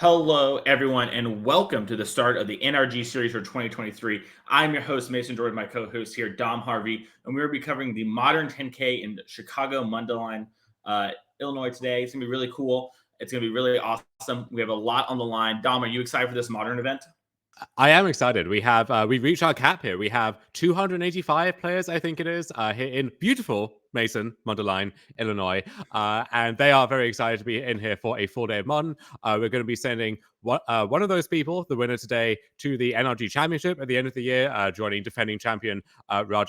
Hello, everyone, and welcome to the start of the NRG Series for 2023. I'm your host, Mason Jordan, my co-host here, Dom Harvey, and we're going to be covering the Modern 10K in Chicago, Mundelein, Illinois today. It's going to be really cool. It's going to be really awesome. We have a lot on the line. Dom, are you excited for this Modern event? I am excited. We've reached our cap here. We have 285 players, I think it is, here in beautiful Mason, Mundelein, Illinois, and they are very excited to be in here for a full day of Modern. We're going to be sending one of those people, the winner today, to the NRG Championship at the end of the year, joining defending champion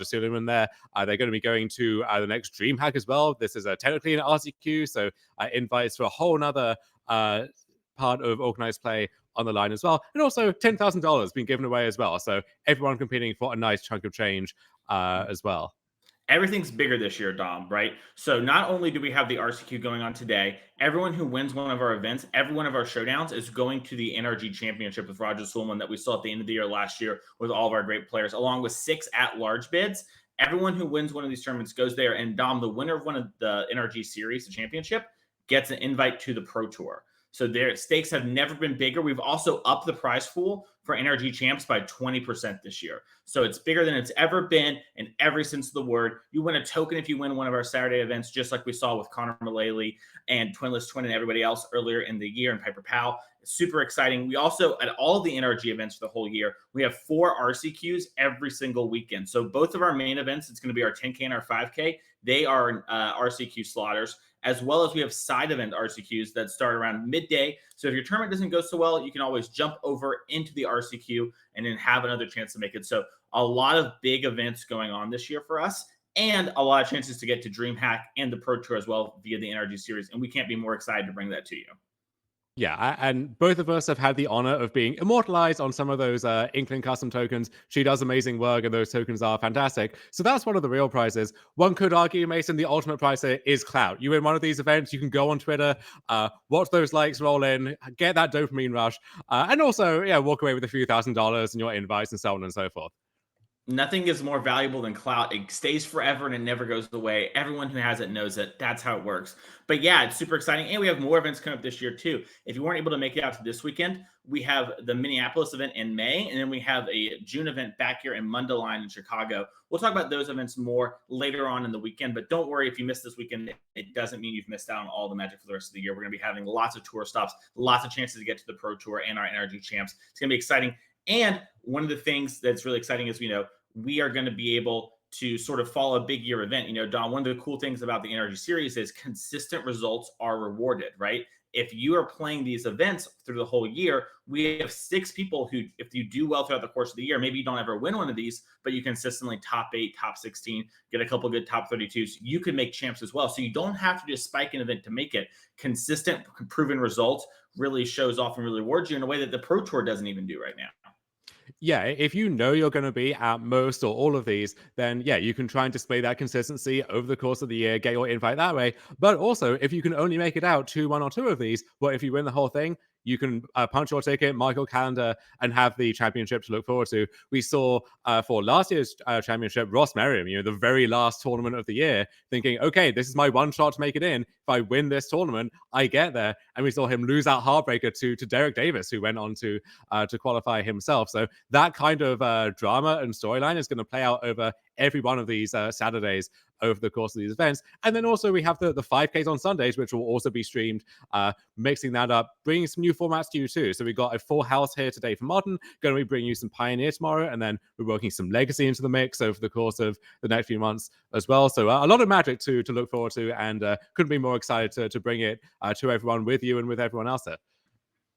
Sulaiman there. They're going to be going to the next DreamHack as well. This is technically an RCQ, so invites for a whole nother part of organized play on the line as well, and also $10,000 being given away as well. So everyone competing for a nice chunk of change as well. Everything's bigger this year, Dom, right? So not only do we have the RCQ going on today, everyone who wins one of our events, every one of our showdowns is going to the NRG Championship with Sulaiman that we saw at the end of the year last year with all of our great players, along with 6 at-large bids. Everyone who wins one of these tournaments goes there, and Dom, the winner of one of the NRG Series, the championship, gets an invite to the Pro Tour. So their stakes have never been bigger. We've also upped the prize pool for NRG champs by 20% this year. So it's bigger than it's ever been in every sense of the word. You win a token if you win one of our Saturday events, just like we saw with Connor Mullally and Twinless Twin and everybody else earlier in the year, and Piper Powell. It's super exciting. We also, at all the NRG events for the whole year, we have 4 RCQs every single weekend. So both of our main events, it's going to be our 10K and our 5K. They are RCQ slaughters, as well as we have side event RCQs that start around midday. So if your tournament doesn't go so well, you can always jump over into the RCQ and then have another chance to make it. So a lot of big events going on this year for us, and a lot of chances to get to DreamHack and the Pro Tour as well via the NRG Series. And we can't be more excited to bring that to you. Yeah, and both of us have had the honor of being immortalized on some of those Inkling custom tokens. She does amazing work, and those tokens are fantastic. So that's one of the real prizes. One could argue, Mason, the ultimate prize here is clout. You win one of these events, you can go on Twitter, watch those likes roll in, get that dopamine rush, and also, walk away with a few $1,000s and your invites and so on and so forth. Nothing is more valuable than clout. It stays forever and it never goes away. Everyone who has it knows it. That's how it works. But yeah, it's super exciting. And we have more events coming up this year too. If you weren't able to make it out to this weekend, we have the Minneapolis event in May, and then we have a June event back here in Mundelein in Chicago. We'll talk about those events more later on in the weekend, but don't worry if you missed this weekend. It doesn't mean you've missed out on all the magic for the rest of the year. We're going to be having lots of tour stops, lots of chances to get to the Pro Tour and our NRG champs. It's going to be exciting. And one of the things that's really exciting is, we are going to be able to sort of follow a big year event. Don, one of the cool things about the NRG series is consistent results are rewarded, right? If you are playing these events through the whole year, we have 6 people who, if you do well throughout the course of the year, maybe you don't ever win one of these, but you consistently top 8, top 16, get a couple good top 32s, you can make champs as well. So you don't have to just spike an event to make it. Consistent, proven results really shows off and really rewards you in a way that the Pro Tour doesn't even do right now. Yeah, if you know you're going to be at most or all of these, then yeah, you can try and display that consistency over the course of the year, get your invite that way. But also, if you can only make it out to 1 or 2 of these, well, if you win the whole thing, you can punch your ticket, mark your calendar, and have the championship to look forward to. We saw for last year's championship, Ross Merriam, the very last tournament of the year, thinking, okay, this is my one shot to make it in. If I win this tournament, I get there. And we saw him lose that heartbreaker to Derek Davis, who went on to qualify himself. So that kind of drama and storyline is going to play out over every one of these Saturdays over the course of these events. And then also we have the 5Ks on Sundays, which will also be streamed, mixing that up, bringing some new formats to you too. So we got a full house here today for Modern, going to be bringing you some Pioneer tomorrow, and then we're working some Legacy into the mix over the course of the next few months as well. So a lot of magic to look forward to, and couldn't be more excited to bring it to everyone with you and with everyone else there.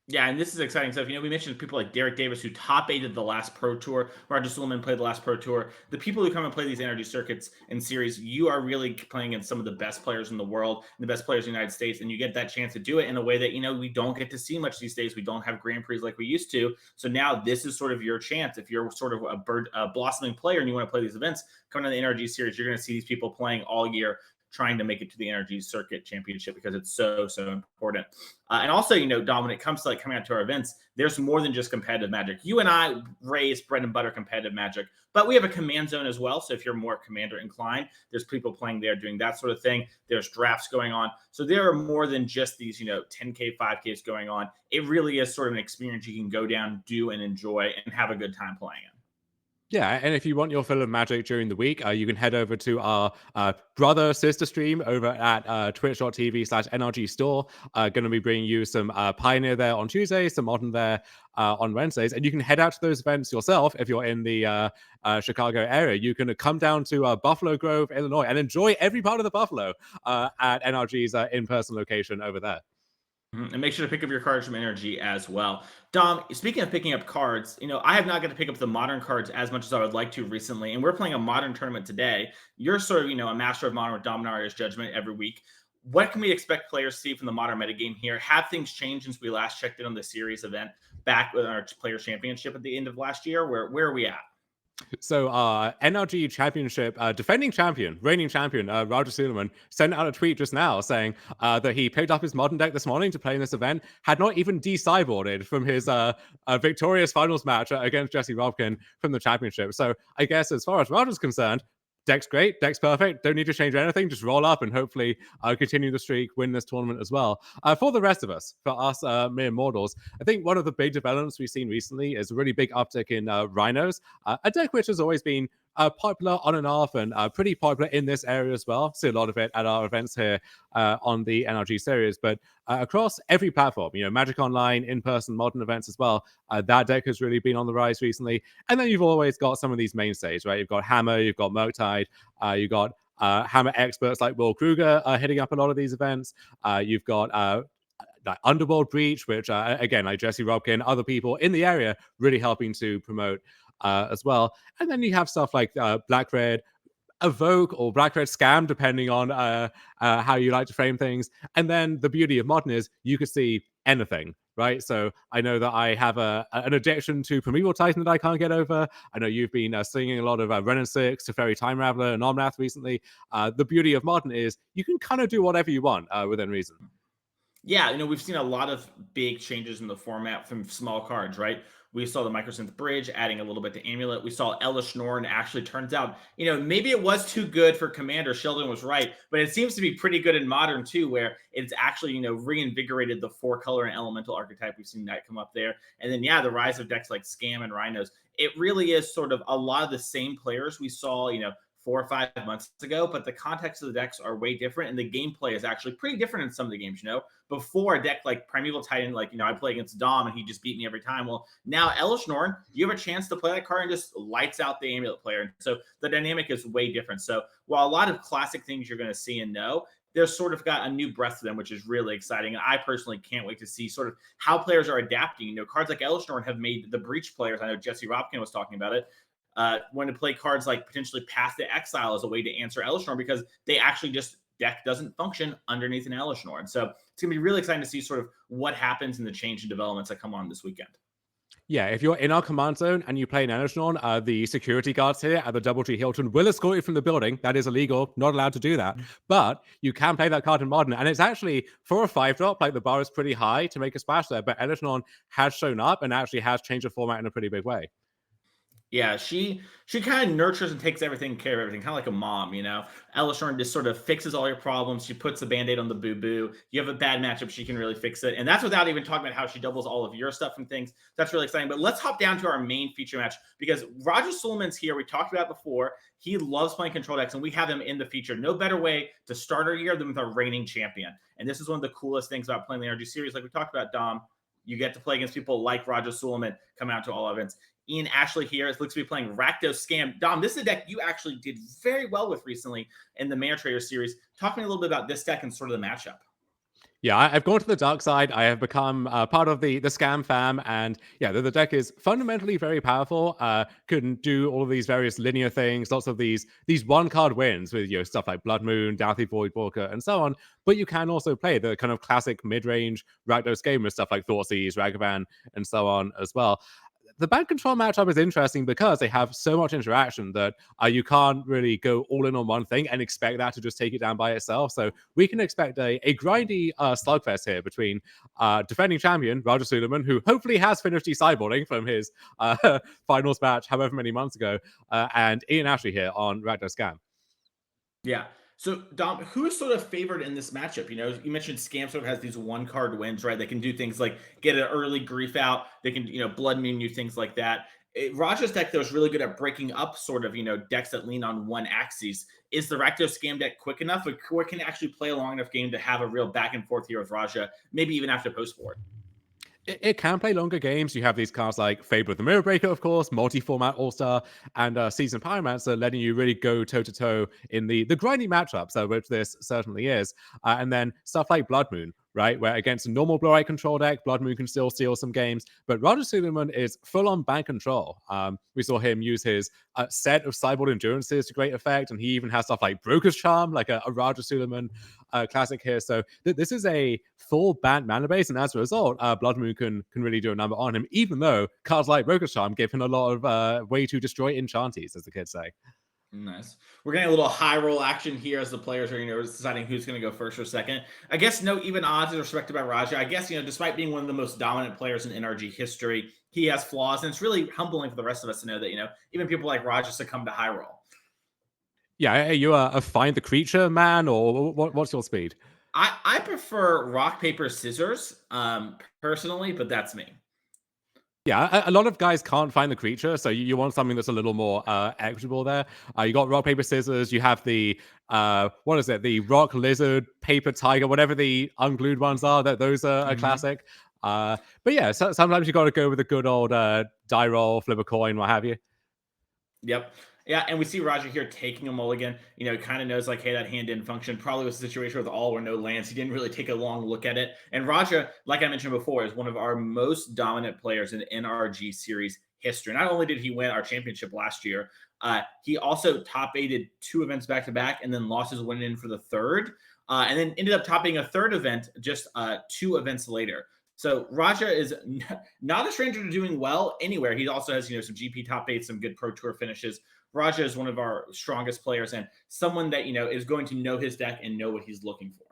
Yeah, and this is exciting stuff. We mentioned people like Derek Davis, who top 8'd the last Pro Tour. Sulaiman played the last Pro Tour. The people who come and play these NRG circuits and series, you are really playing against some of the best players in the world, and the best players in the United States, and you get that chance to do it in a way that, we don't get to see much these days. We don't have Grand Prix like we used to. So now this is sort of your chance. If you're sort of a blossoming player and you want to play these events, coming to the NRG series, you're going to see these people playing all year. trying to make it to the NRG Circuit Championship because it's so important. And also, Dom, when it comes to like coming out to our events, there's more than just competitive Magic. You and I raise bread and butter competitive Magic, but we have a command zone as well. So if you're more commander inclined, there's people playing there doing that sort of thing. There's drafts going on. So there are more than just these, 10K, 5Ks going on. It really is sort of an experience you can go down, do, and enjoy and have a good time playing it. Yeah, and if you want your fill of magic during the week, you can head over to our brother sister stream over at twitch.tv/NRG store. Going to be bringing you some Pioneer there on Tuesdays, some Modern there on Wednesdays, and you can head out to those events yourself if you're in the Chicago area. You can come down to Buffalo Grove, Illinois, and enjoy every part of the Buffalo at NRG's in-person location over there. And make sure to pick up your cards from NRG as well. Dom, speaking of picking up cards, I have not got to pick up the modern cards as much as I would like to recently. And we're playing a modern tournament today. You're sort of, a master of modern with Dominaria's Judgment every week. What can we expect players to see from the modern metagame here? Have things changed since we last checked in on the series event back with our Players Championship at the end of last year? Where are we at? So, NRG Championship, defending champion, reigning champion, Roger Sulaiman, sent out a tweet just now saying that he picked up his modern deck this morning to play in this event, had not even de-cyborged from his victorious finals match against Jesse Robkin from the championship. So, I guess as far as Roger's concerned, deck's great, deck's perfect, don't need to change anything, just roll up and hopefully continue the streak, win this tournament as well. For the rest of us, for us mere mortals, I think one of the big developments we've seen recently is a really big uptick in Rhinos, a deck which has always been popular on and off and pretty popular in this area as well. See a lot of it at our events here on the NRG series, but across every platform, Magic Online, in-person, modern events as well, that deck has really been on the rise recently. And then you've always got some of these mainstays, right? You've got Hammer, you've got Murktide, you've got Hammer experts like Will Kruger hitting up a lot of these events. You've got like Underworld Breach, which again, like Jesse Robkin, other people in the area really helping to promote as well. And then you have stuff like Black Red, Voege or Black Red Scam, depending on how you like to frame things. And then the beauty of modern is you could see anything, right? So I know that I have an addiction to Primeval Titan that I can't get over. I know you've been singing a lot of Ren and Six, Teferi Time Raveler, and Omnath recently. The beauty of modern is you can kind of do whatever you want within reason. Yeah, we've seen a lot of big changes in the format from small cards, right? We saw the Microsynth Bridge adding a little bit to Amulet. We saw Elish Norn actually turns out, maybe it was too good for Commander. Sheldon was right, but it seems to be pretty good in Modern too, where it's actually, reinvigorated the 4-color and elemental archetype. We've seen that come up there. And then, the rise of decks like Scam and Rhinos. It really is sort of a lot of the same players we saw, 4 or 5 months ago, but the context of the decks are way different, and the gameplay is actually pretty different in some of the games. Before a deck like Primeval Titan, I play against Dom and he just beat me every time. Well, now Elish Norn, you have a chance to play that card and just lights out the Amulet player. So the dynamic is way different. So while a lot of classic things you're going to see and know, they're sort of got a new breath to them, which is really exciting. And I personally can't wait to see sort of how players are adapting. Cards like Elish Norn have made the Breach players, I know Jesse Robkin was talking about it, want to play cards like potentially Path to Exile as a way to answer Elish Norn because they actually just deck doesn't function underneath an Elish Norn. So it's going to be really exciting to see sort of what happens in the change and developments that come on this weekend. Yeah, if you're in our command zone and you play an Elish Norn, the security guards here at the Doubletree Hilton will escort you from the building. That is illegal, not allowed to do that. But you can play that card in Modern, and it's actually for a 5-drop, like the bar is pretty high to make a splash there, but Elish Norn has shown up and actually has changed the format in a pretty big way. Yeah, she kind of nurtures and takes care of everything, kind of like a mom, Elish Norn just sort of fixes all your problems. She puts the Band-Aid on the boo-boo. You have a bad matchup, she can really fix it. And that's without even talking about how she doubles all of your stuff and things. That's really exciting. But let's hop down to our main feature match because Roger Sulaiman's here. We talked about it before. He loves playing control decks, and we have him in the feature. No better way to start our year than with our reigning champion. And this is one of the coolest things about playing the NRG series. Like we talked about, Dom, you get to play against people like Roger Sulaiman come out to all events. Ian Ashley here looks to be playing Rakdos Scam. Dom, this is a deck you actually did very well with recently in the Mana Trader series. Talk to me a little bit about this deck and sort of the matchup. Yeah, I've gone to the dark side. I have become part of the Scam fam, and yeah, the deck is fundamentally very powerful. Can do all of these various linear things, lots of these 1-card wins with stuff like Blood Moon, Douthie Voidwalker, and so on. But you can also play the kind of classic mid-range Rakdos game with stuff like Thoughtseize, Ragavan, and so on as well. the band control matchup is interesting because they have so much interaction that you can't really go all in on one thing and expect that to just take it down by itself. So we can expect a grindy slugfest here between defending champion Roger Sulaiman, who hopefully has finished decyborging from his finals match however many months ago, and Ian Ashley here on Rakdos Scam. Yeah. So, Dom, who is sort of favored in this matchup? You mentioned Scam sort of has these one card wins, right? They can do things like get an early grief out. They can, blood moon you, things like that. Raja's deck, though, is really good at breaking up sort of, decks that lean on one axis. Is the Rakdos Scam deck quick enough, or can it actually play a long enough game to have a real back and forth here with Raja, maybe even after post board? It can play longer games. You have these cards like Fable of the Mirror Breaker, of course, multi-format All-Star, and Season Pyromancer, letting you really go toe-to-toe in the grindy matchups, which this certainly is. And then stuff like Blood Moon, right? Where against a normal Blue-Eye control deck, Blood Moon can still steal some games. But Roger Sulaiman is full-on bank control. We saw him use his set of Cyborg Endurances to great effect, and he even has stuff like Broker's Charm, like a Roger Sulaiman classic here. So this is a full banned mana base, and as a result, Blood Moon can really do a number on him, even though cards like Broker's Charm give him a lot of way to destroy enchanties, as the kids say. Nice. We're getting a little high roll action here as the players are, deciding who's going to go first or second. I guess no even odds is respected by Raja. I guess, despite being one of the most dominant players in NRG history, he has flaws, and it's really humbling for the rest of us to know that, even people like Raja succumb to high roll. Yeah, are you a find the creature man, or what's your speed? I prefer rock, paper, scissors, personally, but that's me. Yeah, a lot of guys can't find the creature, so you want something that's a little more equitable there. You got rock, paper, scissors. You have the what is it? The rock, lizard, paper, tiger, whatever the unglued ones are. That those are a classic. But yeah, sometimes you got to go with a good old die roll, flip a coin, what have you. Yep. Yeah, and we see Roger here taking a mulligan. He kind of knows like, hey, that hand didn't function. Probably was a situation with all or no lands. He didn't really take a long look at it. And Roger, like I mentioned before, is one of our most dominant players in NRG series history. Not only did he win our championship last year, he also top eighted 2 events back to back, and then lost his win in for the third, and then ended up topping a third event just 2 events later. So Raja is not a stranger to doing well anywhere. He also has, some GP top 8, some good Pro Tour finishes. Raja is one of our strongest players and someone that, is going to know his deck and know what he's looking for.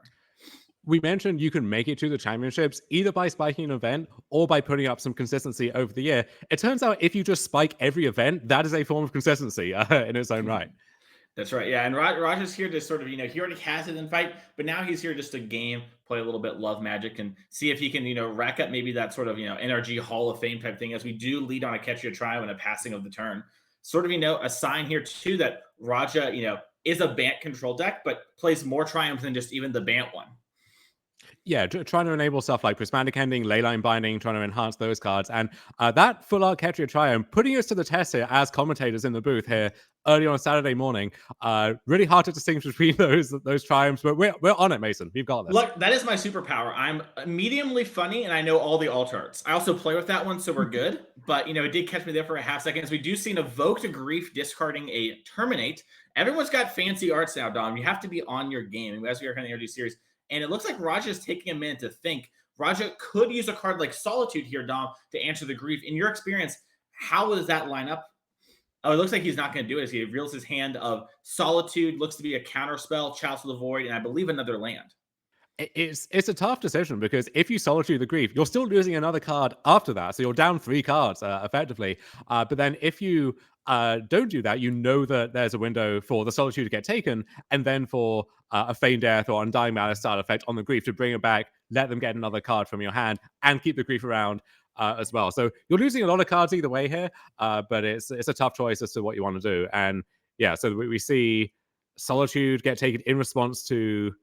We mentioned you can make it to the championships either by spiking an event or by putting up some consistency over the year. It turns out if you just spike every event, that is a form of consistency in its own right. That's right. Yeah. And Roger's here to sort of, he already has it in fight, but now he's here just to game, play a little bit love magic, and see if he can, rack up maybe that sort of, NRG Hall of Fame type thing, as we do lead on a catch your try and a passing of the turn. Sort of, a sign here too that Raja, is a Bant control deck, but plays more Triumph than just even the Bant one. Yeah, trying to enable stuff like Prismatic Ending, Leyline Binding, trying to enhance those cards. And that full art Catcher Triumph, putting us to the test here as commentators in the booth here early on Saturday morning. Really hard to distinguish between those triumphs, but we're on it, Mason. We've got this. Look, that is my superpower. I'm mediumly funny, and I know all the alt arts. I also play with that one, so we're good. But, it did catch me there for a half second. As we do see an Evoke to Grief discarding a Terminate. Everyone's got fancy arts now, Dom. You have to be on your game as we are in the NRG series. And it looks like Raja is taking a minute to think. Raja could use a card like Solitude here, Dom, to answer the grief. In your experience, how does that line up? Oh, it looks like he's not going to do it. He reveals his hand of Solitude, looks to be a counter spell, Chalice of the Void, and I believe another land. It's a tough decision because if you Solitude the Grief, you're still losing another card after that. So you're down 3 cards effectively. But then if you don't do that, you know that there's a window for the Solitude to get taken, and then for a Feigned Death or Undying Malice style effect on the Grief to bring it back, let them get another card from your hand, and keep the Grief around as well. So you're losing a lot of cards either way here, but it's a tough choice as to what you want to do. And yeah, so we see Solitude get taken in response to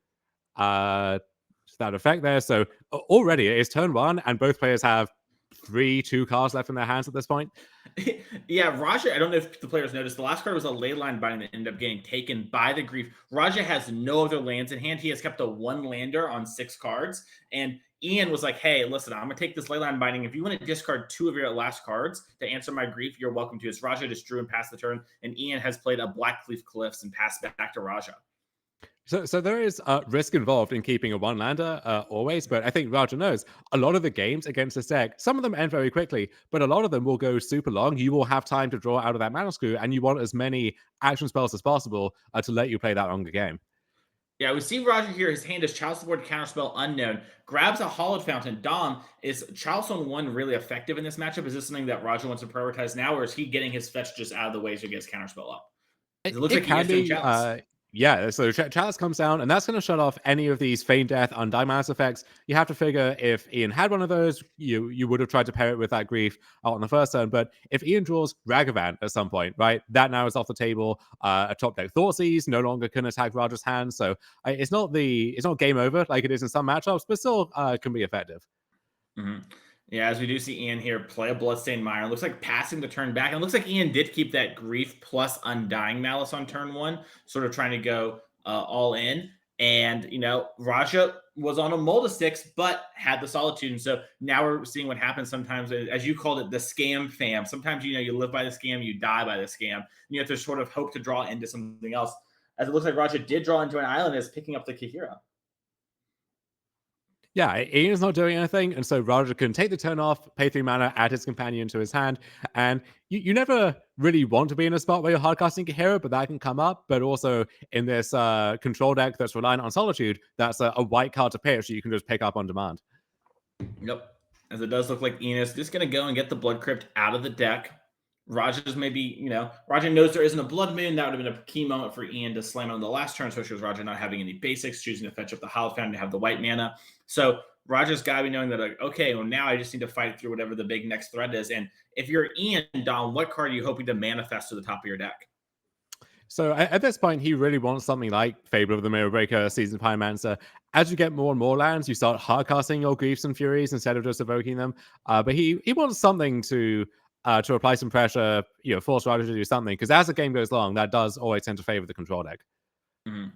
that effect there. So already it is turn 1, and both players have 2 cards left in their hands at this point. Yeah, Raja, I don't know if the players noticed, the last card was a Leyline Binding that ended up getting taken by the Grief. Raja has no other lands in hand. He has kept a 1 lander on 6 cards. And Ian was like, hey, listen, I'm going to take this Leyline Binding. If you want to discard 2 of your last cards to answer my Grief, you're welcome to. It's Raja just drew and passed the turn. And Ian has played a Blackleaf Cliffs and passed back to Raja. So there is risk involved in keeping a one lander always, but I think Roger knows a lot of the games against this deck. Some of them end very quickly, but a lot of them will go super long. You will have time to draw out of that mana screw, and you want as many action spells as possible to let you play that longer game. Yeah, we see Roger here. His hand is Chalice Board Counterspell Unknown. Grabs a Hollowed Fountain. Dom, is Chalice on 1 really effective in this matchup? Is this something that Roger wants to prioritize now, or is he getting his fetch just out of the way so he gets Counterspell up? It looks It like he can is doing be, Chalice. yeah. So Chalice comes down, and that's going to shut off any of these Feign Death, Undying Mass effects. You have to figure if Ian had one of those, you would have tried to pair it with that Grief on the first turn. But if Ian draws Ragavan at some point, right, that now is off the table. A top deck Thoughtseize no longer can attack Roger's hand, so it's not game over like it is in some matchups, but still can be effective. Mhm. Yeah, as we do see Ian here play a Bloodstained Mire. Looks like passing the turn back. And it looks like Ian did keep that Grief plus Undying Malice on turn 1, sort of trying to go all in. And, Raja was on a Molda Sticks, but had the Solitude. And so now we're seeing what happens sometimes, as you called it, the scam fam. Sometimes, you live by the scam, you die by the scam. You have to sort of hope to draw into something else. As it looks like Raja did draw into an island, is picking up the Kahira. Yeah, Ian's not doing anything, and so Roger can take the turn off, pay 3 mana, add his companion to his hand, and you never really want to be in a spot where you're hardcasting a hero, but that can come up. But also in this control deck that's reliant on Solitude, that's a white card to pitch that you can just pick up on demand. Yep. As it does look like Ian is just going to go and get the Blood Crypt out of the deck. Roger's maybe, Roger knows there isn't a Blood Moon. That would have been a key moment for Ian to slam on the last turn, especially with Roger not having any basics, choosing to fetch up the Hollow Fountain to have the white mana. So Roger's got to be knowing that, like, okay, well, now I just need to fight through whatever the big next threat is. And if you're Ian, Dom, what card are you hoping to manifest to the top of your deck? So at this point, he really wants something like Fable of the Mirror Breaker, Season Pyromancer. As you get more and more lands, you start hardcasting your Griefs and Furies instead of just evoking them. But he wants something to apply some pressure, force Roger to do something. Because as the game goes along, that does always tend to favor the control deck. Mhm.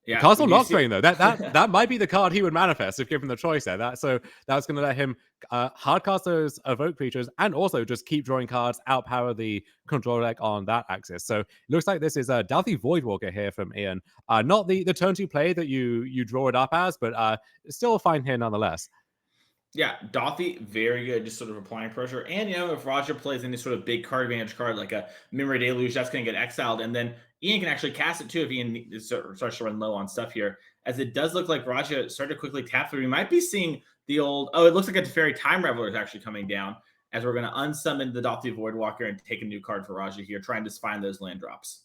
Yeah, we Castle do see. Lockbane, though, that might be the card he would manifest if given the choice there. That's going to let him hardcast those evoke creatures and also just keep drawing cards, outpower the control deck on that axis. So it looks like this is a Dauthi Voidwalker here from Ian. Not the turn 2 play that you draw it up as, but still fine here nonetheless. Yeah, Dauthi, very good, just sort of applying pressure. And, if Roger plays any sort of big card advantage card like a Memory Deluge, that's going to get exiled. And then Ian can actually cast it too if Ian starts to run low on stuff here. As it does look like Roger started to quickly tap through. We might be seeing the old, it looks like a Teferi Time Reveler is actually coming down as we're going to unsummon the Dauthi Voidwalker and take a new card for Roger here, trying to find those land drops.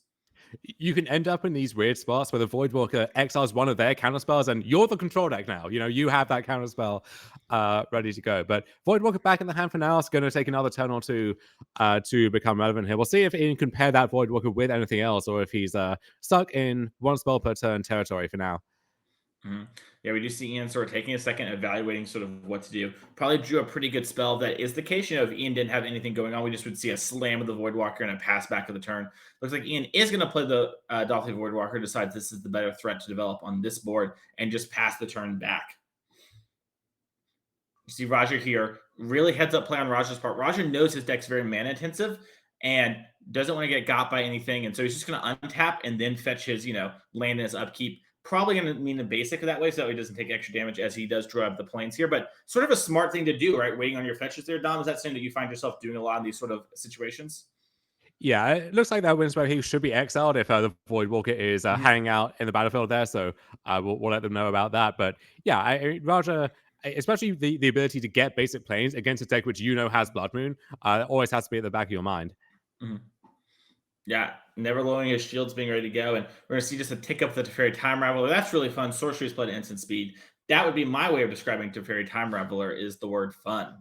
You can end up in these weird spots where the Voidwalker exiles one of their counterspells, and you're the control deck now. You have that counterspell ready to go. But Voidwalker back in the hand for now. It's going to take another turn or two to become relevant here. We'll see if Ian can pair that Voidwalker with anything else, or if he's stuck in one spell per turn territory for now. Mm-hmm. Yeah, we do see Ian sort of taking a second, evaluating sort of what to do. Probably drew a pretty good spell. That is the case. If Ian didn't have anything going on, we just would see a slam of the Voidwalker and a pass back of the turn. Looks like Ian is going to play the Dauthi Voidwalker, decides this is the better threat to develop on this board, and just pass the turn back. You see Roger here, really heads up play on Roger's part. Roger knows his deck's very mana intensive and doesn't want to get got by anything. And so he's just going to untap and then fetch his, land in his upkeep. Probably going to mean the basic that way so that he doesn't take extra damage as he does draw up the planes here. But sort of a smart thing to do, right? Waiting on your fetches there, Dom. Is that something that you find yourself doing a lot in these sort of situations? Yeah, it looks like that wins where he should be exiled if the Voidwalker is hanging out in the battlefield there. So we'll let them know about that. But yeah, Roger, especially the ability to get basic planes against a deck which has Blood Moon, always has to be at the back of your mind. Mm-hmm. Yeah, never lowering his shields, being ready to go. And we're going to see just a tick up the Teferi Time Raveler. That's really fun. Sorcery's played at instant speed. That would be my way of describing Teferi Time Raveler is the word fun.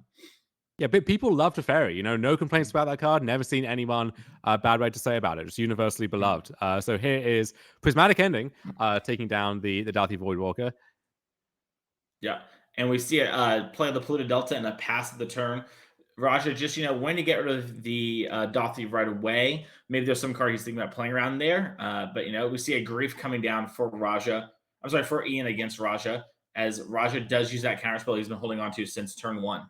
Yeah, but people love Teferi. No complaints about that card. Never seen anyone bad word to say about it. It's universally beloved. So here is Prismatic Ending taking down the Dauthi Voidwalker. Yeah, and we see it play the Polluted Delta and a pass of the turn. Raja just, when to get rid of the Dauthi right away. Maybe there's some card he's thinking about playing around there. But, we see a Grief coming down for Raja. I'm sorry, for Ian against Raja, as Raja does use that counterspell he's been holding on to since turn 1.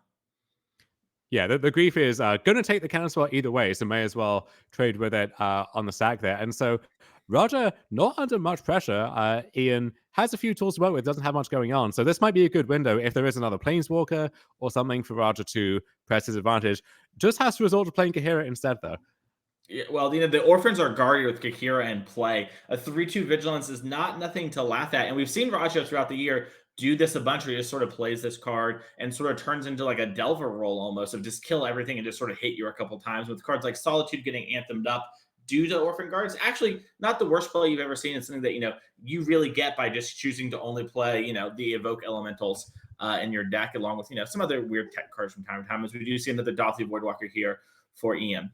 Yeah, the Grief is going to take the counterspell either way, so may as well trade with it on the stack there. And so Roger, not under much pressure. Ian has a few tools to work with, doesn't have much going on. So this might be a good window if there is another Planeswalker or something for Roger to press his advantage. Just has to resort to playing Kahira instead, though. Yeah, well, the orphans are guarded with Kakira and play. A 3/2 vigilance is not nothing to laugh at. And we've seen Raja throughout the year do this a bunch where he just sort of plays this card and sort of turns into like a Delver role almost of just kill everything and just sort of hit you a couple times with cards like Solitude getting anthemed up due to Orphan Guard. It's actually not the worst play you've ever seen. It's something that you really get by just choosing to only play, the evoke elementals in your deck, along with some other weird tech cards from time to time, as we do see another Dauthi Voidwalker here for Ian.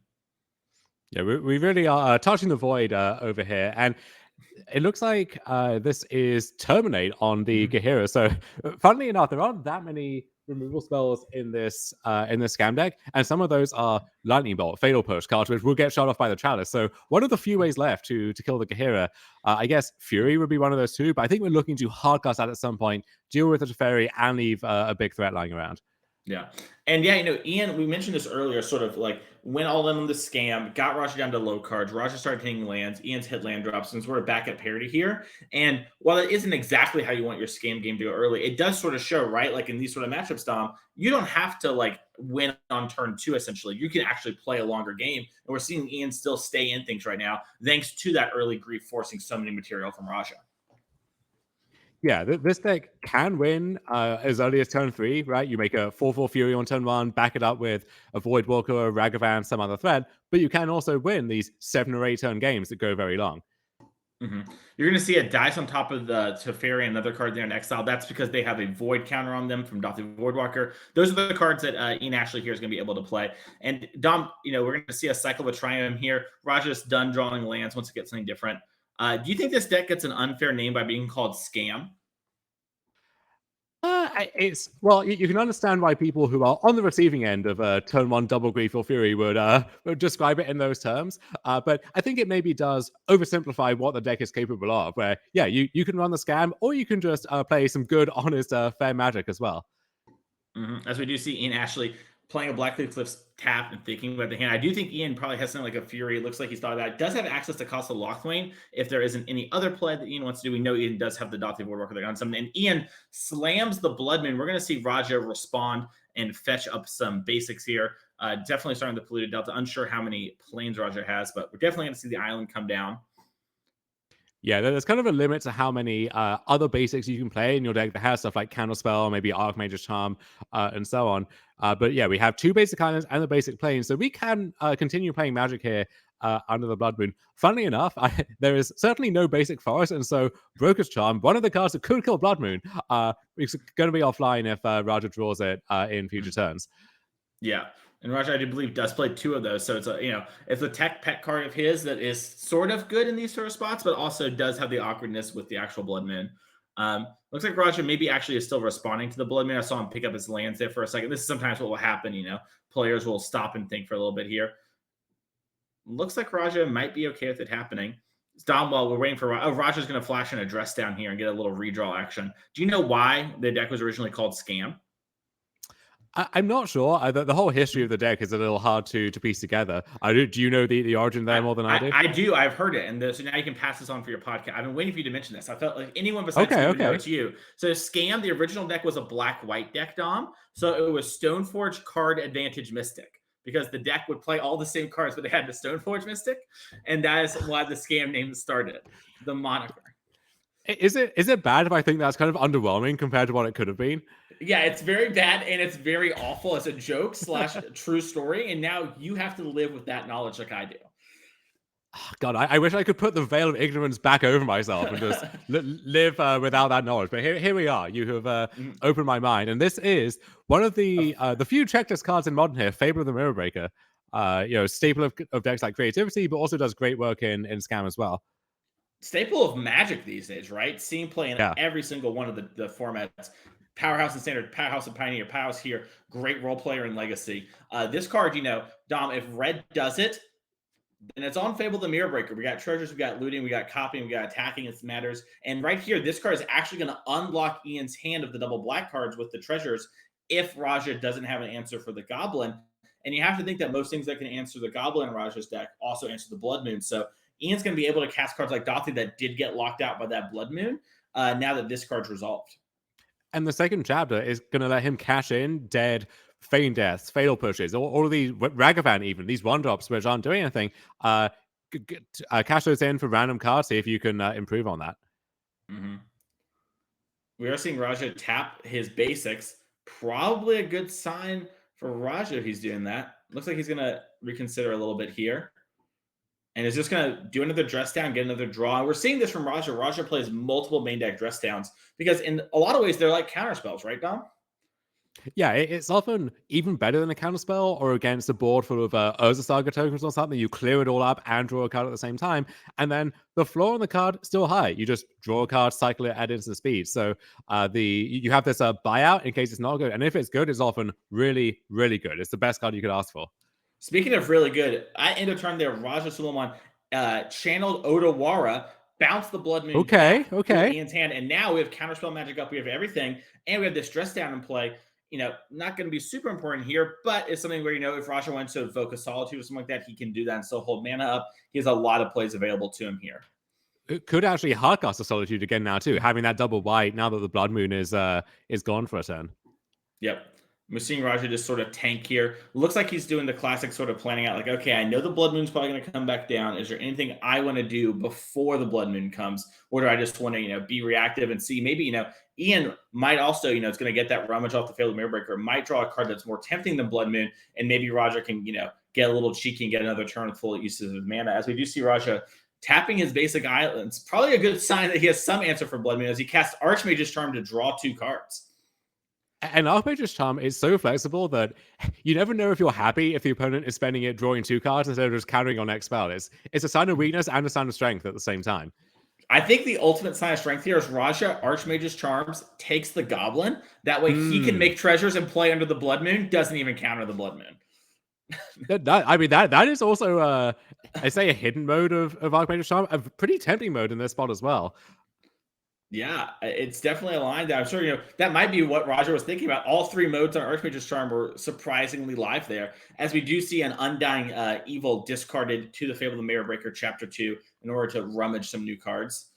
Yeah, we really are touching the void over here. And it looks like this is Terminate on the Kahira. So, funnily enough, there aren't that many removal spells in this scam deck, and some of those are Lightning Bolt, Fatal Push cards, which will get shot off by the Chalice. So, one of the few ways left to kill the Kahira, I guess Fury would be one of those two. But I think we're looking to hardcast that at some point, deal with the Teferi, and leave a big threat lying around. Yeah. And yeah, Ian, we mentioned this earlier, sort of like went all in on the scam, got Raja down to low cards. Raja started hitting lands. Ian's hit land drops, and we're back at parity here. And while it isn't exactly how you want your scam game to go early, it does sort of show, right? Like in these sort of matchups, Dom, you don't have to like win on turn 2, essentially. You can actually play a longer game. And we're seeing Ian still stay in things right now, thanks to that early grief forcing so many material from Raja. Yeah, this deck can win as early as turn 3, right? You make a 4/4 Fury on turn 1, back it up with a Voidwalker, a Ragavan, some other threat, but you can also win these 7 or 8 turn games that go very long. You're going to see a dice on top of the Teferi, another card there in exile. That's because they have a void counter on them from Dauthi Voidwalker. Those are the cards that Ian Ashley here is going to be able to play. And Dom, we're going to see a cycle of a triumph here. Raja's done drawing lands once it gets something different. Do you think this deck gets an unfair name by being called Scam? It's well, you can understand why people who are on the receiving end of turn 1 double grief or fury would describe it in those terms. But I think it maybe does oversimplify what the deck is capable of. Where you can run the scam, or you can just play some good, honest, fair magic as well. As we do see Ian Ashley playing a Blackcliff Cliffs tap and thinking about the hand. I do think Ian probably has something like a Fury. It looks like he's thought about it. Does have access to Castle Lochthwain if there isn't any other play that Ian wants to do. We know Ian does have the Dauthi Voidwalker on something. And Ian slams the Blood Moon. We're going to see Raja respond and fetch up some basics here. Definitely starting the Polluted Delta. Unsure how many planes Raja has, but we're definitely going to see the island come down. Yeah, there's kind of a limit to how many other basics you can play in your deck that has stuff like Counterspell, maybe Archmage's Charm, and so on. But yeah, we have 2 basic islands and the basic planes, so we can continue playing Magic here under the Blood Moon. Funnily enough, there is certainly no basic forest, and so Broker's Charm, one of the cards that could kill Blood Moon, is going to be offline if Raja draws it in future turns. Yeah. And Raja, I do believe, does play 2 of those. So it's it's a tech pet card of his that is sort of good in these sort of spots, but also does have the awkwardness with the actual Blood Moon. Looks like Raja maybe actually is still responding to the Blood Moon. I saw him pick up his lands there for a second. This is sometimes what will happen, Players will stop and think for a little bit here. Looks like Raja might be okay with it happening. Dom, while we're waiting for Raja's going to flash an address down here and get a little redraw action. Do you know why the deck was originally called Scam? I'm not sure. The whole history of the deck is a little hard to piece together. Do you know the origin there more than I do? I do. I've heard it. And so now you can pass this on for your podcast. I've been waiting for you to mention this. I felt like anyone besides me would know it's you. So Scam, the original deck was a black-white deck, Dom. So it was Stoneforge Card Advantage Mystic, because the deck would play all the same cards, but they had the Stoneforge Mystic. And that is why the Scam name started, the moniker. Is it bad if I think that's kind of underwhelming compared to what it could have been? Yeah, it's very bad and it's very awful as a joke / true story. And now you have to live with that knowledge like I do. God, I wish I could put the veil of ignorance back over myself and just live without that knowledge. But here we are. You have opened my mind. And this is one of the few checklist cards in Modern here, Fable of the Mirror Breaker. Staple of decks like Creativity, but also does great work in Scam as well. Staple of Magic these days, right? Seeing play in every single one of the formats. Powerhouse and Standard, Powerhouse and Pioneer, Powerhouse here, great role player in Legacy. This card, Dom, if red does it, then it's on Fable the Mirror Breaker. We got treasures, we got looting, we got copying, we got attacking. It matters. And right here, this card is actually going to unlock Ian's hand of the double black cards with the treasures if Raja doesn't have an answer for the Goblin. And you have to think that most things that can answer the Goblin in Raja's deck also answer the Blood Moon. So Ian's going to be able to cast cards like Dothie that did get locked out by that Blood Moon now that this card's resolved. And the second chapter is going to let him cash in dead feign deaths, fatal pushes, all of these Ragavan, even these one drops which aren't doing anything. Cash those in for random cards. See if you can improve on that. Mm-hmm. We are seeing Raja tap his basics. Probably a good sign for Raja if he's doing that. Looks like he's going to reconsider a little bit here. And is just going to do another dress down, get another draw. And we're seeing this from Raja. Raja plays multiple main deck dress downs because in a lot of ways they're like counter spells, right, Dom? Yeah, it's often even better than a counterspell or against a board full of Urza Saga tokens or something. You clear it all up and draw a card at the same time. And then the floor on the card still high. You just draw a card, cycle it, add instant speed. So you have this buyout in case it's not good. And if it's good, it's often really, really good. It's the best card you could ask for. Speaking of really good, I end of turn there, Raja Sulaiman channeled Odawara, bounced the Blood Moon okay. Ian's hand, and now we have Counterspell Magic up, we have everything, and we have this dress down in play. Not going to be super important here, but it's something where, if Raja wants to evoke a Solitude or something like that, he can do that and still hold mana up. He has a lot of plays available to him here. It could actually hardcast a Solitude again now, too, having that double white now that the Blood Moon is gone for a turn. Yep. We're seeing Raja just sort of tank here. Looks like he's doing the classic sort of planning out, like, okay, I know the Blood Moon's probably going to come back down. Is there anything I want to do before the Blood Moon comes? Or do I just want to, be reactive and see maybe, Ian might also, it's going to get that rummage off the Fabled Mirror Breaker, might draw a card that's more tempting than Blood Moon, and maybe Raja can, get a little cheeky and get another turn with full uses of mana. As we do see Raja tapping his basic islands, probably a good sign that he has some answer for Blood Moon as he casts Archmage's Charm to draw 2 cards. And Archmage's Charm is so flexible that you never know if you're happy if the opponent is spending it drawing 2 cards instead of just countering on next spell. It's a sign of weakness and a sign of strength at the same time. I think the ultimate sign of strength here is Raja Archmage's Charms takes the Goblin. That way he can make treasures and play under the Blood Moon. Doesn't even counter the Blood Moon. that is also, I say, a hidden mode of Archmage's Charm. A pretty tempting mode in this spot as well. Yeah, it's definitely aligned. I'm sure, that might be what Raja was thinking about. All 3 modes on Archmage's Charm were surprisingly live there, as we do see an Undying Evil discarded to the Fabled Mirror Breaker Chapter 2 in order to rummage some new cards.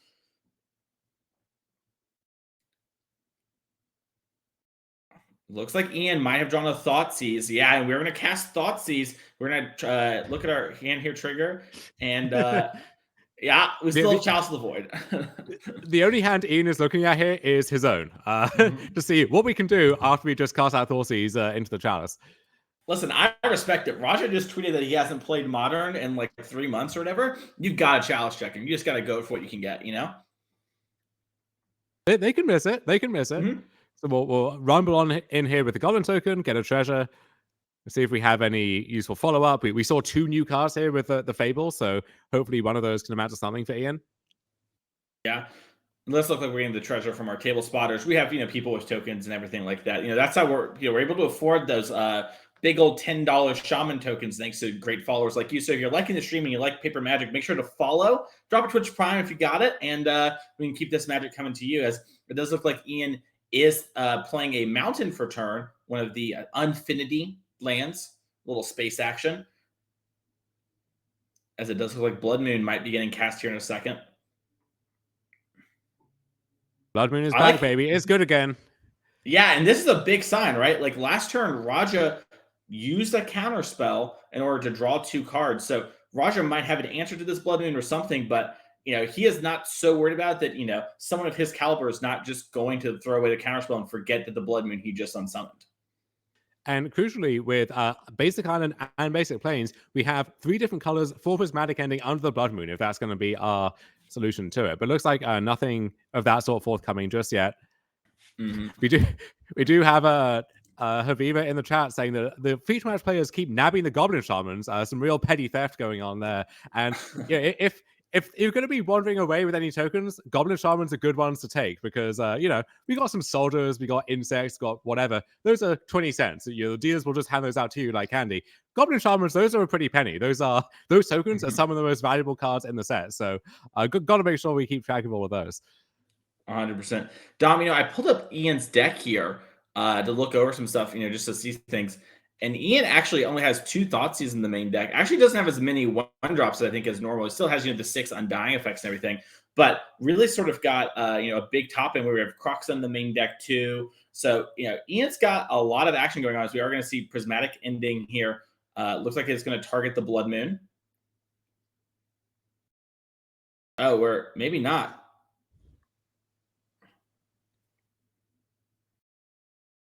Looks like Ian might have drawn a Thoughtseize. Yeah, and we're going to cast Thoughtseize. We're going to look at our hand here, Trigger, and yeah, we still have Chalice of the Void. The only hand Ian is looking at here is his own, to see what we can do after we just cast out Thoughtseize into the Chalice. Listen, I respect it. Raja just tweeted that he hasn't played Modern in like 3 months or whatever. You've got to Chalice check him. You just got to go for what you can get, They can miss it. They can miss it. Mm-hmm. So we'll rumble on in here with the Goblin token, get a treasure, see if we have any useful follow-up. We saw 2 new cards here with the Fable, so hopefully one of those can amount to something for Ian. Yeah. Let's look like we're getting the treasure from our table spotters. We have, people with tokens and everything like that. That's how we're able to afford those big old $10 shaman tokens thanks to great followers like you. So if you're liking the stream and you like Paper Magic, make sure to follow, drop a Twitch Prime if you got it, and we can keep this magic coming to you, as it does look like Ian is playing a mountain for turn, one of the Unfinity lands, little space action, as it does look like Blood Moon might be getting cast here in a second. Blood Moon is back, baby. It's good again. Yeah, and this is a big sign, right? Like last turn, Raja used a counter spell in order to draw 2 cards. So Raja might have an answer to this Blood Moon or something, but he is not so worried about that, someone of his caliber is not just going to throw away the counterspell and forget that the Blood Moon he just unsummoned. And crucially, with Basic Island and Basic Plains, we have 3 different colors, 4 prismatic ending under the Blood Moon, if that's going to be our solution to it. But it looks like nothing of that sort forthcoming just yet. Mm-hmm. We do have a Haviva in the chat saying that the feature match players keep nabbing the Goblin Shamans. Some real petty theft going on there. And if you're going to be wandering away with any tokens, Goblin Shamans are good ones to take because, we got some soldiers, we got insects, got whatever. Those are 20 cents. The dealers will just hand those out to you like candy. Goblin Shamans, those are a pretty penny. Those tokens are some of the most valuable cards in the set. So got to make sure we keep track of all of those. 100%. Dom, I pulled up Ian's deck here to look over some stuff, just to see things. And Ian actually only has 2 Thoughtseize in the main deck. Actually doesn't have as many one drops, I think, as normal. He still has, the 6 Undying effects and everything, but really sort of got, a big top end where we have Crocs on the main deck too. So, Ian's got a lot of action going on. So we are going to see Prismatic ending here. Looks like it's going to target the Blood Moon. Oh, we're maybe not.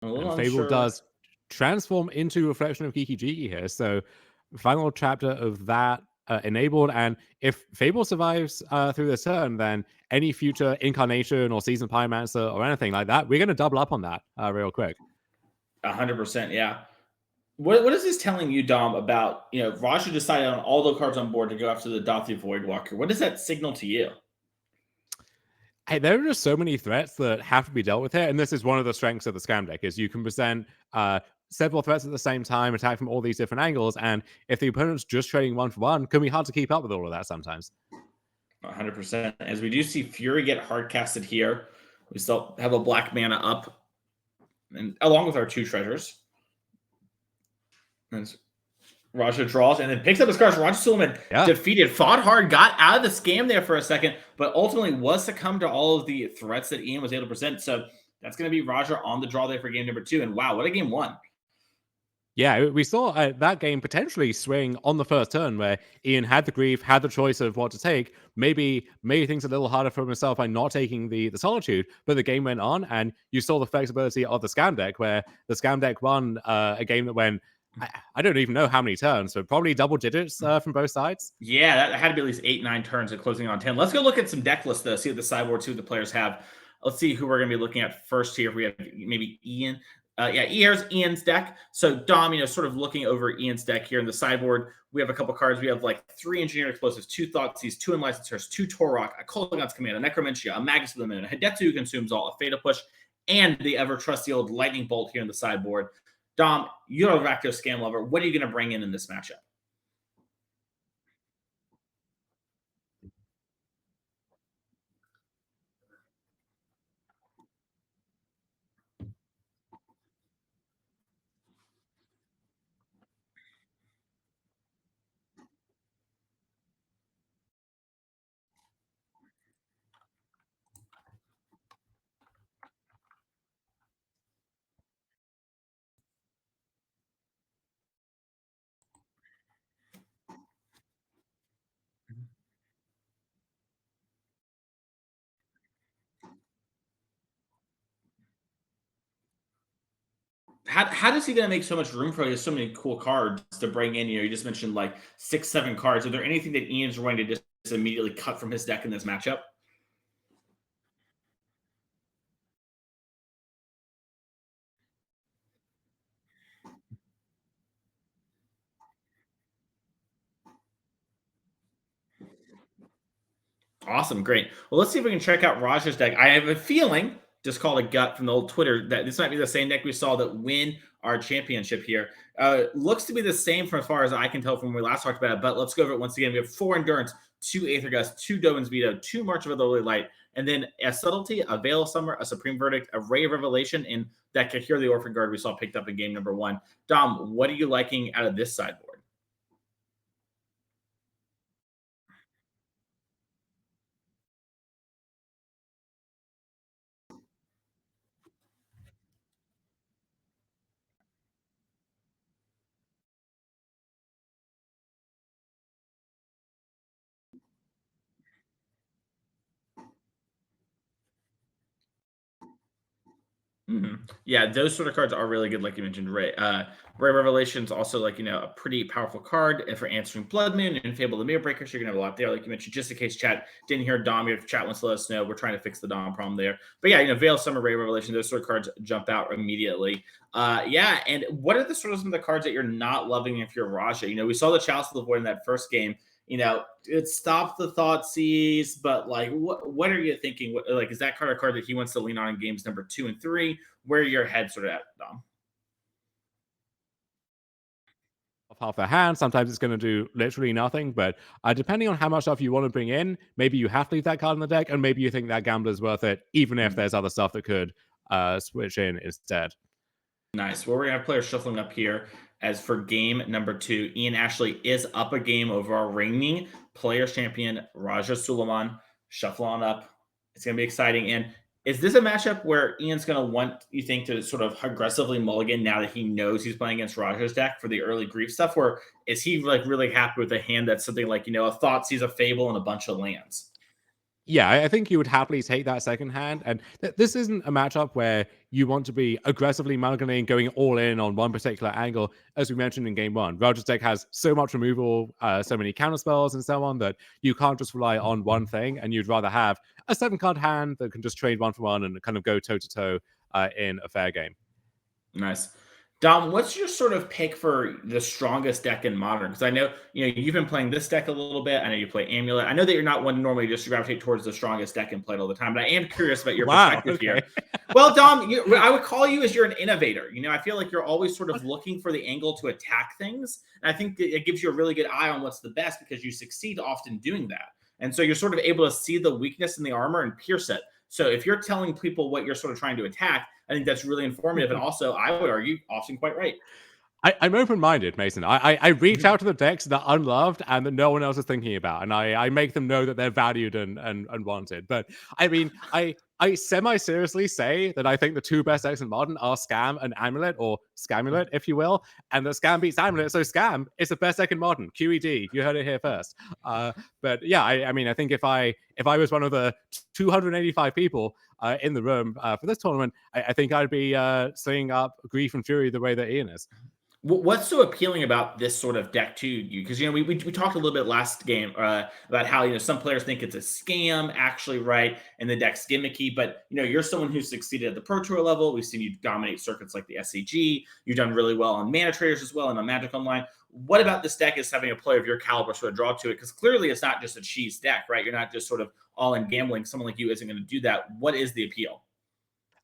I'm a little And Fable unsure. does transform into Reflection of Geeky Jiki here. So, final chapter of that enabled. And if Fable survives through this turn, then any future incarnation or season Pyromancer or anything like that, we're going to double up on that real quick. 100%, yeah. What is this telling you, Dom, about, Raja decided on all the cards on board to go after the Dathi Voidwalker? What does that signal to you? Hey, there are just so many threats that have to be dealt with here, and this is one of the strengths of the Scam deck, is you can present several threats at the same time, attack from all these different angles, and if the opponent's just trading one for one, it can be hard to keep up with all of that sometimes. 100%. As we do see Fury get hard casted here, we still have a black mana up, and along with our 2 treasures. And Raja draws and then picks up his cards. Raja Sulaiman defeated, fought hard, got out of the scam there for a second, but ultimately was succumbed to all of the threats that Ian was able to present. So that's going to be Raja on the draw there for game number 2. And wow, what a game 1. Yeah, we saw that game potentially swing on the first turn where Ian had the grief, had the choice of what to take, maybe made things a little harder for himself by not taking the solitude, but the game went on and you saw the flexibility of the Scam deck where the Scam deck won a game that went, I don't even know how many turns, but probably double digits from both sides. Yeah, that had to be at least 8, 9 turns and closing on 10. Let's go look at some deck lists, though, see what the sideboard, see what the players have. Let's see who we're going to be looking at first here. If we have maybe Ian. Here's Ian's deck. So Dom, sort of looking over Ian's deck here in the sideboard, we have a couple cards. We have like 3 Engineered Explosives, 2 Thoughtseize, 2 Enlicensors, 2 Torok, a Kolaghan's Command, a Necromentia, a Magus of the Moon, a Hidetsu who consumes all, a Fatal Push, and the ever trusty old Lightning Bolt here in the sideboard. Dom, you're a Rakdos Scam lover. What are you going to bring in this matchup? How does he gonna make so much room for? He has so many cool cards to bring in. You just mentioned like 6, 7 cards. Are there anything that Ian's going to just immediately cut from his deck in this matchup? Awesome, great. Well, let's see if we can check out Raja's deck. I have a feeling, just called a gut from the old Twitter, that this might be the same deck we saw that win our championship here. Looks to be the same from as far as I can tell from when we last talked about it, but let's go over it once again. We have 4 Endurance, 2 Aether Gust, 2 Dovin's Veto, 2 March of the Lily Light, and then a Subtlety, a Veil of Summer, a Supreme Verdict, a Ray of Revelation, and that Kahir the Orphan Guard we saw picked up in game number 1. Dom, what are you liking out of this sideboard? Yeah, those sort of cards are really good, like you mentioned. Ray Revelation's also like a pretty powerful card for answering Blood Moon and Fable the Mirror Breaker. So you're gonna have a lot there, like you mentioned. Just in case chat didn't hear Dom, if chat wants to let us know, we're trying to fix the Dom problem there. But yeah, Veil Summer, Ray Revelation, those sort of cards jump out immediately. Yeah, and what are the sort of some of the cards that you're not loving if you're Raja? We saw the Chalice of the Void in that first game. It stopped the Thoughtseize, but like, what are you thinking? Like, is that card a card that he wants to lean on in games number 2 and 3? Where are your head sort of at, Dom? Half their hand. Sometimes it's going to do literally nothing, but depending on how much stuff you want to bring in, maybe you have to leave that card in the deck, and maybe you think that Gambler's worth it, even if there's other stuff that could switch in instead. Nice. Well, we're going to have players shuffling up here. as for game number 2, Ian Ashley is up a game over our reigning players champion, Raja Sulaiman. Shuffle on up. It's going to be exciting. And is this a matchup where Ian's going to want, you think, to sort of aggressively mulligan now that he knows he's playing against Raja's deck for the early grief stuff? Or is he like really happy with a hand that's something like, a Thoughtseize, a Fable, and a bunch of lands? Yeah, I think you would happily take that second hand. And this isn't a matchup where you want to be aggressively mulliganing, going all in on one particular angle. As we mentioned in game one, Roger's deck has so much removal, so many counter spells and so on, that you can't just rely on one thing. And you'd rather have a 7-card hand that can just trade 1-for-1 and kind of go toe to toe in a fair game. Nice. Dom, what's your sort of pick for the strongest deck in Modern? Because I know, you've been playing this deck a little bit. I know you play Amulet. I know that you're not one to normally just gravitate towards the strongest deck and play it all the time, but I am curious about your perspective here. Well, Dom, I would call you as you're an innovator. I feel like you're always sort of looking for the angle to attack things. And I think it gives you a really good eye on what's the best because you succeed often doing that. And so you're sort of able to see the weakness in the armor and pierce it. So if you're telling people what you're sort of trying to attack, I think that's really informative. And also, I would argue, often quite right. I'm open-minded, Mason. I reach out to the decks that are unloved and that no one else is thinking about, and I make them know that they're valued and wanted. But I mean, I semi-seriously say that I think the 2 best decks in Modern are Scam and Amulet, or Scamulet, if you will, and that Scam beats Amulet. So Scam is the best deck in Modern. QED, you heard it here first. But yeah, I mean, I think if I was one of the 285 people in the room for this tournament, I think I'd be slinging up Grief and Fury the way that Ian is. What's so appealing about this sort of deck to you? Because we talked a little bit last game about how some players think it's a scam, actually, right? And the deck's gimmicky, but you're someone who's succeeded at the Pro Tour level. We've seen you dominate circuits like the SCG. You've done really well on Mana Traders as well and on Magic Online. What about this deck is having a player of your caliber sort of draw to it? Because clearly it's not just a cheese deck, right? You're not just sort of all in gambling. Someone like you isn't going to do that. What is the appeal?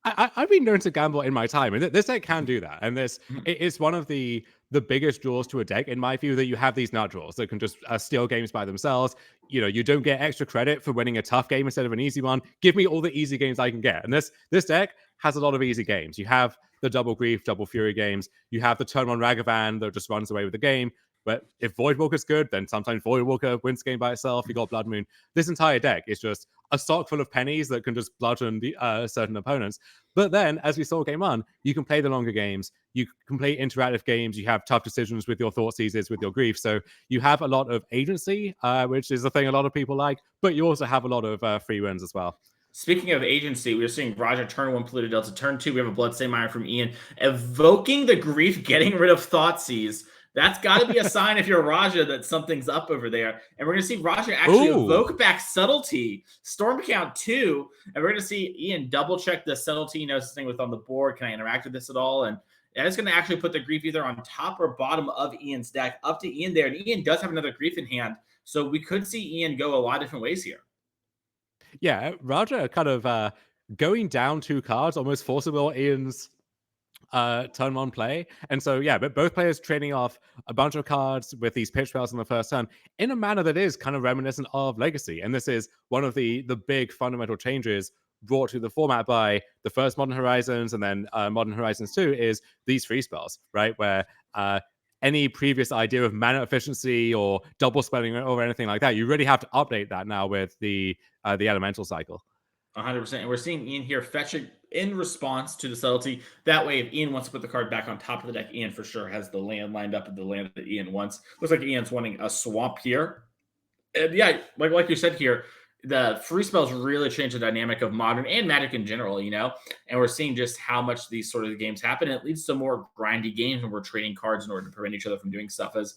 I've been known to gamble in my time, and this deck can do that. And it's one of the biggest draws to a deck, in my view, that you have these nut draws that can just steal games by themselves. You don't get extra credit for winning a tough game instead of an easy one. Give me all the easy games I can get. And this deck has a lot of easy games. You have the double Grief, double Fury games. You have the turn 1 Ragavan that just runs away with the game. But if Voidwalker's good, then sometimes Voidwalker wins the game by itself. You got Blood Moon. This entire deck is just a stock full of pennies that can just bludgeon certain opponents. But then, as we saw game 1, you can play the longer games. You can play interactive games. You have tough decisions with your Thoughtseizes, with your Grief. So you have a lot of agency, which is the thing a lot of people like. But you also have a lot of free wins as well. Speaking of agency, we are seeing Raja turn 1, Polluted Delta turn 2. We have a Bloodstained Mire from Ian. Evoking the Grief, getting rid of Thoughtseizes. That's got to be a sign if you're Raja that something's up over there. And we're going to see Raja actually evoke back Subtlety, Storm Count 2. And we're going to see Ian double check the Subtlety. This thing with on the board. Can I interact with this at all? And that is going to actually put the Grief either on top or bottom of Ian's deck. Up to Ian there. And Ian does have another Grief in hand. So we could see Ian go a lot of different ways here. Yeah, Raja kind of going down 2 cards, almost forcible Ian's turn 1 play. And so yeah, but both players trading off a bunch of cards with these pitch spells in the first turn in a manner that is kind of reminiscent of Legacy. And this is one of the big fundamental changes brought to the format by the first Modern Horizons and then Modern Horizons 2 is these free spells, right? Where any previous idea of mana efficiency or double spelling or anything like that, you really have to update that now with the elemental cycle. 100%. And we're seeing Ian here fetch it in response to the Subtlety. That way, if Ian wants to put the card back on top of the deck, Ian for sure has the land lined up at the land that Ian wants. Looks like Ian's wanting a swamp here. And yeah, like you said here, the free spells really change the dynamic of Modern and Magic in general, and we're seeing just how much these sort of games happen. And it leads to more grindy games when we're trading cards in order to prevent each other from doing stuff. As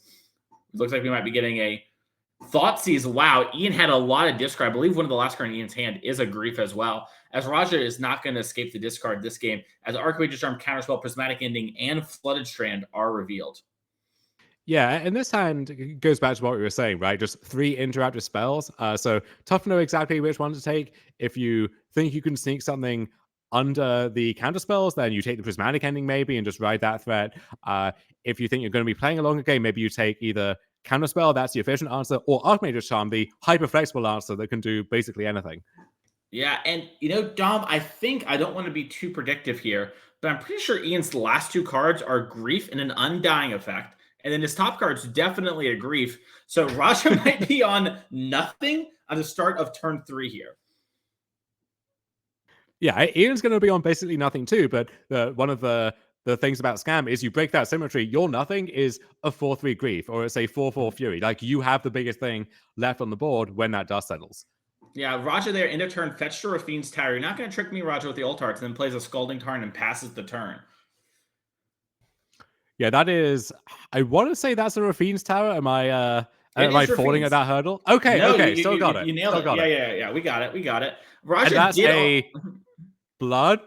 it looks like we might be getting a Thoughtseize. Wow, Ian had a lot of discard. I believe one of the last cards in Ian's hand is a Grief as well. As Raja is not going to escape the discard this game, as Archmage's Charm, Counterspell, Prismatic Ending, and Flooded Strand are revealed. Yeah, and this hand goes back to what we were saying, right? Just 3 interactive spells. So tough to know exactly which one to take. If you think you can sneak something under the counter spells, then you take the Prismatic Ending maybe and just ride that threat. If you think you're going to be playing a longer game, maybe you take either Counterspell, that's the efficient answer, or Archmage's Charm, the hyper-flexible answer that can do basically anything. Yeah, and Dom, I think I don't want to be too predictive here, but I'm pretty sure Ian's last 2 cards are Grief and an Undying Effect. And then his top card's definitely a Grief. So Raja might be on nothing at the start of turn 3 here. Yeah, Ian's going to be on basically nothing too, but one of the things about Scam is you break that symmetry, your nothing is a 4-3 Grief, or it's a 4-4 Fury. Like, you have the biggest thing left on the board when that dust settles. Yeah, Raja there, end of turn, fetch to Rafine's Tower. You're not going to trick me, Raja, with the ult arts, and then plays a Scalding Tarn and passes the turn. Yeah, that is... I want to say that's a Rafine's Tower. Am I falling at that hurdle? Okay, no, okay, still got it. You nailed still it. Got Yeah, we got it. Raja and that's did a blood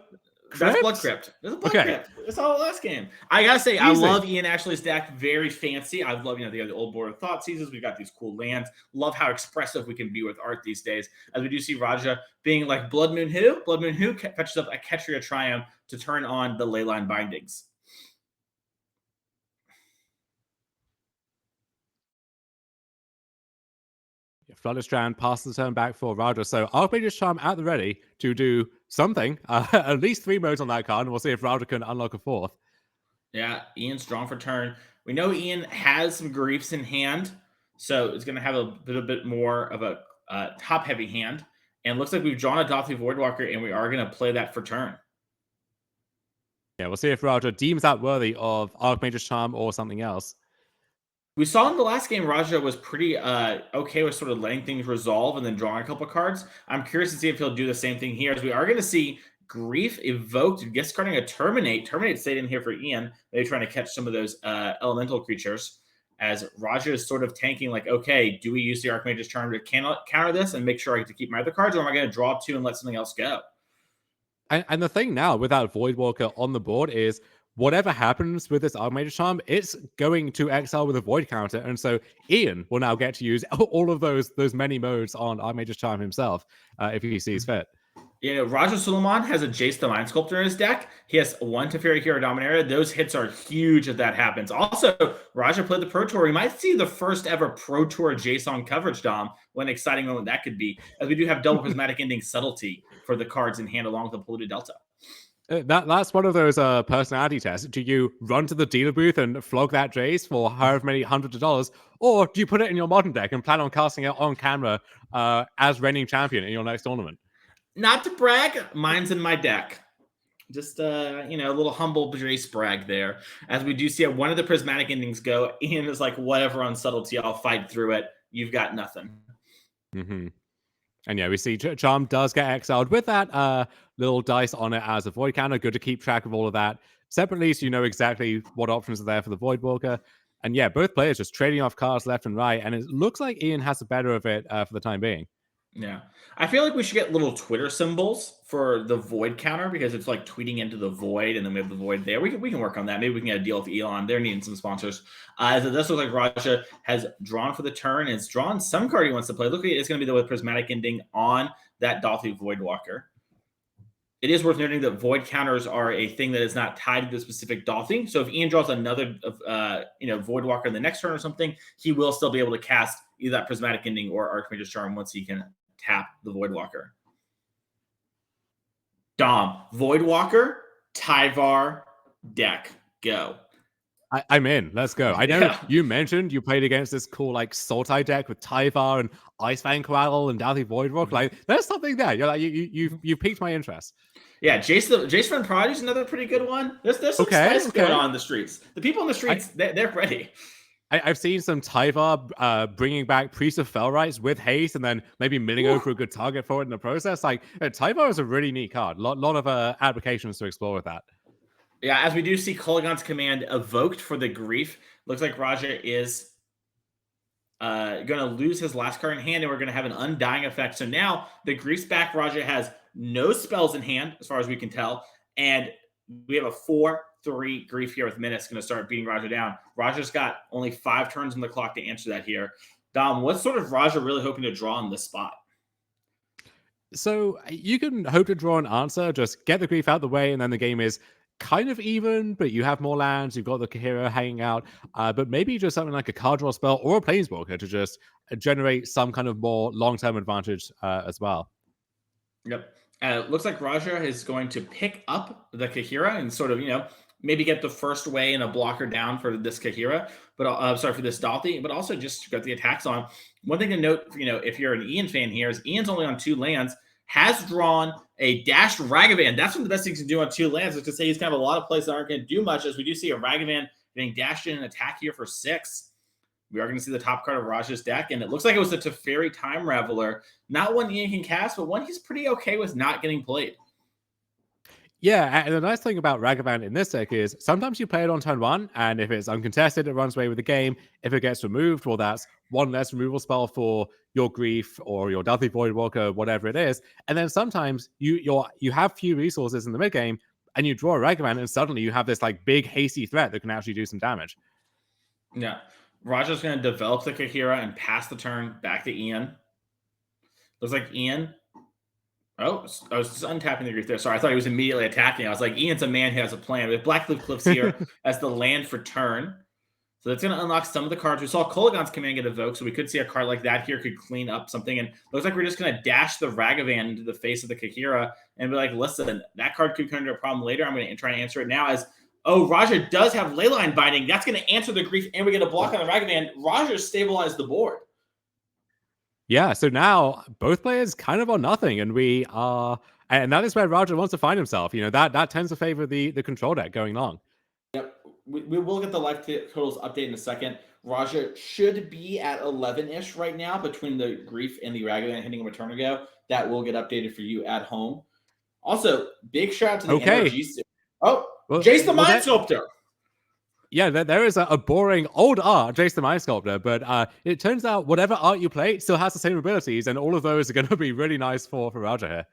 That's crypt? Blood Crypt. That's a Blood Okay. Crypt. That's all last game. I gotta say, Easy. I love Ian Ashley's deck. Very fancy. I love, they have the old board of Thought Seasons. We've got these cool lands. Love how expressive we can be with art these days. As we do see Raja being like Blood Moon Who? Blood Moon Who fetches up a Ketria Triumph to turn on the Leyline Bindings. Flooded Strand passes the turn back for Raja. So Archmage's Charm at the ready to do something. At least 3 modes on that card, and we'll see if Raja can unlock a 4th. Yeah, Ian's drawn for turn. We know Ian has some Griefs in hand, so it's going to have a bit more of a top-heavy hand. And looks like we've drawn a Dothie Voidwalker, and we are going to play that for turn. Yeah, we'll see if Raja deems that worthy of Archmage's Charm or something else. We saw in the last game, Raja was pretty okay with sort of letting things resolve and then drawing a couple cards. I'm curious to see if he'll do the same thing here, as we are going to see Grief evoked, discarding a Terminate. Terminate stayed in here for Ian. They're trying to catch some of those elemental creatures, as Raja is sort of tanking, like, okay, do we use the Archmage's Charm to counter this and make sure I get to keep my other cards, or am I going to draw 2 and let something else go? And the thing now with that Voidwalker on the board is, whatever happens with this Archmage's Charm, it's going to exile with a Void counter, and so Ian will now get to use all of those many modes on Archmage's Charm himself if he sees fit. Raja Sulaiman has a Jace the Mind Sculptor in his deck. He has 1 Teferi Hero Dominaria. Those hits are huge if that happens. Also, Raja played the Pro Tour. We might see the first ever Pro Tour Jace on coverage, Dom. What an exciting moment that could be, as we do have double Prismatic Ending Subtlety for the cards in hand along with the Polluted Delta. That's one of those personality tests. Do you run to the dealer booth and flog that Jace for however many hundreds of dollars, or do you put it in your modern deck and plan on casting it on camera as reigning champion in your next tournament? Not to brag, mine's in my deck. Just a little humble Jace brag there. As we do see one of the Prismatic Endings go, Ian is like, whatever on Subtlety, I'll fight through it. You've got nothing. Mm-hmm. And yeah, we see Charm does get exiled with that little dice on it as a Void counter. Good to keep track of all of that separately, so you know exactly what options are there for the Voidwalker. And yeah, both players just trading off cards left and right, and it looks like Ian has the better of it for the time being. Yeah. I feel like we should get little Twitter symbols for the Void counter, because it's like tweeting into the Void, and then we have the Void there. We can work on that. Maybe we can get a deal with Elon. They're needing some sponsors. As it does look like Raja has drawn for the turn, and it's drawn some card he wants to play. Look, it's going to be the with Prismatic Ending on that Dothie Voidwalker. It is worth noting that Void counters are a thing that is not tied to the specific Dothie. So if Ian draws another Voidwalker in the next turn or something, he will still be able to cast either that Prismatic Ending or Archmage's Charm once he can tap the Voidwalker. Dom, Voidwalker, Tyvar, deck, go. I'm in. Let's go. I know you mentioned you played against this cool like Sultai deck with Tyvar and Icefang Coatl and Dothie Voidwalk. Like, there's something there. You're like, you piqued my interest. Yeah, Jace Friend Prodigy is another pretty good one. There's some spice going on in the streets. The people in the streets, they're ready. I've seen some Tyvar bringing back Priest of Fellrights with haste, and then maybe milling over a good target for it in the process. Like, Tyvar is a really neat card. Lot of applications to explore with that. Yeah, as we do see Kolaghan's Command evoked for the Grief. Looks like Raja is going to lose his last card in hand, and we're going to have an Undying Effect. So now the Grief's back. Raja has no spells in hand, as far as we can tell, and we have a 4-3 Grief here with Mindt going to start beating Raja down. Raja's got only 5 turns on the clock to answer that here. Dom, what's sort of Raja really hoping to draw in this spot? So you can hope to draw an answer, just get the Grief out of the way, and then the game is kind of even, but you have more lands, you've got the hero hanging out, but maybe just something like a card draw spell or a Planeswalker to just generate some kind of more long-term advantage as well. Yep. It looks like Raja is going to pick up the Kahira and sort of, maybe get the first way and a blocker down for this Kahira, but sorry, for this Dalthi, but also just got the attacks on. One thing to note, if you're an Ian fan here, is Ian's only on 2 lands, has drawn a dashed Ragavan. That's one of the best things to do on 2 lands, is to say he's kind of a lot of plays that aren't going to do much, as we do see a Ragavan getting dashed in an attack here for 6. We are going to see the top card of Raja's deck, and it looks like it was a Teferi Time Raveler. Not one Ian can cast, but one he's pretty okay with not getting played. Yeah, and the nice thing about Ragavan in this deck is sometimes you play it on turn 1, and if it's uncontested, it runs away with the game. If it gets removed, well, that's one less removal spell for your Grief or your Dalthi Voidwalker, whatever it is. And then sometimes you have few resources in the mid game, and you draw a Ragavan, and suddenly you have this like big hasty threat that can actually do some damage. Yeah. Raja's going to develop the Kahira and pass the turn back to Ian. Looks like Ian. Oh, I was just untapping the Grief there. Sorry, I thought he was immediately attacking. I was like, Ian's a man who has a plan. We have Blackcliff Cliffs here as the land for turn. So that's going to unlock some of the cards. We saw Kolaghan's Command get evoked, so we could see a card like that here could clean up something. And looks like we're just going to dash the Ragavan into the face of the Kahira and be like, listen, that card could come into a problem later. I'm going to try and answer it now as, oh, Raja does have Leyline Binding. That's going to answer the Grief, and we get a block on the Ragavan. Raja stabilized the board. Yeah, so now both players kind of on nothing, and we are, and that is where Raja wants to find himself. That tends to favor the control deck going long. Yep. We will get the life totals update in a second. Raja should be at 11-ish right now between the Grief and the Ragavan hitting him a turn ago. That will get updated for you at home. Also, big shout out to the NRG Series. Oh, well, Jace the Mind Sculptor. Yeah, there is a boring old art, Jace the Mind Sculptor, but it turns out whatever art you play still has the same abilities, and all of those are going to be really nice for Raja here.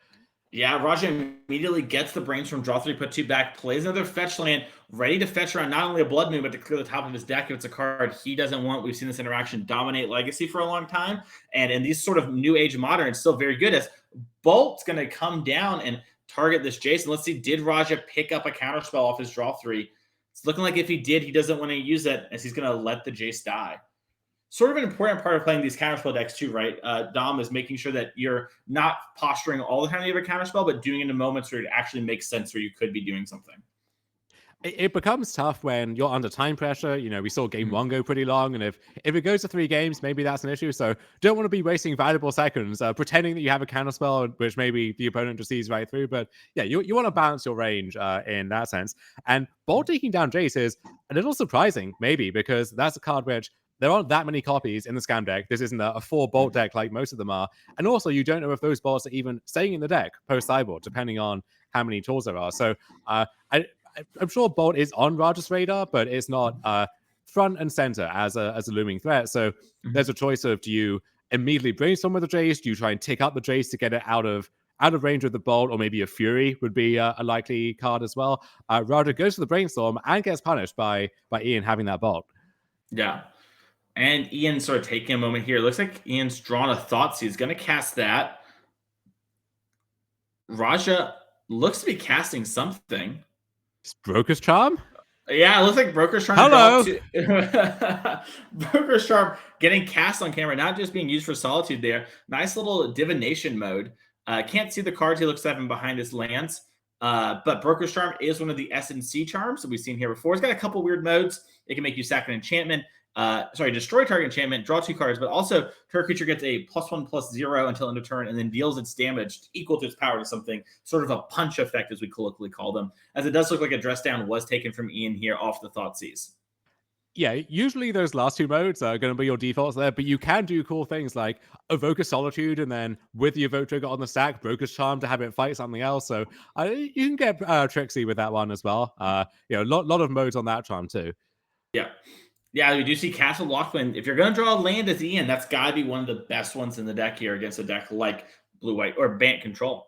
Yeah, Raja immediately gets the Brains from draw 3, put 2 back, plays another fetch land, ready to fetch around not only a Blood Moon, but to clear the top of his deck if it's a card he doesn't want. We've seen this interaction dominate Legacy for a long time, and in these sort of New Age Modern, it's still very good, as Bolt's going to come down and target this Jason. Let's see, did Raja pick up a counterspell off his draw 3? It's looking like if he did, he doesn't want to use it, as he's going to let the Jace die. Sort of an important part of playing these counterspell decks too, right? Dom, is making sure that you're not posturing all the time you have a counterspell, but doing it in moments where it actually makes sense, where you could be doing something. It becomes tough when you're under time pressure. We saw game 1 go pretty long, and if it goes to 3 games, maybe that's an issue. So don't want to be wasting valuable seconds pretending that you have a counterspell, which maybe the opponent just sees right through. But yeah, you want to balance your range in that sense. And Bolt taking down Jace is a little surprising, maybe, because that's a card which there aren't that many copies in the Scam deck. This isn't a 4 Bolt deck like most of them are. And also, you don't know if those bolts are even staying in the deck post-sideboard, depending on how many tools there are. So I'm sure Bolt is on Raja's radar, but it's not front and center as a looming threat. So there's a choice of, do you immediately brainstorm with the Jace? Do you try and tick up the Jace to get it out of range of the Bolt? Or maybe a Fury would be a likely card as well. Raja goes for the brainstorm and gets punished by Ian having that Bolt. Yeah. And Ian sort of taking a moment here. It looks like Ian's drawn a Thoughtseize. He's going to cast that. Raja looks to be casting something. Broker's Charm? Yeah, it looks like Broker's Charm. Hello. Broker's Charm getting cast on camera, not just being used for Solitude there. Nice little divination mode. Can't see the cards he looks at him behind his lands. But Broker's Charm is one of the SNC charms that we've seen here before. It's got a couple weird modes. It can make you sack an enchantment. Destroy target enchantment, draw 2 cards, but also target creature gets a +1/+0 until end of turn, and then deals its damage equal to its power to something, sort of a punch effect, as we colloquially call them, as it does look like a dress down was taken from Ian here off the Thoughtseize. Yeah, usually those last 2 modes are going to be your defaults there, but you can do cool things like evoke a Solitude, and then with the evoke trigger on the stack, Broker's Charm to have it fight something else. So you can get tricksy with that one as well. A lot of modes on that charm too. Yeah, we do see Castle Lockland. If you're going to draw a land as Ian, that's got to be one of the best ones in the deck here against a deck like Blue-White or Bant Control.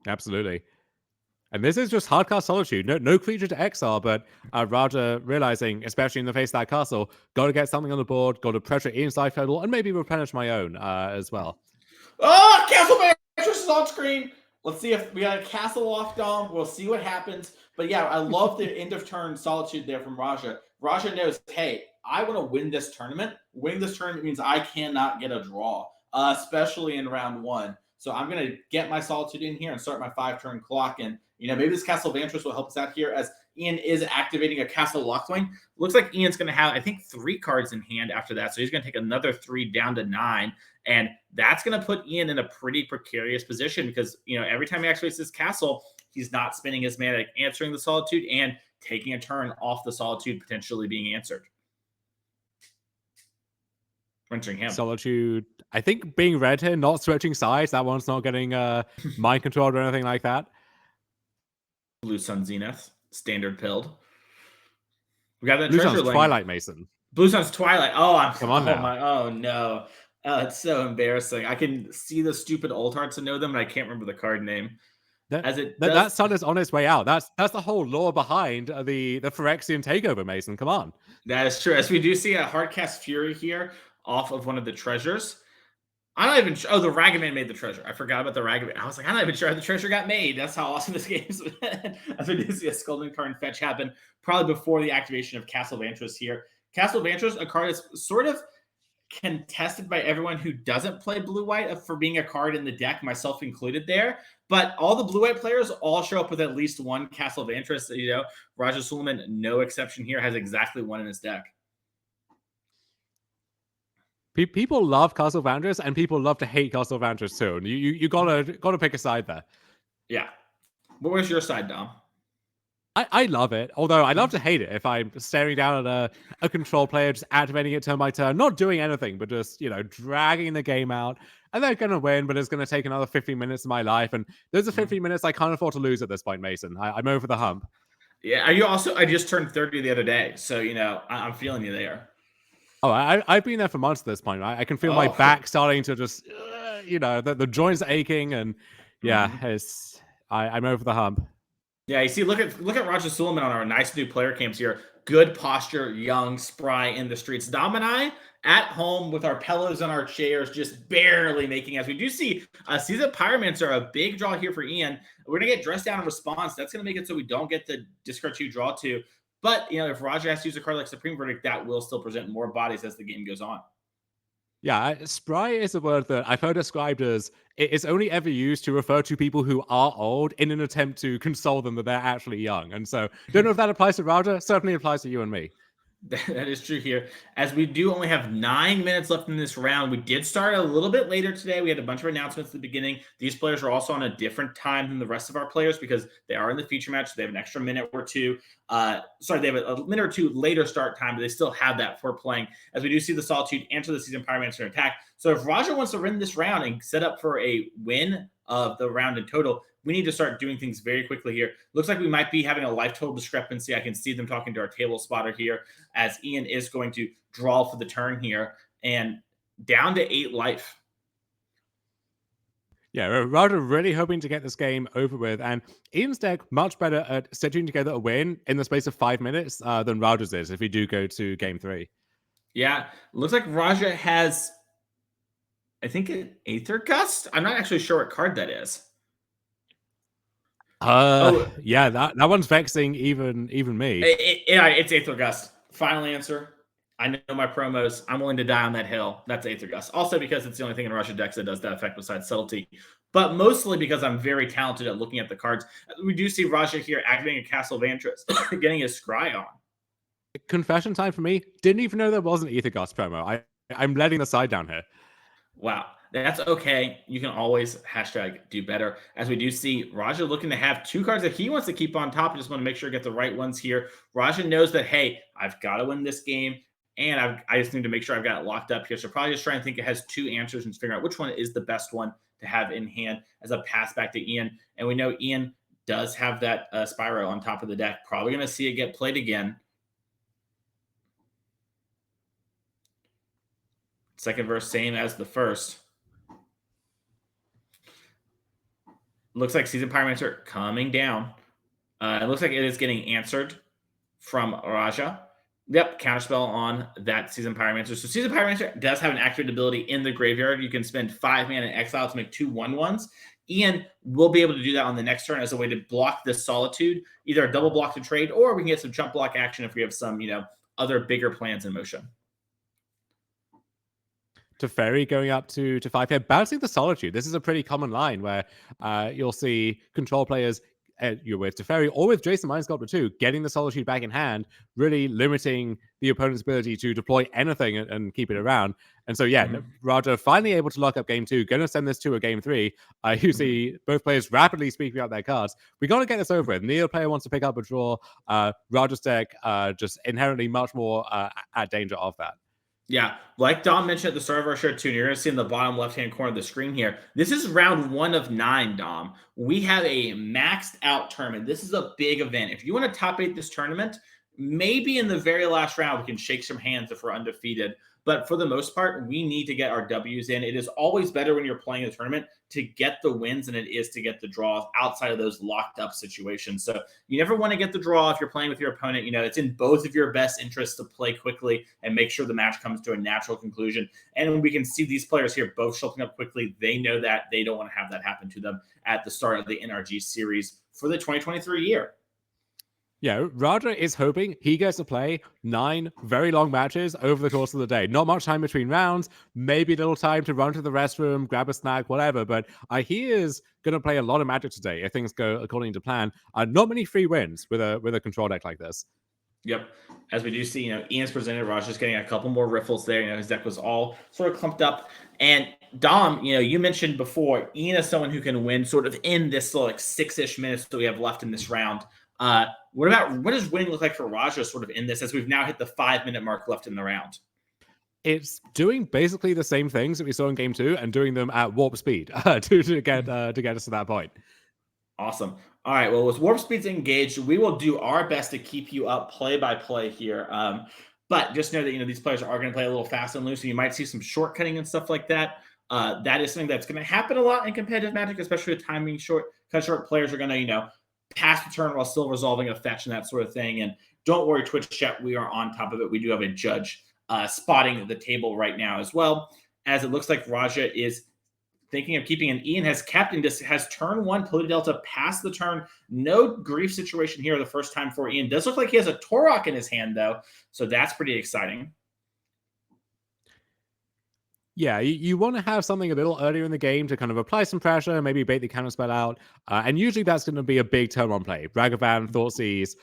Absolutely. And this is just hardcast Solitude. No creature to exile, but Raja realizing, especially in the face of that castle, got to get something on the board, got to pressure Ian's life total, and maybe replenish my own as well. Oh, Castle Mattress is on screen. Let's see if we got a Castle Loft Dom. We'll see what happens. But yeah, I love the end of turn Solitude there from Raja. Raja knows, hey, I want to win this tournament. Winning this tournament means I cannot get a draw, especially in round 1. So I'm going to get my Solitude in here and start my 5-turn clock. And, maybe this Castle Vantress will help us out here as Ian is activating a Castle Lockthwain. Looks like Ian's going to have, I think, 3 cards in hand after that. So he's going to take another 3 down to 9. And that's going to put Ian in a pretty precarious position because, every time he activates this castle, he's not spending his mana answering the Solitude and taking a turn off the Solitude potentially being answered. Wrenching him. Solitude, I think being red here, not switching sides. That one's not getting mind controlled or anything like that. Blue Sun Zenith, standard pilled. We got that Blue treasure Sun's link. Twilight Mason. Blue Sun's Twilight. Oh, Come on now. Oh no. It's so embarrassing. I can see the stupid old hearts and know them, and I can't remember the card name. That sun is on its way out. That's the whole lore behind the Phyrexian takeover, Mason. Come on. That is true. As we do see a Hardcast Fury here off of one of the treasures. I'm not even sure. Oh, the Ragavan made the treasure. I forgot about the Ragavan. I was like, I'm not even sure how the treasure got made. That's how awesome this game is. As we do see a Skullduggeon card and fetch happen probably before the activation of Castle Vantress here. Castle Vantress, a card that's sort of contested by everyone who doesn't play blue-white for being a card in the deck, myself included there. But all the blue-white players all show up with at least one Castle Vantress. Raja Sulaiman, no exception here, has exactly one in his deck. People love Castle Vantress, and people love to hate Castle Vantress too. You gotta pick a side there. Yeah. What was your side, Dom? I love it, although I love to hate it if I'm staring down at a control player, just activating it turn by turn, not doing anything, but just, dragging the game out. And they're going to win, but it's going to take another 15 minutes of my life. And those are 15 minutes I can't afford to lose at this point, Mason. I'm over the hump. Yeah. Are you also, I just turned 30 the other day. So, I'm feeling you there. Oh, I've been there for months at this point. Right? I can feel my back starting to just, the joints aching. And yeah, I'm over the hump. Yeah, you see, look at Raja Sulaiman on our nice new player cams here. Good posture, young, spry in the streets. Dom and I at home with our pillows on our chairs, just barely making as we do see Season Pyromancer, a big draw here for Ian. We're gonna get dressed down in response. That's gonna make it so we don't get the discard 2 draw 2. But if Raja has to use a card like Supreme Verdict, that will still present more bodies as the game goes on. Yeah, spry is a word that I've heard described as it's only ever used to refer to people who are old in an attempt to console them that they're actually young. And so, don't know if that applies to Raja. Certainly applies to you and me. That is true here. As we do only have 9 minutes left in this round, we did start a little bit later today. We had a bunch of announcements at the beginning. These players are also on a different time than the rest of our players because they are in the feature match. So they have an extra minute or two. They have a minute or 2 later start time, but they still have that for playing. As we do see the Solitude enter the Season Pyromancer attack. So if Raja wants to win this round and set up for a win of the round in total, we need to start doing things very quickly here. Looks like we might be having a life total discrepancy. I can see them talking to our table spotter here as Ian is going to draw for the turn here and down to 8 life. Yeah, Raja really hoping to get this game over with. And Ian's deck much better at stitching together a win in the space of 5 minutes than Raja's is if we do go to game 3. Yeah, looks like Raja has, I think, an Aether Gust. I'm not actually sure what card that is. Yeah, that one's vexing even me. It's Aether Gust. Final answer. I know my promos. I'm willing to die on that hill. That's Aether Gust. Also because it's the only thing in Raja decks that does that effect besides Subtlety. But mostly because I'm very talented at looking at the cards. We do see Raja here activating a Castle Vantress, getting his Scry on. Confession time for me. Didn't even know there was an Aether Gust promo. I'm letting the side down here. Wow. That's okay. You can always #do better. As we do see Raja looking to have 2 cards that he wants to keep on top. I just want to make sure I get the right ones here. Raja knows that, hey, I've got to win this game. And I just need to make sure I've got it locked up here. So probably just try and think it has 2 answers and figure out which one is the best one to have in hand as a pass back to Ian. And we know Ian does have that Spyro on top of the deck. Probably going to see it get played again. Second verse, same as the first. Looks like Season Pyromancer coming down. It looks like it is getting answered from Raja. Yep, counterspell on that Season Pyromancer. So Season Pyromancer does have an activated ability in the graveyard. You can spend 5 mana in exile to make 2 1/1s. Ian will be able to do that on the next turn as a way to block this Solitude, either a double block to trade, or we can get some jump block action if we have some, other bigger plans in motion. Teferi going up to 5 here, bouncing the Solitude. This is a pretty common line where you'll see control players you're with Teferi or with Jason Mind Sculptor too, getting the Solitude back in hand, really limiting the opponent's ability to deploy anything and keep it around. And so, yeah, Raja finally able to lock up game 2, going to send this to a game 3. You see both players rapidly speaking out their cards. We got to get this over with. Neither player wants to pick up a draw. Raja's deck just inherently much more at danger of that. Yeah, like Dom mentioned at the start of our show too, and you're going to see in the bottom left-hand corner of the screen here, this is round 1 of 9, Dom. We have a maxed out tournament. This is a big event. If you want to top 8 this tournament, maybe in the very last round we can shake some hands if we're undefeated. But for the most part, we need to get our W's in. It is always better when you're playing a tournament to get the wins than it is to get the draws outside of those locked up situations. So you never want to get the draw if you're playing with your opponent. You know, it's in both of your best interests to play quickly and make sure the match comes to a natural conclusion. And we can see these players here both showing up quickly. They know that. They don't want to have that happen to them at the start of the NRG series for the 2023 year. Yeah, Raja is hoping he gets to play 9 very long matches over the course of the day. Not much time between rounds, maybe a little time to run to the restroom, grab a snack, whatever. But he is going to play a lot of Magic today if things go according to plan. Not many free wins with a control deck like this. Yep. As we do see, Ian's presented. Raja's getting a couple more riffles there. His deck was all sort of clumped up. And Dom, you mentioned before, Ian is someone who can win sort of in this like 6-ish minutes that we have left in this round. What does winning look like for Raja sort of in this as we've now hit the 5-minute mark left in the round? It's doing basically the same things that we saw in game 2 and doing them at warp speed to get us to that point. Awesome. All right. Well, with warp speeds engaged, we will do our best to keep you up play by play here. But just know that these players are going to play a little fast and loose, and you might see some shortcutting and stuff like that. That is something that's going to happen a lot in competitive Magic, especially with timing short. Because short players are going to pass the turn while still resolving a fetch and that sort of thing. And don't worry, Twitch chat, we are on top of it. We do have a judge spotting the table right now as well, as it looks like Raja is thinking of keeping an Ian has kept and just has turn 1 Polluted Delta past the turn. No grief situation here the first time for Ian. Does look like he has a Torok in his hand though, so that's pretty exciting. Yeah, you want to have something a little earlier in the game to kind of apply some pressure, maybe bait the counterspell out. And usually that's going to be a big turn 1 play. Ragavan, Thoughtseize,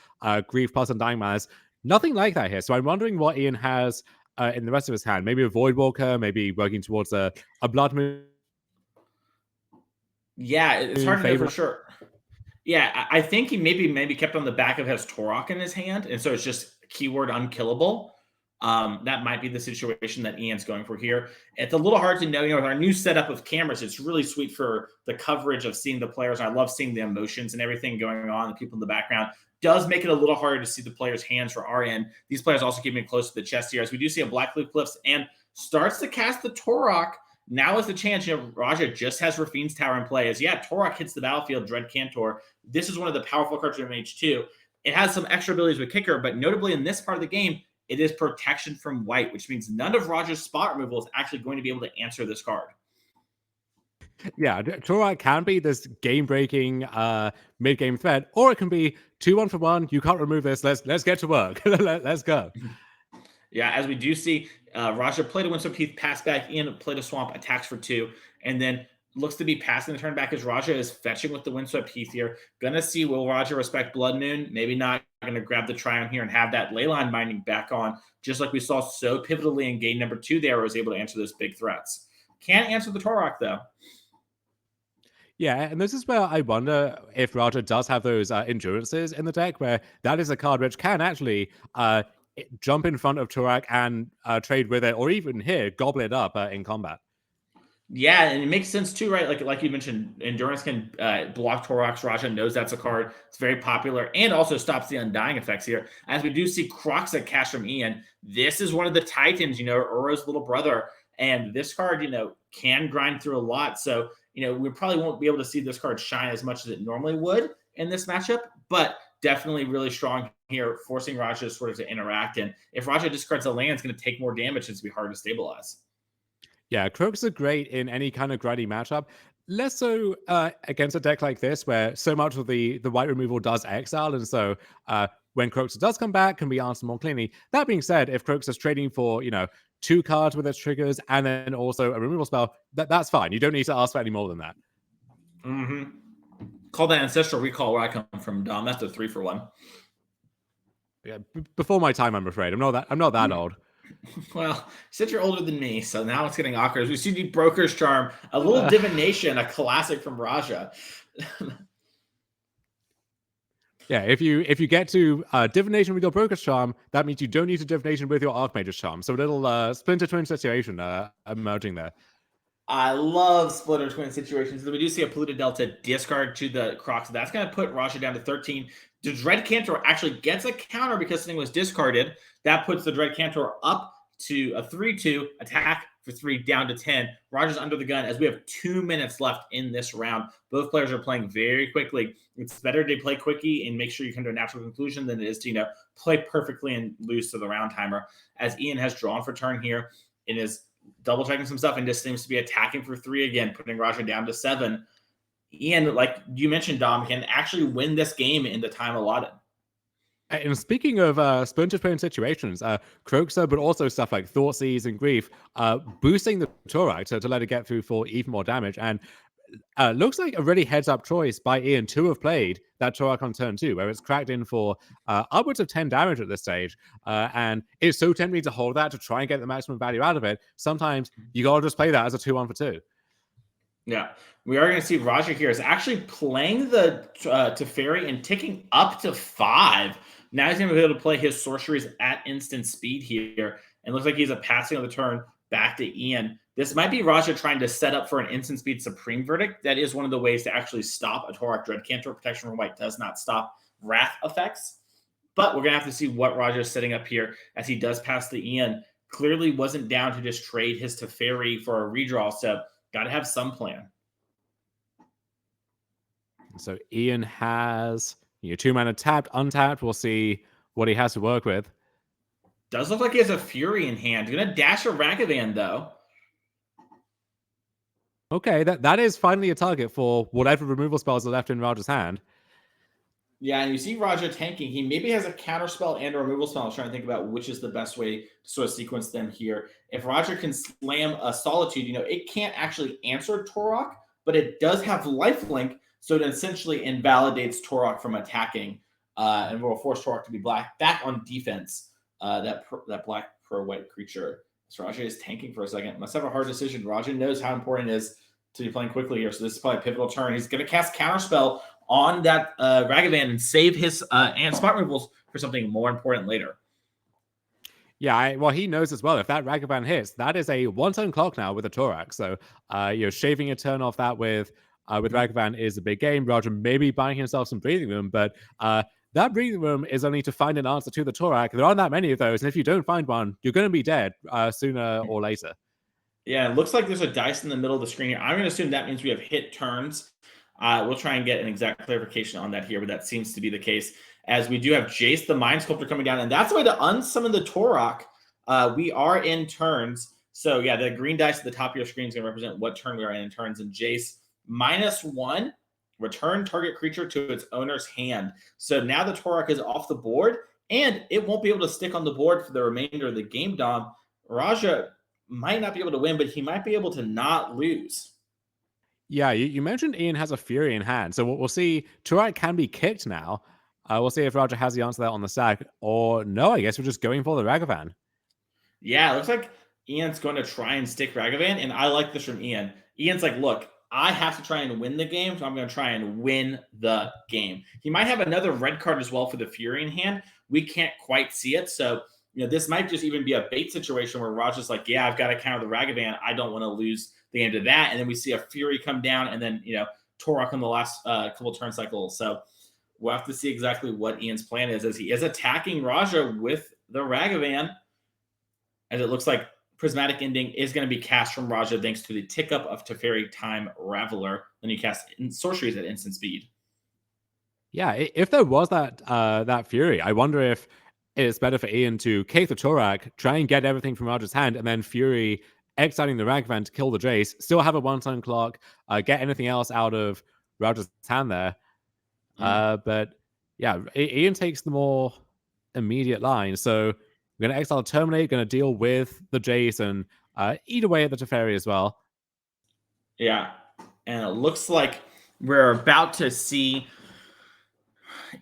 Grief Plus, and Dying Manners. Nothing like that here. So I'm wondering what Ian has in the rest of his hand. Maybe a Voidwalker, maybe working towards a Blood Moon. Yeah, it's hard to know for sure. Yeah, I think he maybe kept on the back of his Torok in his hand, and so it's just keyword unkillable. That might be the situation that Ian's going for here. It's a little hard to know. With our new setup of cameras, it's really sweet for the coverage of seeing the players. I love seeing the emotions and everything going on, the people in the background. Does make it a little harder to see the players' hands for our end. These players also keeping close to the chest here, as we do see a Black Loop Cliffs and starts to cast the Torok. Now is the chance. Raja just has Rafine's Tower in play. Torok hits the battlefield, Dread Cantor. This is one of the powerful cards from MH2. It has some extra abilities with Kicker, but notably in this part of the game, it is protection from white, which means none of Raja's spot removal is actually going to be able to answer this card. Yeah, Torok can be this game-breaking mid-game threat, or it can be 2-1 for 1. You can't remove this. Let's get to work. Let's go. Yeah, as we do see, Raja played a Windswept Heath, pass back in, played a Swamp, attacks for 2, and then looks to be passing the turn back as Raja is fetching with the Windswept Heath here. Gonna see, will Raja respect Blood Moon? Maybe not. Gonna grab the Tryon here and have that Leyline Binding back on, just like we saw so pivotally in game number 2 there, was able to answer those big threats. Can't answer the Torok, though. Yeah, and this is where I wonder if Raja does have those endurances in the deck, where that is a card which can actually jump in front of Torok and trade with it, or even here, gobble it up in combat. Yeah, and it makes sense too, right? Like you mentioned, Endurance can block Toroks. Raja knows that's a card. It's very popular and also stops the Undying effects here. As we do see Kroxa cash from Ian, this is one of the Titans, Uro's little brother. And this card, can grind through a lot. So, we probably won't be able to see this card shine as much as it normally would in this matchup, but definitely really strong here, forcing Raja sort of to interact. And if Raja discards a land, it's going to take more damage. It's going to be hard to stabilize. Yeah, Kroxa are great in any kind of grindy matchup. Less so against a deck like this, where so much of the white removal does exile, and so when Kroxa does come back, can be answered more cleanly. That being said, if Kroxa's trading for, 2 cards with its triggers, and then also a removal spell, that's fine. You don't need to ask for any more than that. Mm-hmm. Call that Ancestral Recall where I come from, Dom. That's a 3-for-1. Yeah, before my time, I'm afraid. I'm not that old. Well, since you're older than me, so now it's getting awkward. We see the Broker's Charm, a little Divination, a classic from Raja. Yeah, if you get to Divination with your Broker's Charm, that means you don't need to Divination with your Archmage's Charm. So a little Splinter Twin situation emerging there. I love Splitter Twin situations. We do see a Polluted Delta discard to the Crocs. That's going to put Raja down to 13. The Dread Cantor actually gets a counter because something was discarded. That puts the Dread Cantor up to a 3-2 attack for 3 down to 10. Raja's under the gun as we have 2 minutes left in this round. Both players are playing very quickly. It's better to play quickie and make sure you come to a natural conclusion than it is to, play perfectly and lose to the round timer. As Ian has drawn for turn here and is double checking some stuff and just seems to be attacking for 3 again, putting Raja down to 7. Ian, like you mentioned, Dom, can actually win this game in the time allotted. And speaking of Splinter Twin situations, Croxa, but also stuff like Thoughtseize and Grief, boosting the Torak to let it get through for even more damage. And looks like a really heads-up choice by Ian to have played that Torak on turn 2, where it's cracked in for upwards of 10 damage at this stage. And it's so tempting to hold that to try and get the maximum value out of it. Sometimes you gotta just play that as a 2-1 for 2. Yeah, we are going to see Raja here is actually playing the Teferi and ticking up to 5. Now he's going to be able to play his sorceries at instant speed here. And looks like he's a passing of the turn back to Ian. This might be Raja trying to set up for an instant speed Supreme Verdict. That is one of the ways to actually stop a Torak Dread Cantor. Protection from White does not stop Wrath effects. But we're going to have to see what Raja is setting up here as he does pass to Ian. Clearly wasn't down to just trade his Teferi for a redraw. So got to have some plan. So Ian has 2 mana tapped, untapped. We'll see what he has to work with. Does look like he has a Fury in hand. He's going to dash a Ragavan, though. Okay, that is finally a target for whatever removal spells are left in Raja's hand. Yeah, and you see Raja tanking. He maybe has a counter spell and a removal spell. I was trying to think about which is the best way to sort of sequence them here. If Raja can slam a Solitude, it can't actually answer Torak, but it does have lifelink, so it essentially invalidates Torak from attacking, and will force Torak to be back on defense. That black pro-white creature. So Raja is tanking for a second. Must have a hard decision. Raja knows how important it is to be playing quickly here, so this is probably a pivotal turn. He's going to cast Counterspell on that Ragavan and save his and Smart Removals for something more important later. Yeah, well, he knows as well, if that Ragavan hits, that is a 1-turn clock now with a Torak. So, shaving a turn off that with Ragavan is a big game. Raja maybe buying himself some breathing room, but that breathing room is only to find an answer to the Torak. There aren't that many of those, and if you don't find one, you're going to be dead sooner or later. Yeah, it looks like there's a dice in the middle of the screen here. I'm going to assume that means we have hit turns. We'll try and get an exact clarification on that here, but that seems to be the case, as we do have Jace, the Mind Sculptor, coming down, and that's the way to unsummon the Torak. We are in turns. So, yeah, the green dice at the top of your screen is going to represent what turn we are in turns, and Jace, -1, return target creature to its owner's hand. So now the Torak is off the board, and it won't be able to stick on the board for the remainder of the game, Dom. Raja might not be able to win, but he might be able to not lose. Yeah, you mentioned Ian has a Fury in hand, so we'll see. Torak can be kicked now. We'll see if Raja has the answer to that on the stack, or no, I guess we're just going for the Ragavan. Yeah, it looks like Ian's going to try and stick Ragavan, and I like this from Ian. Ian's like, look, I have to try and win the game, so I'm going to try and win the game. He might have another red card as well for the Fury in hand. We can't quite see it, so this might just even be a bait situation where Raja's like, yeah, I've got to counter the Ragavan. I don't want to lose the game to that. And then we see a Fury come down, and then, Torak on the last couple turn cycles. So we'll have to see exactly what Ian's plan is, as he is attacking Raja with the Ragavan, as it looks like Prismatic Ending is going to be cast from Raja thanks to the tick up of Teferi Time Raveler. Then you cast sorceries at instant speed. Yeah, if there was that Fury, I wonder if it's better for Ian to kick the Torak, try and get everything from Raja's hand, and then Fury exiting the Ragavan to kill the Jace, still have a 1-turn clock, get anything else out of Raja's hand there. But yeah, Ian takes the more immediate line. So We're going to exile Terminate, going to deal with the Jace, and eat away at the Teferi as well. Yeah, and it looks like we're about to see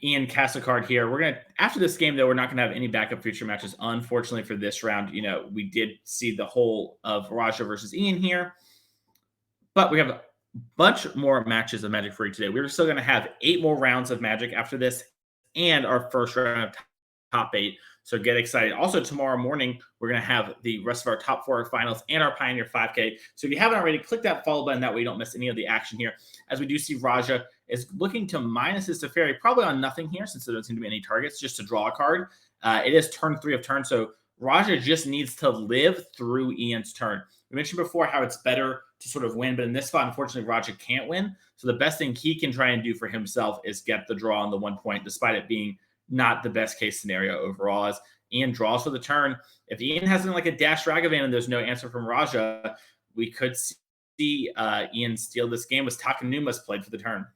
Ian cast a card here. We're gonna after this game though, we're not gonna have any backup future matches. Unfortunately for this round, we did see the whole of Raja versus Ian here, but we have a bunch more matches of Magic Free today. We're still gonna have 8 more rounds of Magic after this, and our first round of top 8. So get excited. Also, tomorrow morning, we're going to have the rest of our top 4 finals and our Pioneer 5K. So if you haven't already, click that follow button. That way you don't miss any of the action here. As we do see Raja is looking to minus his Teferi, probably on nothing here since there doesn't seem to be any targets, just to draw a card. It is turn 3 of turn, so Raja just needs to live through Ian's turn. We mentioned before how it's better to sort of win, but in this spot, unfortunately, Raja can't win. So the best thing he can try and do for himself is get the draw on the 1 point, despite it being not the best case scenario overall, as Ian draws for the turn. If Ian has like a Dash Ragavan and there's no answer from Raja, we could see Ian steal this game with Takanuma's played for the turn.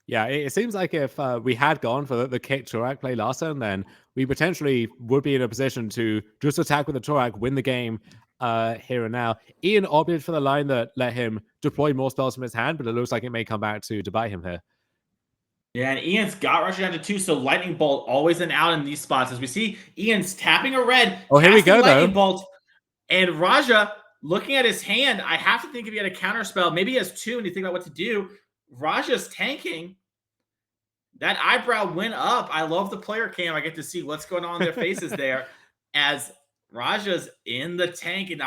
Yeah, it seems like if we had gone for the kick Torak play last turn, then we potentially would be in a position to just attack with the Torak, win the game here and now. Ian opted for the line that let him deploy more spells from his hand, but it looks like it may come back to bite him here. Yeah, and Ian's got Raja down to 2, so Lightning Bolt always an out in these spots. As we see, Ian's tapping a red. Oh, here we go, Lightning Bolt. And Raja, looking at his hand, I have to think if he had a counter spell, maybe he has 2 and you think about what to do. Raja's tanking. That eyebrow went up. I love the player cam. I get to see what's going on in their faces there as Raja's in the tank. And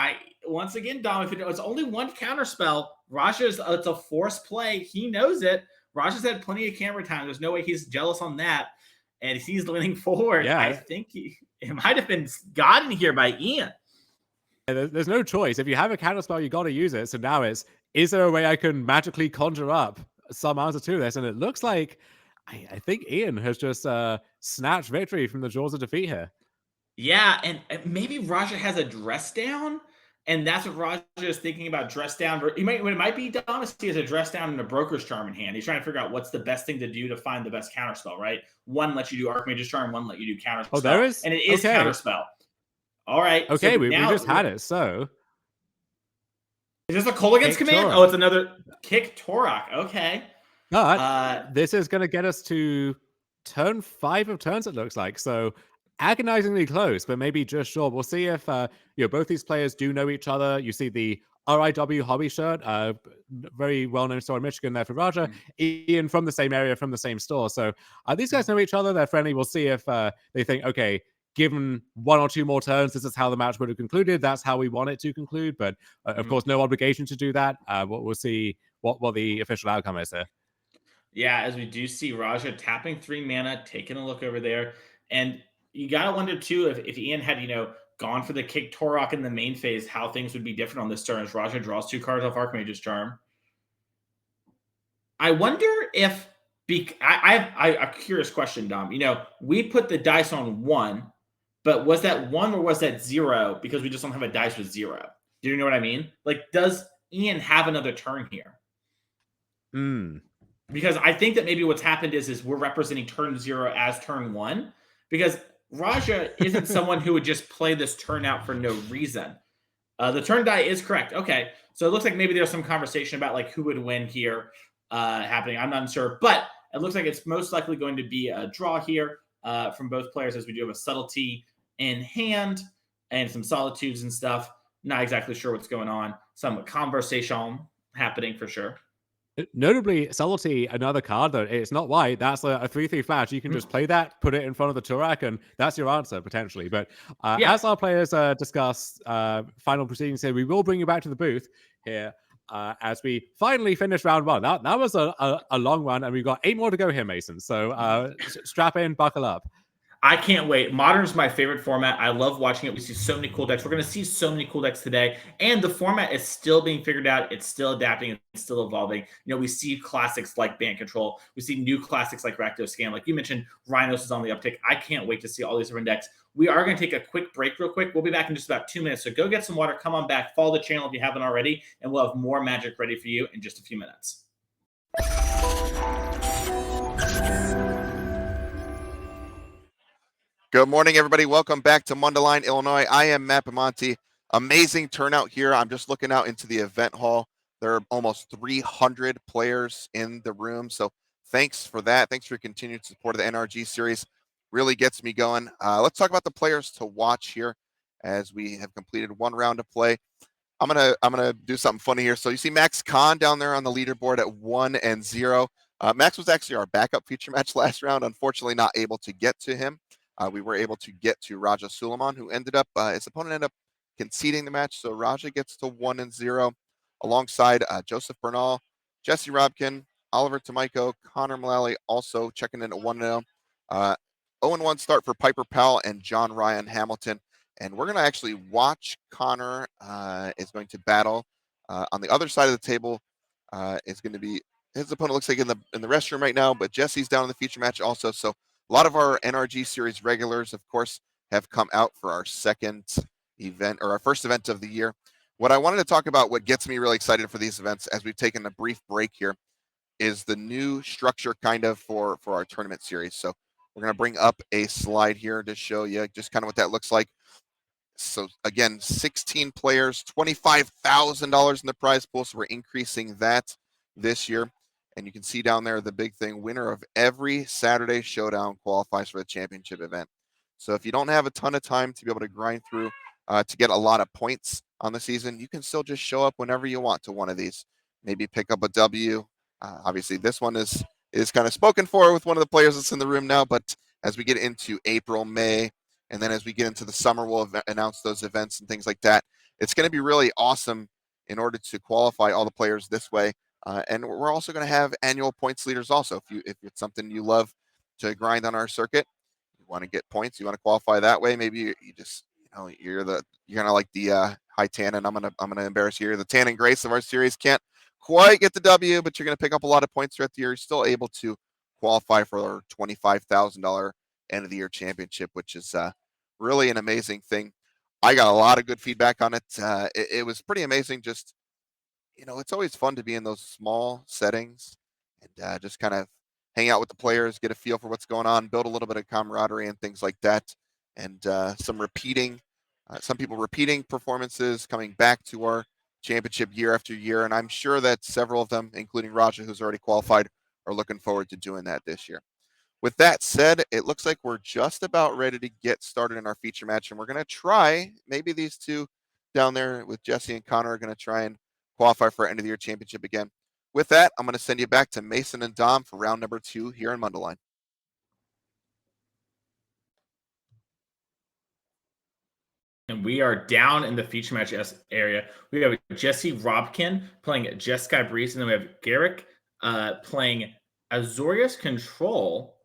once again, Dom, if it's only 1 counter spell, it's a forced play. He knows it. Raja's had plenty of camera time. There's no way he's jealous on that. And he's leaning forward. Yeah. I think it might have been gotten here by Ian. There's no choice. If you have a counter spell, you got to use it. So now is there a way I can magically conjure up some answer to this? And it looks like I think Ian has just snatched victory from the jaws of defeat here. Yeah, and maybe Raja has a dress down, and that's what Raja is thinking about, dress down. It might be Dom, he has a dress down and a Broker's Charm in hand. He's trying to figure out what's the best thing to do to find the best counterspell, right? 1 lets you do Archmage's Charm, 1 let you do counterspell. Oh, there is? And it is counterspell. All right. Okay, so we just had it, so. Is this a Kolaghan's command? Oh, it's another kick Torak. Okay. But this is going to get us to turn 5 of turns, it looks like. So agonizingly close, but maybe just short. We'll see if both these players do know each other. You see the RIW hobby shirt, very well-known store in Michigan there for Raja. Ian from the same area, from the same store. So these guys know each other. They're friendly. We'll see if they think, okay, given 1 or 2 more turns, this is how the match would have concluded. That's how we want it to conclude. But of course, no obligation to do that. We'll see what the official outcome is there. Yeah, as we do see Raja tapping 3 mana, taking a look over there. And you got to wonder, too, if Ian had, gone for the kick Torak in the main phase, how things would be different on this turn as Raja draws 2 cards off Archmage's Charm. I wonder if... I have a curious question, Dom. We put the dice on 1, but was that 1 or was that 0 because we just don't have a dice with 0? Do you know what I mean? Like, does Ian have another turn here? Because I think that maybe what's happened is we're representing turn 0 as turn 1, because Raja isn't someone who would just play this turn out for no reason. The turn die is correct. Okay, so it looks like maybe there's some conversation about like who would win here happening. I'm not sure, but it looks like it's most likely going to be a draw here from both players, as we do have a subtlety in hand and some solitudes and stuff. Not exactly sure what's going on. Some conversation happening for sure. Notably, Subtlety, another card, though, it's not white. That's a 3/3 flash. You can just play that, put it in front of the Torak, and that's your answer, potentially. But as our players discuss final proceedings here, we will bring you back to the booth here as we finally finish round 1. That was a long one, and we've got 8 more to go here, Mason. So strap in, buckle up. I can't wait. Modern's my favorite format. I love watching it. We see so many cool decks. We're going to see so many cool decks today. And the format is still being figured out. It's still adapting. It's still evolving. We see classics like Bant Control. We see new classics like Rakdos Scam. Like you mentioned, Rhinos is on the uptick. I can't wait to see all these different decks. We are going to take a quick break real quick. We'll be back in just about 2 minutes. So go get some water. Come on back. Follow the channel if you haven't already. And we'll have more Magic ready for you in just a few minutes. Good morning, everybody. Welcome back to Mundelein, Illinois. I am Matt Bamonte. Amazing turnout here. I'm just looking out into the event hall. There are almost 300 players in the room. So thanks for that. Thanks for your continued support of the NRG series. Really gets me going. Let's talk about the players to watch here as we have completed one round of play. I'm gonna do something funny here. So you see Max Khan down there on the leaderboard at 1-0. Max was actually our backup feature match last round. Unfortunately, not able to get to him. We were able to get to Raja Sulaiman, who ended up his opponent ended up conceding the match. So Raja gets to 1-0 alongside Joseph Bernal, Jesse Robkin, Oliver Tomajko, Connor Mullally also checking in at 1-0. 0-1 start for Piper Powell and John Ryan Hamilton. And we're going to actually watch Connor is going to battle on the other side of the table. Is going to be his opponent looks like in the restroom right now, but Jesse's down in the feature match also. So a lot of our NRG series regulars, of course, have come out for our second event or our first event of the year. What I wanted to talk about, what gets me really excited for these events, as we've taken a brief break here, is the new structure kind of for our tournament series. So we're going to bring up a slide here to show you just kind of what that looks like. So again, 16 players, $25,000 in the prize pool. So we're increasing that this year. And you can see down there the big thing, winner of every Saturday showdown qualifies for the championship event. So if you don't have a ton of time to be able to grind through to get a lot of points on the season, you can still just show up whenever you want to one of these. Maybe pick up a W. Obviously, this one is kind of spoken for with one of the players that's in the room now. But as we get into April, May, and then as we get into the summer, we'll announce those events and things like that. It's going to be really awesome in order to qualify all the players this way. And we're also going to have annual points leaders also. If it's something you love to grind on our circuit, you want to get points, you want to qualify that way. Maybe you just, you're kind of like the high tan, and I'm gonna embarrass you. You're the tan and grace of our series. Can't quite get the W, but you're going to pick up a lot of points throughout the year. You're still able to qualify for our $25,000 end of the year championship, which is really an amazing thing. I got a lot of good feedback on it. It was pretty amazing. Just, it's always fun to be in those small settings and just kind of hang out with the players, get a feel for what's going on, build a little bit of camaraderie and things like that. And some people repeating performances, coming back to our championship year after year. And I'm sure that several of them, including Raja, who's already qualified, are looking forward to doing that this year. With that said, it looks like we're just about ready to get started in our feature match, and we're going to try, maybe these two down there with Jesse and Connor are going to try and qualify for our end of the year championship again. With that, I'm going to send you back to Mason and Dom for round number 2 here in Mundelein. And we are down in the feature match area. We have Jesse Robkin playing Jeskai, and then we have Gerrick playing Azorius Control.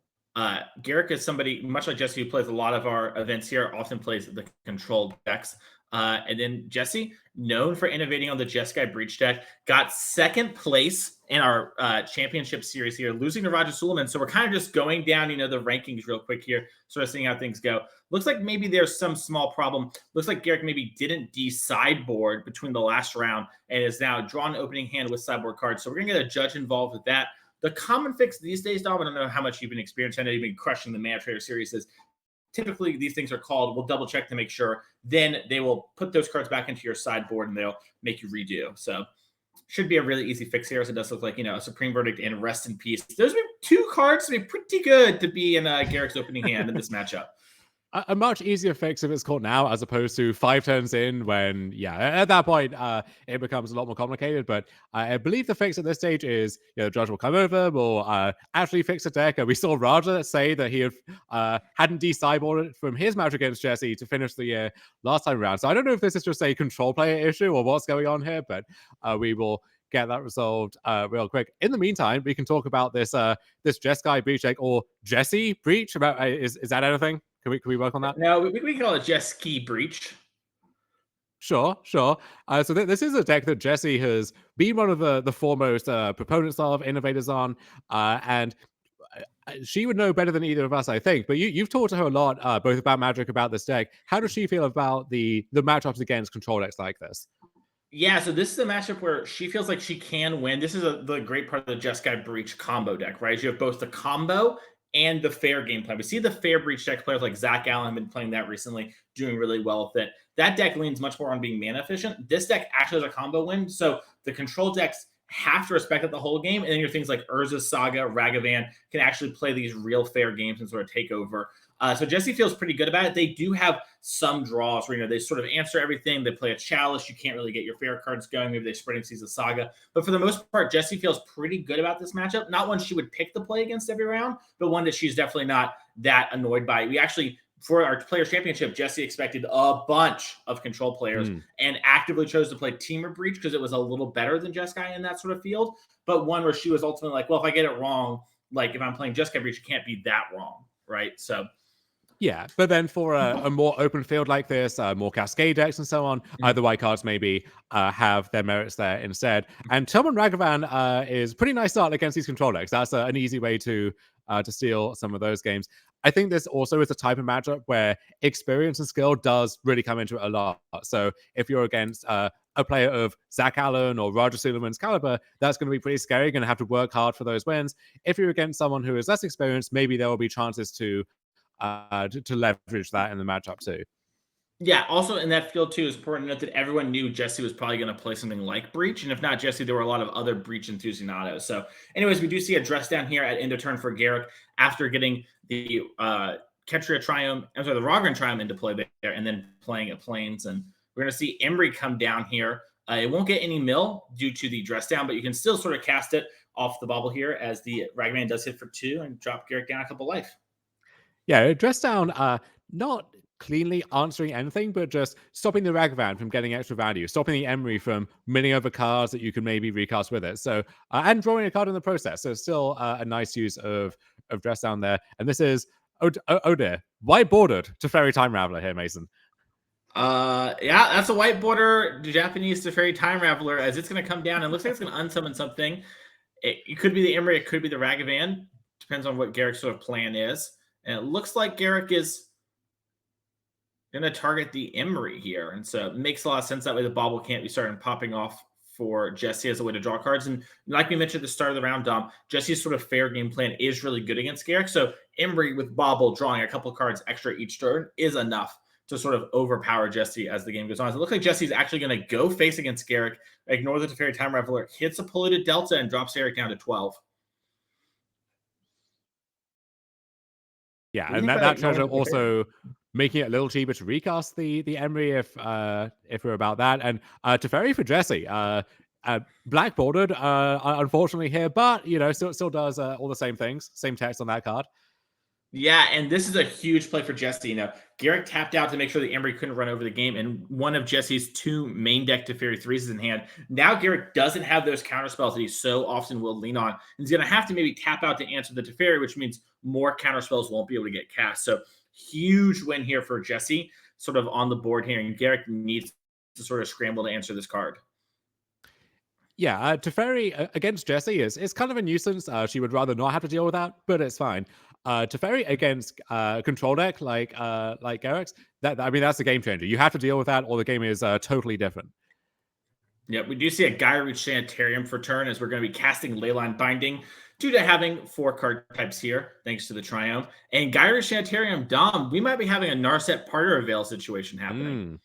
Gerrick is somebody, much like Jesse, who plays a lot of our events here, often plays the control decks. And then Jesse, known for innovating on the Jeskai Breach deck, got second place in our championship series here, losing to Raja Sulaiman. So we're kind of just going down, the rankings real quick here, sort of seeing how things go. Looks like maybe there's some small problem. Looks like Gerrick maybe didn't de-sideboard between the last round and is now drawn an opening hand with sideboard cards. So we're going to get a judge involved with that. The common fix these days, Dom, I don't know how much you've been experienced. I know you've been crushing the Mana Trader series. Is typically these things are called, we'll double check to make sure. Then they will put those cards back into your sideboard and they'll make you redo. So should be a really easy fix here. So it does look like, a Supreme Verdict and Rest in Peace. Those would be 2 cards to be pretty good to be in Gerrick's opening hand in this matchup. A much easier fix if it's caught now as opposed to 5 turns in when, at that point, it becomes a lot more complicated. But I believe the fix at this stage is, the judge will come over, will actually fix the deck. We saw Raja say that he hadn't de-sideboarded from his match against Jesse to finish the last time around. So I don't know if this is just a control player issue or what's going on here, but we will get that resolved real quick. In the meantime, we can talk about this Jeskai breach deck or Jesse breach. About is that anything? Can we work on that? No, we can call it Jeskai Breach. Sure. So this is a deck that Jesse has been one of the foremost proponents of, innovators on, and she would know better than either of us, I think. But you've talked to her a lot, both about Magic, about this deck. How does she feel about the matchups against control decks like this? Yeah, so this is a matchup where she feels like she can win. This is the great part of the Jeskai Breach combo deck, right? You have both the combo and the fair game plan. We see the fair breach deck players like Zach Allen have been playing that recently, doing really well with it. That deck leans much more on being mana efficient. This deck actually has a combo win, so the control decks have to respect it the whole game, and then your things like Urza's Saga, Ragavan can actually play these real fair games and sort of take over. So Jesse feels pretty good about it. They do have some draws where, they sort of answer everything. They play a Chalice. You can't really get your fair cards going. Maybe they Spreading Seas of Saga. But for the most part, Jesse feels pretty good about this matchup. Not one she would pick the play against every round, but one that she's definitely not that annoyed by. We actually, for our Players' Championship, Jesse expected a bunch of control players and actively chose to play Temur Breach because it was a little better than Jeskai in that sort of field. But one where she was ultimately like, well, if I get it wrong, like if I'm playing Jeskai Breach, it can't be that wrong, right? So... yeah, but then for a more open field like this, more Cascade decks and so on, the white cards maybe have their merits there instead. And Tillman Ragavan is pretty nice start against these control decks. That's an easy way to steal some of those games. I think this also is a type of matchup where experience and skill does really come into it a lot. So if you're against a player of Zach Allen or Roger Sulaiman's caliber, that's going to be pretty scary. You're going to have to work hard for those wins. If you're against someone who is less experienced, maybe there will be chances to leverage that in the matchup too. Yeah, also in that field too, it's important to note that everyone knew Jesse was probably going to play something like Breach, and if not Jesse, there were a lot of other Breach enthusiasts. So anyways, we do see a dress down here at end of turn for Gerrick after getting the Ketria Triumph, the Rogran Triumph into play there, and then playing at Plains. And we're going to see Emery come down here. It won't get any mill due to the dress down, but you can still sort of cast it off the bubble here as the Ragman does hit for 2 and drop Gerrick down a couple life. Yeah, dress down, not cleanly answering anything, but just stopping the Ragavan from getting extra value, stopping the Emery from milling over cards that you can maybe recast with it. So, and drawing a card in the process. So still a nice use of dress down there. And this is, oh dear, white bordered Teferi Time Raveler here, Mason. Yeah, that's a white border Japanese Teferi Time Raveler as it's going to come down. It looks like it's going to unsummon something. It could be the Emery, it could be the Ragavan. Depends on what Gerrick's sort of plan is. And it looks like Gerrick is going to target the Emery here. And so it makes a lot of sense. That way the bauble can't be starting popping off for Jesse as a way to draw cards. And like we mentioned at the start of the round, Dom, Jesse's sort of fair game plan is really good against Gerrick. So Emery with bauble drawing a couple cards extra each turn is enough to sort of overpower Jesse as the game goes on. So it looks like Jesse's actually going to go face against Gerrick, ignore the Teferi Time Raveler, hits a polluted Delta, and drops Gerrick down to 12. Yeah, and that treasure also making it a little cheaper to recast the Emery if we're about that. And Teferi for Jesse, black bordered, unfortunately here, but still does all the same things, same text on that card. Yeah, and this is a huge play for Jesse. Gerrick tapped out to make sure the Emery couldn't run over the game, and one of Jesse's 2 main deck Teferi 3s is in hand. Now Gerrick doesn't have those counter spells that he so often will lean on. He's going to have to maybe tap out to answer the Teferi, which means more counter spells won't be able to get cast. So huge win here for Jesse, sort of on the board here, and Gerrick needs to sort of scramble to answer this card. Yeah, Teferi against Jesse is kind of a nuisance. She would rather not have to deal with that, but it's fine. Teferi against control deck like Gerrick's, that's a game changer. You have to deal with that, or the game is totally different. Yeah, we do see a Gyroot Sanitarium for turn as we're going to be casting Leyline Binding due to having 4 card types here, thanks to the Triumph. And Gyroot Sanitarium, Dom, we might be having a Narset Parter Veil situation happening.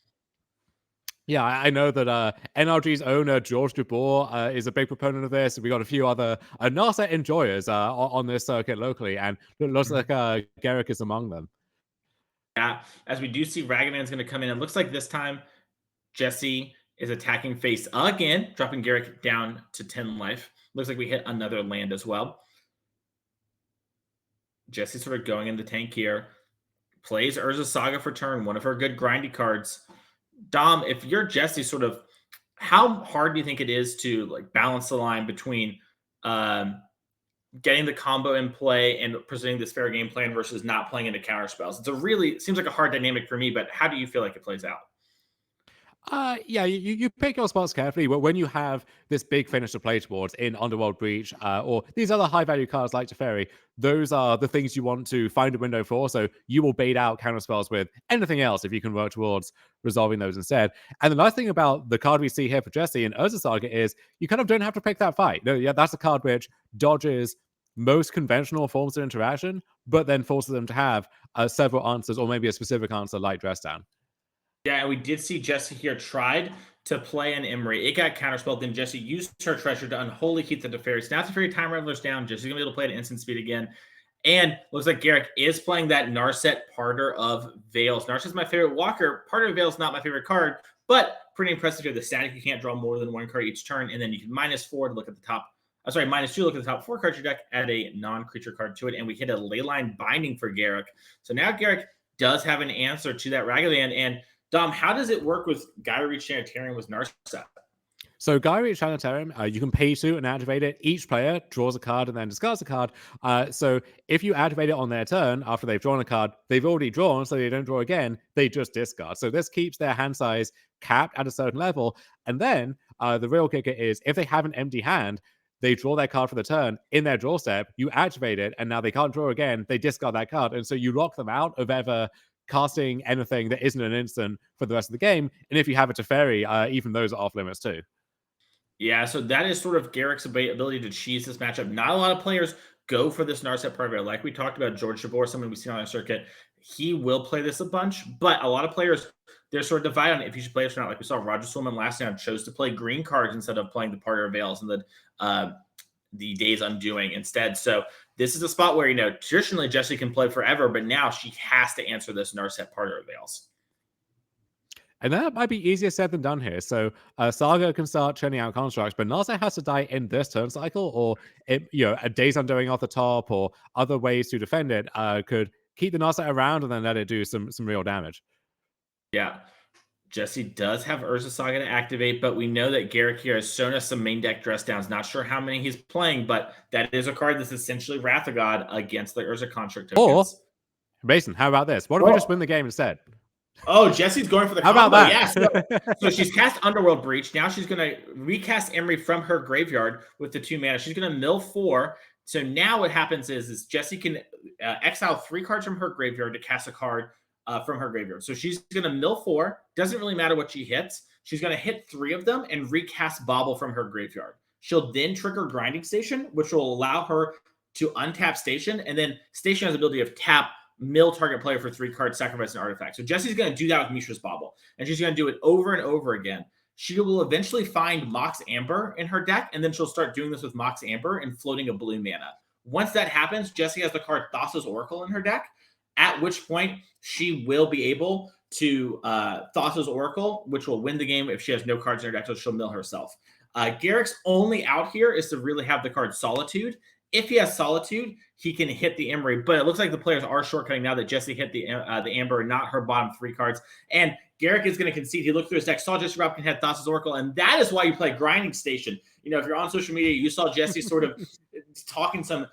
Yeah, I know that NRG's owner, George Dubois, is a big proponent of this. We got a few other Narset enjoyers on this circuit locally, and it looks like Gerrick is among them. Yeah, as we do see Ragavan's going to come in. It looks like this time Jesse is attacking face again, dropping Gerrick down to 10 life. Looks like we hit another land as well. Jesse sort of going in the tank here. Plays Urza's Saga for turn, one of her good grindy cards. Dom, if you're Jesse, sort of, how hard do you think it is to like balance the line between getting the combo in play and presenting this fair game plan versus not playing into counter spells? It seems like a hard dynamic for me, but how do you feel like it plays out? Yeah, you pick your spots carefully, but when you have this big finish to play towards in Underworld Breach or these other high-value cards like Teferi, those are the things you want to find a window for, so you will bait out counter spells with anything else if you can work towards resolving those instead. And the nice thing about the card we see here for Jesse in Urza Saga is you kind of don't have to pick that fight. No, yeah, that's a card which dodges most conventional forms of interaction, but then forces them to have several answers or maybe a specific answer like Dress Down. Yeah, and we did see Jessie here tried to play an Emery. It got counterspelled. Then Jessie used her treasure to unholy heat the Teferi. So now Teferi time Reveler's down. Jessie's going to be able to play at instant speed again. And looks like Gerrick is playing that Narset Parter of Veils. Narset's my favorite walker. Parter of Veils not my favorite card, but pretty impressive here. The static, you can't draw more than one card each turn. And then you can -4 to look at the top. Sorry, -2 to look at the top 4 cards of your deck, add a non-creature card to it. And we hit a Leyline Binding for Gerrick. So now Gerrick does have an answer to that Ragavan. And Dom, how does it work with Gyro Reach Sanitarium with Narset? So Gyro Reach Sanitarium, you can pay to and activate it. Each player draws a card and then discards a card. So if you activate it on their turn, after they've drawn a card, they've already drawn, so they don't draw again, they just discard. So this keeps their hand size capped at a certain level. And then the real kicker is if they have an empty hand, they draw their card for the turn in their draw step, you activate it, and now they can't draw again, they discard that card. And so you lock them out of ever casting anything that isn't an instant for the rest of the game. And if you have a Teferi, even those are off limits too. Yeah, so that is sort of Gerrick's ability to cheese this matchup. Not a lot of players go for this Narset Parter. Like we talked about, George Jabor, someone we've seen on the circuit, he will play this a bunch, but a lot of players, they're sort of divided on if you should play this or not. Like we saw Roger Sulaiman last round chose to play green cards instead of playing the Parter of Veils and the Days Undoing instead. So this is a spot where, traditionally Jessie can play forever, but now she has to answer this Narset Parter of Veils. And that might be easier said than done here. So Saga can start churning out constructs, but Narset has to die in this turn cycle, or a Days Undoing off the top, or other ways to defend it could keep the Narset around and then let it do some real damage. Yeah. Jessie does have Urza Saga to activate, but we know that Gerrick here has shown us some main deck dress downs. Not sure how many he's playing, but that is a card that's essentially Wrath of God against the Urza construct tokens. Or, Mason, how about this? What if we just win the game instead? Oh, Jesse's going for the combo. How about that? Yes. So she's cast Underworld Breach. Now she's going to recast Emery from her graveyard with the 2 mana. She's going to mill 4. So now what happens is Jessie can exile 3 cards from her graveyard to cast a card from her graveyard. So she's going to mill 4. Doesn't really matter what she hits. She's going to hit 3 of them and recast Bauble from her graveyard. She'll then trigger Grinding Station, which will allow her to untap Station. And then Station has the ability of tap, mill target player for 3 cards, sacrifice an artifact. So Jessie's going to do that with Mishra's Bauble. And she's going to do it over and over again. She will eventually find Mox Amber in her deck, and then she'll start doing this with Mox Amber and floating a blue mana. Once that happens, Jessie has the card Thassa's Oracle in her deck, at which point she will be able to Thassa's Oracle, which will win the game if she has no cards in her deck, so she'll mill herself. Gerrick's only out here is to really have the card Solitude. If he has Solitude, he can hit the Emery, but it looks like the players are shortcutting now that Jessie hit the Amber, not her bottom 3 cards. And Gerrick is going to concede. He looked through his deck, saw Jessie Robkin had Thassa's Oracle, and that is why you play Grinding Station. If you're on social media, you saw Jessie sort of talking some,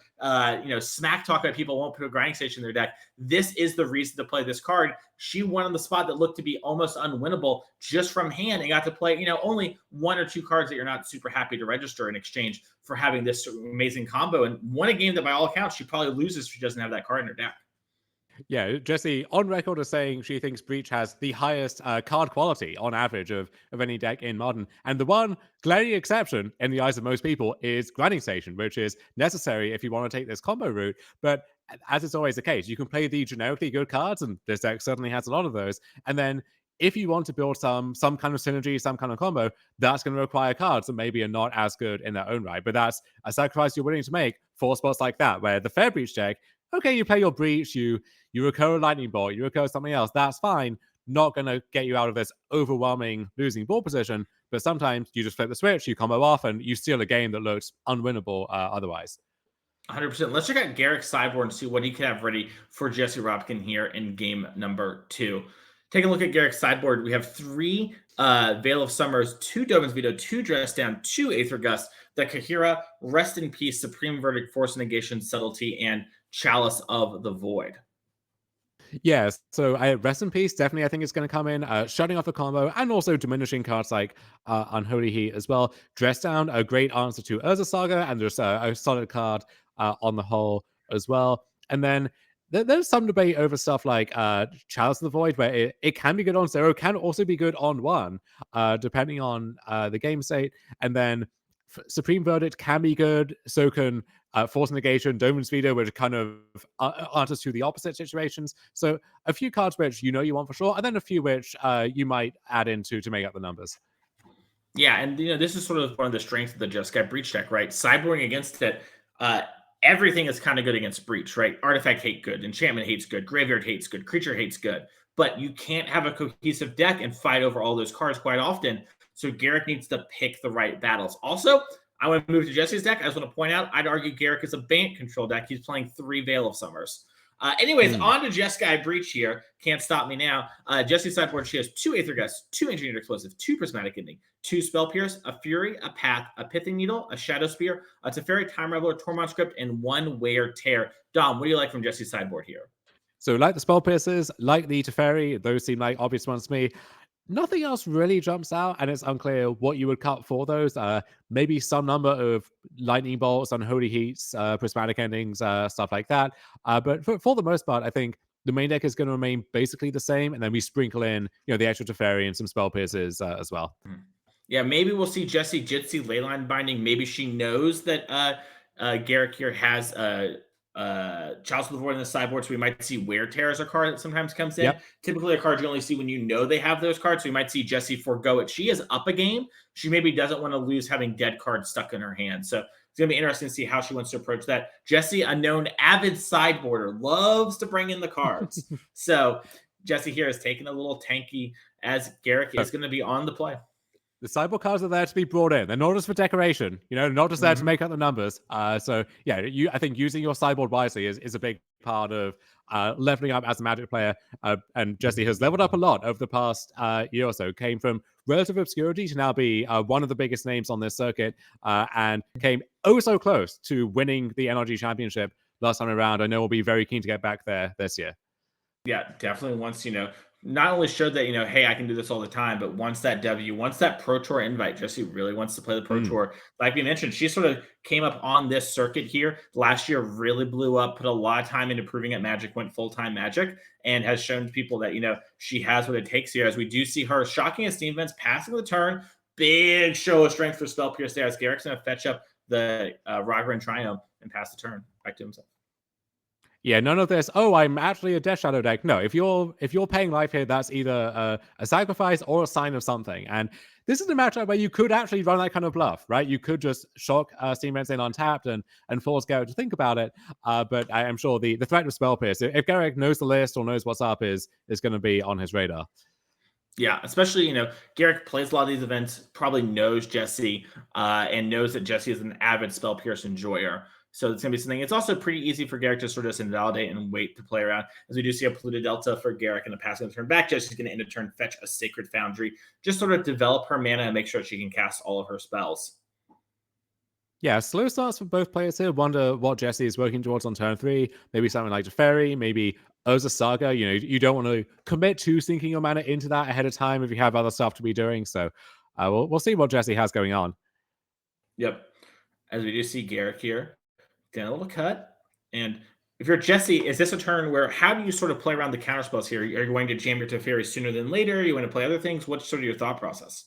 smack talk about people won't put a Grinding Station in their deck. This is the reason to play this card. She won on the spot that looked to be almost unwinnable just from hand and got to play, only 1 or 2 cards that you're not super happy to register in exchange for having this amazing combo, and won a game that by all accounts she probably loses if she doesn't have that card in her deck. Yeah, Jessie on record as saying she thinks Breach has the highest card quality on average of any deck in Modern. And the one glaring exception in the eyes of most people is Grinding Station, which is necessary if you want to take this combo route. But as is always the case, you can play the generically good cards, and this deck certainly has a lot of those. And then if you want to build some kind of synergy, some kind of combo, that's going to require cards that maybe are not as good in their own right. But that's a sacrifice you're willing to make for spots like that, where the Fair Breach deck, okay, you play your Breach, you recur a Lightning Bolt, you recur something else, that's fine. Not going to get you out of this overwhelming losing ball position, but sometimes you just flip the switch, you combo off, and you steal a game that looks unwinnable otherwise. 100%. Let's check out Gerrick's sideboard and see what he could have ready for Jessie Robkin here in game number 2. Take a look at Gerrick's sideboard. We have 3 Veil of Summers, 2 Dovin's Veto, 2 Dress Down, 2 Aether Gust, the Kahira, Rest in Peace, Supreme Verdict, Force Negation, Subtlety, and Chalice of the Void. Yes, so Rest in Peace, definitely I think it's going to come in, shutting off the combo, and also diminishing cards like Unholy Heat as well. Dress Down, a great answer to Urza Saga, and there's a solid card on the whole as well. And then there's some debate over stuff like Chalice of the Void, where it can be good on 0, can also be good on 1, depending on the game state. And then Supreme Verdict can be good, so can Force Negation, Domin's Veto, which kind of answers to the opposite situations. So a few cards which you want for sure, and then a few which you might add into to make up the numbers. Yeah, and this is sort of one of the strengths of the Jeskai Breach deck, right? Sideboarding against it, everything is kind of good against Breach, right? Artifact hate good, enchantment hates good, graveyard hates good, creature hates good. But you can't have a cohesive deck and fight over all those cards quite often. So Gerrick needs to pick the right battles. Also, I want to move to Jesse's deck. I just want to point out, I'd argue Gerrick is a Bant control deck. He's playing 3 Veil of Summers. Anyways, on to Jeskai Breach here. Can't stop me now. Jesse's sideboard, she has 2 Aether Gust, 2 Engineered Explosive, 2 Prismatic Ending, 2 Spell Pierce, a Fury, a Path, a Pithing Needle, a Shadow Spear, a Teferi, Time Reveler, Tormund Script, and 1 Wear Tear. Dom, what do you like from Jesse's sideboard here? So like the Spell Pierces, like the Teferi, those seem like obvious ones to me. Nothing else really jumps out, and it's unclear what you would cut for those. Maybe some number of lightning bolts, unholy heats, prismatic endings, stuff like that. But for the most part, I think the main deck is going to remain basically the same, and then we sprinkle in, the extra Teferi and some spell pierces as well. Yeah, maybe we'll see Jessie Jitsi Leyline Binding. Maybe she knows that Gerrick here has Chalice of the Void in the sideboard, so we might see Wear Tear as a card that sometimes comes in. Yep. Typically a card you only see when they have those cards, so we might see Jessie forego it. She is up a game. She maybe doesn't want to lose having dead cards stuck in her hand. So it's going to be interesting to see how she wants to approach that. Jessie, a known avid sideboarder, loves to bring in the cards. So Jessie here is taking a little tanky as Gerrick is going to be on the play. The sideboard cards are there to be brought in. They're not just for decoration, not just there to make up the numbers. So yeah, I think using your sideboard wisely is a big part of leveling up as a Magic player. And Jessie has leveled up a lot over the past year or so. Came from relative obscurity to now be one of the biggest names on this circuit, and came so close to winning the NRG Championship last time around. I know we'll be very keen to get back there this year. Yeah, definitely wants, not only showed that, hey, I can do this all the time, but once that Pro Tour invite, Jessie really wants to play the Pro Tour. Like we mentioned, she sort of came up on this circuit here. Last year really blew up, put a lot of time into proving at Magic, went full-time Magic, and has shown people that, she has what it takes here, as we do see her shocking esteem events, passing the turn, big show of strength for Spell Pierce there, as Gerrick's going to fetch up the Rogger and Triumph and pass the turn back to himself. Yeah, none of this. Oh, I'm actually a Death Shadow deck. No, if you're paying life here, that's either a sacrifice or a sign of something. And this is a matchup where you could actually run that kind of bluff, right? You could just shock Steam Rents in untapped and force Gerrick to think about it. But I am sure the threat of Spell Pierce, if Gerrick knows the list or knows what's up, is going to be on his radar. Yeah, especially, Gerrick plays a lot of these events, probably knows Jessie, and knows that Jessie is an avid Spell Pierce enjoyer. So it's going to be something. It's also pretty easy for Gerrick to sort of just invalidate and wait to play around, as we do see a polluted Delta for Gerrick in the passing turn back. Jessie's going to end a turn, fetch a Sacred Foundry, just sort of develop her mana and make sure she can cast all of her spells. Yeah, slow starts for both players here. Wonder what Jessie is working towards on turn 3. Maybe something like Teferi, maybe Urza Saga. You don't want to commit to sinking your mana into that ahead of time if you have other stuff to be doing. So we'll see what Jessie has going on. Yep. As we do see Gerrick here, getting a little cut. And if you're Jessie, is this a turn where, how do you sort of play around the counter spells here? Are you going to jam your Teferi sooner than later? You want to play other things? What's sort of your thought process?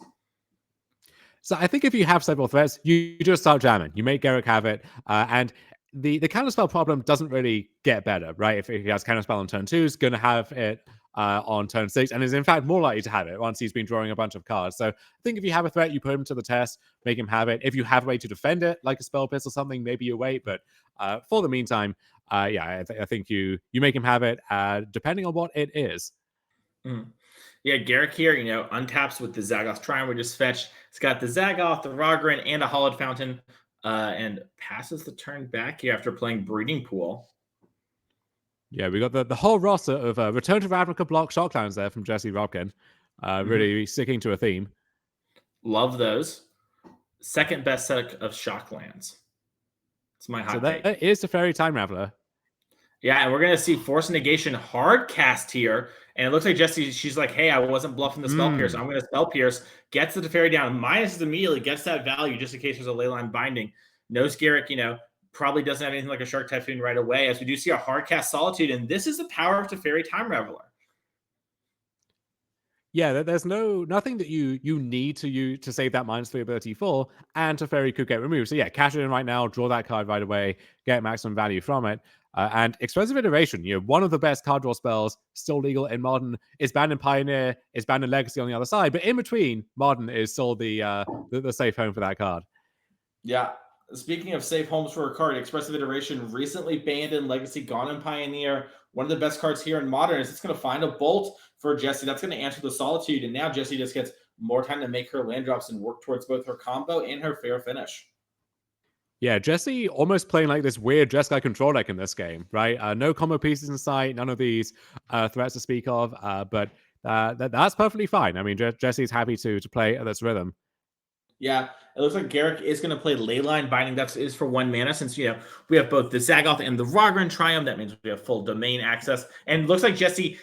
So I think if you have several threats, you just start jamming. You make Gerrick have it. And the counterspell problem doesn't really get better, right? If he has counterspell on turn 2, he's going to have it on turn 6, and is in fact more likely to have it once he's been drawing a bunch of cards. So I think if you have a threat, you put him to the test, make him have it. If you have a way to defend it, like a Spell Pierce or something, maybe you wait. But for the meantime, I think you make him have it, depending on what it is. Yeah, Gerrick here, untaps with the Zagoth Triumph we just fetched. It's got the Zagoth, the Rogren, and a Hollowed Fountain, and passes the turn back here after playing Breeding Pool. Yeah, we got the whole roster of Return to Ravnica block Shocklands there from Jesse Robkin. Really sticking to a theme. Love those. Second best set of Shocklands. It's my hot take. That is the Fairy Time Raveler. Yeah, and we're going to see Force Negation hard cast here. And it looks like Jessie, she's like, hey, I wasn't bluffing the Spell Pierce. I'm going to Spell Pierce. Gets the Teferi down. Minuses immediately. Gets that value just in case there's a Leyline Binding. Knows Gerrick, probably doesn't have anything like a Shark Typhoon right away, as we do see a hard cast Solitude. And this is the power of Teferi Time Raveler. Yeah, there's nothing that you need to save that -3 ability for, and Teferi could get removed. So yeah, cash it in right now, draw that card right away, get maximum value from it. And Expressive Iteration, one of the best card draw spells, still legal in Modern. It's banned in Pioneer, it's banned in Legacy on the other side, but in between, Modern is still the safe home for that card. Yeah. Speaking of safe homes for a card, Expressive Iteration recently banned in Legacy, gone in Pioneer. One of the best cards here in Modern is it's going to find a Bolt for Jessie. That's going to answer the Solitude, and now Jessie just gets more time to make her land drops and work towards both her combo and her fair finish. Yeah, Jessie almost playing like this weird Jeskai control deck in this game, right? No combo pieces in sight, none of these threats to speak of, but that's perfectly fine. I mean, Jessie's happy to play at this rhythm. Yeah, it looks like Gerrick is going to play Leyline Binding. That is for 1 mana, since we have both the Zagoth and the Rogran Triumph. That means we have full domain access. And it looks like Jessie,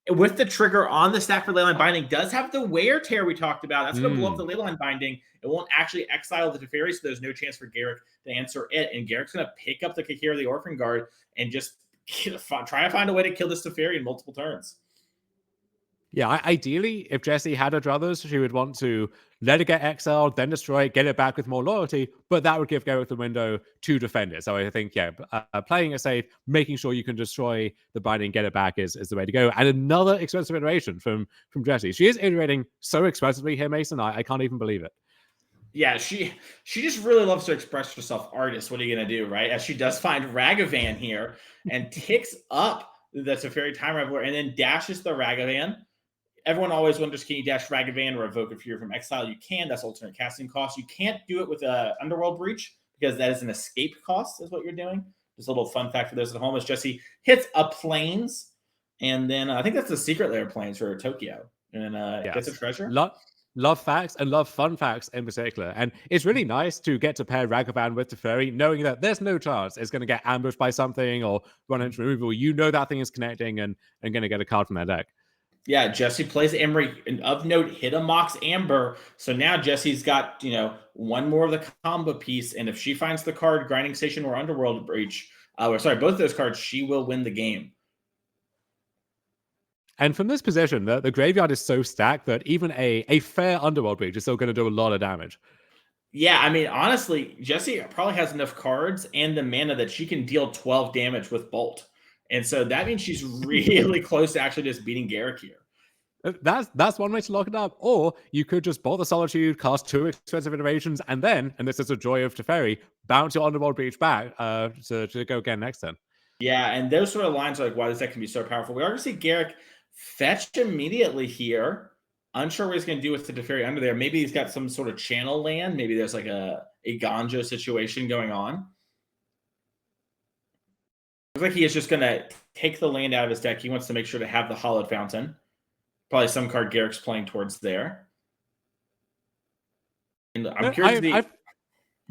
with the trigger on the stack for Leyline Binding, does have the Wear Tear we talked about. That's going to blow up the Leyline Binding. It won't actually exile the Teferi, so there's no chance for Gerrick to answer it. And Gerrick's going to pick up the Kahira, the Orphan Guard, and just try to find a way to kill this Teferi in multiple turns. Yeah, ideally, if Jessie had her druthers, she would want to let it get exiled, then destroy it, get it back with more loyalty, but that would give Gerrick the window to defend it. So I think, yeah, playing it safe, making sure you can destroy the binding, get it back is the way to go. And another expensive iteration from Jessie. She is iterating so expensively here, Mason. I can't even believe it. Yeah, she just really loves to express herself, artist. What are you going to do, right? As she does find Ragavan here and ticks up the Teferi Time Reveler and then dashes the Ragavan. Everyone always wonders, can you dash Ragavan or evoke a Fury from Exile? You can. That's alternate casting cost. You can't do it with a Underworld Breach because that is an escape cost, is what you're doing. Just a little fun fact for those at home is Jessie hits a Plains, and then I think that's the Secret Lair Plains for Tokyo, and Yes. gets a treasure. Love facts and love fun facts in particular. And it's really nice to get to pair Ragavan with Teferi, knowing that there's no chance it's going to get ambushed by something or run into removal. You know that thing is connecting and going to get a card from that deck. Yeah, Jessie plays Emery, and of note, hit a Mox Amber. So now Jessie's got, one more of the combo piece. And if she finds the card Grinding Station or Underworld Breach, both of those cards, she will win the game. And from this position, the graveyard is so stacked that even a fair Underworld Breach is still going to do a lot of damage. Yeah, I mean, honestly, Jessie probably has enough cards and the mana that she can deal 12 damage with Bolt. And so that means she's really close to actually just beating Gerrick here. That's one way to lock it up. Or you could just Bolt the Solitude, cast 2 expensive iterations, and then, and this is a joy of Teferi, bounce your Underworld Breach back to go again next turn. Yeah, and those sort of lines are like, why this deck can be so powerful. We are going to see Gerrick fetch immediately here. Unsure what he's going to do with the Teferi under there. Maybe he's got some sort of channel land. Maybe there's like a Ganjo situation going on. Looks like he is just going to take the land out of his deck. He wants to make sure to have the Hallowed Fountain. Probably some card Gerrick's playing towards there. And I'm curious.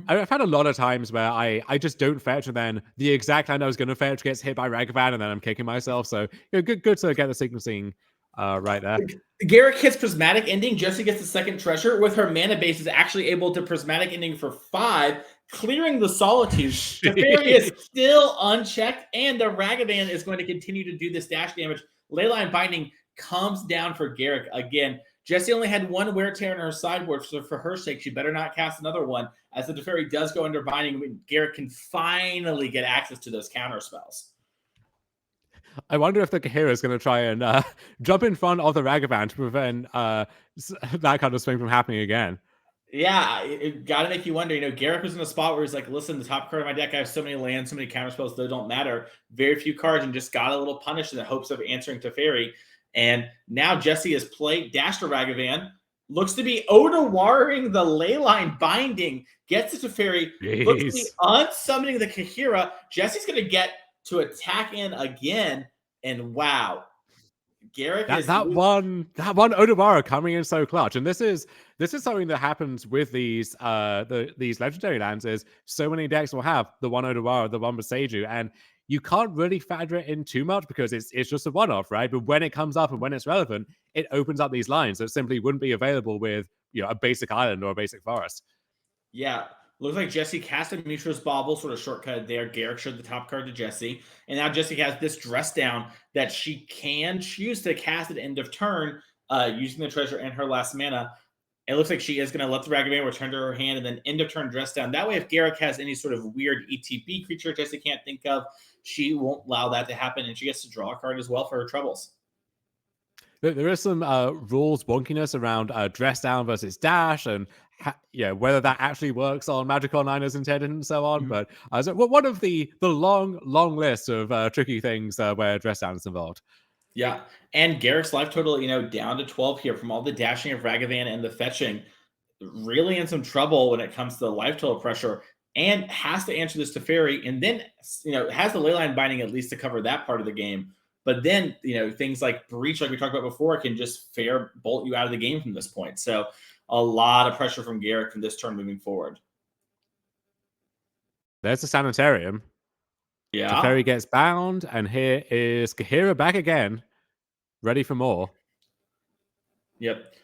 I've had a lot of times where I just don't fetch, and then the exact land I was going to fetch gets hit by Ragavan, and then I'm kicking myself. So good to get the sequencing right there. Gerrick hits Prismatic Ending. Jessie gets the second treasure. With her mana base, is actually able to Prismatic Ending for 5, clearing the Solitude. Teferi is still unchecked, and the Ragavan is going to continue to do this dash damage. Leyline Binding comes down for Gerrick again. Jessie only had 1 Wear Tear in her sideboard, so for her sake, she better not cast another one. As the Teferi does go under binding, Gerrick can finally get access to those counter spells. I wonder if the Kahira is going to try and jump in front of the Ragavan to prevent that kind of swing from happening again. Yeah, it got to make you wonder. Gerrick was in a spot where he's like, listen, the top card of my deck, I have so many lands, so many counter spells, they don't matter. Very few cards, and just got a little punished in the hopes of answering Teferi. And now Jessie has played Dash to Ragavan. Looks to be Odawaring the Leyline Binding. Gets it to Teferi. Looks to be unsummoning the Kahira. Jessie's going to get to attack in again. And wow. Gerrick that one Odawara coming in so clutch. And this is something that happens with these these legendary lands is so many decks will have the one Odawara, the one Boseiju, and you can't really factor it in too much because it's just a one-off, right? But when it comes up and when it's relevant, it opens up these lines that simply wouldn't be available with a basic island or a basic forest. Yeah. Looks like Jessie cast a Mishra's Bauble, sort of shortcut there. Gerrick showed the top card to Jessie. And now Jessie has this dress down that she can choose to cast at end of turn. using the treasure and her last mana. It looks like she is going to let the Ragavan return to her hand and then end of turn dress down. That way, if Gerrick has any sort of weird ETB creature Jessie can't think of, she won't allow that to happen, and she gets to draw a card as well for her troubles. There is some rules wonkiness around dress down versus dash, and whether that actually works on Magic Online as intended and so on. But so one of the long list of tricky things where dress down is involved. Yeah, and Gerrick's life total, down to 12 here from all the dashing of Ragavan and the fetching. Really in some trouble when it comes to the life total pressure, and has to answer this Teferi, and then has the Leyline Binding at least to cover that part of the game. But then things like Breach, like we talked about before, can just fair bolt you out of the game from this point. So a lot of pressure from Gerrick from this turn moving forward. There's the Sanitarium. Yeah. Teferi gets bound, and here is Kahira back again, ready for more. Yep.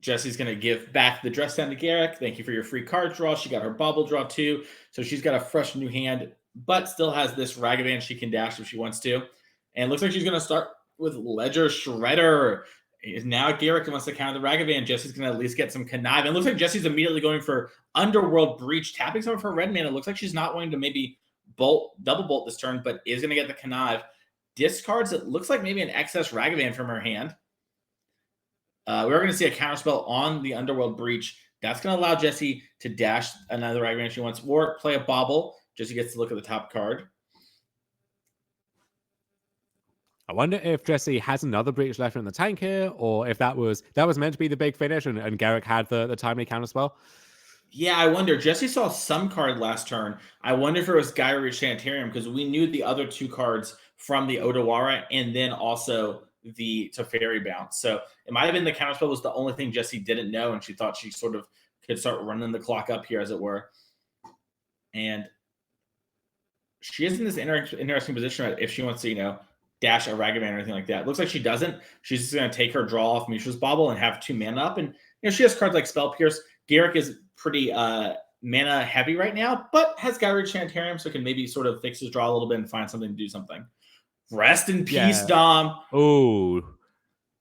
Jessie's going to give back the dress down to Gerrick. Thank you for your free card draw. She got her bubble draw too. So she's got a fresh new hand, but still has this Ragavan she can dash if she wants to. And looks like she's going to start with Ledger Shredder. Now Gerrick wants to counter the Ragavan. Jessie's going to at least get some connive. And it looks like Jessie's immediately going for Underworld Breach, tapping some of her red mana. It looks like she's not wanting to maybe double bolt this turn, but is going to get the connive. Discards, it looks like maybe an excess Ragavan from her hand. We're going to see a counterspell on the Underworld Breach. That's going to allow Jessie to dash another Ragavan if she wants, or play a bobble. Jessie gets to look at the top card. I wonder if Jessie has another Breach left in the tank here, or if that was meant to be the big finish, and Gerrick had the timely counterspell. Yeah, I wonder. Jessie saw some card last turn. I wonder if it was Gyrie Sanitarium, because we knew the other two cards from the Odawara, and then also the Teferi bounce. So it might have been the counterspell was the only thing Jessie didn't know, and she thought she sort of could start running the clock up here, as it were. And she is in this interesting position if she wants to, dash a Ragavan or anything like that. It looks like she doesn't. She's just going to take her draw off Mishra's Bauble and have 2 mana up. And she has cards like Spell Pierce. Gerrick is pretty mana heavy right now, but has Gyrie Sanitarium, so can maybe sort of fix his draw a little bit and find something to do something. Rest in peace, Dom. Oh,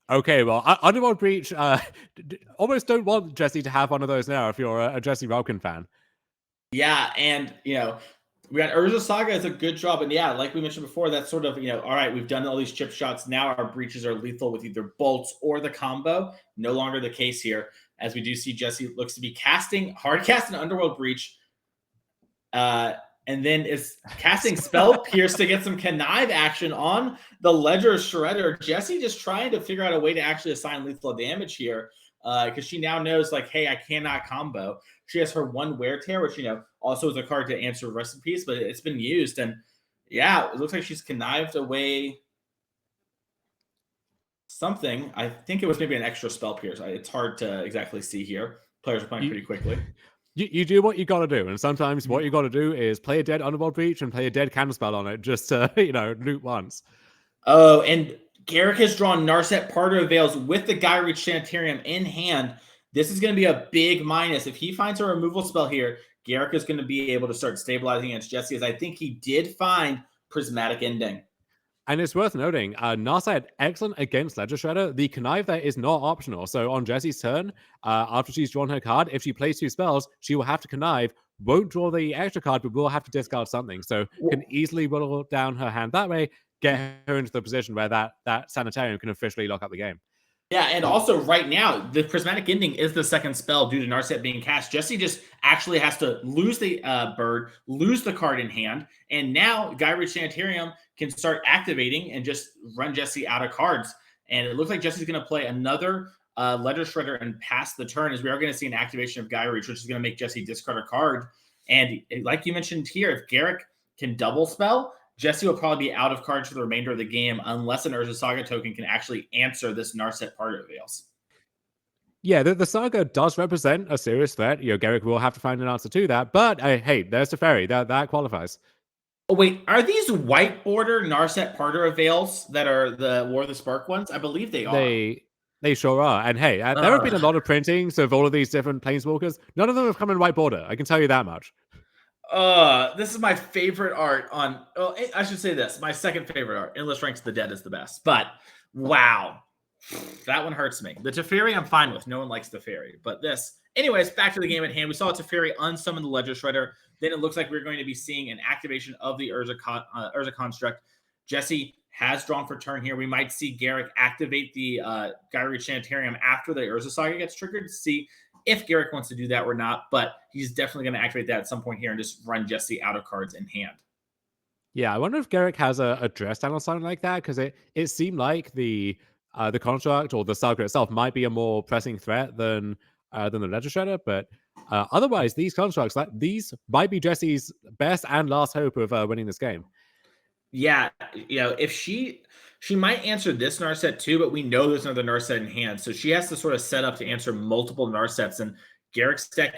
okay. Well, Underworld Breach. Almost don't want Jessie to have one of those now if you're a Jessie Robkin fan. Yeah, and we got Urza Saga is a good draw, but yeah, like we mentioned before, that's sort of all right. We've done all these chip shots. Now our breaches are lethal with either bolts or the combo. No longer the case here, as we do see Jessie looks to be hard casting Underworld Breach. And then is casting Spell Pierce to get some connive action on the Ledger Shredder. Jessie just trying to figure out a way to actually assign lethal damage here, because she now knows, like, hey, I cannot combo. She has her 1 Wear Tear, which, also is a card to answer Rest in Peace, but it's been used. And yeah, it looks like she's connived away something. I think it was maybe an extra Spell Pierce. It's hard to exactly see here. Players are playing pretty quickly. You do what you got to do, and sometimes what you got to do is play a dead Underworld Breach and play a dead counterspell on it, just to loot once. Oh, and Gerrick has drawn Narset Parter of Veils with the Gyrie Sanitarium in hand. This is going to be a big minus. If he finds a removal spell here, Gerrick is going to be able to start stabilizing against Jessie, as I think he did find Prismatic Ending. And it's worth noting, Narset excellent against Ledger Shredder. The connive there is not optional. So on Jessie's turn, after she's drawn her card, if she plays 2 spells, she will have to connive, won't draw the extra card, but will have to discard something. So can easily whittle down her hand that way, get her into the position where that Sanitarium can officially lock up the game. Yeah, and also right now, the Prismatic Ending is the second spell due to Narset being cast. Jessie just actually has to lose the bird, lose the card in hand, and now Gyrie Sanitarium can start activating and just run Jessie out of cards. And it looks like Jessie's going to play another Ledger Shredder and pass the turn, as we are going to see an activation of Gyrie, which is going to make Jessie discard a card. And like you mentioned here, if Gerrick can double spell, Jessie will probably be out of cards for the remainder of the game unless an Urza Saga token can actually answer this Narset Parter of Veils. Yeah, the Saga does represent a serious threat. Gerrick will have to find an answer to that. But hey, there's the Teferi. That qualifies. Oh, wait, are these white border Narset Parter of Veils that are the War of the Spark ones? I believe they are. They sure are. And hey, there have been a lot of printings of all of these different Planeswalkers. None of them have come in white border. I can tell you that much. This is my favorite art on. Oh, I should say this. My second favorite art. Endless Ranks of the Dead is the best. But wow, That one hurts me. The Teferi I'm fine with. No one likes Teferi. But this. Anyways, back to the game at hand. We saw Teferi unsummon the Ledger Shredder. Then it looks like we're going to be seeing an activation of the Urza construct. Jesse has drawn for turn here. We might see Gerrick activate the Gyri Sanitarium after the Urza Saga gets triggered to see if Gerrick wants to do that or not. But he's definitely going to activate that at some point here and just run Jesse out of cards in hand. Yeah, I wonder if Gerrick has a dress down or something like that, because it seemed like the construct or the saga itself might be a more pressing threat than the Ledger Shredder, but otherwise these constructs, these might be Jesse's best and last hope of winning this game. Yeah, if she might answer this Narset too, but we know there's another Narset in hand, so she has to sort of set up to answer multiple Narsets, and Gerrick's deck,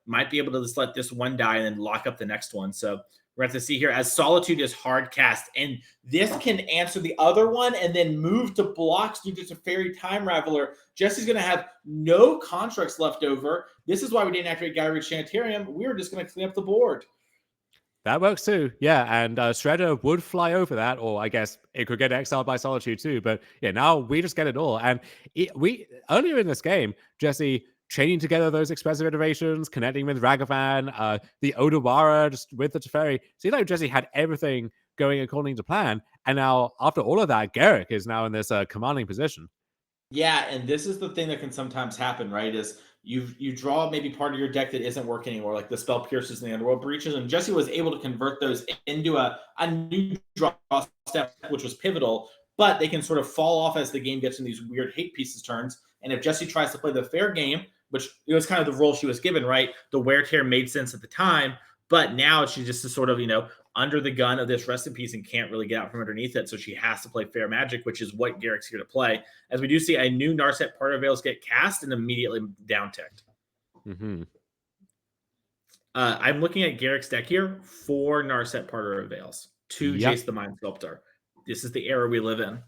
might be able to just let this one die and then lock up the next one. So we're going to have to see here as Solitude is hard cast, and this can answer the other one and then move to blocks due to Teferi Time Raveler. Jesse's going to have no constructs left over. This is why we didn't activate Gyri Sanitarium. We were just going to clean up the board. That works too, yeah, and Shredder would fly over that, or I guess it could get exiled by Solitude too, but yeah, now we just get it all. And we earlier in this game, Jesse chaining together those expressive iterations, connecting with Ragavan, the Odawara, just with the Teferi. Seems like Jesse had everything going according to plan, and now after all of that, Gerrick is now in this commanding position. Yeah, and this is the thing that can sometimes happen, right? Is you draw maybe part of your deck that isn't working anymore, like the Spell Pierces and the Underworld Breaches, and Jesse was able to convert those into a new draw step, which was pivotal, but they can sort of fall off as the game gets in these weird hate pieces turns. And if Jesse tries to play the fair game, which it was kind of the role she was given, right? The wear tear made sense at the time, but now she just is sort of, under the gun of this rest in peace and can't really get out from underneath it. So she has to play fair magic, which is what Gerrick's here to play. As we do see a new Narset Part of Veils get cast and immediately down-ticked. Mm-hmm. I'm looking at Gerrick's deck here. 4 Narset Part of Veils. 2 Jace the Mind Sculptor. This is the era we live in.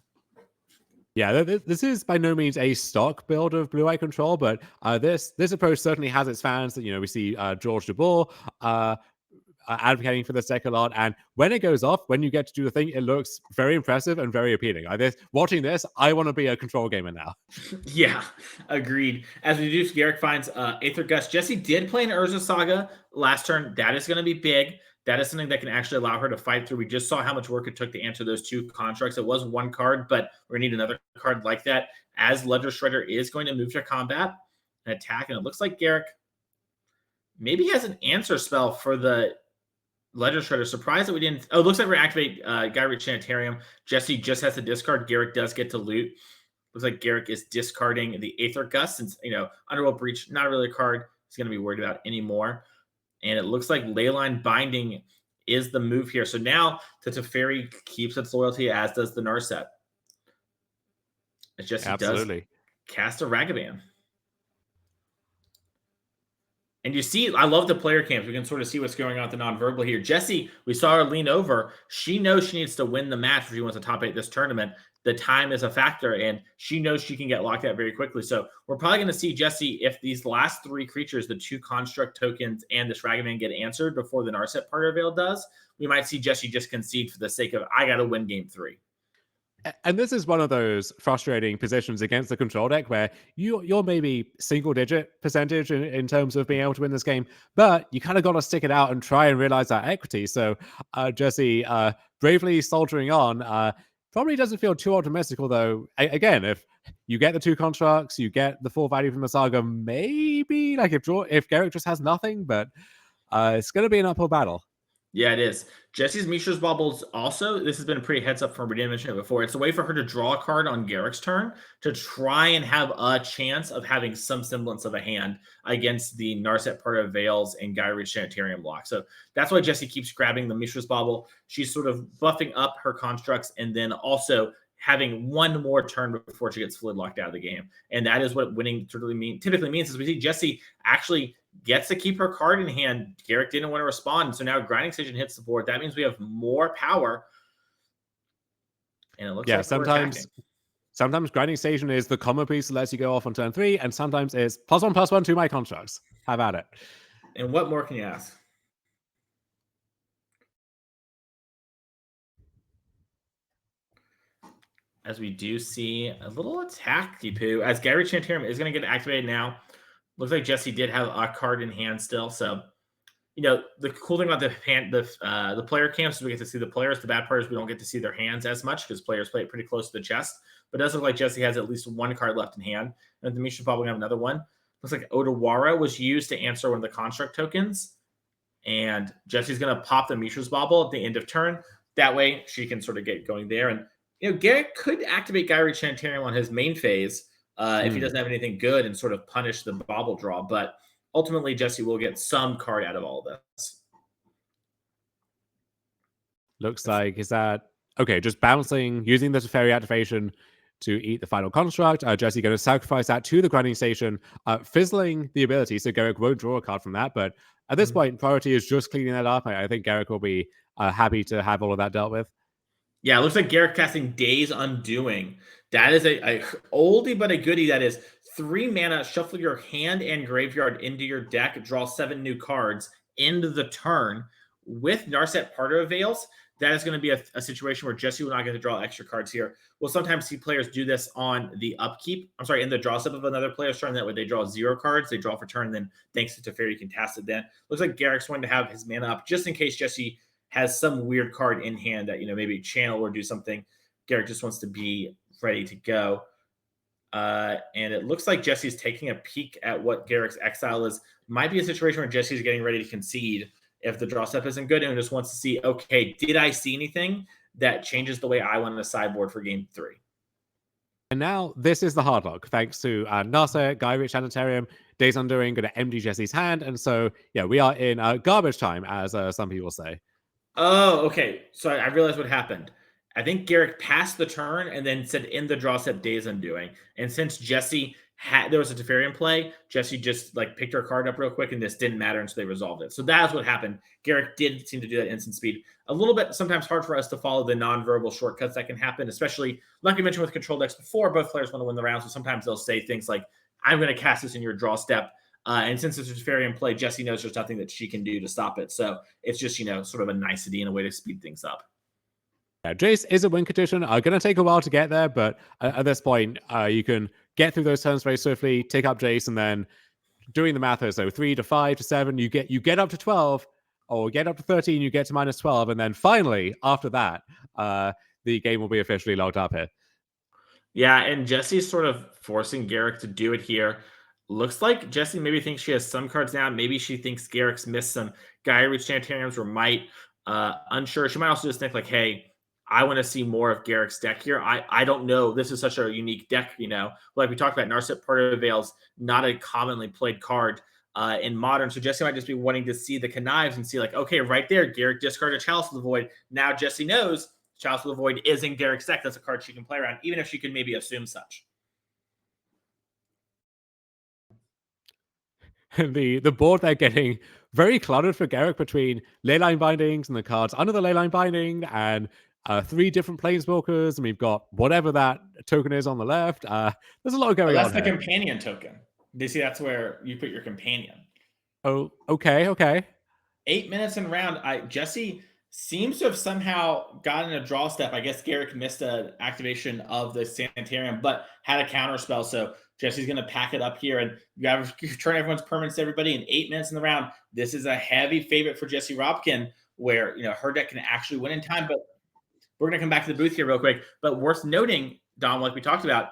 Yeah, this is by no means a stock build of Blue Eye Control, but this approach certainly has its fans. That we see George DeBoer advocating for this deck a lot, and when it goes off, when you get to do the thing, it looks very impressive and very appealing. Watching this, I want to be a control gamer now. Yeah, agreed. As we do, Gerrick finds Aether Gust. Jesse did play an Urza Saga last turn. That is going to be big. That is something that can actually allow her to fight through. We just saw how much work it took to answer those 2 constructs. It was 1 card, but we're going to need another card like that, as Ledger Shredder is going to move to combat and attack, and it looks like Gerrick maybe has an answer spell for the Ledger Shredder. Surprised that we didn't. Oh, it looks like we're activate Gyri Sanitarium. Jesse just has to discard. Gerrick does get to loot. Looks like Gerrick is discarding the Aether Gust, since Underworld Breach, not really a card he's going to be worried about anymore. And it looks like Leyline Binding is the move here. So now the Teferi keeps its loyalty, as does the Narset. As Jesse does cast a Ragavan. And you see, I love the player camps. We can sort of see what's going on with the non-verbal here. Jesse, we saw her lean over. She knows she needs to win the match if she wants to top 8 this tournament. The time is a factor, and she knows she can get locked out very quickly. So we're probably going to see Jesse, if these last 3 creatures, the 2 construct tokens and this Ragavan, get answered before the Narset Part of Veil does, we might see Jesse just concede for the sake of, I got to win game 3. And this is one of those frustrating positions against the control deck where you're maybe single-digit percentage in terms of being able to win this game, but you kind of got to stick it out and try and realize that equity. So Jesse bravely soldiering on probably doesn't feel too optimistic, although, again, if you get the 2 constructs, you get the full value from the saga, maybe, like if Gerrick just has nothing, but it's going to be an uphill battle. Yeah, it is. Jesse's Mishra's Baubles also, this has been a pretty heads up for her. We didn't mention it before. It's a way for her to draw a card on Gerrick's turn to try and have a chance of having some semblance of a hand against the Narset Part of Veils and Gyri Sanitarium block. So that's why Jesse keeps grabbing the Mishra's Bauble. She's sort of buffing up her constructs and then also having one more turn before she gets fluid locked out of the game. And that is what winning typically means, is we see Jesse actually gets to keep her card in hand. Gerrick didn't want to respond, so now Grinding Station hits the board. That means we have more power. And it looks like sometimes Grinding Station is the combo piece that lets you go off on turn 3, and sometimes it's +1/+1 to my constructs. How about it? And what more can you ask? as we do see a little attack, Deepu, as Gary Chantarium is going to get activated now. Looks like Jesse did have a card in hand still, so the cool thing about the player camps is we get to see the players. The bad part is we don't get to see their hands as much because players play it pretty close to the chest. But it does look like Jesse has at least one card left in hand, and Demisha probably have another one. Looks like Odawara was used to answer one of the construct tokens, and Jesse's going to pop the Mishra's Bauble at the end of turn. That way, she can sort of get going there. And Gerrick could activate Gary Chantarium on his main phase if he doesn't have anything good and sort of punish the Bauble draw, but ultimately, Jesse will get some card out of all of this. Looks like, is that... Okay, just bouncing, using the Teferi activation to eat the final construct. Jesse going to sacrifice that to the grinding station, fizzling the ability, so Gerrick won't draw a card from that. But at this point, priority is just cleaning that up. I think Gerrick will be happy to have all of that dealt with. Yeah, it looks like Gerrick casting Days Undoing. That is a oldie but a goodie. That is 3 mana, shuffle your hand and graveyard into your deck, draw 7 new cards, end the turn. With Narset Parter Avails, that is going to be a situation where Jesse will not get to draw extra cards here. We'll sometimes see players do this on the upkeep. I'm sorry, in the draw step of another player's turn. That way they draw 0 cards. They draw for turn, and then thanks to Teferi, you can cast it then. Looks like Garrick's going to have his mana up just in case Jesse has some weird card in hand that, maybe channel or do something. Gerrick just wants to be ready to go. And it looks like Jesse's taking a peek at what Gerrick's exile is. Might be a situation where Jesse's getting ready to concede if the draw step isn't good and just wants to see, okay, did I see anything that changes the way I want to sideboard for game 3? And now this is the hard lock, thanks to Narset, Gyrich Sanitarium, Days Undoing, going to empty Jesse's hand. And so, yeah, we are in garbage time, as some people say. Oh, okay. So I realized what happened. I think Gerrick passed the turn and then said in the draw step Days Undoing. And since Jesse there was a Teferi in play, Jesse just picked her card up real quick and this didn't matter, and so they resolved it. So that's what happened. Gerrick did seem to do that instant speed. A little bit sometimes hard for us to follow the non-verbal shortcuts that can happen, especially like we mentioned with control decks before, both players want to win the round. So sometimes they'll say things like, I'm going to cast this in your draw step. And since it's a Teferi in play, Jesse knows there's nothing that she can do to stop it. So it's just, sort of a nicety and a way to speed things up. Yeah, Jace is a win condition. Going to take a while to get there, but at this point, you can get through those turns very swiftly, take up Jace, and then doing the math, so 3 to 5 to 7, you get up to 12, or get up to 13, you get to minus 12, and then finally, after that, the game will be officially locked up here. Yeah, and Jesse's sort of forcing Gerrick to do it here. Looks like Jesse maybe thinks she has some cards now. Maybe she thinks Garrick's missed some Gyrich Sanitariums or might. Unsure. She might also just think hey, I want to see more of Garrick's deck here. I don't know. This is such a unique deck, Like we talked about, Narset Parter Avails, not a commonly played card in Modern. So Jesse might just be wanting to see the connives and see okay, right there, Gerrick discarded Chalice of the Void. Now Jesse knows Chalice of the Void is in Garrick's deck. That's a card she can play around, even if she could maybe assume such. The board they're getting very cluttered for Gerrick between Leyline Bindings and the cards under the Leyline Binding and 3 different Planeswalkers, and we've got whatever that token is on the left. There's a lot going on. That's the companion token. You see, that's where you put your companion. Oh, okay. 8 minutes in round. Jesse seems to have somehow gotten a draw step. I guess Gerrick missed an activation of the Sanitarium, but had a counter spell. So Jesse's going to pack it up here, and you got to turn everyone's permanents to everybody in 8 minutes in the round. This is a heavy favorite for Jesse Robkin, where her deck can actually win in time. But we're going to come back to the booth here real quick. But worth noting, Dom, like we talked about,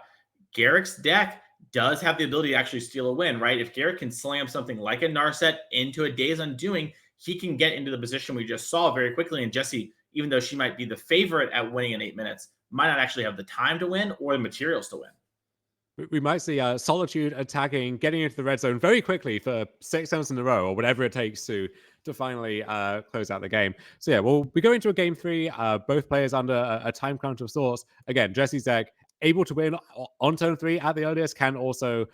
Gerrick's deck does have the ability to actually steal a win, right? If Gerrick can slam something like a Narset into a Days Undoing, he can get into the position we just saw very quickly. And Jesse, even though she might be the favorite at winning in 8 minutes, might not actually have the time to win or the materials to win. We might see Solitude attacking, getting into the red zone very quickly for 6 turns in a row, or whatever it takes to finally close out the game. So yeah, we go into a game 3, both players under a time crunch of sorts. Again, Jesse's deck able to win on turn 3 at the earliest, can also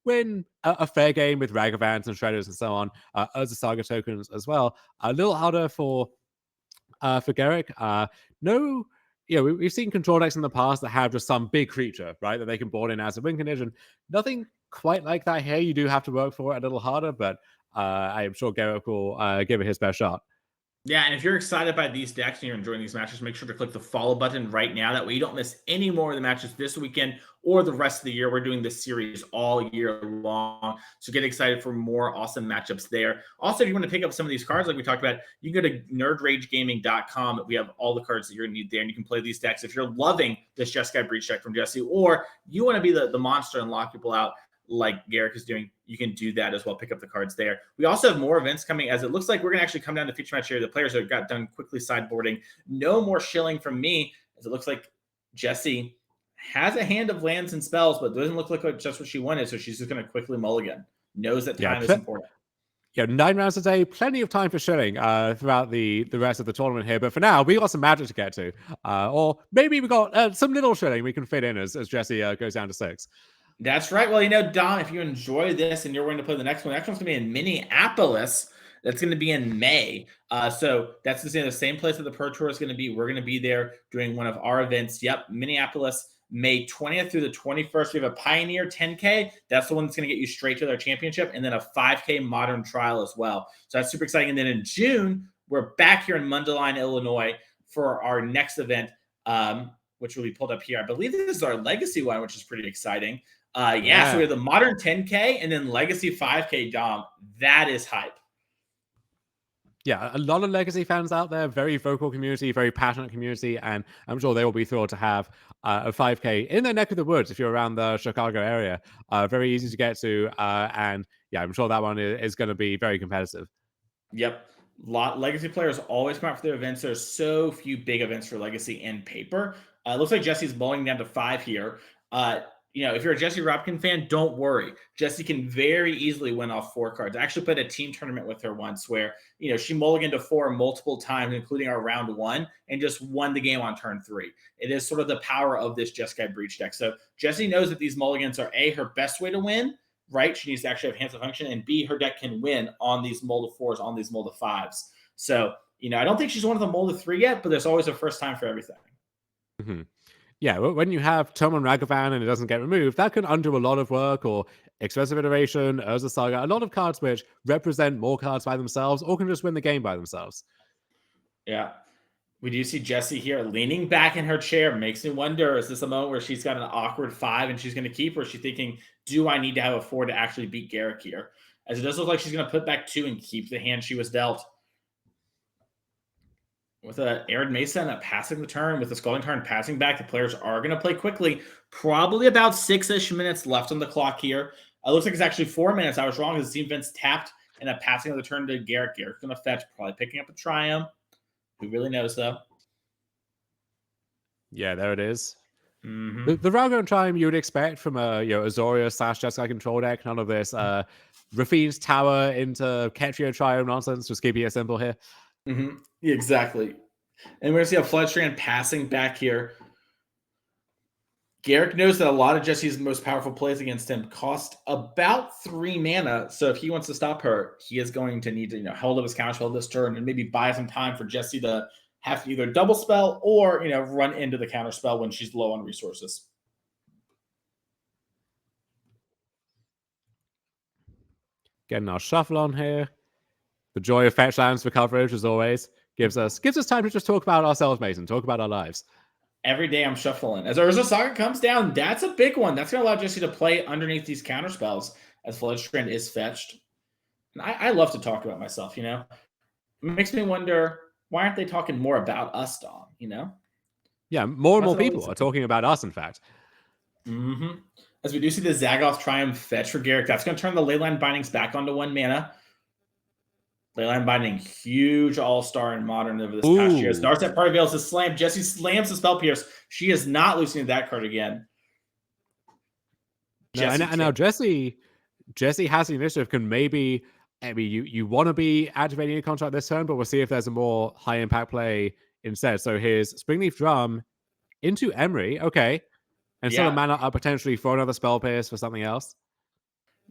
win a fair game with Ragavans and Shredders and so on, as the Saga tokens as well. A little harder for Gerrick. We've seen control decks in the past that have just some big creature, right, that they can board in as a win condition. Nothing quite like that here. You do have to work for it a little harder, but I am sure Gerrick will give it his best shot. Yeah, and if you're excited by these decks and you're enjoying these matches, make sure to click the follow button right now. That way you don't miss any more of the matches this weekend or the rest of the year. We're doing this series all year long. So get excited for more awesome matchups there. Also, if you want to pick up some of these cards like we talked about, you can go to nerdragegaming.com. We have all the cards that you're going to need there, and you can play these decks. If you're loving this Jeskai Breach deck from Jesse, or you want to be the monster and lock people out, like Gerrick is doing, you can do that as well. Pick up the cards there. We also have more events coming, as it looks like we're going to actually come down to feature match here. The players that got done quickly sideboarding. No more shilling from me, as it looks like Jesse has a hand of lands and spells, but doesn't look like just what she wanted. So she's just going to quickly mulligan. Knows that time is important. 9 rounds a day, plenty of time for shilling throughout the rest of the tournament here. But for now, we got some magic to get to. Or maybe we got some little shilling we can fit in as Jesse goes down to 6. That's right. Well, Dom, if you enjoy this and you're going to play the next one, the next one's going to be in Minneapolis. That's going to be in May. So that's the same place that the Pro Tour is going to be. We're going to be there doing one of our events. Yep, Minneapolis, May 20th through the 21st. We have a Pioneer 10K. That's the one that's going to get you straight to their championship. And then a 5K Modern Trial as well. So that's super exciting. And then in June, we're back here in Mundelein, Illinois for our next event, which will be pulled up here. I believe this is our Legacy one, which is pretty exciting. So we have the Modern 10K and then Legacy 5K, Dom. That is hype. Yeah, a lot of Legacy fans out there, very vocal community, very passionate community, and I'm sure they will be thrilled to have a 5K in their neck of the woods if you're around the Chicago area. Very easy to get to, and yeah, I'm sure that one is going to be very competitive. Yep. Legacy players always come out for their events. There's so few big events for Legacy in paper. It looks like Jesse's bowling down to 5 here. If you're a Jesse Robkin fan, don't worry. Jesse can very easily win off 4 cards. I actually played a team tournament with her once where, she mulliganed to 4 multiple times, including our round 1, and just won the game on turn 3. It is sort of the power of this Jeskai Breach deck. So Jesse knows that these mulligans are A, her best way to win, right? She needs to actually have hands of function, and B, her deck can win on these mold of 4s, on these mold of 5s. So, I don't think she's one of the mold of 3 yet, but there's always a first time for everything. Mm-hmm. Yeah, when you have Tomajko Ragavan and it doesn't get removed, that can undo a lot of work, or Expressive Iteration, Urza Saga, a lot of cards which represent more cards by themselves or can just win the game by themselves. Yeah. We do see Jesse here leaning back in her chair. Makes me wonder, is this a moment where she's got an awkward 5 and she's going to keep, or is she thinking, do I need to have a 4 to actually beat Gerrick here? As it does look like she's going to put back 2 and keep the hand she was dealt. With a Arid Mesa and a passing the turn, with the Scalding Tarn passing back, the players are going to play quickly. Probably about 6-ish minutes left on the clock here. It looks like it's actually 4 minutes. I was wrong, because Team Vince tapped and a passing of the turn to Gerrick. Gerrick's going to fetch, probably picking up a Triumph. Who really knows, though? Yeah, there it is. Mm-hmm. The Ralgon Triumph you would expect from a Azorius / Jeskai control deck. None of this Rafine's Tower into Ketrio Triumph nonsense. Just keeping it simple here. Mm-hmm. Yeah, exactly. And we're going to see a Floodstrand passing back here. Gerrick knows that a lot of Jesse's most powerful plays against him cost about 3 mana. So if he wants to stop her, he is going to need to, hold up his counterspell this turn and maybe buy some time for Jesse to have to either double spell or, run into the counterspell when she's low on resources. Getting our shuffle on here. The joy of fetch lands for coverage, as always, gives us time to just talk about ourselves, Mason. Talk about our lives. Every day I'm shuffling. As Urza Saga comes down, that's a big one. That's going to allow Jesse to play underneath these counterspells as Floodstrand is fetched. And I love to talk about myself, It makes me wonder, why aren't they talking more about us, Dom, Yeah, more and more people are talking about us, in fact. Mm-hmm. As we do see the Zagoth Triumph fetch for Gerrick, that's going to turn the Leyline Bindings back onto 1 mana. Leyline Binding, huge all-star in Modern over this past year. As Narset Party Veils is slammed. Jesse slams the Spell Pierce. She is not losing that card again. No, and now Jesse has the initiative. Can maybe you want to be activating a contract this turn, but we'll see if there's a more high-impact play instead. So here's Springleaf Drum into Emery. Okay. And still a mana up potentially for another Spell Pierce for something else.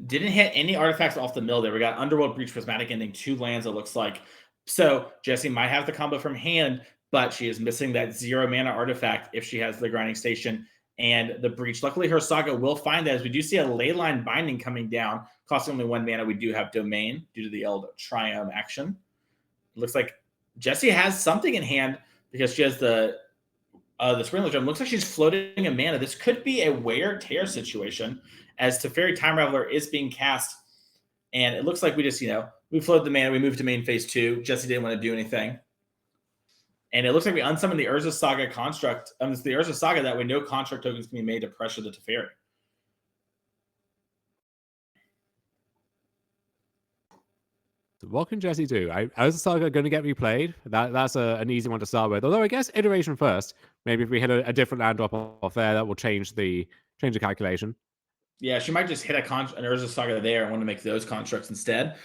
Didn't hit any artifacts off the mill there. We got Underworld Breach, Prismatic Ending, 2 lands, it looks like. So Jesse might have the combo from hand, but she is missing that 0 mana artifact if she has the Grinding Station and the Breach. Luckily, her Saga will find that, as we do see a Leyline Binding coming down, costing only 1 mana. We do have Domain due to the Eld Triumph action. It looks like Jessie has something in hand because she has the Springler Gem. Looks like she's floating a mana. This could be a wear tear situation, as Teferi Time Raveler is being cast, and it looks like we just we floated the mana. We moved to main phase 2. Jessie didn't want to do anything, and it looks like we unsummoned the Urza Saga construct. It's the Urza Saga that way. No construct tokens can be made to pressure the Teferi. So what can Jessie do? Is the Saga going to get replayed? That's an easy one to start with. Although I guess iteration first. Maybe if we hit a different land drop off there, that will change the calculation. Yeah, she might just hit an Urza Saga there and want to make those constructs instead.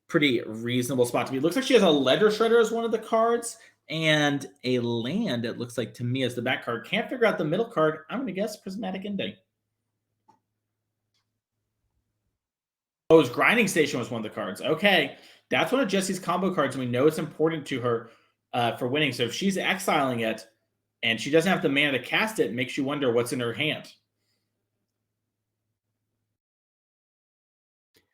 Pretty reasonable spot to be. It looks like she has a Ledger Shredder as one of the cards and a land, it looks like to me, as the back card. Can't figure out the middle card. I'm going to guess Prismatic Ending. Oh, his Grinding Station was one of the cards. Okay, that's one of Jessie's combo cards, and we know it's important to her for winning. So if she's exiling it and she doesn't have the mana to cast it, it makes you wonder what's in her hand.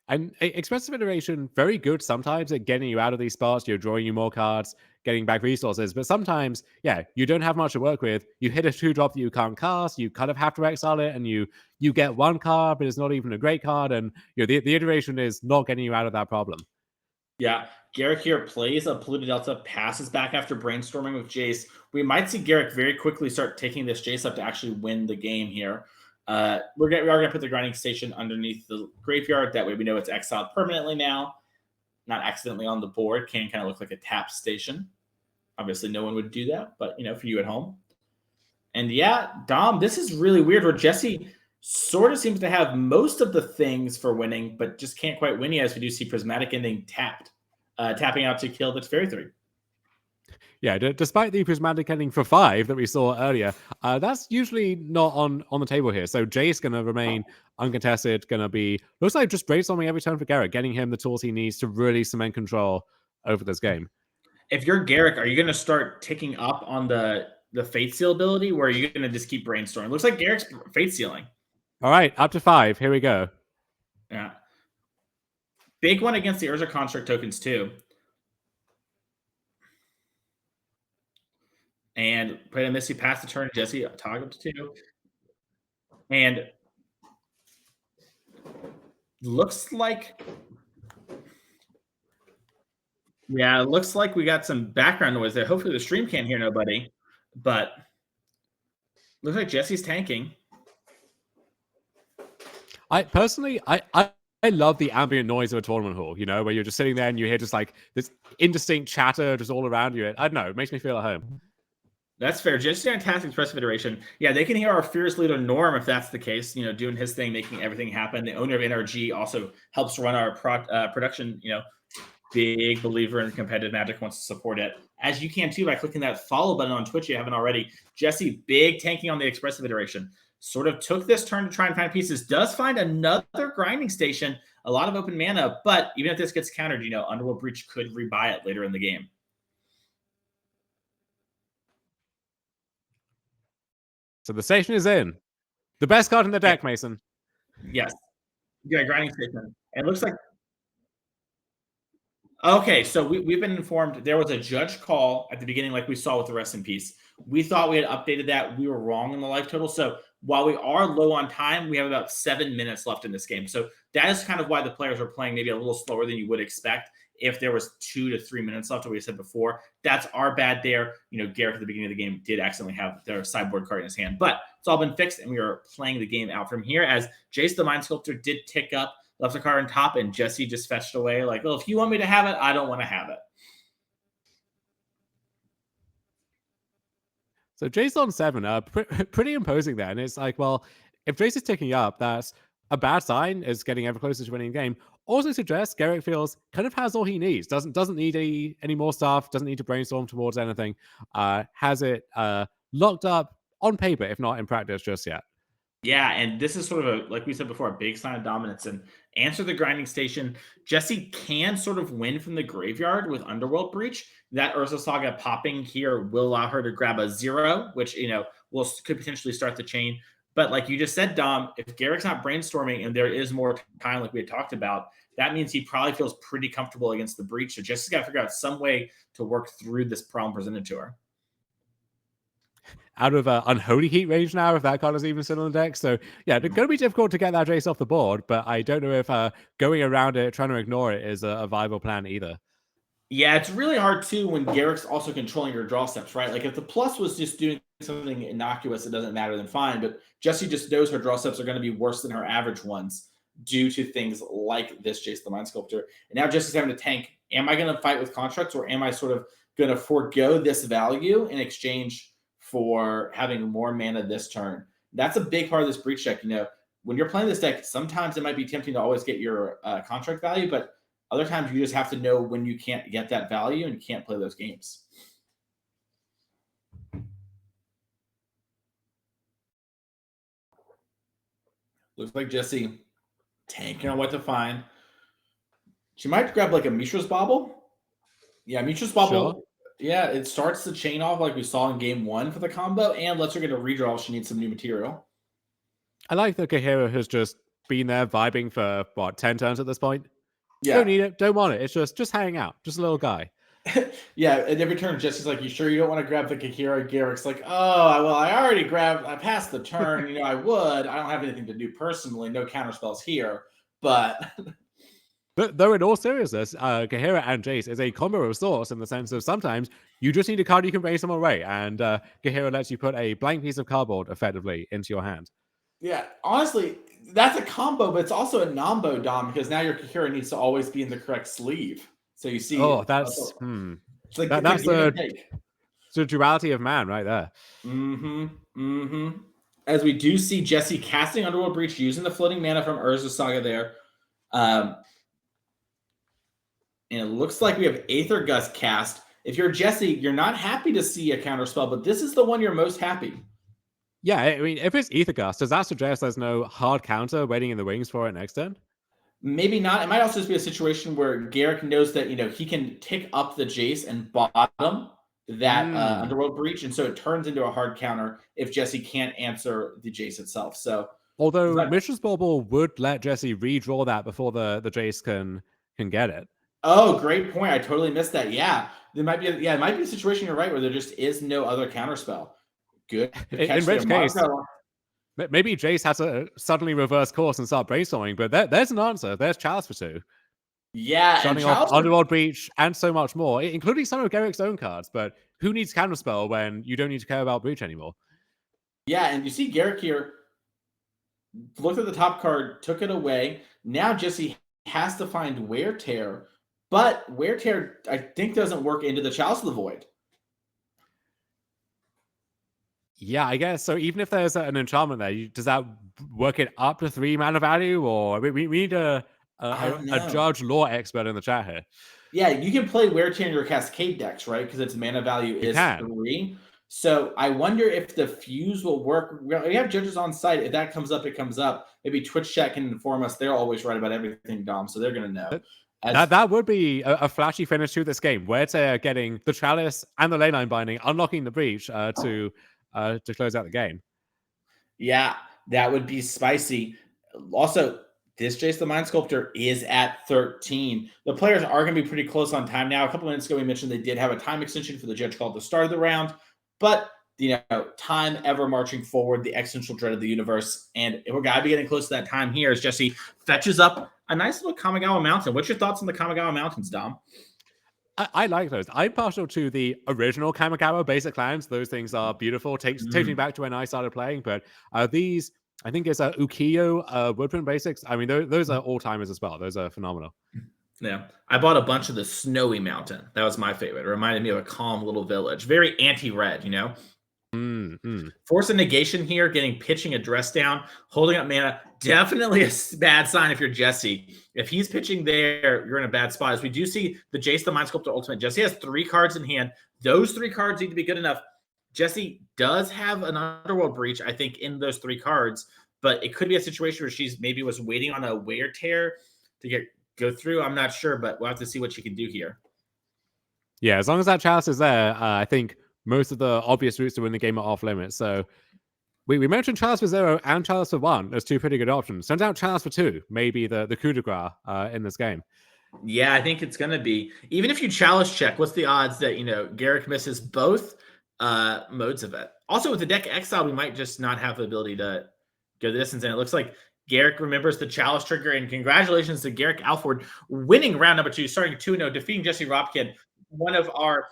And Expressive Iteration, very good sometimes at getting you out of these spots. You're drawing you more cards, getting back resources. But sometimes, yeah, you don't have much to work with. You hit a 2-drop that you can't cast. You kind of have to exile it, and you get one card, but it's not even a great card. And the iteration is not getting you out of that problem. Yeah, Gerrick here plays a Polluted Delta, passes back after brainstorming with Jace. We might see Gerrick very quickly start taking this Jace up to actually win the game here. We are going to put the Grinding Station underneath the graveyard. That way we know it's exiled permanently now. Not accidentally on the board. Can kind of look like a tap station. Obviously, no one would do that, but, for you at home. And yeah, Dom, this is really weird where Jessie sort of seems to have most of the things for winning, but just can't quite win yet, as we do see Prismatic Ending tapping out to kill the Teferi 3. Yeah, despite the Prismatic Ending for 5 that we saw earlier, that's usually not on the table here. So Jay's going to remain uncontested, going to be, looks like just brainstorming every turn for Gerrick, getting him the tools he needs to really cement control over this game. If you're Gerrick, are you going to start ticking up on the Fate Seal ability, or are you going to just keep brainstorming? Looks like Gerrick's Fate Sealing. All right, up to 5. Here we go. Yeah. Big one against the Urza Construct tokens, too. And played a Misty past the turn. Jessie toggled to 2. And looks like... Yeah, it looks like we got some background noise there. Hopefully the stream can't hear nobody. But looks like Jessie's tanking. I love the ambient noise of a tournament hall, where you're just sitting there and you hear just like this indistinct chatter just all around you. I don't know. It makes me feel at home. That's fair. Just fantastic Expressive Iteration. Yeah, they can hear our fearless leader Norm if that's the case. Doing his thing, making everything happen. The owner of NRG also helps run our production. Big believer in competitive Magic, wants to support it, as you can too by clicking that follow button on Twitch. You haven't already. Jessie, big tanking on the Expressive Iteration. Sort of took this turn to try and find pieces. Does find another Grinding Station. A lot of open mana, but even if this gets countered, Underworld Breach could rebuy it later in the game. So the station is in. The best card in the deck, Mason. Yes. Yeah, Grinding Station. It looks like... Okay, so we've been informed there was a judge call at the beginning, like we saw with the Rest in Peace. We thought we had updated that. We were wrong in the life total. So while we are low on time, we have about 7 minutes left in this game. So that is kind of why the players are playing maybe a little slower than you would expect. If there was 2 to 3 minutes left, like we said before, that's our bad there. Gerrick at the beginning of the game did accidentally have their sideboard card in his hand, but it's all been fixed, and we are playing the game out from here, as Jace the Mind Sculptor did tick up, left a card on top, and Jessie just fetched away like, well, if you want me to have it, I don't want to have it. So Jace on 7, pretty imposing there. And it's like, well, if Jace is ticking up, that's a bad sign. Is getting ever closer to winning the game. Also suggests Gerrick feels kind of has all he needs. Doesn't need any more stuff. Doesn't need to brainstorm towards anything. Has it locked up on paper, if not in practice just yet. Yeah, and this is sort of like we said before, a big sign of dominance. And answer the Grinding Station. Jessie can sort of win from the graveyard with Underworld Breach. That Urza Saga popping here will allow her to grab a 0, which could potentially start the chain. But like you just said, Dom, if Gerrick's not brainstorming and there is more time, like we had talked about, that means he probably feels pretty comfortable against the breach. So Jesse's got to figure out some way to work through this problem presented to her. Out of Unholy Heat range now, if that card is even still on the deck. So yeah, it's going to be difficult to get that Jace off the board, but I don't know if going around it, trying to ignore it is a viable plan either. Yeah, it's really hard too when Gerrick's also controlling your draw steps, right? Like if the plus was just doing something innocuous, it doesn't matter, then fine. But Jessie just knows her draw steps are going to be worse than her average ones due to things like this Jace the Mind Sculptor. And now Jessie's having to tank. Am I going to fight with constructs, or am I sort of going to forego this value in exchange for having more mana this turn? That's a big part of this breach deck. You know, when you're playing this deck, sometimes it might be tempting to always get your contract value, but other times you just have to know when you can't get that value and you can't play those games. Looks like Jessie tanking on what to find. She might grab like a Mishra's Bauble. Yeah, Mishra's Bauble. Sure. Yeah, it starts the chain off like we saw in game 1 for the combo and lets her get a redraw if she needs some new material. I like that Kahira has just been there vibing for, what, 10 turns at this point? Yeah. Don't need it, don't want it. It's just hang out, just a little guy. Yeah, and every turn, Jesse's like, you sure you don't want to grab the Kahira? Gerrick's like, oh, well, I already grabbed, I passed the turn. You know, I would. I don't have anything to do personally. No counter spells here. But though in all seriousness, Kahira and Jace is a combo of sorts in the sense of sometimes you just need a card you can bring someone away, and Kahira lets you put a blank piece of cardboard effectively into your hand. Yeah, honestly, that's a combo, but it's also a nombo, Dom, because now your Kahira needs to always be in the correct sleeve. So you see, that's it's like that's the duality of man right there. As we do see Jessie casting Underworld Breach using the floating mana from Urza Saga there. And it looks like we have Aether Gust cast. If you're Jessie, you're not happy to see a counter spell, but this is the one you're most happy. Yeah, I mean, if it's Aether Gust, does that suggest there's no hard counter waiting in the wings for it next turn? Maybe not. It might also just be a situation where Gerrick knows that, you know, he can tick up the Jace and bottom that Underworld Breach, and so it turns into a hard counter if Jessie can't answer the Jace itself. So, although Mishra's Bauble would let Jessie redraw that before the Jace can get it. Oh, great point. I totally missed that. Yeah, there might be it might be a situation, you're right, where there just is no other counter spell. Good. In which case, maybe Jace has to suddenly reverse course and start brainstorming, but there's an answer. There's Chalice for 2. Yeah, shutting off Underworld Breach and so much more, including some of Gerrick's own cards. But who needs Counterspell when you don't need to care about Breach anymore? Yeah, and you see Gerrick here looked at the top card, took it away. Now Jessie has to find Wear Tear, but Wear Tear, I think, doesn't work into the Chalice of the Void. Yeah, I guess so. Even if there's an enchantment there, does that work it up to 3 mana value, or we need a judge lore expert in the chat here? Yeah, you can play Wear Tear in your Cascade decks, right? Because its mana value is 3. So I wonder if the fuse will work. We have judges on site. If that comes up, it comes up. Maybe Twitch chat can inform us. They're always right about everything, Dom, so they're going to know. That would be a flashy finish to this game. Wear Tear getting the Chalice and the Leyline Binding, unlocking the Breach to close out the game. Yeah, that would be spicy. Also, this Jace the Mind Sculptor is at 13. The players are going to be pretty close on time now. A couple minutes ago, we mentioned they did have a time extension for the judge call at the start of the round, but you know, time ever marching forward, the existential dread of the universe, and we're going to be getting close to that time here as Jessie fetches up a nice little Kamigawa Mountain. What's your thoughts on the Kamigawa Mountains, Dom? I like those. I'm partial to the original Kamigawa basic lands. Those things are beautiful. Takes me back to when I started playing. But these, I think it's Ukiyo Woodprint basics. I mean, those are all-timers as well. Those are phenomenal. Yeah. I bought a bunch of the Snowy Mountain. That was my favorite. It reminded me of a calm little village. Very anti-red, you know? Force of Negation here, getting pitching a dress down, holding up mana. Definitely a bad sign if you're Jessie. If he's pitching there, you're in a bad spot. As we do see the Jace the Mind Sculptor Ultimate, Jessie has 3 cards in hand. Those 3 cards need to be good enough. Jessie does have an Underworld Breach, I think, in those 3 cards, but it could be a situation where she's maybe was waiting on a Wear Tear to go through. I'm not sure, but we'll have to see what she can do here. Yeah, as long as that Chalice is there, I think most of the obvious routes to win the game are off limits. So We mentioned Chalice for 0 and Chalice for 1 as two pretty good options. Send out Chalice for 2, maybe the coup de grace in this game. Yeah, I think it's going to be. Even if you chalice check, what's the odds that, Gerrick misses both modes of it? Also, with the deck exile, we might just not have the ability to go the distance. And it looks like Gerrick remembers the chalice trigger. And congratulations to Gerrick Alford winning round number 2, starting 2-0, defeating Jesse Robkin, one of our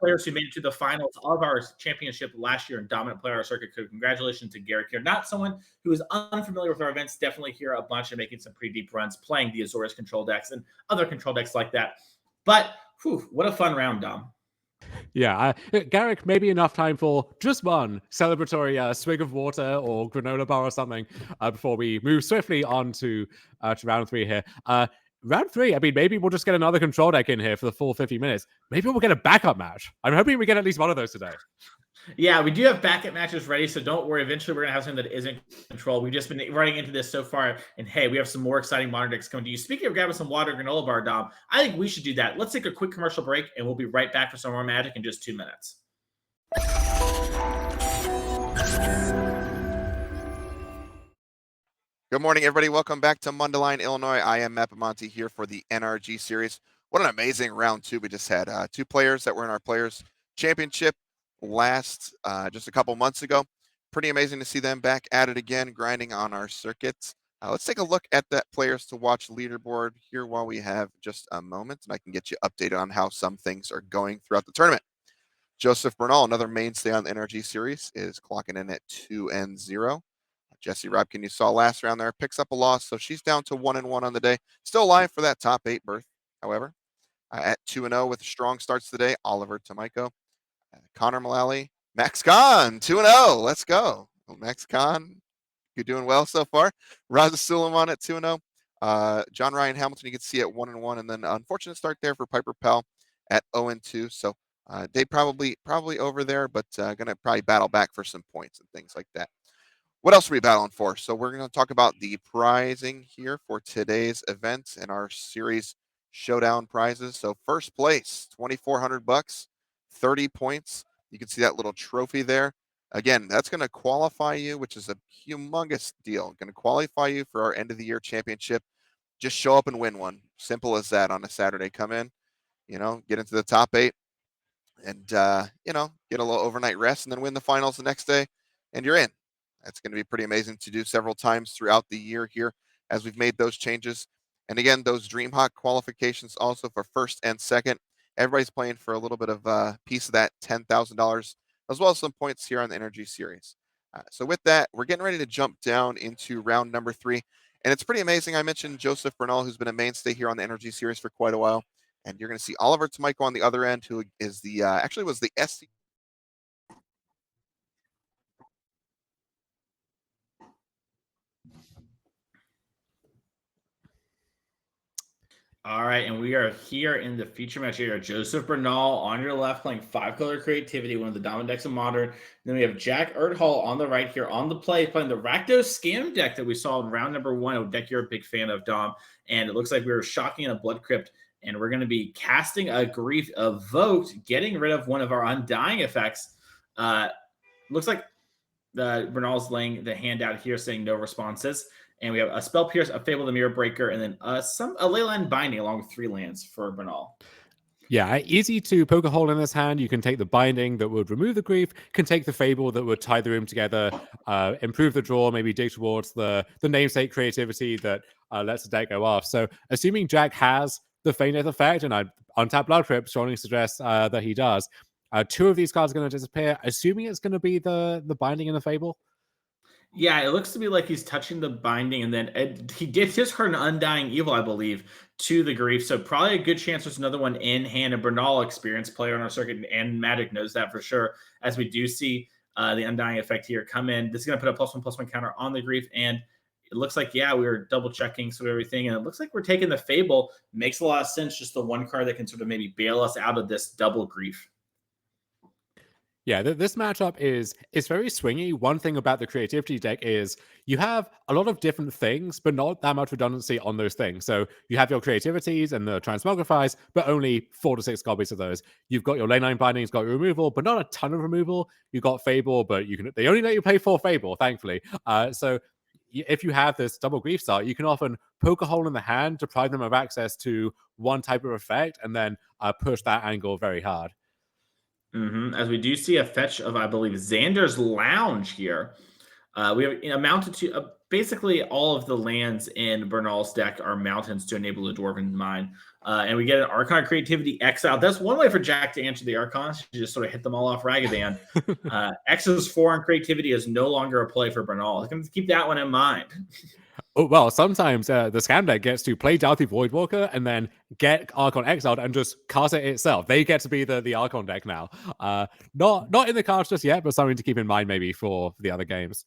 players who made it to the finals of our championship last year and dominant player on our circuit. So congratulations to Gerrick here. Not someone who is unfamiliar with our events, definitely here a bunch and making some pretty deep runs, playing the Azorius control decks and other control decks like that. But what a fun round, Dom. Yeah, Gerrick, maybe enough time for just one celebratory swig of water or granola bar or something before we move swiftly on to round 3 here. Round 3, I mean, maybe we'll just get another control deck in here for the full 50 minutes. Maybe we'll get a backup match. I'm hoping we get at least one of those today. Yeah, we do have backup matches ready, so don't worry. Eventually, we're going to have something that isn't control. We've just been running into this so far, and hey, we have some more exciting modern decks coming to you. Speaking of grabbing some water granola bar, Dom, I think we should do that. Let's take a quick commercial break, and we'll be right back for some more Magic in just 2 minutes. Good morning, everybody. Welcome back to Mundelein, Illinois. I am Mappamonte here for the NRG Series. What an amazing round 2 we just had. 2 players that were in our Players Championship just a couple months ago. Pretty amazing to see them back at it again, grinding on our circuits. Let's take a look at that Players to Watch leaderboard here while we have just a moment, and I can get you updated on how some things are going throughout the tournament. Joseph Bernal, another mainstay on the NRG Series, is clocking in at 2-0. Jesse Robkin, you saw last round there, picks up a loss, so she's down to 1-1 on the day. Still alive for that top 8 berth, however. At 2-0 with strong starts today, Oliver Tomajko, Connor Mullally, Max Khan, 2-0. Let's go. Well, Max Khan, you're doing well so far. Raza Sulaiman at 2-0. John Ryan Hamilton, you can see at 1-1, and then unfortunate start there for Piper Pell at 0-2. So they probably over there, but going to probably battle back for some points and things like that. What else are we battling for? So we're going to talk about the prizing here for today's event and our series showdown prizes. So first place, $2,400, 30 points. You can see that little trophy there. Again, that's going to qualify you, which is a humongous deal. Going to qualify you for our end of the year championship. Just show up and win one. Simple as that on a Saturday. Come in, get into the top 8 and, get a little overnight rest and then win the finals the next day and you're in. That's going to be pretty amazing to do several times throughout the year here as we've made those changes. And again, those DreamHawk qualifications also for first and second. Everybody's playing for a little bit of a piece of that $10,000, as well as some points here on the NRG Series. So with that, we're getting ready to jump down into round number 3. And it's pretty amazing. I mentioned Joseph Bernal, who's been a mainstay here on the NRG Series for quite a while. And you're going to see Oliver Tomajko on the other end, who is the actually was the SC. All right, and we are here in the feature match here. Joseph Bernal on your left playing 5-color creativity, one of the dominant decks of modern. Then we have Jack Erdahl on the right here on the play, playing the Rakdos scam deck that we saw in round number 1, a deck you're a big fan of, Dom. And it looks like we were shocking in a Blood Crypt, and we're going to be casting a Grief of Voege, getting rid of one of our Undying effects. Looks like Bernal's laying the hand out here saying no responses. And we have a Spell Pierce, a Fable the Mirror Breaker, and then a Leyline Binding along with 3 lands for Bernal. Yeah, easy to poke a hole in this hand. You can take the Binding that would remove the Grief, can take the Fable that would tie the room together, improve the draw, maybe dig towards the namesake creativity that lets the deck go off. So assuming Jack has the Fainteth effect, and I untap Blood Crypt strongly suggests that he does, 2 of these cards are going to disappear, assuming it's going to be the Binding and the Fable. Yeah, it looks to me like he's touching the Binding, and then he did discard an Undying Evil, I believe, to the Grief. So probably a good chance there's another one in hand. And Bernal, experienced player on our circuit, and Magic knows that for sure. As we do see the Undying effect here come in, this is going to put a +1/+1 counter on the Grief. And it looks like, we were double checking sort of everything, and it looks like we're taking the Fable. Makes a lot of sense. Just the one card that can sort of maybe bail us out of this double Grief. Yeah, this matchup is very swingy. One thing about the creativity deck is you have a lot of different things, but not that much redundancy on those things. So you have your creativities and the transmogrifies, but only 4 to 6 copies of those. You've got your lane 9 bindings, got your removal, but not a ton of removal. You've got Fable, but they only let you play 4 Fable, thankfully. So if you have this double grief start, you can often poke a hole in the hand, deprive them of access to one type of effect, and then push that angle very hard. As we do see a fetch of, I believe, Xander's Lounge here. We have mounted to basically all of the lands in Bernal's deck are mountains to enable the Dwarven Mine. And we get an Archon Creativity Exile. That's one way for Jack to answer the Archons. You just sort of hit them all off Ragavan. X's 4 on Creativity is no longer a play for Bernal. I'm going to keep that one in mind. Oh, well, sometimes the scam deck gets to play Doughty Voidwalker and then get Archon exiled and just cast it itself. They get to be the Archon deck now. Not in the cards just yet, but something to keep in mind maybe for the other games.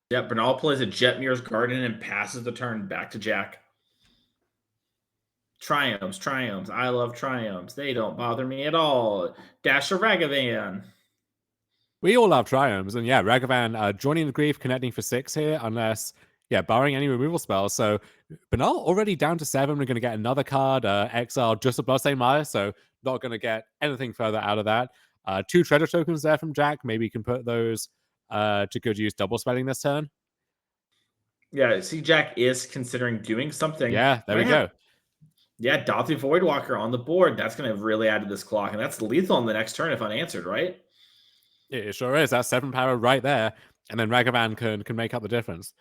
Yeah, Bernal plays a Jetmir's Garden and passes the turn back to Jack. Triumphs. I love triumphs. They don't bother me at all. Dash a Ragavan. We all love triumphs, and yeah, Ragavan joining the grief, connecting for 6 here, unless, barring any removal spells. So Bernal already down to 7. We're going to get another card, exile, just a Bloodstained Mire, so not going to get anything further out of that. 2 treasure tokens there from Jack. Maybe you can put those to good use double spelling this turn. Yeah, see, Jack is considering doing something. Yeah, there we go. Yeah, Dauthi Voidwalker on the board. That's going to really add to this clock, and that's lethal on the next turn if unanswered, right? It sure is. That's 7 power right there, and then Ragavan can make up the difference.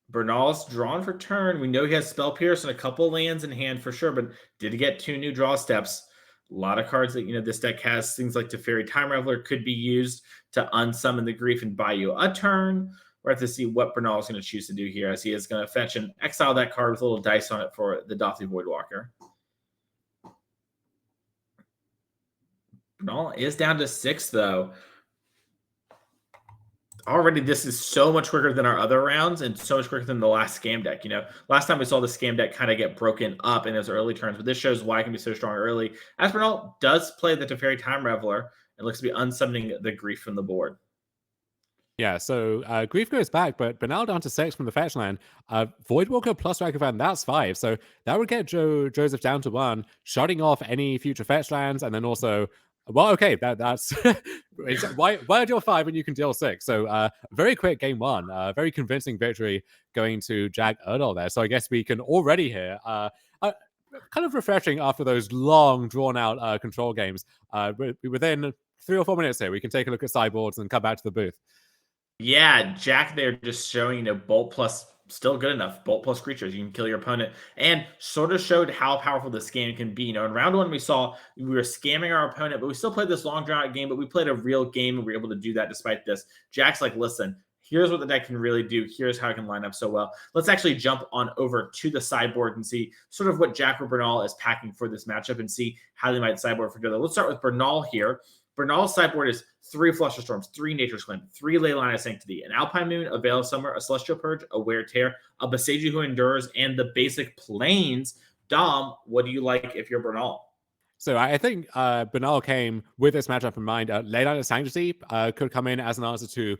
Bernal's drawn for turn. We know he has Spell Pierce and a couple lands in hand for sure, but did he get 2 new draw steps? A lot of cards that this deck has. Things like Teferi Time Reveler could be used to unsummon the grief and buy you a turn. We're have to see what Bernal is going to choose to do here, as he is going to fetch and exile that card with a little dice on it for the Dauthi Voidwalker. Bernal is down to 6, though. Already, this is so much quicker than our other rounds and so much quicker than the last scam deck. Last time we saw the scam deck kind of get broken up in those early turns, but this shows why it can be so strong early. As Bernal does play the Teferi Time Reveler, it looks to be unsummoning the grief from the board. Yeah, so Grief goes back, but Bernal down to 6 from the fetch land. Voidwalker plus Ragavan, that's 5. So that would get Joseph down to 1, shutting off any future fetch lands, and then also, well, okay, that's why deal 5 when you can deal 6? So very quick game 1, very convincing victory going to Jack Erdahl there. So I guess we can already hear kind of refreshing after those long, drawn-out control games. Within 3 or 4 minutes here, we can take a look at sideboards and come back to the booth. Yeah, Jack there just showing, Bolt plus still good enough. Bolt plus creatures, you can kill your opponent, and sort of showed how powerful this game can be. In round 1, we saw we were scamming our opponent, but we still played this long drawn out game, but we played a real game and we were able to do that despite this. Jack's like, listen, here's what the deck can really do. Here's how it can line up so well. Let's actually jump on over to the sideboard and see sort of what Jack or Bernal is packing for this matchup and see how they might sideboard for together. Let's start with Bernal here. Bernal's sideboard is 3 Fluster Storms, 3 Nature's Claim, 3 Leyline of Sanctity, an Alpine Moon, a Veil of Summer, a Celestial Purge, a Wear Tear, a Boseiju Who Endures, and the basic Plains. Dom, what do you like if you're Bernal? So I think Bernal came with this matchup in mind. Leyline of Sanctity could come in as an answer to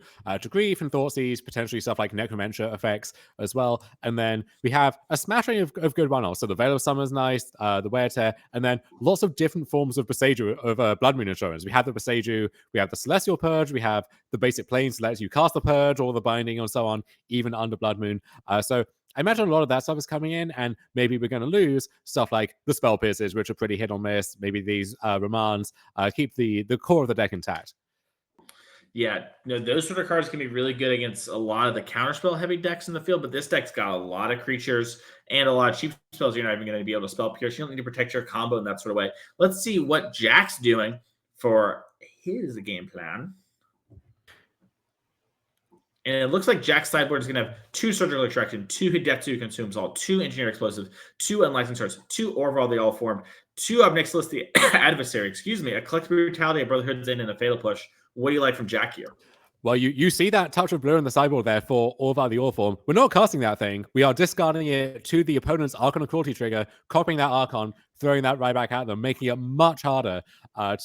Grief and Thoughtseize, potentially stuff like Necromancer effects as well. And then we have a smattering of good runoffs. So the Veil of Summer is nice, the Wear Tear, and then lots of different forms of Boseiju, of Blood Moon Insurance. We have the Boseiju, we have the Celestial Purge, we have the basic Plains that lets you cast the Purge or the Binding and so on, even under Blood Moon. So I imagine a lot of that stuff is coming in, and maybe we're going to lose stuff like the Spell Pierces, which are pretty hit or miss. Maybe these Ramans keep the core of the deck intact. Yeah, those sort of cards can be really good against a lot of the counterspell heavy decks in the field, but this deck's got a lot of creatures and a lot of cheap spells you're not even going to be able to spell pierce. You don't need to protect your combo in that sort of way. Let's see what Jack's doing for his game plan. And it looks like Jack's sideboard is going to have 2 Surgical Extraction, 2 Hidetsu Consumes All, 2 Engineer Explosive, 2 Unlicensed Hearts, 2 Orval the All Formed, 2 Obnixilis the Adversary, a Collective Brutality, a Brotherhood's End, and a Fatal Push. What do you like from Jack here? Well, you see that touch of blue in the sideboard there for Orval the All Form. We're not casting that thing. We are discarding it to the opponent's Archon of Cruelty trigger, copying that Archon, throwing that right back at them, making it much harder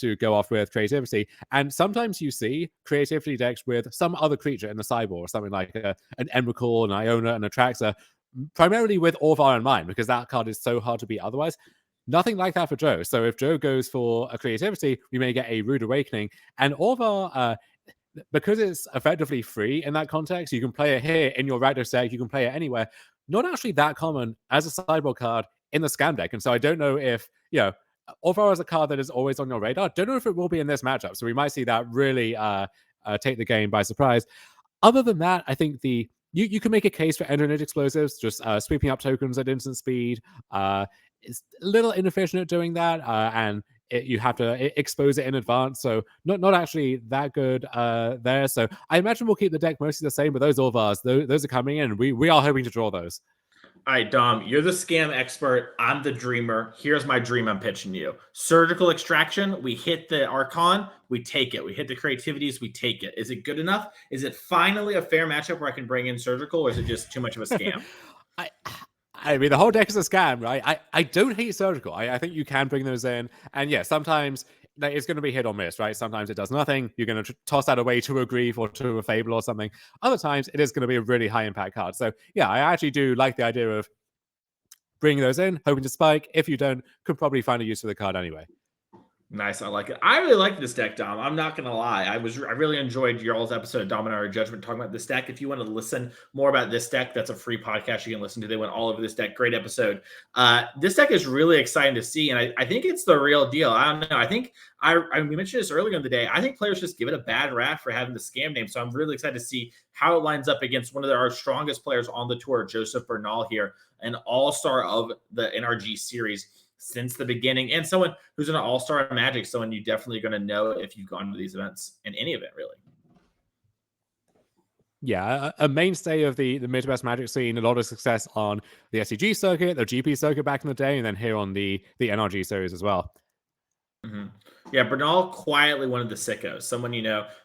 to go off with creativity. And sometimes you see creativity decks with some other creature in the sideboard, something like an Emrakul, an Iona, an Atraxa, primarily with Orvar in mind, because that card is so hard to beat otherwise. Nothing like that for Joe. So if Joe goes for a creativity, we may get a Rude Awakening. And Orvar, because it's effectively free in that context, you can play it here in your Rakdos deck, you can play it anywhere. Not actually that common as a sideboard card in the Scam deck. And so I don't know if, Orvar is a card that is always on your radar. Don't know if it will be in this matchup. So we might see that really take the game by surprise. Other than that, I think you can make a case for Endronid Explosives, just sweeping up tokens at instant speed. It's a little inefficient at doing that, and you have to expose it in advance, so not actually that good there. So I imagine we'll keep the deck mostly the same, but those Orvars, those are coming in, and we are hoping to draw those. All right, Dom, you're the scam expert. I'm the dreamer. Here's my dream I'm pitching you. Surgical Extraction, we hit the Archon, we take it. We hit the creativities, we take it. Is it good enough? Is it finally a fair matchup where I can bring in Surgical, or is it just too much of a scam? I mean, the whole deck is a scam, right? I don't hate Surgical. I think you can bring those in. And yeah, sometimes it's going to be hit or miss, right? Sometimes it does nothing. You're going to toss that away to a Grief or to a Fable or something. Other times, it is going to be a really high impact card. So yeah, I actually do like the idea of bringing those in, hoping to spike. If you don't, could probably find a use for the card anyway. Nice, I like it. I really like this deck, Dom. I'm not gonna lie. I really enjoyed y'all's episode of Dominatory Judgment talking about this deck. If you want to listen more about this deck, that's a free podcast you can listen to. They went all over this deck. Great episode. This deck is really exciting to see, and I think it's the real deal. I don't know. I think we mentioned this earlier in the day. I think players just give it a bad rap for having the scam name. So I'm really excited to see how it lines up against one of our strongest players on the tour, Joseph Bernal here, an all-star of the NRG series since the beginning, and someone who's an all-star in Magic, someone you definitely going to know if you've gone to these events, in any event, really. Yeah, a mainstay of the Midwest Magic scene, a lot of success on the SCG circuit, the GP circuit back in the day, and then here on the NRG series as well. Mm-hmm. Yeah, Bernal, quietly one of the sickos, someone,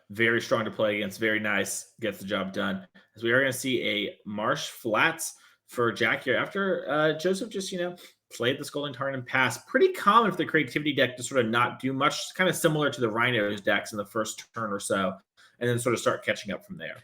very strong to play against, very nice, gets the job done. As we are going to see a Marsh Flats for Jack here after Joseph just, played the Scolding Tarn and pass. Pretty common for the creativity deck to sort of not do much, kind of similar to the Rhinos decks in the first turn or so, and then sort of start catching up from there.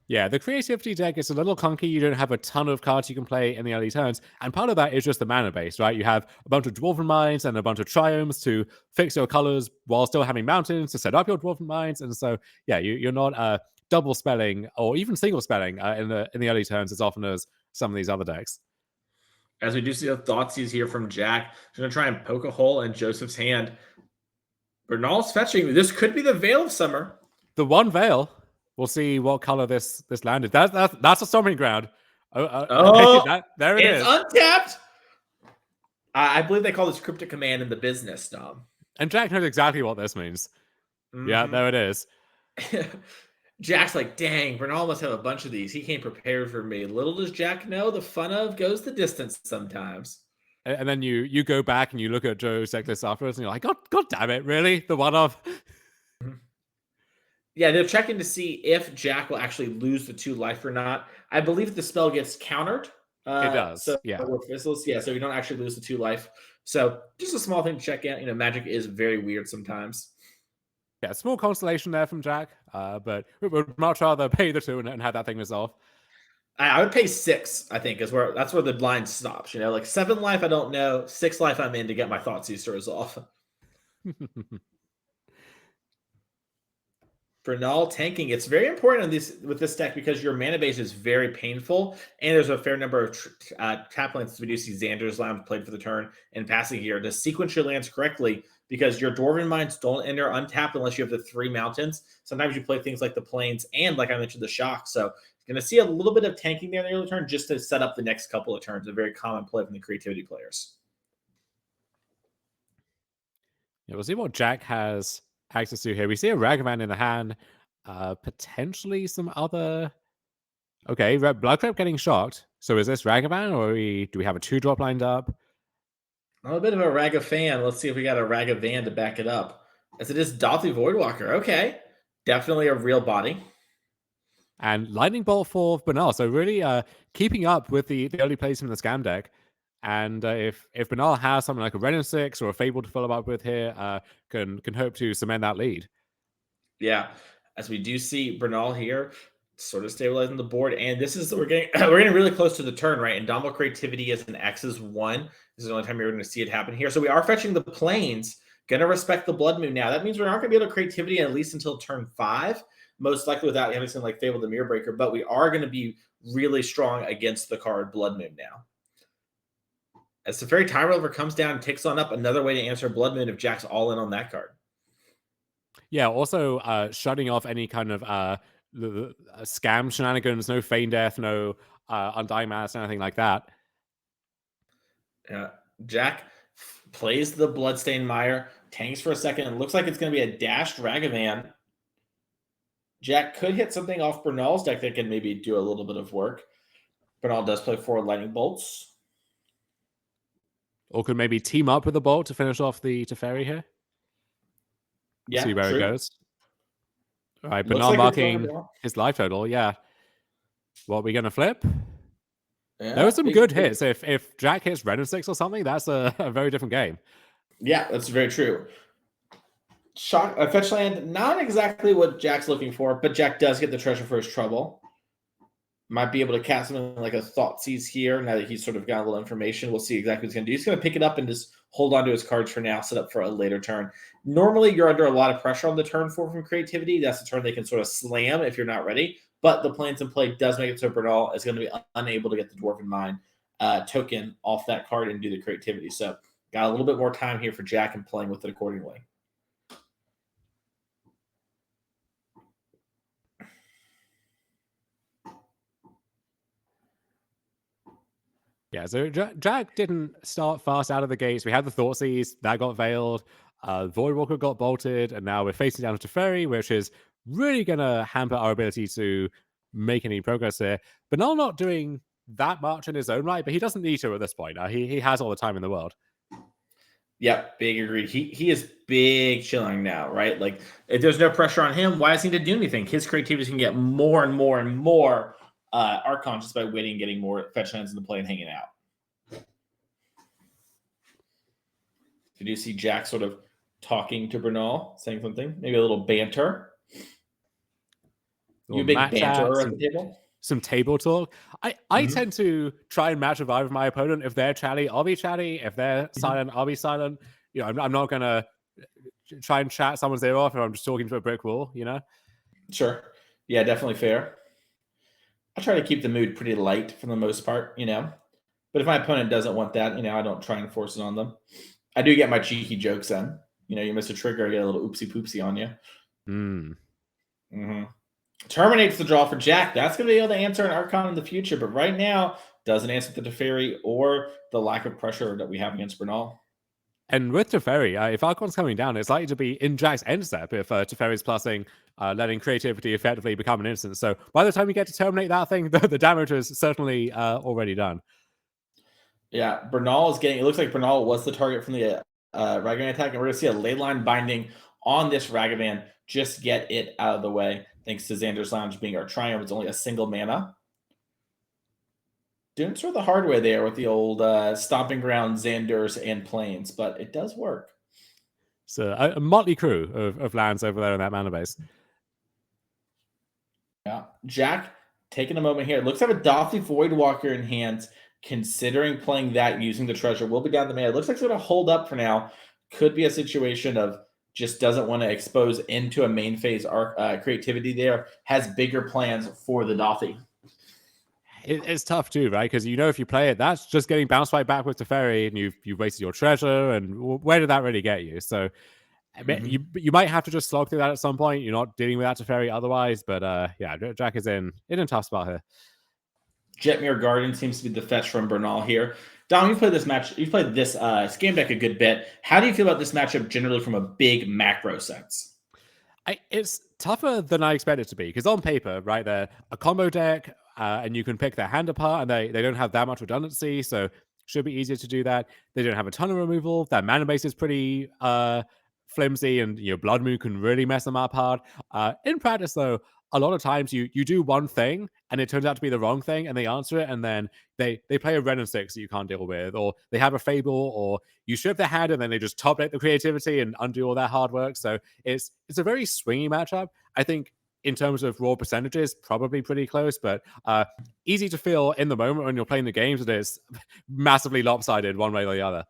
Yeah, the creativity deck is a little clunky. You don't have a ton of cards you can play in the early turns, and part of that is just the mana base, right? You have a bunch of Dwarven Mines and a bunch of Triomes to fix your colors while still having mountains to set up your Dwarven Mines, and so yeah, you're not double spelling or even single spelling in the early turns as often as some of these other decks. As we do see the Thoughtseize here from Jack, he's going to try and poke a hole in Joseph's hand. Bernal's fetching. This could be the Veil of Summer. The one Veil. We'll see what color this landed. That's a Storming Ground. There it is. It's untapped. I believe they call this Cryptic Command in the business, Dom. And Jack knows exactly what this means. Mm-hmm. Yeah, there it is. Jack's like, dang, Bernal must have a bunch of these. He came prepared for me. Little does Jack know the fun of goes the distance sometimes. And then you go back and you look at Joe's deck list afterwards and you're like, God damn it, really? The one of... Yeah, they're checking to see if Jack will actually lose the 2 life or not. I believe the spell gets countered. It does, so yeah. With Fizzles, yeah, so you don't actually lose the 2 life. So just a small thing to check in. Magic is very weird sometimes. Yeah, small constellation there from Jack, but we would much rather pay the 2 and have that thing resolve. I would pay 6, I think, that's where the line stops. Like 7 life, I don't know. 6 life, I'm in to get my Thoughtseize to resolve. Bernal tanking. It's very important with this deck because your mana base is very painful, and there's a fair number of tap lands. We do see Xander's Lounge played for the turn and passing here to sequence your lands correctly because your Dwarven Mines don't enter untapped unless you have the 3 mountains. Sometimes you play things like the Plains and, like I mentioned, the Shock. So you're going to see a little bit of tanking there in the early turn just to set up the next couple of turns. A very common play from the creativity players. Yeah, we'll see what Jack has access to here. We see a Ragavan in the hand, potentially some other... Okay, Bloodcrep getting shocked. So is this Ragavan, or do we have a 2-drop lined up? I'm a bit of a Raga fan. Let's see if we got a Ragavan to back it up. As it is Dauthi Voidwalker. Okay, definitely a real body. And Lightning Bolt for Bernal. So really keeping up with the early plays from the Scam deck. And if Bernal has something like a Ren 6 or a Fable to follow up with here, can hope to cement that lead. Yeah, as we do see Bernal here sort of stabilizing the board, and this is we're getting we're getting really close to the turn, right? And Indomitable Creativity is an X's 1. This is the only time you're going to see it happen here. So we are fetching the planes. Going to respect the Blood Moon now. That means we're not going to be able to creativity at least until turn 5, most likely without having something like Fable the Mirror Breaker. But we are going to be really strong against the card Blood Moon now. As the Fairy Time Rover comes down and ticks on up, another way to answer Blood Moon if Jack's all in on that card. Yeah, also shutting off any kind of scam shenanigans, no Feign Death, no Undying Mass, anything like that. Jack plays the Bloodstained Mire, tanks for a second. It looks like it's going to be a dashed Ragavan. Jack could hit something off Bernal's deck that can maybe do a little bit of work. Bernal does play 4 Lightning Bolts. Or could maybe team up with the Bolt to finish off the Teferi here. Yeah, see where it goes. All right, Bernal like marking his life total. Yeah. What are we going to flip? Yeah, there were some good hits. If Jack hits Ren 6 or something, that's a very different game. Yeah, that's very true. Fetch land, not exactly what Jack's looking for, but Jack does get the treasure for his trouble. Might be able to cast something like a Thoughtseize here now that he's sort of got a little information. We'll see exactly what he's going to do. He's going to pick it up and just hold on to his cards for now, set up for a later turn. Normally, you're under a lot of pressure on the turn 4 from creativity. That's the turn they can sort of slam if you're not ready. But the Plains in Play does make it so Bernal is going to be unable to get the Dwarven Mind token off that card and do the creativity. So got a little bit more time here for Jack and playing with it accordingly. Yeah, so Jack didn't start fast out of the gates. We had the Thoughtseize, that got veiled. Voidwalker got bolted, and now we're facing down to Teferi, which is really going to hamper our ability to make any progress here. Bernal not doing that much in his own right, but he doesn't need to at this point. He has all the time in the world. Yep, big agreed. He is big chilling now, right? Like, if there's no pressure on him, why does he need to do anything? His creativity can get more and more and more Archon just by waiting and getting more fetch lands in the play and hanging out. Did you see Jack sort of talking to Bernal, saying something? Maybe a little banter? You a big banterer at the table? Some table talk. I tend to try and match a vibe with my opponent. If they're chatty, I'll be chatty. If they're silent, I'll be silent. You know, I'm not going to try and chat someone's ear off if I'm just talking to a brick wall, you know? Sure. Yeah, definitely fair. I try to keep the mood pretty light for the most part, you know. But if my opponent doesn't want that, you know, I don't try and force it on them. I do get my cheeky jokes in. You know, you miss a trigger, I get a little oopsie poopsie on you. Terminates the draw for Jack. That's going to be able to answer an Archon in the future. But right now, doesn't answer the Teferi or the lack of pressure that we have against Bernal. And with Teferi, if Archon's coming down, it's likely to be in Jack's end step if Teferi's plussing, letting creativity effectively become an instance. So by the time you get to terminate that thing, the damage is certainly already done. Yeah, Bernal is getting... It looks like Bernal was the target from the Ragavan attack, and we're going to see a Leyline Binding on this Ragavan. Just get it out of the way. Thanks to Xander's Lounge being our triumph. It's only a single mana. Doing sort of the hard way there with the old Stomping Ground, Xanders, and Plains, but it does work. So a motley crew of lands over there in that mana base. Yeah. Jack, taking a moment here. It looks like a Doffy Voidwalker in hand, considering playing that using the treasure. Will be down the mana. It looks like it's going to hold up for now. Could be a situation of just doesn't want to expose into a main phase creativity there. Has bigger plans for the Doffy. It's tough too, right? Because you know if you play it, that's just getting bounced right back with Teferi, and you've wasted your treasure, and where did that really get you? So you might have to just slog through that at some point. You're not dealing with that Teferi otherwise, but yeah, Jack is in a tough spot here. Jetmir Garden seems to be the fetch from Bernal here. Dom, you've played this match. You've played this game deck a good bit. How do you feel about this matchup generally from a big macro sense? It's tougher than I expected it to be, because on paper, right, they're a combo deck, and you can pick their hand apart, and they don't have that much redundancy, so should be easier to do that. They don't have a ton of removal. Their mana base is pretty flimsy, and Blood Moon can really mess them up hard. In practice, though, a lot of times you do one thing and it turns out to be the wrong thing, and they answer it, and then they play a Ren and 6 that you can't deal with, or they have a Fable, or you strip their hand and then they just top deck the creativity and undo all that hard work. So it's a very swingy matchup. I think in terms of raw percentages, probably pretty close, but easy to feel in the moment when you're playing the games that it's massively lopsided one way or the other.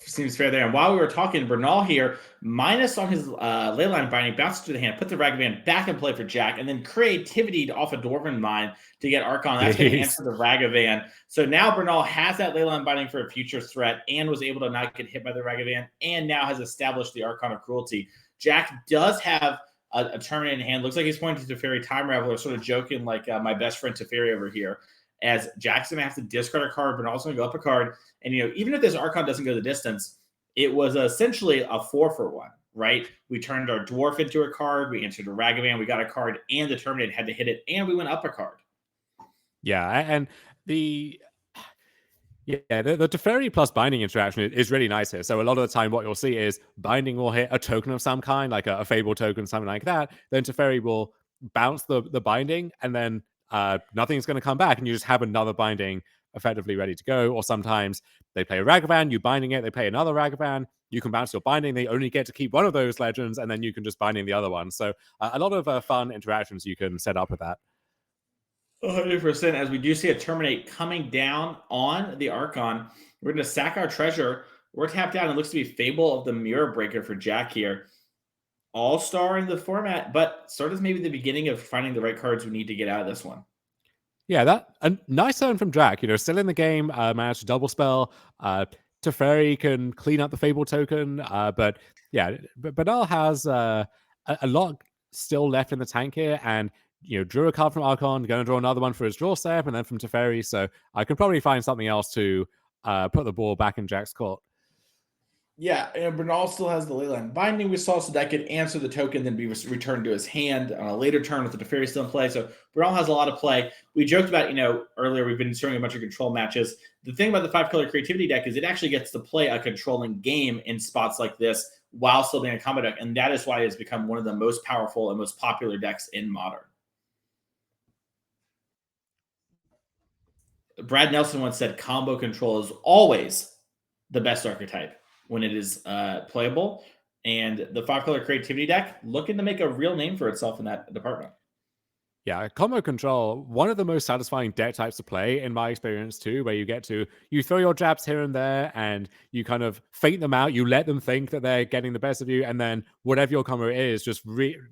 Seems fair there. And while we were talking, Bernal here, minus on his Leyline binding, bounces to the hand, puts the Ragavan back in play for Jack, and then creativity off a Dwarven Mine to get Archon. That's going to answer the Ragavan. So now Bernal has that Leyline binding for a future threat and was able to not get hit by the Ragavan, and now has established the Archon of Cruelty. Jack does have a Terminate in hand. Looks like he's pointing to Teferi Time Raveler, sort of joking like my best friend Teferi over here, as Jack's going to have to discard a card, Bernal's going to go up a card. And, even if this Archon doesn't go the distance, it was essentially a 4-for-1, right? We turned our Dwarf into a card, we entered a Ragavan, we got a card, and the Terminate had to hit it, and we went up a card. Yeah, and the Teferi plus binding interaction is really nice here. So a lot of the time what you'll see is binding will hit a token of some kind, like a Fable token, something like that. Then Teferi will bounce the binding, and then nothing's going to come back, and you just have another binding effectively ready to go. Or sometimes they play a Ragavan, you binding it, they play another Ragavan, you can bounce your binding, they only get to keep one of those legends, and then you can just binding the other one. So a lot of fun interactions you can set up with that. 100%. As we do see a Terminate coming down on the Archon, we're going to sack our treasure. We're tapped out, and it looks to be Fable of the Mirror Breaker for Jack here. All-star in the format, but sort of maybe the beginning of finding the right cards we need to get out of this one. Yeah, that a nice turn from Jack. Still in the game, managed to double spell. Teferi can clean up the Fable token, but yeah, Bernal has a lot still left in the tank here, and drew a card from Archon, going to draw another one for his draw step, and then from Teferi. So I can probably find something else to put the ball back in Jack's court. Yeah, and Bernal still has the Leyline binding we saw, so that could answer the token, then be returned to his hand on a later turn with the Teferi still in play. So Bernal has a lot of play. We joked about, earlier we've been showing a bunch of control matches. The thing about the 5-color creativity deck is it actually gets to play a controlling game in spots like this while still being a combo deck, and that is why it's become one of the most powerful and most popular decks in Modern. Brad Nelson once said combo control is always the best archetype when it is playable, and the 5-color creativity deck looking to make a real name for itself in that department. Yeah, combo control, one of the most satisfying deck types to play in my experience too, where you throw your jabs here and there and you kind of fake them out, you let them think that they're getting the best of you, and then whatever your combo is just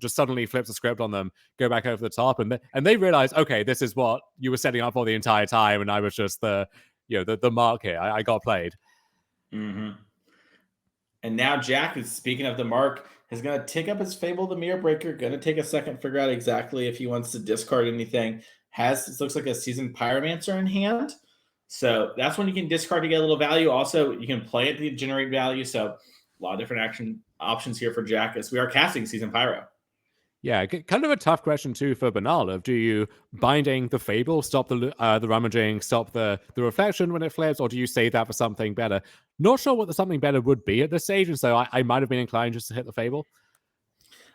suddenly flips the script on them, go back over the top, and they realize, okay, this is what you were setting up for the entire time, and I was just the mark here. I got played. Mm-hmm. And now Jack is, speaking of the mark, is going to take up his Fable the Mirror Breaker. Going to take a second to figure out exactly if he wants to discard anything. This looks like a Seasoned Pyromancer in hand. So that's when you can discard to get a little value. Also, you can play it to generate value. So a lot of different action options here for Jack as we are casting Seasoned Pyro. Yeah, kind of a tough question too for Bernal. Of do you binding the Fable, stop the rummaging, stop the reflection when it flips, or do you save that for something better? Not sure what the something better would be at this stage, and so I might have been inclined just to hit the Fable.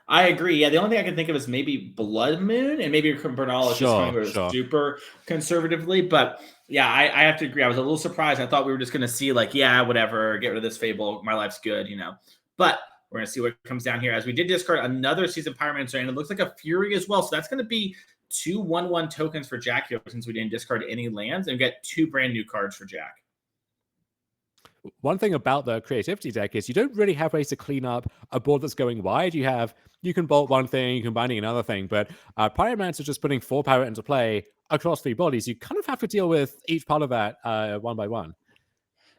I agree. Yeah, the only thing I can think of is maybe Blood Moon, and maybe Bernal is just going super conservatively. But yeah, I have to agree. I was a little surprised. I thought we were just going to see whatever, get rid of this Fable. My life's good, But we're going to see what comes down here as we did discard another Seasoned Pyromancer, and it looks like a Fury as well. So that's going to be 2 1/1 tokens for Jack here since we didn't discard any lands, and get 2 brand new cards for Jack. One thing about the creativity deck is you don't really have ways to clean up a board that's going wide. You can bolt one thing, you can binding another thing, but Pyromancer just putting 4 power into play across 3 bodies. You kind of have to deal with each part of that one by one.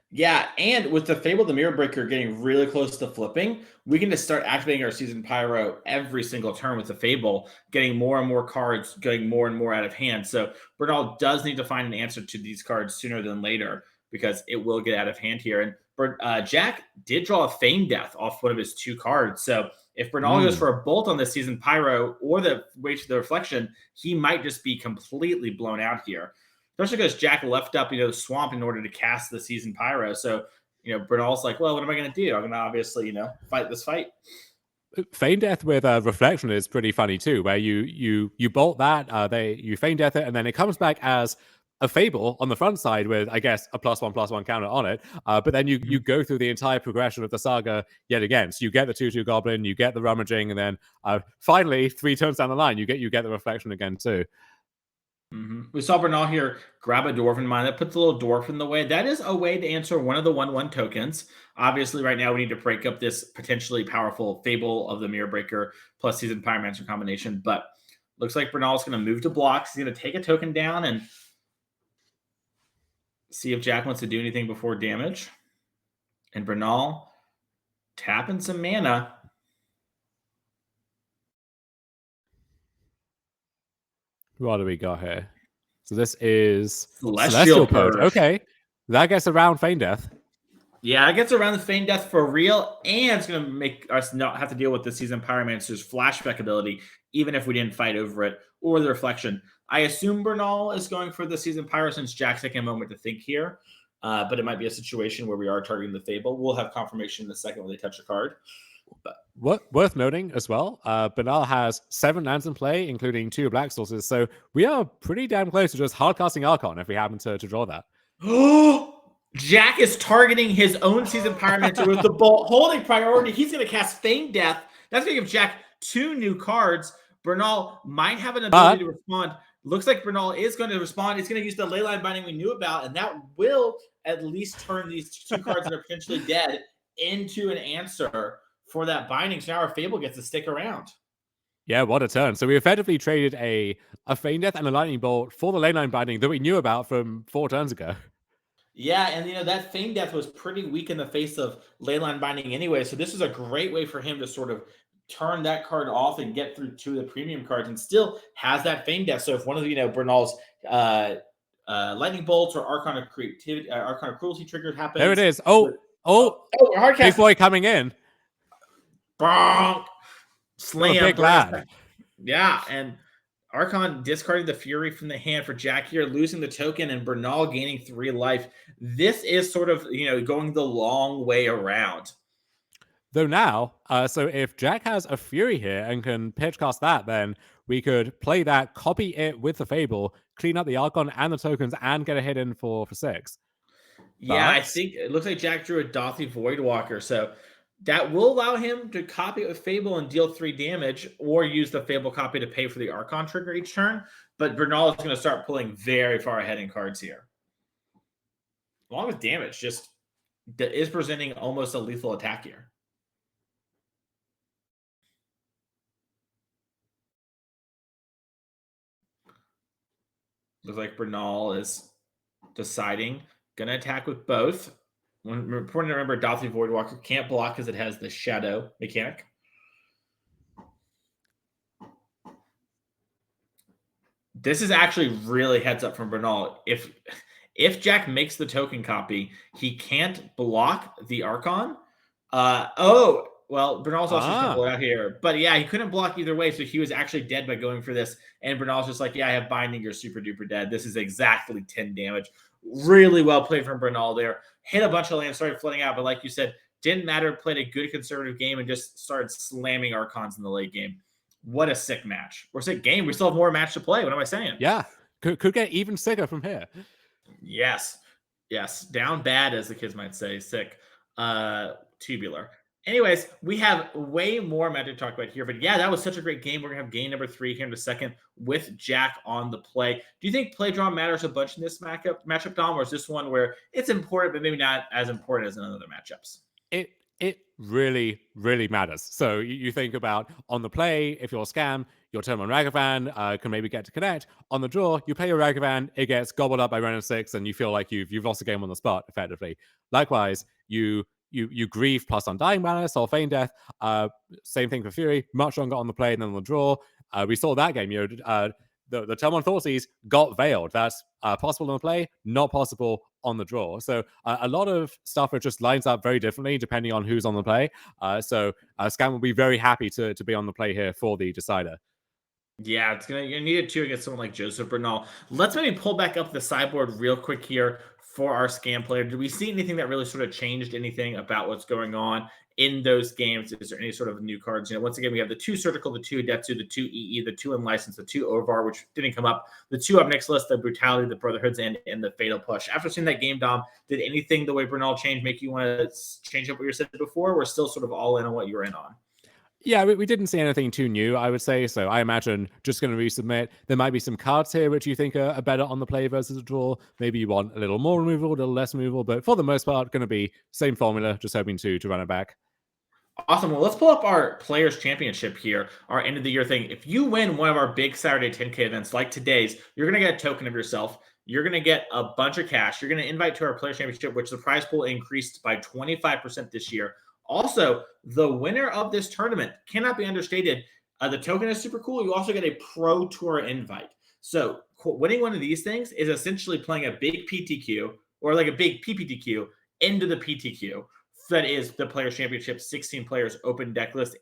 Yeah, and with the Fable the Mirror Breaker getting really close to flipping, we can just start activating our Seasoned Pyro every single turn with the Fable, getting more and more cards, getting more and more out of hand. So Bernal does need to find an answer to these cards sooner than later, because it will get out of hand here. And Jack did draw a Feign Death off one of his 2 cards. So if Bernal goes for a bolt on the Seasoned Pyro or the wait for the reflection, he might just be completely blown out here. Especially because Jack left up, the swamp in order to cast the Seasoned Pyro. So, Bernal's like, well, what am I going to do? I'm going to obviously, fight this fight. Feign Death with Reflection is pretty funny too, where you bolt that, you Feign Death it, and then it comes back as a Fable on the front side with, I guess, a +1/+1 counter on it. But then you go through the entire progression of the saga yet again. So you get the 2/2 Goblin, you get the Rummaging, and then finally, 3 turns down the line, you get the Reflection again too. We saw Bernal here grab a Dwarf in mind. That puts a little Dwarf in the way. That is a way to answer one of the 1/1 tokens. Obviously, right now we need to break up this potentially powerful Fable of the Mirror Breaker plus Seasoned Pyromancer combination. But looks like Bernal's going to move to blocks. He's going to take a token down and see if Jack wants to do anything before damage. And Bernal tapping some mana. What do we got here? So this is Celestial Purge. Purge. Okay. That gets around Feign Death. Yeah, it gets around the Feign Death for real, and it's going to make us not have to deal with the Seasoned Pyromancer's flashback ability, even if we didn't fight over it, or the Reflection. I assume Bernal is going for the Seasoned Pyro since Jack's taking a moment to think here, but it might be a situation where we are targeting the Fable. We'll have confirmation in a second when they touch a card. Worth noting as well, Bernal has 7 lands in play, including 2 black sources, so we are pretty damn close to just hardcasting Archon if we happen to draw that. Jack is targeting his own Seasoned Pyromancer with the bolt holding priority. He's going to cast Feign Death. That's going to give Jack 2 new cards. Bernal might have an ability to respond. Looks like Bernal is going to respond. He's going to use the Leyline Binding we knew about, and that will at least turn these 2 cards that are potentially dead into an answer for that binding. So now our Fable gets to stick around. Yeah, what a turn. So we effectively traded a Feign Death and a Lightning Bolt for the Leyline Binding that we knew about from 4 turns ago. Yeah, and that Feign Death was pretty weak in the face of Leyline Binding anyway, so this is a great way for him to sort of turn that card off and get through 2 of the premium cards and still has that Feign Death. So if one of Bernal's Lightning Bolts or Archon of Creativity, Archon of Cruelty trigger happens. There it is. Big boy coming in. Bonk! Slam. Big lad. Yeah, and Archon discarding the Fury from the hand for Jack here, losing the token, and Bernal gaining 3 life. This is sort of, going the long way around. Though now, so if Jack has a Fury here and can pitch cast that, then we could play that, copy it with the Fable, clean up the Archon and the tokens, and get a hit in for 6. Yeah, I think it looks like Jack drew a Dothy Voidwalker, so that will allow him to copy it with Fable and deal 3 damage, or use the Fable copy to pay for the Archon trigger each turn. But Bernal is going to start pulling very far ahead in cards here. Along with damage, just is presenting almost a lethal attack here. Looks like Bernal is deciding, going to attack with both. Important to remember, Dothy Voidwalker can't block because it has the shadow mechanic. This is actually really heads up from Bernal. If Jack makes the token copy, he can't block the Archon. Well, Bernal's also going to pull it out here. But yeah, he couldn't block either way, so he was actually dead by going for this. And Bernal's just like, yeah, I have binding, you're super duper dead. This is exactly 10 damage. Really well played from Bernal there. Hit a bunch of lands, started flooding out, but like you said, didn't matter. Played a good conservative game and just started slamming Archons in the late game. What a sick match. Or sick game. We still have more match to play. What am I saying? Yeah. Could get even sicker from here. Yes. Down bad, as the kids might say. Sick. Tubular. Anyways, we have way more Magic to talk about here. But yeah, that was such a great game. We're going to have game number 3 here in a second with Jack on the play. Do you think play draw matters a bunch in this matchup, Dom? Or is this one where it's important, but maybe not as important as in other matchups? It really, really matters. So you think about on the play, if you're Scam, your turn on Ragavan can maybe get to connect. On the draw, you play your Ragavan, it gets gobbled up by Rhino 6, and you feel like you've lost the game on the spot, effectively. Likewise, you grieve plus Undying Malice or Feign Death. Same thing for Fury, much longer on the play than on the draw. We saw that game, the turn on Thoughtseize got veiled. That's possible on the play, not possible on the draw. So a lot of stuff it just lines up very differently depending on who's on the play. So Scam will be very happy to be on the play here for the decider. Yeah, you need it too against someone like Joseph Bernal. Let's maybe pull back up the sideboard real quick here for our scam player. Did we see anything that really sort of changed anything about what's going on in those games? Is there any sort of new cards? Once again, we have the 2 Surgical, the 2 Detsu, the 2 EE, the 2 Unlicensed, the 2 Ovar, which didn't come up, the 2 up next list, the Brutality, the Brotherhood's End, and the Fatal Push. After seeing that game, Dom, did anything the way Bernal changed make you want to change up what you said before? We're still sort of all in on what you were in on. Yeah, we didn't see anything too new, I would say. So I imagine just going to resubmit. There might be some cards here which you think are better on the play versus a draw. Maybe you want a little more removal, a little less removal, but for the most part, going to be same formula, just hoping to run it back. Awesome. Well, let's pull up our Players Championship here, our end of the year thing. If you win one of our big Saturday 10K events like today's, you're going to get a token of yourself. You're going to get a bunch of cash. You're going to invite to our Players Championship, which the prize pool increased by 25% this year. Also, the winner of this tournament cannot be understated. The token is super cool. You also get a Pro Tour invite. So winning one of these things is essentially playing a big PTQ or like a big PPTQ into the PTQ. That is the Players Championship, 16 players, open deck list.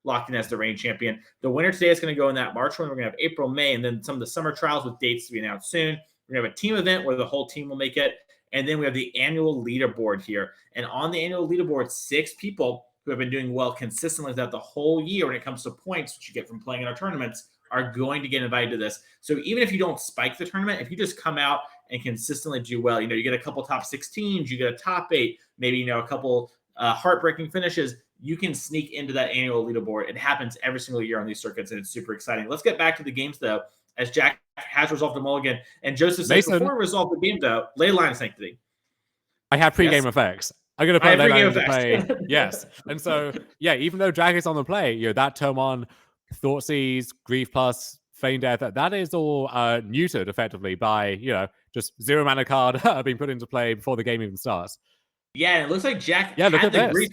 Locked in as the reigning champion. The winner today is going to go in that March one. We're going to have April, May, and then some of the summer trials with dates to be announced soon. We're going to have a team event where the whole team will make it. And then we have the annual leaderboard here. And on the annual leaderboard, 6 people who have been doing well consistently throughout the whole year when it comes to points, which you get from playing in our tournaments, are going to get invited to this. So even if you don't spike the tournament, if you just come out and consistently do well, you get a couple top 16s, you get a top 8, maybe, a couple heartbreaking finishes, you can sneak into that annual leaderboard. It happens every single year on these circuits, and it's super exciting. Let's get back to the games, though, as Jack has resolved a mulligan. And Joseph says, before we resolve the game, though, Ley Line of Sanctity. I have pre-game effects. I'm going to put Ley Line into play. Yes. And so, yeah, even though Jack is on the play, that turn 1, Thoughtseize, Grief Plus, Feign Death, that is all neutered effectively by, just 0 mana card being put into play before the game even starts. Yeah, and it looks like Jack had the Grief.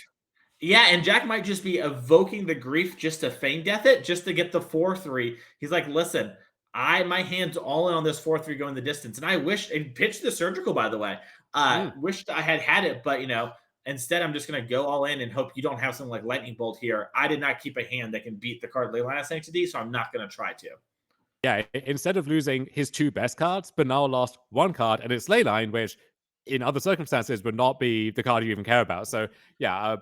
Yeah, and Jack might just be evoking the Grief just to Feign Death it, just to get the 4/3. He's like, listen, my hand's all in on this 4/3 going the distance. And I wish, and pitched the Surgical, by the way. Wished I had it, but, instead I'm just going to go all in and hope you don't have something like Lightning Bolt here. I did not keep a hand that can beat the card Ley Line of Sanctity, so I'm not going to try to. Yeah, instead of losing his 2 best cards, Bernal lost 1 card, and it's Ley Line, which in other circumstances would not be the card you even care about. So, yeah,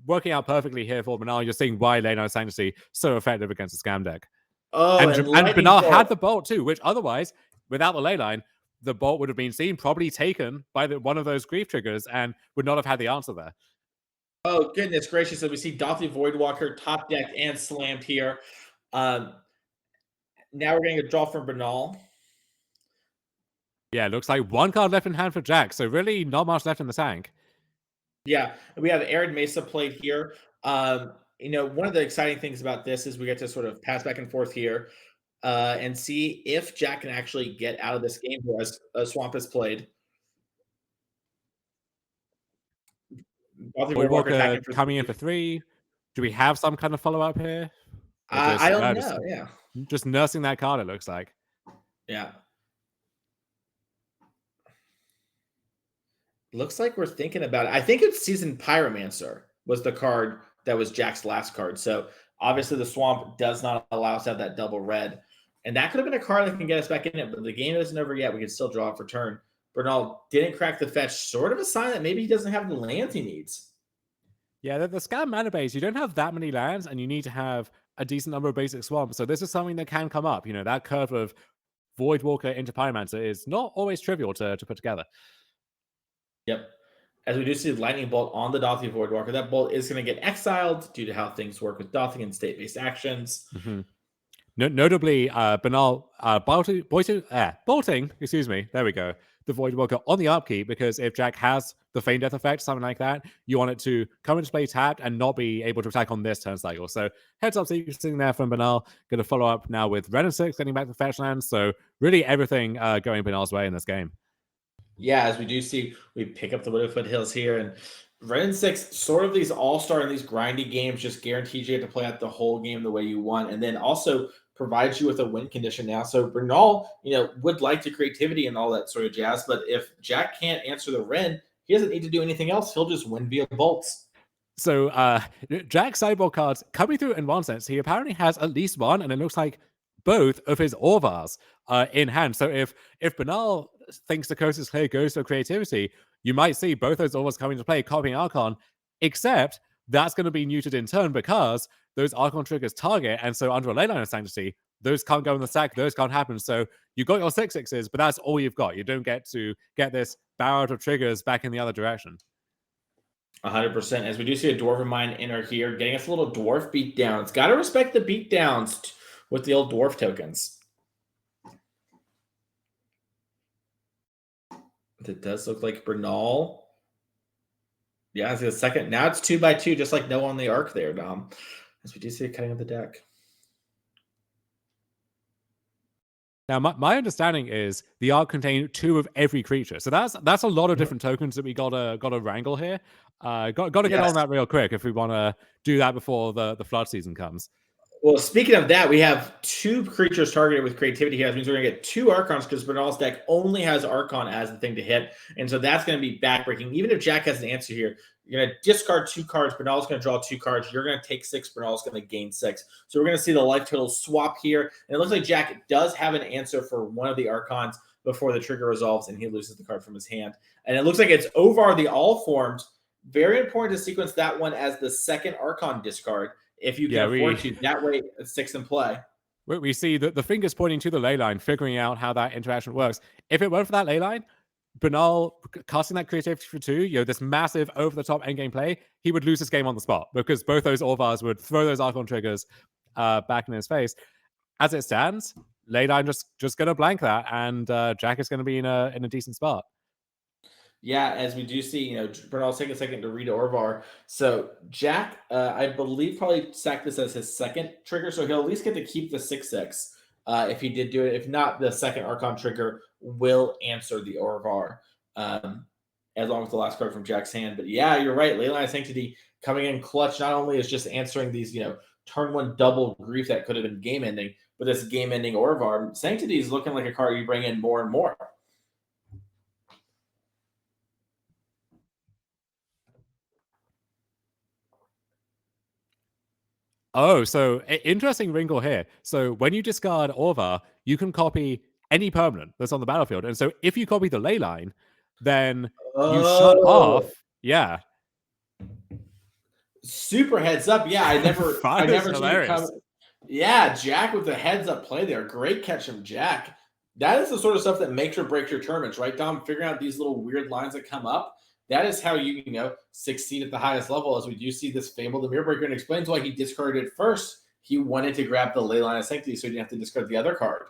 working out perfectly here for Bernal. You're seeing why Ley Line of Sanctity so effective against the scam deck. Oh, and Bernal had the Bolt too, which otherwise, without the Ley Line, the Bolt would have been seen, probably taken by one of those Grief triggers, and would not have had the answer there. Oh, goodness gracious. So we see Dauthi Voidwalker, top deck, and slammed here. Now we're getting a draw from Bernal. Yeah, it looks like 1 card left in hand for Jack, so really not much left in the tank. Yeah, we have Arid Mesa played here. One of the exciting things about this is we get to sort of pass back and forth here and see if Jack can actually get out of this game as Swamp has played. Voidwalker coming in for 3. Do we have some kind of follow-up here? I don't know, yeah. Just nursing that card, it looks like. Yeah. Looks like we're thinking about it. I think it's Seasoned Pyromancer was the card that was Jack's last card. So obviously the Swamp does not allow us to have that double red. And that could have been a card that can get us back in it, but the game isn't over yet. We can still draw it for turn. Bernal didn't crack the fetch, sort of a sign that maybe he doesn't have the lands he needs. Yeah, the scam mana base, you don't have that many lands, and you need to have a decent number of basic swamps. So this is something that can come up. That curve of Voidwalker into Pyromancer is not always trivial to put together. Yep. As we do see the Lightning Bolt on the Dauthi Voidwalker, that bolt is going to get exiled due to how things work with Dauthi and state-based actions. Mm-hmm. Notably, Bernal bolting, there we go, the Voidwalker on the upkeep, because if Jack has the Feign Death effect, something like that, you want it to come into play tapped and not be able to attack on this turn cycle. So heads up sequencing there from Bernal. Going to follow up now with Ren and 6, getting back to fetch lands. So really everything going Bernal's way in this game. Yeah, as we do see, we pick up the Widowfoot Hills here, and Ren and 6, sort of these all-star and these grindy games just guarantees you to play out the whole game the way you want, and then also provides you with a win condition now. So Bernal, would like the creativity and all that sort of jazz. But if Jack can't answer the Ren, he doesn't need to do anything else. He'll just win via bolts. So Jack's sideboard cards coming through in one sense. He apparently has at least one, and it looks like both of his Orvars in hand. So if Bernal thinks the coast is clear, goes for creativity, you might see both those Orvars coming to play, copying Archon, except that's going to be neutered in turn because those Archon triggers target, and so under a Leyline of Sanctity, those can't go in the stack, those can't happen. So you got your 6/6s, but that's all you've got. You don't get to get this barrage of triggers back in the other direction. 100%. As we do see a Dwarven Mine enter here, getting us a little dwarf beatdowns. Got to respect the beatdowns with the old dwarf tokens. It does look like Bernal. Yeah, it's the second. Now it's 2x2, just like Noah on the arc there, Dom. As we do see a cutting of the deck. Now, my understanding is the arc contained 2 of every creature, so that's a lot of different tokens that we gotta wrangle here. Got to get on that real quick if we want to do that before the flood season comes. Well, speaking of that, we have 2 creatures targeted with creativity here. That means we're going to get 2 Archons because Bernal's deck only has Archon as the thing to hit. And so that's going to be backbreaking. Even if Jack has an answer here, you're going to discard 2 cards. Bernal's going to draw 2 cards. You're going to take 6. Bernal's going to gain 6. So we're going to see the life total swap here. And it looks like Jack does have an answer for one of the Archons before the trigger resolves and he loses the card from his hand. And it looks like it's Ovar the All-Formed. Very important to sequence that one as the second Archon discard. If you can afford to, that way it sticks in play. We see the fingers pointing to the ley line, figuring out how that interaction works. If it weren't for that ley line, Bernal casting that creativity for 2, this massive over-the-top endgame play, he would lose this game on the spot because both those Orvars would throw those Archon triggers back in his face. As it stands, ley line just going to blank that, and Jack is going to be in a decent spot. Yeah, as we do see, Bernal's taking a second to read Orvar. So Jack, I believe, probably sacked this as his second trigger, so he'll at least get to keep the 6/6 if he did do it. If not, the second Archon trigger will answer the Orvar, as long as the last card from Jack's hand. But yeah, you're right. Leyline of Sanctity coming in clutch not only is just answering these, turn 1 double grief that could have been game ending, but this game ending Orvar. Sanctity is looking like a card you bring in more and more. Oh, so interesting wrinkle here. So when you discard Orvar, you can copy any permanent that's on the battlefield. And so if you copy the ley line, then you shut off. Yeah. Super heads up. Yeah, I never seen it come. Yeah, Jack with the heads up play there. Great catch from Jack. That is the sort of stuff that makes or breaks your tournaments, right, Dom? Figuring out these little weird lines that come up. That is how you succeed at the highest level, as we do see this Fable the Mirror Breaker, and explains why he discarded it first. He wanted to grab the Leyline of Sanctity so he didn't have to discard the other card.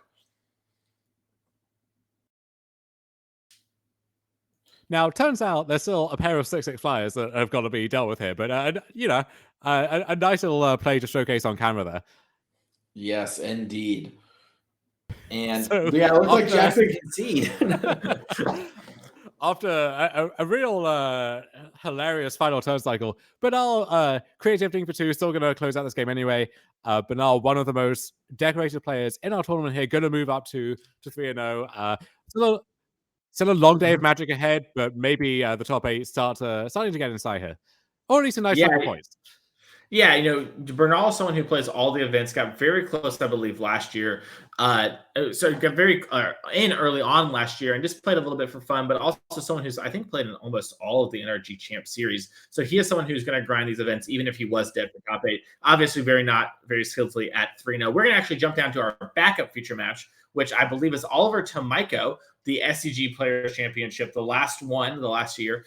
Now, it turns out there's still a pair of 6/6 flyers that have got to be dealt with here, but a nice little play to showcase on camera there. Yes, indeed. And so, it looks like Jack's going to concede. After a real hilarious final turn cycle, Bernal creativity for 2, still going to close out this game anyway. Bernal, one of the most decorated players in our tournament here, going to move up to 3-0. Still a long day of Magic ahead, but maybe the top 8 starting to get inside here. Or at least a nice 4 points. Yeah, Bernal is someone who plays all the events, got very close, I believe, last year. So got very in early on last year and just played a little bit for fun, but also someone who's, I think, played in almost all of the NRG Champ Series. So he is someone who's going to grind these events, even if he was dead for top 8. Obviously, not very skillfully at 3-0. We're going to actually jump down to our backup feature match, which I believe is Oliver Tomajko, the SCG Players Championship, the last year.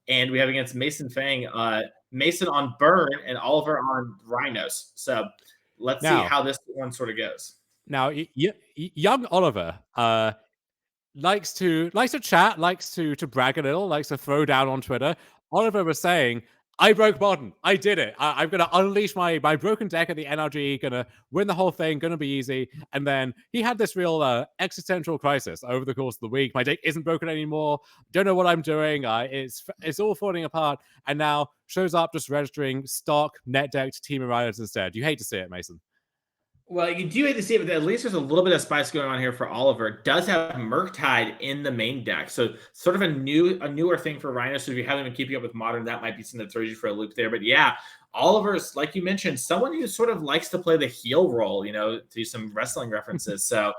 And we have against Mason Fang, Mason on Burn and Oliver on Rhinos. So let's see how this one sort of goes. Now, young Oliver likes to chat, likes to brag a little, likes to throw down on Twitter. Oliver was saying, I broke modern. I did it. I'm going to unleash my broken deck at the NRG, going to win the whole thing, going to be easy. And then he had this real existential crisis over the course of the week. My deck isn't broken anymore. Don't know what I'm doing. It's all falling apart. And now shows up just registering stock net decked Team Rhinos instead. You hate to see it, Mason. Well, you do hate to see it, but at least there's a little bit of spice going on here for Oliver. It does have Murktide in the main deck, so sort of a newer thing for Rhinos. So if you haven't been keeping up with Modern, that might be something that throws you for a loop there. But yeah, Oliver's, like you mentioned, someone who sort of likes to play the heel role, to do some wrestling references. So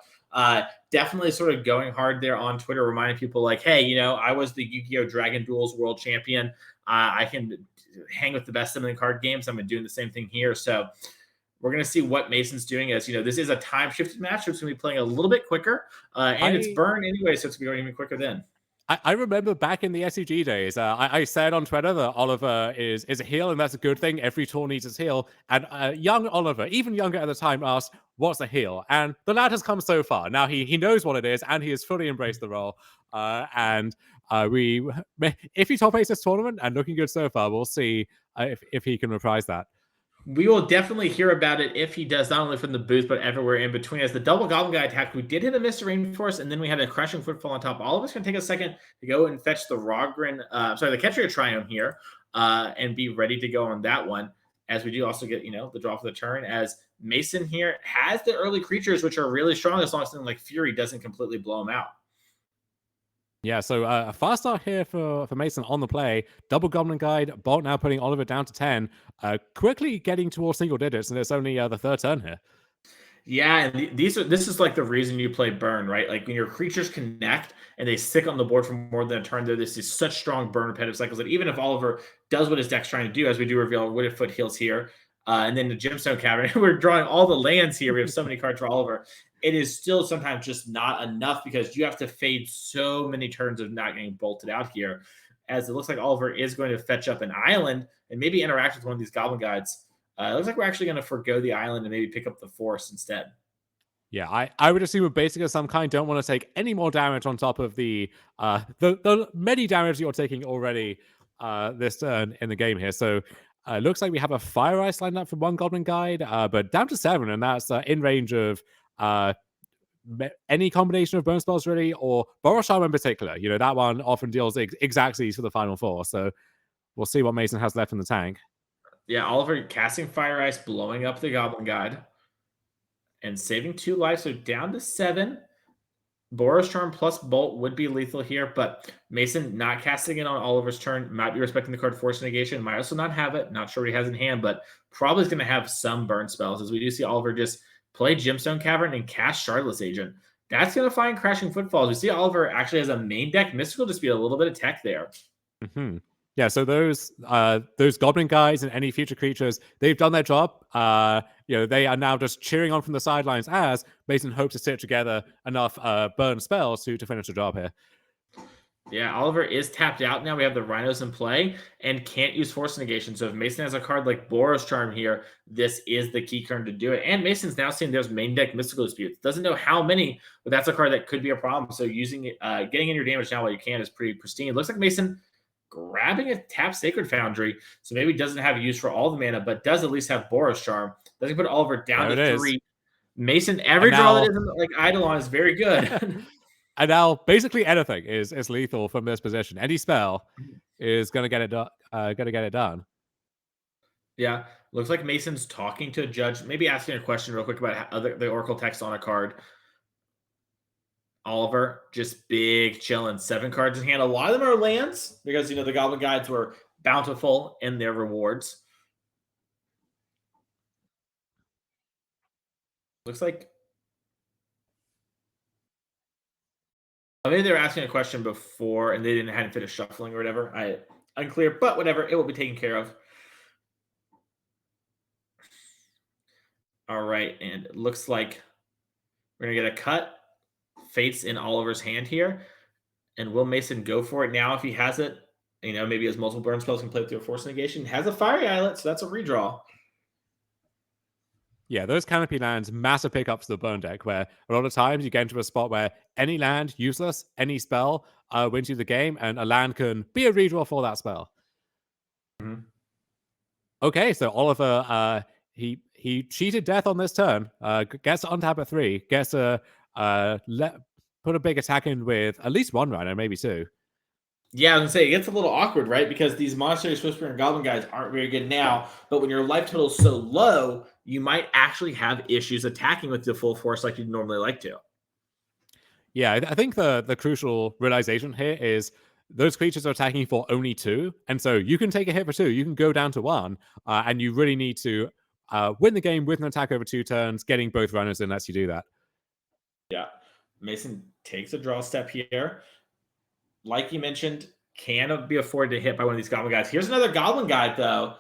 definitely sort of going hard there on Twitter, reminding people like, hey, I was the Yu-Gi-Oh! Dragon Duels world champion. I can hang with the best of the card games. I'm doing the same thing here. So we're going to see what Mason's doing as, this is a time-shifted match, so it's going to be playing a little bit quicker, and it's burn anyway, so it's going to be going even quicker then. I remember back in the SEG days, I said on Twitter that Oliver is a heel, and that's a good thing. Every tour needs its heel. And young Oliver, even younger at the time, asked, what's a heel? And the lad has come so far. Now he knows what it is, and he has fully embraced the role. If he top aces this tournament and looking good so far, we'll see if he can reprise that. We will definitely hear about it if he does, not only from the booth, but everywhere in between. As the double Goblin Guy attack, we did hit a Mr. Rainforest, and then we had a Crushing Footfall on top. All of us going to take a second to go and fetch the the Ketria Triome here, and be ready to go on that one. As we do also get, the draw for the turn, as Mason here has the early creatures, which are really strong, as long as something like Fury doesn't completely blow him out. Yeah, so a fast start here for Mason on the play. Double Goblin Guide, Bolt now putting Oliver down to 10. Quickly getting towards single digits, and it's only the third turn here. Yeah, and this is like the reason you play burn, right? Like when your creatures connect and they stick on the board for more than a turn, this is such strong burn repetitive cycles that even if Oliver does what his deck's trying to do, as we do reveal Wooded Foot Heals here, and then the Gemstone Cavern, we're drawing all the lands here. We have so many cards for Oliver. It is still sometimes just not enough because you have to fade so many turns of not getting bolted out here. As it looks like Oliver is going to fetch up an island and maybe interact with one of these Goblin Guides. It looks like we're actually going to forgo the island and maybe pick up the forest instead. Yeah, I would assume a basic of some kind. Don't want to take any more damage on top of the many damage you're taking already this turn in the game here. So it looks like we have a Fire Ice lined up for one Goblin Guide, but down to 7, and that's in range of any combination of burn spells really, or Boros Charm in particular. That one often deals exactly for the final 4. So we'll see what Mason has left in the tank. Yeah, Oliver casting Fire Ice, blowing up the Goblin Guide, and saving 2 lives, so down to 7. Boros Charm plus Bolt would be lethal here, but Mason not casting it on Oliver's turn, might be respecting the card Force Negation, might also not have it, not sure what he has in hand, but probably is going to have some burn spells, as we do see Oliver just play Gemstone Cavern and cast Shardless Agent. That's going to find Crashing Footfalls. We see Oliver actually has a main deck Mystical Dispute, a little bit of tech there. Mm-hmm. Yeah, so those Goblin Guys and any future creatures, they've done their job. They are now just cheering on from the sidelines as Mason hopes to stitch together enough burn spells to finish the job here. Yeah, Oliver is tapped out now. We have the Rhinos in play and can't use Force Negation. So if Mason has a card like Boros Charm here, this is the key card to do it. And Mason's now seeing there's main deck Mystical Disputes. Doesn't know how many, but that's a card that could be a problem. So using it, getting in your damage now while you can is pretty pristine. It looks like Mason grabbing a tap Sacred Foundry, so maybe doesn't have use for all the mana, but does at least have Boros Charm. Doesn't put Oliver down to 3. Mason, every draw that isn't like Eidolon is very good. And now basically anything is lethal from this position. Any spell is gonna get it done. Yeah, looks like Mason's talking to a judge, maybe asking a question real quick about the Oracle text on a card. Oliver, just big chilling. 7 cards in hand. A lot of them are lands because, the Goblin Guides were bountiful in their rewards. Looks like maybe they were asking a question before and they hadn't finished shuffling or whatever. Unclear, but whatever. It will be taken care of. All right, and it looks like we're going to get a cut. Fate's in Oliver's hand here. And will Mason go for it now if he has it? Maybe he has multiple burn spells, can play through a Force Negation. Has a Fiery Islet, so that's a redraw. Yeah, those Canopy lands, massive pickups to the burn deck, where a lot of times you get into a spot where any land, useless, any spell wins you the game, and a land can be a redraw for that spell. Mm-hmm. Okay, so Oliver, he cheated death on this turn, gets to untap at 3, gets to put a big attack in with at least 1 Rhino, maybe 2. Yeah, I was gonna say it gets a little awkward, right? Because these Monastery Whisperer and Goblin guys aren't very good now, but when your life total is so low, you might actually have issues attacking with the full force like you'd normally like to. Yeah, I think the crucial realization here is those creatures are attacking for only 2, and so you can take a hit for 2. You can go down to 1, and you really need to win the game with an attack over 2 turns. Getting both runners in lets you do that. Yeah, Mason takes a draw step here. Like you mentioned, can be afforded to hit by one of these Goblin guys. Here's another Goblin guy, though.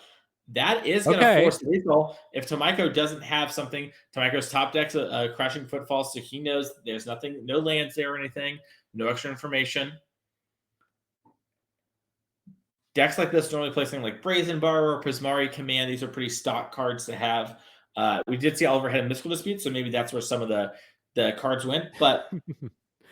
That is going to Okay. force lethal. If Tomajko doesn't have something, Tomajko's top deck's a Crashing Footfall, so he knows there's nothing, no lands there or anything, no extra information. Decks like this normally play something like Brazen Bar or Prismari Command. These are pretty stock cards to have. We did see Oliver had a Mystical Dispute, so maybe that's where some of the cards went. But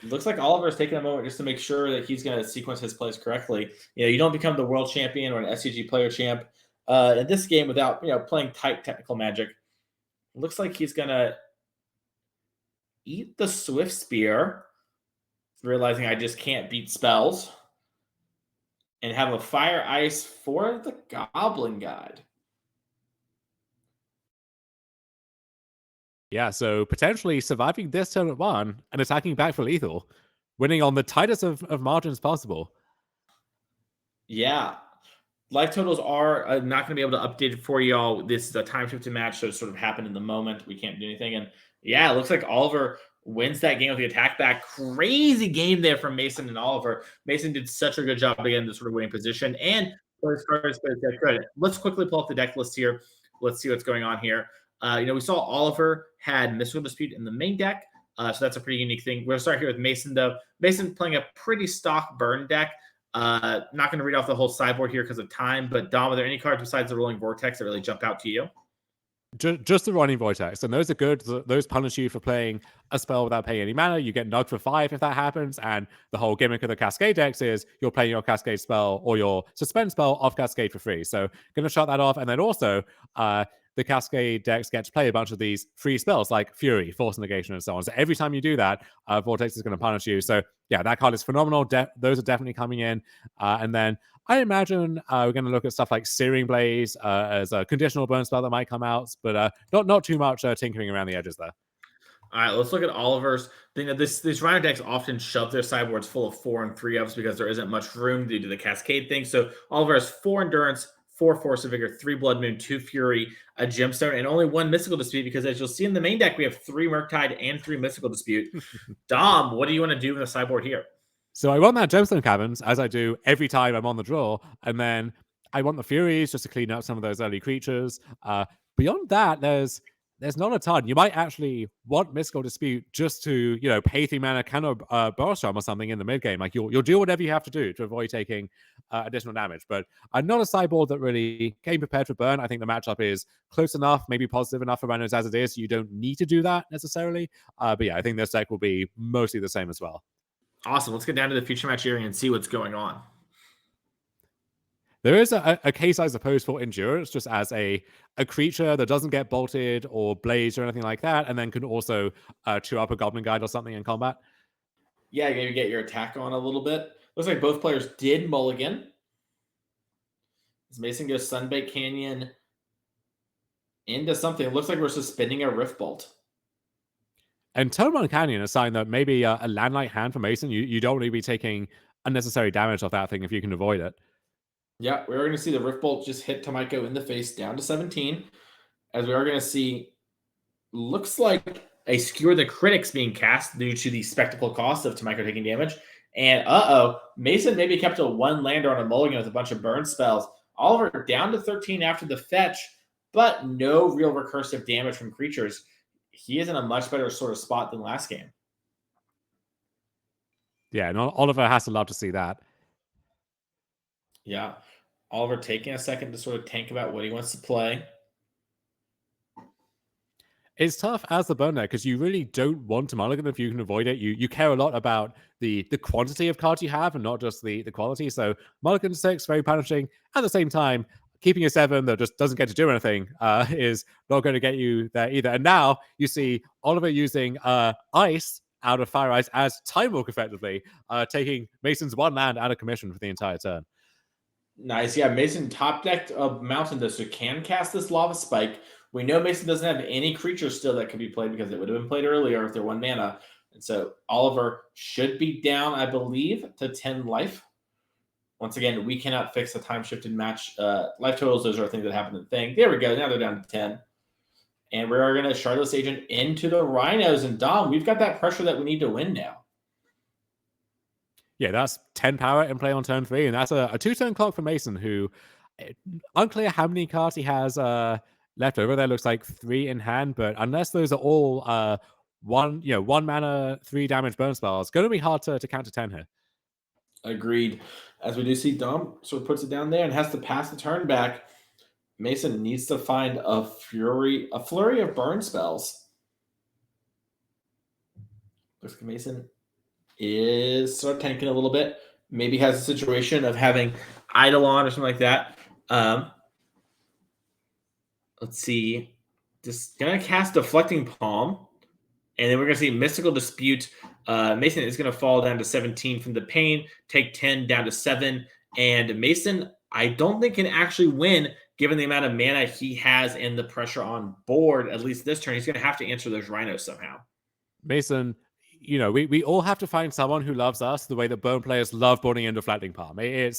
it looks like Oliver's taking a moment just to make sure that he's going to sequence his plays correctly. You don't become the world champion or an SCG player champ in this game without playing tight technical magic. It looks like he's going to eat the Swift Spear, realizing I just can't beat spells, and have a Fire Ice for the Goblin Guide. Yeah, so potentially surviving this turn at 1 and attacking back for lethal, winning on the tightest of margins possible. Yeah. Life totals are not going to be able to update it for y'all. This is a time shifted match, so it sort of happened in the moment. We can't do anything. And yeah, it looks like Oliver wins that game with the attack back. Crazy game there from Mason and Oliver. Mason did such a good job again, the sort of winning position. And let's quickly pull up the deck list here. Let's see what's going on here. We saw Oliver had Mystical Dispute in the main deck. So that's a pretty unique thing. We're going to start here with Mason, though. Mason playing a pretty stock burn deck. Not going to read off the whole sideboard here because of time, but Dom, are there any cards besides the Rolling Vortex that really jump out to you? Just the Rolling Vortex, and those are good. Those punish you for playing a spell without paying any mana. You get nugged for 5 if that happens, and the whole gimmick of the Cascade decks is you're playing your Cascade spell or your Suspend spell off Cascade for free. So going to shut that off, and then also the Cascade decks get to play a bunch of these free spells like Fury, Force Negation, and so on. So every time you do that, Vortex is going to punish you. So yeah, that card is phenomenal. Those are definitely coming in, and then I imagine we're going to look at stuff like Searing Blaze as a conditional burn spell that might come out, but not too much tinkering around the edges there. All right, let's look at Oliver's thing. These Rhino decks often shove their sideboards full of 4 and 3-ups because there isn't much room due to the Cascade thing. So Oliver has 4 Endurance, 4 Force of Vigor, 3 Blood Moon, 2 Fury, a Gemstone, and only 1 Mystical Dispute because as you'll see in the main deck, we have 3 Murktide and 3 Mystical Dispute. Dom, what do you want to do in the sideboard here? So I want that Gemstone Caverns, as I do every time I'm on the draw, and then I want the Furies just to clean up some of those early creatures. Beyond that, there's not a ton. You might actually want Mystical Dispute just to, pay 3 mana, kind of Borstrom or something in the mid game. Like you'll do whatever you have to do to avoid taking additional damage. But I'm not a sideboard that really came prepared for burn. I think the matchup is close enough, maybe positive enough for Rhinos as it is. So you don't need to do that necessarily. But yeah, I think this deck will be mostly the same as well. Awesome. Let's get down to the future match area and see what's going on. There is a case, I suppose, for Endurance, just as a creature that doesn't get bolted or blazed or anything like that, and then can also chew up a Goblin Guide or something in combat. Yeah, maybe get your attack on a little bit. Looks like both players did mulligan. As Mason goes Sunbake Canyon into something. It looks like we're suspending a Rift Bolt. And Tomajko Canyon, a sign that maybe a landlight hand for Mason, you don't really be taking unnecessary damage off that thing if you can avoid it. Yeah, we're going to see the Rift Bolt just hit Tomajko in the face down to 17. As we are going to see, looks like a Skewer the Critics being cast due to the spectacle cost of Tomajko taking damage. And Mason maybe kept a 1 lander on a mulligan with a bunch of burn spells. Oliver down to 13 after the fetch, but no real recursive damage from creatures. He is in a much better sort of spot than last game. Yeah, and Oliver has to love to see that. Yeah. Oliver taking a second to sort of think about what he wants to play. It's tough as the burn deck because you really don't want to mulligan if you can avoid it. You care a lot about the quantity of cards you have and not just the quality. So mulligan 6, very punishing. At the same time, keeping a 7 that just doesn't get to do anything is not going to get you there either. And now you see Oliver using Ice out of Fire Eyes as Time Walk, effectively, taking Mason's 1 land out of commission for the entire turn. Nice. Yeah, Mason top decked a Mountain though, so can cast this Lava Spike. We know Mason doesn't have any creatures still that could be played because it would have been played earlier if they're 1 mana. And so Oliver should be down, I believe, to 10 life. Once again, we cannot fix the time shifted match life totals. Those are things that happen in the thing. There we go. Now they're down to 10. And we're going to Shardless Agent into the Rhinos. And Dom, we've got that pressure that we need to win now. Yeah, that's 10 power in play on turn 3, and that's a 2-turn clock for Mason, who unclear how many cards he has left over. There looks like 3 in hand, but unless those are all 1 mana, 3 damage burn spells, going to be hard to counter 10 here. Agreed. As we do see, Dom sort of puts it down there and has to pass the turn back. Mason needs to find a flurry of burn spells. Looks like Mason is sort of tanking a little bit. Maybe has a situation of having Eidolon or something like that. Let's see. Just gonna cast Deflecting Palm, and then we're gonna see Mystical Dispute. Mason is gonna fall down to 17 from the pain, take 10 down to 7, and Mason, I don't think can actually win given the amount of mana he has and the pressure on board. At least this turn, he's gonna have to answer those Rhinos somehow. Mason, we all have to find someone who loves us the way that Bone players love boarding in Deflecting Palm. They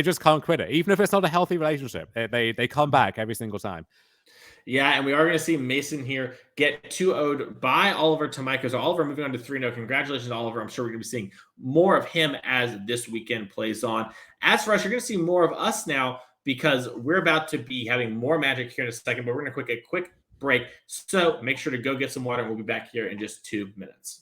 just can't quit it, even if it's not a healthy relationship. They come back every single time. Yeah, and we are going to see Mason here get 2-0'd by Oliver Tomajko. So Oliver moving on to 3-0. Congratulations, Oliver. I'm sure we're going to be seeing more of him as this weekend plays on. As for us, you're going to see more of us now because we're about to be having more Magic here in a second, but we're going to take a quick break. So make sure to go get some water, and we'll be back here in just 2 minutes.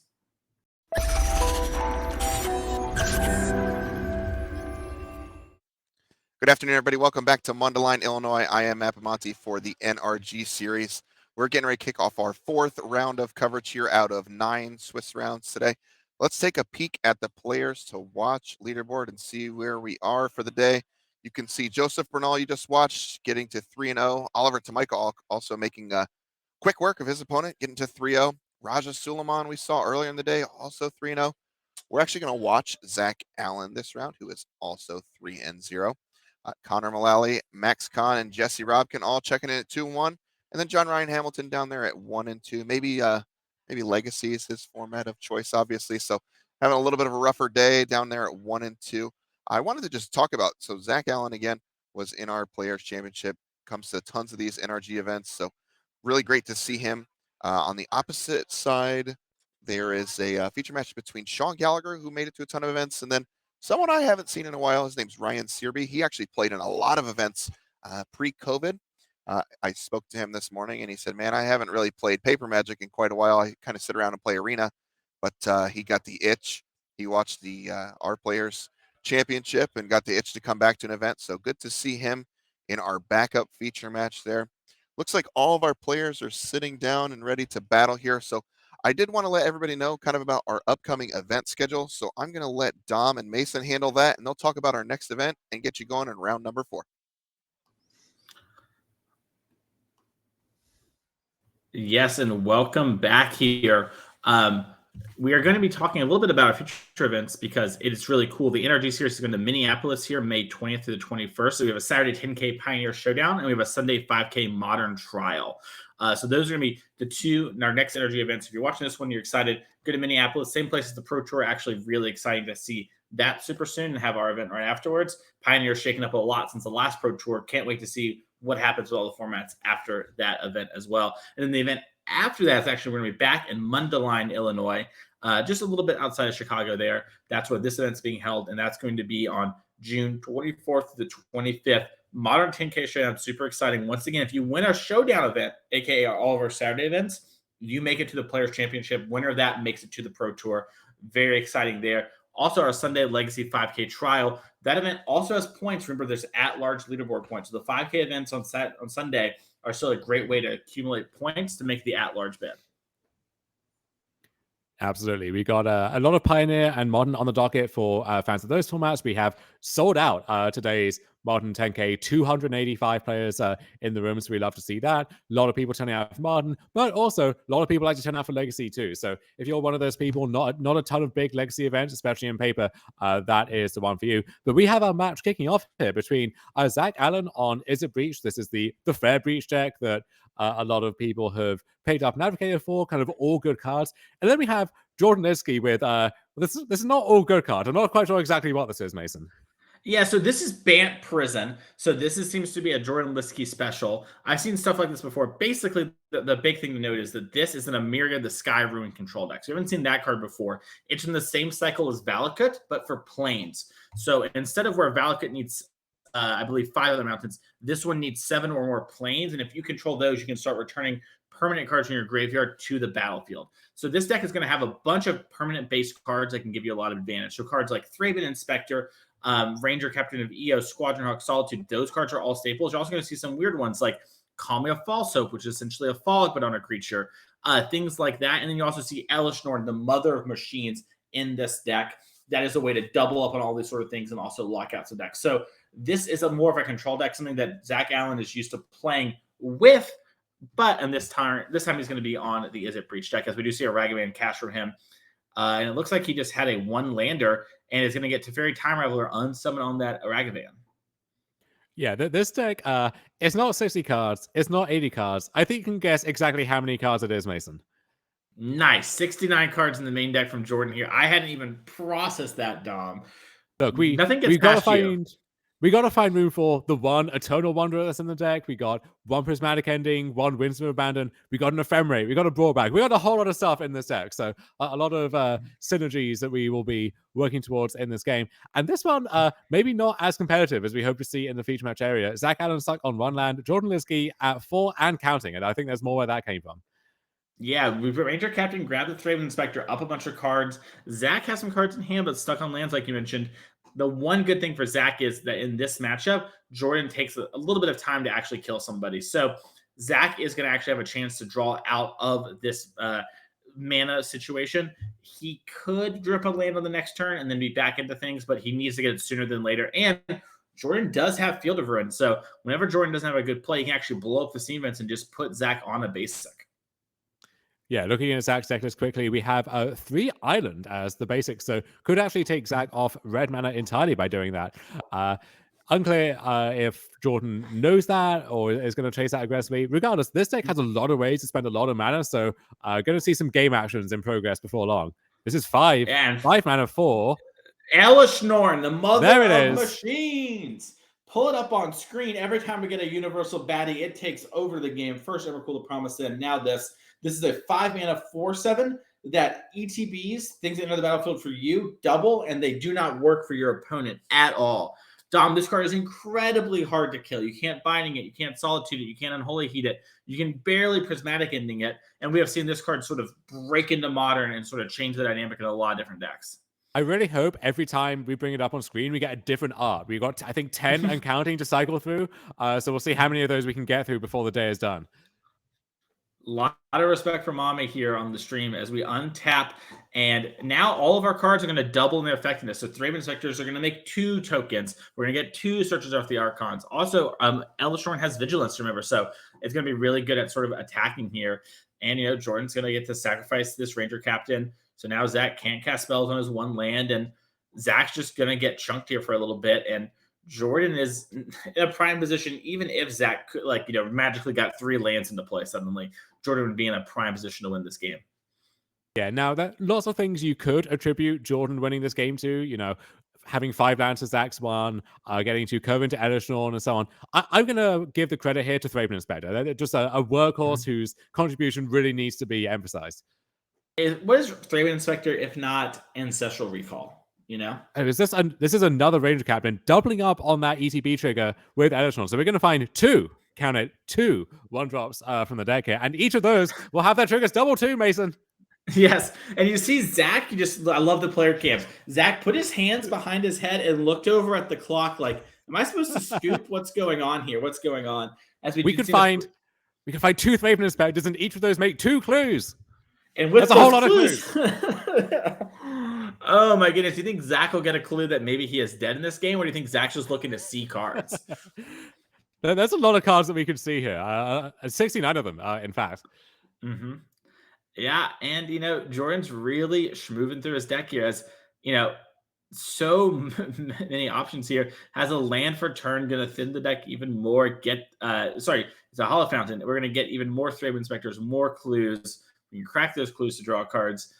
Good afternoon, everybody. Welcome back to Mundelein, Illinois. I am Mappamonte for the NRG Series. We're getting ready to kick off our 4th round of coverage here out of 9 Swiss rounds today. Let's take a peek at the players to watch leaderboard and see where we are for the day. You can see Joseph Bernal, you just watched, getting to 3-0. Oliver Tomajko also making quick work of his opponent, getting to 3-0. Raja Sulaiman, we saw earlier in the day, also 3-0. We're actually going to watch Zach Allen this round, who is also 3-0. Connor Mullally, Max Kahn, and Jesse Robkin all checking in at 2-1. And then John Ryan Hamilton down there at 1-2. Maybe Legacy is his format of choice, obviously. So having a little bit of a rougher day down there at 1-2. I wanted to just talk about, so Zach Allen, again, was in our Players' Championship, comes to tons of these NRG events. So really great to see him. On the opposite side, there is a feature match between Sean Gallagher, who made it to a ton of events, and then someone I haven't seen in a while. His name's Ryan Searby. He actually played in a lot of events pre-COVID. I spoke to him this morning, and he said, man, I haven't really played Paper Magic in quite a while. I kind of sit around and play Arena, but he got the itch. He watched the our Players Championship and got the itch to come back to an event. So good to see him in our backup feature match there. Looks like all of our players are sitting down and ready to battle here. So I did want to let everybody know kind of about our upcoming event schedule. So I'm going to let Dom and Mason handle that, and they'll talk about our next event and get you going in round number 4. Yes, and welcome back here. We are going to be talking a little bit about our future events because it is really cool. The NRG Series is going to Minneapolis here, May 20th to the 21st. So we have a Saturday 10K Pioneer Showdown, and we have a Sunday 5K Modern Trial. So those are going to be the 2 our next NRG events. If you're watching this one, you're excited, go to Minneapolis, same place as the Pro Tour. Actually, really exciting to see that super soon and have our event right afterwards. Pioneer's shaken up a lot since the last Pro Tour. Can't wait to see what happens with all the formats after that event as well. And then the event after that is actually we're going to be back in Mundelein, Illinois, just a little bit outside of Chicago there. That's where this event's being held, and that's going to be on June 24th to the 25th. Modern 10K Showdown, super exciting. Once again, if you win our Showdown event, aka all of our Saturday events, you make it to the Players' Championship. Winner of that makes it to the Pro Tour. Very exciting there. Also, our Sunday Legacy 5K Trial. That event also has points. Remember, there's at-large leaderboard points. So the 5K events on Sunday are still a great way to accumulate points to make the at-large bid. Absolutely. We got a lot of Pioneer and Modern on the docket for fans of those formats. We have sold out today's Martin 10K, 285 players in the room, so we love to see that. A lot of people turning out for Martin, but also a lot of people like to turn out for Legacy too. So if you're one of those people, not a ton of big Legacy events, especially in paper, that is the one for you. But we have our match kicking off here between Zach Allen on Izzet Breach. This is the fair Breach deck that a lot of people have picked up and advocated for, kind of all good cards. And then we have Jordan Lidsky with this is not all good card. I'm not quite sure exactly what this is, Mason. Yeah, so this is Bant Prison. So this seems to be a Jordan Lidsky special. I've seen stuff like this before. Basically, the big thing to note is that this is an Amiria the Sky Ruin control deck. So you haven't seen that card before. It's in the same cycle as Valakut, but for plains. So instead of where Valakut needs, I believe, 5 other mountains, this one needs 7 or more plains. And if you control those, you can start returning permanent cards from your graveyard to the battlefield. So this deck is going to have a bunch of permanent-based cards that can give you a lot of advantage. So cards like Thraben Inspector, Ranger Captain of Eos, Squadron Hawk, Solitude, those cards are all staples. You're also going to see some weird ones like Call Me a False Hope, which is essentially a Fallout but on a creature, things like that. And then you also see Elesh Norn, the mother of machines, in this deck. That is a way to double up on all these sort of things and also lock out some decks. So this is more of a control deck, something that Zach Allen is used to playing with. But in this time he's going to be on the Izzet Breach deck, as we do see a Ragavan cast from him. And it looks like he just had a 1-lander and is going to get Teferi Time Raveler unsummon on that Ragavan. Yeah, this deck, it's not 60 cards. It's not 80 cards. I think you can guess exactly how many cards it is, Mason. Nice. 69 cards in the main deck from Jordan here. I hadn't even processed that, Dom. Look, Nothing gets past you. We got to find room for the one Eternal Wanderer that's in the deck. We got one Prismatic Ending, one Windstorm Abandon. We got an Ephemerate. We got a Brawlback. We got a whole lot of stuff in this deck. So a lot of synergies that we will be working towards in this game. And this one, maybe not as competitive as we hope to see in the feature match area. Zach Allen stuck on 1 land, Jordan Lidsky at 4 and counting. And I think there's more where that came from. Yeah, we've Ranger Captain, grabbed the Thraben Inspector, up a bunch of cards. Zach has some cards in hand, but stuck on lands like you mentioned. The one good thing for Zach is that in this matchup, Jordan takes a little bit of time to actually kill somebody. So Zach is going to actually have a chance to draw out of this mana situation. He could drip a land on the next turn and then be back into things, but he needs to get it sooner than later. And Jordan does have Field of Ruin. So whenever Jordan doesn't have a good play, he can actually blow up the scene events and just put Zach on a basic. Yeah, looking at Zach's deck list quickly, we have 3 Island as the basic, so could actually take Zach off red mana entirely by doing that. Unclear if Jordan knows that or is going to chase that aggressively. Regardless, this deck has a lot of ways to spend a lot of mana, so going to see some game actions in progress before long. This is 5. And 5 mana 4. Elesh Norn, the mother of machines. Pull it up on screen. Every time we get a universal baddie, it takes over the game. First ever Cool to Promise in. Now this. This is a 5 mana 4/7 that ETBs, things that enter the battlefield for you, double, and they do not work for your opponent at all. Dom, this card is incredibly hard to kill. You can't Binding it. You can't Solitude it. You can't Unholy Heat it. You can barely Prismatic Ending it. And we have seen this card sort of break into Modern and sort of change the dynamic in a lot of different decks. I really hope every time we bring it up on screen, we get a different art. We got, I think, 10 and counting to cycle through. So we'll see how many of those we can get through before the day is done. A lot of respect for Mame here on the stream as we untap. And now all of our cards are going to double in their effectiveness. So Thraben Inspectors are going to make 2 tokens. We're going to get 2 searches off the Archons. Also, Elesh Norn has Vigilance, remember. So it's going to be really good at sort of attacking here. And, you know, Jordan's going to get to sacrifice this Ranger Captain. So now Zach can't cast spells on his 1 land. And Zach's just going to get chunked here for a little bit. And Jordan is in a prime position, even if Zach could, like, you know, magically got 3 lands into play suddenly. Jordan would be in a prime position to win this game. Yeah, now that lots of things you could attribute Jordan winning this game to, you know, having 5 lands to Zach's 1, getting to curve into Elesh Norn and so on. I'm going to give the credit here to Thraben Inspector. They're just a workhorse whose contribution really needs to be emphasized. What is Thraben Inspector if not Ancestral Recall? You know, and this is another Ranger Captain doubling up on that ETB trigger with Erdahl. So we're going to find 2, count it, 2 1-drops from the deck here, and each of those will have their triggers double too, Mason. Yes, and you see Zach. I love the player camps. Zach put his hands behind his head and looked over at the clock, like, "Am I supposed to scoop? What's going on here? What's going on?" As we could find 2 Thraben Inspectors, and each of those make 2 clues. And with that's a whole lot of clues. Oh my goodness. Do you think Zach will get a clue that maybe he is dead in this game, or do you think Zach's just looking to see cards? There's a lot of cards that we could see here. 69 of them, in fact. Mm-hmm. Yeah, and Jordan's really schmooving through his deck here as so many options here. Has a land for turn, gonna thin the deck even more. It's a Hollow Fountain. We're gonna get even more Thrave Inspectors, more clues. We can crack those clues to draw cards.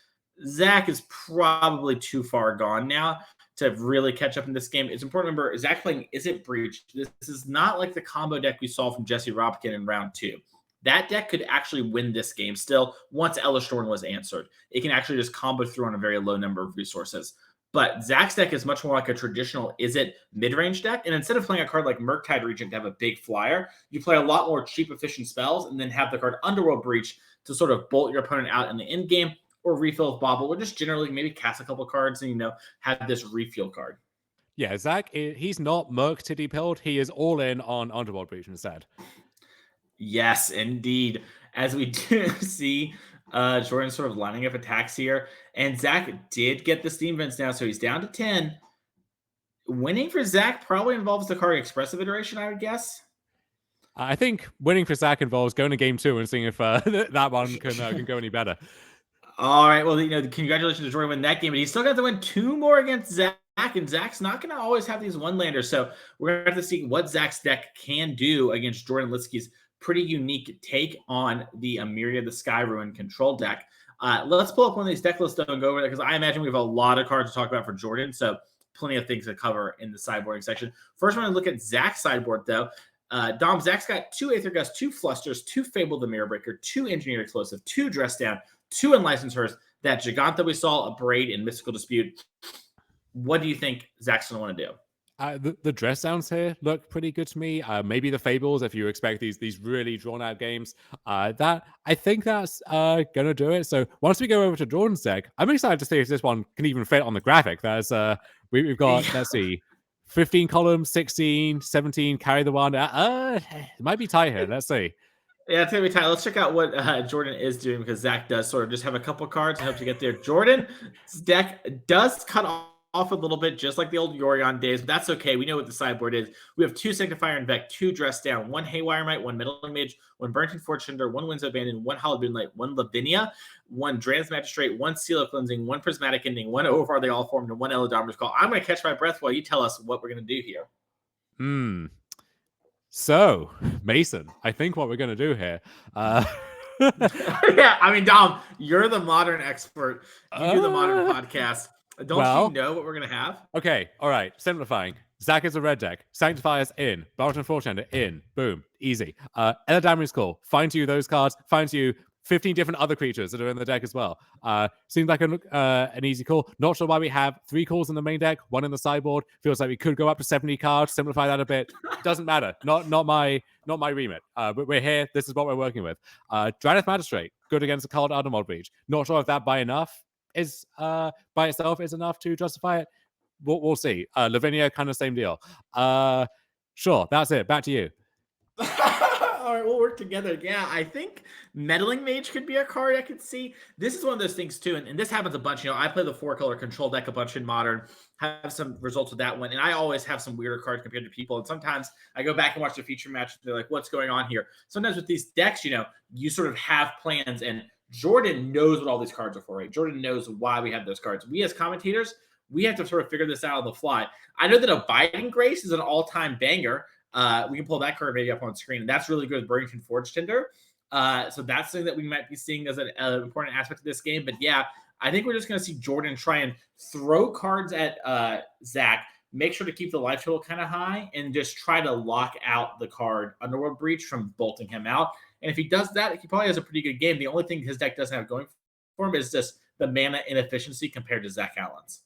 Zach is probably too far gone now to really catch up in this game. It's important to remember Zach playing Izzet Breach. This is not like the combo deck we saw from Jesse Robkin in round 2. That deck could actually win this game still once Elishorn was answered. It can actually just combo through on a very low number of resources. But Zach's deck is much more like a traditional Izzet mid-range deck. And instead of playing a card like Murktide Regent to have a big flyer, you play a lot more cheap, efficient spells and then have the card Underworld Breach to sort of bolt your opponent out in the end game, or refill with Bobble, or just generally maybe cast a couple cards and, have this refuel card. Yeah, Zach, he's not Murktide pilled. He is all in on Underworld Breach instead. Yes, indeed. As we do see Jordan sort of lining up attacks here. And Zach did get the Steam Vents now, so he's down to 10. Winning for Zach probably involves the card Expressive Iteration, I would guess. I think winning for Zach involves going to game 2 and seeing if that one can go any better. All right. Well, congratulations to Jordan winning that game, but he's still got to win 2 more against Zach, and Zach's not going to always have these one-landers. So we're going to have to see what Zach's deck can do against Jordan Lidsky's pretty unique take on the Emiria the Sky Ruin control deck. Let's pull up one of these deck lists and go over there, because I imagine we have a lot of cards to talk about for Jordan, so plenty of things to cover in the sideboarding section. First, we're going to look at Zach's sideboard, though. Dom, Zach's got 2 Aether Gust, 2 Flusters, 2 Fable the Mirror Breaker, 2 Engineered Explosive, 2 Dress Down, 2 Unlicensed Hearse, that Giganta we saw, a Braid, and Mystical Dispute. What do you think Zach's going to want to do? The dress downs here look pretty good to me. Maybe the Fables, if you expect these really drawn out games. That I think that's gonna do it. So once we go over to Jordan's deck, I'm excited to see if this one can even fit on the graphic. There's we've got let's see, 15 columns, 16, 17, carry the one. It might be tight here. Let's see. Yeah, it's gonna be tight. Let's check out what Jordan is doing, because Zach does sort of just have a couple cards and hope to get there. Jordan's deck does cut off a little bit, just like the old Yorion days, but that's okay. We know what the sideboard is. We have 2 Sanctifier and Vec, 2 Dress Down, 1 Haywire Mite, 1 Meddling Mage, 1 Burnt Fortuner, 1 Winds of Abandon, 1 Hallowed Moonlight, 1 Lavinia, 1 Drans Magistrate, 1 Seal of Cleansing, 1 Prismatic Ending, 1 Overfar They All Formed, and 1 Elodomer's Call. I'm going to catch my breath while you tell us what we're going to do here. So, Mason, I think what we're going to do here... Yeah, I mean, Dom, you're the modern expert. You do the modern podcast. Don't you know what we're going to have? Okay, all right. Simplifying. Zach is a red deck. Sanctifiers in. Barton Fortender in. Boom. Easy. Elodamer's Call. Find you those cards. Find you 15 different other creatures that are in the deck as well. Seems like an easy call. Not sure why we have 3 calls in the main deck, 1 in the sideboard. Feels like we could go up to 70 cards. Simplify that a bit. Doesn't matter. Not my remit. But we're here. This is what we're working with. Draneth Magistrate. Good against the Cold Underworld Breach. Not sure if that by itself is enough to justify it. We'll see. Lavinia, kind of same deal. Sure, that's it. Back to you. All right, we'll work together. Yeah, I think Meddling Mage could be a card I could see. This is one of those things too, and this happens a bunch. I play the 4-color control deck a bunch in Modern, have some results with that one, and I always have some weirder cards compared to people. And sometimes I go back and watch the feature match, and they're like, "What's going on here?" Sometimes with these decks, you sort of have plans, and Jordan knows what all these cards are for, right? Jordan knows why we have those cards. We as commentators, we have to sort of figure this out on the fly. I know that Abiding Grace is an all-time banger. We can pull that card maybe up on screen, and that's really good with Burrington Forge Tender. So that's something that we might be seeing as an important aspect of this game. But yeah, I think we're just going to see Jordan try and throw cards at Zach, make sure to keep the life total kind of high, and just try to lock out the card Underworld Breach from bolting him out. And if he does that, he probably has a pretty good game. The only thing his deck doesn't have going for him is just the mana inefficiency compared to Zach Allen's.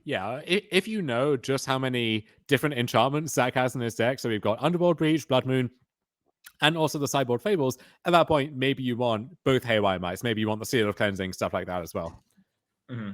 Yeah, if you know just how many different enchantments Zach has in his deck, so we've got Underworld Breach, Blood Moon, and also the sideboard Fables, at that point, maybe you want both Haywire Mites. Maybe you want the Seal of Cleansing, stuff like that as well. Mm-hmm.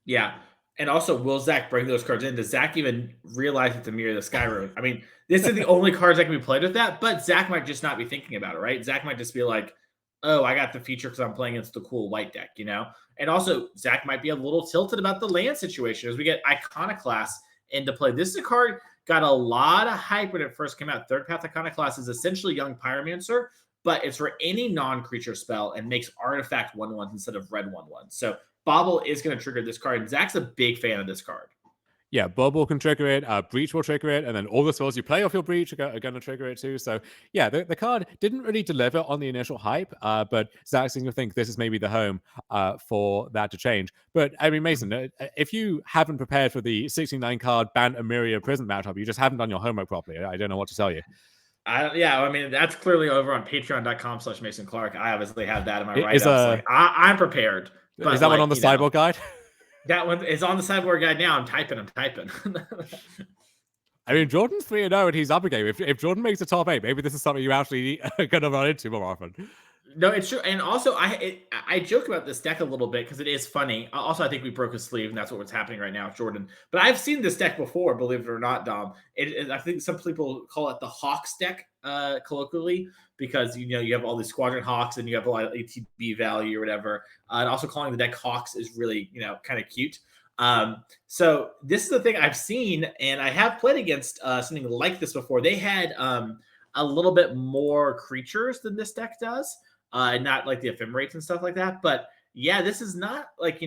Yeah. And also, will Zach bring those cards in? Does Zach even realize it's a Mirror of the Sky Ruin? I mean, this is the only cards that can be played with that, but Zach might just not be thinking about it, right? Zach might just be like, oh, I got the feature because I'm playing against the cool white deck, you know? And also, Zach might be a little tilted about the land situation as we get Iconoclast into play. This is a card got a lot of hype when it first came out. Third Path Iconoclast is essentially Young Pyromancer, but it's for any non-creature spell and makes artifact 1/1s instead of red 1/1s. So Bobble is going to trigger this card. Zach's a big fan of this card. Yeah, Bubble can trigger it, Breach will trigger it, and then all the spells you play off your Breach are going to trigger it too. So yeah, the card didn't really deliver on the initial hype, but Zach seems to think this is maybe the home for that to change. But I mean, Mason, if you haven't prepared for the 69 card Bant Amiria Prison matchup, you just haven't done your homework properly. I don't know what to tell you. I mean, that's clearly over on patreon.com/Mason Clark. I obviously have that in my write-ups. I'm prepared. But is that one on the sideboard guide? That one is on the sideboard guide now. I'm typing. I mean, Jordan's 3-0 and he's up a game. If Jordan makes a top 8, maybe this is something you actually are going to run into more often. No, it's true. And also, I joke about this deck a little bit because it is funny. Also, I think we broke his sleeve, and that's what's happening right now, Jordan. But I've seen this deck before, believe it or not, Dom. I think some people call it the Hawks deck, colloquially, because you have all these Squadron Hawks and you have a lot of ATB value or whatever. And also calling the deck Hawks is really kind of cute. So this is the thing I've seen, and I have played against something like this before. They had a little bit more creatures than this deck does. Not like the ephemerates and stuff like that. But yeah, this is not like,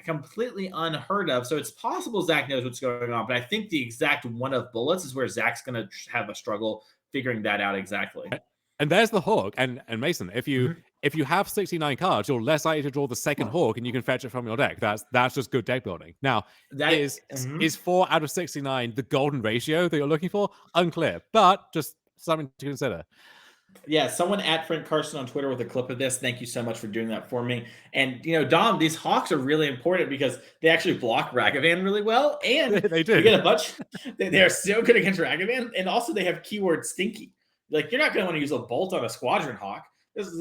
completely unheard of. So it's possible Zach knows what's going on. But I think the exact one of bullets is where Zach's going to have a struggle figuring that out exactly. And there's the Hawk. And Mason, if you have 69 cards, you're less likely to draw the second Hawk and you can fetch it from your deck. That's just good deck building. Now, is 4 out of 69 the golden ratio that you're looking for? Unclear, but just something to consider. Yeah, someone at Frank Carson on Twitter with a clip of this. Thank you so much for doing that for me. And Dom, these Hawks are really important because they actually block Ragavan really well, and they do. You get a bunch. They are so good against Ragavan, and also they have keyword stinky. Like, you're not going to want to use a bolt on a Squadron Hawk. There's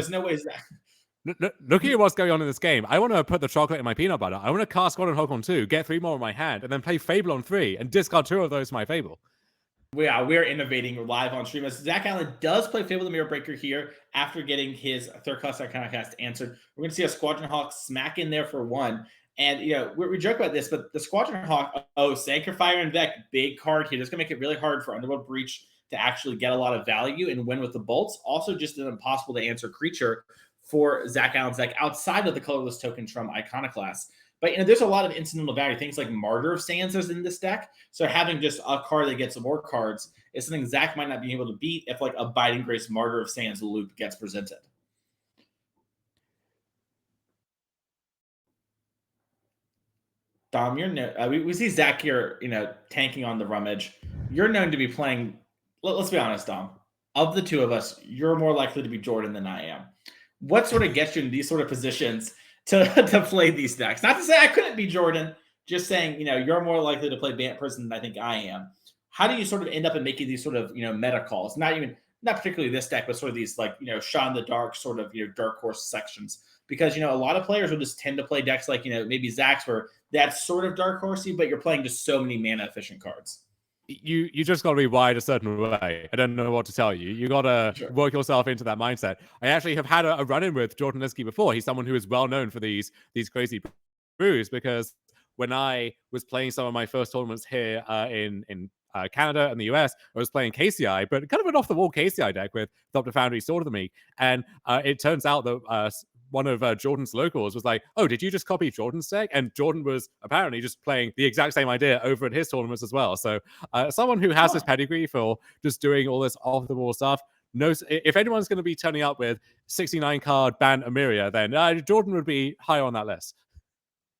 no ways that. Looking at what's going on in this game, I want to put the chocolate in my peanut butter. I want to cast Squadron Hawk on 2, get 3 more in my hand, and then play Fable on 3 and discard 2 of those to my Fable. We're innovating live on stream. As Zach Allen does play Fable the Mirror Breaker here after getting his third class Iconoclast answered. We're going to see a Squadron Hawk smack in there for 1. And, we joke about this, but the Squadron Hawk, Sacred Fire and Vec, big card here. That's going to make it really hard for Underworld Breach to actually get a lot of value and win with the bolts. Also, just an impossible to answer creature for Zach Allen's deck outside of the colorless tokens from Iconoclast. But there's a lot of incidental value. Things like Martyr of Sands is in this deck. So having just a card that gets more cards is something Zach might not be able to beat if like a Biding Grace Martyr of Sands loop gets presented. Dom, we see Zach here, tanking on the rummage. You're known to be playing. Let's be honest, Dom. Of the two of us, you're more likely to be Jordan than I am. What sort of gets you in these sort of positions to play these decks? Not to say I couldn't be Jordan, just saying, you're more likely to play Bant person than I think I am. How do you sort of end up in making these sort of, meta calls? Not particularly this deck, but sort of these like, shot in the dark sort of, dark horse sections. Because, a lot of players will just tend to play decks like, maybe Zach's where that's sort of dark horsey, but you're playing just so many mana efficient cards. You just got to be wired a certain way. I don't know what to tell you. You got to work yourself into that mindset. I actually have had a run-in with Jordan Lidsky before. He's someone who is well known for these crazy brews, because when I was playing some of my first tournaments here in Canada and the US, I was playing KCI, but kind of an off-the-wall KCI deck with Dr. Foundry Sword of the Meek. And it turns out that one of Jordan's locals was like, oh, did you just copy Jordan's deck? And Jordan was apparently just playing the exact same idea over at his tournaments as well. So someone who has this pedigree for just doing all this off-the-wall stuff knows if anyone's going to be turning up with 69 card Bant Amiria, then Jordan would be high on that list.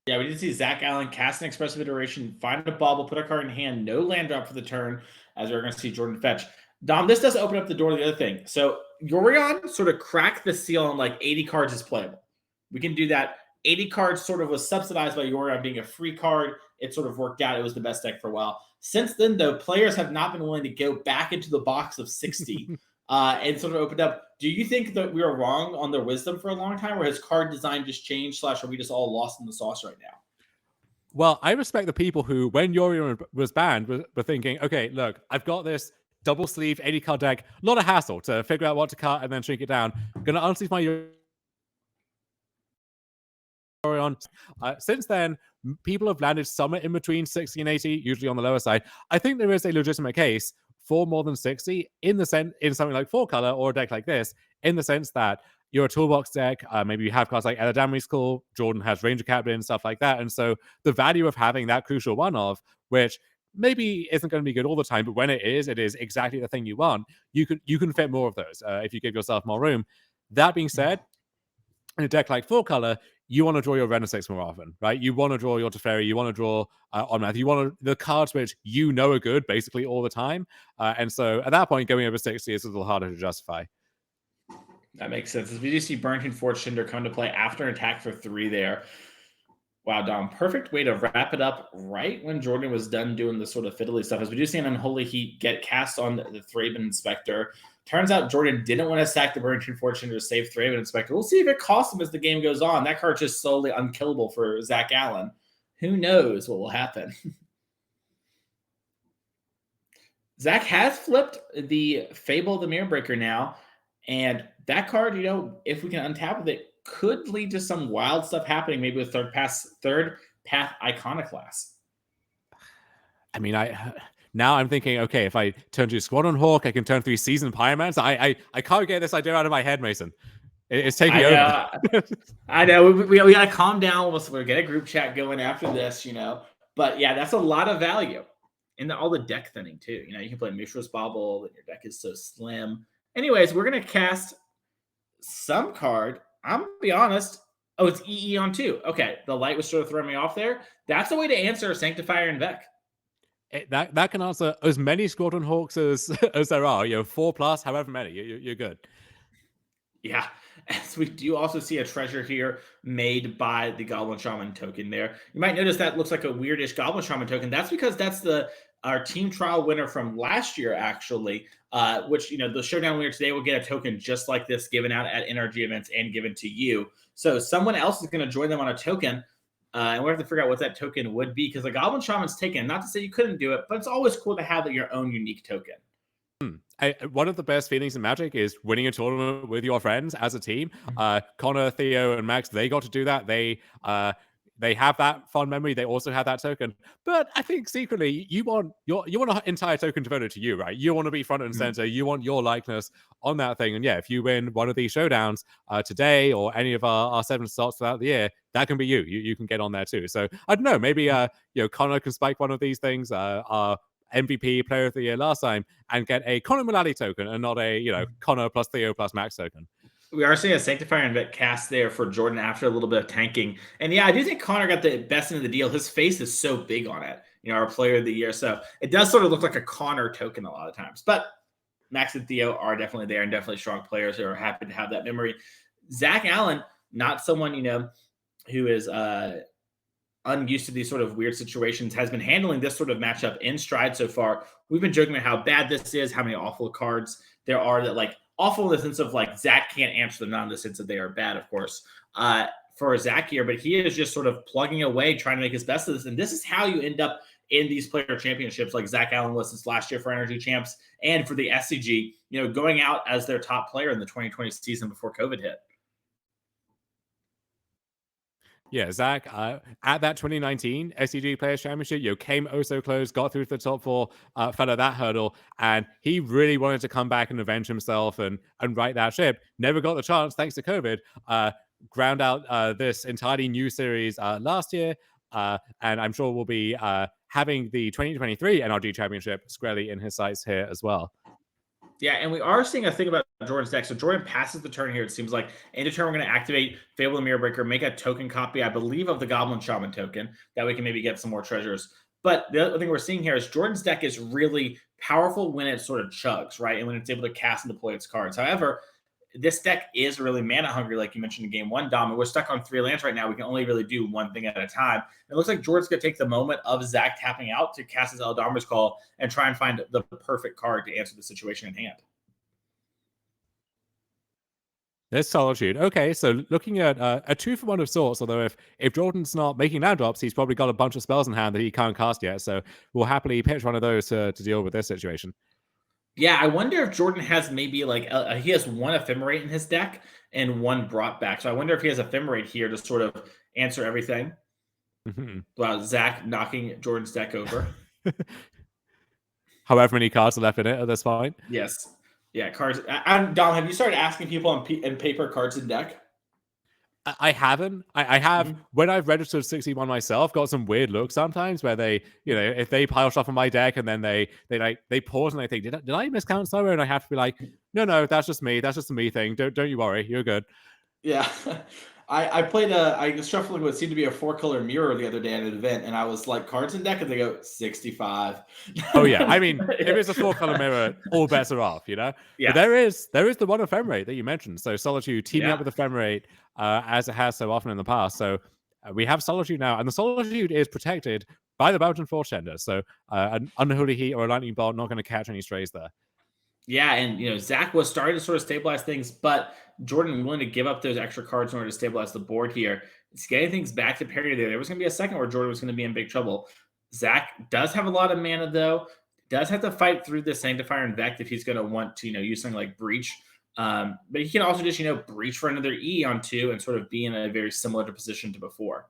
Yeah, we did see Zach Allen cast an expressive iteration, find a bauble, put a card in hand, no land drop for the turn, as we're going to see Jordan fetch. Dom, this does open up the door to the other thing. So Yorion sort of cracked the seal on like 80 cards is playable. We can do that. 80 cards sort of was subsidized by Yorion being a free card. It sort of worked out. It was the best deck for a while. Since then, though, players have not been willing to go back into the box of 60 and sort of opened up. Do you think that we were wrong on their wisdom for a long time, or has card design just changed, / are we just all lost in the sauce right now? Well, I respect the people who, when Yorion was banned, were thinking, okay, look, I've got this double sleeve 80 card deck. A lot of hassle to figure out what to cut and then shrink it down. Gonna unsleeve my on. Since then, people have landed somewhere in between 60 and 80, usually on the lower side. I think there is a legitimate case for more than 60 in something like 4-color or a deck like this, in the sense that you're a toolbox deck. Maybe you have cards like Eladamri's Call, Jordan has Ranger Captain, stuff like that. And so the value of having that crucial one-off, which maybe isn't going to be good all the time, but when it is exactly the thing you want. You can fit more of those if you give yourself more room. That being said, in a deck like 4-color, you want to draw your Renaissance more often, right? You want to draw your Teferi, you want to draw Onmath, you want the cards which you know are good basically all the time. And so at that point, going over 60 is a little harder to justify. That makes sense. As we do see Burning Fortune come to play after an attack for 3 there. Wow, Dom, perfect way to wrap it up right when Jordan was done doing the sort of fiddly stuff. As we do see an Unholy Heat get cast on the Thraben Inspector. Turns out Jordan didn't want to sack the Burning Fortune to save Thraben Inspector. We'll see if it costs him as the game goes on. That card's just solely unkillable for Zach Allen. Who knows what will happen? Zach has flipped the Fable of the Mirrorbreaker now. And that card, if we can untap with it, could lead to some wild stuff happening, maybe with third path Iconoclast. I mean, now I'm thinking, okay, if I turn to Squadron Hawk, I can turn 3 Seasoned Pyromans. I can't get this idea out of my head, Mason. It's taking over. I know. We got to calm down. We'll get a group chat going after this, But yeah, that's a lot of value. And all the deck thinning, too. You can play Mishra's Bauble, and your deck is so slim. Anyways, we're going to cast some card. I'm going to be honest. Oh, it's EE on 2. Okay, the light was sort of throwing me off there. That's the way to answer Sanctifier and Vec. That can answer as many Squadron Hawks as there are. 4+, however many. You're good. Yeah, as we do also see a treasure here made by the Goblin Shaman token there. You might notice that looks like a weirdish Goblin Shaman token. That's because that's our team trial winner from last year, actually, which, the showdown winner today will get a token just like this given out at NRG events and given to you. So someone else is going to join them on a token. And we have to figure out what that token would be, because the Goblin Shaman's taken. Not to say you couldn't do it, but it's always cool to have your own unique token. One of the best feelings in Magic is winning a tournament with your friends as a team. Connor, Theo, and Max, they got to do that. They have that fond memory. They also have that token. But I think secretly, you want an entire token devoted to you, right? You want to be front and center. You want your likeness on that thing. And yeah, if you win one of these showdowns today or any of our 7 slots throughout the year, that can be you. You can get on there too. So I don't know. Maybe Connor can spike one of these things. Our MVP Player of the Year last time, and get a Connor Mullally token and not a Connor plus Theo plus Max token. We are seeing a Sanctifier and Vet cast there for Jordan after a little bit of tanking. And yeah, I do think Connor got the best end of the deal. His face is so big on it, our Player of the Year. So it does sort of look like a Connor token a lot of times. But Max and Theo are definitely there, and definitely strong players who are happy to have that memory. Zach Allen, not someone, who is unused to these sort of weird situations, has been handling this sort of matchup in stride so far. We've been joking about how bad this is, how many awful cards there are that awful in the sense of Zach can't answer them, not in the sense that they are bad, of course, for Zach here, but he is just sort of plugging away, trying to make his best of this. And this is how you end up in these player championships like Zach Allen was this last year for NRG Champs and for the SCG, going out as their top player in the 2020 season before COVID hit. Yeah, Zach, at that 2019 SCG Players Championship, came oh so close, got through to the top 4, fell at that hurdle, and he really wanted to come back and avenge himself and right that ship. Never got the chance, thanks to COVID. Ground out this entirely new series last year, and I'm sure we'll be having the 2023 NRG Championship squarely in his sights here as well. Yeah, and we are seeing a thing about Jordan's deck. So Jordan passes the turn here, it seems like. End of turn, we're going to activate Fable of the Mirrorbreaker, make a token copy, I believe, of the Goblin Shaman token. That we can maybe get some more treasures. But the other thing we're seeing here is Jordan's deck is really powerful when it sort of chugs, right? And when it's able to cast and deploy its cards. However, this deck is really mana hungry, like you mentioned in game 1, Dom. And we're stuck on 3 lands right now. We can only really do one thing at a time. It looks like Jordan's going to take the moment of Zach tapping out to cast his Eldamri's Call and try and find the perfect card to answer the situation in hand. There's Solitude. Okay, so looking at a 2-for-1 of sorts, although if Jordan's not making land drops, he's probably got a bunch of spells in hand that he can't cast yet. So we'll happily pitch one of those to deal with this situation. Yeah, I wonder if Jordan has maybe like he has one ephemerate in his deck and one brought back. So I wonder if he has ephemerate here to sort of answer everything. Mhm. Wow, Zach knocking Jordan's deck over. However many cards are left in it at this point. Yes. Yeah, cards. Dom, have you started asking people in paper cards in deck? I haven't. I have Mhm. when I've registered 61 myself, got some weird looks sometimes where they, if they pile stuff on my deck and then they pause and they think, did I miscount somewhere? And I have to be like, no, that's just me. That's just a me thing. Don't you worry, you're good. Yeah. I played I was shuffling what seemed to be a 4-color mirror the other day at an event, and I was like, cards in deck, and they go 65. Oh yeah, I mean, if it's a 4-color mirror, all bets are off, But Yeah. there is the one ephemerate that you mentioned. So Solitude teaming up Yeah. with ephemerate, as it has so often in the past. So we have Solitude now, and the Solitude is protected by the Belt and Force Tender. So an Unholy Heat or a Lightning Bolt not going to catch any strays there. Yeah, and Zach was starting to sort of stabilize things, but Jordan willing to give up those extra cards in order to stabilize the board here. It's getting things back to parity there. There was going to be a second where Jordan was going to be in big trouble. Zach does have a lot of mana, though. Does have to fight through the Sanctifier and Vect if he's going to want to, use something like Breach. But he can also just, Breach for another E on 2 and sort of be in a very similar position to before.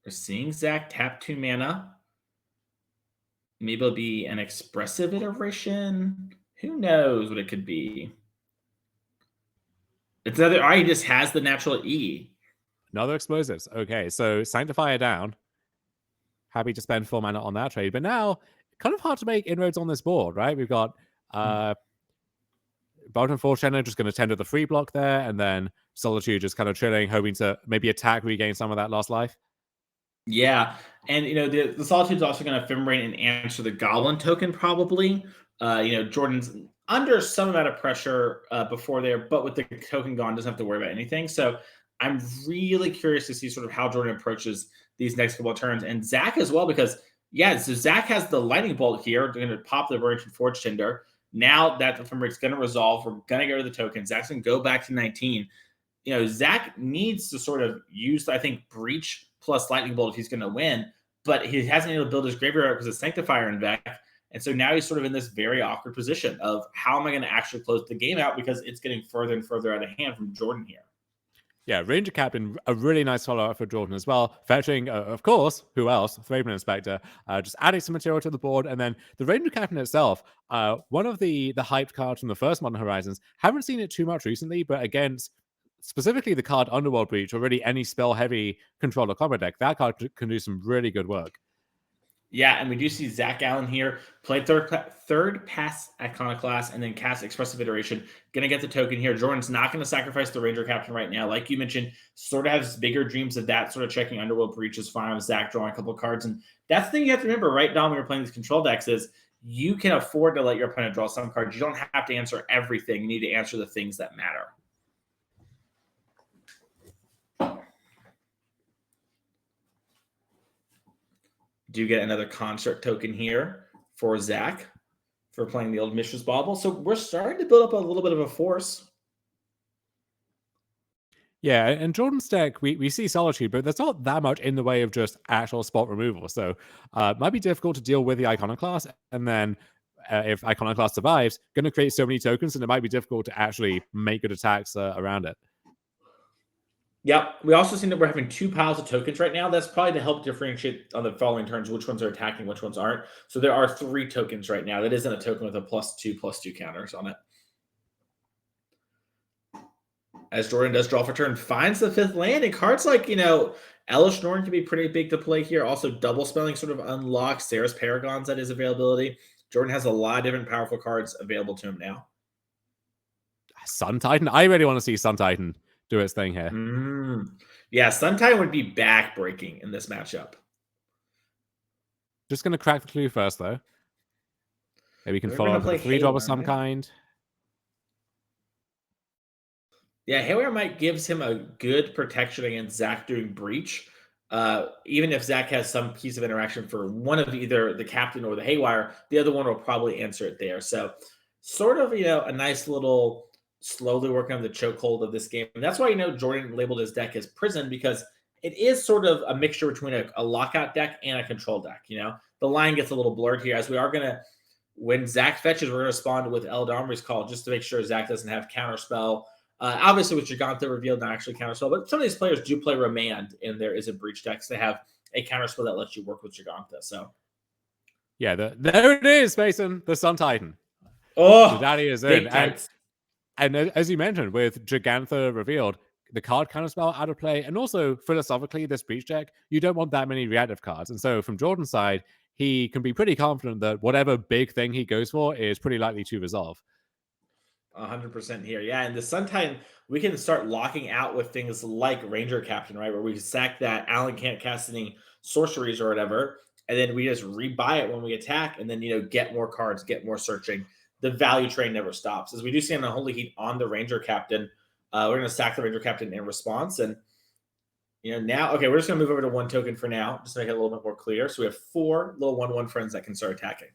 We're seeing Zach tap 2 mana. Maybe it'll be an expressive iteration. Who knows what it could be? It's another. He just has the natural E. Another explosives. Okay, so Sanctifier down. Happy to spend 4 mana on that trade. But now, kind of hard to make inroads on this board, right? We've got Belt and Force Tender just going to tender the free block there, and then Solitude just kind of chilling, hoping to maybe attack, regain some of that lost life. Yeah, and the Solitude's also going to ephemerate and answer the Goblin token probably. Jordan's under some amount of pressure before there, but with the token gone, doesn't have to worry about anything. So I'm really curious to see sort of how Jordan approaches these next couple of turns, and Zach as well, because so Zach has the Lightning Bolt here. They're going to pop the Burning Forge Tinder. Now that the ephemerate's going to resolve, we're going to go to the token. Zach's going to go back to 19. Zach needs to sort of use, I think, Breach plus Lightning Bolt if he's going to win, but he hasn't been able to build his graveyard because of Sanctifier and Vec. And so now he's sort of in this very awkward position of how am I going to actually close the game out, because it's getting further and further out of hand from Jordan here. Yeah, Ranger Captain, a really nice follow-up for Jordan as well. Fetching, of course, who else? Thraben Inspector. Just adding some material to the board. And then the Ranger Captain itself, one of the hyped cards from the first Modern Horizons. Haven't seen it too much recently, but against specifically the card Underworld Breach, or really any spell-heavy controller combat deck, that card can do some really good work. Yeah, and we do see Zach Allen here play third pass Iconoclast and then cast Expressive Iteration. Going to get the token here. Jordan's not going to sacrifice the Ranger Captain right now. Like you mentioned, sort of has bigger dreams of that, sort of checking Underworld Breach is fine with Zach drawing a couple of cards. And that's the thing you have to remember, right, Dom, when you're playing these control decks is you can afford to let your opponent draw some cards. You don't have to answer everything. You need to answer the things that matter. Do get another concert token here for Zach for playing the old Mishra's Bauble. So we're starting to build up a little bit of a force. Yeah, and Jordan's deck, we see Solitude, but there's not that much in the way of just actual spot removal. So it might be difficult to deal with the Iconoclast. And then if Iconoclast survives, going to create so many tokens, and it might be difficult to actually make good attacks around it. Yep. We also see that we're having 2 piles of tokens right now. That's probably to help differentiate on the following turns which ones are attacking, which ones aren't. So there are 3 tokens right now. That isn't a token with a +2/+2 counters on it. As Jordan does draw for turn, finds the 5th land, and cards like, Elish Norn can be pretty big to play here. Also, double spelling sort of unlocks Sarah's Paragons at his availability. Jordan has a lot of different powerful cards available to him now. Sun Titan? I really want to see Sun Titan do its thing here. Yeah, Sun Titan would be back-breaking in this matchup. Just going to crack the clue first, though. Maybe we can follow up with a 3-drop of some kind. Yeah, Haywire might gives him a good protection against Zach doing Breach. Even if Zach has some piece of interaction for one of either the Captain or the Haywire, the other one will probably answer it there. So sort of, a nice little slowly working on the chokehold of this game. And that's why, Jordan labeled his deck as Prison, because it is sort of a mixture between a lockout deck and a control deck. The line gets a little blurred here, as we are going to, when Zach fetches, we're going to respond with Eldarmry's Call just to make sure Zach doesn't have Counterspell. Obviously, with Giganta revealed, not actually Counterspell, but some of these players do play Remand in their Izzet Breach decks. They have a Counterspell that lets you work with Giganta. So, yeah, there it is, Mason, the Sun Titan. Oh, the daddy is big in. tights. And as you mentioned, with Gigantha revealed, the card counterspell out of play, and also philosophically, this breach deck, you don't want that many reactive cards. And so from Jordan's side, he can be pretty confident that whatever big thing he goes for is pretty likely to resolve. 100% here. Yeah, and the Sun Titan, we can start locking out with things like Ranger Captain, right? Where we sack that Alan can't cast any sorceries or whatever, and then we just rebuy it when we attack, and then, get more cards, get more searching. The value train never stops. As we do see on the Holy Heat on the Ranger Captain, we're going to sack the Ranger Captain in response. And, now, okay, we're just going to move over to 1 token for now, just to make it a little bit more clear. So we have 4 little 1/1 friends that can start attacking.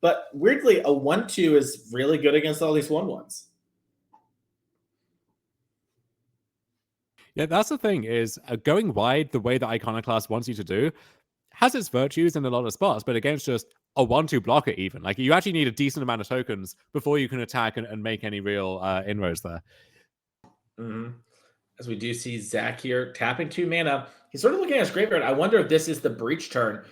But weirdly, a 1/2 is really good against all these 1/1s. Yeah, that's the thing, is going wide the way that Iconoclast wants you to do has its virtues in a lot of spots, but against just a 1/2 blocker even. Like, you actually need a decent amount of tokens before you can attack and make any real inroads there. Mm-hmm. As we do see Zach here tapping 2 mana. He's sort of looking at his graveyard. I wonder if this is the Breach turn.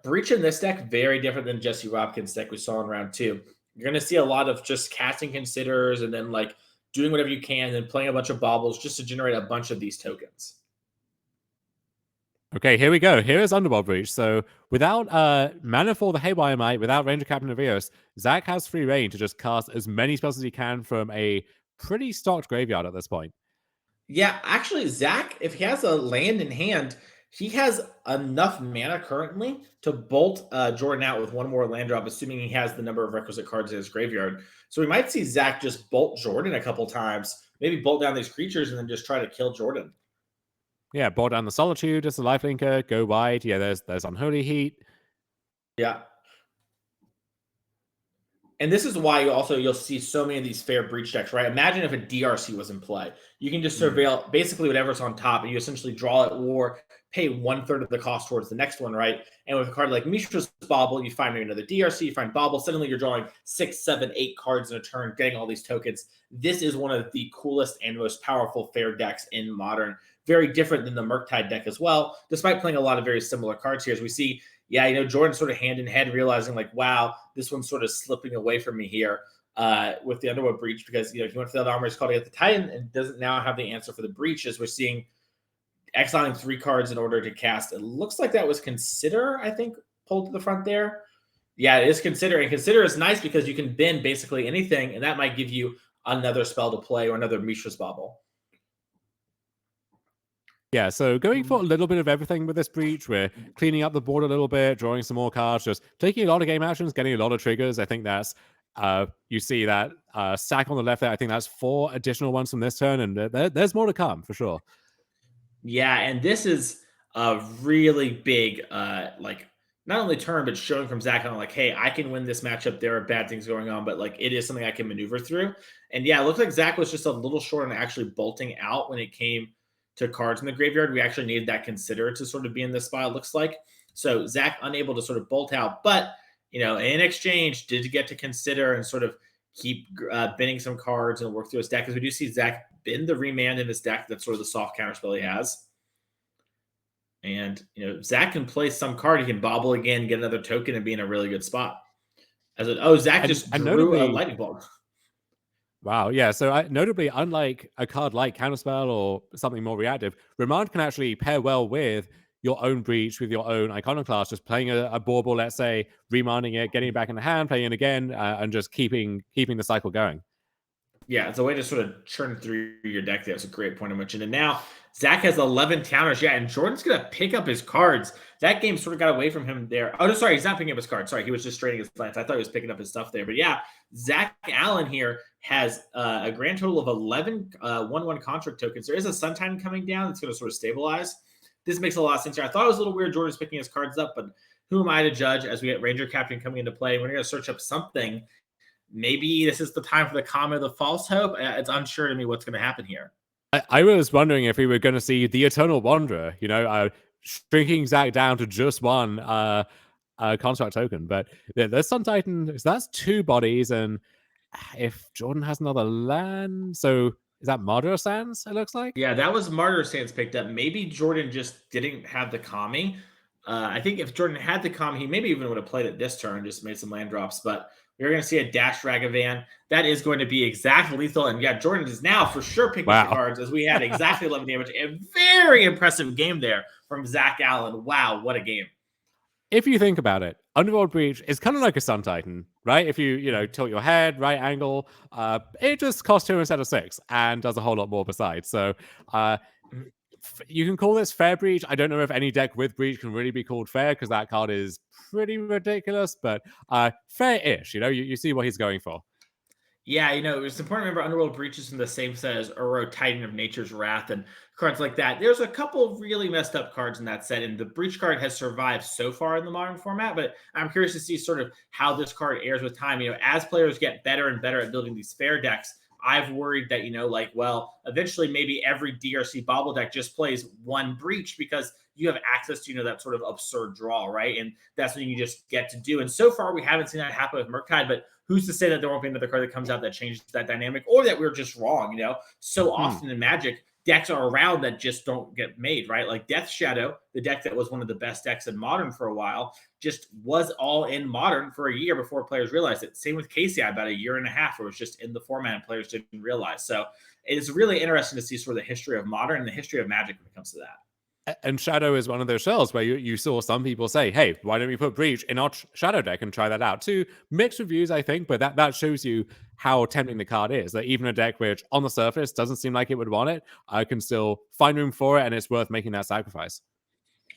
Breach in this deck, very different than Jesse Robkin's deck we saw in round 2. You're going to see a lot of just casting Considers and then doing whatever you can and then playing a bunch of baubles just to generate a bunch of these tokens. Okay, here we go. Here is Underworld Breach. So without Mana for the Haywire Might, without Ranger Captain of Eos, Zach has free reign to just cast as many spells as he can from a pretty stocked graveyard at this point. Yeah, actually, Zach, if he has a land in hand, he has enough mana currently to bolt Jordan out with 1 more land drop, assuming he has the number of requisite cards in his graveyard. So we might see Zach just bolt Jordan a couple times, maybe bolt down these creatures and then just try to kill Jordan. Yeah, bolt down the Solitude as a lifelinker, go wide. Yeah, there's Unholy Heat. Yeah. And this is why you'll see so many of these fair breach decks, right? Imagine if a DRC was in play. You can just surveil basically whatever's on top, and you essentially draw it or pay 1/3 of the cost towards the next one, right? And with a card like Mishra's Bauble, you find another DRC, you find Bauble, suddenly you're drawing 6, 7, 8 cards in a turn, getting all these tokens. This is one of the coolest and most powerful fair decks in Modern. Very different than the Murktide deck as well, despite playing a lot of very similar cards here. As we see, Jordan sort of hand in hand realizing wow, this one's sort of slipping away from me here with the Underworld Breach because, he went for the Eldarmry's Call to get the Titan and doesn't now have the answer for the Breach, as we're seeing exiling 3 cards in order to cast. It looks like that was Consider, I think, pulled to the front there. Yeah, it is Consider. And Consider is nice because you can bend basically anything, and that might give you another spell to play or another Mishra's Bauble. Yeah, so going for a little bit of everything with this breach. We're cleaning up the board a little bit, drawing some more cards, just taking a lot of game actions, getting a lot of triggers. I think that's, you see that stack on the left there. I think that's 4 additional ones from this turn, and there's more to come for sure. Yeah, and this is a really big, not only turn, but showing from Zach on hey, I can win this matchup. There are bad things going on, but it is something I can maneuver through. And yeah, it looks like Zach was just a little short on actually bolting out when it came to cards in the graveyard. We actually needed that Consider to sort of be in this spot, it looks like. So Zach unable to sort of bolt out, but in exchange did get to Consider and sort of keep binning some cards and work through his deck, because we do see Zach bin the Remand in his deck. That's sort of the soft counterspell he has. And Zach can play some card. He can bobble again, get another token, and be in a really good spot. Zach just drew a lightning bolt. Wow, yeah. So notably, unlike a card like Counterspell or something more reactive, Remand can actually pair well with your own Breach, with your own Iconoclast, just playing a bauble, let's say, remanding it, getting it back in the hand, playing it again, and just keeping the cycle going. Yeah, it's a way to sort of churn through your deck there. It's a great point to mention. And now Zach has 11 counters. Yeah, and Jordan's going to pick up his cards. That game sort of got away from him there. Oh, no, sorry, he's not picking up his cards. Sorry, he was just trading his plants. I thought he was picking up his stuff there. But yeah, Zach Allen here has a grand total of 11 1/1 contract tokens. There is a Sun Titan coming down that's going to sort of stabilize. This makes a lot of sense here. I thought it was a little weird Jordan's picking his cards up, but who am I to judge as we get Ranger Captain coming into play? We're going to search up something. Maybe this is the time for the Comet of the False Hope. It's unsure to me what's going to happen here. I was wondering if we were going to see the Eternal Wanderer, shrinking Zach down to just one construct token. But there's Sun Titan, so that's 2 bodies, and if Jordan has another land, so is that Martyr Sands, it looks like? Yeah, that was Martyr Sands picked up. Maybe Jordan just didn't have the Kami. I think if Jordan had the Kami, he maybe even would have played it this turn, just made some land drops. But we're going to see a Dash Ragavan. That is going to be exactly lethal. And yeah, Jordan is now for sure picking up the cards, as we had exactly 11 damage. A very impressive game there from Zach Allen. Wow, what a game. If you think about it, Underworld Breach is kind of like a Sun Titan, right? If you tilt your head, right angle, it just costs 2 instead of 6 and does a whole lot more besides. So you can call this fair Breach. I don't know if any deck with Breach can really be called fair, because that card is pretty ridiculous, but fair-ish. You see what he's going for. Yeah, it's important to remember Underworld Breach is in the same set as Uro, Titan of Nature's Wrath, and cards like that. There's a couple of really messed up cards in that set, and the Breach card has survived so far in the modern format, but I'm curious to see sort of how this card airs with time. As players get better and better at building these fair decks, I've worried that, eventually maybe every DRC Bobble deck just plays one Breach because you have access to, that sort of absurd draw, right? And that's what you just get to do. And so far, we haven't seen that happen with Murktide, but who's to say that there won't be another card that comes out that changes that dynamic, or that we're just wrong, So often in Magic, decks are around that just don't get made, right? Like Death Shadow, the deck that was one of the best decks in Modern for a while, just was all in Modern for a year before players realized it. Same with KCI, about a year and a half, where it was just in the format and players didn't realize. So it's really interesting to see sort of the history of Modern and the history of Magic when it comes to that. And Shadow is one of those shells where you saw some people say, hey, why don't we put Breach in our Shadow deck and try that out? 2 mixed reviews, I think, but that shows you how tempting the card is. That even a deck which, on the surface, doesn't seem like it would want it, can still find room for it, and it's worth making that sacrifice.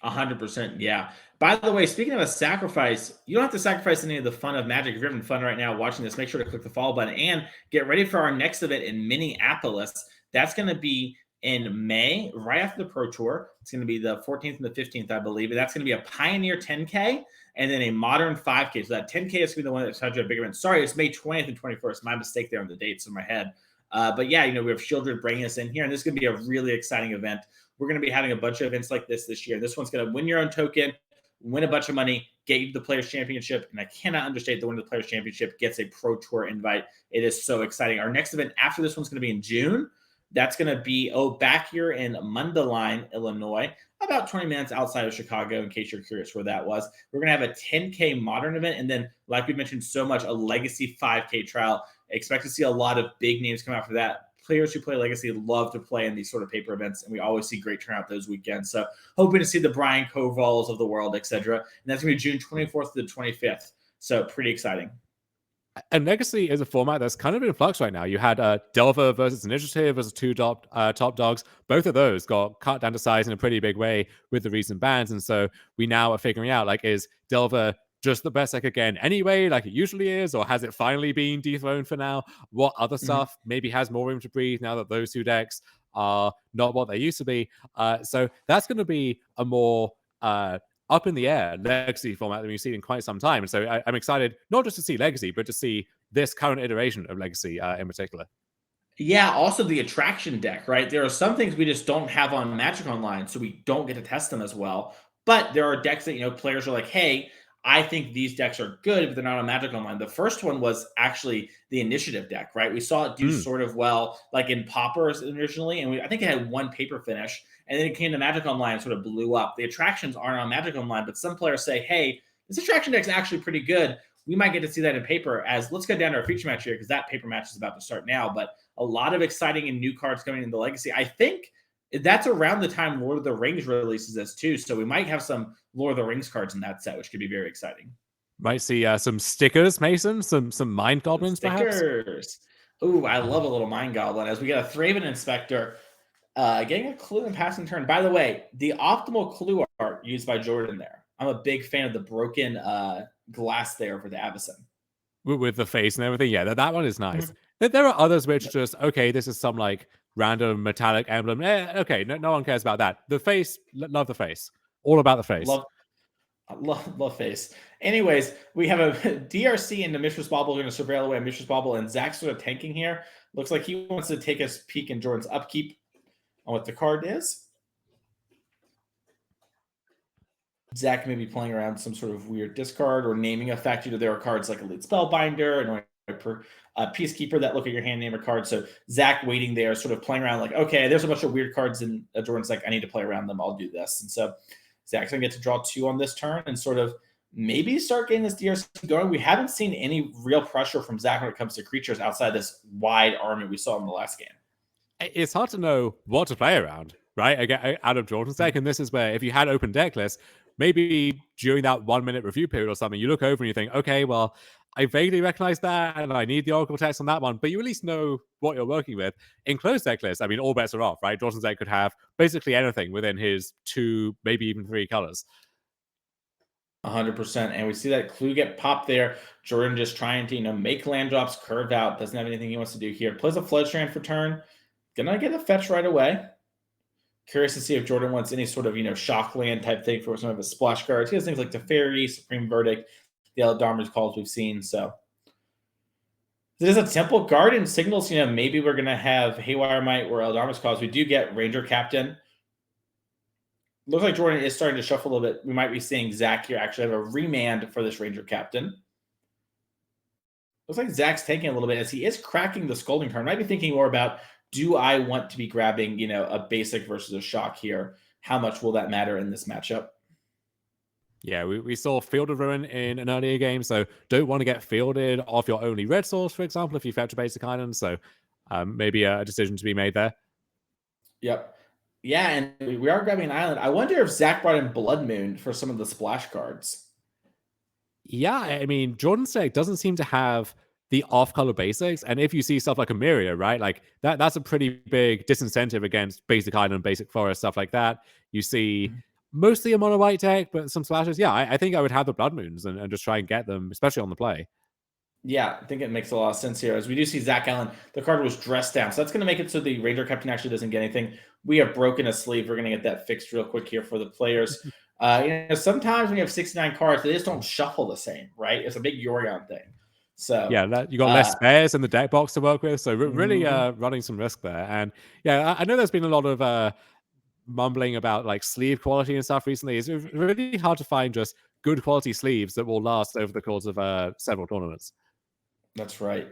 100%, yeah. By the way, speaking of a sacrifice, you don't have to sacrifice any of the fun of Magic. If you're having fun right now watching this, make sure to click the follow button and get ready for our next event in Minneapolis. That's going to be in May, right after the Pro Tour. It's going to be the 14th and the 15th, I believe. And that's going to be a Pioneer 10K and then a Modern 5K. So that 10K is going to be the one that's a big event. Sorry, it's May 20th and 21st. My mistake there on the dates in my head. But yeah, we have Shieldred bringing us in here, and this is going to be a really exciting event. We're going to be having a bunch of events like this year. This one's going to win your own token, win a bunch of money, get you the Players Championship, and I cannot understate the winner of the Players Championship gets a Pro Tour invite. It is so exciting. Our next event after this one's going to be in June. That's going to be, back here in Mundelein, Illinois, about 20 minutes outside of Chicago, in case you're curious where that was. We're going to have a 10K Modern event, and then, like we mentioned so much, a Legacy 5K trial. Expect to see a lot of big names come out for that. Players who play Legacy love to play in these sort of paper events, and we always see great turnout those weekends. So hoping to see the Brian Kovals of the world, etc. And that's going to be June 24th to the 25th. So pretty exciting. And Legacy is a format that's kind of in flux right now. You had Delver versus Initiative versus 2 top dogs. Both of those got cut down to size in a pretty big way with the recent bans. And so we now are figuring out, is Delver just the best deck again anyway, like it usually is, or has it finally been dethroned for now? What other stuff maybe has more room to breathe now that those 2 decks are not what they used to be? So that's going to be a more up in the air Legacy format that we've seen in quite some time. And so I'm excited not just to see Legacy, but to see this current iteration of Legacy in particular. Yeah, also the attraction deck, right? There are some things we just don't have on Magic Online, so we don't get to test them as well. But there are decks that, players are like, hey, I think these decks are good, but they're not on Magic Online. The first one was actually the Initiative deck, right? We saw it do sort of well, like in Paupers originally, and I think it had 1 paper finish, and then it came to Magic Online and sort of blew up. The attractions aren't on Magic Online, but some players say, hey, this attraction deck is actually pretty good. We might get to see that in paper. As let's go down to our feature match here, because that paper match is about to start now. But a lot of exciting and new cards coming in the Legacy. I think that's around the time Lord of the Rings releases this too. So we might have some Lord of the Rings cards in that set, which could be very exciting. Might see some stickers, Mason, some Mind Goblins, perhaps. Ooh, I love a little Mind Goblin. As we get a Thraven Inspector, getting a clue and passing turn. By the way, the optimal clue art used by Jordan there. I'm a big fan of the broken glass there for the Avacyn. With the face and everything. Yeah, that one is nice. There are others which just, okay, this is some random metallic emblem. Okay, no one cares about that. The face, love the face. All about the face. Love face. Anyways, we have a DRC into Mishra's Bauble. We're going to surveil away Mishra's Bauble, and Zach's sort of tanking here. Looks like he wants to take a peek in Jordan's upkeep. on what the card is. Zach may be playing around some sort of weird discard or naming effect. There are cards like Elite Spellbinder and Peacekeeper that look at your hand, name a card. So Zach waiting there, sort of playing around like, okay, there's a bunch of weird cards, and Jordan's like, I need to play around them. I'll do this. And so Zach's going to get to draw 2 on this turn and sort of maybe start getting this DRC going. We haven't seen any real pressure from Zach when it comes to creatures outside this wide army we saw in the last game. It's hard to know what to play around, right? Again, out of Jordan's deck, and this is where if you had open deck lists, maybe during that 1 minute review period or something, you look over and you think, okay, well, I vaguely recognize that and I need the Oracle text on that one, but you at least know what you're working with. In closed deck lists, I mean, all bets are off, right? Jordan's deck could have basically anything within his 2, maybe even 3 colors. 100%. And we see that clue get popped there. Jordan just trying to, make land drops, curve out, doesn't have anything he wants to do here. Plays a Floodstrand for turn. Gonna get a fetch right away. Curious to see if Jordan wants any sort of, shock land type thing for some of his splash cards. He has things like Teferi, Supreme Verdict, the Eldarmer's calls we've seen. So there's a Temple Garden signals, maybe we're going to have Haywire Might or Eldarmer's calls. We do get Ranger Captain. Looks like Jordan is starting to shuffle a little bit. We might be seeing Zach here actually have a remand for this Ranger Captain. Looks like Zach's taking a little bit as he is cracking the Scalding Tarn. Might be thinking more about, do I want to be grabbing, a basic versus a shock here? How much will that matter in this matchup? Yeah, we saw Field of Ruin in an earlier game, so don't want to get fielded off your only red source, for example, if you fetch a basic island. So maybe a decision to be made there. Yep. Yeah, and we are grabbing an island. I wonder if Zach brought in Blood Moon for some of the splash cards. Yeah, I mean, Jordan's deck doesn't seem to have the off-color basics, and if you see stuff like Emiria, right, like that's a pretty big disincentive against basic island, basic forest, stuff like that. You see mostly a mono white deck, but some splashes. Yeah, I think I would have the Blood Moons and just try and get them, especially on the play. Yeah, I think it makes a lot of sense here. As we do see Zach Allen, the card was dressed down, so that's going to make it so the Ranger Captain actually doesn't get anything. We have broken a sleeve. We're going to get that fixed real quick here for the players. Sometimes when you have 69 cards, they just don't shuffle the same, right? It's a big Yorion thing. So yeah, you got less spares in the deck box to work with, so really running some risk there. And yeah, I know there's been a lot of mumbling about like sleeve quality and stuff recently. It's really hard to find just good quality sleeves that will last over the course of several tournaments. That's right.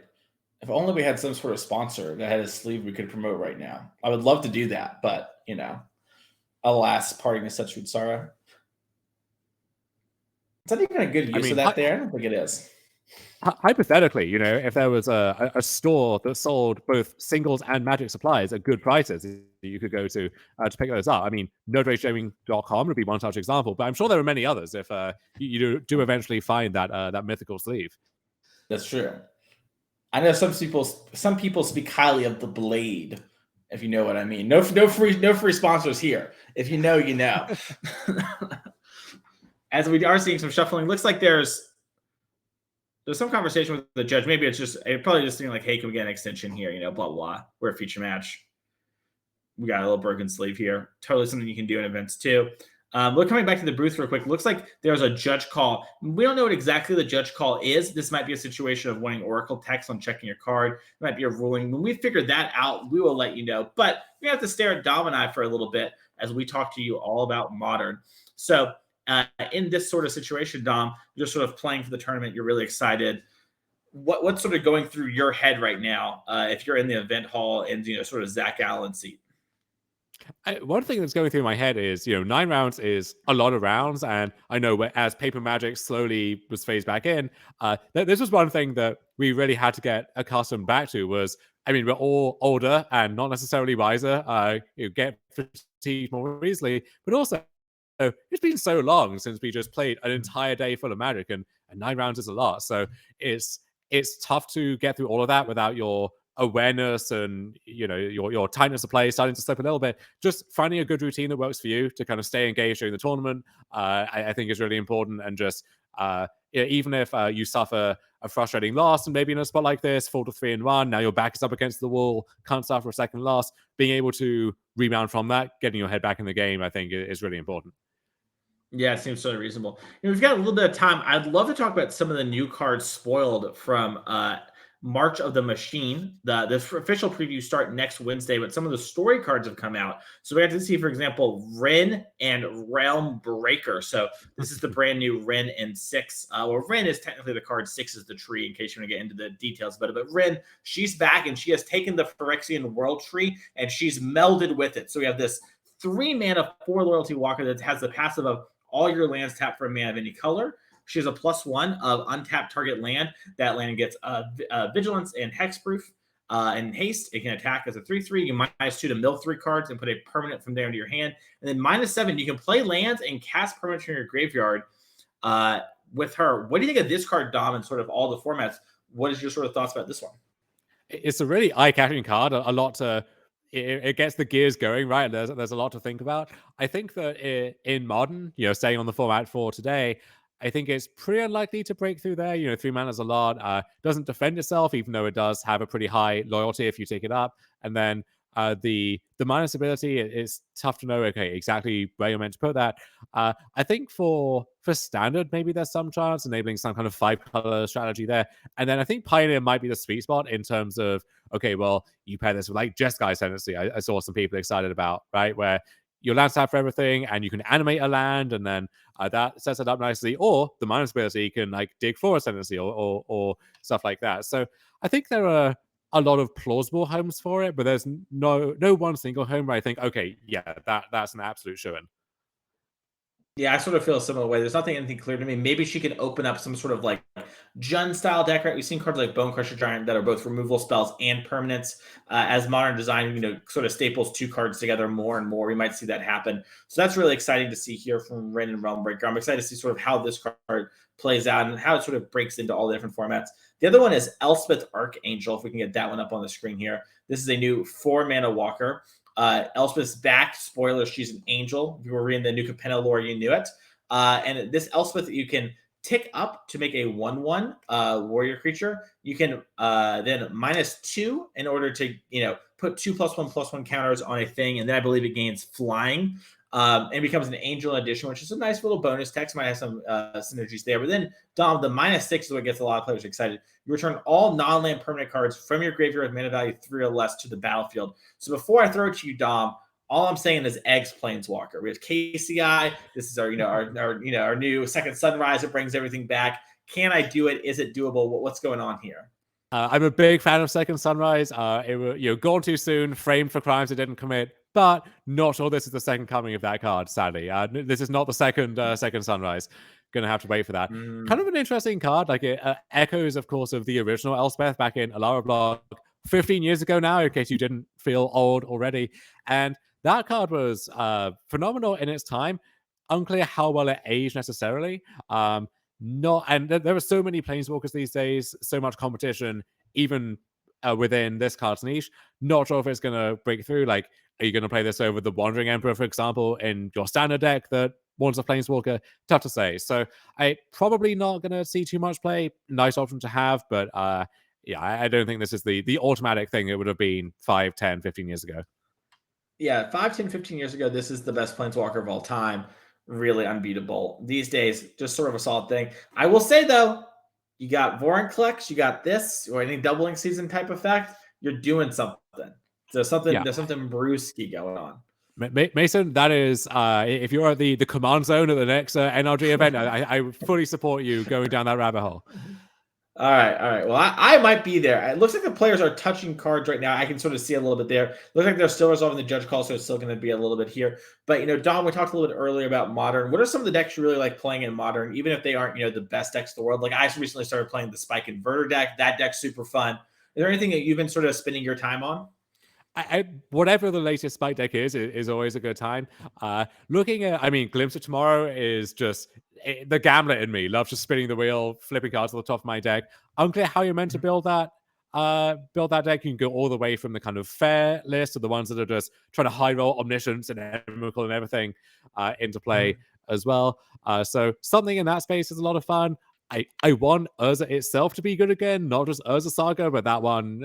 If only we had some sort of sponsor that had a sleeve we could promote right now. I would love to do that, but alas, parting is such sweet sorrow. Is that even a good use of that there? I don't think it is. Hypothetically, if there was a store that sold both singles and magic supplies at good prices, you could go to pick those up. I mean, NodeRageGaming.com would be one such example, but I'm sure there are many others if you do eventually find that mythical sleeve. That's true. I know some people speak highly of the blade, if you know what I mean. No free sponsors here. If you know, you know. As we are seeing some shuffling, looks like there's some conversation with the judge. Maybe it's probably just thinking like, hey, can we get an extension here? Blah, blah. We're a feature match. We got a little broken sleeve here. Totally something you can do in events too. We're coming back to the booth real quick. Looks like there's a judge call. We don't know what exactly the judge call is. This might be a situation of wanting Oracle text on checking your card. It might be a ruling. When we figure that out, we will let you know. But we have to stare at Dom and I for a little bit as we talk to you all about Modern. So in this sort of situation, Dom, you're sort of playing for the tournament. You're really excited. What's sort of going through your head right now if you're in the event hall and sort of Zach Allen's seat? One thing that's going through my head is, 9 rounds is a lot of rounds. And I know as Paper Magic slowly was phased back in, this was one thing that we really had to get accustomed back to was, I mean, we're all older and not necessarily wiser, get fatigued more easily, but also it's been so long since we just played an entire day full of Magic, and 9 rounds is a lot. So it's tough to get through all of that without your awareness and your tightness of play starting to slip a little bit. Just finding a good routine that works for you to kind of stay engaged during the tournament, I think is really important. And just even if you suffer a frustrating loss and maybe in a spot like this, fall to 3-1, now your back is up against the wall, can't suffer a second loss, being able to rebound from that, getting your head back in the game, I think is really important. Yeah, it seems totally reasonable. We've got a little bit of time. I'd love to talk about some of the new cards spoiled from March of the Machine. The official previews start next Wednesday, but some of the story cards have come out. So we have to see, for example, Ren and Realm Breaker. So this is the brand new Ren and 6. Well, Ren is technically the card, 6 is the tree, in case you want to get into the details about it. But Ren, she's back, and she has taken the Phyrexian World Tree, and she's melded with it. So we have this 3-mana, 4 loyalty walker that has the passive of all your lands tapped for a mana of any color. She has a +1 of untapped target land. That land gets vigilance and hexproof and haste. It can attack as a 3/3. You can -2 to mill 3 cards and put a permanent from there into your hand. And then -7, you can play lands and cast permanents from your graveyard with her. What do you think of this card, Dom, and sort of all the formats? What is your sort of thoughts about this one? It's a really eye-catching card. A lot to it gets the gears going, right? There's a lot to think about. I think that in Modern, staying on the format for today, I think it's pretty unlikely to break through there. 3 mana's a lot. Doesn't defend itself, even though it does have a pretty high loyalty if you take it up. And then the minus ability, it's tough to know, okay, exactly where you're meant to put that. I think for standard, maybe there's some chance enabling some kind of 5-color strategy there. And then I think Pioneer might be the sweet spot in terms of, okay, well, you pair this with like Jeskai's tendency. I saw some people excited about, right? Where your land tap for everything and you can animate a land, and then that sets it up nicely. Or the minus ability can like dig for a tendency or stuff like that. So I think there are a lot of plausible homes for it, but there's no one single home where I think, okay, yeah, that's an absolute shoe-in. Yeah, I sort of feel a similar way. There's anything clear to me. Maybe she can open up some sort of like Jun style deck, right? We've seen cards like Bone Crusher Giant that are both removal spells and permanents. As Modern Design, sort of staples 2 cards together more and more. We might see that happen. So that's really exciting to see here from Ren and Realm Breaker. I'm excited to see sort of how this card plays out and how it sort of breaks into all the different formats. The other one is Elspeth Archangel, if we can get that one up on the screen here. This is a new 4-mana walker. Elspeth's back. Spoiler, she's an angel. If you were reading the New Capenna lore, you knew it. And this Elspeth, you can tick up to make a 1/1 warrior creature. You can then -2 in order to put 2 +1/+1 counters on a thing, and then I believe it gains flying. And becomes an angel addition, which is a nice little bonus text. Might have some synergies there. But then, Dom, the -6 is what gets a lot of players excited. You return all non-land permanent cards from your graveyard with mana value 3 or less to the battlefield. So before I throw it to you, Dom, all I'm saying is Eggs Planeswalker. We have KCI. This is our new second Sunrise. It brings everything back. Can I do it? Is it doable? What's going on here? I'm a big fan of Second Sunrise. It was gone too soon, framed for crimes it didn't commit, but not sure this is the second coming of that card. Sadly, this is not the second Sunrise. Gonna have to wait for that. Kind of an interesting card. Like it echoes, of course, of the original Elspeth back in Alara Block 15 years ago now, in case you didn't feel old already. And that card was phenomenal in its time. Unclear how well it aged necessarily. There are so many planeswalkers these days, so much competition, even within this card's niche. Not sure if it's going to break through. Like, are you going to play this over the Wandering Emperor, for example, in your standard deck that wants a planeswalker? Tough to say. So I probably not going to see too much play. Nice option to have, but yeah, I don't think this is the automatic thing it would have been 5, 10, 15 years ago. Yeah, 5, 10, 15 years ago, this is the best planeswalker of all time. Really unbeatable. These days, just sort of a solid thing. I will say, though, you got Vorinclex, you got this, or any doubling season type effect, you're doing something. There's something brewski going on. Mason, that is, if you're at the command zone at the next NRG event, I fully support you going down that rabbit hole. All right. Well, I might be there. It looks like the players are touching cards right now. I can sort of see a little bit there. Looks like they're still resolving the judge call, so it's still going to be a little bit here. But, Dom, we talked a little bit earlier about Modern. What are some of the decks you really like playing in Modern, even if they aren't, the best decks in the world? Like, I recently started playing the Spike Inverter deck. That deck's super fun. Is there anything that you've been sort of spending your time on? Whatever the latest Spike deck is always a good time. Looking at, Glimpse of Tomorrow is just the gambler in me. Loves just spinning the wheel, flipping cards to the top of my deck. Unclear how you're meant to build that. Build that deck. You can go all the way from the kind of fair list to the ones that are just trying to high roll Omniscience and Emrakul and everything into play as well. So something in that space is a lot of fun. I want Urza itself to be good again, not just Urza Saga, but that one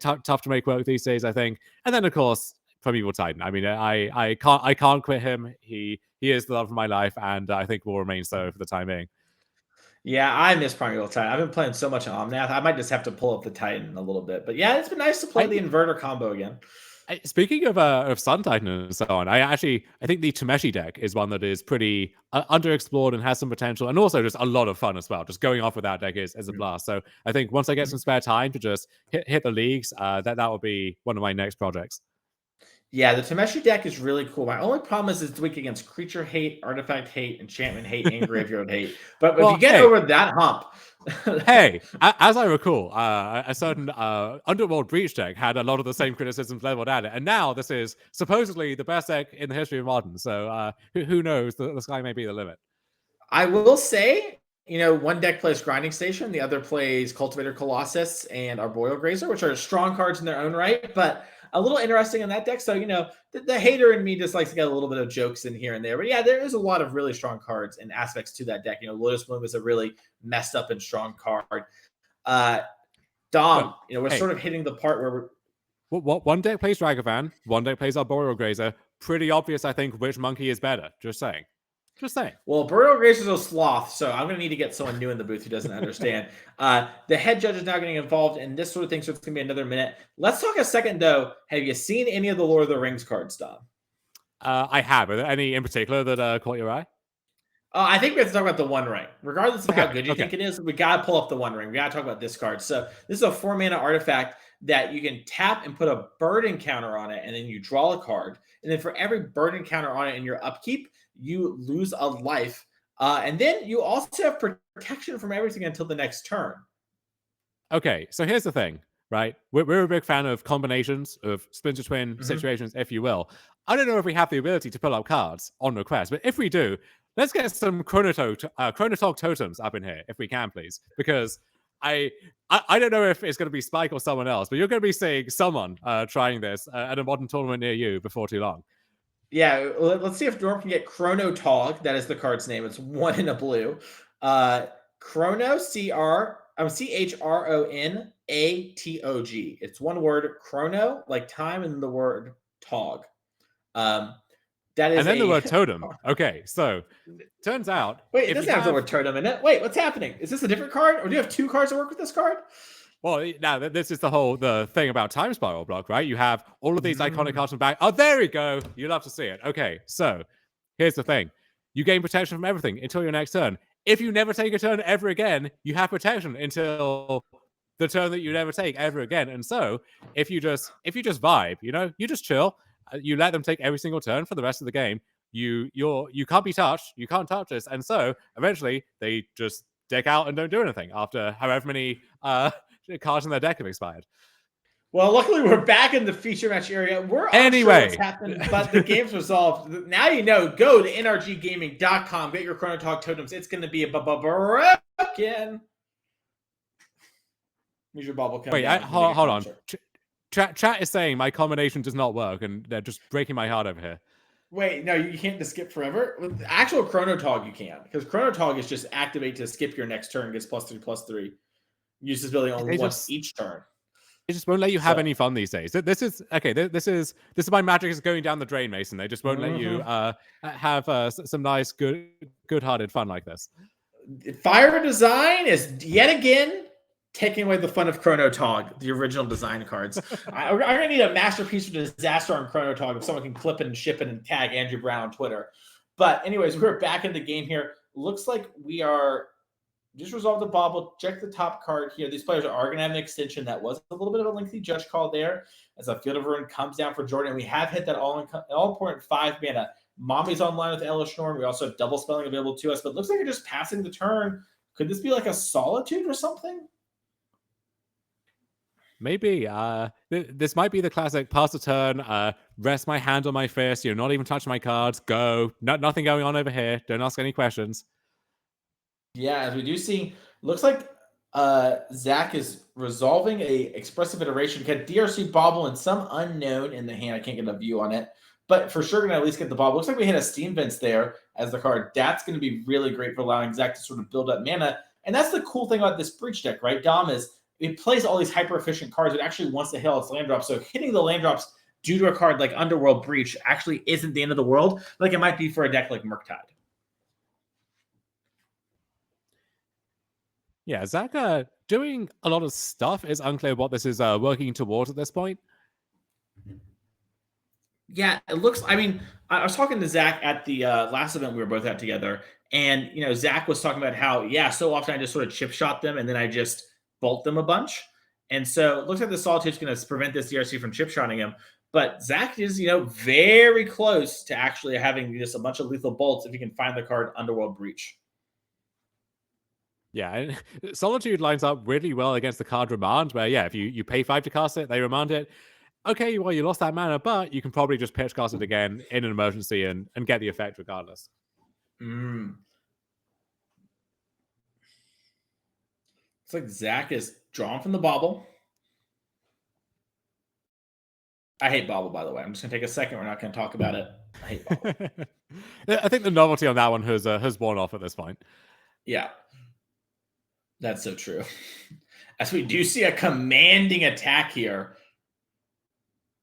tough to make work these days, I think. And then of course Primeval Titan. I can't quit him. He is the love of my life, and I think will remain so for the time being. Yeah, I miss Primeval Titan. I've been playing so much Omnath. I might just have to pull up the Titan a little bit. But yeah, it's been nice to play the inverter combo again. Speaking of Sun Titan and so on, I think the Tameshi deck is one that is pretty underexplored and has some potential, and also just a lot of fun as well. Just going off with that deck is a blast. So I think once I get some spare time to just hit the leagues, that will be one of my next projects. Yeah, the Tameshi deck is really cool. My only problem is it's weak against creature hate, artifact hate, enchantment hate, and graveyard hate. But if you get over that hump... Hey, as I recall, a certain Underworld Breach deck had a lot of the same criticisms leveled at it. And now this is supposedly the best deck in the history of Modern. So who knows? The sky may be the limit. I will say, one deck plays Grinding Station, the other plays Cultivator Colossus and Arboreal Grazer, which are strong cards in their own right, but a little interesting in that deck. So, the hater in me just likes to get a little bit of jokes in here and there. But yeah, there is a lot of really strong cards and aspects to that deck. Lotus Bloom is a really messed up and strong card. Dom, we're sort of hitting the part where one deck plays Dragavan, one deck plays Arboreal Grazer. Pretty obvious, I think, which monkey is better. Just saying. Well, Arboreal Grazer is a sloth, so I'm going to need to get someone new in the booth who doesn't understand. The head judge is now getting involved in this sort of thing, so it's going to be another minute. Let's talk a second, though. Have you seen any of the Lord of the Rings cards, Dom? I have. Are there any in particular that caught your eye? I think we have to talk about the One Ring. Regardless of how good you think it is, we got to pull up the One Ring. We got to talk about this card. So this is a 4-mana artifact that you can tap and put a burden counter on it, and then you draw a card. And then for every burden counter on it in your upkeep, you lose a life. And then you also have protection from everything until the next turn. Okay, so here's the thing, right? We're a big fan of combinations, of Splinter Twin situations, if you will. I don't know if we have the ability to pull up cards on request, but if we do, let's get some Chronotog totems up in here, if we can, please. Because I don't know if it's going to be Spike or someone else, but you're going to be seeing someone trying this at a Modern tournament near you before too long. Yeah, let's see if Norm can get Chronotog. That is the card's name. It's 1 in a blue. Chrono, CHRONATOG. It's one word, chrono, like time, and the word tog. That is and then the word totem. Okay, so turns out... Wait, it doesn't have the word totem in it. Wait, what's happening? Is this a different card? Or do you have 2 cards that work with this card? Well, now this is the thing about Time Spiral Block, right? You have all of these iconic cards from back. Oh, there we go. You love to see it. Okay, so here's the thing. You gain protection from everything until your next turn. If you never take a turn ever again, you have protection until the turn that you never take ever again. And so if you just vibe, you just chill, you let them take every single turn for the rest of the game. You can't be touched. You can't touch this. And so eventually they just deck out and don't do anything after however many cards in their deck have expired. Well, luckily we're back in the feature match area. We're unsure what's happened, but the game's resolved. Now go to nrggaming.com, get your Chronotog totems. It's going to be a broken. Here's your bubble. Wait, hold on. Chat is saying my combination does not work, and they're just breaking my heart over here. Wait, no, you can't just skip forever. With actual Chronotog, you can, because Chronotog is just activate to skip your next turn, gets +3/+3. Use this ability only once each turn. It just won't let you have any fun these days. This is my magic is going down the drain, Mason. They just won't let you have some nice, good-hearted fun like this. Fire Design is yet again taking away the fun of Chronotog, the original design cards. I'm going to need a masterpiece of disaster on Chronotog if someone can clip it and ship it and tag Andrew Brown on Twitter. But anyways, we're back in the game here. Looks like we are just resolved the bobble. Check the top card here. These players are going to have an extension. That was a little bit of a lengthy judge call there as a Field of Ruin comes down for Jordan. We have hit that all-important 5-mana. Mommy's online with Elish Norn. We also have double spelling available to us, but it looks like you're just passing the turn. Could this be like a Solitude or something? Maybe. This might be the classic pass the turn, rest my hand on my fist, not even touch my cards, go. Nothing going on over here. Don't ask any questions. Yeah, as we do see, looks like Zach is resolving a expressive iteration. Got DRC Bobble and some unknown in the hand. I can't get a view on it, but for sure going to at least get the Bobble. Looks like we hit a Steam Vents there as the card. That's going to be really great for allowing Zach to sort of build up mana. And that's the cool thing about this Breach deck, right, Dom, is it plays all these hyper-efficient cards. It actually wants to hit its land drops. So hitting the land drops due to a card like Underworld Breach actually isn't the end of the world, like it might be for a deck like Murktide. Yeah, Zach doing a lot of stuff. It's unclear what this is working towards at this point. Yeah, it looks. I mean, I was talking to Zach at the last event we were both at together, and Zach was talking about how so often I just sort of chip shot them and then I just bolt them a bunch, and so it looks like the Solitude's going to prevent this DRC from chip shotting him. But Zach is very close to actually having just a bunch of lethal bolts if he can find the card Underworld Breach. Yeah, and Solitude lines up really well against the card Remand, where if you pay 5 to cast it, they remand it. Okay, well, you lost that mana, but you can probably just pitch cast it again in an emergency and get the effect regardless. It's like Zach is drawn from the bauble. I hate bauble, by the way. I'm just going to take a second. We're not going to talk about it. I hate bauble. I think the novelty on that one has worn off at this point. Yeah. That's so true. As we do see a commanding attack here.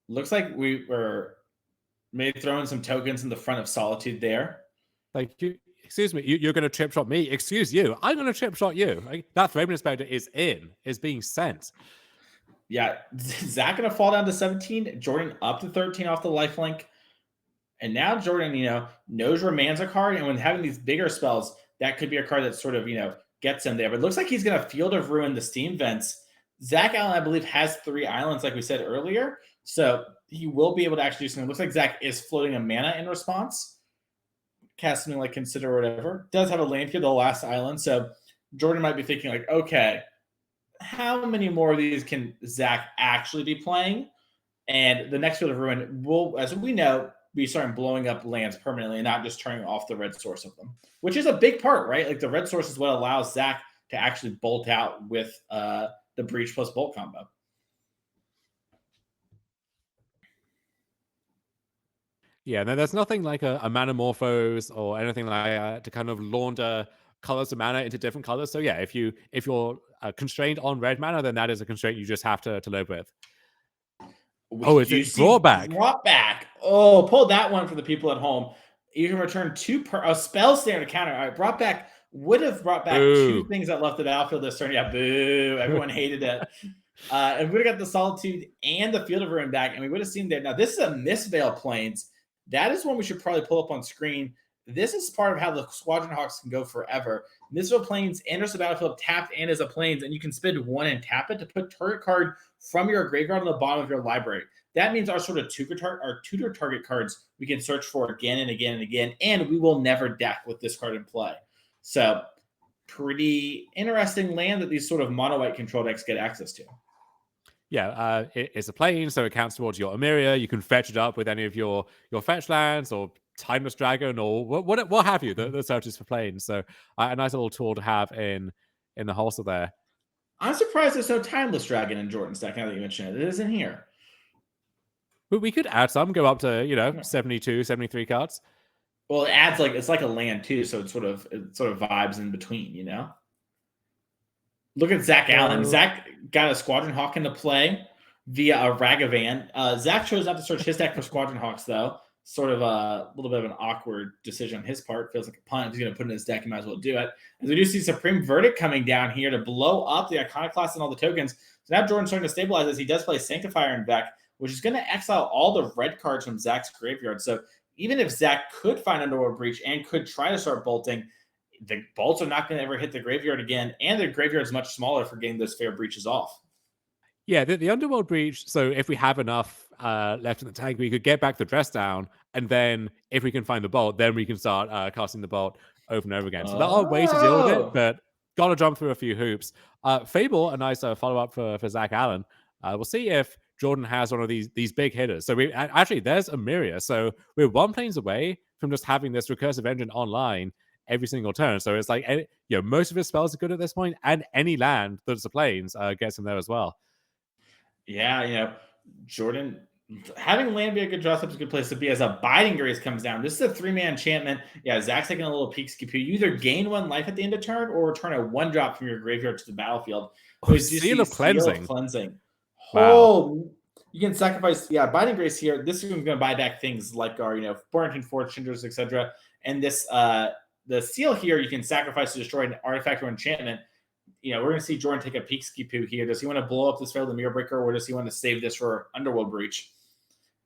Looks like we were maybe throwing some tokens in the front of Solitude there. Like, excuse me, you're going to chip shot me? Excuse you, I'm going to chip shot you. Like, that Thraben Inspector is being sent. Yeah, Zach going to fall down to 17. Jordan up to 13 off the lifelink. And now Jordan, knows Reman's a card. And when having these bigger spells, that could be a card that sort of, gets him there. But it looks like he's going to Field of Ruin the Steam Vents. Zach Allen, I believe, has 3 islands, like we said earlier. So he will be able to actually do something. It looks like Zach is floating a mana in response. Cast something like Consider or whatever. Does have a land here, the last island. So Jordan might be thinking like, okay, how many more of these can Zach actually be playing? And the next Field of Ruin will, as we know, be starting blowing up lands permanently and not just turning off the red source of them, which is a big part, right? Like the red source is what allows Zach to actually bolt out with the Breach plus Bolt combo. Yeah, no, there's nothing like a Manamorphose or anything like that to kind of launder colors of mana into different colors. So if you're constrained on red mana, then that is a constraint you just have to live with. Is it brought back? Brought back. Oh, pull that one for the people at home. You can return 2 per a spell standard counter. All right, brought back would have brought back 2 things that left the battlefield this turn. Yeah, boo. Everyone hated it. And we would have got the Solitude and the Field of Ruin back, and we would have seen there. Now, this is a Mistveil Plains. That is one we should probably pull up on screen. This is part of how the Squadron Hawks can go forever. Mistveil Plains enters the battlefield tapped and as a Plains, and you can spend 1 and tap it to put target card from your graveyard on the bottom of your library. That means our sort of tutor target cards we can search for again and again and again, and we will never deck with this card in play. So pretty interesting land that these sort of mono-white control decks get access to. Yeah, it's a plane, so it counts towards your Emiria. You can fetch it up with any of your fetch lands or Timeless Dragon or what have you. The searches for planes. So a nice little tool to have in the holster there. I'm surprised there's no Timeless Dragon in Jordan's deck now that you mention it. It isn't here. But we could add some, go up to 72, 73 cards. Well, it adds it's like a land too, so it sort of vibes in between, Look at Zach Allen. Zach got a Squadron Hawk into play via a Ragavan. Zach chose not to search his deck for Squadron Hawks, though. Sort of a little bit of an awkward decision on his part. Feels like a punt. He's going to put in his deck. He might as well do it. As we do see Supreme Verdict coming down here to blow up the Iconoclast and all the tokens. So now Jordan's starting to stabilize as he does play Sanctifier in deck, which is going to exile all the red cards from Zach's graveyard. So even if Zach could find Underworld Breach and could try to start bolting, the bolts are not going to ever hit the graveyard again, and the graveyard is much smaller for getting those fair breaches off. Yeah, the Underworld Breach, so if we have enough left in the tank, we could get back the Dress Down, and then if we can find the bolt, then we can start casting the bolt over and over again. So there are ways to deal with it, but got to jump through a few hoops. Fable, a nice follow-up for Zach Allen. We'll see if Jordan has one of these big hitters. So there's Emiria. So we're 1 planes away from just having this recursive engine online every single turn. So it's like, most of his spells are good at this point, and any land that's a plains gets him there as well. Yeah, Jordan, having land be a good draw step is a good place to be as a Binding Grace comes down. This is a 3-man enchantment. Yeah, Zach's taking a little peek skip here. You either gain 1 life at the end of turn or return a 1-drop from your graveyard to the battlefield. Seal of Cleansing. Wow. Oh, you can sacrifice, Binding Grace here. This is going to buy back things like our, Borrington Fortune, etc. And this, the seal here, you can sacrifice to destroy an artifact or enchantment. we're going to see Jordan take a peek poo here. Does he want to blow up this failed mirror breaker, or does he want to save this for Underworld Breach?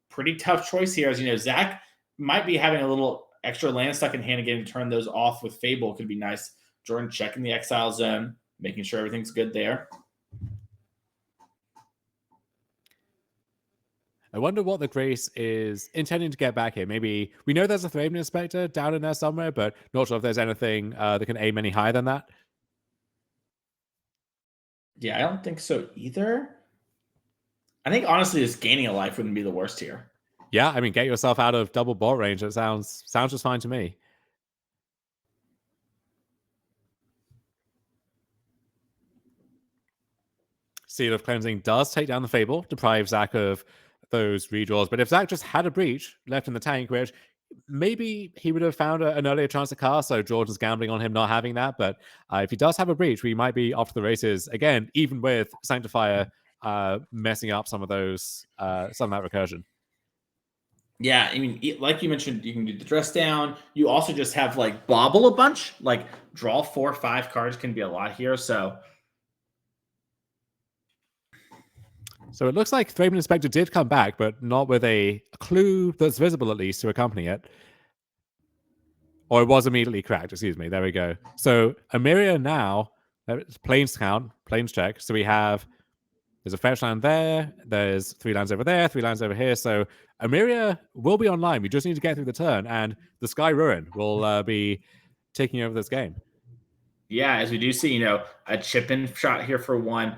Pretty tough choice here. As Zach might be having a little extra land stuck in hand again to turn those off with Fable could be nice. Jordan checking the exile zone, making sure everything's good there. I wonder what the Grace is intending to get back here. Maybe we know there's a Thraben Inspector down in there somewhere, but not sure if there's anything that can aim any higher than that. Yeah, I don't think so either. I think honestly, just gaining a life wouldn't be the worst here. Yeah, I mean, get yourself out of double bolt range. It sounds just fine to me. Seal of Cleansing does take down the Fable, deprive Zach of those redraws. But if Zach just had a breach left in the tank, which maybe he would have found an earlier chance to cast, so Jordan's gambling on him not having that. But if he does have a breach, we might be off to the races again, even with Sanctifier messing up some of those, some of that recursion. Yeah, I mean, like you mentioned, you can do the dress down. You also just have like bobble a bunch, like draw 4 or 5 cards can be a lot here. So it looks like Thraben Inspector did come back, but not with a clue that's visible at least to accompany it. Or it was immediately cracked, excuse me. There we go. So Emiria now, planes count, planes check. So we have, there's a fetch land there, there's 3 lands over there, 3 lands over here. So Emiria will be online. We just need to get through the turn, and the Sky Ruin will be taking over this game. Yeah, as we do see, a chip-in shot here for 1.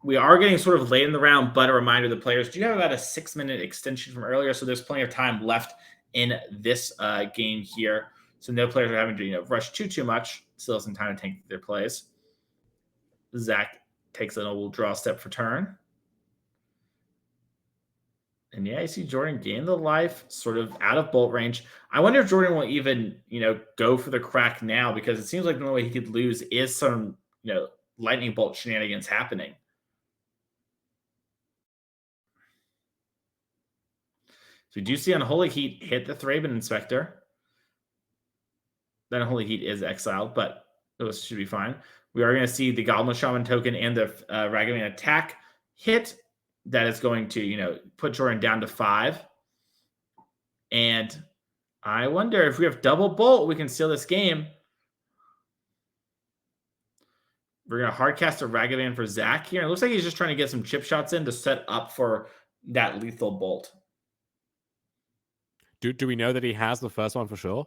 We are getting sort of late in the round, but a reminder to the players, do you have about a 6-minute extension from earlier? So there's plenty of time left in this game here. So no players are having to, rush too much. Still some time to tank their plays. Zach takes a little draw step for turn. And yeah, I see Jordan gain the life, sort of out of bolt range. I wonder if Jordan will even, go for the crack now, because it seems like the only way he could lose is some, lightning bolt shenanigans happening. So we do see Unholy Heat hit the Thraben Inspector. Then Unholy Heat is exiled, but those should be fine. We are going to see the Goblin Shaman token and the Ragavan attack hit. That is going to, put Jordan down to 5. And I wonder if we have double bolt, we can seal this game. We're going to hardcast a Ragavan for Zach here. It looks like he's just trying to get some chip shots in to set up for that lethal bolt. Do we know that he has the first one for sure?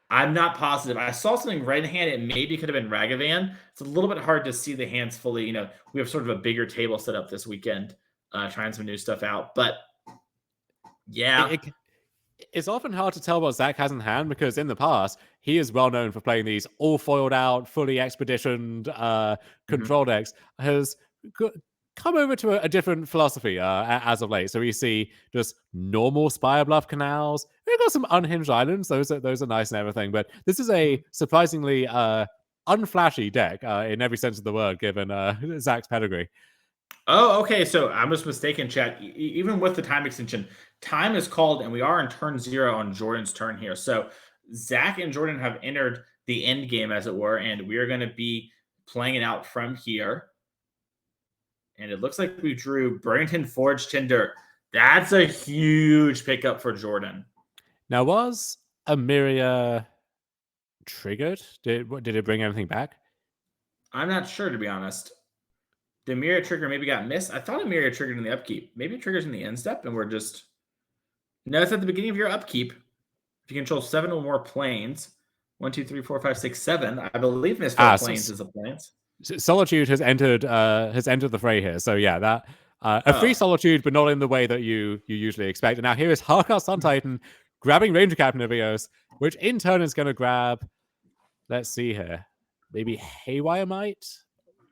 I'm not positive. I saw something right in hand. It maybe could have been Ragavan. It's a little bit hard to see the hands fully. We have sort of a bigger table set up this weekend, trying some new stuff out. But yeah. It's often hard to tell what Zach has in hand, because in the past, he is well known for playing these all foiled out, fully expeditioned control decks. Has come over to a different philosophy as of late. So we see just normal Spire Bluff canals. We've got some unhinged islands. Those are nice and everything. But this is a surprisingly unflashy deck in every sense of the word, given Zach's pedigree. Oh, okay. So I was mistaken, chat. Even with the time extension, time is called, and we are in turn 0 on Jordan's turn here. So Zach and Jordan have entered the end game, as it were, and we are going to be playing it out from here. And it looks like we drew Burrington Forge Tinder. That's a huge pickup for Jordan. Now, was Emiria triggered? Did it bring anything back? I'm not sure, to be honest. The Emiria trigger maybe got missed. I thought Emiria triggered in the upkeep. Maybe it triggers in the end step, and we're just... No, it's at the beginning of your upkeep. If you control 7 or more planes, 1, 2, 3, 4, 5, 6, 7. I believe Mistral Planes is a planes. Solitude has entered the fray here. So yeah, that a free Solitude, but not in the way that you usually expect. And now here is Harkar Sun Titan grabbing Ranger Captain Evios, which in turn is going to grab. Let's see here, maybe Haywire Might.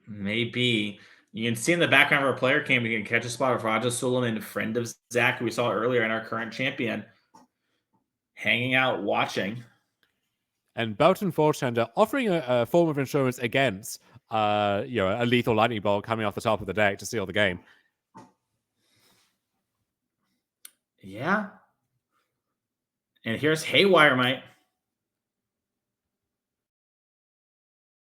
Maybe. You can see in the background of our player cam, we can catch a spot of Raja Sulaiman, friend of Zach, who we saw earlier in our current champion, hanging out, watching. And Belton Forge Tender offering a form of insurance against a lethal lightning bolt coming off the top of the deck to seal the game. Yeah. And here's Haywire Might.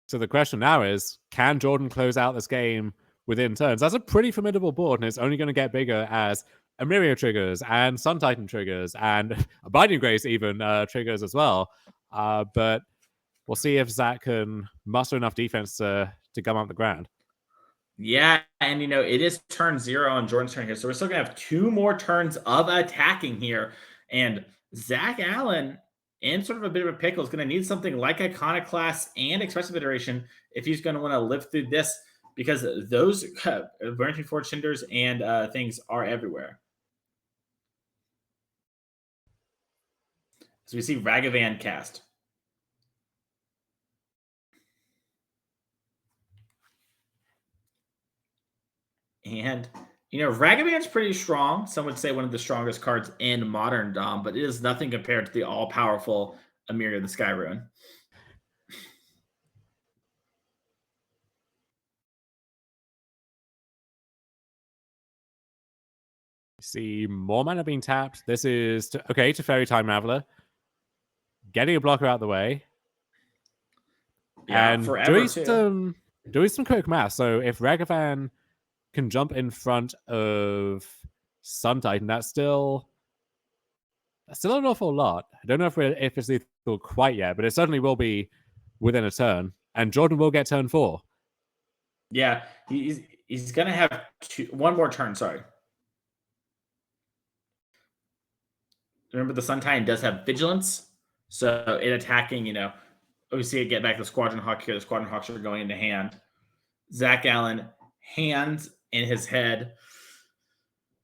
So the question now is, can Jordan close out this game within turns? That's a pretty formidable board, and it's only going to get bigger as Emiria triggers and Sun Titan triggers and Abiding Grace even triggers as well. But we'll see if Zach can muster enough defense to gum up the ground. Yeah, and it is turn 0 on Jordan's turn here. So we're still going to have 2 more turns of attacking here. And Zach Allen, in sort of a bit of a pickle, is going to need something like Iconoclast and Expressive Iteration if he's going to want to live through this, because those Burning Forge Cinders and things are everywhere. So we see Ragavan cast. And, Ragavan's pretty strong. Some would say one of the strongest cards in modern Dom, but it is nothing compared to the all-powerful Emiria the Skyrune. See more mana being tapped. This is to Fairy Time Raveler. Getting a blocker out of the way. Yeah, and forever doing some quick math. So if Ragavan can jump in front of Sun Titan, that's still an awful lot. I don't know if it's lethal quite yet, but it certainly will be within a turn. And Jordan will get turn 4. Yeah, he's gonna have one more turn. Sorry. Remember, the Sun Titan does have Vigilance, so in attacking, we see it get back the Squadron Hawk here. The Squadron Hawks are going into hand. Zach Allen, hands in his head.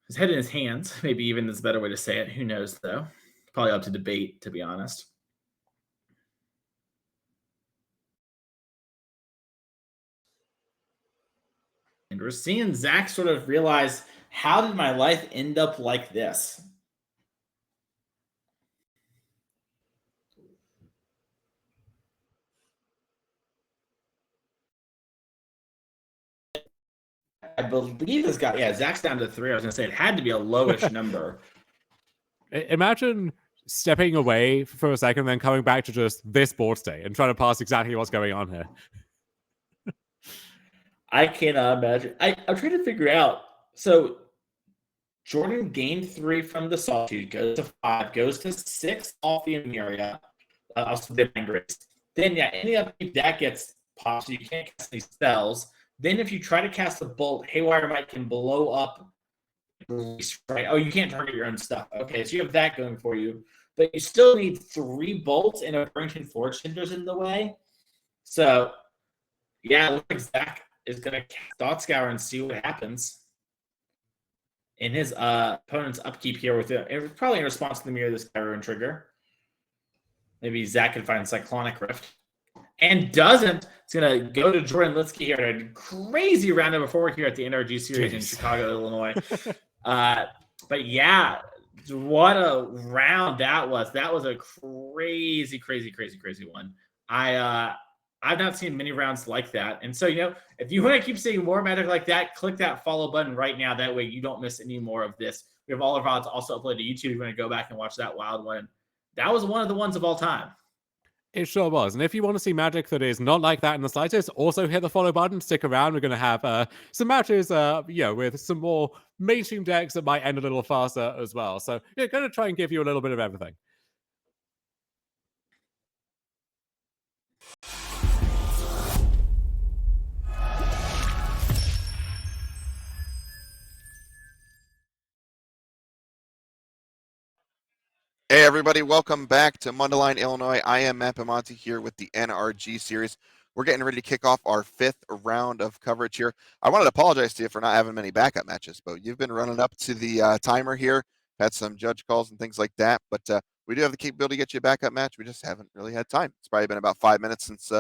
His head in his hands. Maybe even is a better way to say it. Who knows, though? Probably up to debate, to be honest. And we're seeing Zach sort of realize, how did my life end up like this? I believe this guy, Zach's down to 3. I was going to say it had to be a lowish number. Imagine stepping away for a second, then coming back to just this board state and trying to pass exactly what's going on here. I cannot imagine. I'm trying to figure out. So Jordan gained 3 from the Sawtooth, goes to 5, goes to 6 off the Emiria, also the Grace. Then, any upkeep that gets popped, so you can't cast any spells. Then if you try to cast a bolt, Haywire Might can blow up, right? Oh, you can't target your own stuff. Okay, so you have that going for you. But you still need 3 bolts and a Burning Forge Cinders in the way. So, it looks like Zach is going to cast Thought Scour and see what happens in his opponent's upkeep here with it. It was probably in response to the Mirror of the Skyrune trigger. Maybe Zach can find Cyclonic Rift. And doesn't. It's going to go to Jordan Lidsky here. A crazy round number 4 here at the NRG Series in Chicago, Illinois. But what a round that was. That was a crazy, crazy, crazy, crazy one. I've not seen many rounds like that. And so, if you want to keep seeing more Magic like that, click that follow button right now. That way you don't miss any more of this. We have all our VODs also uploaded to YouTube. You're going to go back and watch that wild one. That was one of the ones of all time. It sure was. And if you want to see Magic that is not like that in the slightest, also hit the follow button. Stick around. We're going to have some matches, with some more mainstream decks that might end a little faster as well. So, going to try and give you a little bit of everything. Hey everybody, welcome back to Mundelein, Illinois. I am Matt Piemonte here with the NRG Series. We're getting ready to kick off our 5th round of coverage here. I wanted to apologize to you for not having many backup matches, but you've been running up to the timer here, had some judge calls and things like that, but we do have the capability to get you a backup match. We just haven't really had time. It's probably been about 5 minutes since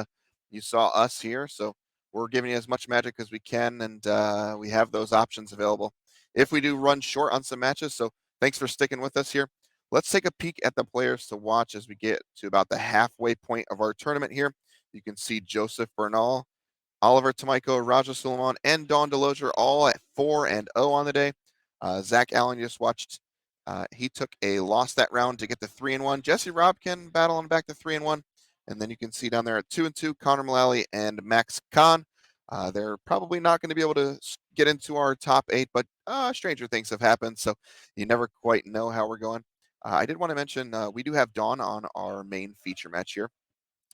you saw us here, so we're giving you as much Magic as we can, and we have those options available if we do run short on some matches, so thanks for sticking with us here. Let's take a peek at the players to watch as we get to about the halfway point of our tournament here. You can see Joseph Bernal, Oliver Tomajko, Raja Sulaiman, and Don DeLozier all at 4-0 on the day. Zach Allen just watched. He took a loss that round to get to 3-1. Jesse Robkin battling back to 3-1. And then you can see down there at 2-2, Connor Mullally and Max Khan. They're probably not going to be able to get into our top 8, but stranger things have happened, so you never quite know how we're going. I did want to mention we do have Dawn on our main feature match here,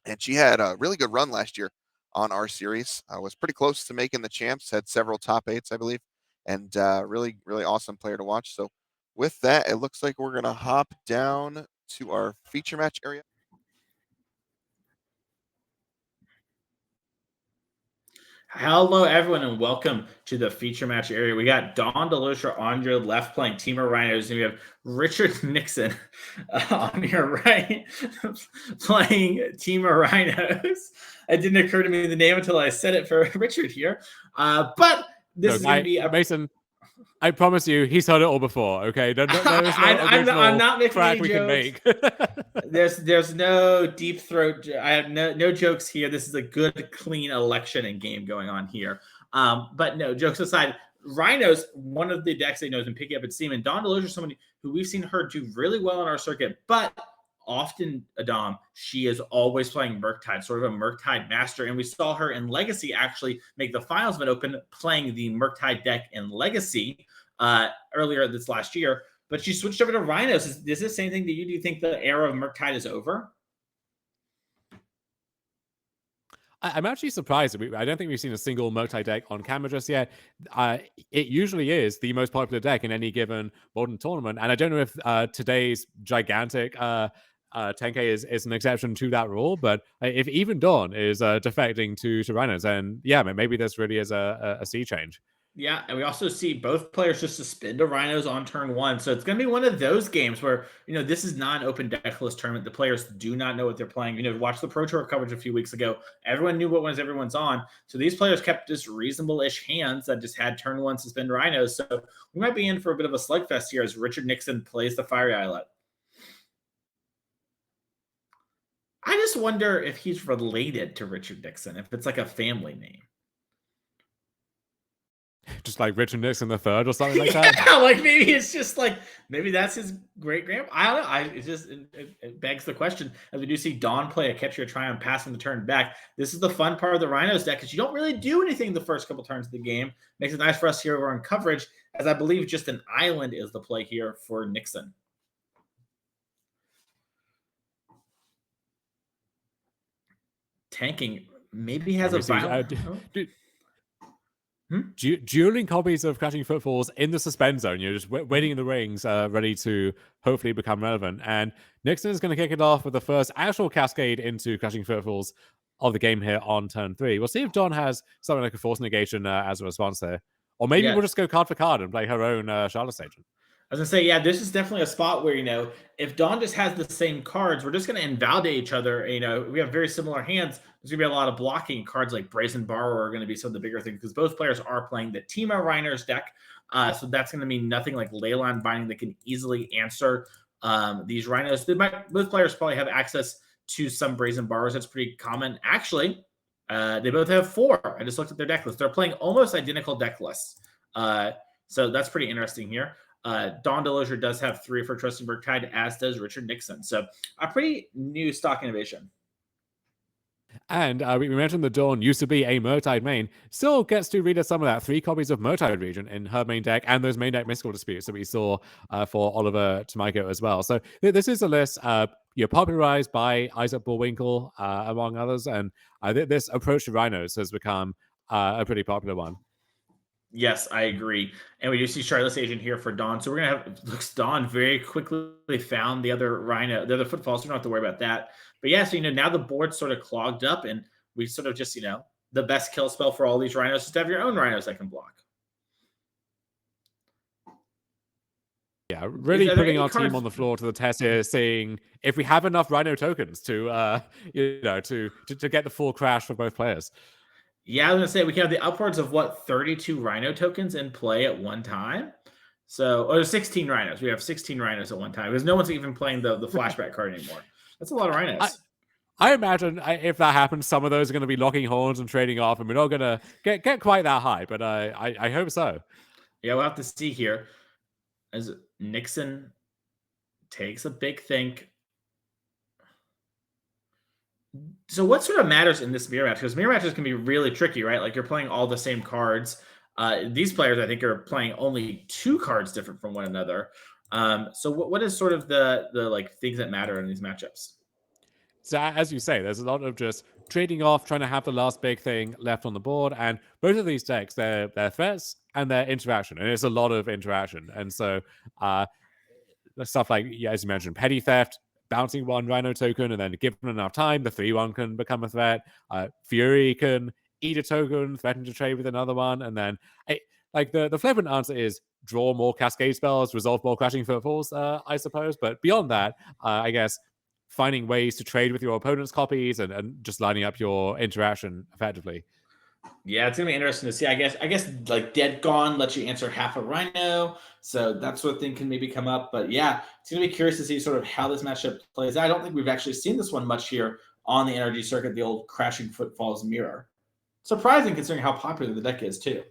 and she had a really good run last year on our series. Was pretty close to making the champs, had several top 8s, I believe, and really, really awesome player to watch. So with that, it looks like we're going to hop down to our feature match area. Hello, everyone, and welcome to the feature match area. We got Dawn DeLozier on your left playing Temur Rhinos, and we have Richard Nixon on your right playing Temur Rhinos. It didn't occur to me the name until I said it for Richard here. But this is going to be Mason. I promise you, he's heard it all before. Okay, there's no I'm not making track any we jokes. can make. There's no deep throat. I have no jokes here. This is a good, clean election and game going on here. But no, jokes aside, Rhinos, one of the decks they know has been picking up at Steam, and Dawn DeLozier is somebody who we've seen her do really well on our circuit, but often, Adam, she is always playing Murktide, sort of a Murktide master. And we saw her in Legacy actually make the finals of it open playing the Murktide deck in Legacy earlier this last year. But she switched over to Rhinos. Is this the same thing to you? Do you think the era of Murktide is over? I'm actually surprised. I don't think we've seen a single Murktide deck on camera just yet. It usually is the most popular deck in any given modern tournament. And I don't know if today's gigantic 10K is an exception to that rule, but if even Dawn is defecting to Rhinos, then yeah, maybe this really is a sea change. Yeah, and we also see both players just suspend the Rhinos on turn 1. So it's going to be one of those games where, this is not an open deck list tournament. The players do not know what they're playing. Watch the Pro Tour coverage a few weeks ago. Everyone knew what ones everyone's on. So these players kept just reasonable-ish hands that just had turn 1 suspend Rhinos. So we might be in for a bit of a slugfest here as Richard Nixon plays the Fiery Islet. I just wonder if he's related to Richard Nixon, if it's like a family name. Just like Richard Nixon the third or something like that. Yeah, like maybe it's just like maybe that's his great grandpa. I don't know. It begs the question as we do see Dawn play a Catch Your Triumph passing the turn back. This is the fun part of the Rhinos deck because you don't really do anything the first couple turns of the game. Makes it nice for us here over on coverage, as I believe just an island is the play here for Nixon. Tanking maybe has a violent. Dueling copies of Crashing Footfalls in the suspend zone. You're just waiting in the rings, ready to hopefully become relevant. And Nixon is going to kick it off with the first actual cascade into Crashing Footfalls of the game here on turn 3. We'll see if Dawn has something like a Force Negation as a response there. Or maybe we'll just go card for card and play her own Charlotte's Agent. I was going to say, yeah, this is definitely a spot where, if Dawn just has the same cards, we're just going to invalidate each other. We have very similar hands. There's going to be a lot of blocking. Cards like Brazen Borrower are going to be some of the bigger things because both players are playing the Temur Rhinos deck. So that's going to mean nothing like Leyline Binding that can easily answer these Rhinos. Both players probably have access to some Brazen Borrowers. That's pretty common. Actually, they both have 4. I just looked at their deck list. They're playing almost identical deck lists. So that's pretty interesting here. Dawn DeLozier does have 3 for Trusted Murktide, as does Richard Nixon. So a pretty new stock innovation. And we mentioned that Dawn used to be a Murktide main, still gets to read some of that 3 copies of Murktide region in her main deck and those main deck mystical disputes that we saw for Oliver Tomajko as well. So this is a list popularized by Izzet Bullwinkle, among others, and this approach to Rhinos has become a pretty popular one. Yes, I agree. And we do see Charlotte's Agent here for Dawn. So we're going to have, looks Dawn very quickly found the other Rhino, the other Footfalls. So we don't have to worry about that. But yeah, so, now the board's sort of clogged up and we sort of just, the best kill spell for all these Rhinos is to have your own Rhinos that can block. Yeah, really putting our team on the floor to the test here, seeing if we have enough Rhino tokens to, to get the full crash for both players. Yeah, I was going to say, we can have the upwards of, 32 Rhino tokens in play at one time? Or 16 Rhinos. We have 16 Rhinos at one time, because no one's even playing the flashback card anymore. That's a lot of Rhinos. I imagine if that happens, some of those are going to be locking horns and trading off, and we're not going to get quite that high, but I hope so. Yeah, we'll have to see here. As Nixon takes a big think. So what sort of matters in this mirror match? Because mirror matches can be really tricky, right? Like you're playing all the same cards. These players, I think, are playing only 2 cards different from one another. So what is sort of the like things that matter in these matchups? So as you say, there's a lot of just trading off, trying to have the last big thing left on the board, and both of these decks, they're threats and their interaction, and it's a lot of interaction, and so uh, stuff like, yeah, as you mentioned, petty theft, bouncing one Rhino token, and then given enough time, the 3/1 can become a threat. Fury can eat a token, threaten to trade with another one, and then like the flippant answer is draw more cascade spells, resolve more crashing footfalls, I suppose. But beyond that, I guess finding ways to trade with your opponent's copies and just lining up your interaction effectively. Yeah, it's gonna be interesting to see. I guess like Dead Gone lets you answer half a Rhino, so that sort of thing can maybe come up. But yeah, it's gonna be curious to see sort of how this matchup plays out. I don't think we've actually seen this one much here on the NRG circuit, the old crashing footfalls mirror. Surprising considering how popular the deck is too.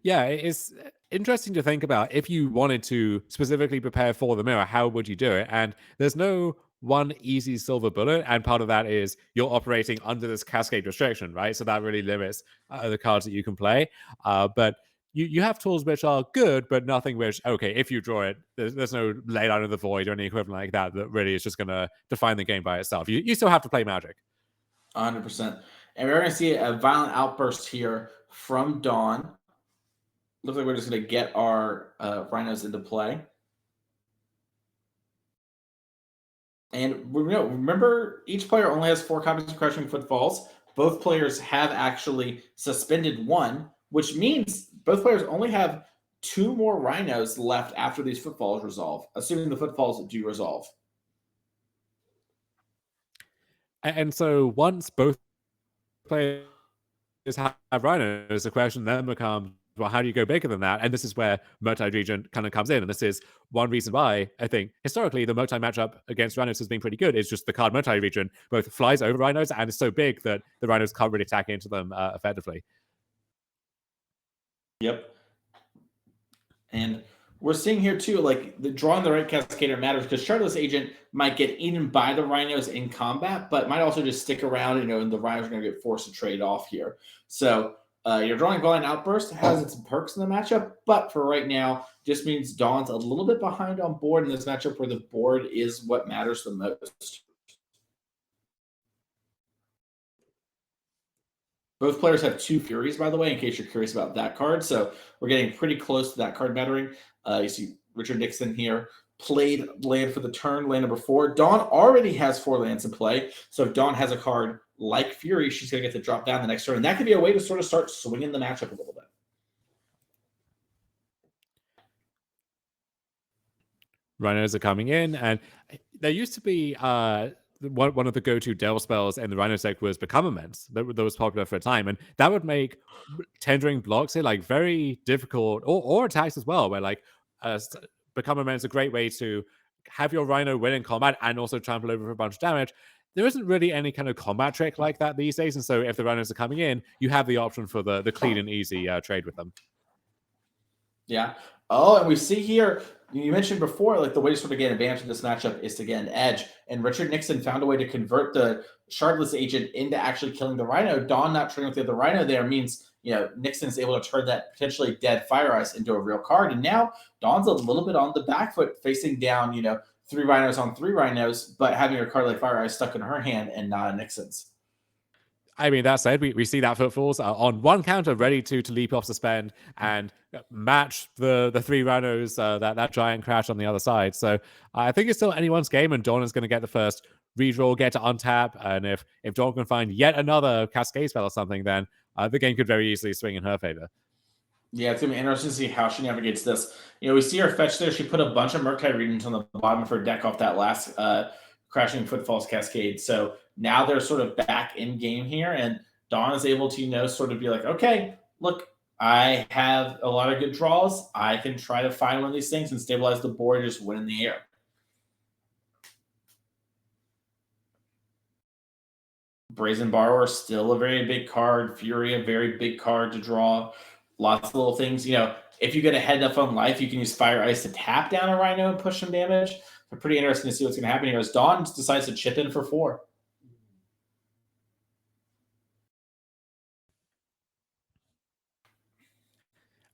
Yeah, it's interesting to think about if you wanted to specifically prepare for the mirror, how would you do it? And there's no one easy silver bullet, and part of that is you're operating under this cascade restriction, right? So that really limits the cards that you can play. But you have tools which are good, but nothing which, okay, if you draw it, there's no lay down of the void or any equivalent like that that really is just going to define the game by itself. You still have to play Magic. 100%. And we're going to see a violent outburst here from Dawn. Looks like we're just going to get our Rhinos into play. And remember, each player only has 4 copies of Crushing Footfalls. Both players have actually suspended 1, which means both players only have 2 more Rhinos left after these Footfalls resolve, assuming the Footfalls do resolve. And so once both players have Rhinos, the question then becomes, well, how do you go bigger than that? And this is where Murktide Regent kind of comes in. And this is one reason why I think historically the Murktide matchup against Rhinos has been pretty good. It's just the card Murktide Regent both flies over Rhinos and is so big that the Rhinos can't really attack into them effectively. Yep. And we're seeing here too, like drawing the right Cascader matters because Shardless Agent might get eaten by the Rhinos in combat, but might also just stick around, and the Rhinos are going to get forced to trade off here. So your drawing Violent Outburst has its perks in the matchup, but for right now, just means Dawn's a little bit behind on board in this matchup where the board is what matters the most. Both players have 2 Furies, by the way, in case you're curious about that card. So we're getting pretty close to that card mattering. You see Richard Nixon here played land for the turn, land number 4. Dawn already has 4 lands in play. So if Dawn has a card like Fury, she's going to get to drop down the next turn. And that could be a way to sort of start swinging the matchup a little bit. Rhinos are coming in, and there used to be one of the go-to Delve spells in the Rhino deck was Become Immense. That was popular for a time, and that would make tendering blocks here like very difficult, or attacks as well, where like Become Immense is a great way to have your Rhino win in combat and also trample over for a bunch of damage. There isn't really any kind of combat trick like that these days, and so if the Rhinos are coming in, you have the option for the clean and easy trade with them. Yeah. Oh, and we see here, you mentioned before, like the way to sort of get advantage in this matchup is to get an edge. And Richard Nixon found a way to convert the Shardless Agent into actually killing the Rhino. Dawn not trading with the other Rhino there means, Nixon's able to turn that potentially dead Fire Ice into a real card. And now Dawn's a little bit on the back foot, facing down, 3 Rhinos on 3 Rhinos, but having a card like Fire Ice stuck in her hand and not a Nixon's. I mean, that said, we see that Footfalls on one counter, ready to leap off suspend and match the 3 Rhinos, that giant crash on the other side. So I think it's still anyone's game, and Dawn is going to get the first redraw, get to untap, and if Dawn can find yet another Cascade spell or something, then the game could very easily swing in her favor. Yeah, it's going to be interesting to see how she navigates this. We see her fetch there. She put a bunch of Murktide Regents on the bottom of her deck off that last Crashing Footfalls Cascade. So now they're sort of back in game here, and Dawn is able to, sort of be like, okay, look, I have a lot of good draws. I can try to find one of these things and stabilize the board, just win in the air. Brazen Borrower, still a very big card. Fury, a very big card to draw. Lots of little things. If you get ahead enough on life, you can use Fire Ice to tap down a Rhino and push some damage. pretty interesting to see what's going to happen here as Dawn decides to chip in for 4.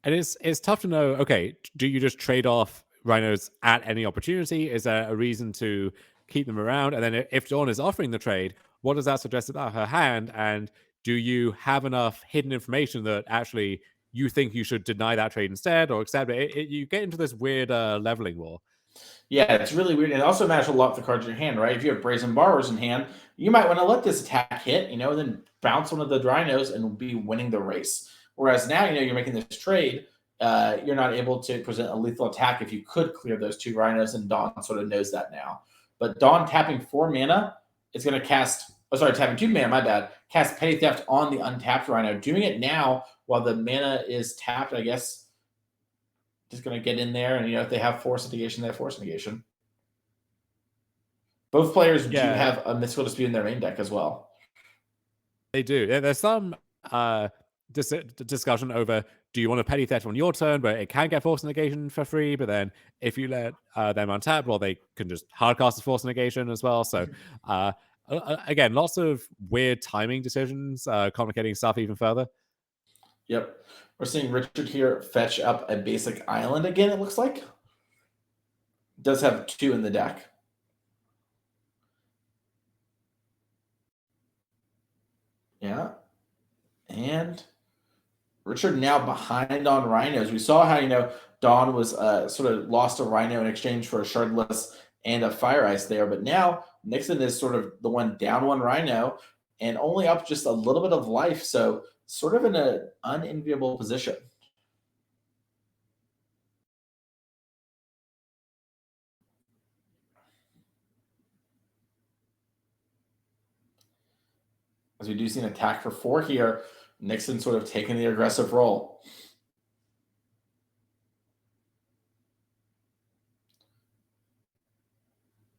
And it's tough to know, okay, do you just trade off Rhinos at any opportunity? Is there a reason to keep them around? And then if Dawn is offering the trade, what does that suggest about her hand? And do you have enough hidden information that actually you think you should deny that trade instead or accept it? You get into this weird leveling war. Yeah, it's really weird. And it also matters a lot the cards in your hand, right? If you have Brazen Borrowers in hand, you might want to let this attack hit, then bounce one of the Rhinos and be winning the race. Whereas now, you're making this trade, you're not able to present a lethal attack if you could clear those 2 Rhinos, and Dawn sort of knows that now. But Dawn tapping 4 mana, it's going to tapping 2 mana, my bad, cast Petty Theft on the untapped Rhino. Doing it now while the mana is tapped, I guess, just going to get in there, and if they have Force Negation, they have Force Negation. Both players do have a Mystical Dispute in their main deck as well. They do. There's some discussion over, do you want a Petty Theft on your turn where it can get Force Negation for free, but then if you let them untap, well, they can just hardcast the Force Negation as well. So again, lots of weird timing decisions, complicating stuff even further. Yep. We're seeing Richard here fetch up a basic island again, it looks like. Does have 2 in the deck. Yeah. And Richard now behind on Rhinos. We saw how, Dawn was sort of lost a Rhino in exchange for a Shardless and a Fire Ice there. But now Nixon is sort of the one down 1 Rhino and only up just a little bit of life. So sort of in an unenviable position. As we do see an attack for 4 here, Nixon sort of taking the aggressive role.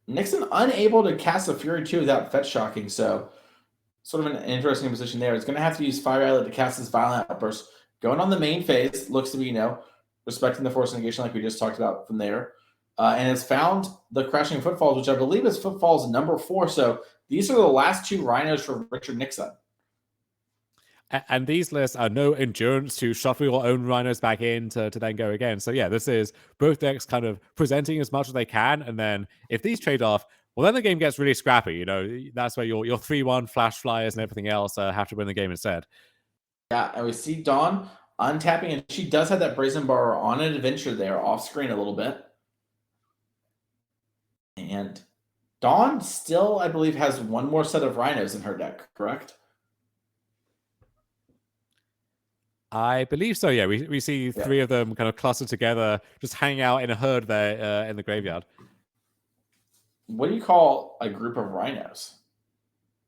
Nixon unable to cast a Fury 2 without fetch shocking, so sort of an interesting position there. It's going to have to use Fire Islet to cast this Violent Outburst. Going on the main phase, looks to be, respecting the Force Negation like we just talked about from there. And has found the Crashing Footfalls, which I believe is Footfalls number 4. So these are the last 2 Rhinos for Richard Nixon. And these lists are no endurance to shuffle your own Rhinos back in to then go again. So yeah, this is both decks kind of presenting as much as they can. And then if these trade off, well, then the game gets really scrappy. That's where your 3-1 Flash Flyers and everything else have to win the game instead. Yeah, and we see Dawn untapping, and she does have that Brazen Borrower on an adventure there off screen a little bit. And Dawn still, I believe, has 1 more set of Rhinos in her deck, correct? I believe so, yeah. We see 3 of them kind of clustered together, just hanging out in a herd there in the graveyard. What do you call a group of Rhinos?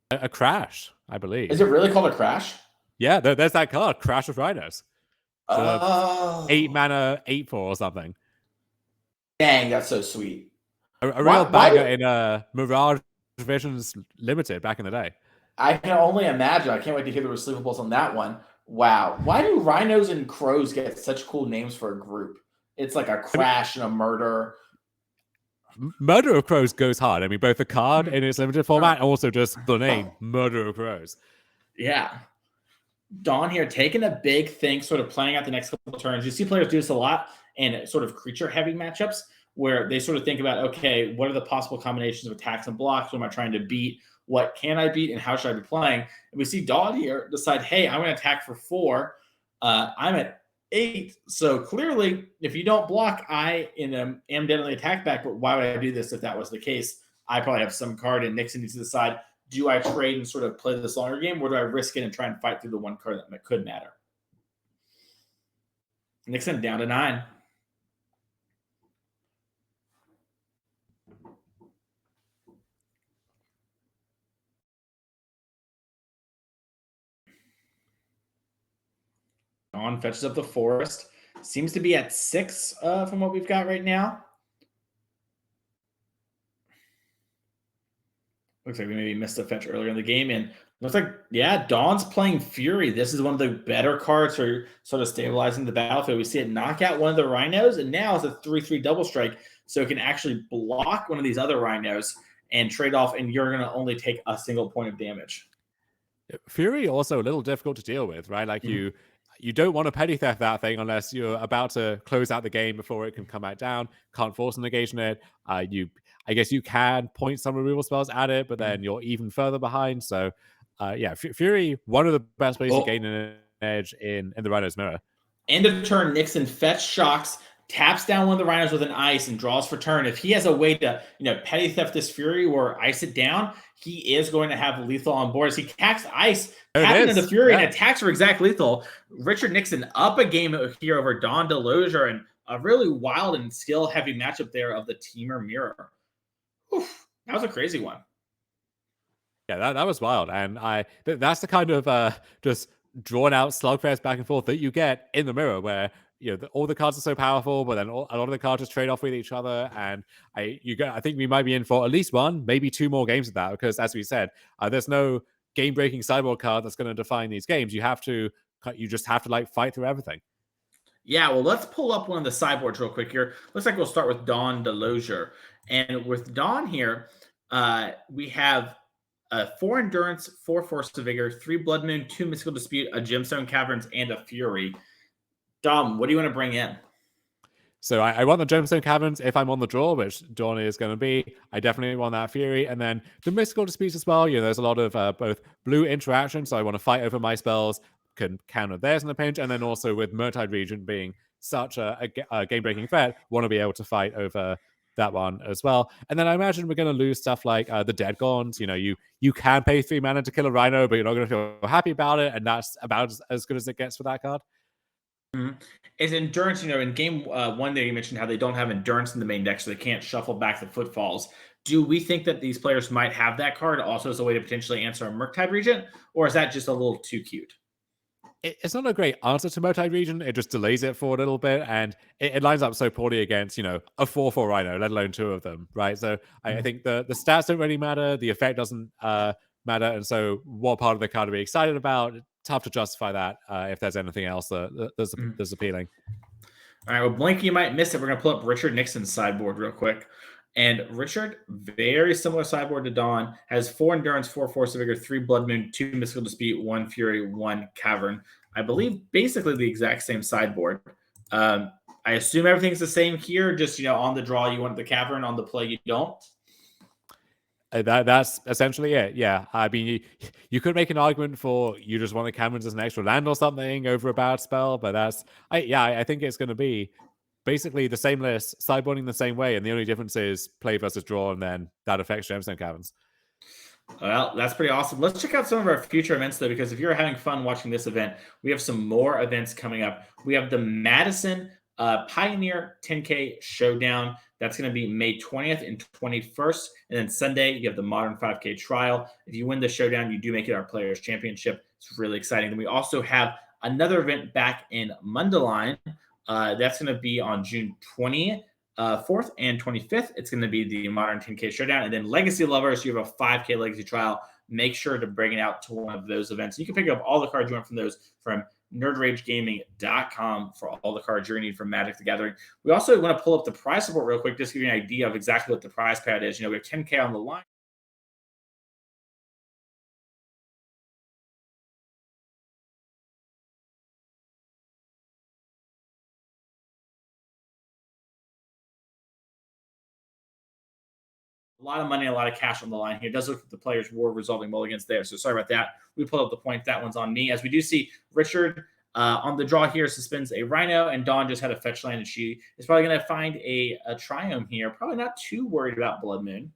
A crash, I believe. Is it really called a crash? Yeah, there's that card, Crash of Rhinos. Oh. 8 mana, 8/4 or something. Dang, that's so sweet. A real banger in Mirage Visions Limited back in the day. I can only imagine. I can't wait to hear the receivables on that one. Wow. Why do Rhinos and Crows get such cool names for a group? It's like a crash and a murder. Murder of Crows goes hard. I mean, both the card in its limited format and also just the name, Murder of Crows. Yeah. Dawn here taking a big thing, sort of playing out the next couple of turns. You see players do this a lot in sort of creature-heavy matchups where they sort of think about, okay, what are the possible combinations of attacks and blocks? What am I trying to beat? What can I beat? And how should I be playing? And we see Dawn here decide, hey, I'm going to attack for 4. I'm at 8. So clearly, if you don't block, I am dead on the attack back. But why would I do this if that was the case? I probably have some card, and Nixon needs to decide, do I trade and sort of play this longer game, or do I risk it and try and fight through the 1 card that could matter? Nixon down to 9. Dawn fetches up the Forest. Seems to be at 6 from what we've got right now. Looks like we maybe missed a fetch earlier in the game. And looks like, yeah, Dawn's playing Fury. This is one of the better cards for sort of stabilizing the battlefield. We see it knock out one of the Rhinos, and now it's a 3/3 double strike. So it can actually block one of these other Rhinos and trade off, and you're going to only take a single point of damage. Fury also a little difficult to deal with, right? Like you don't want to petty theft that thing unless you're about to close out the game before it can come back down. Can't force a negation it. I guess you can point some removal spells at it, but then you're even further behind. So yeah, Fury, one of the best ways to gain an edge in the Rhino's mirror. End of turn, Nixon fetch shocks, taps down one of the Rhinos with an ice, and draws for turn. If he has a way to, petty theft this Fury or ice it down, he is going to have lethal on board. As he casts ice, tapping into Fury and attacks for exact lethal. Richard Nixon up a game here over Don DeLozier, and a really wild and skill-heavy matchup there of the Temur mirror. Oof, that was a crazy one. Yeah, that was wild, and that's the kind of just drawn out slugfest back and forth that you get in the mirror, where all the cards are so powerful, but then a lot of the cards just trade off with each other, and I think we might be in for at least one, maybe two more games of that, because as we said, there's no game-breaking sideboard card that's going to define these games. You just have to like fight through everything. Yeah, well, let's pull up one of the sideboards real quick here. Looks like we'll start with Don DeLozier, and with Don here, we have 4 Endurance, 4 Force of Vigor, 3 Blood Moon, 2 Mystical Dispute, a Gemstone Caverns, and a Fury. Dom, what do you want to bring in? So I want the Gemstone Caverns if I'm on the draw, which Dawn is going to be. I definitely want that Fury. And then the Mystical Disputes as well. There's a lot of both blue interaction, so I want to fight over my spells, can counter theirs in the pinch, and then also with Murktide Region being such a game-breaking threat, want to be able to fight over that one as well. And then I imagine we're going to lose stuff like the Dead Gaunt. You can pay 3 mana to kill a Rhino, but you're not going to feel happy about it, and that's about as good as it gets for that card. Is Endurance, in game 1 there, you mentioned how they don't have Endurance in the main deck, so they can't shuffle back the Footfalls. Do we think that these players might have that card also as a way to potentially answer a Murktide Regent, or is that just a little too cute? It's not a great answer to Murktide Region. It just delays it for a little bit, and it lines up so poorly against, a 4/4 Rhino, let alone 2 of them, right? So I think the stats don't really matter. The effect doesn't matter, and so what part of the card are we excited about? Tough to justify that if there's anything else that's appealing. All right, well, Blinky, you might miss it. We're going to pull up Richard Nixon's sideboard real quick. And Richard, very similar sideboard to Dawn, has 4 Endurance, 4 Force of Vigor, 3 Blood Moon, 2 Mystical Dispute, 1 Fury, 1 Cavern. I believe basically the exact same sideboard. I assume everything's the same here, just, on the draw you want the Cavern, on the play you don't. That's essentially it. Yeah, I mean, you could make an argument for you just want the Caverns as an extra land or something over a bad spell, but I think it's going to be basically the same list, sideboarding the same way, and the only difference is play versus draw, and then that affects Gemstone Caverns. Well, that's pretty awesome. Let's check out some of our future events, though, because if you're having fun watching this event, we have some more events coming up. We have the Madison Pioneer 10K Showdown. That's going to be May 20th and 21st. And then Sunday, you have the Modern 5K Trial. If you win the Showdown, you do make it our Players' Championship. It's really exciting. Then we also have another event back in Mundelein. That's going to be on June 20th. 4th and 25th, it's going to be the Modern 10K Showdown. And then Legacy Lovers, you have a 5K Legacy Trial. Make sure to bring it out to one of those events. You can pick up all the cards you want from those from nerdragegaming.com for all the cards you're going to need from Magic the Gathering. We also want to pull up the prize support real quick, just to give you an idea of exactly what the prize pad is. We have 10K on the line. A lot of money, a lot of cash on the line here. It does look like the players were resolving mulligans there. So sorry about that. We pulled up the point. That one's on me. As we do see Richard on the draw here suspends a Rhino, and Dawn just had a fetch land, and she is probably going to find a Triome here. Probably not too worried about Blood Moon.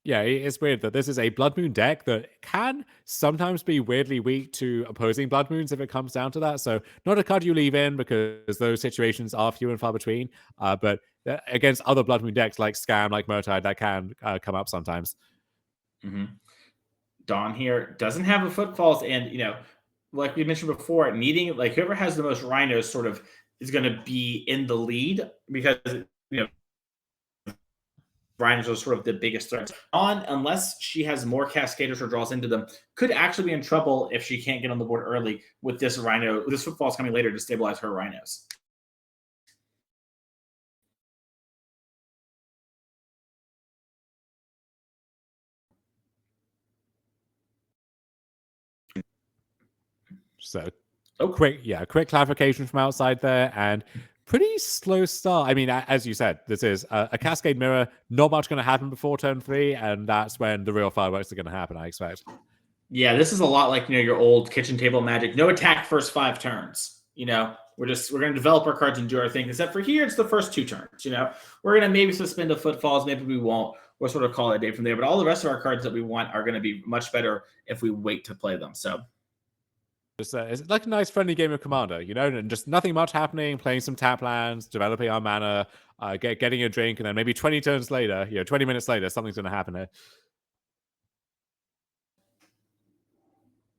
Yeah, it's weird that this is a Blood Moon deck that can sometimes be weirdly weak to opposing Blood Moons if it comes down to that. So not a card you leave in because those situations are few and far between. But against other Blood Moon decks like Scam, like Murktide, that can come up sometimes. Dawn here doesn't have a Footfalls, and like we mentioned before, needing whoever has the most Rhinos sort of is going to be in the lead because Rhinos are sort of the biggest threats. Dawn, unless she has more Cascaders or draws into them, could actually be in trouble if she can't get on the board early with this Rhino, with this Footfalls coming later to stabilize her Rhinos. So quick clarification from outside there, and pretty slow start. I mean, as you said, this is a Cascade Mirror. Not much going to happen before turn 3, and that's when the real fireworks are going to happen, I expect. Yeah, this is a lot like, your old kitchen table Magic. No attack first 5 turns. We're going to develop our cards and do our thing. Except for here, it's the first 2 turns. We're going to maybe suspend a Footfalls. Maybe we won't. We'll sort of call it a day from there. But all the rest of our cards that we want are going to be much better if we wait to play them. So it's like a nice friendly game of Commander, and just nothing much happening, playing some tap lands, developing our mana, getting a drink, and then maybe 20 turns later, 20 minutes later, something's going to happen here.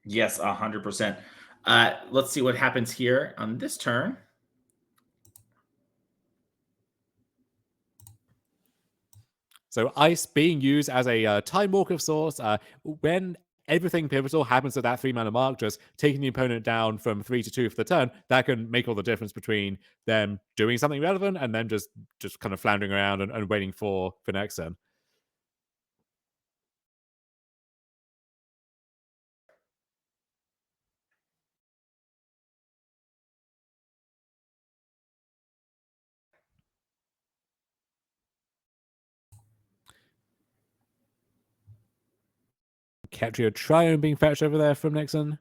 Yes, 100%. Let's see what happens here on this turn. So Ice being used as a time walk of sorts. When everything pivotal happens at that 3-mana mark, just taking the opponent down from 3 to 2 for the turn, that can make all the difference between them doing something relevant and then just kind of floundering around and waiting for next turn. Capture Triome being fetched over there from Nixon.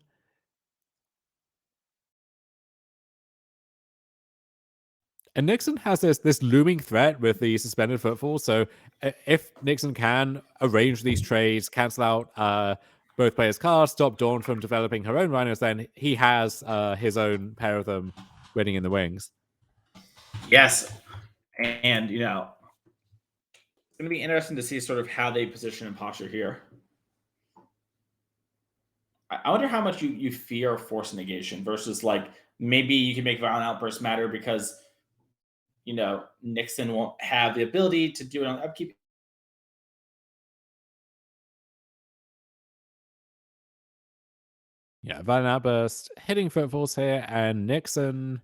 And Nixon has this looming threat with the suspended footfall. So if Nixon can arrange these trades, cancel out both players' cards, stop Dawn from developing her own Rhinos, then he has his own pair of them waiting in the wings. Yes. And, it's going to be interesting to see sort of how they position and posture here. I wonder how much you fear force negation versus maybe you can make Violent Outburst matter because Nixon won't have the ability to do it on upkeep. Yeah, Violent Outburst hitting footfalls here, and Nixon.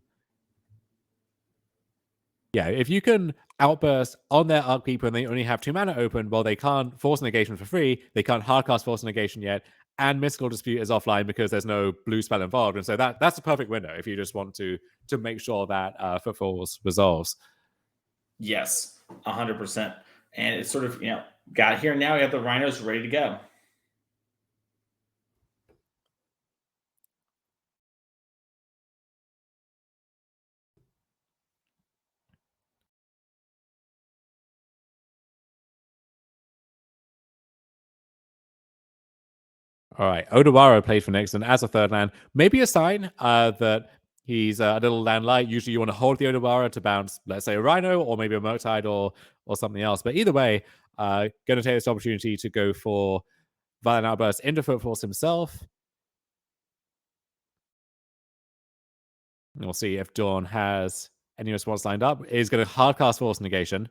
Yeah, if you can outburst on their upkeep when they only have 2 mana open, well, they can't force negation for free. They can't hardcast force negation yet, and Mystical Dispute is offline because there's no blue spell involved, and so that's a perfect window if you just want to make sure that footfalls resolves. Yes, 100%. And it's sort of got here now. We have the Rhinos ready to go. All right, Odawara played for Nixon as a 3rd land. Maybe a sign that he's a little land light. Usually you want to hold the Odawara to bounce, let's say, a Rhino or maybe a Murktide or something else. But either way, going to take this opportunity to go for Violent Outburst into Footfalls himself. We'll see if Dawn has any response lined up. Is going to hardcast Force Negation.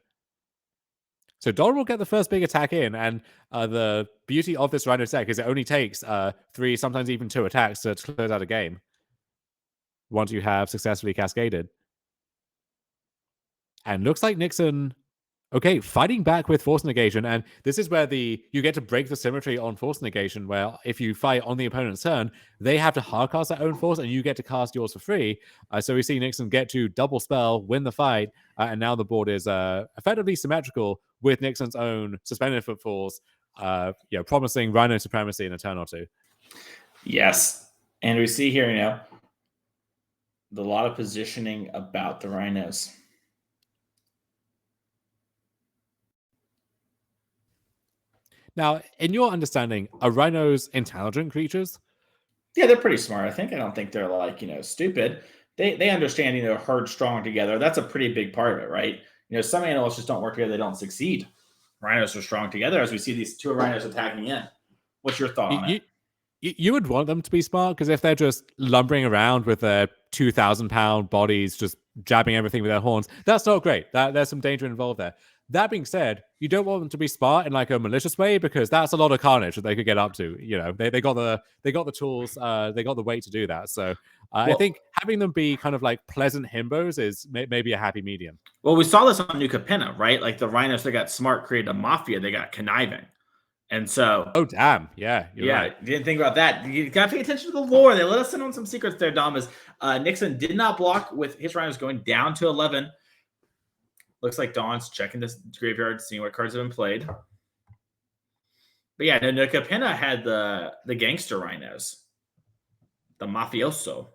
So Dawn will get the first big attack in, and the beauty of this Rhino deck is it only takes 3, sometimes even 2 attacks to close out a game once you have successfully cascaded. And looks like Nixon, okay, fighting back with Force Negation, and this is where you get to break the symmetry on Force Negation, where if you fight on the opponent's turn, they have to hardcast their own Force, and you get to cast yours for free. So we see Nixon get to double spell, win the fight, and now the board is effectively symmetrical with Nixon's own suspended footfalls, promising Rhino supremacy in a turn or 2. Yes, and we see here, a lot of positioning about the Rhinos. Now, in your understanding, are Rhinos intelligent creatures? Yeah, they're pretty smart. I don't think they're stupid. They understand, herd strong together. That's a pretty big part of it, right? Some animals just don't work together. They don't succeed. Rhinos are strong together as we see these 2 Rhinos attacking in. What's your thought on it? You would want them to be smart, because if they're just lumbering around with their 2,000-pound bodies, just jabbing everything with their horns, that's not great. There's some danger involved there. That being said, you don't want them to be smart in a malicious way, because that's a lot of carnage that they could get up to. They got the tools, they got the weight to do that. So I think having them be kind of pleasant himbos is maybe a happy medium. Well, we saw this on New Capenna, right? The Rhinos, they got smart, created a mafia. They got conniving. And so, oh damn, yeah, you're right. didn't think about that. You got to pay attention to the lore. They let us in on some secrets there, Dom. As Nixon did not block with his Rhinos going down to 11. Looks like Dawn's checking this graveyard, seeing what cards have been played. But yeah, no, Capenna had the gangster Rhinos, the mafioso.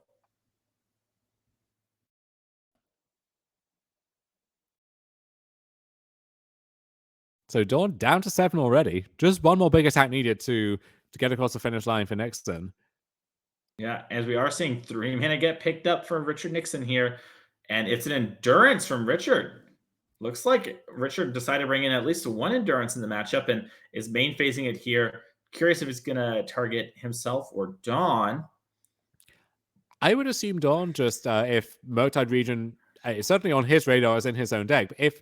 So Dawn down to 7 already. Just one more big attack needed to get across the finish line for Nixon. Yeah, as we are seeing 3 mana get picked up for Richard Nixon here, and it's an endurance from Richard. Looks like Richard decided to bring in at least 1 endurance in the matchup and is main phasing it here. Curious if he's going to target himself or Dawn. I would assume Dawn, just if Murktide region certainly on his radar is in his own deck. But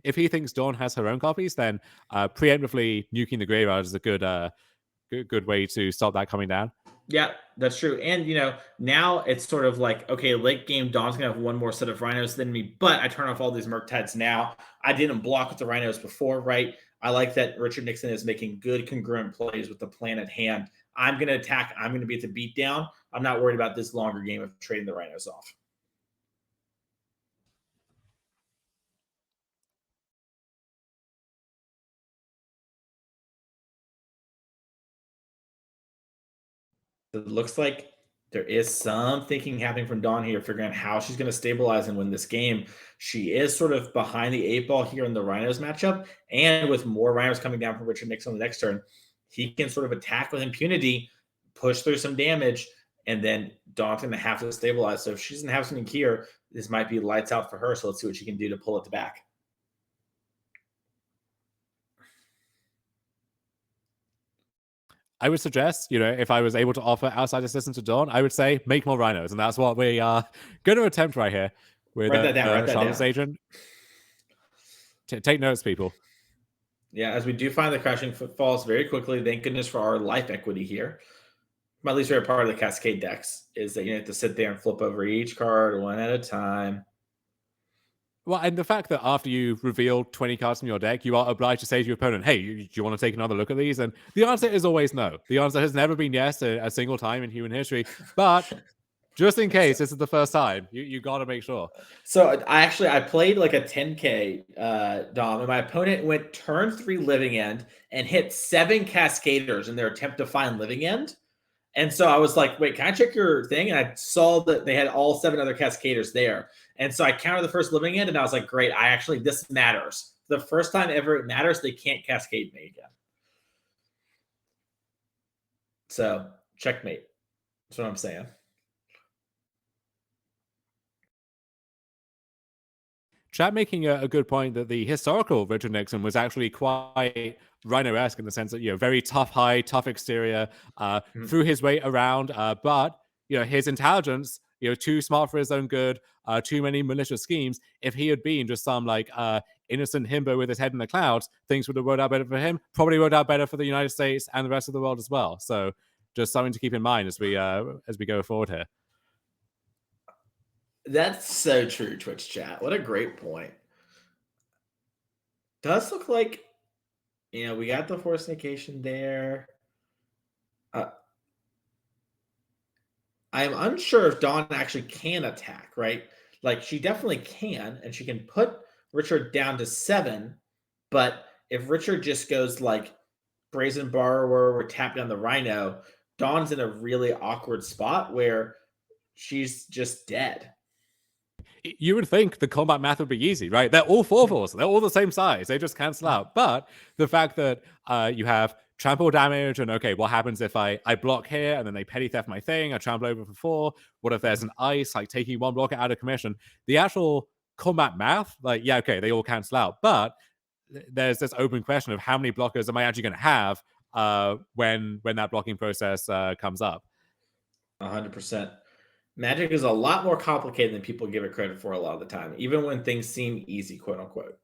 if he thinks Dawn has her own copies, then preemptively nuking the graveyard is a good way to stop that coming down. Yeah, that's true. And, now it's sort of like, okay, late game, Dawn's going to have 1 more set of Rhinos than me, but I turn off all these Murktides now. I didn't block with the Rhinos before, right? I like that Richard Nixon is making good congruent plays with the plan at hand. I'm going to attack. I'm going to be at the beatdown. I'm not worried about this longer game of trading the Rhinos off. It looks like there is some thinking happening from Dawn here, figuring out how she's going to stabilize and win this game. She is sort of behind the 8 ball here in the Rhinos matchup, and with more Rhinos coming down from Richard Nixon on the next turn, he can sort of attack with impunity, push through some damage, and then Dawn's going to have to stabilize. So if she doesn't have something here, this might be lights out for her. So let's see what she can do to pull it back. I would suggest, if I was able to offer outside assistance to Dawn, I would say make more Rhinos, and that's what we are going to attempt right here with Write that down. Charlotte's Agent. Take notes, people. Yeah, as we do find the crashing footfalls very quickly. Thank goodness for our life equity here. My least favorite part of the Cascade decks is that you have to sit there and flip over each card 1 at a time. Well, and the fact that after you reveal 20 cards from your deck, you are obliged to say to your opponent, hey, do you want to take another look at these? And the answer is always no. The answer has never been yes a single time in human history. But just in case this is the first time, you got to make sure. So I played like a 10K, Dom, and my opponent went turn 3 Living End and hit 7 Cascaders in their attempt to find Living End. And so I was like, wait, can I check your thing? And I saw that they had all 7 other Cascaders there. And so I counted the first Living End, and I was like, great, this matters. The first time ever it matters, they can't Cascade me again. So checkmate. That's what I'm saying. Chat making a good point that the historical Richard Nixon was actually quite Rhino-esque in the sense that, very tough hide, tough exterior, threw his weight around, but, his intelligence, too smart for his own good, too many malicious schemes. If he had been just some innocent himbo with his head in the clouds, things would have worked out better for him, probably worked out better for the United States and the rest of the world as well. So just something to keep in mind as we go forward here. That's so true, Twitch chat. What a great point. Does look like, we got the Force Negation there. I'm unsure if Dawn actually can attack, right? Like, she definitely can, and she can put Richard down to 7. But if Richard just goes like Brazen Borrower or tap down the Rhino, Dawn's in a really awkward spot where she's just dead. You would think the combat math would be easy, right? They're all 4/4s. They're all the same size. They just cancel out. But the fact that you have trample damage and, okay, what happens if I block here and then they petty theft my thing? I trample over for 4. What if there's an ice, like taking 1 blocker out of commission? The actual combat math, okay, they all cancel out. But there's this open question of how many blockers am I actually going to have when that blocking process comes up? 100%. Magic is a lot more complicated than people give it credit for a lot of the time, even when things seem easy, quote unquote.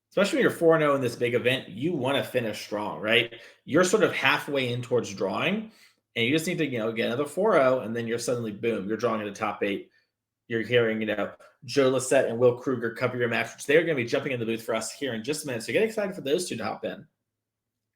Especially when you're 4-0 in this big event, you want to finish strong, right? You're sort of halfway in towards drawing, and you just need to, get another 4-0, and then you're suddenly, boom, you're drawing in the top 8. You're hearing, Joe Lissette and Will Kruger cover your match, which they're going to be jumping in the booth for us here in just a minute. So get excited for those two to hop in.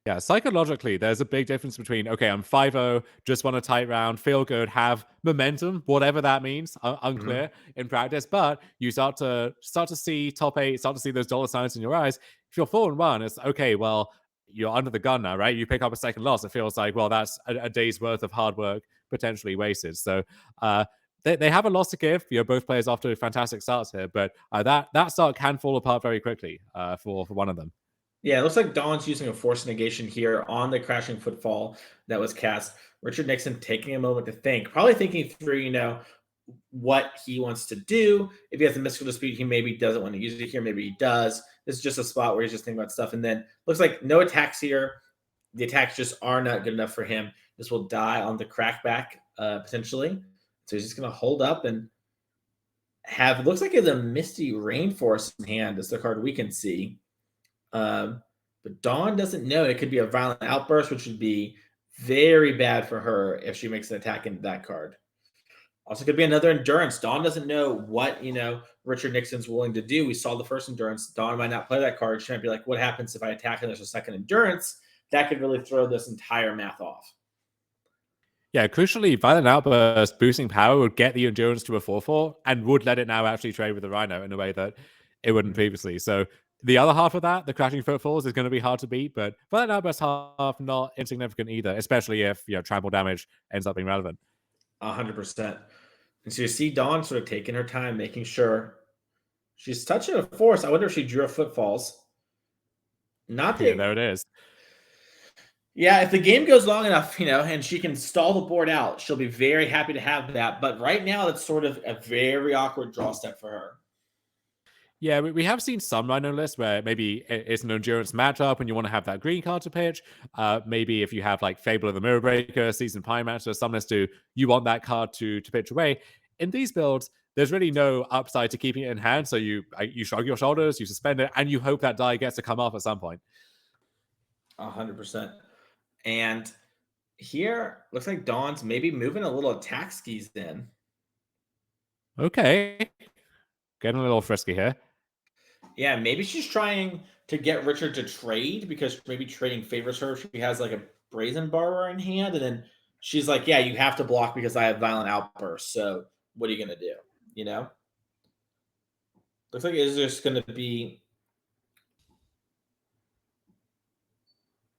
Yeah, psychologically, there's a big difference between, okay, I'm 5-0, just won a tight round, feel good, have momentum, whatever that means, unclear in practice, but you start to see top 8, start to see those dollar signs in your eyes. If you're 4-1, it's okay, well, you're under the gun now, right? You pick up a second loss, it feels like, well, that's a day's worth of hard work potentially wasted. So they have a loss to give. Both players off to fantastic starts here, but that start can fall apart very quickly for one of them. Yeah, it looks like Dawn's using a force negation here on the crashing footfall that was cast. Richard Nixon taking a moment to think, probably thinking through, what he wants to do. If he has a mystical dispute, he maybe doesn't want to use it here. Maybe he does. This is just a spot where he's just thinking about stuff. And then looks like no attacks here. The attacks just are not good enough for him. This will die on the crackback, potentially. So he's just going to hold up and have, looks like it's a Misty Rainforest in hand is the card we can see. But Dawn doesn't know. It could be a Violent Outburst, which would be very bad for her if she makes an attack into that card. Also could be another Endurance. Dawn doesn't know what, Richard Nixon's willing to do. We saw the first Endurance. Dawn might not play that card. She might be like, what happens if I attack and there's a second Endurance? That could really throw this entire math off. Yeah, crucially, Violent Outburst boosting power would get the Endurance to a 4/4 and would let it now actually trade with the Rhino in a way that it wouldn't previously. So the other half of that, the crashing footfalls, is going to be hard to beat, but Violent Outburst half not insignificant either, especially if trample damage ends up being relevant. 100%. And so you see Dawn sort of taking her time, making sure she's touching a force. I wonder if she drew a footfalls. Not the, Yeah, there it is. Yeah, if the game goes long enough, and she can stall the board out, she'll be very happy to have that. But right now, it's sort of a very awkward draw step for her. Yeah, we have seen some Rhino lists where maybe it's an Endurance matchup and you want to have that green card to pitch. Maybe if you have like Fable of the Mirror Breaker, Season Pine Master, some lists you want that card to pitch away. In these builds, there's really no upside to keeping it in hand. So you shrug your shoulders, you suspend it, and you hope that die gets to come off at some point. 100%. And here, looks like Dawn's maybe moving a little attack skis in. Okay. Getting a little frisky here. Yeah, maybe she's trying to get Richard to trade because maybe trading favors her. She has like a Brazen Borrower in hand, and then she's like, yeah, you have to block because I have Violent Outburst. So what are you going to do? Looks like it's just going to be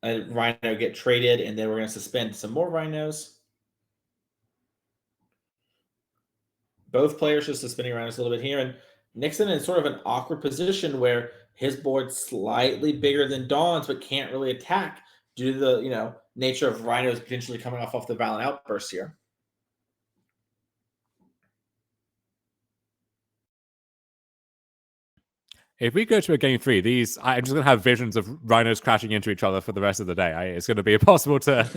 a Rhino get traded, and then we're going to suspend some more Rhinos. Both players just suspending Rhinos a little bit here, and Nixon in sort of an awkward position where his board's slightly bigger than Dawn's, but can't really attack due to the nature of Rhinos potentially coming off the Violent Outburst here. If we go to a game 3, I'm just going to have visions of Rhinos crashing into each other for the rest of the day. It's going to be impossible to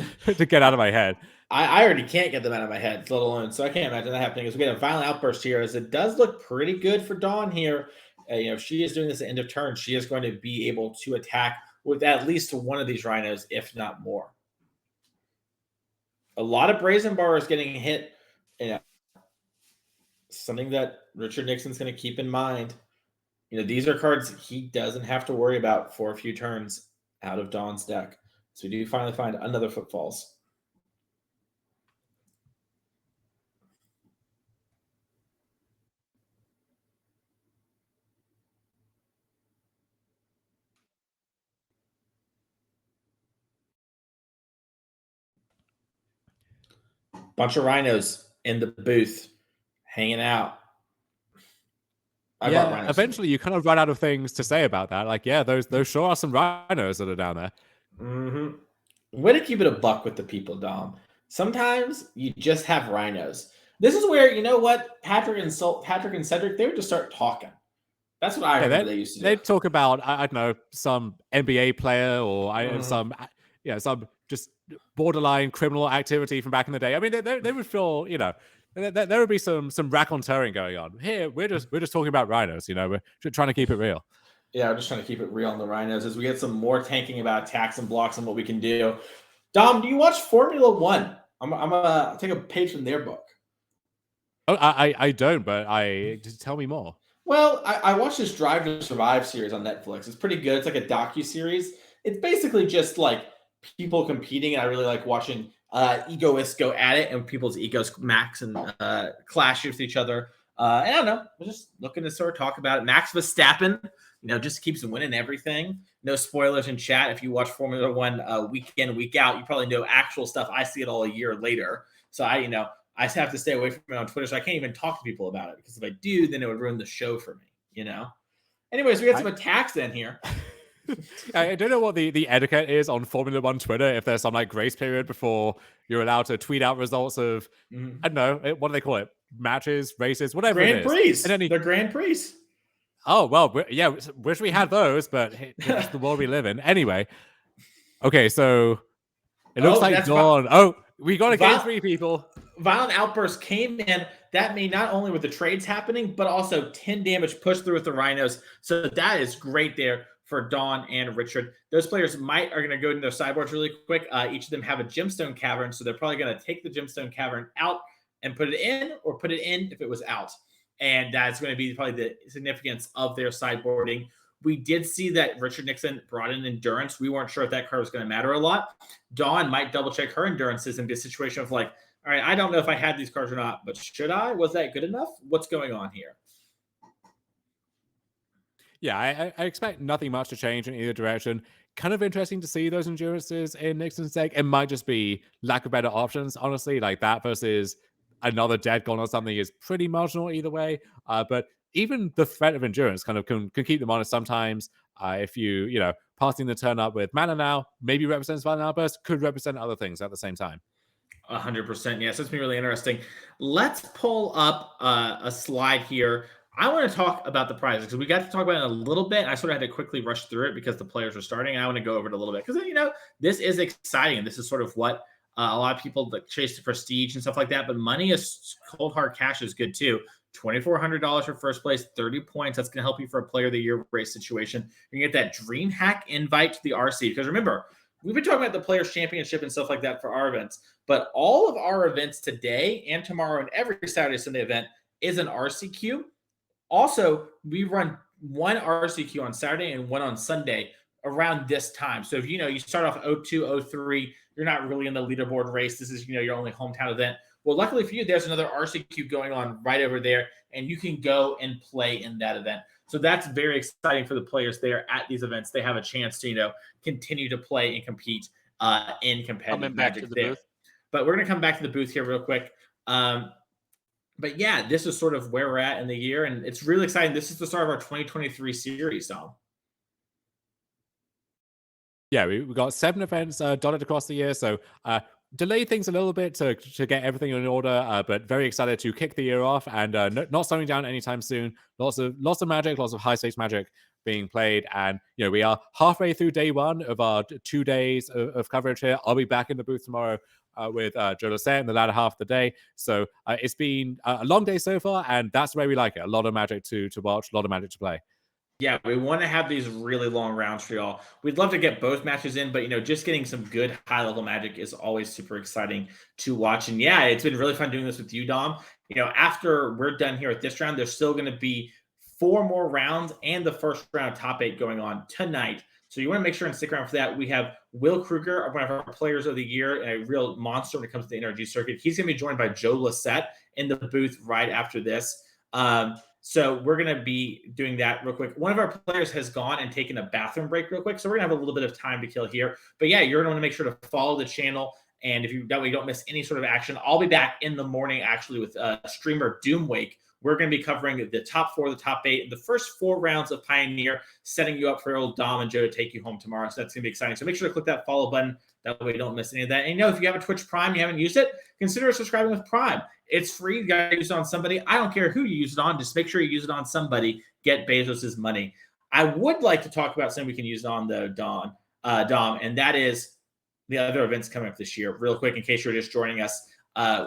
get out of my head. I already can't get them out of my head, let alone, so I can't imagine that happening. As we get a Violent Outburst here, as it does look pretty good for Dawn here. If she is doing this at end of turn, she is going to be able to attack with at least one of these Rhinos, if not more. A lot of Brazen Borrowers getting hit. Something that Richard Nixon's going to keep in mind. These are cards he doesn't have to worry about for a few turns out of Dawn's deck. So we do finally find another Footfalls. Bunch of Rhinos in the booth, hanging out. Eventually you kind of run out of things to say about that. Like, yeah, those sure are some Rhinos that are down there. Mm-hmm. Way to keep it a buck with the people, Dom. Sometimes you just have Rhinos. This is where, Patrick and Cedric, they would just start talking. That's what I remember they used to do. They'd talk about, I don't know, some NBA player or some just borderline criminal activity from back in the day. I mean, they would feel, there would be some raconteur going on. Here, we're just talking about Rhinos, we're just trying to keep it real. Yeah, we're just trying to keep it real on the Rhinos as we get some more tanking about attacks and blocks and what we can do. Dom, do you watch Formula One? I'm gonna take a page from their book. Oh, I don't, but tell me more. Well, I watched this Drive to Survive series on Netflix. It's pretty good. It's like a docu-series. It's basically just like people competing, and I really like watching egoists go at it and people's egos max and clash with each other. And I don't know. We're just looking to sort of talk about it. Max Verstappen, just keeps winning everything. No spoilers in chat. If you watch Formula One week in, week out, you probably know actual stuff. I see it all a year later. So I have to stay away from it on Twitter. So I can't even talk to people about it, because if I do, then it would ruin the show for me, Anyways, we got some attacks in here. I don't know what the etiquette is on Formula One Twitter, if there's some like grace period before you're allowed to tweet out results of, I don't know, what do they call it? Matches, races, whatever Grand it is. Prix. The Grand Prix. Oh, well, yeah, wish we had those, but it's the world we live in. Anyway. Okay, so it looks like Dawn. We got a game 3, people. Violent Outburst came in. That made not only with the trades happening, but also 10 damage pushed through with the Rhinos. So that is great there for Dawn and Richard. Those players are going to go into their sideboards really quick. Each of them have a Gemstone Cavern, so they're probably going to take the Gemstone Cavern out and put it in, or put it in if it was out. And that's going to be probably the significance of their sideboarding. We did see that Richard Nixon brought in Endurance. We weren't sure if that card was going to matter a lot. Dawn might double check her Endurances and be a situation of like, all right, I don't know if I had these cards or not, but should I? Was that good enough? What's going on here? Yeah, I expect nothing much to change in either direction. Kind of interesting to see those Endurances in Nixon's deck. It might just be lack of better options, honestly, like that versus another Dead Gone or something is pretty marginal either way. But even the threat of Endurance kind of can keep them honest sometimes. If passing the turn up with Mana Now maybe represents Violent Outburst, could represent other things at the same time. 100%. Yes, it's been really interesting. Let's pull up a slide here. I want to talk about the prizes, because we got to talk about it a little bit. I sort of had to quickly rush through it because the players are starting, and I want to go over it a little bit because, this is exciting. And this is sort of what a lot of people that chase the prestige and stuff like that. But money is cold hard cash is good too. $2,400 for first place, 30 points. That's going to help you for a player of the year race situation. You can get that dream hack invite to the RC, because remember, we've been talking about the Players Championship and stuff like that for our events, but all of our events today and tomorrow and every Saturday, Sunday event is an RCQ. Also, we run one RCQ on Saturday and one on Sunday around this time. So if you start off 02, 03, you're not really in the leaderboard race. This is your only hometown event. Well, luckily for you, there's another RCQ going on right over there, and you can go and play in that event. So that's very exciting for the players there at these events. They have a chance to, continue to play and compete in competitive Magic there. Booth. But we're going to come back to the booth here real quick. But yeah, this is sort of where we're at in the year, and it's really exciting. This is the start of our 2023 series, Dom. Yeah, we got 7 events dotted across the year, so delayed things a little bit to get everything in order, but very excited to kick the year off and not slowing down anytime soon. Lots of Magic, lots of high stakes Magic being played, and we are halfway through day 1 of our 2 days of coverage here. I'll be back in the booth tomorrow with Joe Lissette in the latter half of the day. So it's been a long day so far, and that's the way we like it. A lot of Magic to watch, a lot of Magic to play. Yeah, we want to have these really long rounds for y'all. We'd love to get both matches in, but just getting some good high-level Magic is always super exciting to watch. And yeah, it's been really fun doing this with you, Dom. After we're done here at this round, there's still going to be 4 more rounds and the first round top 8 going on tonight. So you want to make sure and stick around for that. We have Will Kruger, one of our players of the year, and a real monster when it comes to the NRG circuit. He's going to be joined by Joe Lissette in the booth right after this. So we're going to be doing that real quick. One of our players has gone and taken a bathroom break real quick, so we're going to have a little bit of time to kill here. But yeah, you're going to want to make sure to follow the channel, and that way you don't miss any sort of action. I'll be back in the morning actually with streamer Doomwake. We're going to be covering the top 4, the top 8, the first 4 rounds of Pioneer, setting you up for old Dom and Joe to take you home tomorrow. So that's going to be exciting. So make sure to click that follow button. That way you don't miss any of that. And if you have a Twitch Prime, you haven't used it, consider subscribing with Prime. It's free. You got to use it on somebody. I don't care who you use it on. Just make sure you use it on somebody. Get Bezos's money. I would like to talk about something we can use it on, though, Dom, and that is the other events coming up this year. Real quick, in case you're just joining us,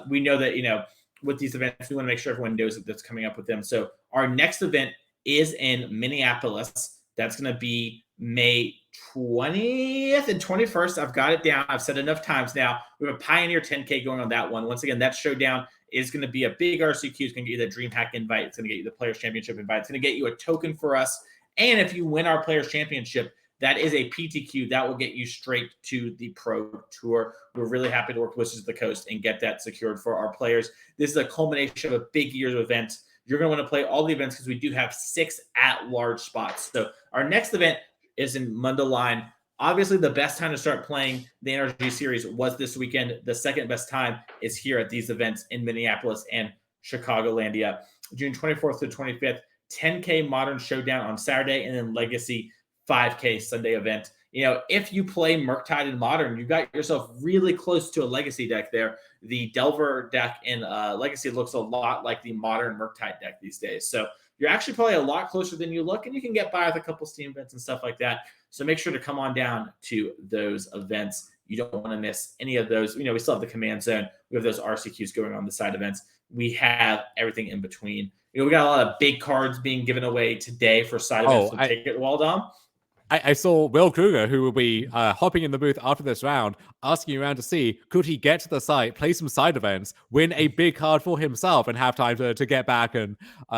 we know that, with these events, we want to make sure everyone knows that's coming up with them. So our next event is in Minneapolis. That's going to be May 20th and 21st. I've got it down. I've said enough times now. We have a Pioneer 10K going on that one. Once again, that showdown is going to be a big RCQ. It's going to get you the DreamHack invite. It's going to get you the Players Championship invite. It's going to get you a token for us. And if you win our Players Championship, that is a PTQ that will get you straight to the Pro Tour. We're really happy to work with Wizards of the Coast and get that secured for our players. This is a culmination of a big year of events. You're going to want to play all the events because we do have 6 at-large spots. So our next event is in Mundelein. Obviously, the best time to start playing the NRG series was this weekend. The second best time is here at these events in Minneapolis and Chicagolandia. June 24th to 25th, 10K Modern Showdown on Saturday, and then Legacy 5K Sunday event. If you play Murktide in Modern, you got yourself really close to a Legacy deck there. The Delver deck in Legacy looks a lot like the Modern Murktide deck these days. So you're actually probably a lot closer than you look, and you can get by with a couple Steam events and stuff like that. So make sure to come on down to those events. You don't want to miss any of those. We still have the Command Zone. We have those RCQs going on the side events. We have everything in between. We got a lot of big cards being given away today for side events. Take it, Waldom. I saw Will Kruger, who will be hopping in the booth after this round, asking around to see, could he get to the site, play some side events, win a big card for himself, and have time to get back and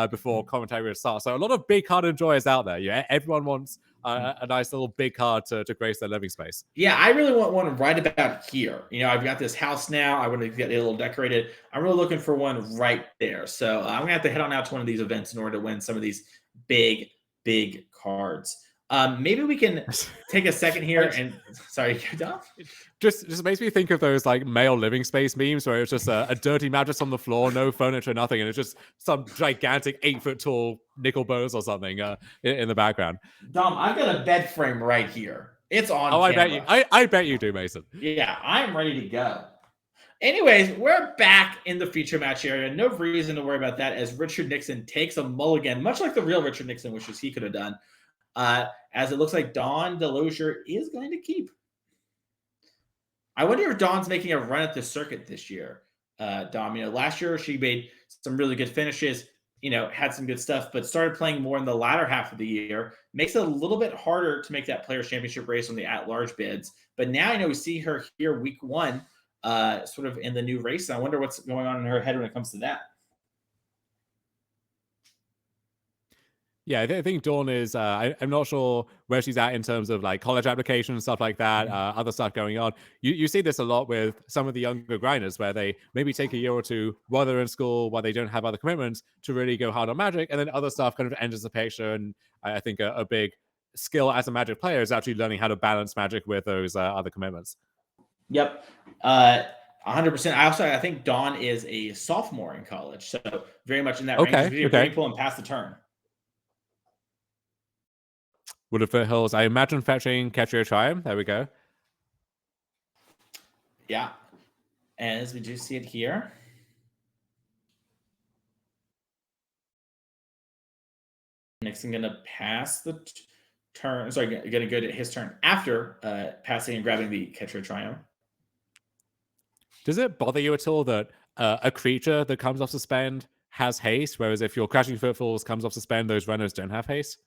before commentary starts. So a lot of big card enjoyers out there. Yeah, everyone wants a nice little big card to grace their living space. Yeah, I really want one right about here. I've got this house now. I want to get it a little decorated. I'm really looking for one right there. So I'm going to have to head on out to one of these events in order to win some of these big cards. Maybe we can take a second here and sorry, Dom? Just makes me think of those like male living space memes where it's just a dirty mattress on the floor, no furniture, nothing, and it's just some gigantic 8-foot tall nickel bows or something in the background. Dom, I've got a bed frame right here. It's on. Oh, camera. I bet you do, Mason. Yeah, I'm ready to go. Anyways, we're back in the feature match area. No reason to worry about that as Richard Nixon takes a mulligan, much like the real Richard Nixon wishes he could have done. As it looks like Dawn DeLozier is going to keep. I wonder if Dawn's making a run at the circuit this year. Dom, last year she made some really good finishes, had some good stuff, but started playing more in the latter half of the year. Makes it a little bit harder to make that Players' Championship race on the at-large bids. But now, we see her here week 1, sort of in the new race. I wonder what's going on in her head when it comes to that. Yeah, I think Dawn is, I'm not sure where she's at in terms of like college application and stuff like that, other stuff going on. You see this a lot with some of the younger grinders where they maybe take a year or two while they're in school, while they don't have other commitments to really go hard on Magic, and then other stuff kind of enters the picture. And I think a big skill as a Magic player is actually learning how to balance Magic with those other commitments. Yep. 100%. I think Dawn is a sophomore in college, so very much in that range. Okay. Pull and pass the turn. Woodford Hills, I imagine fetching Catch Your Triumph. There we go. Yeah. As we do see it here. Nixon going to pass the turn. Sorry, going to go to his turn after passing and grabbing the Catch Your Triumph. Does it bother you at all that a creature that comes off suspend has haste, whereas if your Crashing Footfalls comes off suspend, those runners don't have haste?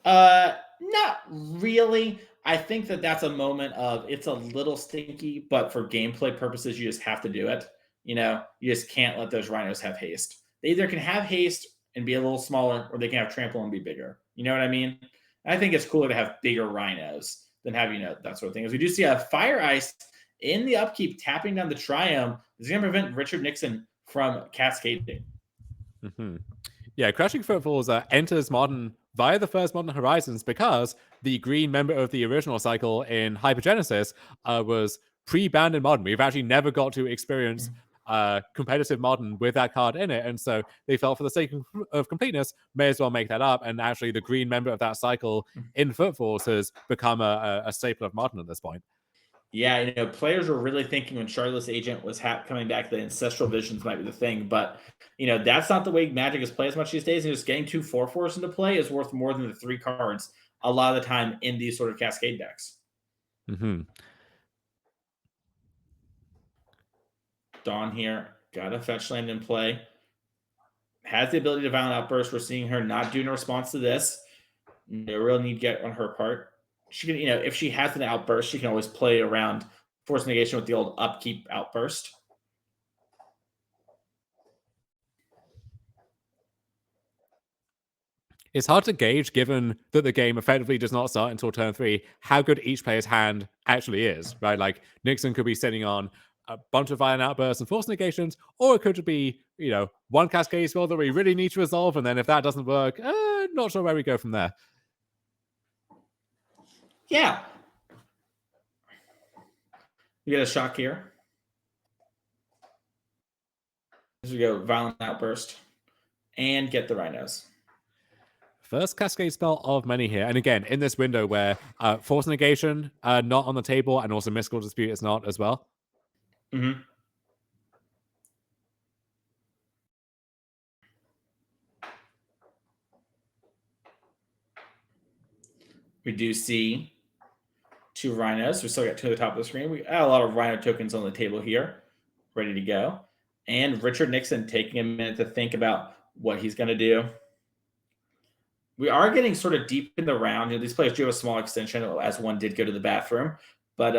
Not really. I think that's a moment of it's a little stinky, but for gameplay purposes, you just have to do it. You just can't let those Rhinos have haste. They either can have haste and be a little smaller, or they can have trample and be bigger. You know what I mean? I think it's cooler to have bigger Rhinos than have, that sort of thing. As we do see a Fire Ice in the upkeep, tapping down the Triumph. This is going to prevent Richard Nixon from cascading. Mm-hmm. Yeah, Crashing Footfalls enters Modern via the first Modern Horizons because the green member of the original cycle in Hypergenesis was pre-banned in Modern. We've actually never got to experience competitive Modern with that card in it, and so they felt for the sake of completeness, may as well make that up, and actually the green member of that cycle in Footfalls has become a staple of Modern at this point. Yeah, players were really thinking when Charlotte's Agent was coming back that Ancestral Visions might be the thing, but that's not the way Magic is played as much these days. And just getting 2 4/4s into play is worth more than the 3 cards a lot of the time in these sort of Cascade decks. Mm-hmm. Dawn here, got a fetch land in play. Has the ability to Violent Outburst. We're seeing her not doing a response to this. No real need to get on her part. She can, if she has an outburst, she can always play around Force Negation with the old upkeep outburst. It's hard to gauge, given that the game effectively does not start until turn 3, how good each player's hand actually is, right? Like, Nixon could be sitting on a bunch of violent outbursts and force negations, or it could be, one cascade spell that we really need to resolve, and then if that doesn't work, not sure where we go from there. Yeah. You get a shock here. As we go, violent outburst, and get the Rhinos. First cascade spell of many here. And again, in this window where force negation not on the table, and also mystical dispute is not as well. Mm-hmm. We do see 2 Rhinos. We still got 2 at the top of the screen. We got a lot of Rhino tokens on the table here, ready to go. And Richard Nixon taking a minute to think about what he's going to do. We are getting sort of deep in the round. These players do have a small extension, as one did go to the bathroom. But,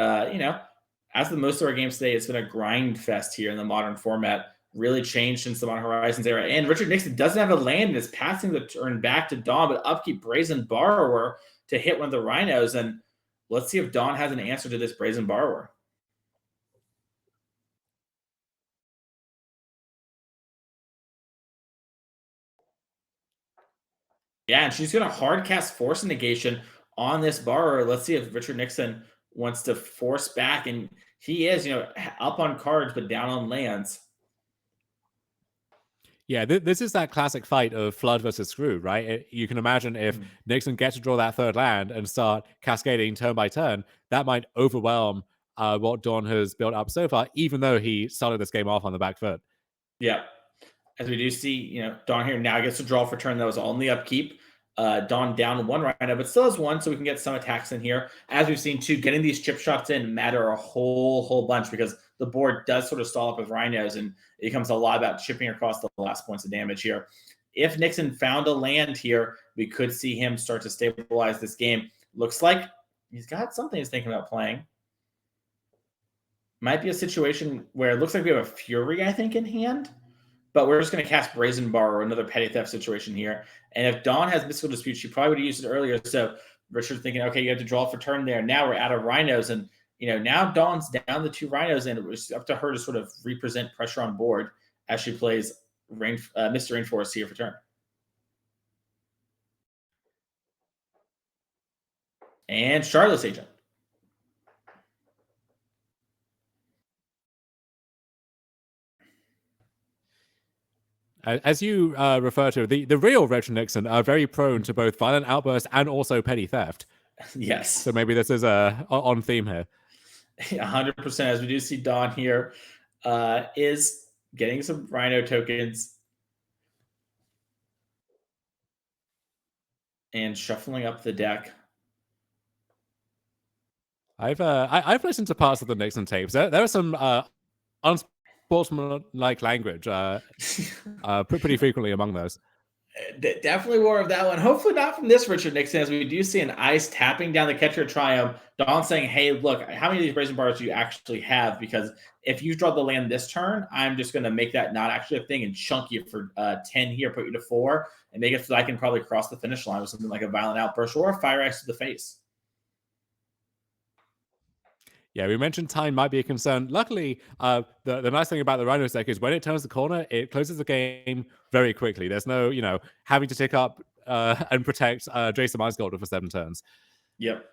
as the most of our games today, it's been a grind fest here in the modern format. Really changed since the Modern Horizons era. And Richard Nixon doesn't have a land and is passing the turn back to Dawn, but upkeep Brazen Borrower to hit one of the Rhinos. And let's see if Dawn has an answer to this Brazen Borrower. Yeah, and she's going to hard cast Force Negation on this Borrower. Let's see if Richard Nixon wants to force back. And he is, up on cards, but down on lands. Yeah, this is that classic fight of Flood versus Screw, right? You can imagine if Nixon gets to draw that third land and start cascading turn by turn, that might overwhelm what Dawn has built up so far, even though he started this game off on the back foot. Yeah. As we do see, Dawn here now gets to draw for turn that was all in the upkeep. Dawn down 1 Rhino, but still has 1, so we can get some attacks in here. As we've seen, too, getting these chip shots in matter a whole bunch, because the board does sort of stall up with Rhinos, and it becomes a lot about chipping across the last points of damage here. If Nixon found a land here, we could see him start to stabilize this game. Looks like he's got something he's thinking about playing. Might be a situation where it looks like we have a Fury, I think, in hand. But we're just going to cast Brazen Bar, or another petty theft situation here. And if Dawn has Mystical Dispute, she probably would have used it earlier. So Richard's thinking, okay, you have to draw for turn there. Now we're out of Rhinos. And, now Dawn's down the 2 Rhinos, and it was up to her to sort of represent pressure on board as she plays Mr. Rainforest here for turn. And Charlotte's Agent. As you refer to, the real Richard Nixon are very prone to both violent outbursts and also petty theft. Yes. So maybe this is on theme here. 100%. As we do see Dawn here is getting some Rhino tokens and shuffling up the deck. I've listened to parts of the Nixon tapes. There are some unsportsmanlike language pretty frequently among those. Definitely more of that one. Hopefully not from this Richard Nixon, as we do see an ice tapping down the Catcher of Triumph. Dawn saying, hey, look, how many of these Brazen Bars do you actually have? Because if you draw the land this turn, I'm just going to make that not actually a thing and chunk you for 10 here, put you to 4, and make it so I can probably cross the finish line with something like a Violent Outburst or a Fire Ice to the face. Yeah, we mentioned time might be a concern. Luckily, the nice thing about the Rhinos deck is when it turns the corner, it closes the game very quickly. There's no, having to tick up and protect Jason Minesgolder for 7 turns. Yep.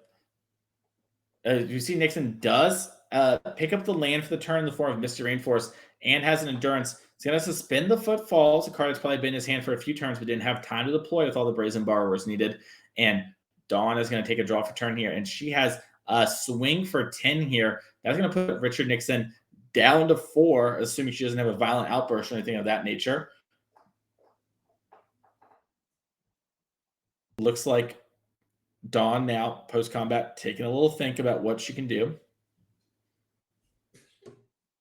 You see Nixon does pick up the land for the turn in the form of Mr. Rainforest and has an Endurance. He's going to suspend the Footfalls, a card that's probably been in his hand for a few turns but didn't have time to deploy with all the Brazen Borrowers needed. And Dawn is going to take a draw for turn here, and she has a swing for 10 here. That's going to put Richard Nixon down to 4, assuming she doesn't have a Violent Outburst or anything of that nature. Looks like Dawn now, post-combat, taking a little think about what she can do.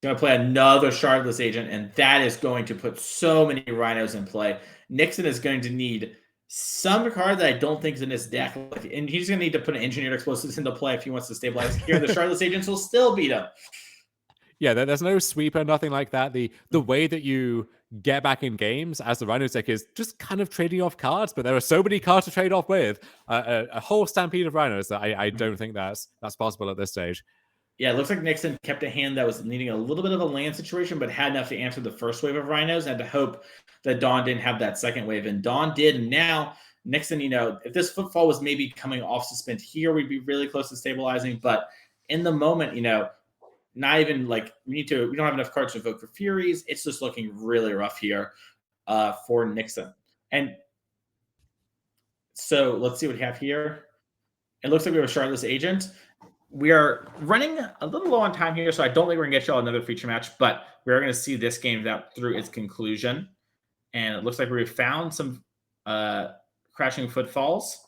Going to play another Shardless Agent, and that is going to put so many Rhinos in play. Nixon is going to need some card that I don't think is in his deck, and he's going to need to put an Engineered Explosives into play if he wants to stabilize here. The Shardless Agents will still beat him. Yeah, there's no sweeper, nothing like that. The way that you get back in games as the Rhinos deck is just kind of trading off cards, but there are so many cards to trade off with. A whole stampede of Rhinos that I don't think that's possible at this stage. Yeah, it looks like Nixon kept a hand that was needing a little bit of a land situation, but had enough to answer the first wave of Rhinos, and to hope that Dawn didn't have that second wave. And Dawn did, and now Nixon, if this footfall was maybe coming off suspend here, we'd be really close to stabilizing. But in the moment, not even like we don't have enough cards to vote for Furies. It's just looking really rough here for Nixon. And so let's see what we have here. It looks like we have a Shardless Agent. We are running a little low on time here, so I don't think we're going to get y'all another feature match, but we're going to see this game out through its conclusion. And it looks like we've found some crashing footfalls.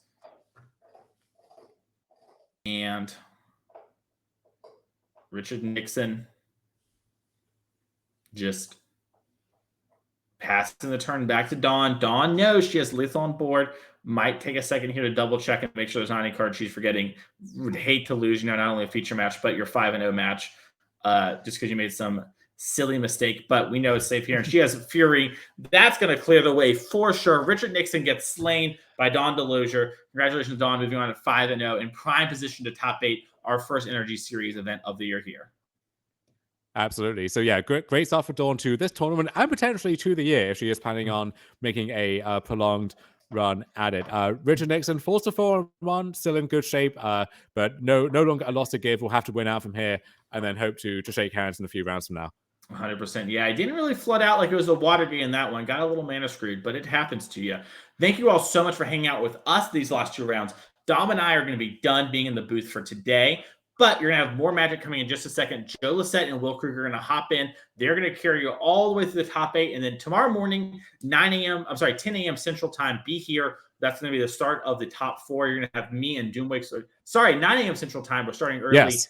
And Richard Nixon just passing the turn back to Dawn. Dawn knows she has lethal on board. Might take a second here to double check and make sure there's not any cards she's forgetting. Would hate to lose, not only a feature match, but your 5-0 match, just because you made some silly mistake. But we know it's safe here. And she has Fury. That's going to clear the way for sure. Richard Nixon gets slain by Dawn DeLozier. Congratulations, Dawn, moving on to 5-0 in prime position to top 8, our first NRG Series event of the year here. Absolutely. So yeah, great start for Dawn to this tournament and potentially to the year if she is planning on making a prolonged run at it. Richard Nixon falls to 4-1, still in good shape, but no longer a loss to give. We'll have to win out from here and then hope to shake hands in a few rounds from now. 100%. Yeah, I didn't really flood out like it was a water game in that one. Got a little mana screwed, but it happens to you. Thank you all so much for hanging out with us these last 2 rounds. Dom and I are going to be done being in the booth for today, but you're going to have more Magic coming in just a second. Joe Lissette and Will Kruger are going to hop in. They're going to carry you all the way through the top 8, and then tomorrow morning, 10 a.m. Central Time, be here. That's going to be the start of the top 4. You're going to have me and Doomwake. Sorry, 9 a.m. Central Time. We're starting early. Yes.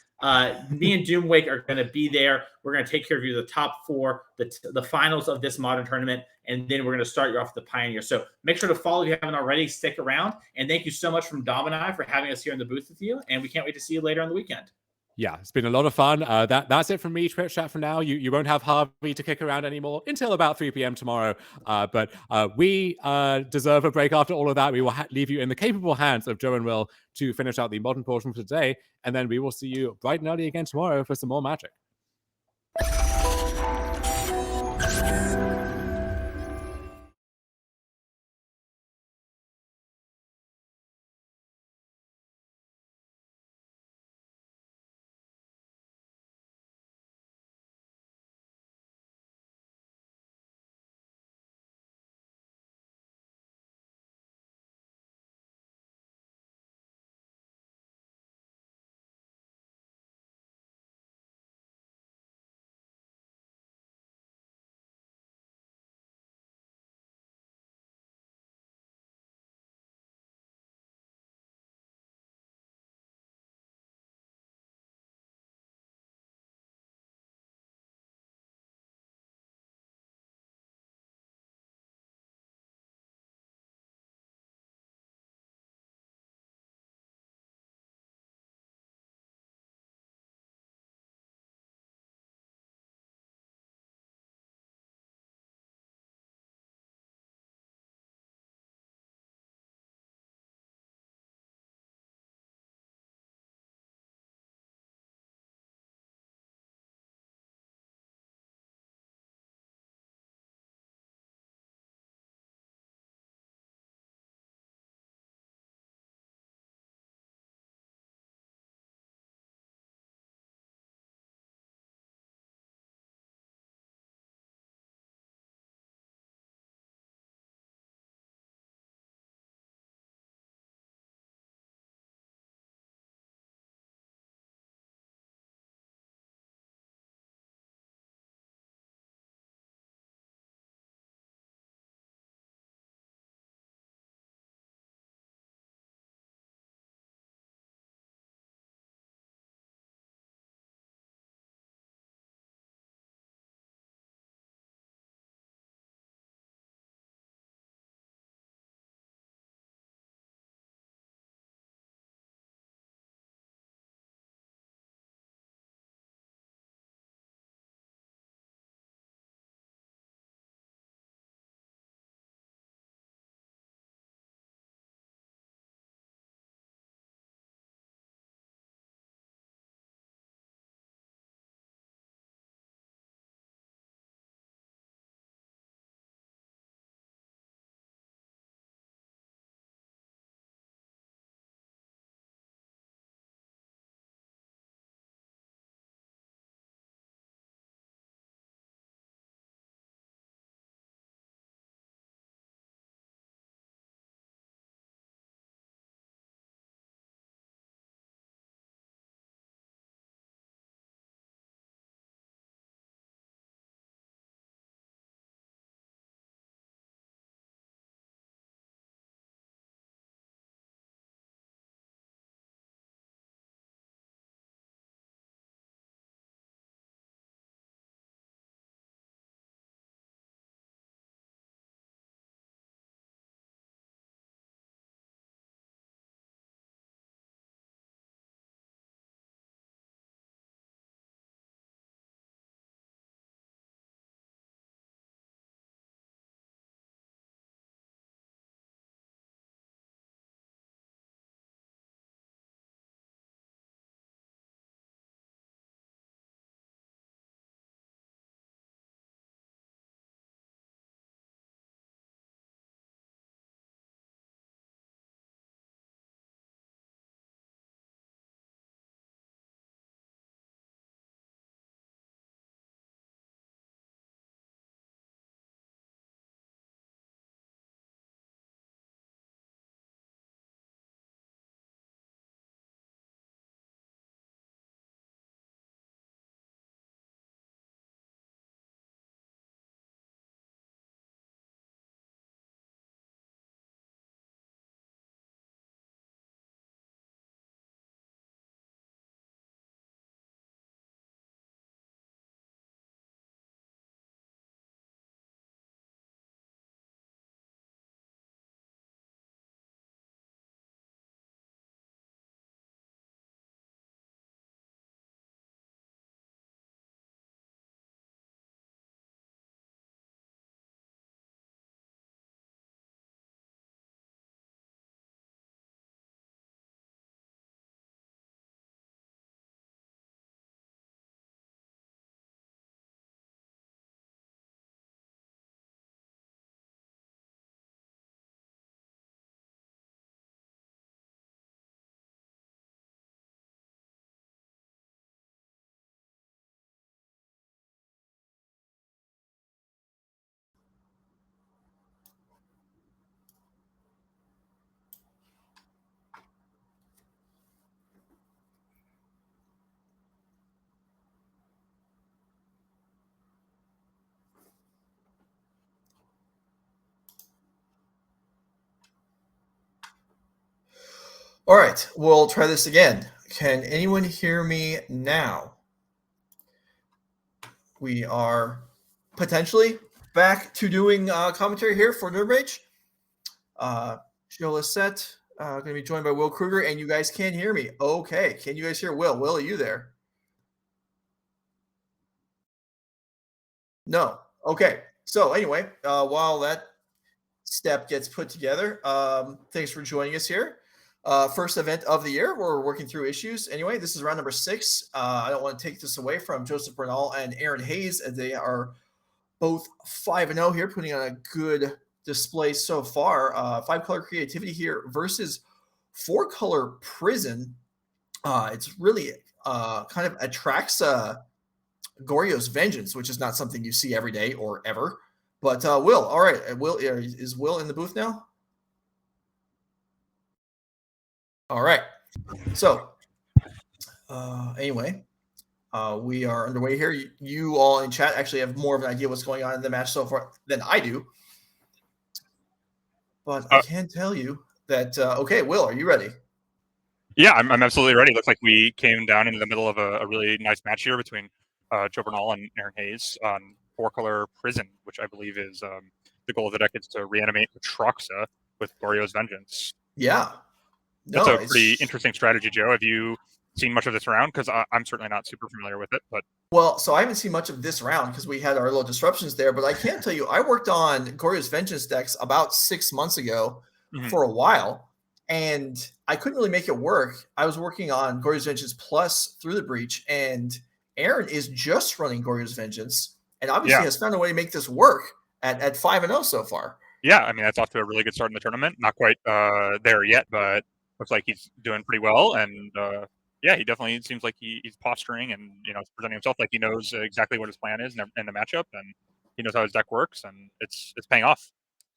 Me and Doomwake are going to be there. We're going to take care of you the top 4, the finals of this modern tournament, and then we're going to start you off with the Pioneer. So make sure to follow if you haven't already. Stick around, and thank you so much from Dom and I for having us here in the booth with you, and we can't wait to see you later on the weekend. Yeah, it's been a lot of fun. That's it from me, Twitch chat, for now. You won't have Harvey to kick around anymore until about 3 p.m. tomorrow. But we deserve a break after all of that. We will leave you in the capable hands of Joe and Will to finish out the modern portion for today. And then we will see you bright and early again tomorrow for some more Magic. All right, we'll try this again. Can anyone hear me now? We are potentially back to doing commentary here for Nerd Rage. Joe Lissette, going to be joined by Will Kruger, and you guys can hear me. Okay, can you guys hear Will? Will, are you there? No. Okay. So anyway, while that step gets put together, thanks for joining us here. First event of the year. We're working through issues. Anyway, this is round number 6. I don't want to take this away from Joseph Bernal and Aaron Hayes, as they are both 5-0 here, putting on a good display so far. 5-color creativity here versus 4-color prison. It's really kind of attracts Goryo's Vengeance, which is not something you see every day or ever. But Will, all right. Will, is Will in the booth now? All right. So anyway, we are underway here. You all in chat actually have more of an idea what's going on in the match so far than I do. But I can tell you that, okay, Will, are you ready? Yeah, I'm absolutely ready. Looks like we came down into the middle of a really nice match here between Joe Bernal and Aaron Hayes on 4-color prison, which I believe is the goal of the deck is to reanimate Atraxa with Goryo's Vengeance. Yeah. That's a pretty interesting strategy, Joe. Have you seen much of this round? Because I'm certainly not super familiar with it. But well, so I haven't seen much of this round because we had our little disruptions there. But I can tell you, I worked on Goryo's Vengeance decks about 6 months ago for a while, and I couldn't really make it work. I was working on Goryo's Vengeance Plus through the breach, and Aaron is just running Goryo's Vengeance, and obviously has found a way to make this work at 5-0 so far. Yeah, I mean, that's off to a really good start in the tournament. Not quite there yet, but looks like he's doing pretty well. And yeah, he definitely seems like he's posturing and, presenting himself like he knows exactly what his plan is in the matchup, and he knows how his deck works, and it's paying off.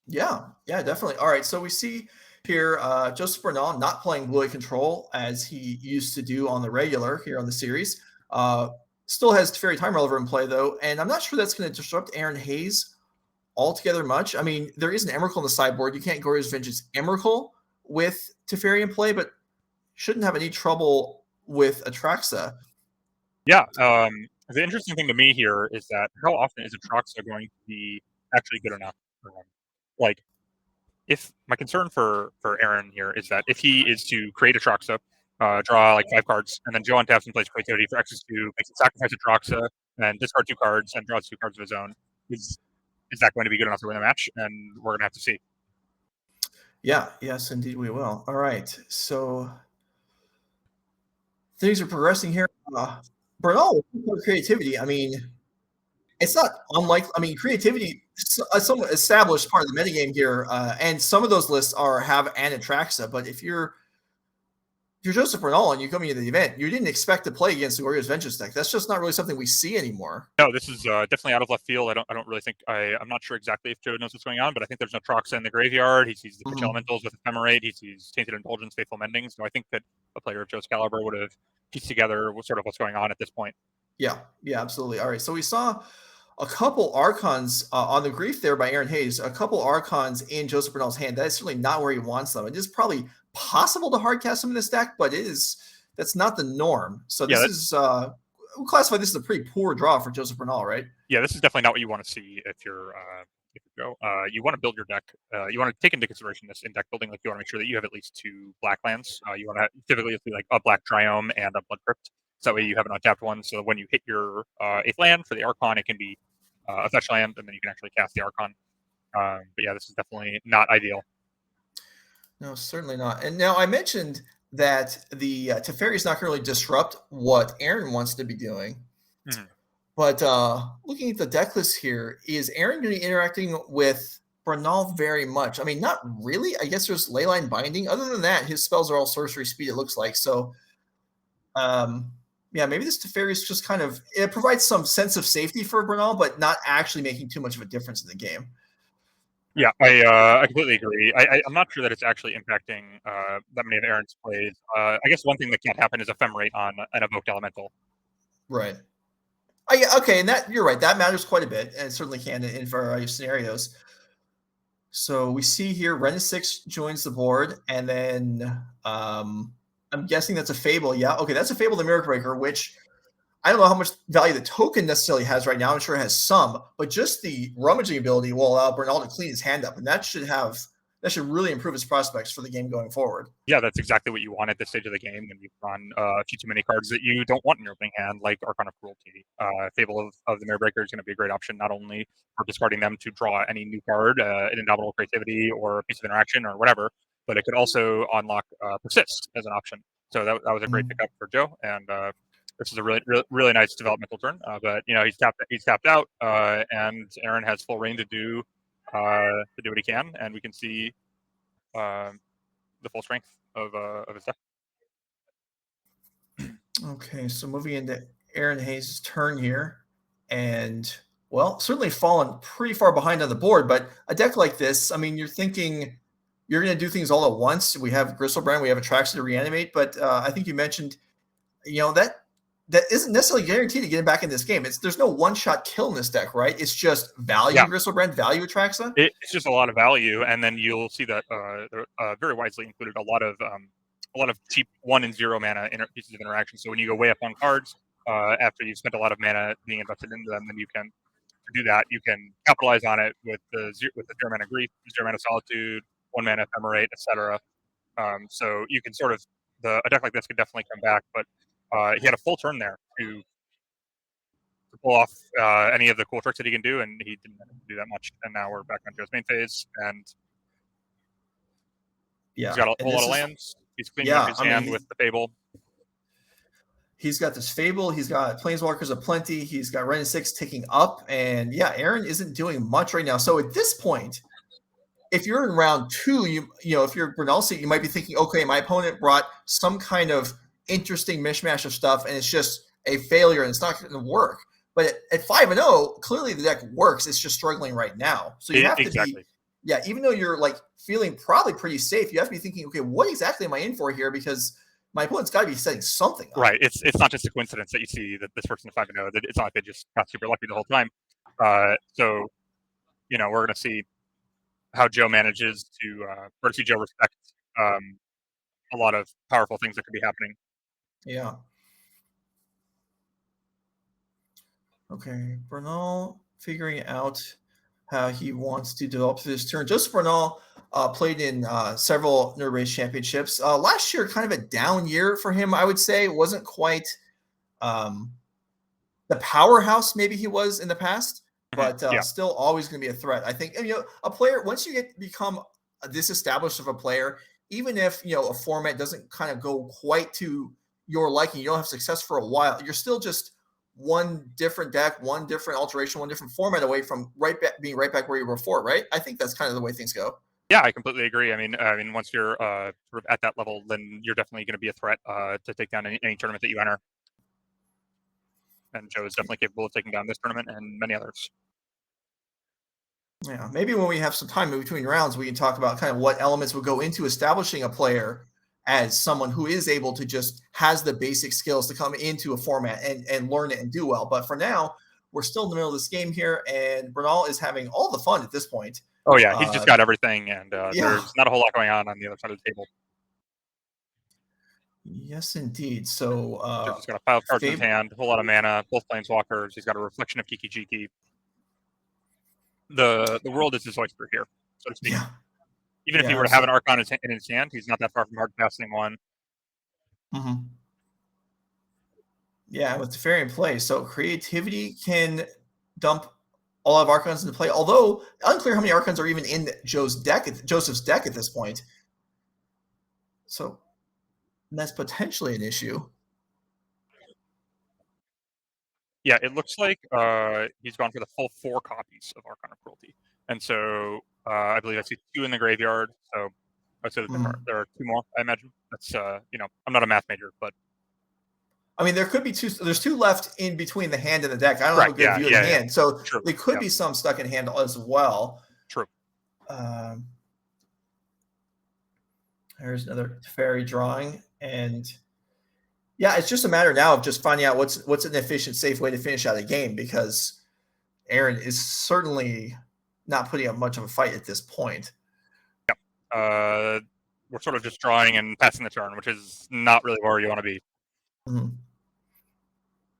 Yeah, definitely. All right, so we see here Joseph Bernal not playing Blue Eye Control as he used to do on the regular here on the series. Still has Teferi Time Reliever in play, though, and I'm not sure that's going to disrupt Aaron Hayes altogether much. I mean, there is an Emrakul on the sideboard. You can't Goryo's Vengeance Emrakul with Teferi in play, but shouldn't have any trouble with Atraxa. Yeah, the interesting thing to me here is that how often is Atraxa going to be actually good enough for him? Like, if my concern for Aaron here is that if he is to create Atraxa, draw like 5 cards, and then Joe untaps and plays Creativity for X2, makes it sacrifice Atraxa, and discard 2 cards and draws 2 cards of his own, is that going to be good enough to win the match? And we're going to have to see. Yeah, yes, indeed we will. All right, so things are progressing here. Bernal with Creativity, I mean, it's not unlike, Creativity is a somewhat established part of the metagame here, and some of those lists have an Atraxa, but if you're Joseph Bernal and you're coming into the event, you didn't expect to play against the Goryo's Vengeance deck. That's just not really something we see anymore. No, this is definitely out of left field. I don't really think I'm not sure exactly if Joe knows what's going on, but I think there's no Atraxa in the graveyard. He sees the pitch elementals with Ephemerate. He sees Tainted Indulgence, Faithful Mending. So I think that a player of Joe's caliber would have pieced together sort of what's going on at this point. Yeah, absolutely. All right, so we saw a couple Archons on the Grief there by Aaron Hayes, a couple Archons in Joseph Bernal's hand. That is certainly not where he wants them. It is probably possible to hardcast them in this deck, but that's not the norm. So this is we'll classify this as a pretty poor draw for Joseph Bernal, right? Yeah, this is definitely not what you want to see if you're Joe. You want to build your deck. You want to take into consideration this in deck building. Like, you want to make sure that you have at least 2 black lands. You want to typically be like a black Triome and a Blood Crypt. So that way you have an untapped one. So when you hit your 8th land for the Archon, it can be a fetch land, and then you can actually cast the Archon. But yeah, this is definitely not ideal. No, certainly not. And now I mentioned that the Teferi is not going to really disrupt what Aaron wants to be doing. But looking at the deck list here, is Aaron going to be interacting with Bernal very much? I mean, not really. I guess there's Leyline Binding. Other than that, his spells are all sorcery speed, it looks like. So, yeah, maybe this Teferi is just kind of, it provides some sense of safety for Bernal, but not actually making too much of a difference in the game. Yeah, I completely agree. I'm not sure that it's actually impacting that many of Aaron's plays. I guess one thing that can't happen is Ephemerate on an evoked elemental. Right. Okay, and that you're right. That matters quite a bit, and it certainly can in various scenarios. So we see here Ren 6 joins the board, and then I'm guessing that's a Fable. Yeah, okay, that's a Fable the Miracle Breaker, which I don't know how much value the token necessarily has right now. I'm sure it has some, but just the rummaging ability will allow Bernal to clean his hand up, and that should really improve his prospects for the game going forward. Yeah, that's exactly what you want at this stage of the game when you've run a few too many cards that you don't want in your opening hand, like Archon of Cruelty. Fable of the Mirror Breaker is going to be a great option, not only for discarding them to draw any new card, an Indomitable Creativity or a piece of interaction or whatever, but it could also unlock Persist as an option. So that was a great pickup for Joe, and this is a really nice developmental turn. But he's tapped out, and Aaron has full reign to do what he can, and we can see the full strength of his deck. Okay, so moving into Aaron Hayes' turn here, and well, certainly fallen pretty far behind on the board, but a deck like this, I mean, you're thinking you're going to do things all at once. We have Gristlebrand, we have Attraction to Reanimate, but I think you mentioned, that isn't necessarily guaranteed to get him back in this game. There's no one-shot kill in this deck, right? It's just value Gristlebrand, value Atraxa. It's just a lot of value, and then you'll see that they're very wisely included a lot of cheap 1 and 0 mana pieces of interaction. So when you go way up on cards, after you've spent a lot of mana being invested into them, then you can do that. You can capitalize on it with the 0 mana Grief, 0 mana Solitude, 1 mana Ephemerate, etc. So you can sort of a deck like this could definitely come back, but he had a full turn there to pull off any of the cool tricks that he can do, and he didn't do that much. And now we're back on Joe's main phase, and he's got a whole lot of lands. He's cleaning up his hand with the Fable. He's got this Fable. He's got Planeswalkers aplenty. He's got Ren 6 ticking up, and Aaron isn't doing much right now. So at this point, if you're in round 2, if you're Bernal seat, you might be thinking, okay, my opponent brought some kind of interesting mishmash of stuff, and it's just a failure, and it's not going to work. But at 5-0, clearly the deck works. It's just struggling right now. So you have to be, even though you're like feeling probably pretty safe, you have to be thinking, okay, what exactly am I in for here? Because my opponent's got to be setting something up. Right. It's not just a coincidence that you see that this person 5-0. It's not like they just got super lucky the whole time. So we're going to see how Joe manages to see Joe respect a lot of powerful things that could be happening. Yeah. Okay, Bernal figuring out how he wants to develop this turn. Joseph Bernal played in several Nerd Race championships. Last year, kind of a down year for him, I would say. It wasn't quite the powerhouse maybe he was in the past, but still always going to be a threat. I think, a player, once you become this established of a player, even if, a format doesn't kind of go quite to your liking, you don't have success for a while, you're still just one different deck, one different alteration, one different format away from being right back where you were before, right? I think that's kind of the way things go. Yeah, I completely agree. I mean, once you're sort of at that level, then you're definitely going to be a threat to take down any tournament that you enter. And Joe is definitely capable of taking down this tournament and many others. Yeah, maybe when we have some time in between rounds, we can talk about kind of what elements would go into establishing a player as someone who is able to just has the basic skills to come into a format and learn it and do well. But for now, we're still in the middle of this game here, and Bernal is having all the fun at this point. Oh, yeah, he's just got everything, and there's not a whole lot going on the other side of the table. Yes, indeed. So he's got a pile of cards in his hand, a whole lot of mana, both Planeswalkers. He's got a reflection of Kiki Jiki. The world is his oyster here, so to speak. Yeah. Even if he were to have an Archon in his hand, he's not that far from hard passing one. Mm-hmm. Yeah, with Teferi in play. So creativity can dump a lot of Archons into play, although unclear how many Archons are even in Joseph's deck at this point. So that's potentially an issue. Yeah, it looks like he's gone for the full 4 copies of Archon of Cruelty. And so I believe I see 2 in the graveyard. So I'd say that there are 2 more, I imagine. That's, I'm not a math major, but. I mean, there could be 2. There's 2 left in between the hand and the deck. I don't have a good view of the hand. So there could be some stuck in hand as well. True. There's another Teferi drawing. And yeah, it's just a matter now of just finding out what's an efficient, safe way to finish out a game, because Aaron is certainly not putting up much of a fight at this point. We're sort of just drawing and passing the turn, which is not really where you want to be. Mm-hmm.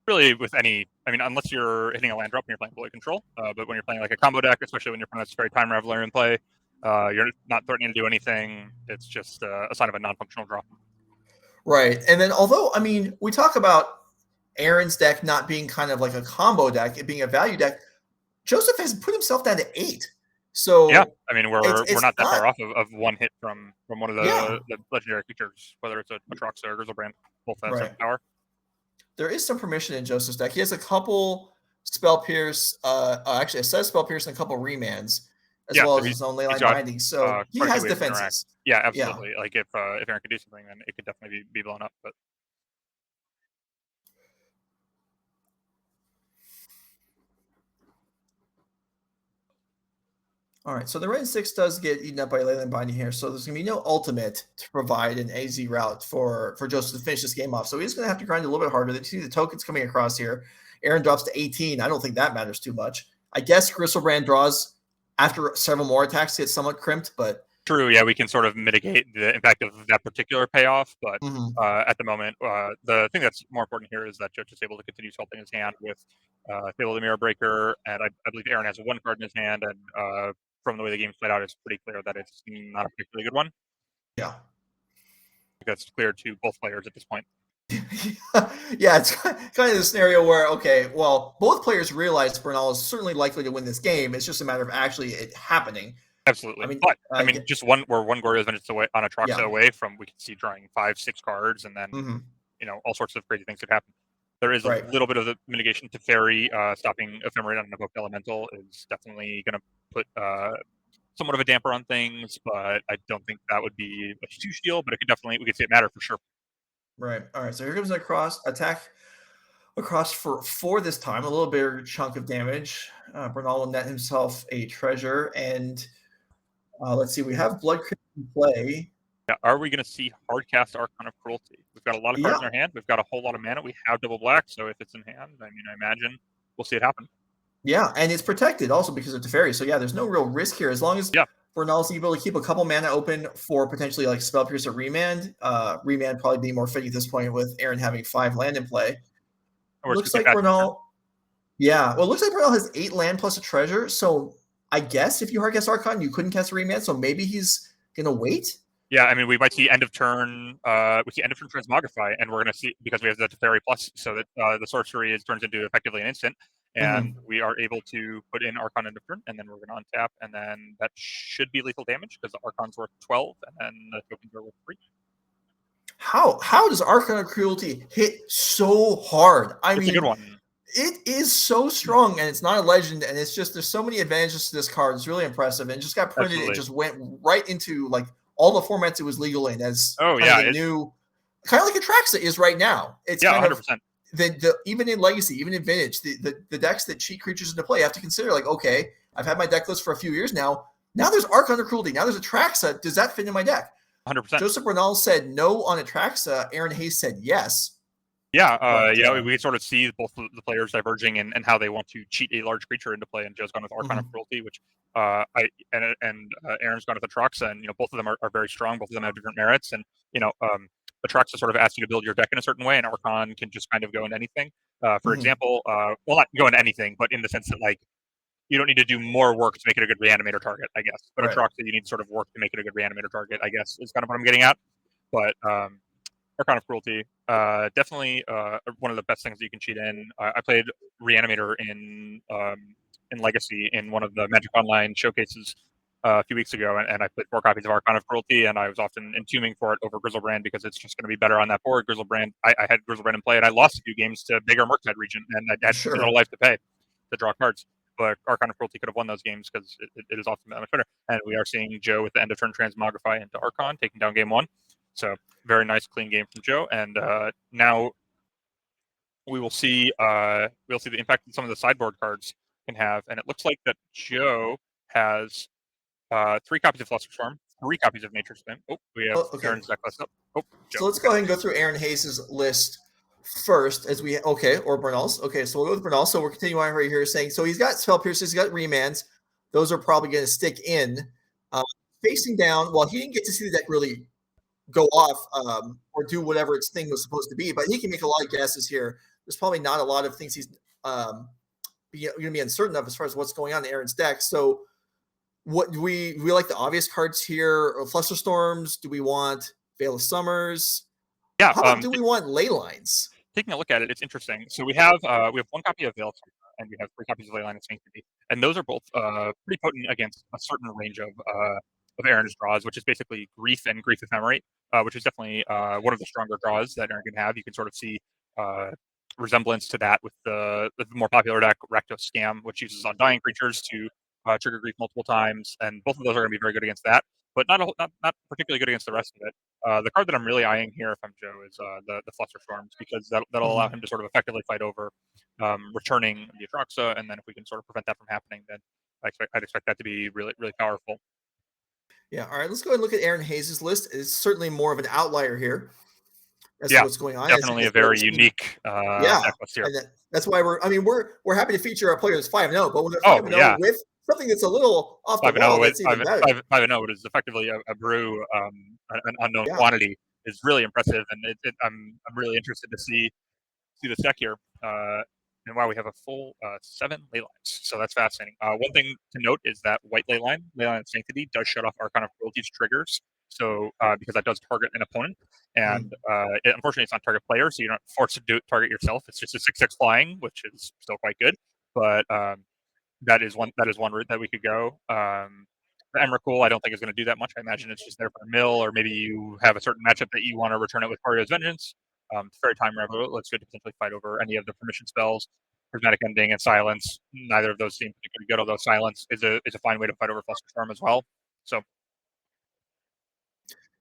Really, with any, I mean, unless you're hitting a land drop and you're playing bullet control, but when you're playing like a combo deck, especially when you're playing a very time raveler in play, you're not threatening to do anything. It's just a sign of a non-functional draw. Right. And then, although, I mean, we talk about Aaron's deck not being kind of like a combo deck, it being a value deck, Joseph has put himself down to 8. So yeah, I mean, we're it's not that far off of one hit from one of the, Yeah. the legendary creatures, whether it's a Atraxa or Grizzlebrand, both have Right. 7 power. there is some permission in Joseph's deck. He has a couple Spell Pierce, actually a set of Spell Pierce and a couple Remands, as Yeah, well so as his own he's Leyline got, Binding. So he quite a has few ways to interact. defenses. Yeah, absolutely. Like if Aaron could do something, then it could definitely be blown up. But All right, so the Red 6 does get eaten up by Leyland Binding here, so there's going to be no ultimate to provide an AZ route for Joseph to finish this game off. So he's going to have to grind a little bit harder. You see the tokens coming across here. Aaron drops to 18. I don't think that matters too much. I guess Grizzlebrand draws after several more attacks get somewhat crimped, but true, yeah, we can sort of mitigate the impact of that particular payoff. But at the moment, the thing that's more important here is that Judge is able to continue sculpting his hand with Fable the Mirror Breaker, and I believe Aaron has 1 card in his hand, and from the way the game's played out, it's pretty clear that it's not a particularly good one. Yeah. That's clear to both players at this point. Yeah, it's kind of the scenario where, okay, well, both players realize Bernal is certainly likely to win this game. It's just a matter of actually it happening. Absolutely. Just one Glorious Vengeance away on Atraxa away from, we can see drawing 5-6 cards, and then all sorts of crazy things could happen. There is a little bit of the mitigation to Fairy. Stopping Ephemerate on an Evoked Elemental is definitely going to put somewhat of a damper on things, but I don't think that would be a huge deal, but we could see it matter for sure. Right. All right. So here comes an attack across for 4 this time, a little bigger chunk of damage. Bernal will net himself a treasure, and let's see, we have Blood Crypt in play. Yeah, are we going to see hard cast Archon of Cruelty? We've got a lot of cards in our hand. We've got a whole lot of mana. We have double black, so if it's in hand, I imagine we'll see it happen. Yeah, and it's protected also because of Teferi. So yeah, there's no real risk here as long as Bernal's able to keep a couple mana open for potentially like Spell Pierce or Remand. Remand probably being more fitting at this point with Aaron having 5 land in play. Looks like Bernal. Yeah, well, it looks like Bernal has 8 land plus a treasure. So I guess if you hard cast Archon, you couldn't cast Remand. So maybe he's gonna wait. Yeah, we might see end of turn. We see end of turn Transmogrify, and we're going to see, because we have the Teferi Plus, so that the sorcery turns into effectively an instant, and we are able to put in Archon end of turn, and then we're going to untap, and then that should be lethal damage because the Archon's worth 12, and then the tokens are worth 3. How does Archon of Cruelty hit so hard? It's a good one. It is so strong, and it's not a legend, and it's just there's so many advantages to this card. It's really impressive, and it just got printed. Absolutely. It just went right into like all the formats it was legal in as new, kind of like Atraxa is right now. It's 100%. The even in Legacy, even in Vintage, the decks that cheat creatures into play have to consider like, okay, I've had my deck list for a few years now. Now there's Archon of Cruelty. Now there's Atraxa. Does that fit in my deck? 100%. Joseph Bernal said no on Atraxa. Aaron Hayes said yes. Yeah, we sort of see both the players diverging and how they want to cheat a large creature into play, and Joe's gone with Archon of Cruelty, which Aaron's gone with Atraxa, and both of them are very strong. Both of them have different merits, and Atraxa sort of asks you to build your deck in a certain way, and Archon can just kind of go into anything. For example, well, not go into anything, but in the sense that like you don't need to do more work to make it a good reanimator target, I guess. But Atraxa, you need sort of work to make it a good reanimator target, I guess, is kind of what I'm getting at. But Archon of Cruelty, definitely one of the best things that you can cheat in. I played Reanimator in Legacy in one of the Magic Online showcases a few weeks ago, and I played 4 copies of Archon of Cruelty, and I was often entombing for it over Grizzlebrand because it's just going to be better on that board. Grizzlebrand, I had Grizzlebrand in play, and I lost a few games to bigger Murktide region, and I had no life to pay to draw cards. But Archon of Cruelty could have won those games because it is often that much better. And we are seeing Joe with the end of turn Transmogrify into Archon, taking down game 1. So very nice, clean game from Joe. And now we'll see the impact that some of the sideboard cards can have. And it looks like that Joe has 3 copies of Fluster Storm, 3 copies of Nature's Spin. Oh, we have Aaron's deck list up. Oh, Joe. So let's go ahead and go through Aaron Hayes' list first as we or Bernal's. Okay, so we'll go with Bernal. So we're continuing on right here saying so he's got Spell Pierces, he's got Remands. those are probably going to stick in. Facing down, well, he didn't get to see the deck really go off or do whatever its thing was supposed to be, but he can make a lot of guesses here. There's probably not a lot of things he's going to be uncertain of as far as what's going on in Aaron's deck. So what do we like the obvious cards here? Flusterstorms? Do we want Veil of Summers? Yeah. How about do we want ley lines? Taking a look at it, it's interesting. So we have one copy of Veil of Summer, and we have 3 copies of Leyline and Sanctity, and those are both pretty potent against a certain range of Aaron's draws, which is basically Grief and Grief Ephemerate, which is definitely one of the stronger draws that Aaron can have. You can sort of see resemblance to that with the more popular deck, Rakdos Scam, which uses Undying creatures to trigger Grief multiple times, and both of those are going to be very good against that, but not particularly good against the rest of it. The card that I'm really eyeing here, if I'm Joe, is the Flusterstorms, because that'll allow him to sort of effectively fight over returning the Atraxa, and then if we can sort of prevent that from happening, then I'd expect that to be really, really powerful. Yeah. All right. Let's go ahead and look at Aaron Hayes' list. It's certainly more of an outlier here. As to what's going on. Definitely a very unique deck list here. And that's why we're happy to feature a player that's 5-0, but when they're 5-0 with something that's a little off the wall, that's even better. 5-0, it is effectively a brew, an unknown quantity, is really impressive, and I'm really interested to see this deck here. And wow, we have a full 7 ley lines, so that's fascinating. One thing to note is that white Leyline and Sanctity, does shut off Archon of Cruelty's triggers, so because that does target an opponent, and unfortunately it's not target player, so you're not forced to target yourself. It's just a 6/6 flying, which is still quite good, but that is one route that we could go. The Emrakul, I don't think is going to do that much. I imagine it's just there for a mill, or maybe you have a certain matchup that you want to return it with Pario's Vengeance. Fairy Time Revel looks good to potentially fight over any of the permission spells. Prismatic Ending and Silence, neither of those seem particularly good, although Silence is a fine way to fight over Flusterstorm as well. So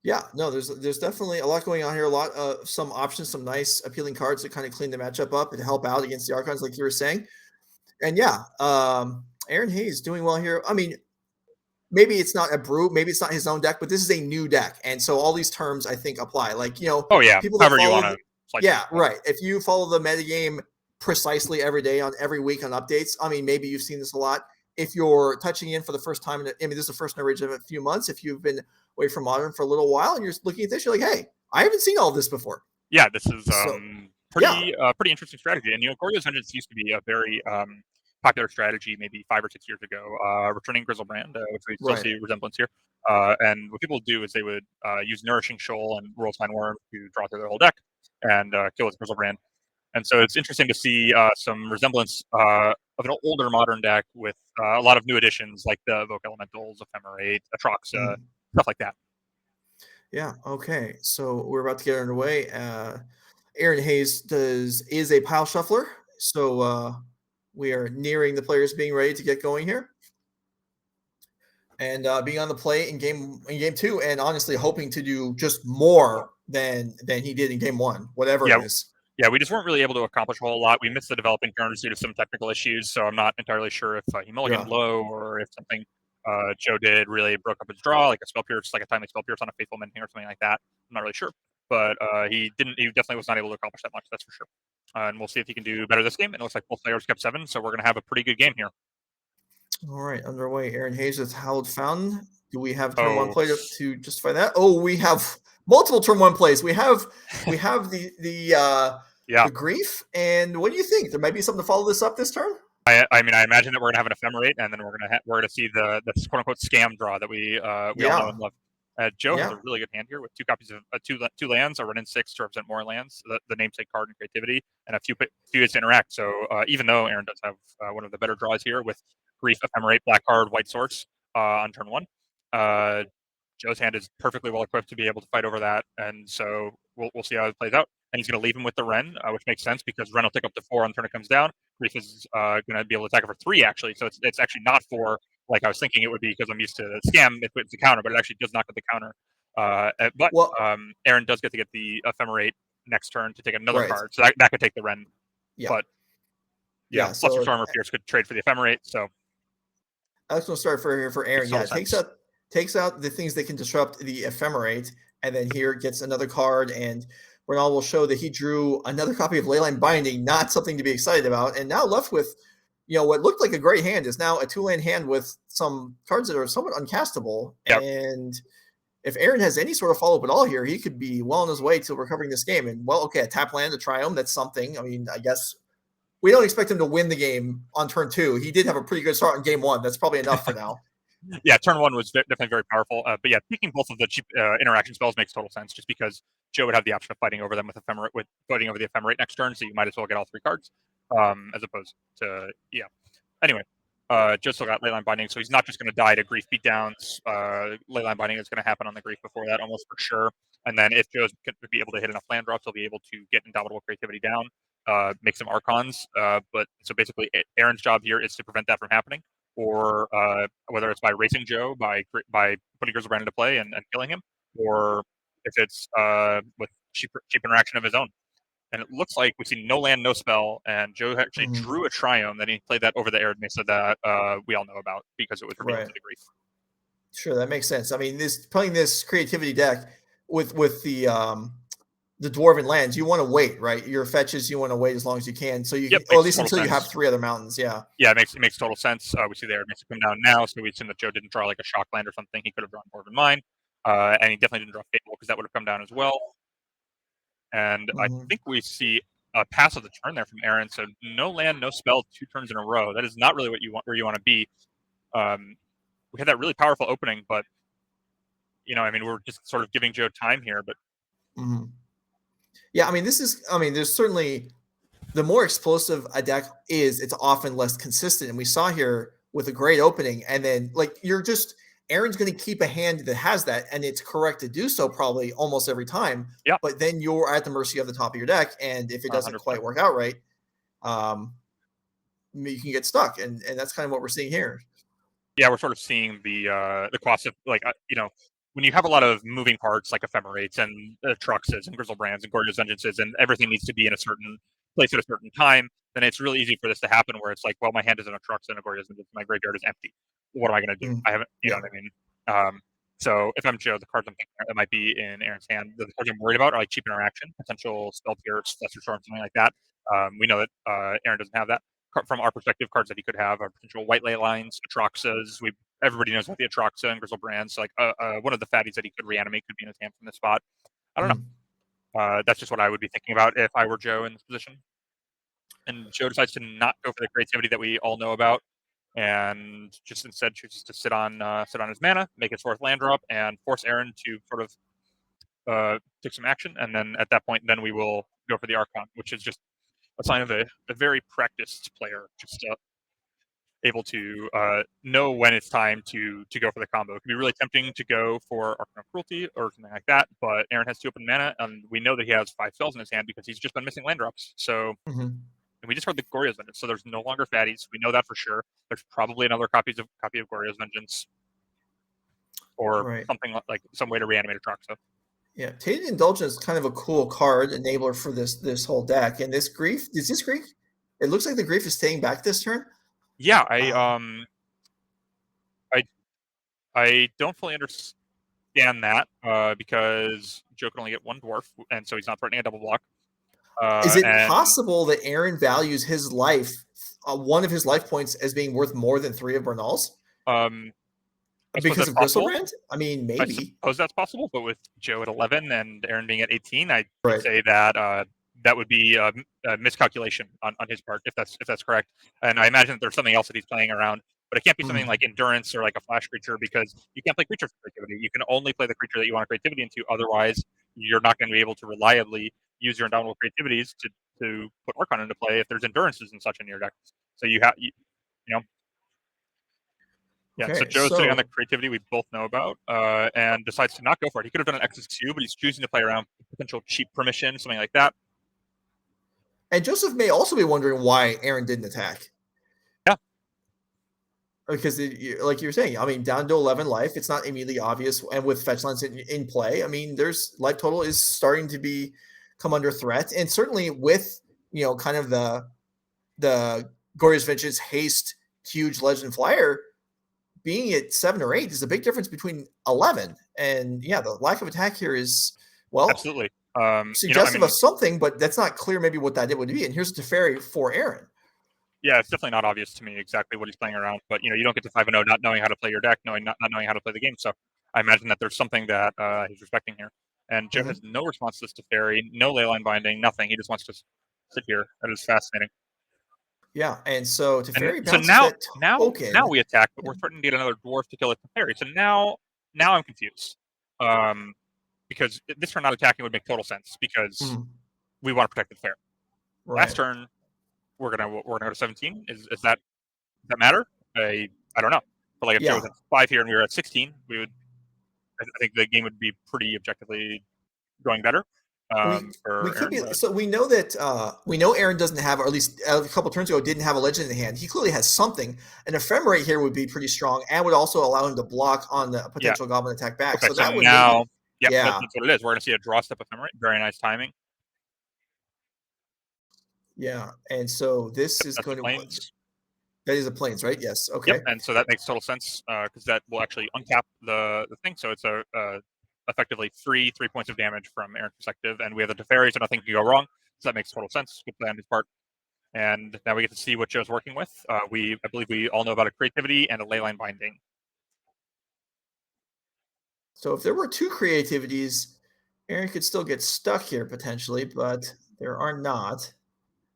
yeah, no, there's definitely a lot going on here. A lot of some options, some nice appealing cards to kind of clean the matchup up and help out against the Archons, like you were saying. And Aaron Hayes doing well here. I mean, maybe it's not a brew, maybe it's not his own deck, but this is a new deck, and so all these terms I think apply. Like people that however you want to. Right. If you follow the metagame precisely every day on every week on updates, I mean, maybe you've seen this a lot. If you're touching in for the first time, this is the first coverage of a few months. If you've been away from Modern for a little while and you're looking at this, you're like, hey, I haven't seen all this before. Yeah, this is pretty interesting strategy. And Cardoza's Vengeance used to be a very popular strategy maybe 5 or 6 years ago. Returning Grizzlebrand, which we still see resemblance here. And what people would do is they would use Nourishing Shoal and Whirlspine Worm to draw through their whole deck and kill with Grizzlebrand. And so it's interesting to see some resemblance of an older Modern deck with a lot of new additions like the Evoke Elementals, Ephemerate, Atraxa, stuff like that. Yeah. Okay. So we're about to get underway. Aaron Hayes is a pile shuffler, so we are nearing the players being ready to get going here, and being on the play in game 2, and honestly hoping to do just more than he did in game 1, whatever it is. Yeah, we just weren't really able to accomplish a whole lot. We missed the developing turns due to some technical issues, so I'm not entirely sure if he mulliganed low or if something Joe did really broke up his draw, like a Spell Pierce, like a timely Spell Pierce on a Faithful Mending or something like that. I'm not really sure, but he definitely was not able to accomplish that much, that's for sure. And we'll see if he can do better this game. It looks like both players kept 7, so we're going to have a pretty good game here. All right, underway. Aaron Hayes with Hallowed Fountain. Do we have turn 1 play to justify that? Oh, we have multiple turn 1 plays. We have the Grief. And what do you think? There might be something to follow this up this turn? I imagine that we're gonna have an Ephemerate, and then we're gonna see the quote unquote scam draw that we all know and love. Joe has a really good hand here with 2 copies of two lands, a run in 6 to represent more lands, the namesake card and creativity, and a few ways to interact. So even though Aaron does have one of the better draws here with Grief, Ephemerate, black card, white source on turn 1, Joe's hand is perfectly well equipped to be able to fight over that, and so we'll see how it plays out. And he's going to leave him with the Ren, which makes sense because Ren will take up to 4 on the turn it comes down. Grief is going to be able to attack it for 3, actually. So it's actually not 4 like I was thinking it would be because I'm used to scam if it's a counter, but it actually does knock at the counter. Aaron does get to get the Ephemerate next turn to take another card. So that could take the Ren. Yeah. But Flusterstorm or Fierce could trade for the Ephemerate. So that's going to start for Aaron. Yeah, takes out the things that can disrupt the Ephemerate, and then here gets another card, and Bernal will show that he drew another copy of Leyline Binding, not something to be excited about, and now left with what looked like a great hand is now a 2-land hand with some cards that are somewhat uncastable. Yep. And if Aaron has any sort of follow-up at all here, he could be well on his way to recovering this game. And, a tap land, a Triumph, that's something. I mean, I guess we don't expect him to win the game on turn 2. He did have a pretty good start on game 1. That's probably enough for now. Yeah, turn 1 was definitely very powerful. But yeah, picking both of the cheap interaction spells makes total sense, just because Joe would have the option of fighting over them with fighting over the Ephemerate next turn, so you might as well get all 3 cards, as opposed to Anyway, Joe still got Leyline Binding, so he's not just going to die to Grief beatdowns. Leyline Binding is going to happen on the Grief before that, almost for sure. And then if Joe's going to be able to hit enough land drops, he'll be able to get Indomitable Creativity down, make some Archons. But so basically, Aaron's job here is to prevent that from happening, or whether it's by racing Joe, by putting Grizzlebrand into play and killing him, or if it's with cheap interaction of his own. And it looks like we've seen no land, no spell, and Joe actually drew a Triumph. Then he played that over the Arid Mesa that we all know about because it was revealed to the Grief. Sure, that makes sense. I mean, playing this creativity deck with the Dwarven lands, you want to wait, right? Your fetches, you want to wait as long as you can, so or at least until you have 3 other mountains. Yeah, it makes total sense. We see the Arid Mesa come down now, so we've seen that Joe didn't draw like a Shock land or something. He could have drawn Dwarven Mine, and he definitely didn't draw Fable because that would have come down as well. And I think we see a pass of the turn there from Aaron. So no land, no spell, 2 turns in a row. That is not really what you want, where you want to be. We had that really powerful opening, but we're just sort of giving Joe time here. But yeah, I mean, there's certainly, the more explosive a deck is, it's often less consistent. And we saw here with a great opening, and then Aaron's going to keep a hand that has that, and it's correct to do so probably almost every time. Yeah. But then you're at the mercy of the top of your deck, and if it doesn't 100%. quite work out right, you can get stuck, and that's kind of what we're seeing here. Yeah, we're sort of seeing the cost of when you have a lot of moving parts like Ephemerates and Truxes and Grizzlebrands and Gorgeous Vengeances, and everything needs to be in a certain place at a certain time, then it's really easy for this to happen where it's like, well, my hand is in a Trux and a Gorgeous Vengeance, my graveyard is empty. What am I going to do? I haven't, know what I mean? So if I'm Joe, the cards I'm thinking that might be in Aaron's hand, the cards I'm worried about are like cheap interaction, potential spell pierce, Fluster Storm, something like that. We know that Aaron doesn't have that. From our perspective, cards that he could have are potential White Ley Lines, Atroxas. Everybody knows about the Atroxa and Grizzlebrands. So one of the fatties that he could reanimate could be in his hand from this spot. I don't know. That's just what I would be thinking about if I were Joe in this position. And Joe decides to not go for the creativity that we all know about, and just instead chooses to sit on his mana, make his 4th land drop, and force Aaron to sort of take some action. And then at that point, then we will go for the Archon, which is just a sign of a very practiced player, just able to know when it's time to go for the combo. It can be really tempting to go for Archon of Cruelty or something like that, but Aaron has 2 open mana, and we know that he has 5 spells in his hand because he's just been missing land drops. So. And we just heard the Gorya's Vengeance, so there's no longer fatties. We know that for sure. There's probably another copy of Gorya's Vengeance, or something like some way to reanimate a Troxo. Yeah, Tainted Indulgence is kind of a cool card enabler for this whole deck. And this Grief, it looks like the Grief is staying back this turn. Yeah, I don't fully understand that because Joe can only get 1 dwarf, and so he's not threatening a double block. Is it possible that Aaron values his life, 1 of his life points, as being worth more than 3 of Bernal's? Because of Grizzlebrand? I mean, maybe. I suppose that's possible, but with Joe at 11 and Aaron being at 18, I'd say that that would be a miscalculation on his part, if that's correct. And I imagine that there's something else that he's playing around, but it can't be something like Endurance or like a Flash creature, because you can't play creature for creativity. You can only play the creature that you want creativity into. Otherwise, you're not going to be able to reliably use your Indomitable Creativities to put Archon into play if there's Endurances and such in your deck. So you have, Yeah, so Joe's sitting on the creativity we both know about, and decides to not go for it. He could have done an X2, but he's choosing to play around potential cheap permission, something like that. And Joseph may also be wondering why Aaron didn't attack. Yeah. Because, like you were saying, I mean, down to 11 life, it's not immediately obvious. And with fetch lands in play, I mean, there's life total is starting to come under threat. And certainly with, kind of the Gorgeous Vengeance haste, huge Legend Flyer, being at 7 or 8 is a big difference between 11. And yeah, the lack of attack here is, well, absolutely suggestive of something, but that's not clear maybe what that would be. And here's Teferi for Aaron. Yeah, it's definitely not obvious to me exactly what he's playing around, but you don't get to 5-0 not knowing how to play your deck, not knowing how to play the game. So I imagine that there's something that he's respecting here. And Joe has no response to this Teferi, no leyline binding, nothing. He just wants to sit here. That is fascinating. Yeah, and so Teferi So bounces now that token. now we attack, but we're threatening to get another dwarf to kill a Teferi. So now I'm confused. Because this turn not attacking would make total sense because we want to protect the Teferi. Right. Last turn we're gonna go to 17. Does that matter? I don't know. But like if Joe was at 5 here and we were at 16, I think the game would be pretty objectively going better. We could be, so we know that Aaron doesn't have, or at least a couple turns ago didn't have a legend in the hand. He clearly has something. An ephemerate here would be pretty strong and would also allow him to block on the potential goblin attack back. Okay, so that would now, that's what it is. We're going to see a draw step ephemerate. Very nice timing. Yeah, and so this is going to. That is a plains, right? Yes. Okay. Yep, and so that makes total sense because that will actually untap the thing. So it's effectively 3 points of damage from Aaron's perspective, and we have the Teferi, so nothing can go wrong. So that makes total sense. Good play on his part. And now we get to see what Joe's working with. I believe we all know about a creativity and a leyline binding. So if there were 2 creativities, Aaron could still get stuck here potentially, but there are not.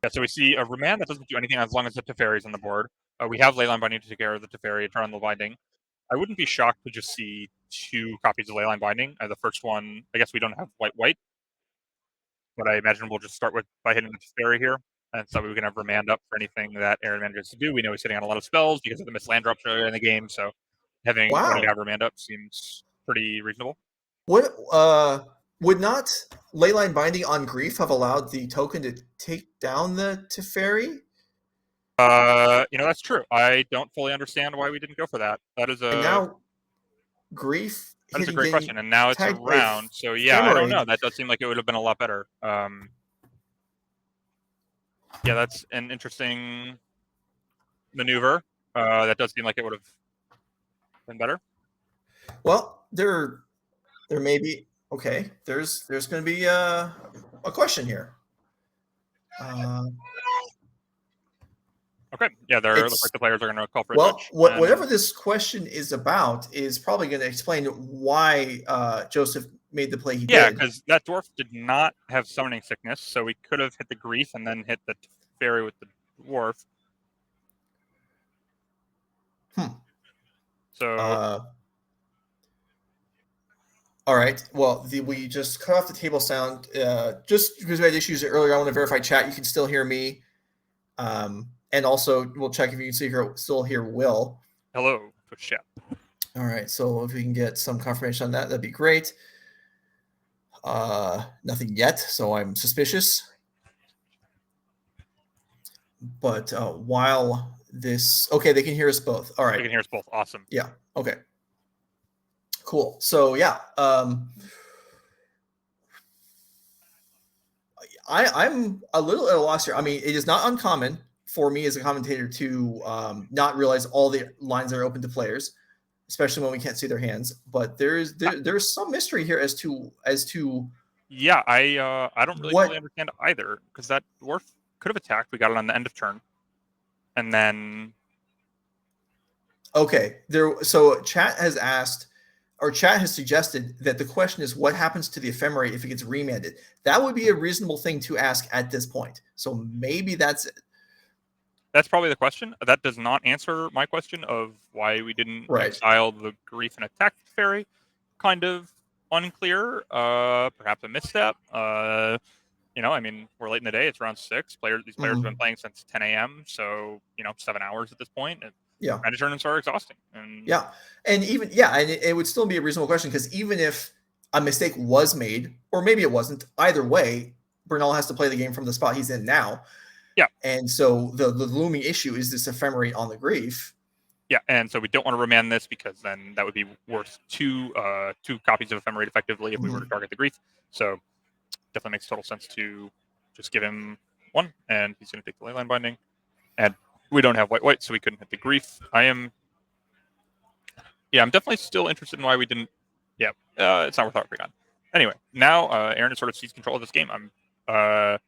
Yeah, so we see a remand that doesn't do anything as long as the Teferi's on the board. We have leyline binding to take care of the Teferi, turn on the binding. I wouldn't be shocked to just see 2 copies of leyline binding. The first one, I guess we don't have white, but I imagine we'll just start by hitting the Teferi here, and so we can have remand up for anything that Aaron manages to do. We know he's sitting on a lot of spells because of the missed land drops earlier in the game, so wanting to have remand up seems pretty reasonable. What would not leyline binding on grief have allowed the token to take down the Teferi? That's true. I don't fully understand why we didn't go for that. That is and now grief. That is a great question, and now it's around. So yeah, I don't know. That does seem like it would have been a lot better. Yeah, that's an interesting maneuver. That does seem like it would have been better. Well, there may be. Okay, there's going to be a question here. Okay, yeah, looks like the players are going to call for a touch. Whatever this question is about is probably going to explain why Joseph made the play he did. Yeah, because that dwarf did not have summoning sickness, so we could have hit the grief and then hit the fairy with the dwarf. So. All right. Well, we just cut off the table sound just because we had issues earlier. I want to verify chat. You can still hear me. And also, we'll check if you can still hear Will. Hello, Twitch chat. All right. So if we can get some confirmation on that, that'd be great. Nothing yet, so I'm suspicious. But while this... Okay, they can hear us both. All right. They can hear us both. Awesome. Yeah. Okay. Cool. So yeah, I'm a little at a loss here. I mean, it is not uncommon for me as a commentator to not realize all the lines that are open to players, especially when we can't see their hands. But there's some mystery here as to. Yeah, I don't really fully understand either, because that dwarf could have attacked. We got it on the end of turn, and then. Okay, so chat has asked. Or chat has suggested that the question is what happens to the ephemerate if it gets remanded. That would be a reasonable thing to ask at this point. So maybe that's it. That's probably the question. That does not answer my question of why we didn't exile the grief and attack the fairy. Kind of unclear. Perhaps a misstep. I mean, we're late in the day. It's round 6. These players have been playing since 10 a.m. So 7 hours at this point. Yeah, and tournaments are exhausting. And it would still be a reasonable question, because even if a mistake was made, or maybe it wasn't, either way, Bernal has to play the game from the spot he's in now. Yeah, and so the looming issue is this ephemerate on the grief. Yeah, and so we don't want to remand this, because then that would be worth two copies of ephemerate effectively if we were to target the grief. So definitely makes total sense to just give him 1, and he's going to take the leyline binding. And we don't have white, so we couldn't hit the grief. I'm definitely still interested in why we didn't. Yeah, it's not worth harping on. Anyway, now Aaron has sort of seized control of this game. Let's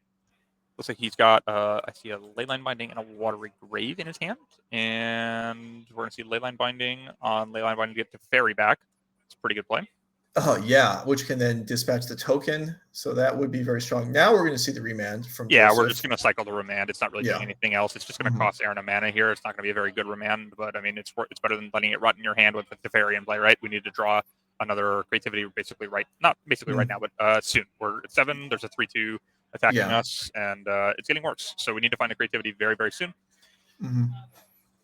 Looks like he's got, I see a Leyline Binding and a Watery Grave in his hand. And we're going to see Leyline Binding on Leyline Binding to get Teferi back. It's a pretty good play. Oh, yeah, which can then dispatch the token. So that would be very strong. Now we're going to see the remand from Yeah, we're Joseph. just going to cycle the remand. It's not really doing anything else. It's just going to cost Aaron a mana here. It's not going to be a very good remand, but I mean, it's better than letting it rot in your hand with the Teferi in play, right? We need to draw another creativity basically right now, but soon. We're at 7. There's a 3/2 attacking us, and it's getting worse. So we need to find the creativity very, very soon.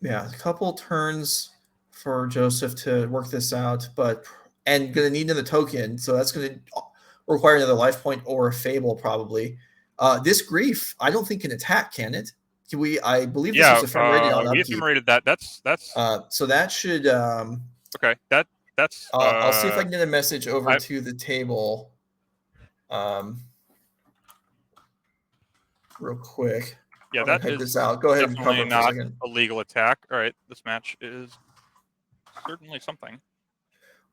Yeah, a couple turns for Joseph to work this out, and going to need another token, so that's going to require another life point or a Fable probably. This Grief, I don't think can attack, can it? Can we? I believe this was ephemerate on we upkeep. ephemerate that. That's so that should. Okay, that's. I'll see if I can get a message over to the table. Real quick. Yeah, that is this out. Go ahead and cover definitely for a not second. a legal attack. All right, this match is certainly something.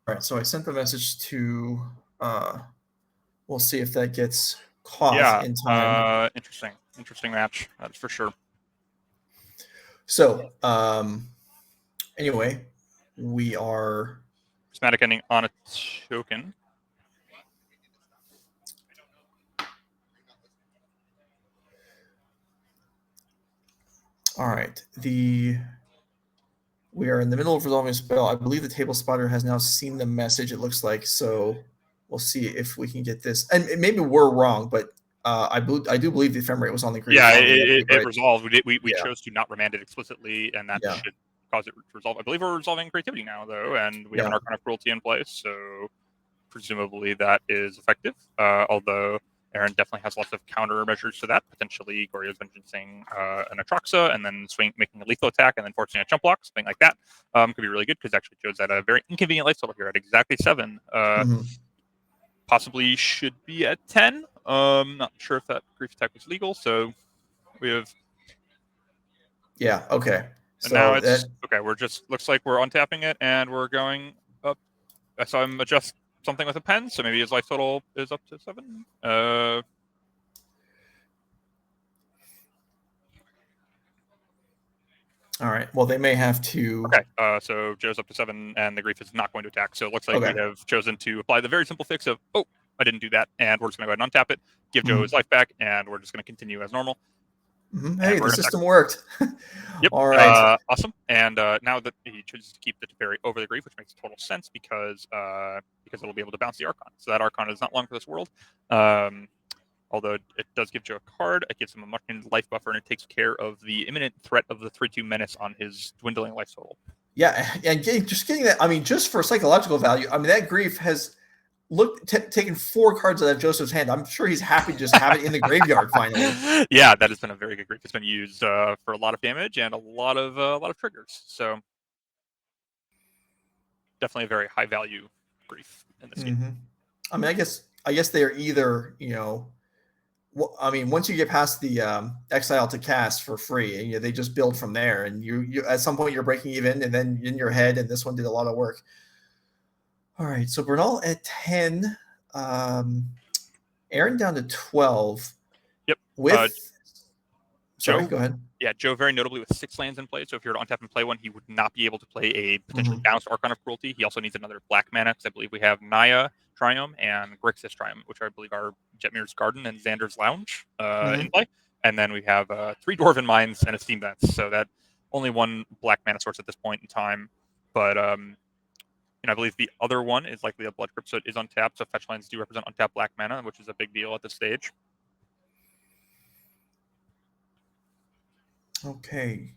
All right, so I sent the message to. We'll see if that gets caught in time. Interesting match. That's for sure. So, anyway, we are prismatic ending on a token. All right. We are in the middle of resolving a spell. I believe the table spotter has now seen the message, it looks like. So we'll see if we can get this. And maybe we're wrong, but I do believe the ephemerate was on the green. Yeah, it resolved. We chose to not remand it explicitly, and that should cause it to resolve. I believe we're resolving creativity now, though, and we have an Archon of Cruelty in place, so presumably that is effective. Although Aaron definitely has lots of countermeasures to that, potentially Goryo's Vengeancing an Atraxa, and then making a lethal attack, and then forcing a jump block, something like that. Could be really good, because actually Joe's at a very inconvenient life total here at exactly 7. Possibly should be at 10. Not sure if that grief attack was legal, so we have... Yeah, okay. And so now it's... Okay, we're just... Looks like we're untapping it, and we're going up. I saw him adjust something with a pen, so maybe his life total is up to 7. All right. Well, they may have to. Okay. So Joe's up to 7, and the grief is not going to attack. So it looks like we have chosen to apply the very simple fix of, oh, I didn't do that, and we're just going to go ahead and untap it, give Joe his life back, and we're just going to continue as normal. Hey, the system worked. Yep. All right. Awesome. And now that he chooses to keep the Teferi over the grief, which makes total sense because it'll be able to bounce the Archon. So that Archon is not long for this world. Although it does give Joe a card, it gives him a much needed life buffer, and it takes care of the imminent threat of the 3/2 menace on his dwindling life total. Yeah, and getting that, I mean, just for psychological value, I mean, that grief has taken 4 cards out of Joseph's hand. I'm sure he's happy to just have it in the graveyard finally. Yeah, that has been a very good grief. It's been used for a lot of damage and a lot of triggers. So definitely a very high value grief in this game. I mean, I guess they are either, I mean, once you get past the exile to cast for free, and they just build from there, and you at some point you're breaking even, and then in your head, and this one did a lot of work. All right, so Bernal at 10, Aaron down to 12. Yep. With Joe, go ahead. Yeah, Joe very notably with 6 lands in play. So if you were to untap and play one, he would not be able to play a potentially bounced Archon of Cruelty. He also needs another black mana, because I believe we have Naya Triumph and Grixis Triumph, which I believe are Jetmir's Garden and Xander's Lounge in play. And then we have 3 Dwarven Mines and a Steam Vent. So that only 1 black mana source at this point in time. But I believe the other one is likely a Blood Crypt, so it is untapped. So fetch lands do represent untapped black mana, which is a big deal at this stage. Okay.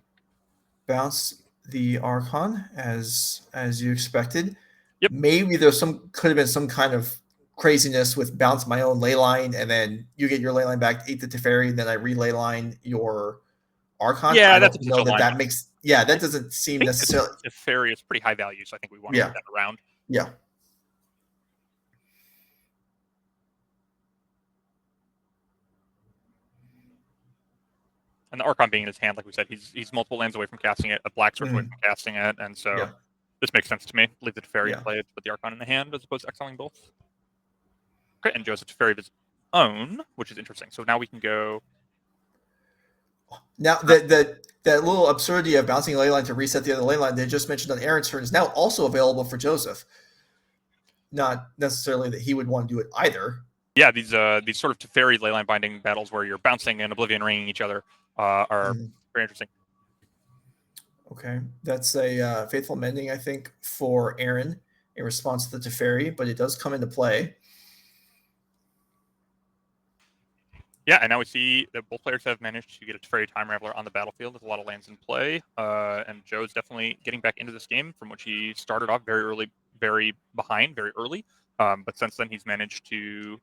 Bounce the Archon as you expected. Yep. Maybe could have been some kind of craziness with bounce my own leyline, and then you get your leyline back, eat the Teferi, and then I re-leyline your Archon. Yeah, that's know that makes. Yeah, that doesn't seem necessarily. Teferi is pretty high value, so I think we want to get that around. Yeah. And the Archon being in his hand, like we said, he's multiple lands away from casting it, a black source away from casting it, and so this makes sense to me. Leave the Teferi in play, put the Archon in the hand, as opposed to exiling both. Okay, and Joe's a Teferi of his own, which is interesting. So now we can go Now that little absurdity of bouncing a ley line to reset the other ley line they just mentioned on Aaron's turn is now also available for Joseph. Not necessarily that he would want to do it either. Yeah, these sort of Teferi leyline binding battles where you're bouncing and Oblivion ringing each other are very interesting. Okay, that's a Faithful Mending, I think, for Aaron in response to the Teferi, but it does come into play. Yeah, and now we see that both players have managed to get a Teferi Time Raveler on the battlefield with a lot of lands in play. And Joe's definitely getting back into this game from which he started off very early, very behind, very early. But since then, he's managed to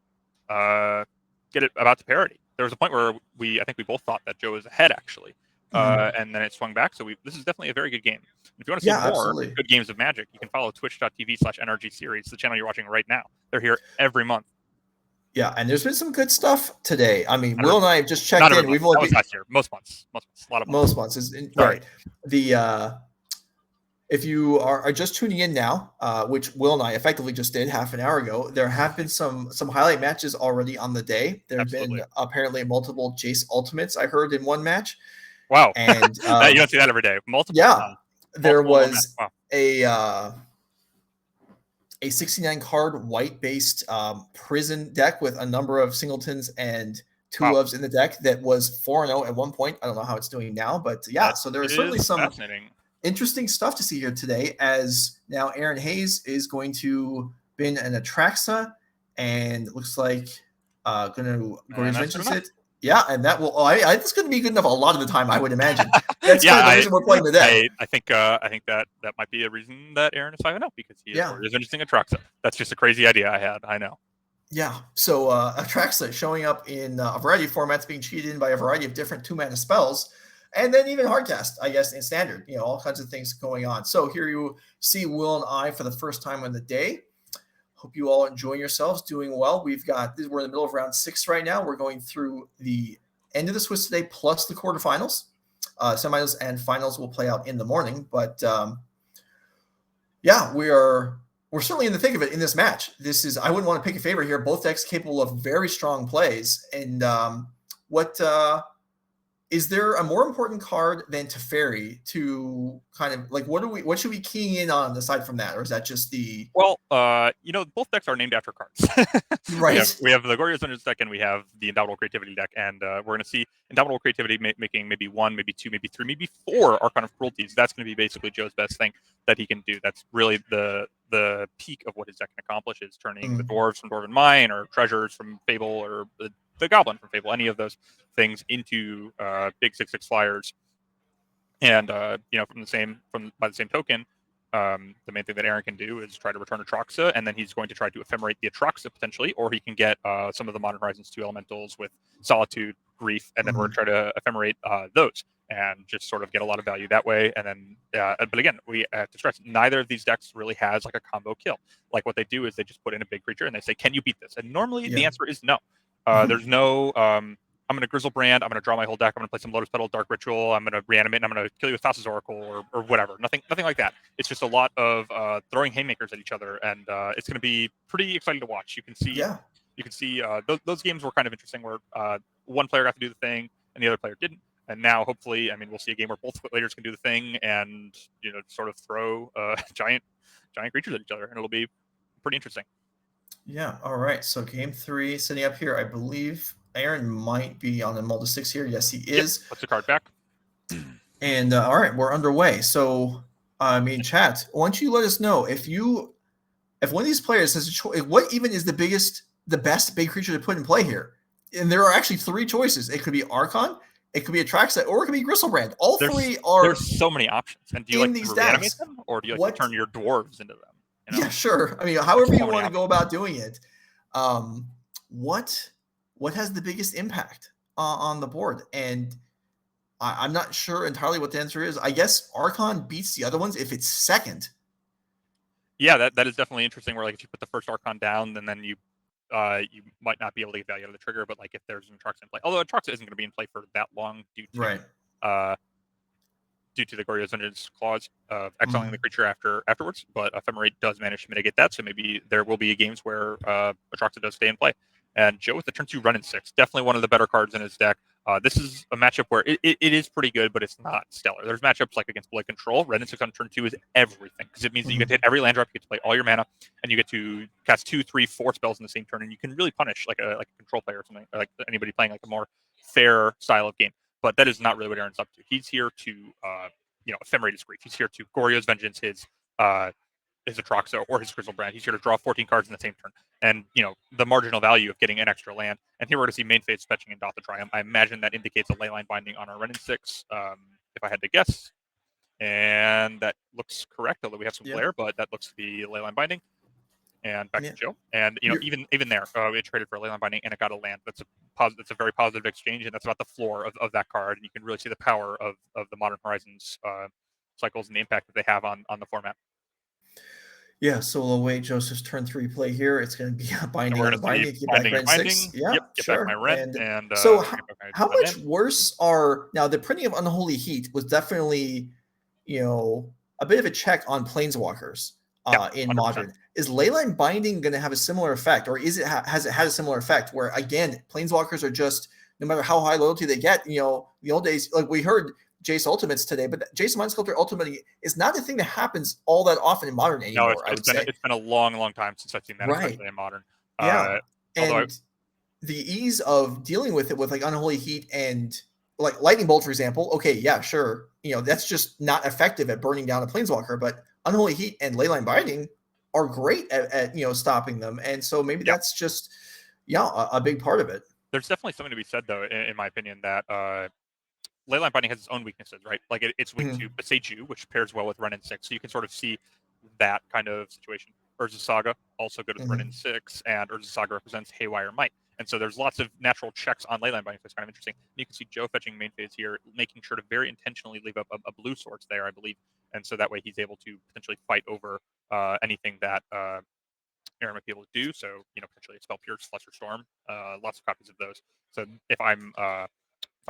get it about to parity. There was a point where I think we both thought that Joe was ahead, actually. And then it swung back. So this is definitely a very good game. If you want to see more absolutely. good games of Magic, you can follow twitch.tv/NRG Series, the channel you're watching right now. They're here every month. Yeah, and there's been some good stuff today. I mean, Will and I have just checked in. We've only last year. Most months. A lot of months. Most months is right. The if you are just tuning in now, which Will and I effectively just did half an hour ago, there have been some highlight matches already on the day. There have been apparently multiple Jace ultimates I heard in one match. Wow. And you don't see that every day. Multiple. Yeah. There was a 69 card white based prison deck with a number of singletons and two loves in the deck that was 4-0 at one point. I don't know how it's doing now, but yeah, so there is certainly some interesting stuff to see here today, as now Aaron Hayes is going to bin an Atraxa, and it looks like going to mentions it. Yeah, and that will. It's going to be good enough a lot of the time, I would imagine. That's kind of the reason we're playing today. I think that might be a reason that Aaron is 5-0 because he is interesting Atraxa. That's just a crazy idea I had. I know. Yeah. So Atraxa showing up in a variety of formats, being cheated in by a variety of different 2-mana spells, and then even hardcast, I guess, in standard. All kinds of things going on. So here you see Will and I for the first time on the day. Hope you all enjoying yourselves, doing well. We're in the middle of round 6 right now. We're going through the end of the Swiss today, plus the quarterfinals. Semifinals and finals will play out in the morning. But we're certainly in the thick of it in this match. I wouldn't want to pick a favorite here. Both decks capable of very strong plays. And is there a more important card than Teferi to kind of like what should we keying in on aside from that, or is that just the both decks are named after cards. Right. We have the Glorious Dungeons deck and we have the Indomitable Creativity deck, and we're going to see Indomitable Creativity making maybe 1, maybe 2, maybe 3, maybe 4 Archon of Cruelties. That's going to be basically Joe's best thing that he can do. That's really the peak of what his deck can accomplish, is turning the dwarves from Dwarven Mine or treasures from Fable or the Goblin from Fable, any of those things into big 6/6 flyers. And by the same token, the main thing that Aaron can do is try to return Atraxa, and then he's going to try to ephemerate the Atraxa potentially, or he can get some of the Modern Horizons 2 elementals with Solitude, Grief, and then we're going to try to ephemerate those and just sort of get a lot of value that way. And then, but again, we have to stress, neither of these decks really has like a combo kill. Like what they do is they just put in a big creature and they say, can you beat this? And normally the answer is no. There's no, I'm going to Grizzlebrand, I'm going to draw my whole deck, I'm going to play some Lotus Petal, Dark Ritual, I'm going to reanimate, and I'm going to kill you with Thassa's Oracle or whatever. Nothing like that. It's just a lot of throwing haymakers at each other, and it's going to be pretty exciting to watch. You can see those games were kind of interesting where one player got to do the thing and the other player didn't. And now, hopefully, we'll see a game where both players can do the thing and, sort of throw giant creatures at each other, and it'll be pretty interesting. Yeah. All right. So game 3 sitting up here, I believe Aaron might be on the Multi 6 here. Yes, he is. Yep. Puts the card back. And all right, we're underway. So, chat, why don't you let us know if one of these players has a choice, what even is the best big creature to put in play here? And there are actually 3 choices. It could be Archon, it could be Atraxa, or it could be Gristlebrand. All three are. There's so many options. And do you like to reanimate them, or do you like to turn your dwarves into them? Yeah, sure. However you want to go about doing it. What has the biggest impact on the board? And I'm not sure entirely what the answer is. I guess Archon beats the other ones if it's second. Yeah, that is definitely interesting. Where like if you put the first Archon down, then you might not be able to get value out of the trigger. But like if there's an Atraxa in play, although Atraxa isn't going to be in play for that long due to the Glorious Dungeons clause of exiling the creature afterwards, but Ephemerate does manage to mitigate that, so maybe there will be games where Atraxa does stay in play. And Joe with the turn 2 run in 6, definitely one of the better cards in his deck. This is a matchup where it is pretty good, but it's not stellar. There's matchups like against Blade Control. Red and 6 on turn 2 is everything because it means that you get to hit every land drop, you get to play all your mana, and you get to cast 2, 3, 4 spells in the same turn, and you can really punish like a control player or something, or like anybody playing like a more fair style of game. But that is not really what Aaron's up to. He's here to ephemerate his grief. He's here to Goryo's Vengeance his Atroxo or his Crystal Brand. He's here to draw 14 cards in the same turn. And, the marginal value of getting an extra land. And here we're going to see main phase fetching and Dothatry. I imagine that indicates a Leyline Binding on our Ren 6, if I had to guess. And that looks correct, although we have some glare, but that looks to be a Leyline Binding. And back to Joe. And, even there, we traded for a Leyline Binding and it got a land. That's a very positive exchange, and that's about the floor of that card. And you can really see the power of the Modern Horizons cycles and the impact that they have on the format. Yeah, so we'll await Joseph's turn 3 play here. It's going to be a binding on a binding. Get back Ren 6. Yeah, get back my Ren. And so how much worse are now the printing of Unholy Heat was definitely, a bit of a check on Planeswalkers in 100%. Modern. Is Leyline Binding going to have a similar effect, or has it had a similar effect where again Planeswalkers are just no matter how high loyalty they get, the old days like we heard Jace Ultimates today, but Jace Mind Sculptor Ultimate is not a thing that happens all that often in Modern anymore. No, it's been a long, long time since I've seen that, especially in Modern. Yeah, and the ease of dealing with it with like Unholy Heat and like Lightning Bolt, for example. Okay, yeah, sure, that's just not effective at burning down a Planeswalker, but Unholy Heat and Leyline Binding are great at stopping them, and so maybe that's just a big part of it. There's definitely something to be said, though, in my opinion, that Leyline Binding has its own weaknesses, right? Like it's weak to Beseiju, which pairs well with Ren 6, so you can sort of see that kind of situation. Urza Saga, also good with Ren 6, and Urza Saga represents Haywire Might. And so there's lots of natural checks on Leyline Binding, so it's kind of interesting. And you can see Joe fetching main phase here, making sure to very intentionally leave up a blue Swords there, I believe. And so that way he's able to potentially fight over anything that Aaron might be able to do. So, potentially a Spell Pierce, Fluster Storm, lots of copies of those. So if I'm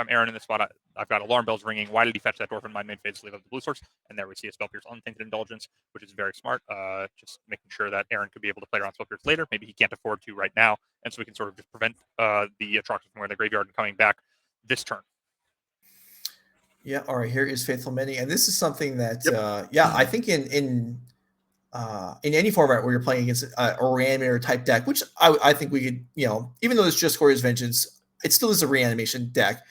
Aaron in this spot, I've got alarm bells ringing. Why did he fetch that Dwarf in my main phase to leave up the blue Source? And there we see a Spell Pierce Untainted Indulgence, which is very smart. Just making sure that Aaron could be able to play around Spell Pierce later. Maybe he can't afford to right now. And so we can sort of just prevent the Atroxus from going to the graveyard and coming back this turn. Yeah, all right, here is Faithful Many. And this is something that, I think in any format where you're playing against a Reanimator type deck, which I think we could, even though it's just Goryo's Vengeance, it still is a reanimation deck.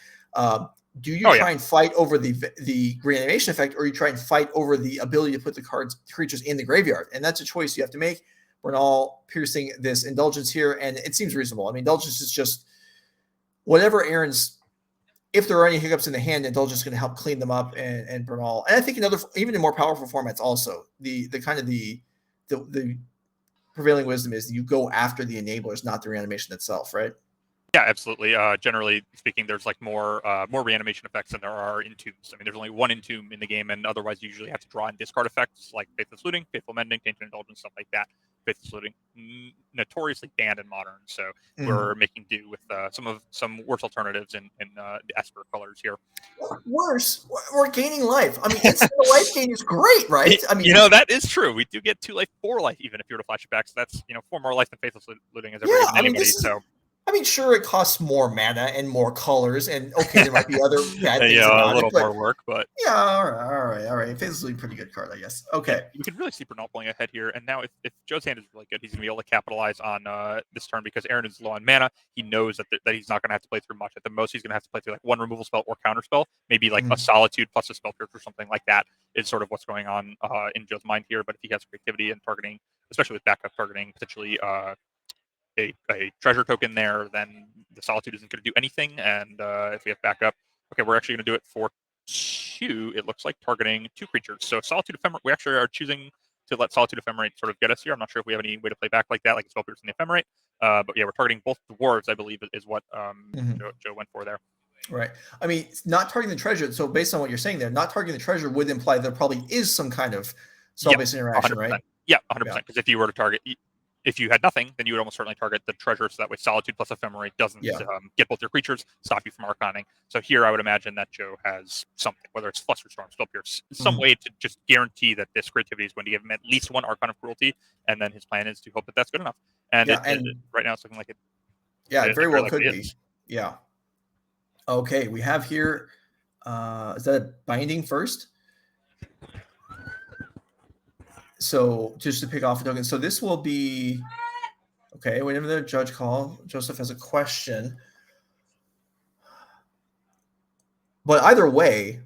Do you try and fight over the reanimation effect, or you try and fight over the ability to put the creatures in the graveyard? And that's a choice you have to make. Bernal piercing this Indulgence here, and it seems reasonable. I mean, Indulgence is just whatever Aaron's. If there are any hiccups in the hand, Indulgence is going to help clean them up. And Bernal, and I think even in more powerful formats, also the prevailing wisdom is you go after the enablers, not the reanimation itself, right? Yeah, absolutely. Generally speaking, there's like more reanimation effects than there are Entombs. I mean, there's only one Entomb in the game, and otherwise you usually have to draw and discard effects like Faithless Looting, Faithful Mending, Tainted Indulgence, stuff like that. Faithless Looting, notoriously banned in Modern, so we're making do with some worse alternatives in the Esper colors here. Worse? We're gaining life. I mean, instant life gain is great, right? I mean, that is true. We do get 2 life, 4 life, even if you were to flash it back. So that's 4 more life than Faithless Looting has ever given anybody. I mean, sure, it costs more mana and more colors, and okay, there might be other bad things about a little more work, but all right. Faithless Looting, pretty good card, I guess. Okay, we can really see Bernal pulling ahead here, and now if Joe's hand is really good, he's gonna be able to capitalize on this turn because Aaron is low on mana. He knows that he's not gonna have to play through much. At the most, he's gonna have to play through like 1 removal spell or counter spell, maybe like a Solitude plus a Spell Pierce or something like that. Is sort of what's going on in Joe's mind here. But if he has creativity and targeting, especially with backup targeting, potentially a treasure token there, then the Solitude isn't going to do anything. And if we have backup, okay, we're actually going to do it for 2. It looks like targeting 2 creatures. So Solitude Ephemerate, we actually are choosing to let Solitude Ephemerate sort of get us here. I'm not sure if we have any way to play back like that, like a Spell Pierce and the Ephemerate. But yeah, we're targeting both dwarves, I believe, is what Joe went for there. Right. I mean, not targeting the treasure. So based on what you're saying there, not targeting the treasure would imply there probably is some kind of spell-based interaction, 100%. right? Yeah, 100%. Because if you were to target, if you had nothing, then you would almost certainly target the treasure, so that way Solitude plus Ephemerate doesn't get both your creatures, stop you from arcaning. So here I would imagine that Joe has something, whether it's Fluster Storm, Spell Pierce, some way to just guarantee that this creativity is going to give him at least 1 Archon of Cruelty, and then his plan is to hope that that's good enough. And, right now it's looking like it. Yeah, it very well could be. Yeah. Okay, we have here. Is that a binding first? So just to pick off a token. So this will be okay. Whenever the judge call, Joseph has a question. But either way,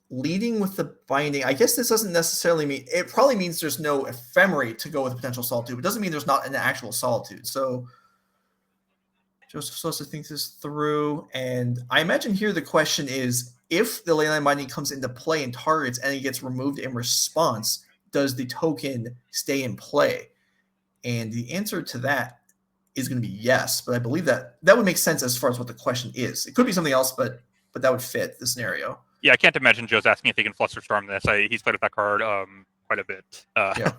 leading with the binding, I guess this doesn't necessarily mean, it probably means there's no ephemerate to go with potential solitude. It doesn't mean there's not an actual solitude. So Joseph's supposed to think this through. And I imagine here the question is, if the leyline binding comes into play and targets and it gets removed in response, does the token stay in play? And the answer to that is going to be yes. But I believe that would make sense as far as what the question is. It could be something else, but that would fit the scenario. Yeah, I can't imagine Joe's asking if he can Flusterstorm this. He's played with that card quite a bit. Yeah.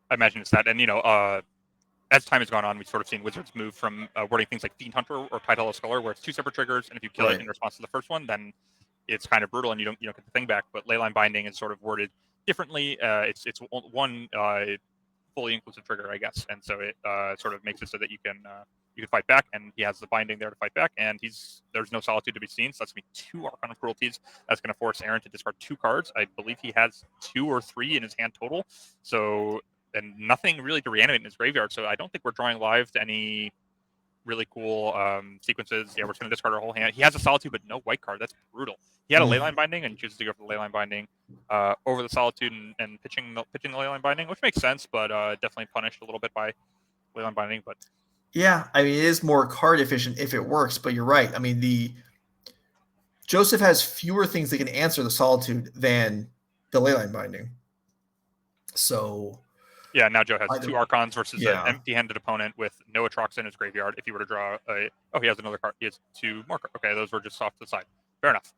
I imagine it's that. And, as time has gone on, we've sort of seen Wizards move from wording things like Fiend Hunter or Title of Scholar, where it's 2 separate triggers, and if you kill it in response to the first one, then it's kind of brutal and you don't get the thing back. But Leyline Binding is sort of worded differently. It's one fully inclusive trigger, I guess, and so it sort of makes it so that you can fight back, and he has the binding there to fight back, and there's no solitude to be seen, so that's going to be 2 Archon of Cruelties. That's going to force Aaron to discard 2 cards. I believe he has 2 or 3 in his hand total, and nothing really to reanimate in his graveyard, so I don't think we're drawing live to any really cool sequences. Yeah, we're just going to discard our whole hand. He has a Solitude, but no white card. That's brutal. He had a Leyline Binding and chooses to go for the Leyline Binding over the Solitude and pitching the Leyline Binding, which makes sense, but definitely punished a little bit by Leyline Binding. But yeah, I mean, it is more card efficient if it works, but you're right. I mean, Joseph has fewer things that can answer the Solitude than the Leyline Binding. So yeah, now Joe has 2 Archons versus an empty-handed opponent with no Atrox in his graveyard. If he were to draw he has another card. He has 2 more cards. Okay, those were just off to the side. Fair enough.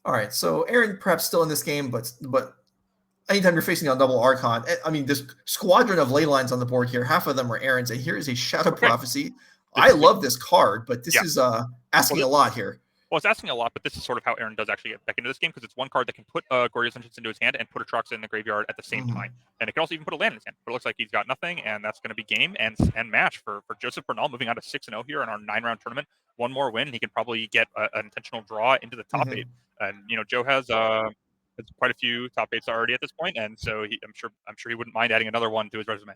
All right, so Aaron perhaps still in this game, but anytime you're facing on double Archon, I mean, this squadron of ley lines on the board here, half of them are Aaron's, and here is a Shadow Prophecy. I love this card, but this is asking a lot here. Well, it's asking a lot, but this is sort of how Aaron does actually get back into this game, because it's one card that can put Gorgeous Entrance into his hand and put a Atrox in the graveyard at the same time. And it can also even put a land in his hand. But it looks like he's got nothing, and that's going to be game and match for Joseph Bernal, moving on to 6-0 here in our 9-round tournament. One more win, he can probably get an intentional draw into the top 8. And Joe has quite a few top 8s already at this point, and so I'm sure he wouldn't mind adding another one to his resume.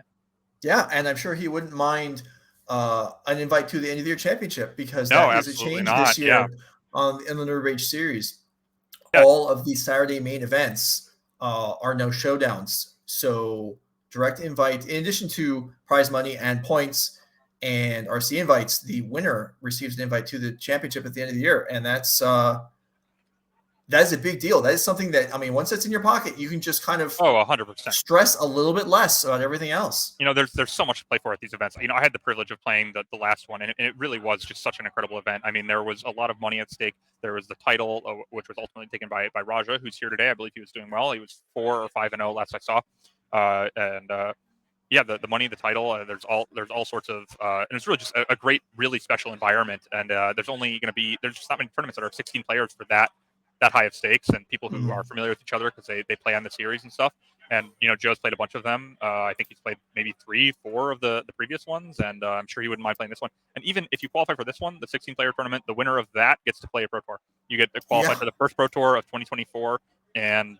Yeah, and I'm sure he wouldn't mind an invite to the end of the year championship, because that is a change this year. In the NRG Series, all of these Saturday main events are no showdowns. So direct invite, in addition to prize money and points and RC invites, the winner receives an invite to the championship at the end of the year. And that is a big deal. That is something that, I mean, once it's in your pocket, you can just kind of 100% stress a little bit less about everything else. There's so much to play for at these events. I had the privilege of playing the last one, and it really was just such an incredible event. I mean, there was a lot of money at stake. There was the title, which was ultimately taken by Raja, who's here today. I believe he was doing well. He was 4 or 5-0 last I saw. The money, the title, there's all sorts of, and it's really just a great, really special environment. And there's just not many tournaments that are 16 players for that high of stakes, and people who are familiar with each other because they play on the series and stuff. And Joe's played a bunch of them. I think he's played maybe 3-4 of the previous ones, and I'm sure he wouldn't mind playing this one. And even if you qualify for this one, the 16-player tournament, the winner of that gets to play a Pro Tour. You get to qualify for the first Pro Tour of 2024, and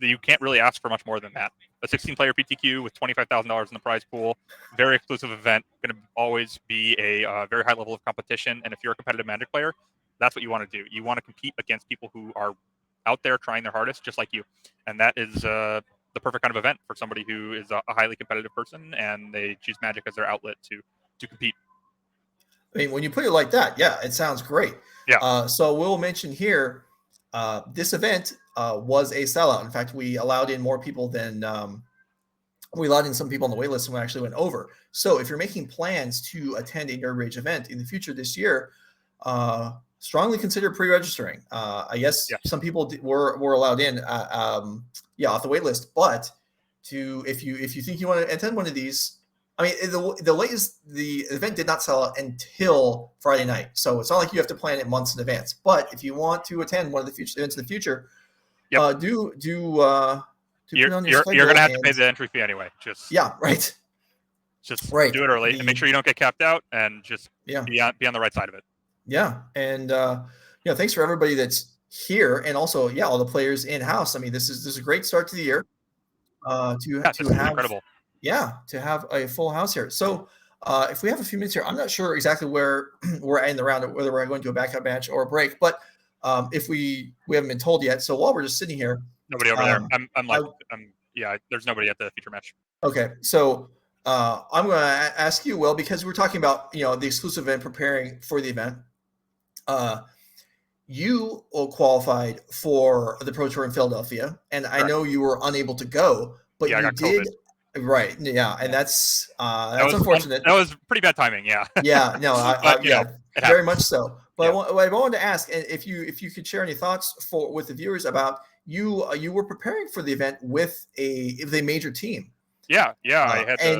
you can't really ask for much more than that. A 16-player PTQ with $25,000 in the prize pool, very exclusive event, going to always be a very high level of competition. And if you're a competitive Magic player, that's what you want to do. You want to compete against people who are out there trying their hardest, just like you. And that is the perfect kind of event for somebody who is a highly competitive person and they choose Magic as their outlet to compete. I mean, when you put it like that, it sounds great. Yeah. So we'll mention here, this event was a sellout. In fact, we allowed in more people than we allowed in some people on the wait list, and we actually went over. So if you're making plans to attend a Nerd Rage event in the future this year, strongly consider pre-registering. I guess some people were allowed in, off the wait list. But if you think you want to attend one of these, I mean, the event did not sell out until Friday night, so it's not like you have to plan it months in advance. But if you want to attend one of the future events in the future, you're going to have to pay the entry fee anyway. right. Just Right. do it early and make sure you don't get capped out, and just be on the right side of it. Yeah, and thanks for everybody that's here, and also all the players in house. I mean, this is a great start to the year. To have incredible. To have a full house here. So if we have a few minutes here, I'm not sure exactly where we're at in the round, whether we're going to a backup match or a break, but if we haven't been told yet. So while we're just sitting here, nobody over there. There's nobody at the feature match. Okay, so I'm going to ask you, Will, because we're talking about the exclusive event, preparing for the event. You qualified for the Pro Tour in Philadelphia, and I know you were unable to go, but you did. COVID. Right? Yeah, and that's unfortunate. That was pretty bad timing. Yeah. Yeah. No. Very much so. But I wanted to ask if you could share any thoughts with the viewers about you were preparing for the event with a major team. Yeah.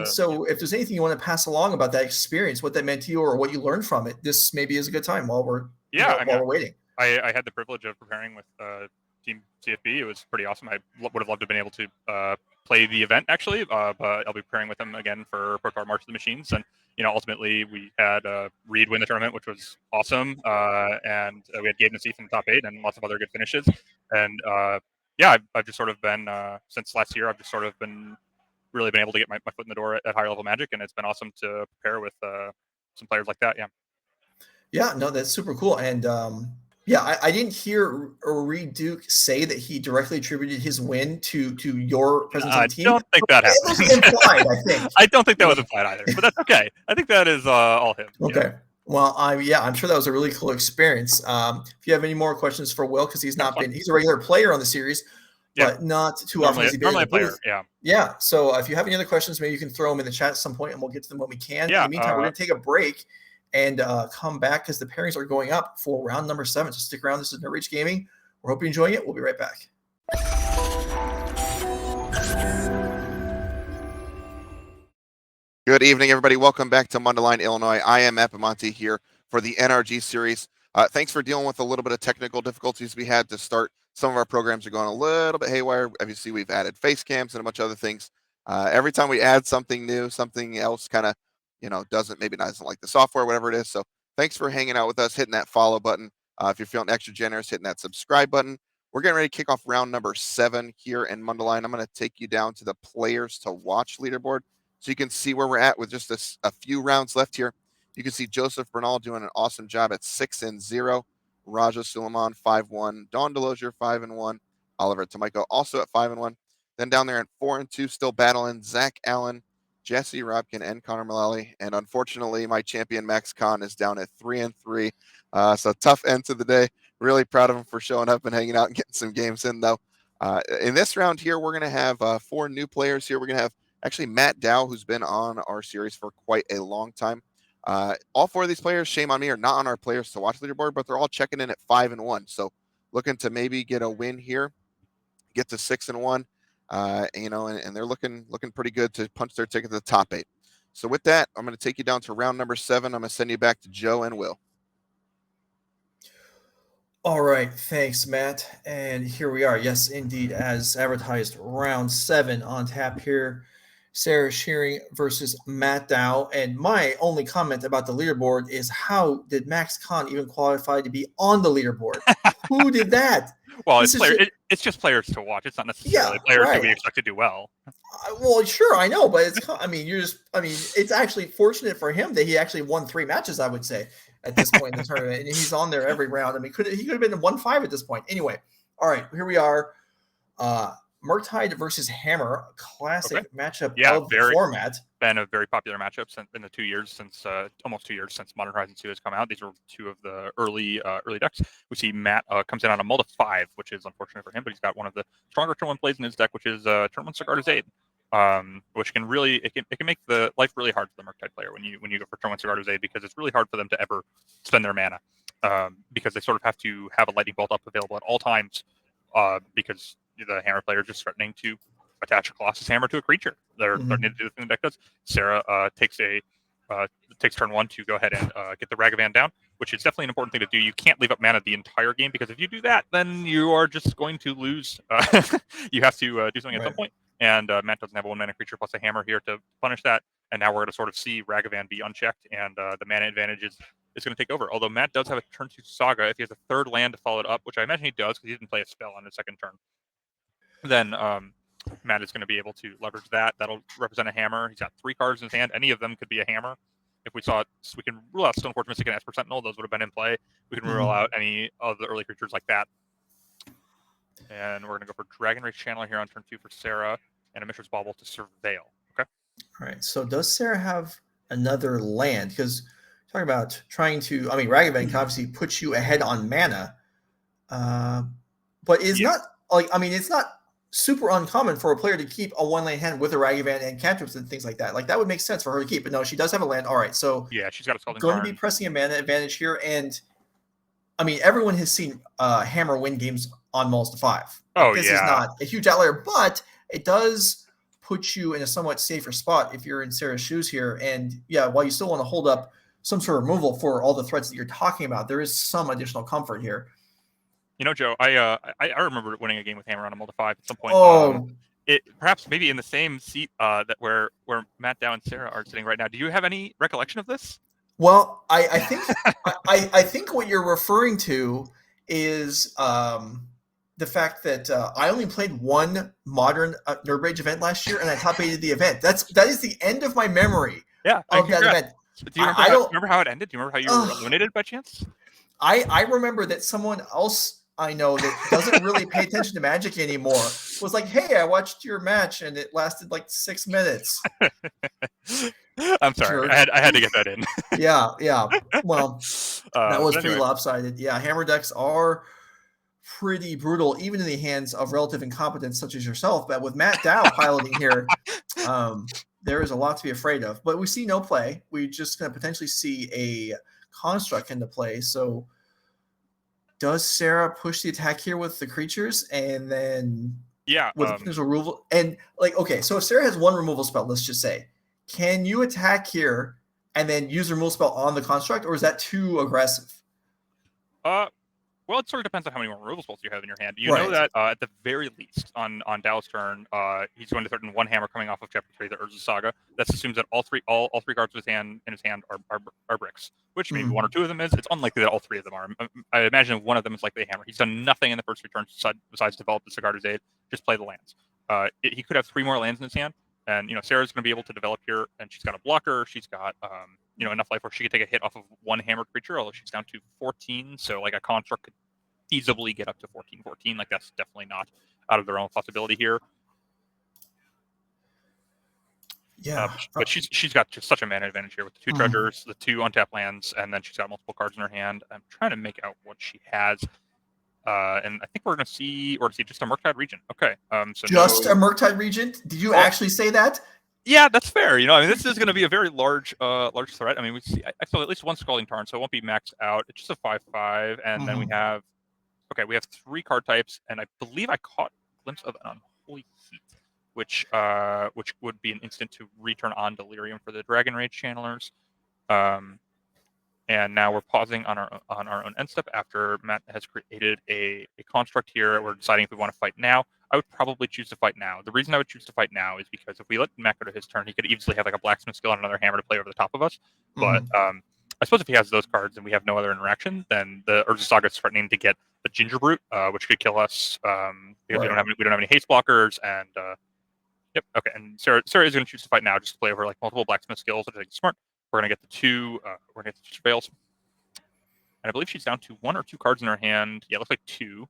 So if there's anything you want to pass along about that experience, what that meant to you, or what you learned from it, this maybe is a good time while we're we're waiting. I had the privilege of preparing with Team CFB. It was pretty awesome. I would have loved to have been able to play the event actually, but I'll be preparing with them again for Pro Tour March of the Machines. And ultimately we had Reed win the tournament, which was awesome, and we had Gabe Nassif in the top 8 and lots of other good finishes. And I've just sort of been since last year. I've just sort of been really been able to get my foot in the door at higher level Magic, and it's been awesome to prepare with some players like that. Yeah, no, that's super cool. And I didn't hear Reed Duke say that he directly attributed his win to your presence on the team. I don't think that happened. It was implied, I think. I don't think that was implied either, but that's okay. I think that is all him. Okay. Well, I'm sure that was a really cool experience. If you have any more questions for Will, because he's a regular player on the series, but not too often. Normally a player, Yeah. So if you have any other questions, maybe you can throw them in the chat at some point, and we'll get to them when we can. Yeah, in the meantime, we're going to take a break and come back because the pairings are going up for round number 7. So stick around. This is NRG Gaming. We're hoping you're enjoying it. We'll be right back. Good evening, everybody. Welcome back to Mundelein, Illinois. I am Matt Monty here for the NRG Series. Thanks for dealing with a little bit of technical difficulties we had to start. Some of our programs are going a little bit haywire. Obviously, we've added face cams and a bunch of other things. Every time we add something new, something else kind of, doesn't like the software, whatever it is. So thanks for hanging out with us, hitting that follow button. If you're feeling extra generous, hitting that subscribe button. We're getting ready to kick off round number 7 here in Mundelein. I'm going to take you down to the players to watch leaderboard so you can see where we're at with just a few rounds left here. You can see Joseph Bernal doing an awesome job at 6-0. Raja Sulaiman 5-1. Don DeLozier 5-1. Oliver Tomajko also at 5-1. Then down there at 4-2, still battling Zach Allen, Jesse Robkin, and Connor Mullally. And unfortunately, my champion Max Khan is down at 3-3. So tough end to the day. Really proud of him for showing up and hanging out and getting some games in, though. In this round here, we're going to have 4 new players here. We're going to have actually Matt Dow, who's been on our series for quite a long time. All 4 of these players, shame on me, are not on our players to watch leaderboard, but they're all checking in at 5-1. So looking to maybe get a win here, get to 6-1. And they're looking pretty good to punch their ticket to the top 8. So with that, I'm going to take you down to round number 7. I'm going to send you back to Joe and Will. All right. Thanks, Matt. And here we are. Yes, indeed. As advertised, round 7 on tap here. Sarah Shearing versus Matt Dow. And my only comment about the leaderboard is, how did Max Khan even qualify to be on the leaderboard? Who did that? Well, it's just players to watch. It's not necessarily players that we expect to do well. Well, sure, I know, but it's actually fortunate for him that he actually won 3 matches, I would say, at this point in the tournament, and he's on there every round. I mean, he could have been 1-5 at this point. Anyway, all right, here we are. Murktide versus Hammer, classic matchup of the format. Been a very popular matchup in the 2 years since almost 2 years since Modern Horizon 2 has come out. These are 2 of the early decks. We see Matt comes in on a mull of 5, which is unfortunate for him, but he's got one of the stronger turn 1 plays in his deck, which is turn 1 Cigar Aid, which can really it can make the life really hard for the Murktide player when you go for turn 1 Cigar Aid, because it's really hard for them to ever spend their mana, because they sort of have to have a lightning bolt up available at all times, because the Hammer player is just threatening to attach a Colossus Hammer to a creature. They're threatening to do the thing the deck does. Sarah takes turn 1 to go ahead and get the Ragavan down, which is definitely an important thing to do. You can't leave up mana the entire game, because if you do that, then you are just going to lose. You have to do something at some point. And Matt doesn't have a 1-mana creature plus a Hammer here to punish that. And now we're going to sort of see Ragavan be unchecked, and the mana advantage is going to take over. Although Matt does have a turn 2 Saga. If he has a third land to follow it up, which I imagine he does because he didn't play a spell on his second turn, then Matt is going to be able to leverage that. That'll represent a hammer. He's got 3 cards in his hand. Any of them could be a hammer. If we saw it, so we can rule out Stoneforge Mystic and Esper Sentinel. Those would have been in play. We can rule out any of the early creatures like that. And we're going to go for Dragon Rage Channeler here on turn 2 for Sarah, and a Mishra's Bauble to Surveil. Okay. All right. So does Sarah have another land? Because talking about trying to, I mean, Ragavan can obviously put you ahead on mana, but it's not like, I mean, it's not super uncommon for a player to keep a 1-lane hand with a Ragavan and cantrips and things like that. Like that would make sense for her to keep, but no, she does have a land. All right. So yeah, she's got a Scalding going Tarn. to be pressing a mana advantage here. And I mean, everyone has seen Hammer win games on Mulls to 5. Oh, this yeah. is not a huge outlier, but it does put you in a somewhat safer spot if you're in Sarah's shoes here. And yeah, while you still want to hold up some sort of removal for all the threats that you're talking about, there is some additional comfort here. You know, Joe, I remember winning a game with Hammer on a Mull to 5 at some point. Oh, it perhaps maybe in the same seat that where Matt Dow and Sarah are sitting right now. Do you have any recollection of this? well, I think I think what you're referring to is the fact that I only played one modern Nerd Rage event last year, and I top 8'd the event. That is the end of my memory of that event. Do you remember how it ended? Do you remember how you were eliminated by chance? I remember that someone else I know that doesn't really pay attention to Magic anymore was like, "Hey, I watched your match and it lasted like 6 minutes." I'm sorry, I had to get that in. Yeah. Well, that was pretty anyway. lopsided. Yeah, Hammer decks are pretty brutal, even in the hands of relative incompetence such as yourself. But with Matt Dow piloting here, there is a lot to be afraid of. But we see no play. We're just going to potentially see a construct into play. So does Sarah push the attack here with the creatures and then with the potential removal? And like, okay, so if Sarah has one removal spell, let's just say, can you attack here and then use a removal spell on the construct, or is that too aggressive? Well, it sort of depends on how many more removal spells you have in your hand. You know that at the very least on Dow's turn, he's going to threaten one hammer coming off of Chapter 3, the Urza Saga. That assumes that all three cards in his hand are bricks, which maybe one or two of them is. It's unlikely that all 3 of them are. I imagine one of them is likely a hammer. He's done nothing in the first 3 turns besides develop the Sigarda's Aid, just play the lands. He could have 3 more lands in his hand, and Sarah's going to be able to develop here, and she's got a blocker. She's got enough life where she could take a hit off of one hammered creature, although she's down to 14. So like a construct could easily get up to 14. Like that's definitely not out of their own possibility here. Yeah, but she's got just such a mana advantage here with the 2 treasures, the 2 untapped lands, and then she's got multiple cards in her hand. I'm trying to make out what she has, and I think we're going to see just a Murktide Regent. Okay, so just a Murktide Regent. Did you actually say that? Yeah, that's fair. I mean, this is going to be a very large threat. I mean, we see I saw at least one Scalding Tarn, so it won't be maxed out. It's just a 5/5, and then we have 3 card types, and I believe I caught a glimpse of an Unholy Heat, which would be an instant to return on Delirium for the Dragon Rage Channelers. And now we're pausing on our own end step after Matt has created a construct here. We're deciding if we want to fight now. I would probably choose to fight now. The reason I would choose to fight now is because if we let Matt go to his turn, he could easily have like a Blacksmith Skill and another hammer to play over the top of us. But I suppose if he has those cards and we have no other interaction, then the Urza Saga is threatening to get the Ginger Brute, which could kill us because we don't have any haste blockers. And and Sarah is going to choose to fight now, just to play over like multiple Blacksmith Skills, which I think is smart. We're going to get the 2. We're going to get the Surveils, and I believe she's down to 1 or 2 cards in her hand. Yeah, it looks like 2.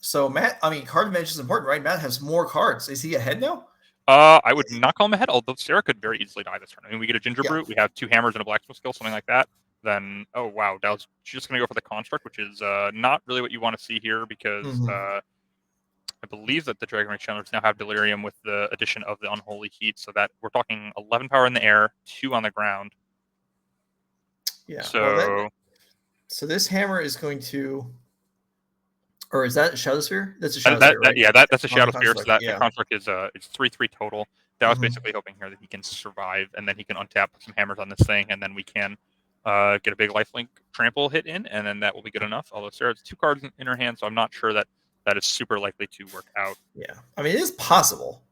So Matt, I mean, card advantage is important, right? Matt has more cards. Is he ahead now? I would not call him ahead, although Sarah could very easily die this turn. I mean, we get a Ginger Brute, we have 2 hammers and a Blacksmith Skill, something like that. Then, oh wow, she's just going to go for the Construct, which is not really what you want to see here because I believe that the Dragon Rage Channelers now have Delirium with the addition of the Unholy Heat, so that we're talking 11 power in the air, 2 on the ground. Yeah. So this hammer is going to, or is that a Shadow Sphere? That's a Shadow Sphere, right? That's a Shadow Sphere. So that construct is it's 3/3 total. That was basically hoping here that he can survive, and then he can untap some hammers on this thing, and then we can get a big lifelink trample hit in, and then that will be good enough. Although Sarah has 2 cards in her hand, so I'm not sure that is super likely to work out. Yeah, I mean, it is possible.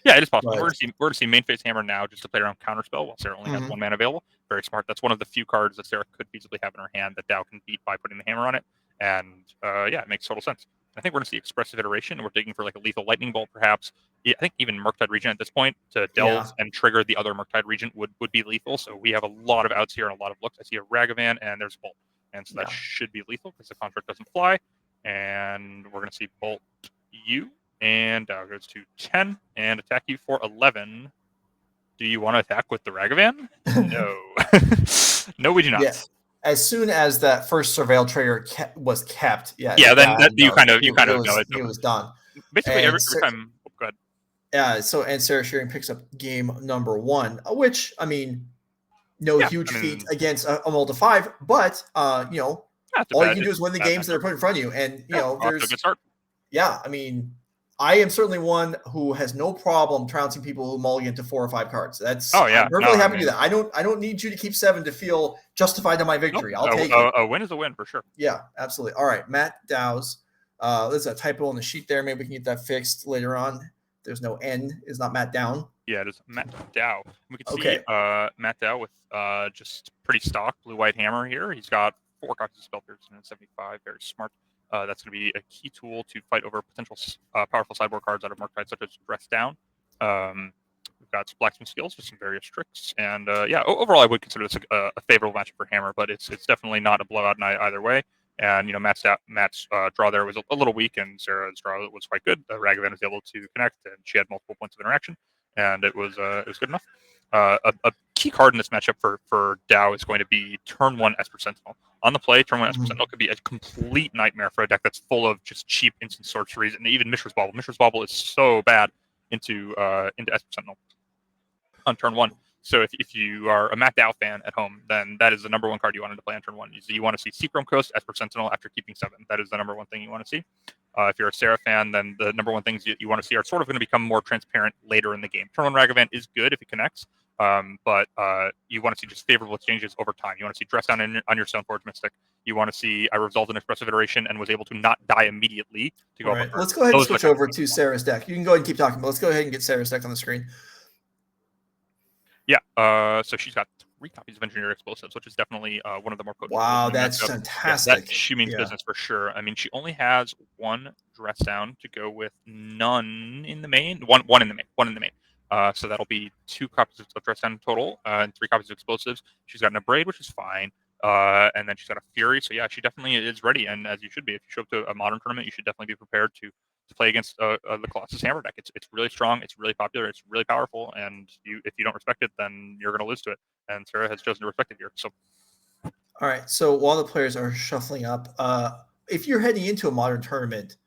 Yeah, it is possible. Right. We're to see main phase hammer now just to play around counterspell while Sarah only has one mana available. Very smart. That's one of the few cards that Sarah could feasibly have in her hand that Dow can beat by putting the hammer on it. And yeah, it makes total sense. I think we're going to see expressive iteration. We're digging for like a lethal lightning bolt, perhaps. Yeah, I think even Murktide Regent at this point to delve and trigger the other Murktide Regent would be lethal. So we have a lot of outs here and a lot of looks. I see a Ragavan and there's a Bolt. And so that should be lethal because the construct doesn't fly. And we're going to see Bolt you. And Dow goes to 10 and attack you for 11. Do you want to attack with the Ragavan? No. No, we do not. Yeah. As soon as that first surveil trigger was kept, then you kind of know it. It was done. Basically, every time. Oh, go ahead. Yeah. So and Sarah Shearing picks up game number 1, which I mean, huge feat against a Multi 5, but all you can do is win the games that are put in front of you, and there's a good start. Yeah, I mean, I am certainly one who has no problem trouncing people who mulligan to 4 or 5 cards. That's I'm perfectly happy to do that. I don't need you to keep 7 to feel justified in my victory. I'll take it. A win is a win for sure. Yeah, absolutely. All right, Matt Dow's. There's a typo on the sheet there. Maybe we can get that fixed later on. There's no N. It's not Matt Down. Yeah, it is Matt Dow. We can see Matt Dow with just pretty stock blue-white hammer here. He's got 4 copies of Spell Pierce and 75. Very smart. That's going to be a key tool to fight over potential powerful sideboard cards out of Murktide, such as Dress Down. We've got Blacksmith Skills with some various tricks. And overall, I would consider this a favorable matchup for Hammer, but it's definitely not a blowout either way. And, Matt's draw there was a little weak, and Sarah's draw was quite good. Ragavan was able to connect, and she had multiple points of interaction, and it was good enough. A key card in this matchup for Dow is going to be turn 1 Esper Sentinel. On the play, turn 1 Esper Sentinel could be a complete nightmare for a deck that's full of just cheap instant sorceries, and even Mishra's Bauble. Mishra's Bauble is so bad into Esper Sentinel on turn 1. So if you are a Matt Dow fan at home, then that is the number 1 card you wanted to play on turn 1. You want to see Seachrome Coast, Esper Sentinel after keeping 7. That is the number 1 thing you want to see. If you're a Sarah fan, then the number 1 things you want to see are sort of going to become more transparent later in the game. Turn 1 Ragavan is good if it connects, but you want to see just favorable exchanges over time. You want to see Dress Down on your Stoneforge Mystic. You want to see I resolved an expressive iteration and was able to not die immediately to go up. Let's go ahead and switch over to Sarah's deck. You can go ahead and keep talking, but let's go ahead and get Sarah's deck on the screen. Yeah, so she's got 3 copies of Engineer Explosives, which is definitely one of the more potent. Wow, that's fantastic. Yeah, she means business for sure. I mean, she only has 1 Dress Down to go with none in the main. One in the main. So that'll be 2 copies of Dress Down in total, and 3 copies of Explosives. She's got an Abrade, which is fine. And then she's got a Fury. So yeah, she definitely is ready, and as you should be. If you show up to a modern tournament, you should definitely be prepared to play against the Colossus Hammer deck. It's really strong, it's really popular, it's really powerful, and if you don't respect it, then you're going to lose to it. And Sarah has chosen to respect it here. So, all right. So while the players are shuffling up, if you're heading into a modern tournament,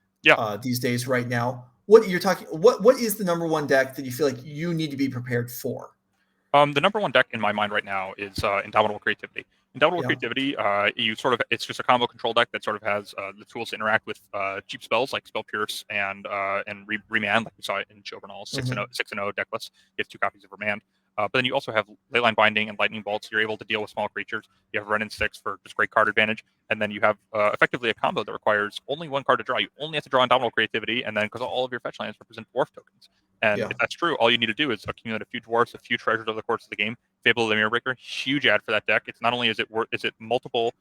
these days right now, what is the number 1 deck that you feel like you need to be prepared for? The number 1 deck in my mind right now is Indomitable Creativity. Indomitable Creativity, it's just a combo control deck that sort of has the tools to interact with cheap spells like Spell Pierce and Remand, like we saw in Joe Bernal's 6-0 decklist. You have 2 copies of Remand. But then you also have Leyline Binding and Lightning Bolts. You're able to deal with small creatures. You have Ren and 6 for just great card advantage. And then you have effectively a combo that requires only 1 card to draw. You only have to draw Indomitable Creativity, and then because all of your fetch lands represent dwarf tokens. And if that's true, all you need to do is accumulate a few dwarfs, a few treasures over the course of the game. Fable of the Mirror Breaker, huge add for that deck. It's not only is it multiple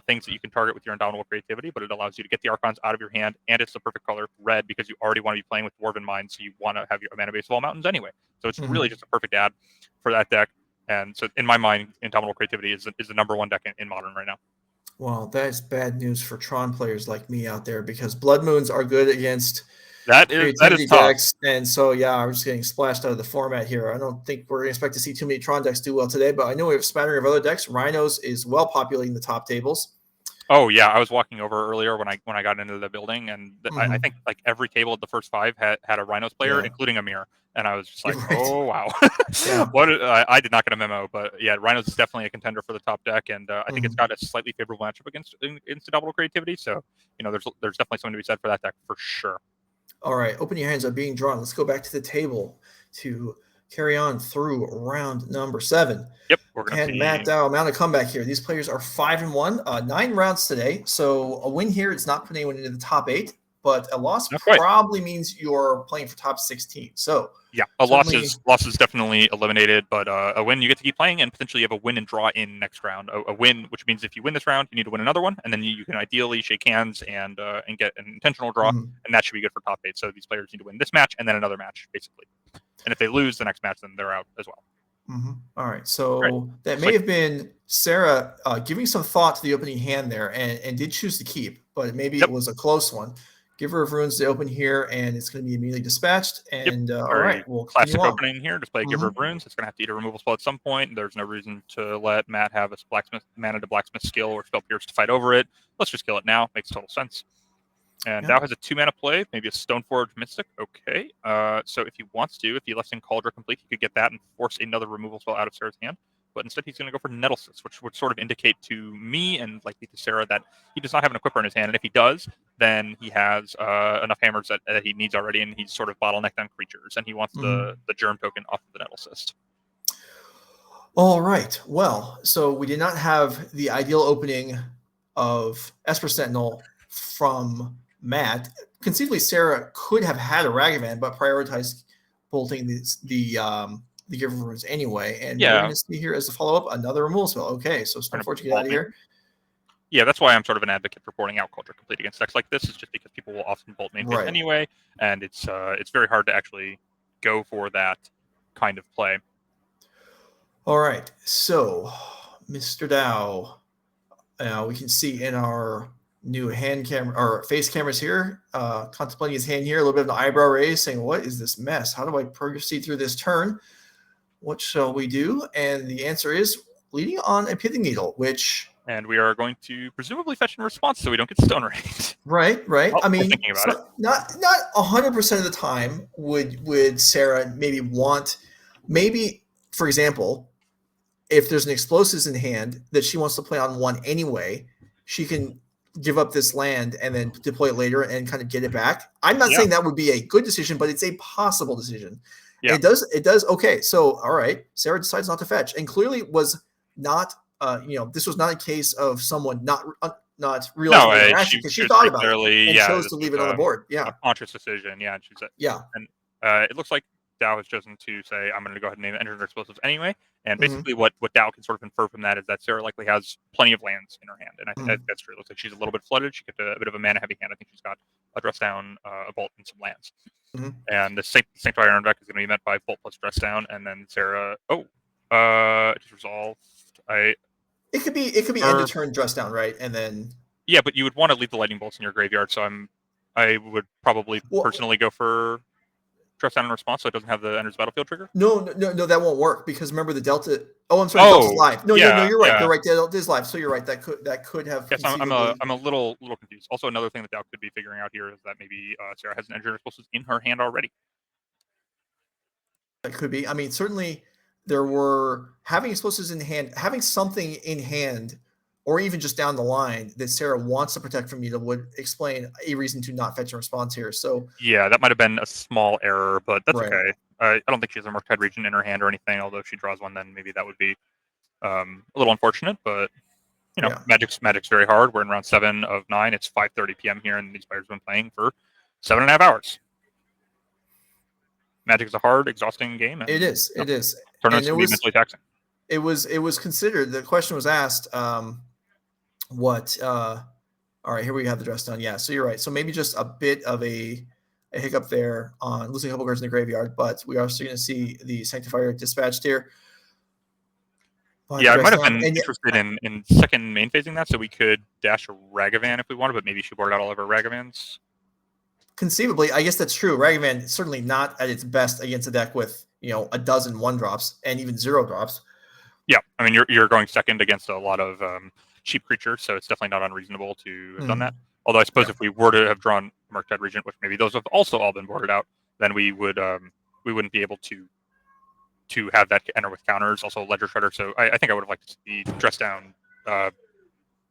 things that you can target with your Indomitable Creativity, but it allows you to get the Archons out of your hand, and it's the perfect color, red, because you already want to be playing with Dwarven Mind, so you want to have your mana base of all mountains anyway. So it's really just a perfect add for that deck. And so in my mind, Indomitable Creativity is the number 1 deck in Modern right now. Well, that is bad news for Tron players like me out there, because Blood Moons are good against that is decks, and so I'm just getting splashed out of the format here. I don't think we're going to expect to see too many Tron decks do well today, but I know we have a smattering of other decks. Rhinos is well populating the top tables. Oh yeah, I was walking over earlier when I got into the building, and I think like every table at the first 5 had a Rhinos player, including a mirror, and I was just like, oh wow, I did not get a memo, but yeah, Rhinos is definitely a contender for the top deck, and I think it's got a slightly favorable matchup against Indomitable Creativity, so there's definitely something to be said for that deck for sure. All right, open your hands up being drawn. Let's go back to the table to carry on through round number 7. Yep, we're going to see Matt Dow, amount of comeback here. These players are 5-1, 9 rounds today. So a win here, it's not putting anyone into the top 8. but a loss Not quite. probably means you're playing for top 16. So yeah, a loss certainly- is definitely eliminated, but a win you get to keep playing, and potentially you have a win and draw in next round. A win, which means if you win this round, you need to win another one, and then you can ideally shake hands and get an intentional draw, Mhm. and that should be good for top 8. So these players need to win this match and then another match, basically. And if they lose the next match, then they're out as well. All right. So Right. that It's may like- have been Sarah giving some thought to the opening hand there and did choose to keep, but maybe Yep. it was a close one. Give her of runes to open here, and it's going to be immediately dispatched. And all Very right, we'll classic continue on. opening here. Just play Giver of Runes. It's going to have to eat a removal spell at some point. There's no reason to let Matt have a blacksmith mana to blacksmith skill or spell pierce to fight over it. Let's just kill it now. Makes total sense. And Yeah. Dow has a 2-mana play, maybe a Stoneforge Mystic. Okay. So if he wants to, if he lets in Cauldron complete, he could get that and force another removal spell out of Sarah's hand. But instead, he's going to go for Nettlecyst, which would sort of indicate to me and likely to Sarah that he does not have an equipper in his hand. And if he does, then he has enough hammers that he needs already, and he's sort of bottlenecked on creatures, and he wants the germ token off of the Nettlecyst. All right. Well, so we did not have the ideal opening of Esper Sentinel from Matt. Conceivably, Sarah could have had a Ragavan, but prioritized bolting the Giver of Runes anyway. And we're Yeah. going to see here as a follow-up another removal spell. Okay, so Stoneforge to get out of here. Yeah, that's why I'm sort of an advocate for porting out Cauldron Complete against decks like this, is just because people will often bolt main phase Right. anyway, and it's very hard to actually go for that kind of play. All right, so Mr. Dow, we can see in our new hand camera or face cameras here, contemplating his hand here, a little bit of an eyebrow raise, saying, "What is this mess? How do I proceed through this turn? What shall we do?" And the answer is leading on a Pithing Needle, which And we are going to presumably fetch in response so we don't get stone raised. right. Oh, I mean, we're thinking about so not 100% of the time would Sarah maybe want, maybe for example, if there's an explosives in hand that she wants to play on one anyway, she can give up this land and then deploy it later and kind of get it back. I'm not saying that would be a good decision, but it's a possible decision. Yeah. It does. Okay. So, all right. Sarah decides not to fetch and clearly was not, this was not a case of someone not realizing their action because she thought about it and chose to leave it on the board. Yeah. A conscious decision. Yeah. She's Yeah. And it looks like Dow has chosen to say, I'm going to go ahead and name it Enter Explosives anyway. And basically what Dow can sort of infer from that is that Sarah likely has plenty of lands in her hand. And I think that's true. It looks like she's a little bit flooded. She got a bit of a mana heavy hand. I think she's got a dress down, a bolt, and some lands. And the Sanctuary Iron deck is going to be met by bolt plus dress down. And then Sarah, just resolved. It could be end of turn dress down, right? And then yeah, but you would want to leave the lightning bolts in your graveyard. So I would probably personally go for dress down in response, so it doesn't have the enters battlefield trigger. No, that won't work because remember the Delta. Oh, I'm sorry, Delta's live. No, you're right. Yeah. You're right. Delta is live, so you're right. That could have. Yes, I'm a little confused. Also, another thing that Dow could be figuring out here is that maybe Sarah has an Enter Explosives in her hand already. That could be. I mean, certainly there were having explosives in hand, having something in hand, or even just down the line that Sarah wants to protect from you that would explain a reason to not fetch a response here. So yeah, that might have been a small error, but that's Right. okay. I don't think she has a Murktide region in her hand or anything. Although if she draws one, then maybe that would be a little unfortunate. But Magic's very hard. We're in round 7 of 9. It's 5:30 p.m. here, and these players have been playing for 7.5 hours. Magic is a hard, exhausting game. And, it is. It is. Tournaments can be mentally taxing. It was considered. The question was asked. All right, here we have the dress down. Yeah, so you're right. So maybe just a bit of a hiccup there on losing a couple cards in the graveyard, but we are also going to see the Sanctifier dispatched here. Yeah, I might have been interested in second main phasing that, so we could dash a Ragavan if we wanted, but maybe she boarded out all of her Ragavans. Conceivably, I guess that's true. Ragavan certainly not at its best against a deck with a dozen 1-drops and even 0-drops. Yeah, I mean you're going second against a lot of cheap creatures, so it's definitely not unreasonable to have done that. Although I suppose if we were to have drawn Murktide Regent, which maybe those have also all been boarded out, then we wouldn't be able to have that enter with counters. Also Ledger Shredder. So I think I would have liked to see dress down,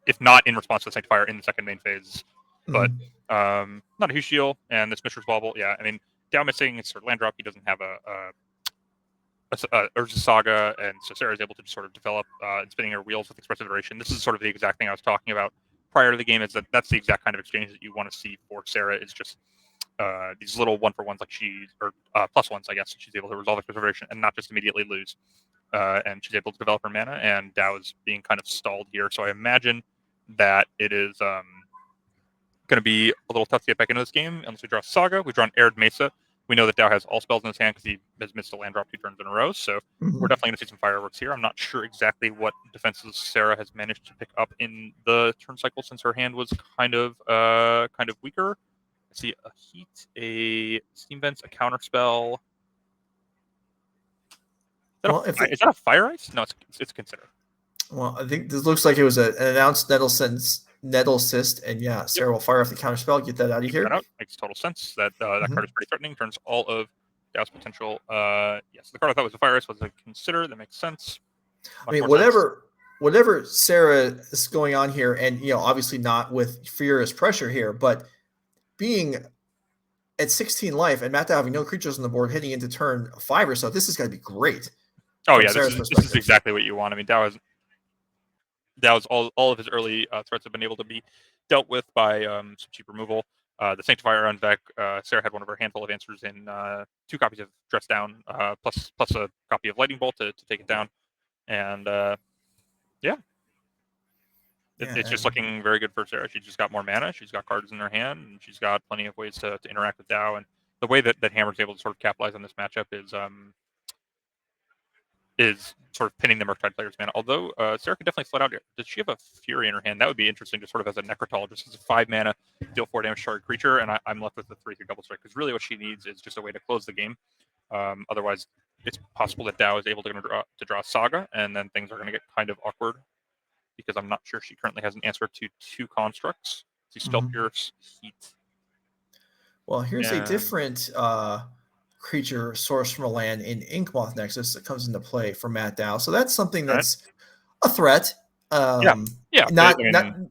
if not in response to the Sanctifier in the second main phase, but not a huge deal. And this Mishra's Wobble, yeah, I mean Dow missing it's her land drop. He doesn't have a Urza Saga, and so Sarah is able to just sort of develop spinning her wheels with Expressive Iteration. This is sort of the exact thing I was talking about prior to the game is that's the exact kind of exchange that you want to see for Sarah. Is just these little 1-for-1s like plus ones, I guess. She's able to resolve a preservation and not just immediately lose. And she's able to develop her mana, and Dao is being kind of stalled here. So I imagine that it is going to be a little tough to get back into this game unless we draw Saga. We draw an Arid Mesa. We know that Dao has all spells in his hand because he has missed a land drop 2 turns in a row. So we're definitely going to see some fireworks here. I'm not sure exactly what defenses Sarah has managed to pick up in the turn cycle since her hand was kind of weaker. I see a Heat, a Steam Vents, a Counter Spell. Is that a Fire Ice? No, it's Consider. Well, I think this looks like it was an announced Nettle Cyst, and yeah, Sarah will fire off the counter spell, get that out of here. That out. Makes total sense. That card is pretty threatening. Turns all of Dao's potential. Yes, the card I thought was a Fire Ice was a Consider. That makes sense. I mean, whatever Sarah is going on here, and obviously not with furious pressure here, but being at 16 life and Matt Dao having no creatures on the board heading into turn 5 or so, this is going to be great. Oh yeah, this is exactly what you want. I mean, Dao's all of his early threats have been able to be dealt with by some cheap removal. The Sanctifier on deck, Sarah had one of her handful of answers in 2 copies of Dress Down, plus a copy of Lightning Bolt to take it down. And it's just looking very good for Sarah. She just got more mana. She's got cards in her hand, and she's got plenty of ways to interact with Dao. And the way that Hammer's able to sort of capitalize on this matchup is sort of pinning the Murktide player's mana. Although Sarah could definitely flood out here. Does she have a Fury in her hand? That would be interesting, just sort of as a Necrotologist. As a 5 mana, deal 4 damage to target creature, and I'm left with the 3 double strike, because really what she needs is just a way to close the game. Otherwise, it's possible that Dao is able to draw Saga, and then things are going to get kind of awkward, because I'm not sure she currently has an answer to 2 constructs. She's still Pierce, Heat. Well, here's a different creature sourced from a land in Inkmoth Nexus that comes into play for Matt Dao. So that's something that's a threat. Not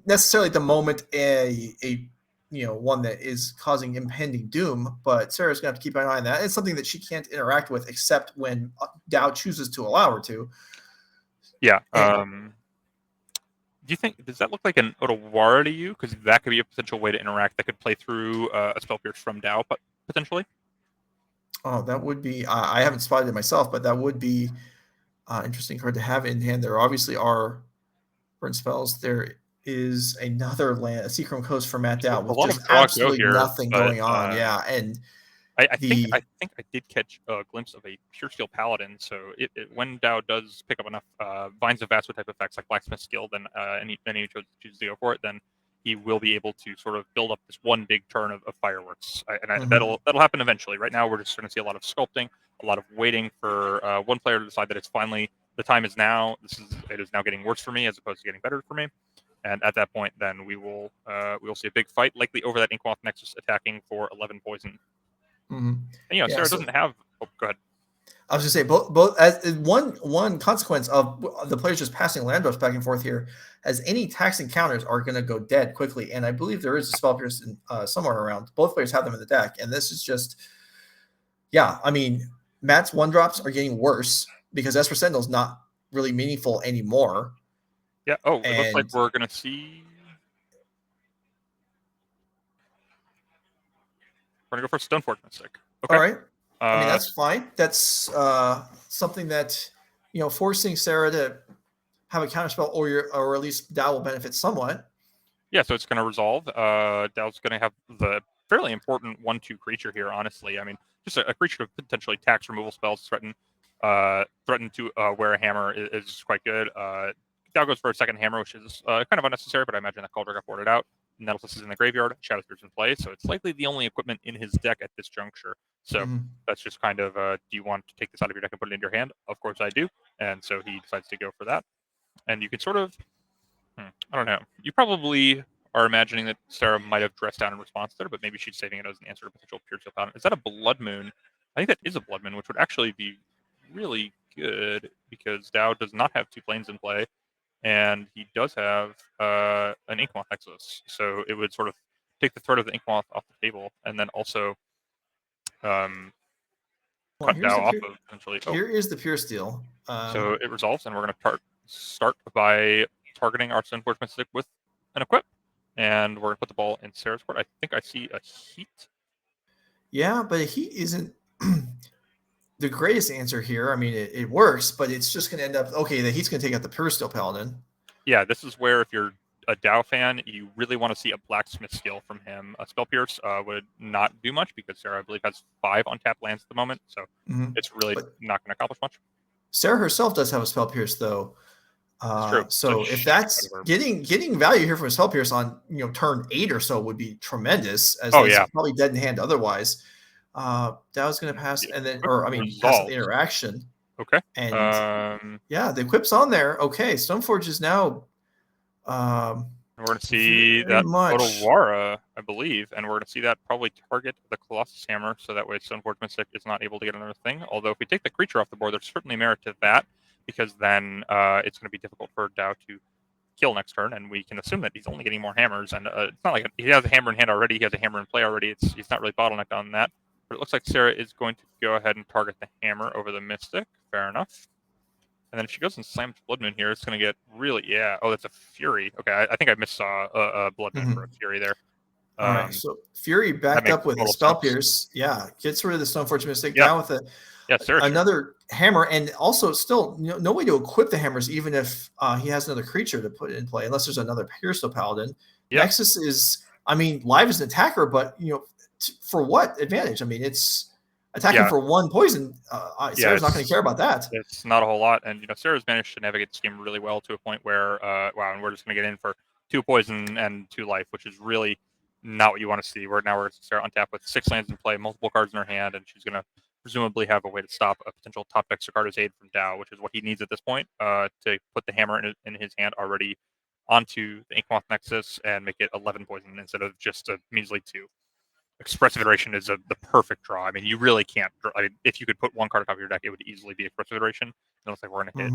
necessarily at the moment a one that is causing impending doom, but Sarah's going to have to keep an eye on that. It's something that she can't interact with except when Dao chooses to allow her to. Yeah. Do you think, does that look like an Otawara to you? Because that could be a potential way to interact that could play through a Spell Pierce from Dao, but potentially. Oh, that would be, I haven't spotted it myself, but that would be interesting card to have in hand. There obviously are burn spells. There is another land, a Seachrome Coast for Matt Dao with just absolutely nothing going on. And I think I did catch a glimpse of a Pure Steel Paladin. So when Dao does pick up enough Vines of Vastwood type effects like Blacksmith Skill, then he chooses to go for it, then he will be able to sort of build up this one big turn of fireworks. That'll happen eventually. Right now, we're just going to see a lot of sculpting, a lot of waiting for one player to decide that it's finally, the time is now. It is now getting worse for me as opposed to getting better for me. And at that point, then we will see a big fight, likely over that Inkmoth Nexus attacking for 11 poison. And, Sarah doesn't have. Oh, go ahead. I was going to say both as one consequence of the players just passing land drops back and forth here, as any tax encounters are going to go dead quickly. And I believe there is a Spell Pierce somewhere around. Both players have them in the deck, and this is just, I mean, Matt's 1-drops are getting worse because Esper Sentinel's not really meaningful anymore. Yeah. Oh, it looks like we're going to see. We're going to go for Stoneforge Mystic. Okay. All right. I mean, that's fine. That's something that, forcing Sarah to have a counterspell or at least Dao will benefit somewhat. Yeah, so it's going to resolve. Dao's going to have the fairly important 1/2 creature here, honestly. I mean, just a creature with potentially tax removal spells threaten to wear a hammer is quite good. Dao goes for a second hammer, which is kind of unnecessary, but I imagine that Cauldron got boarded out. Nettlesis is in the graveyard, Shadowspear's in play, so it's likely the only equipment in his deck at this juncture. So that's just kind of, do you want to take this out of your deck and put it into your hand? Of course I do. And so he decides to go for that. And you can sort of, I don't know. You probably are imagining that Sarah might have dressed down in response there, but maybe she's saving it as an answer to potential Pure Steel Paladin. Is that a Blood Moon? I think that is a Blood Moon, which would actually be really good because Dao does not have 2 planes in play. And he does have an Inkmoth Nexus. So it would sort of take the threat of the Inkmoth off the table and then also cut Dao off of potentially. Here is the Pure Steel. So it resolves, and we're going to start by targeting our Stoneforge Mystic with an equip. And we're going to put the ball in Sarah's court. I think I see a Heat. Yeah, but Heat isn't the greatest answer here. I mean, it works, but it's just going to end up, okay, the Heat's going to take out the Pure Steel Paladin. Yeah, this is where if you're a Dow fan, you really want to see a blacksmith skill from him. A Spell Pierce would not do much because Sarah, I believe, has 5 untapped lands at the moment, so it's really not going to accomplish much. Sarah herself does have a Spell Pierce, though. True. So if that's getting value here from a Spell Pierce on turn 8 or so would be tremendous, as he's probably dead in hand otherwise. Dow's going to pass, and then pass the interaction. Okay. And the equip's on there. Okay, Stoneforge is now. We're going to see that Otawara, I believe, and we're going to see that probably target the Colossus Hammer, so that way Stoneforge Mystic is not able to get another thing. Although if we take the creature off the board, there's certainly merit to that, because then it's going to be difficult for Dow to kill next turn, and we can assume that he's only getting more hammers, and it's not like he has a hammer in hand already, he has a hammer in play already, he's not really bottlenecked on that. But it looks like Sarah is going to go ahead and target the hammer over the Mystic. Fair enough. And then if she goes and slams Blood Moon here, it's going to get really, oh, that's a Fury. Okay, I think I missaw a Blood Moon for a Fury there. All right, so Fury backed up with a Spell Pierce. Yeah, gets rid of the Stoneforge Mystic down with another hammer, and also still no way to equip the hammers, even if he has another creature to put in play, unless there's another Pure Steel Paladin. Nexus is, live as an attacker, but for what advantage? I mean, it's attacking for 1 poison. Sarah's not going to care about that. It's not a whole lot, and Sarah's managed to navigate this game really well to a point where and we're just going to get in for 2 poison and 2 life, which is really not what you want to see. We're going to Sarah untap with 6 lands in play, multiple cards in her hand, and she's going to presumably have a way to stop a potential top deck Cardoza aid from Dow, which is what he needs at this point to put the hammer in his hand already onto the Inkmoth Nexus and make it 11 poison instead of just a measly 2. Expressive Iteration is the perfect draw. I mean, you really can't draw. I mean, if you could put 1 card on top of your deck, it would easily be Expressive Iteration. It looks like we're going to hit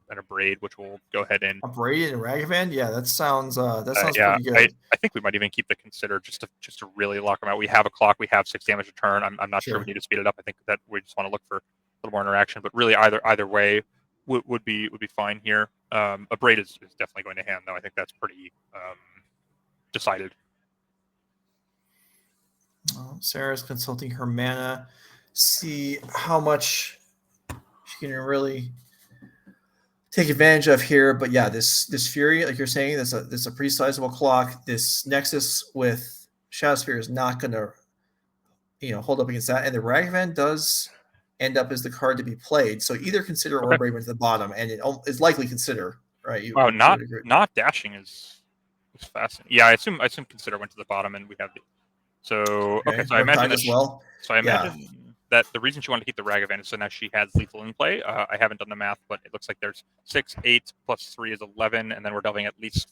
an Abrade, which we'll go ahead and Abrade and Ragavan. Yeah, that sounds pretty good. I think we might even keep the Consider just to really lock them out. We have a clock. We have 6 damage a turn. I'm not sure we need to speed it up. I think that we just want to look for a little more interaction. But really, either way would be fine here. Abrade is definitely going to hand, though. I think that's pretty decided. Sarah's consulting her mana, see how much she can really take advantage of here. But yeah, this Fury, like you're saying, this a pretty sizable clock. This Nexus with Shadowsphere is not going to hold up against that. And the Ragavan does end up as the card to be played. So either Consider or Abrade went to the bottom, and it is likely Consider, right? Not dashing is fascinating. Yeah, I assume Consider went to the bottom, and we have the. So so I imagine that the reason she wanted to keep the Ragavan is so now she has lethal in play. I haven't done the math, but it looks like there's 6, 8 plus 3 is 11, and then we're delving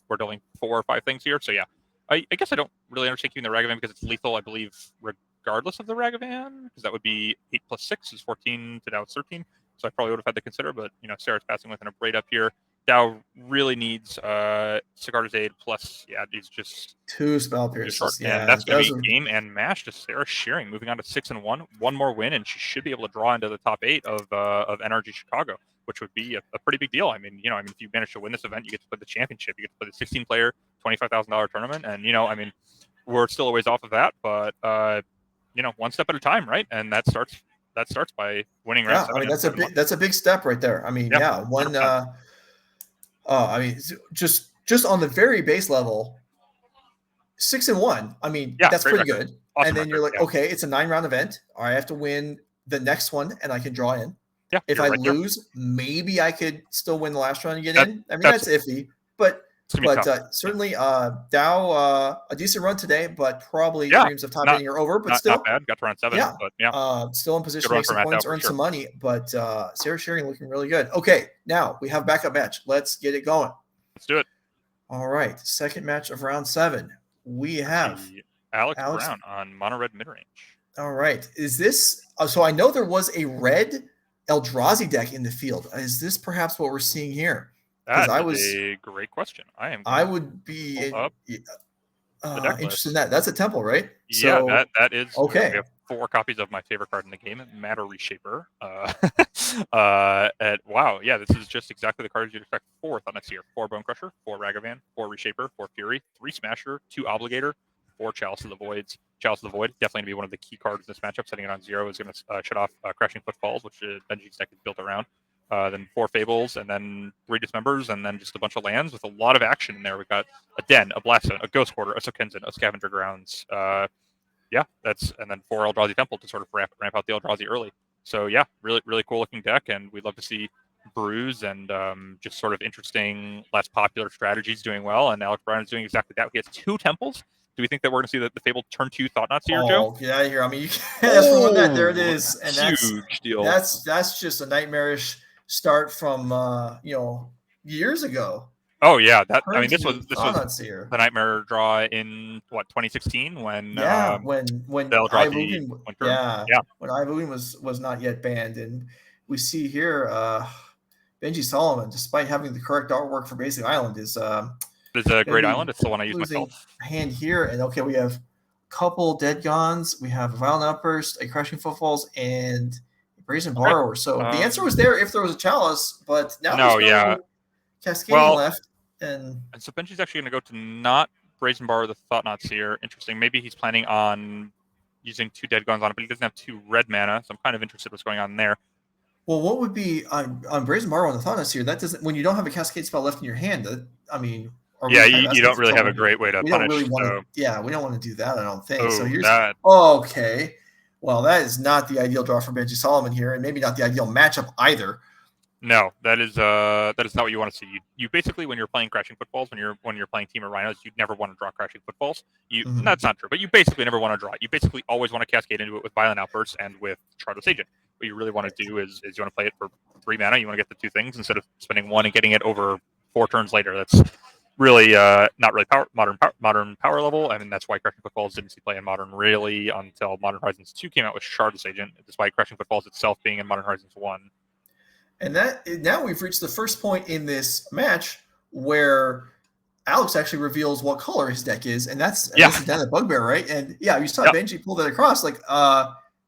4 or 5 things here. So yeah, I guess I don't really understand keeping the Ragavan because it's lethal, I believe, regardless of the Ragavan, because that would be 8 plus 6 is 14 to now it's 13. So I probably would have had to consider, but Sarah's passing with an Abrade up here. Dow really needs Sigarda's aid plus these just 2 Spell Pierces. Yeah, that's going to be game and match to Sarah Shearing, moving on to 6-1. 1 more win, and she should be able to draw into the top 8 of NRG Chicago, which would be a pretty big deal. I mean, if you manage to win this event, you get to play the championship, you get to play the 16-player, $25,000 tournament, and we're still a ways off of that, but 1 step at a time, right? And that starts by winning round 7. That's a big step right there. I mean, one. Just on the very base level, 6-1. I mean, that's pretty good. Awesome. And then you're like, okay, it's a 9-round event. I have to win the next one, and I can draw in. Yeah. If I lose, maybe I could still win the last round and get in. I mean, that's iffy, but certainly Dow a decent run today, but probably dreams of top 8 are over. But still, not bad. Got to round 7. But still in position to make some points, earn some money. But Sarah Shearing looking really good. Okay, now we have backup match. Let's get it going. Let's do it. All right, second match of round 7. We have Alex Brown on mono red mid range. All right, is this? So I know there was a red Eldrazi deck in the field. Is this perhaps what we're seeing here? That is a great question. I would be deck Interesting. list. That's a temple, right? Yeah, So that is. okay. We have 4 copies of my favorite card in the game, Matter Reshaper. Wow, yeah, this is just exactly the cards you'd expect. 4 Thought Next Year: 4 Bone Crusher, 4 Ragavan, 4 Reshaper, 4 Fury, 3 Smasher, 2 Obligator, 4 Chalice of the Voids. Chalice of the Void, definitely going to be one of the key cards in this matchup. Setting it on 0 is going to shut off Crashing Footfalls, which Benji's deck is built around. Then 4 Fables, and then 3 Dismembers, and then just a bunch of lands with a lot of action in there. We've got a Den, a Blast Zone, a Ghost Quarter, a Sokenzen, a Scavenger Grounds. Yeah, and then 4 Eldrazi Temple to sort of ramp out the Eldrazi early. So yeah, really really cool looking deck, and we'd love to see brews and just sort of interesting, less popular strategies doing well. And Alex Bryan is doing exactly that. He has 2 temples. Do we think that we're going to see the Fable turn 2 Thought-Knots here, Joe? Get out of here. I mean, you can't ask for one that. There it is. And huge deal. That's just a nightmarish start from years ago. Oh yeah, this was here. The nightmare draw in 2016 when when the Eldrazi went through. When Ivogin was not yet banned. And we see here Benji Solomon, despite having the correct artwork for Basic Island, is it's a great island. It's the one I use myself. Hand here, and okay, we have a couple Dead Gons, we have a Violent Outburst, a Crushing Footfalls, and a Brazen Borrower. So the answer was there if there was a Chalice, but now there's no Cascading left. And so Benji's actually going to go to not Brazen Borrower the Thought-Knots here. Interesting. Maybe he's planning on using 2 Dead Gons on it, but he doesn't have 2 red mana, so I'm kind of interested what's going on there. Well, what would be on Brazen Borrower on the Thought-Knots here? That doesn't, when you don't have a Cascade spell left in your hand. You don't really have a great way to punish. We don't want to do that, I don't think. Oh, so here's that. Okay. Well, that is not the ideal draw for Benji Solomon here, and maybe not the ideal matchup either. No, that is not what you want to see. You basically, when you're playing Crashing Footfalls, when you're playing Team of Rhinos, you'd never want to draw Crashing Footfalls. That's not true, but you basically never want to draw it. You basically always want to cascade into it with Violent Outbursts and with Chardos Agent. What you really want to do is you want to play it for 3 mana. You want to get the 2 things instead of spending 1 and getting it over 4 turns later. That's really not really modern power level. I mean, that's why Crashing Footfalls didn't see play in Modern really until Modern Horizons 2 came out with Chardos Agent, despite Crashing Footfalls itself being in Modern Horizons 1. And now we've reached the first point in this match where Alex actually reveals what color his deck is, and that's down the Bugbear, right? And you saw Benji pull that across, like,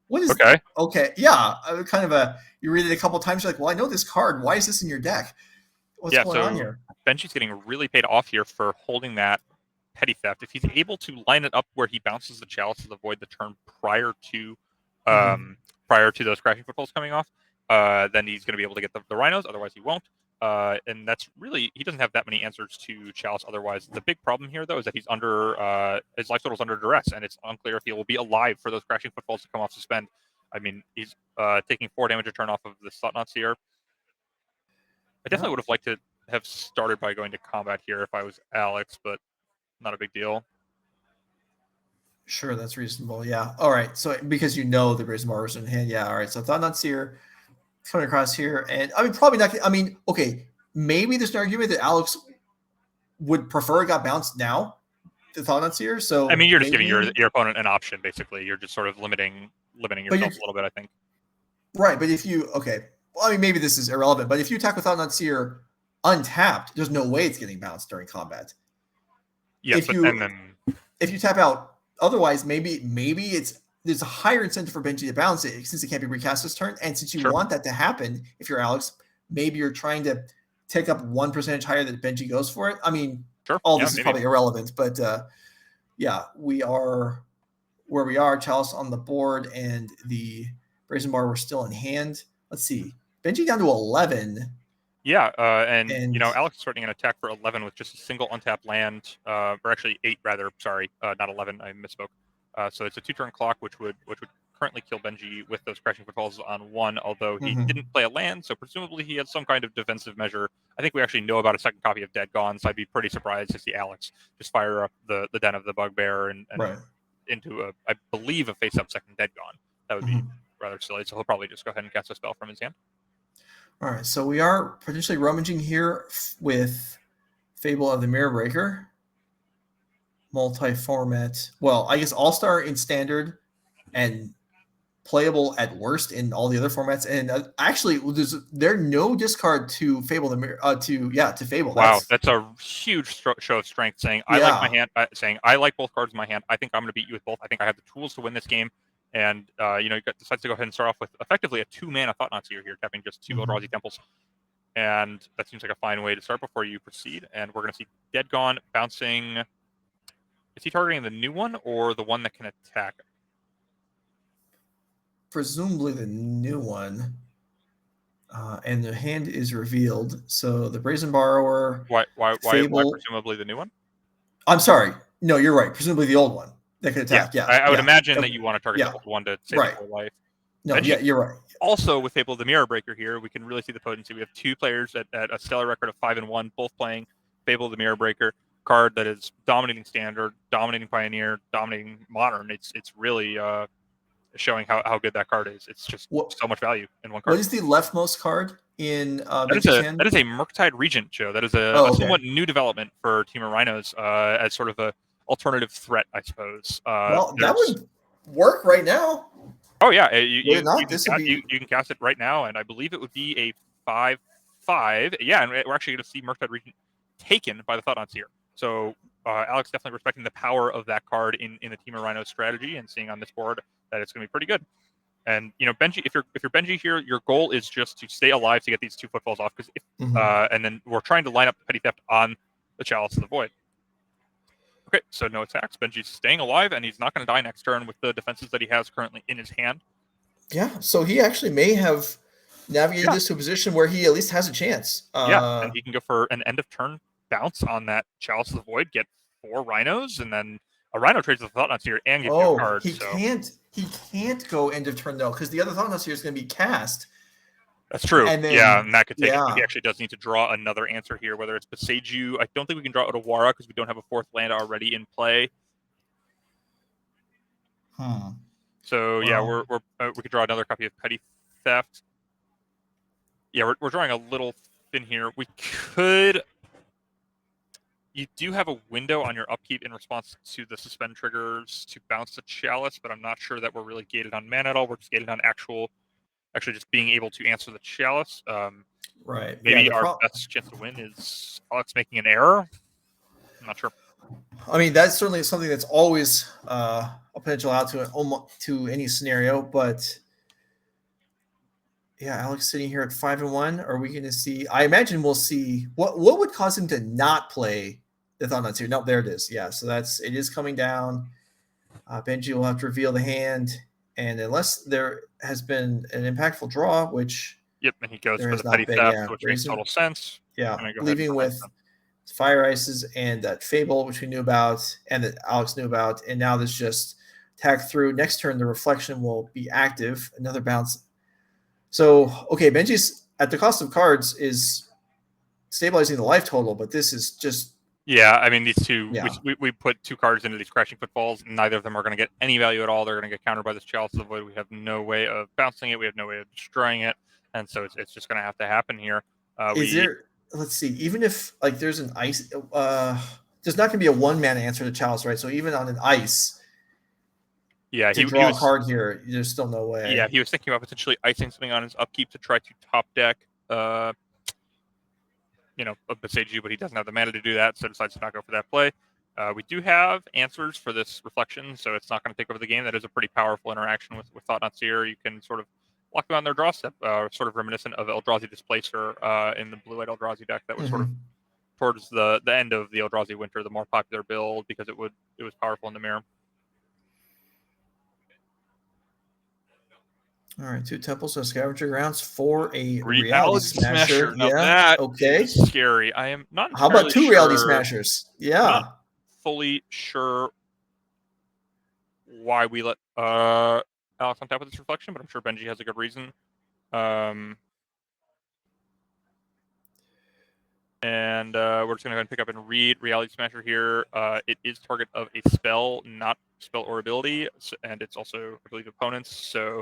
what is okay? Yeah, kind of you read it a couple of times, you're like, well, I know this card. Why is this in your deck? What's going on here? Benji's getting really paid off here for holding that Petty Theft. If he's able to line it up where he bounces the Chalice of the Void the turn prior to those Crashing Footfalls coming off, then he's going to be able to get the Rhinos. Otherwise, he won't. And that's really, he doesn't have that many answers to Chalice otherwise. The big problem here, though, is that he's under, his life total is under duress, and it's unclear if he will be alive for those Crashing Footfalls to come off suspend. I mean, he's taking 4 damage a turn off of the Thought-Knots here. I definitely would have liked to have started by going to combat here if I was Alex, but not a big deal. Sure, that's reasonable. Yeah. All right. So because the Brazen Borrower is in hand. Yeah. All right. So Thought-Knots here, coming across here, and I mean, probably not. I mean, okay, maybe there's an argument that Alex would prefer it got bounced now. The Thought-Knots here. So I mean, you're just giving your opponent an option. Basically, you're just sort of limiting yourself a little bit, I think. Right, but if you well, I mean, maybe this is irrelevant, but if you attack with Thought-Knots here untapped, there's no way it's getting bounced during combat. Yes, if you tap out otherwise, maybe there's a higher incentive for Benji to balance it since it can't be recast this turn. And since you want that to happen, if you're Alex, maybe you're trying to take up 1% higher that Benji goes for it. I mean, all this is probably irrelevant, but we are where we are. Chalice on the board and the Brazen Bar were still in hand. Let's see. Benji down to 11. Yeah, and Alex is starting an attack for 11 with just a single untapped land, or actually 8 rather. Sorry, not 11. I misspoke. So it's a 2-turn clock, which would currently kill Benji with those Crashing Footfalls on 1. Although he didn't play a land, so presumably he had some kind of defensive measure. I think we actually know about a second copy of Dead Gone, so I'd be pretty surprised to see Alex just fire up the Den of the Bugbear and into I believe a face-up second Dead Gone. That would be rather silly. So he'll probably just go ahead and cast a spell from his hand. All right, so we are potentially rummaging here with Fable of the Mirror Breaker. Multi-format. Well, I guess All-Star in Standard and playable at worst in all the other formats. And actually, there's no discard to Fable the Mirror. To Fable. Wow, that's a huge show of strength. Saying I like my hand. Saying I like both cards in my hand. I think I'm going to beat you with both. I think I have the tools to win this game. And you decides to go ahead and start off with effectively a 2-mana Thought-Knot Seer here, tapping just 2 Eldrazi Temples. And that seems like a fine way to start before you proceed. And we're going to see Dead Gone bouncing. Is he targeting the new one or the one that can attack? Presumably the new one. And the hand is revealed. So the Brazen Borrower. Why Fable, presumably the new one? I'm sorry. No, you're right. Presumably the old one that can attack. Yeah, I would imagine that you want to target the old one to save your life. No, you're right. Also, with Fable the Mirror Breaker here, we can really see the potency. We have 2 players at a stellar record of 5-1, both playing Fable the Mirror Breaker, card that is dominating Standard, dominating Pioneer, dominating Modern. It's really showing how good that card is. It's just so much value in one card. What is the leftmost card in that is a Murktide Regent, Joe. That is a somewhat new development for Team of Rhinos as sort of a alternative threat, I suppose. That would work right now. Oh yeah, you can cast it right now, and I believe it would be a 5/5. Yeah, and we're actually going to see Murktide Regent taken by the Thought-Knot Seer. So Alex definitely respecting the power of that card in the Team of Rhinos strategy, and seeing on this board that it's going to be pretty good. And Benji, if you're Benji here, your goal is just to stay alive to get these 2 footfalls off, because and then we're trying to line up Petty Theft on the Chalice of the Void. Okay, so no attacks. Benji's staying alive, and he's not going to die next turn with the defenses that he has currently in his hand. Yeah, so he actually may have navigated this to a position where he at least has a chance. And he can go for an end of turn bounce on that Chalice of the Void, get 4 Rhinos, and then a Rhino trades with the Thought-Knot Seer and get your card. He can't go end of turn though, because the other Thought-Knot Seer is going to be cast. That's true. And then, and that could take it. He actually does need to draw another answer here, whether it's Beseiju. I don't think we can draw Otawara because we don't have a 4th land already in play. So we could draw another copy of Petty Theft. Yeah, we're drawing a little thin here. We could. You do have a window on your upkeep in response to the suspend triggers to bounce the Chalice, but I'm not sure that we're really gated on mana at all. We're just gated on actually just being able to answer the Chalice. Right. Maybe our best chance to win is Alex making an error. I'm not sure. I mean, that's certainly something that's always a potential out to any scenario, but yeah, Alex sitting here at 5-1. Are we going to see? I imagine we'll see what would cause him to not play the Thought-Knot Seer. No, there it is. Yeah, so it is coming down. Benji will have to reveal the hand, and unless there has been an impactful draw, which and he goes for the Petty Theft, which makes total sense. Yeah, leaving with Fire Ices and that Fable, which we knew about, and that Alex knew about, and now this just tag through. Next turn, the Reflection will be active. Another bounce. So, okay, Benji's at the cost of cards is stabilizing the life total, but this is just. Yeah, I mean, these two, we put 2 cards into these Crashing Footfalls. Neither of them are going to get any value at all. They're going to get countered by this Chalice of the Void. We have no way of bouncing it. We have no way of destroying it. And so it's just going to have to happen here. Let's see, even if there's an ice, there's not going to be a 1-mana answer to Chalice, right? So even on an ice. Yeah, he draw a card here. There's still no way. Yeah, he was thinking about potentially icing something on his upkeep to try to top deck, a Beseiju, but he doesn't have the mana to do that, so decides to not go for that play. We do have answers for this Reflection, so it's not going to take over the game. That is a pretty powerful interaction with Thought-Knot Seer. You can sort of lock them on their draw step, sort of reminiscent of Eldrazi Displacer in the blue-white Eldrazi deck that was sort of towards the end of the Eldrazi Winter, the more popular build, because it was powerful in the mirror. All right, 2 Temples and Scavenger Grounds for a Reality Smasher. Yeah, that okay. Is scary. I am not. How about 2 Reality Smashers? Yeah. Not fully sure why we let Alex on top of this Reflection, but I'm sure Benji has a good reason. And we're just going to go ahead and pick up and read Reality Smasher here. It is target of a spell, not spell or ability, and it's also, I believe, opponents. So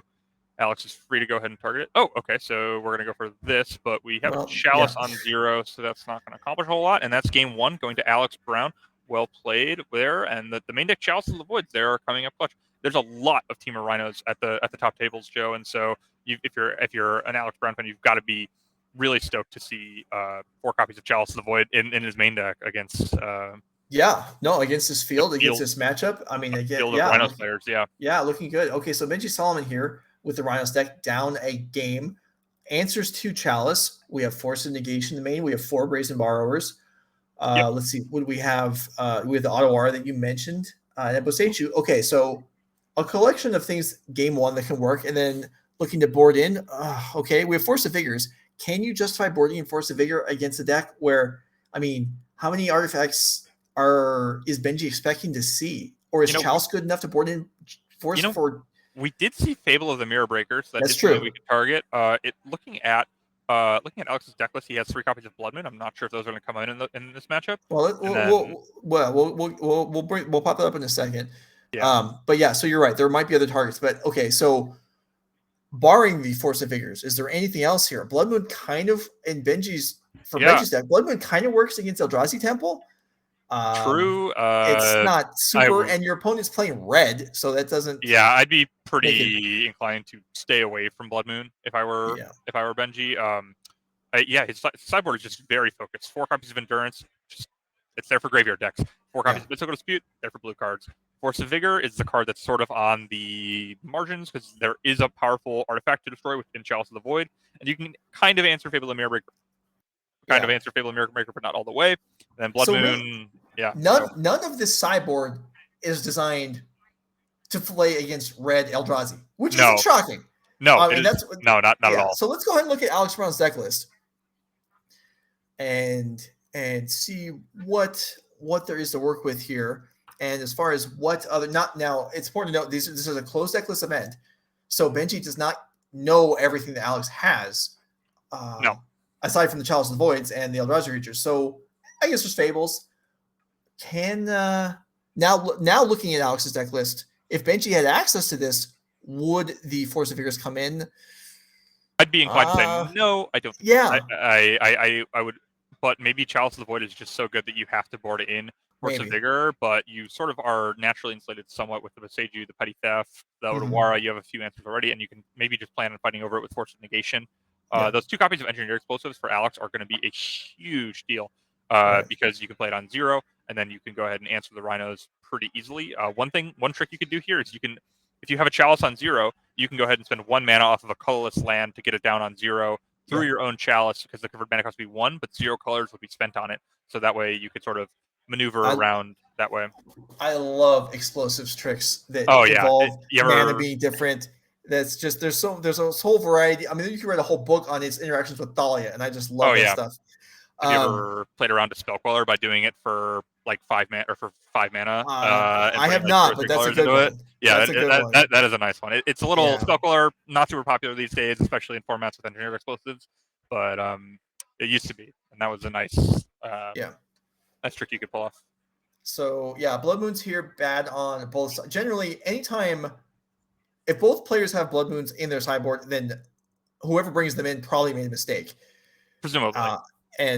Alex is free to go ahead and target it. Oh, okay, so we're going to go for this, but we have Chalice on 0, so that's not going to accomplish a whole lot. And that's game 1 going to Alex Brown. Well played there. And the main deck Chalice of the Void there are coming up clutch. there's a lot of Temur Rhinos at the top tables, Joe. And so if you're an Alex Brown fan, you've got to be really stoked to see 4 copies of Chalice of the Void in his main deck against against this field, against field. this matchup. I mean, again, field of Rhinos players, looking good. Okay, so Benji Solomon here with the Rhinos deck down a game. Answers to Chalice. We have Force of Negation in the main. We have 4 Brazen Borrowers. Let's see. What do we have? We have the Ottawara that you mentioned. And Bosechu. Okay, so a collection of things game 1 that can work, and then looking to board in. Okay, we have Force of Vigors. Can you justify boarding in Force of Vigor against a deck where, I mean, how many artifacts is Benji expecting to see? Or is Chalice good enough to board in Force for? We did see Fable of the Mirror Breakers. That's true. We could target. Looking at Alex's deck list, he has 3 copies of Blood Moon. I'm not sure if those are going to come in this matchup. We'll pop that up in a second. Yeah. But yeah, so you're right. There might be other targets, but okay. So barring the Force of Vigors, is there anything else here? Blood Moon kind of in Benji's deck. Blood Moon kind of works against Eldrazi Temple. True. It's not super, and your opponent's playing red, so that doesn't. Yeah, I'd be pretty inclined to stay away from Blood Moon if I were Benji. His sideboard is just very focused. 4 copies of Endurance, it's there for graveyard decks. 4 copies of Mystical Dispute, there for blue cards. Force of Vigor is the card that's sort of on the margins because there is a powerful artifact to destroy within Chalice of the Void, and you can kind of answer Fable of the Mirror Breaker. But not all the way. And then Blood Moon, None of this sideboard is designed to play against red Eldrazi, which isn't shocking. No, not at all. So let's go ahead and look at Alex Brown's deck list and see what there is to work with here. And as far as it's important to note this is a closed deck list event, so Benji does not know everything that Alex has. Aside from the Chalice of the Voids and the Eldrazi creatures. So I guess there's Fables. Now looking at Alex's deck list, if Benji had access to this, would the Force of Vigors come in? I'd be inclined to say no. I don't. Yeah. I would, but maybe Chalice of the Void is just so good that you have to board it in Force of Vigor, but you sort of are naturally insulated somewhat with the Boseiju, the Petty Theft, the Ottawara. You have a few answers already, and you can maybe just plan on fighting over it with Force of Negation. Those 2 copies of Engineer Explosives for Alex are going to be a huge deal because you can play it on 0, and then you can go ahead and answer the Rhinos pretty easily. One trick you could do here is if you have a Chalice on 0, you can go ahead and spend 1 mana off of a colorless land to get it down on 0 through your own Chalice because the convert mana cost would be 1, but 0 colors would be spent on it. So that way you could sort of maneuver around that way. I love explosives tricks that involve mana being different. That's just there's a whole variety. I mean, you can write a whole book on its interactions with Thalia, and I just love that stuff. Have you ever played around a Spellqueller by doing it for like 5 mana or for 5 mana? I have not, but that's a good one. Yeah, that is a nice one. It's a little Spellqueller, not super popular these days, especially in formats with Engineered Explosives, but it used to be, and that was a nice nice trick you could pull off. So Blood Moon's here bad on both sides. Generally, anytime. If both players have Blood Moons in their sideboard, then whoever brings them in probably made a mistake. Presumably. So I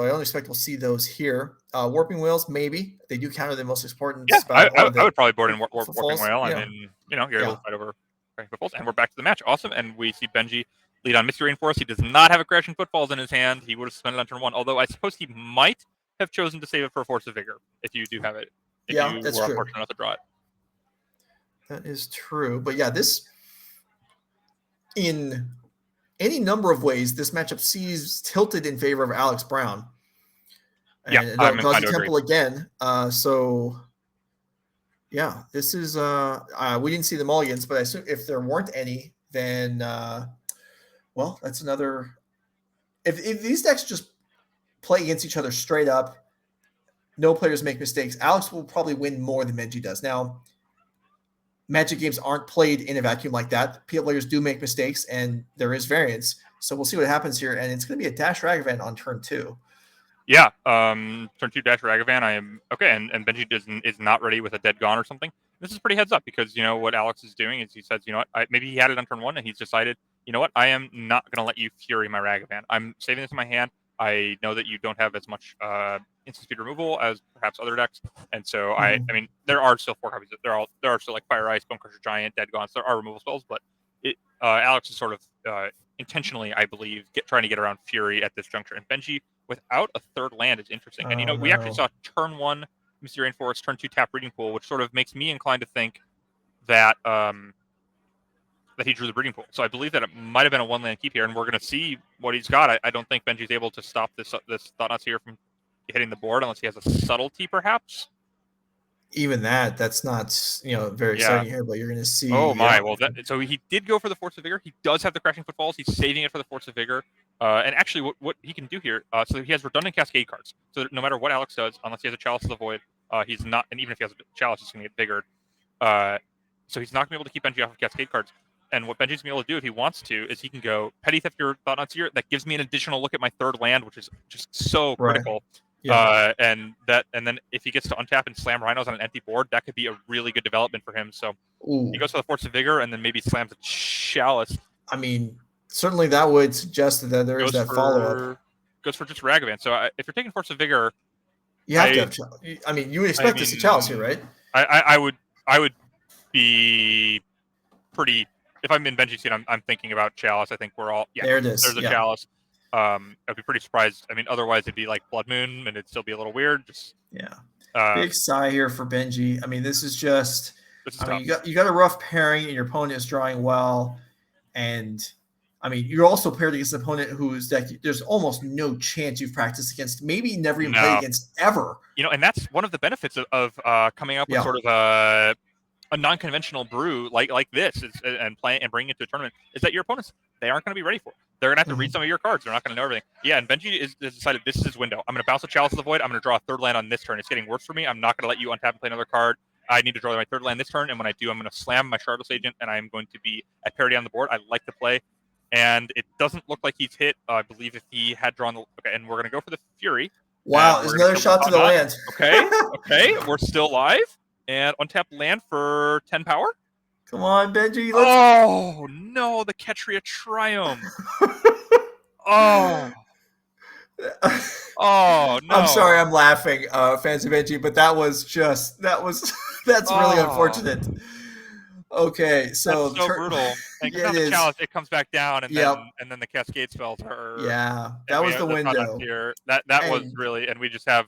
don't expect we'll see those here. Warping Whales, maybe. They do counter the most important spell. I would probably board in Warping Whale. I mean, you're able to fight over Footfalls. And we're back to the match. Awesome. And we see Benji lead on Mystery Rainforest. He does not have a Crashing Footfalls in his hand. He would have spent it on turn 1, although I suppose he might have chosen to save it for Force of Vigor if you do have it. If you that's were true. Unfortunate enough to draw it. That is true. But this, in any number of ways, this matchup sees tilted in favor of Alex Brown. And Eldrazi Temple again. This is we didn't see the mulligans, but I assume if there weren't any, then that's another. If these decks just play against each other straight up, no players make mistakes, Alex will probably win more than Benji does. Now, Magic games aren't played in a vacuum like that. Players do make mistakes, and there is variance. So we'll see what happens here, and it's going to be a Dash Ragavan on turn 2. Yeah, turn 2 Dash Ragavan. I am okay, and Benji is not ready with a Dead Gone or something. This is pretty heads up because what Alex is doing is he says, maybe he had it on turn 1, and he's decided, I am not going to let you Fury my Ragavan. I'm saving this in my hand. I know that you don't have as much instant speed removal as perhaps other decks. And so Mhm. I mean, there are still 4 copies. There are still like Fire Ice, Bone Crusher Giant, Dead Gaunts. There are removal spells, but Alex is sort of intentionally, I believe, trying to get around Fury at this juncture. And Benji, without a third land, is interesting. And we actually saw turn 1 Misty Rainforest, turn 2 tap Breeding Pool, which sort of makes me inclined to think that that he drew the Breeding Pool. So I believe that it might have been a 1-land keep here, and we're going to see what he's got. I don't think Benji's able to stop this Thought-Knots here from hitting the board unless he has a subtlety, perhaps. Even that's not very exciting here, but you're going to see. Oh my! Well, so he did go for the Force of Vigor. He does have the Crashing Footfalls. He's saving it for the Force of Vigor. And actually, what he can do here, so he has redundant Cascade cards. So that no matter what Alex does, unless he has a Chalice of the Void, he's not. And even if he has a Chalice, he's going to get bigger. So he's not going to be able to keep Benji off of Cascade cards. And what Benji's going to be able to do if he wants to is he can go Petty Theft your Thought-Knots here. That gives me an additional look at my third land, which is just so critical. Yeah. And then if he gets to untap and slam Rhinos on an empty board, that could be a really good development for him. So he goes for the Force of Vigor and then maybe slams a Chalice. I mean, certainly that would suggest that there is that follow-up. Goes for just Ragavan. So if you're taking Force of Vigor, you have to have Chalice. I mean, you would expect to see Chalice here, right? I would be pretty. If I'm in Benji's seat, I'm thinking about Chalice. I think we're all there it is. There's a Chalice. I'd be pretty surprised. I mean, otherwise it'd be like Blood Moon, and it'd still be a little weird. Big sigh here for Benji. I mean, this is just. I mean, you got a rough pairing, and your opponent is drawing well, and I mean, you're also paired against an opponent whose deck there's almost no chance you've practiced against, maybe never even played against ever. And that's one of the benefits of coming up with sort of a non-conventional brew like this and playing and bringing it to a tournament is that your opponents, they aren't going to be ready for it. They're going to have to read some of your cards. They're not going to know everything. Yeah, and Benji has decided this is his window. I'm going to bounce a Chalice of the Void. I'm going to draw a third land on this turn. It's getting worse for me. I'm not going to let you untap and play another card. I need to draw my third land this turn, and when I do, I'm going to slam my Shardless Agent, and I'm going to be at parity on the board. I like the play, and it doesn't look like he's hit. I believe if he had drawn and we're going to go for the Fury. Wow, there's another shot to the land. Okay, we're still live. And untap land for 10 power. Come on, Benji. Oh, no, the Ketria Triumph. Oh, no. I'm sorry, I'm laughing, fans of Benji, but that's really unfortunate. Okay, so that's so brutal. And the Chalice, it comes back down, and then the Cascade spells are. Yeah, that was the window. Here. That was really, and we just have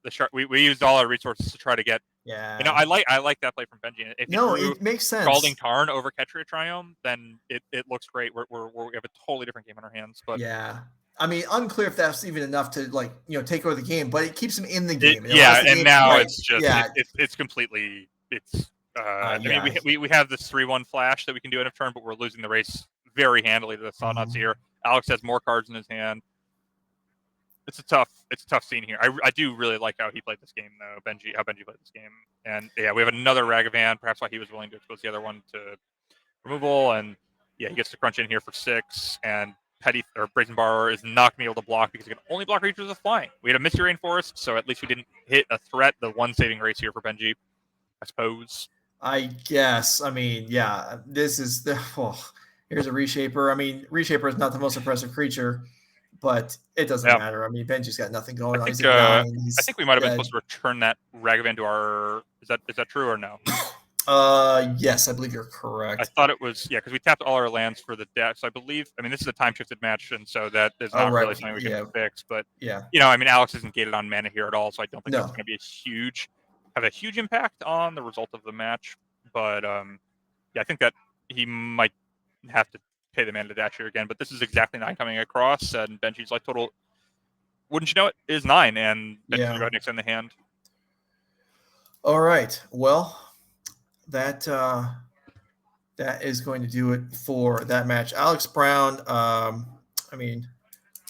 the we used all our resources to try to get. Yeah, I like that play from Benji. If it makes sense. Scalding Tarn over Ketria Triumph, then it looks great. We have a totally different game on our hands. But yeah, I mean, unclear if that's even enough to take over the game, but it keeps him in the game. Now it's just it's completely I mean, we have this 3-1 flash that we can do end of turn, but we're losing the race very handily to the Thought-Knots here. Alex has more cards in his hand. It's a tough scene here. I do really like how he played this game, though. How Benji played this game, and we have another Ragavan. Perhaps why he was willing to expose the other one to removal, and he gets to crunch in here for 6. And Brazen Borrower is not going to be able to block because he can only block creatures with flying. We had a Misty Rainforest, so at least we didn't hit a threat. The one saving race here for Benji, I suppose. I guess. I mean, this is here's a Reshaper. I mean, Reshaper is not the most impressive creature. But it doesn't matter. I mean, Benji's got nothing going on. I think we might have been supposed to return that Ragavan to our. Is that true or no? Yes, I believe you're correct. I thought it was because we tapped all our lands for the deck. So I believe. I mean, this is a time shifted match, and so that is not really something we can fix. But I mean, Alex isn't gated on mana here at all, so I don't think that's going to be have a huge impact on the result of the match. But I think that he might have to pay the mana to dash here again, but this is exactly 9 coming across, and Benji's life total, wouldn't you know it, is 9, and Benji's got Nixon in the hand. All right, well, that is going to do it for that match. Alex Brown, I mean,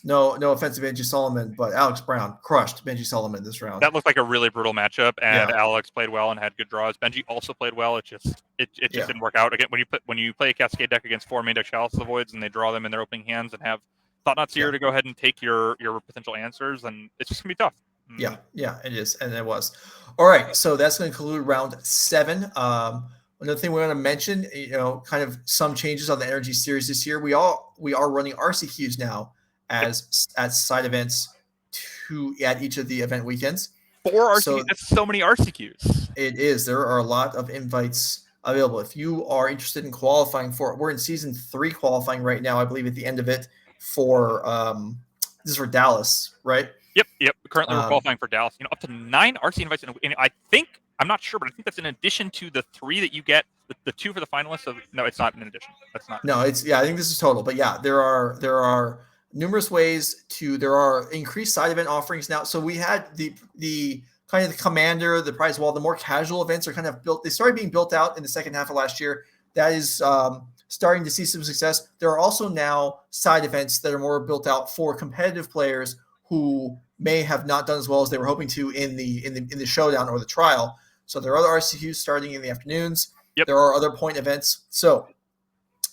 no offense to Benji Sulaiman, but Alex Brown crushed Benji Sulaiman this round. That looked like a really brutal matchup, and Alex played well and had good draws. Benji also played well. It just didn't work out. Again, when you play a Cascade deck against 4 main deck Chalice of the Voids and they draw them in their opening hands and have Thought-Knots here to go ahead and take your potential answers, then it's just gonna be tough. Yeah, it is, and it was. All right, so that's going to conclude round 7. Another thing we want to mention, kind of some changes on the NRG series this year. We are running RCQs now as side events at each of the event weekends. 4 RCQs. So That's so many RCQs. it is. There are a lot of invites available. If you are interested in qualifying for it, we're in season 3 qualifying right now. I believe at the end of it for this is for Dallas, right? Yep. Currently, we're qualifying for Dallas. Up to 9 RC invites, and I think I'm not sure, but I think that's in addition to the 3 that you get. The 2 for the finalists. No, it's not in addition. That's not. No, it's I think this is total, but yeah, there are numerous ways to. There are increased side event offerings now. So we had the kind of the commander, the prize wall, the more casual events are kind of built. They started being built out in the second half of last year. That is starting to see some success. There are also now side events that are more built out for competitive players who may have not done as well as they were hoping to in the showdown or the trial. So there are other RCQs starting in the afternoons. Yep. There are other point events. So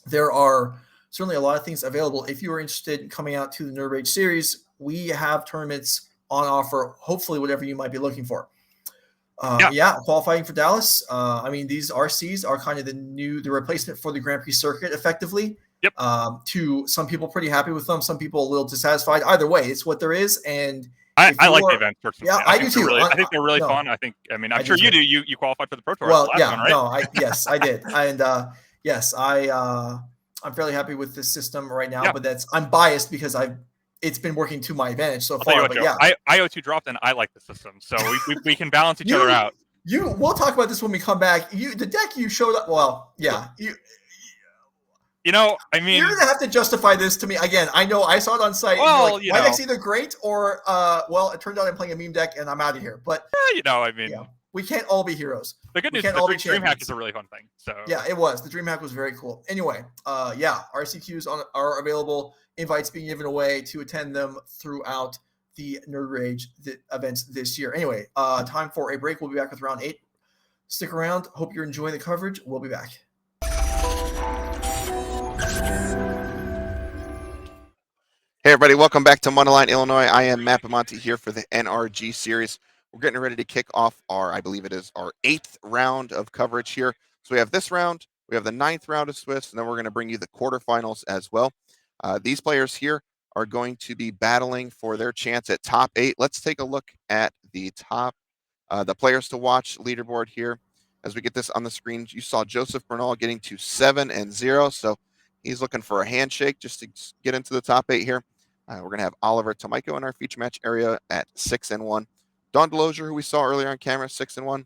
there are certainly a lot of things available. If you are interested in coming out to the NRG Series, we have tournaments on offer, hopefully whatever you might be looking for. Qualifying for Dallas. These RCs are kind of the replacement for the Grand Prix circuit effectively. Yep. To some people pretty happy with them, some people a little dissatisfied. Either way, it's what there is. And I like the events personally. Yeah, I do too. I think they're really fun. I'm sure you do. You qualified for the Pro Tour. Well, last one, right? Yes, I did. And yes, I'm fairly happy with this system right now, but I'm biased because it's been working to my advantage so far. But Joe, IO2 dropped and I like the system. So we can balance each other out. We'll talk about this when we come back. The deck you showed up, you're gonna have to justify this to me again. I know I saw it on site. Well, my deck's either great or it turned out I'm playing a meme deck and I'm out of here. But we can't all be heroes. The good news is the DreamHack is a really fun thing. So yeah, it was. The DreamHack was very cool. Anyway, RCQs are available. Invites being given away to attend them throughout the Nerd Rage events this year. Anyway, time for a break. We'll be back with round 8. Stick around. Hope you're enjoying the coverage. We'll be back. Hey everybody, welcome back to Mundelein, Illinois. I am Matt Bamonte here for the NRG Series. We're getting ready to kick off I believe it is our 8th round of coverage here. So we have this round, we have the 9th round of Swiss, and then we're going to bring you the quarterfinals as well. These players here are going to be battling for their chance at top 8. Let's take a look at the players to watch leaderboard here. As we get this on the screen, you saw Joseph Bernal getting to 7-0. So he's looking for a handshake just to get into the top 8 here. We're going to have Oliver Tomajko in our feature match area at 6-1. Don DeLozier, who we saw earlier on camera, 6-1.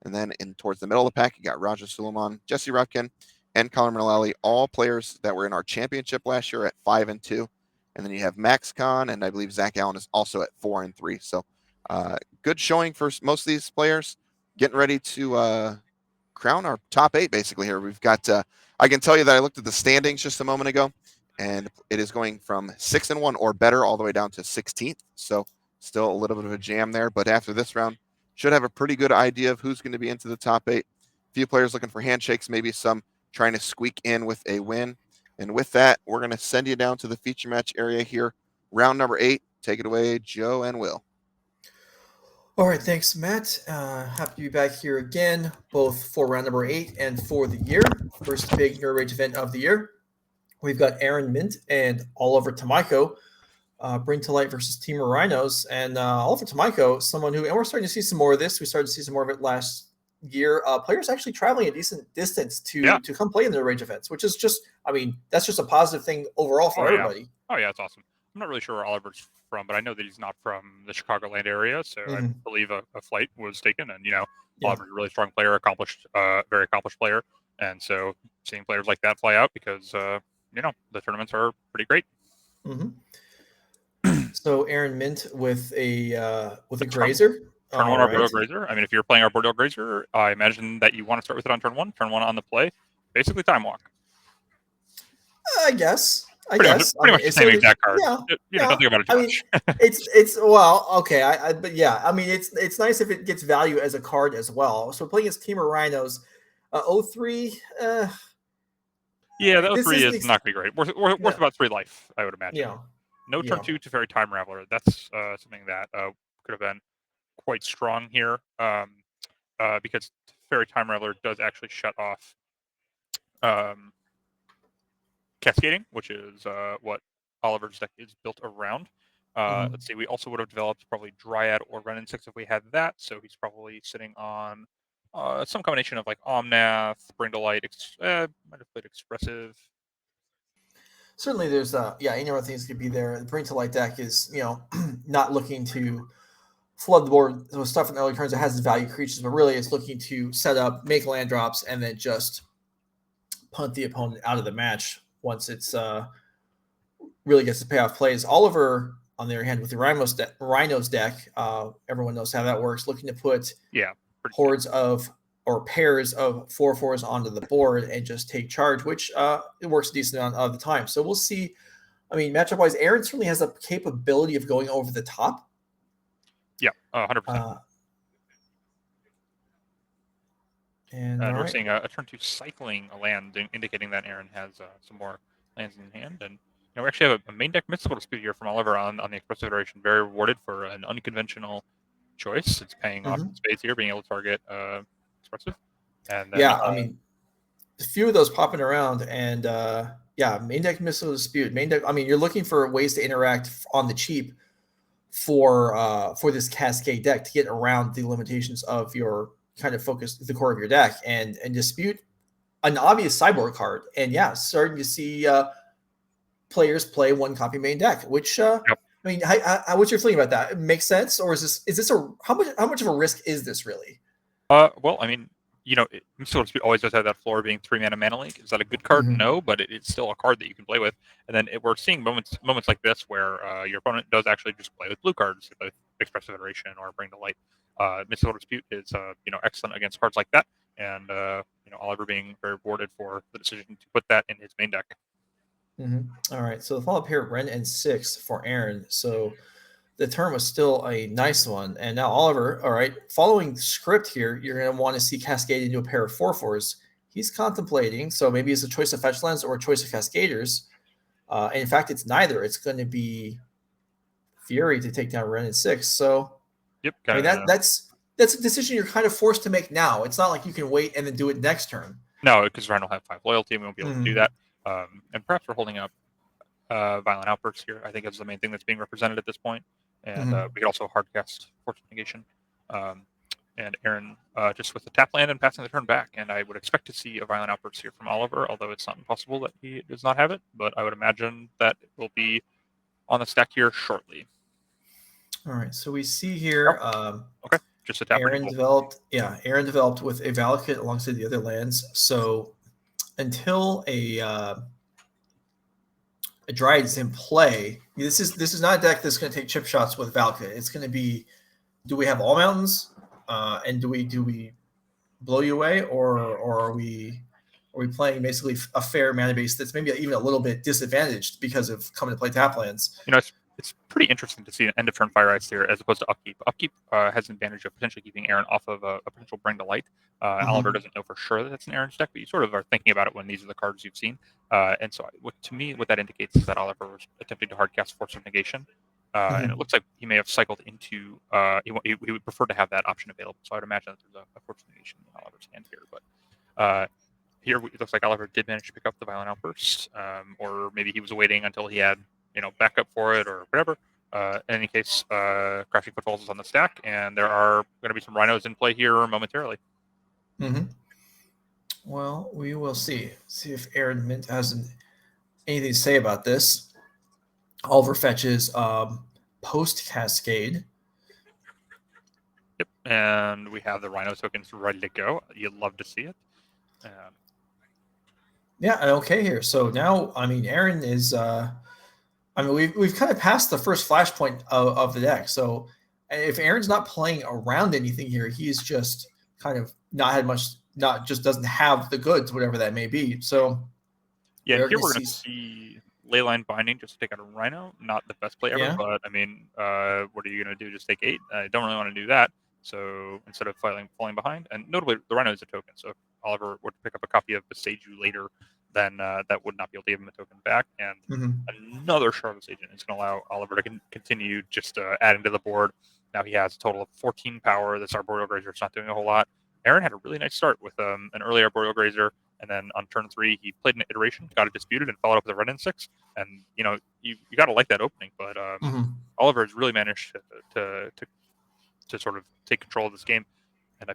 And then towards the middle of the pack, you got Sulaiman, Jesse Robkin, and Colin Mullally, all players that were in our championship last year at 5-2. And then you have Max Khan, and I believe Zach Allen is also at 4-3. So good showing for most of these players. Getting ready to crown our top 8 basically here. We've got, I can tell you that I looked at the standings just a moment ago, and it is going from 6-1 or better all the way down to 16th. So still a little bit of a jam there. But after this round, should have a pretty good idea of who's going to be into the top 8. A few players looking for handshakes, maybe some trying to squeak in with a win. And with that, we're going to send you down to the feature match area here. Round number 8. Take it away, Joe and Will. All right, thanks, Matt. Happy to be back here again, both for round number 8 and for the year. First big Nerd Rage event of the year. We've got Mindt and Oliver Tomajko bring to light versus Temur Rhinos. And Oliver Tomajko, someone who, and we're starting to see some more of this. We started to see some more of it last year. Players actually traveling a decent distance to come play in the Nerd Rage events, which is just, that's just a positive thing overall for everybody. Oh, yeah, it's awesome. I'm not really sure where Oliver's from, but I know that he's not from the Chicagoland area. So I believe a flight was taken, and Oliver's a really strong player, very accomplished player, and so seeing players like that fly out because the tournaments are pretty great. So Mindt with a Grazer. Turn 1 our Bordeaux Grazer. If you're playing our Bordeaux Grazer, I imagine that you want to start with it on turn 1. Turn 1 on the play, basically time walk. I guess. Pretty much the same exact card. Don't think about it too much. It's well, okay. It's nice if it gets value as a card as well. So playing against Temur Rhinos, 0-3. Yeah, that 3 is not going to be great. Worth about 3 life, I would imagine. Yeah. No turn 2 to Fairy Time Raveler. That's something that could have been quite strong here because Fairy Time Raveler does actually shut off Cascading, which is what Oliver's deck is built around. Let's see, we also would have developed probably Dryad or Ren and 6 if we had that. So he's probably sitting on some combination of like Omnath, Bring to Light, might have played Expressive. Certainly, there's any number of things could be there. The Bring to Light deck is not looking to flood the board with stuff in the early turns that has value creatures, but really it's looking to set up, make land drops, and then just punt the opponent out of the match once it's really gets to payoff plays. Oliver, on the other hand, with the Rhinos deck, everyone knows how that works. Looking to put hordes of or pairs of 4/4s onto the board and just take charge, which it works a decent amount of the time. So we'll see. I mean, matchup wise, Aaron certainly has the capability of going over the top. Yeah, 100%. And we're seeing a turn 2 cycling a land, indicating that Aaron has some more lands in hand. And we actually have a main deck mystical dispute here from Oliver on the Expressive iteration. Very rewarded for an unconventional choice. It's paying off in spades here, being able to target Expressive. And then, I mean, a few of those popping around, and main deck mystical dispute. Main deck. I mean, you're looking for ways to interact on the cheap for this Cascade deck to get around the limitations of your kind of focus, the core of your deck, and dispute an obvious sideboard card. And starting to see players play one copy main deck, which I mean, what's your feeling about that? It makes sense, or is this how much of a risk is this really? Well, I mean, Mystical Dispute always does have that floor being 3-mana link. Is that a good card? No, but it's still a card that you can play with. And then we're seeing moments like this where your opponent does actually just play with blue cards, like Expressive Iteration or Bring to Light. Mystical Dispute is excellent against cards like that, and Oliver being very rewarded for the decision to put that in his main deck. All right, so the follow-up here, Ren and 6 for Aaron. So the turn was still a nice one. And now Oliver, all right, following script here, you're going to want to see Cascade into a pair of 4/4s. He's contemplating, so maybe it's a choice of fetch lands or a choice of Cascaders. And in fact, it's neither. It's going to be Fury to take down Ren and 6. So I mean, that's a decision you're kind of forced to make now. It's not like you can wait and then do it next turn. No, because Ren will have 5 loyalty and we won't be able to do that. And perhaps we're holding up Violent Outbursts here. I think is the main thing that's being represented at this point. And we could also hardcast Force Negation. And Aaron just with the tap land and passing the turn back. And I would expect to see a Violent Outburst here from Oliver, although it's not impossible that he does not have it. But I would imagine that it will be on the stack here shortly. All right, so we see here. Okay, just a tap. Aaron developed with a Valakut alongside the other lands. So until a Dryad is in play, this is not a deck that's going to take chip shots with Valakut. It's going to be, do we have all mountains, and do we blow you away, or are we playing basically a fair mana base that's maybe even a little bit disadvantaged because of coming to play tap lands? It's pretty interesting to see an end of turn Fire Ice here as opposed to Upkeep. Upkeep has an advantage of potentially keeping Aaron off of a potential Bring to Light. Oliver doesn't know for sure that that's an Aaron's deck, but you sort of are thinking about it when these are the cards you've seen. And so to me, what that indicates is that Oliver was attempting to hardcast Force of Negation. And it looks like he may have cycled into, he would prefer to have that option available. So I would imagine that there's a Force of Negation in Oliver's hand here. But here it looks like Oliver did manage to pick up the Violent Outburst, or maybe he was waiting until he had backup for it or whatever. In any case, Crashing Footfalls is on the stack, and there are going to be some Rhinos in play here momentarily. Well, we will see. See if Aaron Mindt has anything to say about this. Oliver fetches post Cascade. Yep, and we have the Rhino tokens ready to go. You'd love to see it. Okay here. So now, I mean, Aaron is. We've kind of passed the first flashpoint of the deck. So if Aaron's not playing around anything here, he's just kind of not had much, just doesn't have the goods, whatever that may be. So here we're going to see Leyline Binding just to take out a Rhino. Not the best play ever, but I mean, what are you going to do? Just take 8? I don't really want to do that. So instead of falling behind, and notably the Rhino is a token. So if Oliver would pick up a copy of Beseiju later, then that would not be able to give him a token back. And another Shardless Agent is going to allow Oliver to continue just adding to the board. Now he has a total of 14 power. This Arboreal Grazer is not doing a whole lot. Aaron had a really nice start with an early Arboreal Grazer, and then on turn 3 he played an iteration, got it disputed, and followed up with a Ren and 6. And you got to like that opening, but Oliver has really managed to sort of take control of this game. And I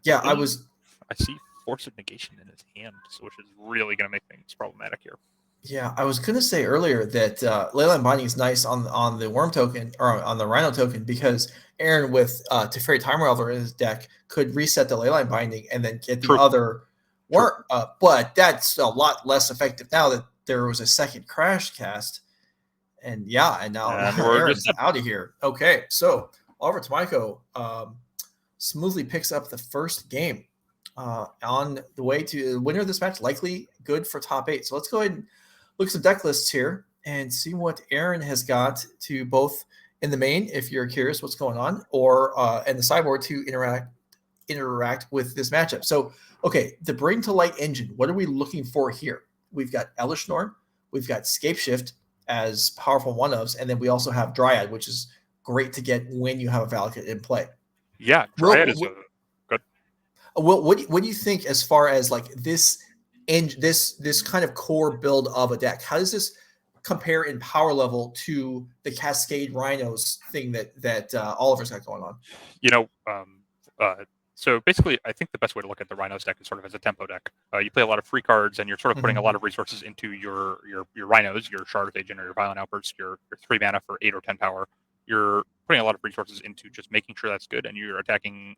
see Force of Negation in his hand, which is really going to make things problematic here. Yeah, I was going to say earlier that Leyline Binding is nice on the Worm token or on the Rhino token because Aaron with Teferi Time Raveler in his deck could reset the Leyline Binding and then get the other Worm. But that's a lot less effective now that there was a second Crash cast. And now Aaron's out of here. Okay, so Oliver Tomajko smoothly picks up the first game on the way to the winner of this match, likely good for top 8. So let's go ahead and look at some deck lists here and see what Aaron has got to both in the main, if you're curious what's going on, or in the sideboard to interact with this matchup. So, okay, the Bring to Light engine, what are we looking for here? We've got Elvish Norm, we've got Scapeshift as powerful one-ofs, and then we also have Dryad, which is great to get when you have a Valakut in play. Yeah, Dryad is good. What do you think as far as like this kind of core build of a deck? How does this compare in power level to the Cascade Rhinos thing that Oliver's got going on? So basically, I think the best way to look at the Rhinos deck is sort of as a tempo deck. You play a lot of free cards, and you're sort of putting a lot of resources into your Rhinos, your Shard of Agent or your Violent Outburst, your 3 mana for 8 or 10 power. You're putting a lot of resources into just making sure that's good, and you're attacking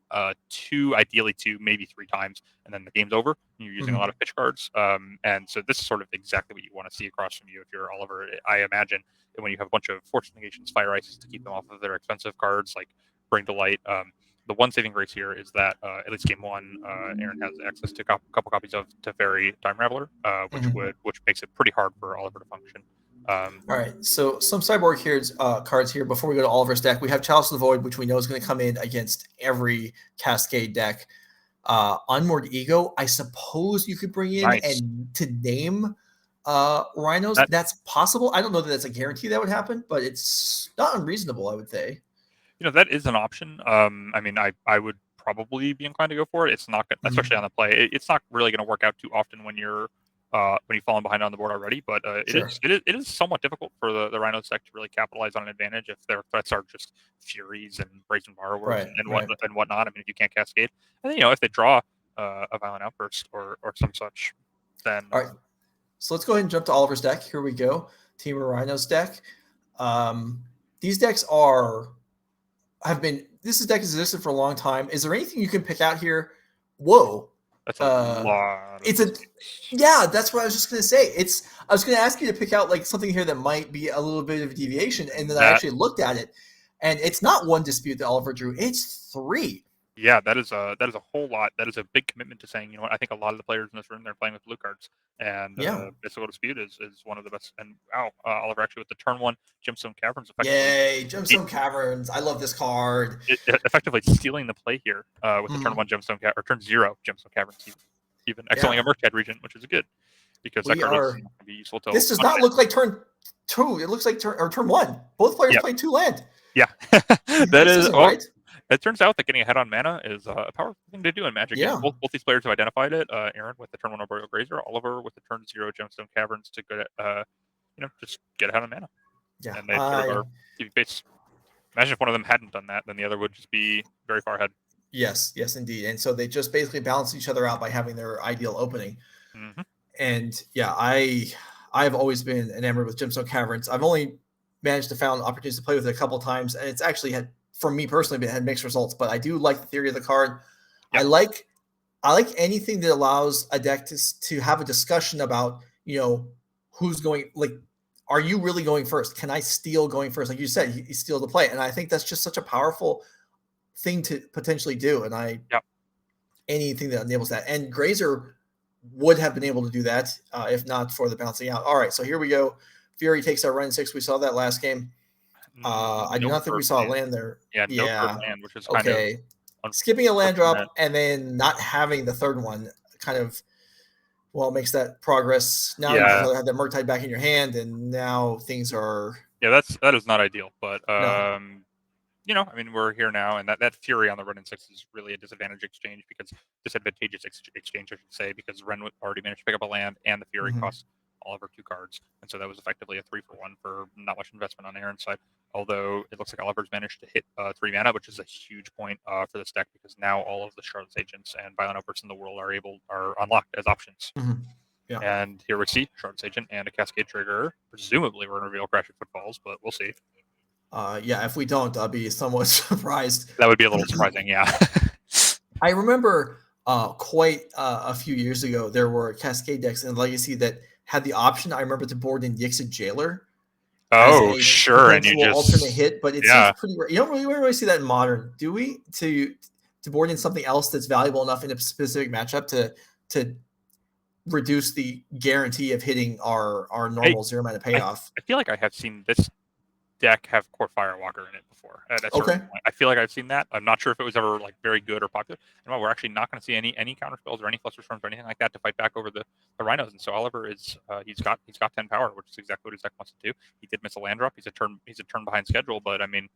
2, ideally 2, maybe 3 times, and then the game's over. And you're using a lot of pitch cards, and so this is sort of exactly what you want to see across from you if you're Oliver. I imagine that when you have a bunch of Force Negations, Fire Ices to keep them off of their expensive cards like Bring to Light. The one saving grace here is that at least game 1, Aaron has access to a couple copies of Teferi Time Raveler, which makes it pretty hard for Oliver to function. All right, so some sideboard cards here before we go to Oliver's deck. We have Chalice of the Void, which we know is going to come in against every Cascade deck. Unmoored Ego, I suppose you could bring in and to name Rhinos. That's possible. I don't know that that's a guarantee that would happen, but it's not unreasonable, I would say. That is an option. I mean, I would probably be inclined to go for it. It's not, especially on the play. It's not really going to work out too often when you've fallen behind on the board already. But it is somewhat difficult for the Rhinos deck to really capitalize on an advantage if their threats are just Furies and Brazen Borrowers and whatnot. I mean, if you can't Cascade, and then if they draw a Violent Outburst or some such, then all right. So let's go ahead and jump to Oliver's deck. Here we go. Temur Rhinos deck. These decks this deck has existed for a long time. Is there anything you can pick out here? Whoa. That's a lot. That's what I was just going to say. I was going to ask you to pick out like something here that might be a little bit of a deviation. And then I actually looked at it and it's not 1 dispute that Oliver drew. It's 3. Yeah, that is a whole lot. That is a big commitment to saying, I think a lot of the players in this room, they're playing with blue cards. And Mystical Dispute is one of the best. And Oliver actually with the turn 1 Gemstone Caverns. Yay, Gemstone Caverns. I love this card. Effectively stealing the play here with the turn 1 Gemstone or turn 0 Gemstone Caverns. Even exiling a Murktide region, which is good because that card is going to be useful to. This does not look like turn 2. It looks like turn 1. Both players play 2 land. Yeah, that is right. It turns out that getting ahead on mana is a powerful thing to do in Magic. Yeah. Both these players have identified it. Aaron with the turn 1 Arboreal Grazer, Oliver with the turn 0 Gemstone Caverns to go just get ahead on mana. Yeah. And they sort of are TV base. Imagine if one of them hadn't done that, then the other would just be very far ahead. Yes, indeed. And so they just basically balance each other out by having their ideal opening. Mm-hmm. And I've always been enamored with Gemstone Caverns. I've only managed to find opportunities to play with it a couple of times, and it's actually had, for me personally, had mixed results. But I do like the theory of the card. Yep. I like anything that allows a deck to have a discussion about, who's going, like, are you really going first? Can I steal going first? Like you said, he steal the play. And I think that's just such a powerful thing to potentially do. And anything that enables that. And Grazer would have been able to do that if not for the bouncing out. All right, so here we go. Fury takes our run 6. We saw that last game. I do not think we saw a land there. Yeah. Land, which is kind of skipping a land drop and then not having the third one kind of makes that progress. Now you have that Murktide back in your hand, and now things are. Yeah, that is not ideal, but no. I mean, we're here now, and that Fury on the Ren and 6 is really a disadvantage exchange disadvantageous exchange, I should say, because Ren already managed to pick up a land, and the Fury costs Oliver 2 cards. And so that was effectively a 3-for-1 for not much investment on Aaron's side. Although it looks like Oliver's managed to hit 3 mana, which is a huge point for this deck because now all of the Shardless Agents and Violent Outbursts in the world are unlocked as options. Yeah. And here we see Shardless Agent and a Cascade Trigger. Presumably we're going to reveal Crashing Footfalls, but we'll see. Yeah, if we don't, I'll be somewhat surprised. That would be a little surprising, yeah. I remember quite a few years ago, there were Cascade decks in Legacy that had the option. I remember to board in Yixit Jailer. Oh, sure. And you just alternate hit, but it seems pretty rare. You don't really see that in Modern, do we? To board in something else that's valuable enough in a specific matchup to reduce the guarantee of hitting our normal 0 mana payoff. I feel like I have seen this deck have Court Firewalker in it before. Okay. I feel like I've seen that. I'm not sure if it was ever like very good or popular. And well, we're actually not going to see any counter spells or any Fluster Storms or anything like that to fight back over the Rhinos. And so Oliver is he's got 10 power, which is exactly what his deck wants to do. He did miss a land drop. He's a turn behind schedule, but I mean,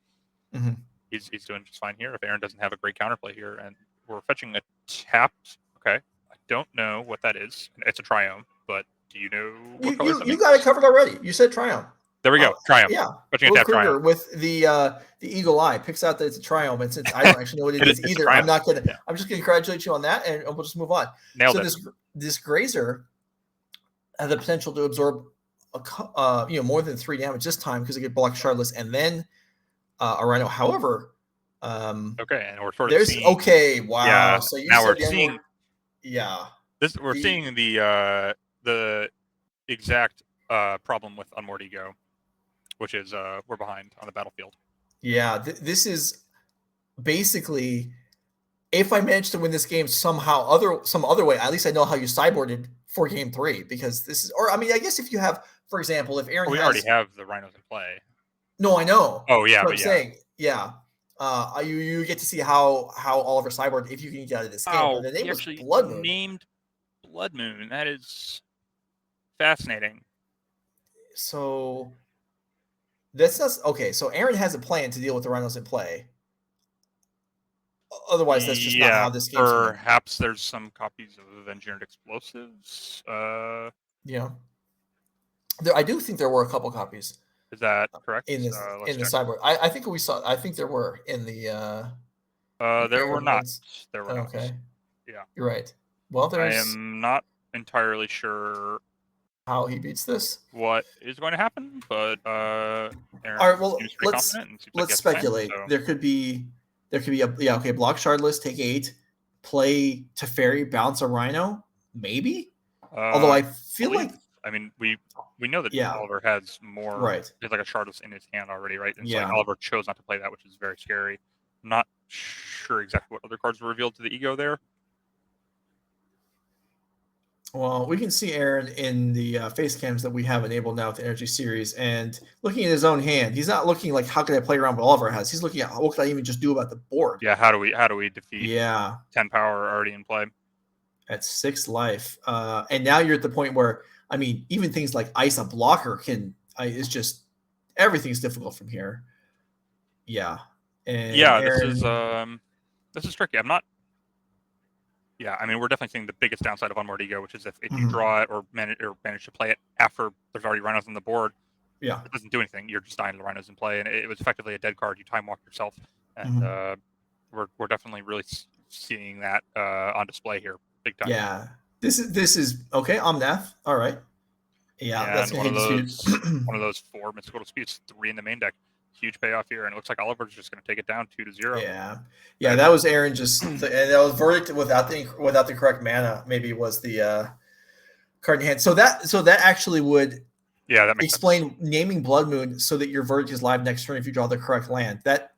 he's doing just fine here. If Aaron doesn't have a great counterplay here, and we're fetching a tapped. Okay, I don't know what that is. It's a Triome, but do you know? What you got it covered already. You said Triome. There we go. Triumph. Yeah. Fetching a tap Kruger Triumph. with the eagle eye picks out that it's a Triumph, and since I don't actually know what it is either, I'm not gonna. Yeah. I'm just gonna congratulate you on that, and we'll just move on. Nailed it. This Grazer had the potential to absorb more than 3 damage this time because it could block Shardless and then a Rhino. However, okay, and we're sort of seeing, wow. Yeah, so you now said we're seeing we're seeing the exact problem with Unmoored Ego, which is we're behind on the battlefield. Yeah, this is basically, if I manage to win this game some other way, at least I know how you sideboarded for game 3, because this is, or I mean, I guess if you have, for example, if Aaron already have the Rhinos in play. No, I know. Oh yeah, but I'm saying, you get to see how Oliver sideboard if you can get out of this game. Oh, the name was actually Blood Moon. Named Blood Moon. That is fascinating. So that's not okay. So Aaron has a plan to deal with the Rhinos in play. Otherwise, that's just not how this game. Perhaps there's some copies of Engineered Explosives. Yeah, I do think there were a couple copies. Is that correct? In the sideboard, I think we saw. I think there were in the. There were not. There were not. Okay. Yeah, you're right. Well, I am not entirely sure how he beats this. What is going to happen? But Aaron all right. Well, seems pretty confident and seems let's like speculate. Plan, so. There could be okay. Block Shardless, take 8, play Teferi, bounce a Rhino, maybe. Although I feel like. I mean, we know that Oliver has more. Right. There's like a Shardless in his hand already, right? And so yeah. like, Oliver chose not to play that, which is very scary. I'm not sure exactly what other cards were revealed to the Ego there. Well, we can see Aaron in the face cams that we have enabled now with the NRG Series, and looking at his own hand, he's not looking like how can I play around what Oliver has. He's looking at what can I even just do about the board. Yeah, how do we defeat? 10 power already in play. At 6 life, and now you're at the point where I mean, even things like Ice a blocker can it's just everything's difficult from here. Yeah, and Aaron, this is tricky. I'm not. Yeah, I mean, we're definitely seeing the biggest downside of Unmoored Ego, which is if you draw it or manage to play it after there's already Rhinos on the board. Yeah, it doesn't do anything. You're just dying to Rhinos in play, and it was effectively a dead card. You time walk yourself, and we're definitely really seeing that on display here, big time. Yeah, this is okay. Omnath, all right. Yeah, that's one of those 4 mystical disputes, 3 in the main deck. Huge payoff here, and it looks like Oliver's just going to take it down 2-0. Yeah, that was Aaron just, and that was verdict without the correct mana. Maybe was the card in hand. So that actually would that makes explain sense. Naming Blood Moon so that your verdict is live next turn if you draw the correct land. That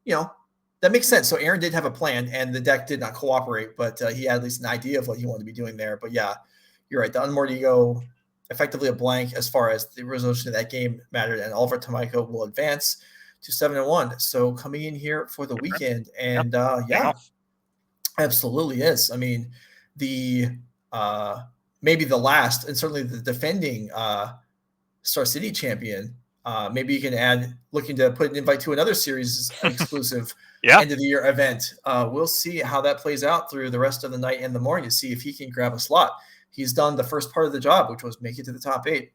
that makes sense. So Aaron did have a plan, and the deck did not cooperate, but he had at least an idea of what he wanted to be doing there. But yeah, you're right. The Unmoored Ego, effectively a blank as far as the resolution of that game mattered, and Oliver Tomajko will advance to 7-1. So coming in here for the weekend, and absolutely is. I mean, the maybe the last and certainly the defending Star City champion. Maybe you can add looking to put an invite to another series exclusive end of the year event. We'll see how that plays out through the rest of the night and the morning to see if he can grab a slot. he's done the first part of the job, which was make it to the top 8.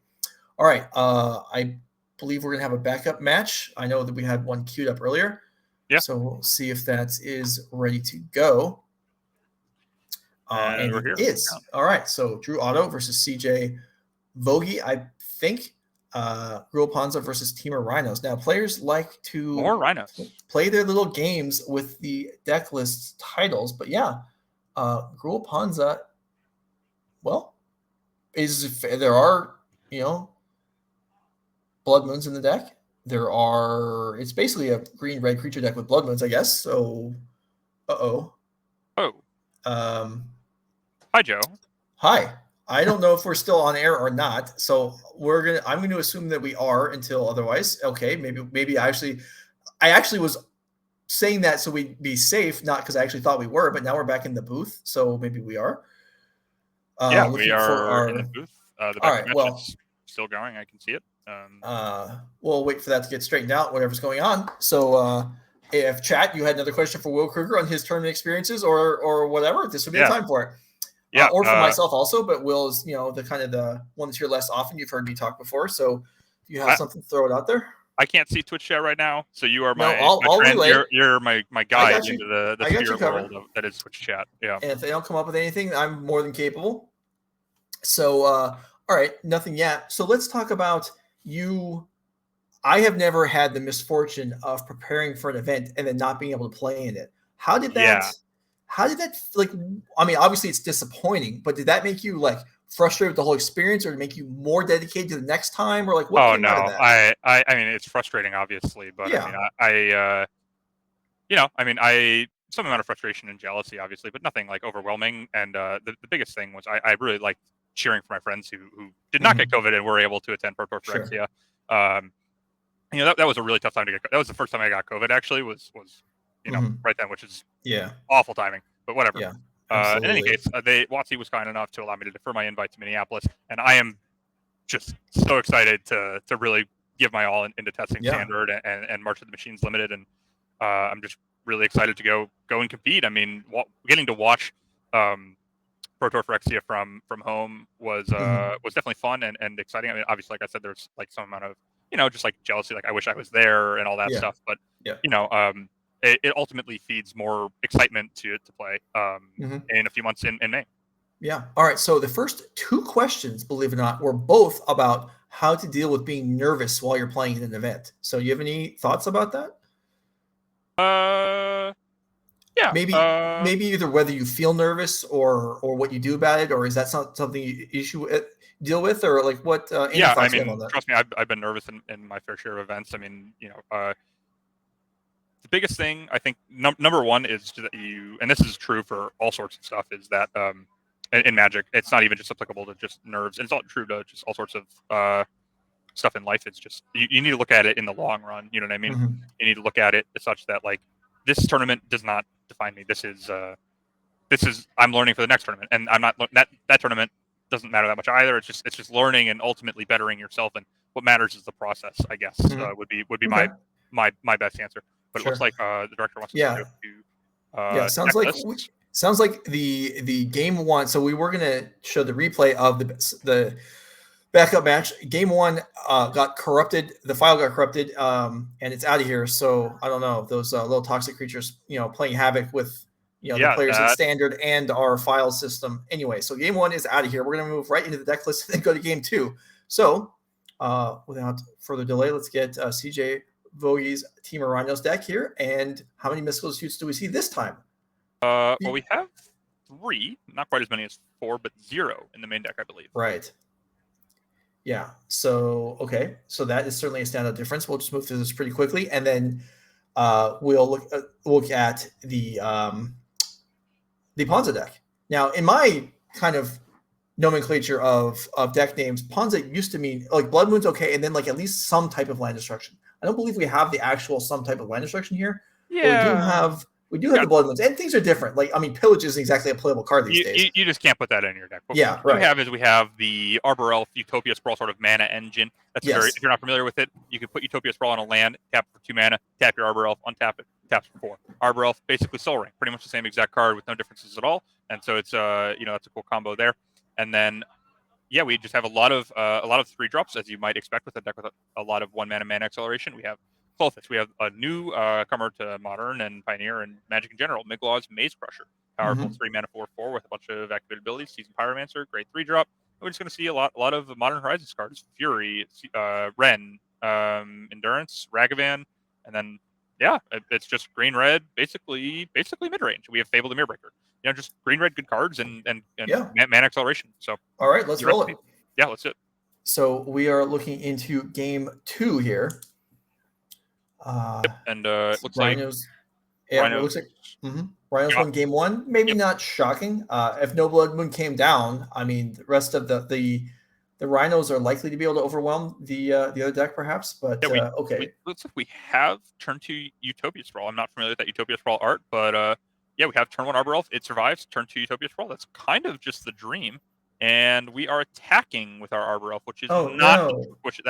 All right. I believe we're going to have a backup match. I know that we had one queued up earlier. Yeah. So we'll see if that is ready to go. And we're it here. is. All right. So Drew Otto versus CJ Voege, I think. Gruel Panza versus Temur Rhinos. Now, players like to More Rhinos. play their little games with the deck list titles. But yeah, Gruel Panza, well, there are, Blood Moons in the deck. It's basically a green-red creature deck with Blood Moons, I guess. So, Oh. Hi, Joe. Hi. I don't know if we're still on air or not. So I'm going to assume that we are until otherwise. Okay. Maybe I actually was saying that so we'd be safe, not because I actually thought we were, but now we're back in the booth. So maybe we are. Yeah, we are in the booth. The back match is still going. I can see it. We'll wait for that to get straightened out, whatever's going on. So if chat, you had another question for Will Kruger on his tournament experiences or whatever, this would be the time for it. Yeah, or for myself also, but Will is, the one that's here less often. You've heard me talk before, so if you have something, throw it out there. I can't see Twitch chat right now, so you are my friend. You're my guide into the spirit world that is Twitch chat. Yeah. And if they don't come up with anything, I'm more than capable. So, all right, nothing yet. So let's talk about you. I have never had the misfortune of preparing for an event and then not being able to play in it. How did that? Yeah. How did that, obviously it's disappointing, but did that make you frustrated with the whole experience, or to make you more dedicated to the next time, or what came out of that? I mean, it's frustrating, obviously, but yeah. Some amount of frustration and jealousy, obviously, but nothing overwhelming. And the biggest thing was I really liked cheering for my friends who did not get COVID and were able to attend Pro Tour Phyrexia. That was a really tough time to get. That was the first time I got COVID. Actually, was right then, which is awful timing, but whatever. Yeah, in any case, WotC was kind enough to allow me to defer my invite to Minneapolis, and I am just so excited to really give my all into testing standard and March of the Machines Limited, and I'm just really excited to go and compete. I mean, getting to watch Pro Tour Phyrexia from home was definitely fun and exciting. I mean, obviously, like I said, there's some amount of just jealousy, I wish I was there and all that stuff, but it ultimately feeds more excitement to play in a few months in May. Yeah. All right. So the first 2 questions, believe it or not, were both about how to deal with being nervous while you're playing in an event. So you have any thoughts about that? Yeah. Maybe either whether you feel nervous or what you do about it, or is that something you deal with, or what? Any thoughts you have on that? Trust me, I've been nervous in my fair share of events. I mean, the biggest thing I think number one is that and this is true for all sorts of stuff, is that in Magic, it's not even just applicable to just nerves. It's all true to just all sorts of stuff in life. It's just you need to look at it in the long run. You know what I mean? You need to look at it such that this tournament does not define me. This is I'm learning for the next tournament, and I'm not that tournament doesn't matter that much either. It's just learning and ultimately bettering yourself, and what matters is the process, I guess. Would be my best answer. But it looks like the director wants to go to sounds like the game 1. So we were going to show the replay of the backup match. Game 1 got corrupted. The file got corrupted, and it's out of here. So I don't know, those little toxic creatures, playing havoc with the players in standard and our file system. Anyway, so game 1 is out of here. We're going to move right into the deck list and then go to game 2. So without further delay, let's get CJ Voge's Temur Rhinos deck here. And how many mystical suits do we see this time? Well, we have 3, not quite as many as 4, but 0 in the main deck, I believe. Right. Yeah. So, okay. So that is certainly a standout difference. We'll just move through this pretty quickly. And then we'll look at the Panza deck. Now, in my kind of nomenclature of deck names, Panza used to mean Blood Moon's okay, and then at least some type of land destruction. I don't believe we have the actual some type of land destruction here. Yeah. We do have the Blood Moons, and things are different. Pillage isn't exactly a playable card these days. You just can't put that in your deck. What we have the Arbor Elf Utopia Sprawl sort of mana engine. That's if you're not familiar with it, you can put Utopia Sprawl on a land, tap for 2 mana, tap your Arbor Elf, untap it, taps for 4. Arbor Elf, basically Soul Ring, pretty much the same exact card with no differences at all. And so it's that's a cool combo there. And then, yeah, we just have a lot of 3-drops, as you might expect with a deck with a lot of 1-mana acceleration. We have Clothis. We have a new comer to Modern and Pioneer and Magic in general, Miglaw's Maze Crusher. Powerful 3-mana 4/4 with a bunch of activated abilities. Seasoned Pyromancer, great 3-drop. We're just going to see a lot of Modern Horizons cards: Fury, Ren, Endurance, Ragavan, and then it's just green-red, basically mid-range. We have Fable the Mirrorbreaker. Just green-red good cards and mana acceleration. So all right, let's roll it. Yeah, let's do it. So we are looking into game 2 here. And it looks Rhinos. like It looks like Rhinos won game 1. Maybe not shocking. If No Blood Moon came down, I mean, the rest of the Rhinos are likely to be able to overwhelm the other deck, perhaps. But okay. Looks like we have turn 2 Utopia Sprawl. I'm not familiar with that Utopia Sprawl art, but we have turn 1 Arbor Elf. It survives. Turn 2 Utopia Sprawl. That's kind of just the dream. And we are attacking with our Arbor Elf, which is that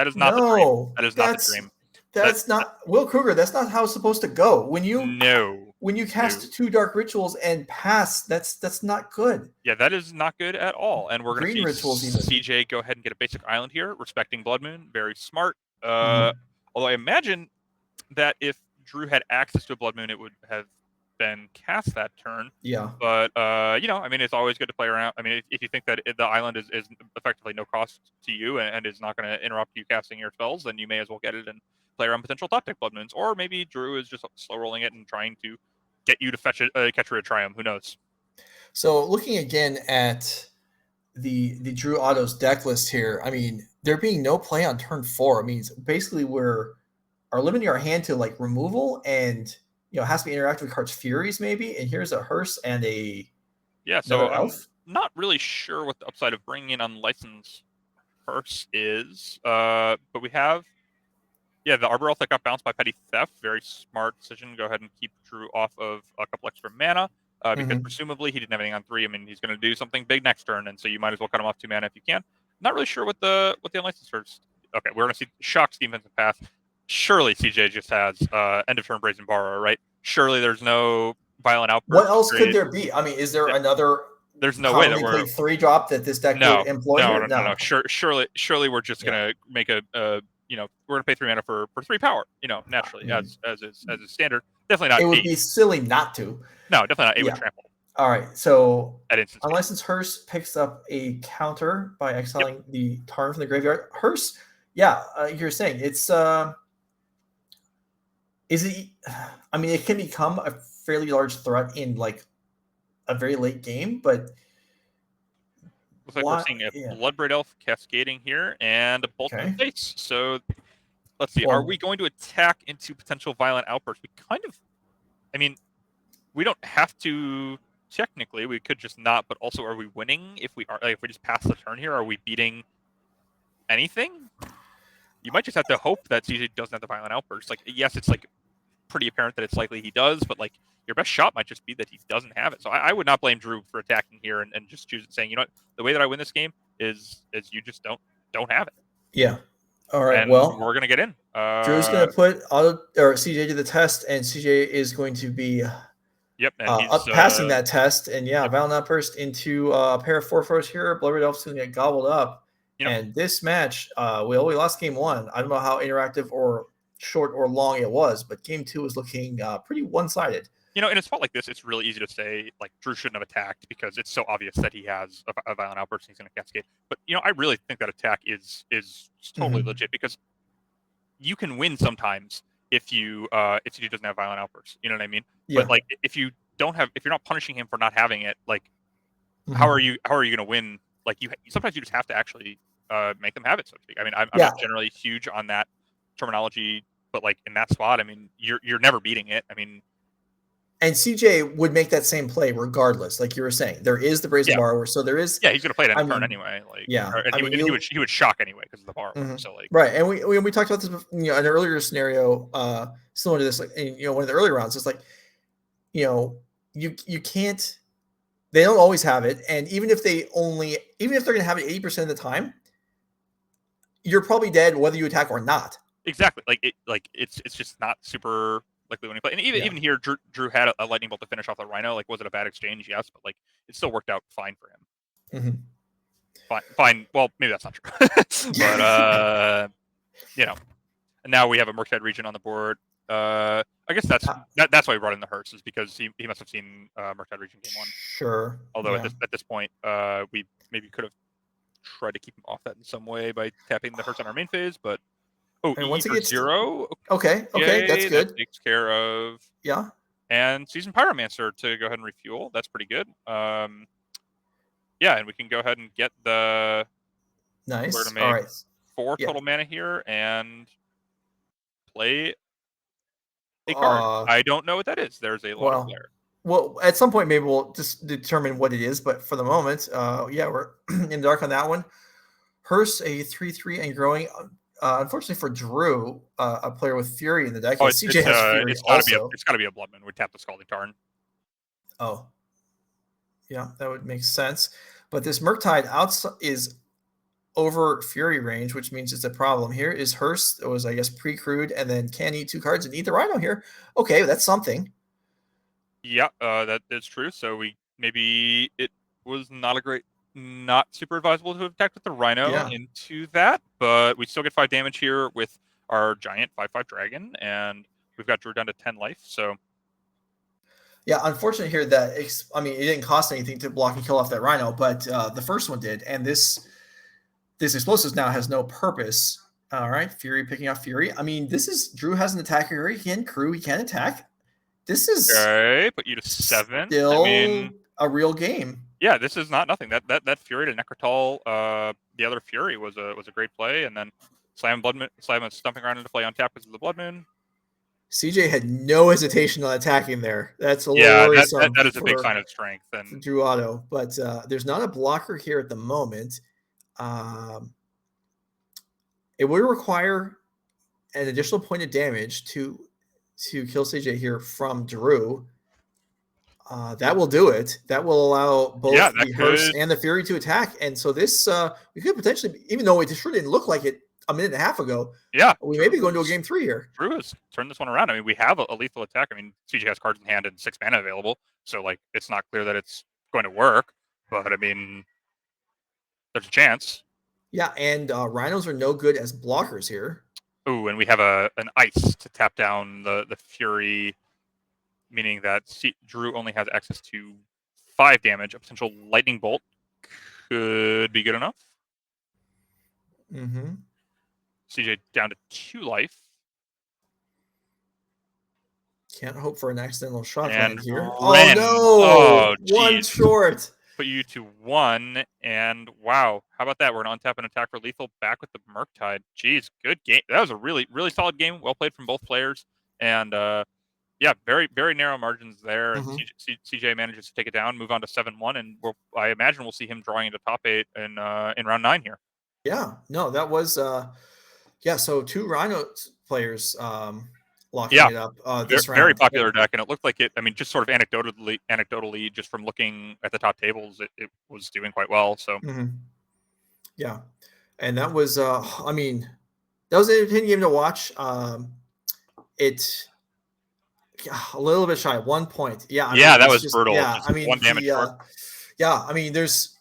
is not the dream. That is not the dream. That's not Will Kruger. That's not how it's supposed to go. When you cast 2 Dark Rituals and pass, that's not good. Yeah, that is not good at all. And we're going to see CJ go ahead and get a basic island here, respecting Blood Moon. Very smart. Although I imagine that if Drew had access to a Blood Moon, it would have been cast that turn. Yeah. But I mean, it's always good to play around. I mean, if you think that the island is effectively no cost to you and is not going to interrupt you casting your spells, then you may as well get it and play around potential top deck Blood Moons. Or maybe Drew is just slow rolling it and trying to get you to fetch a Catcher of Triumph. Who knows? So looking again at the Drew Otto's deck list here, I mean, there being no play on turn 4 means basically we're limiting our hand to like removal and it has to be interactive with cards Furies maybe. And here's a Hearse and a so Elf. I'm not really sure what the upside of bringing in unlicensed Hearse is, but we have the Arbor Elf that got bounced by Petty Theft. Very smart decision. Go ahead and keep Drew off of a couple extra mana. Because presumably he didn't have anything on 3. I mean, he's going to do something big next turn, and so you might as well cut him off 2 mana if you can. Not really sure what the unlicensed Hearse. Okay, we're going to see Shock's defensive path. Surely CJ just has end of turn Brazen Borrower, right? Surely there's no Violent Outburst. What else could there be? I mean, is there another? There's no way that we're 3-drop that this deck would employ. No. Surely we're just going to make a we're going to pay 3 mana for 3 power. Naturally as is standard. Definitely not. It would be silly not to. No, definitely not. It would trample. All right, so at unlicensed Hearse picks up a counter by exiling the Tarn from the graveyard. Hearse, you're saying it's is it? I mean, it can become a fairly large threat in like a very late game, but looks like we're seeing a Bloodbraid Elf cascading here and a Bolt in the face. So let's see. Are we going to attack into potential Violent Outbursts? We don't have to. Technically, we could just not. But also, are we winning if we are? Like, if we just pass the turn here, are we beating anything? You might just have to hope that CJ doesn't have the Violent Outburst. Like, yes, it's like pretty apparent that it's likely he does, but like your best shot might just be that he doesn't have it. So I would not blame Drew for attacking here and just choosing saying, you know what, the way that I win this game is you just don't have it. Yeah. All right. And well, we're gonna get in. Drew's gonna put CJ to the test, and CJ is going to be passing that test. And Violent Outburst into a pair of 4/4s here. Bloodbraid Elf's gonna get gobbled up. And this match, we lost game 1. I don't know how interactive or short or long it was, but game 2 was looking pretty one-sided. In a spot like this, it's really easy to say like Drew shouldn't have attacked because it's so obvious that he has a Violent Outburst and he's going to cascade. But I really think that attack is totally legit because you can win sometimes if you doesn't have Violent Outburst. You know what I mean? Yeah. But like if you're not punishing him for not having it, like how are you going to win? Like sometimes you just have to actually make them have it, so to speak. I mean, I'm not generally huge on that terminology, but like in that spot, I mean, you're never beating it. I mean, and CJ would make that same play regardless, like you were saying. There is the Brazen Borrower, so there is. Yeah, he's going to play it on turn anyway. Like, he would shock anyway because of the Borrower. So like, right, and we talked about this, in an earlier scenario, similar to this, like in one of the earlier rounds. It's like, you can't. They don't always have it, and even if they're going to have it 80% of the time, you're probably dead whether you attack or not. Exactly. It's just not super likely when you play. And even here, Drew had a lightning bolt to finish off the Rhino. Like, was it a bad exchange? Yes, but like it still worked out fine for him. Fine. Well, maybe that's not true. But and now we have a Murktide region on the board. I guess that's why we brought in the Hearst, is because he must have seen Murktide region game 1. Sure. Although at this point, we maybe could have tried to keep him off that in some way by tapping the Hearst on our main phase. But and once he gets 0. Okay, that's good. That takes care of. Yeah. And Seasoned Pyromancer to go ahead and refuel. That's pretty good. And we can go ahead and get the. Nice. We're gonna make 4 total mana here and play a card. I don't know what that is. There's a lot of there. Well, at some point, maybe we'll just determine what it is. But for the moment, we're in the dark on that one. Hearst, a 3/3 and growing. Unfortunately for Drew, a player with Fury in the deck. CJ has Fury also. It's got to be a Bloodman. We tap the Scalding Tarn. Oh. Yeah, that would make sense. But this Murktide outside is over Fury range, which means it's a problem. Here is Hearst. It was, I guess, pre-crewed, and then can eat 2 cards and eat the Rhino here. Okay, that's something. Yeah, that is true. So maybe it was not super advisable to have attacked with the Rhino into that, but we still get 5 damage here with our giant 5/5 dragon, and we've got Drew down to 10 life. So yeah, unfortunately here that it didn't cost anything to block and kill off that Rhino, but the first one did, and this explosives now has no purpose. All right, Fury picking off Fury. Drew has an attacker. He can crew. He can attack. This is put you to 7. Still a real game. Yeah, this is not nothing. That Fury to Necrotal, the other Fury was a great play, and then Slam stumping around into play on tap because of the Blood Moon. CJ had no hesitation on attacking there. That's a little worrisome. That is a big sign of strength. And Drew Otto, but there's not a blocker here at the moment. It would require an additional point of damage to kill CJ here from Drew. That will do it. That will allow both the Hearst and the Fury to attack. And so this, we could potentially, even though it sure didn't look like it a minute and a half ago, we may be going to a game 3 here. Drew has turned this one around. We have a lethal attack. CJ has cards in hand and 6 mana available. So, it's not clear that it's going to work. But, there's a chance. Yeah, and Rhinos are no good as blockers here. Ooh, and we have an ice to tap down the Fury, meaning that Drew only has access to 5 damage. A potential lightning bolt could be good enough. Mm-hmm. CJ down to 2 life. Can't hope for an accidental shot and here. Ren. Oh no! Oh, one short. Put you to 1, and wow, how about that? We're going to untap and attack for lethal back with the Murktide. Jeez, good game. That was a really, really solid game. Well played from both players. And very, very narrow margins there. Mm-hmm. And CJ manages to take it down, move on to 7-1, and I imagine we'll see him drawing into top 8 in round 9 here. Yeah, no, that was so 2 Rhino players locking it up this round. Very popular deck, and it looked like it. Just sort of anecdotally, just from looking at the top tables, it was doing quite well. So, yeah, and that was, that was an entertaining game to watch. It a little bit shy, 1 point. Yeah, that was just brutal. Yeah, just 1 damage short. There's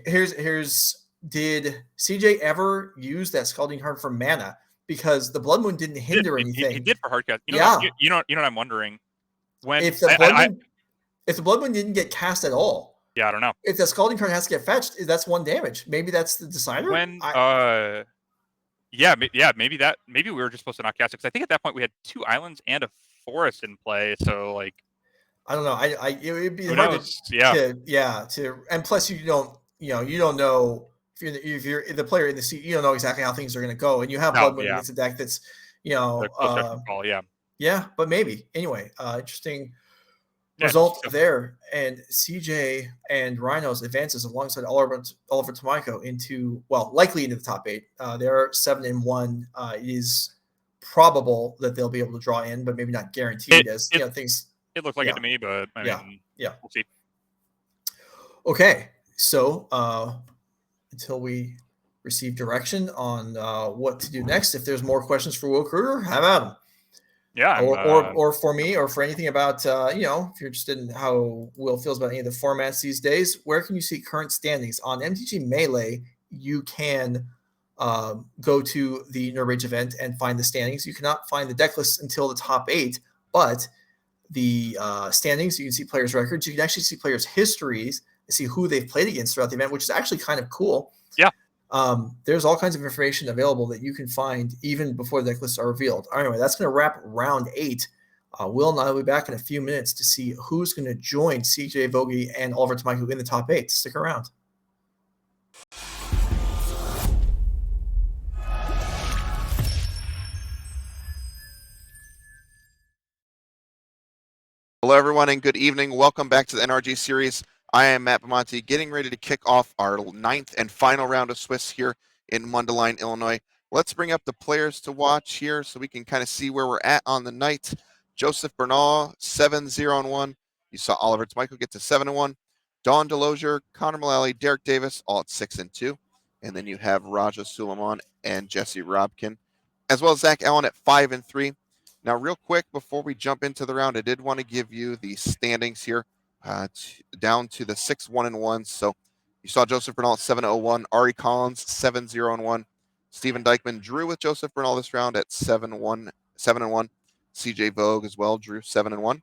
Here's did CJ ever use that Scalding Tarn for mana? Because the Blood Moon didn't hinder anything. He did for Hardcast. You know what I'm wondering? If the Blood Moon didn't get cast at all. Yeah, I don't know. If the Scalding Tarn has to get fetched, that's 1 damage. Maybe that's the decider. Maybe we were just supposed to not cast it, because I think at that point we had 2 islands and a forest in play. So I don't know. It would be hard to and plus you don't know. If you're the player in the seat, you don't know exactly how things are going to go, and you have Blood Moon against a deck that's, but maybe anyway. Interesting result there, and CJ and Rhinos advances alongside Oliver Tomajko likely into the top 8. They're 7-1. It is probable that they'll be able to draw in, but maybe not guaranteed things. It looked like it to me, but we'll see. Okay, so. Until we receive direction on what to do next. If there's more questions for Will Kruger, have at them. Yeah. Or for me, or for anything about, if you're interested in how Will feels about any of the formats these days, where can you see current standings on MTG Melee you can go to the Nerd Rage event and find the standings. You cannot find the deck list until the top 8, but the standings, you can see players' records. You can actually see players' histories and see who they've played against throughout the event, which is actually kind of cool. Yeah. There's all kinds of information available that you can find even before the deck lists are revealed. Anyway, that's going to wrap round 8. Will and I will be back in a few minutes to see who's going to join CJ Voege and Alford Tomajko in the top 8. Stick around. Hello, everyone, and good evening. Welcome back to the NRG Series. I am Matt Bamonte, getting ready to kick off our 9th and final round of Swiss here in Mundelein, Illinois. Let's bring up the players to watch here so we can kind of see where we're at on the night. Joseph Bernal, 7-0-1. You saw Oliver Tomajko get to 7-1. Don DeLozier, Connor Mullally, Derek Davis, all at 6-2. And then you have Raja Sulaiman and Jesse Robkin, as well as Zach Allen at 5-3. Now, real quick, before we jump into the round, I did want to give you the standings here down to the 6-1-1. So you saw Joseph Bernal at 7-0-1, Ari Collins 7-0-1, Stephen Dykman drew with Joseph Bernal this round at 7-1, 7-1. CJ Voege as well drew 7-1.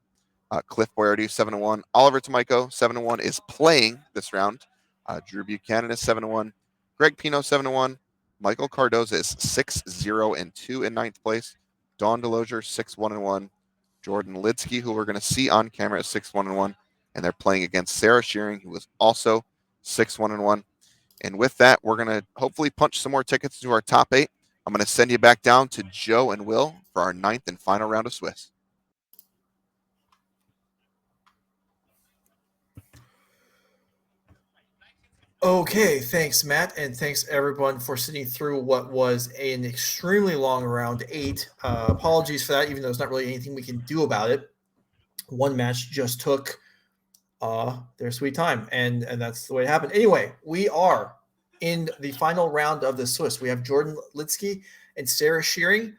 Cliff Boyardee 7-1. Oliver Tomajko 7-1 is playing this round. Drew Buchanan is 7-1. Greg Pino 7-1. Michael Cardoza is 6-0-2 in 9th place. Don DeLozier 6-1-1, Jordan Lidsky, who we're going to see on camera, is 6-1-1, and they're playing against Sarah Shearing, who is also 6-1-1. And with that, we're going to hopefully punch some more tickets to our top 8. I'm going to send you back down to Joe and Will for our 9th and final round of Swiss. Okay, thanks, Matt, and thanks everyone for sitting through what was an extremely long round 8. Apologies for that, even though there's not really anything we can do about it. One match just took their sweet time, and that's the way it happened. Anyway, we are in the final round of the Swiss. We have Jordan Lidsky and Sarah Shearing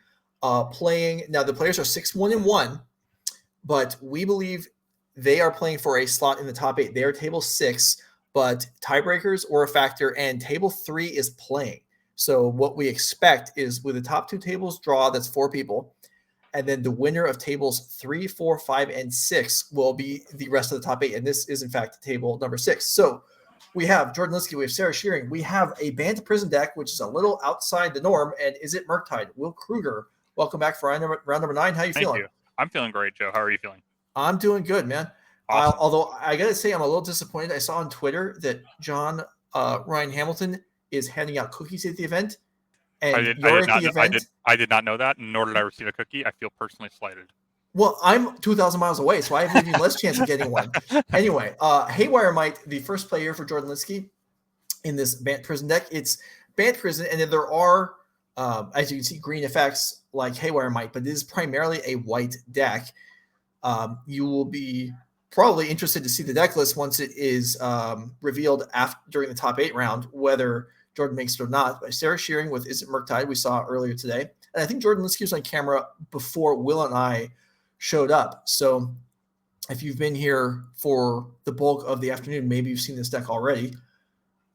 playing. Now, the players are 6-1-1, but we believe they are playing for a slot in the top 8. They are table 6. But tiebreakers were a factor, and table 3 is playing. So what we expect is with the top 2 tables draw, that's 4 people, and then the winner of tables 3, 4, 5, and 6 will be the rest of the top 8. And this is, in fact, table number 6. So we have Jordan Lidsky, we have Sarah Shearing, we have a Bant Prison deck, which is a little outside the norm, and Izzet Murktide. Will Kruger, welcome back for round number 9. How you feeling? Thank you. I'm feeling great, Joe. How are you feeling? I'm doing good, man. Awesome. Although I got to say, I'm a little disappointed. I saw on Twitter that John Ryan Hamilton is handing out cookies at the event. And I did not know that, nor did I receive a cookie. I feel personally slighted. Well, I'm 2,000 miles away, so I have even less chance of getting one. Anyway, Haywire Might, the first player for Jordan Lidsky in this Bant Prison deck. It's Bant Prison, and then there are, as you can see, green effects like Haywire Might, but it is primarily a white deck. You will be probably interested to see the deck list once it is revealed during the top 8 round, whether Jordan makes it or not. But Sarah Shearing with Izzet Murktide we saw earlier today. And I think Jordan Lidsky was on camera before Will and I showed up. So if you've been here for the bulk of the afternoon, maybe you've seen this deck already.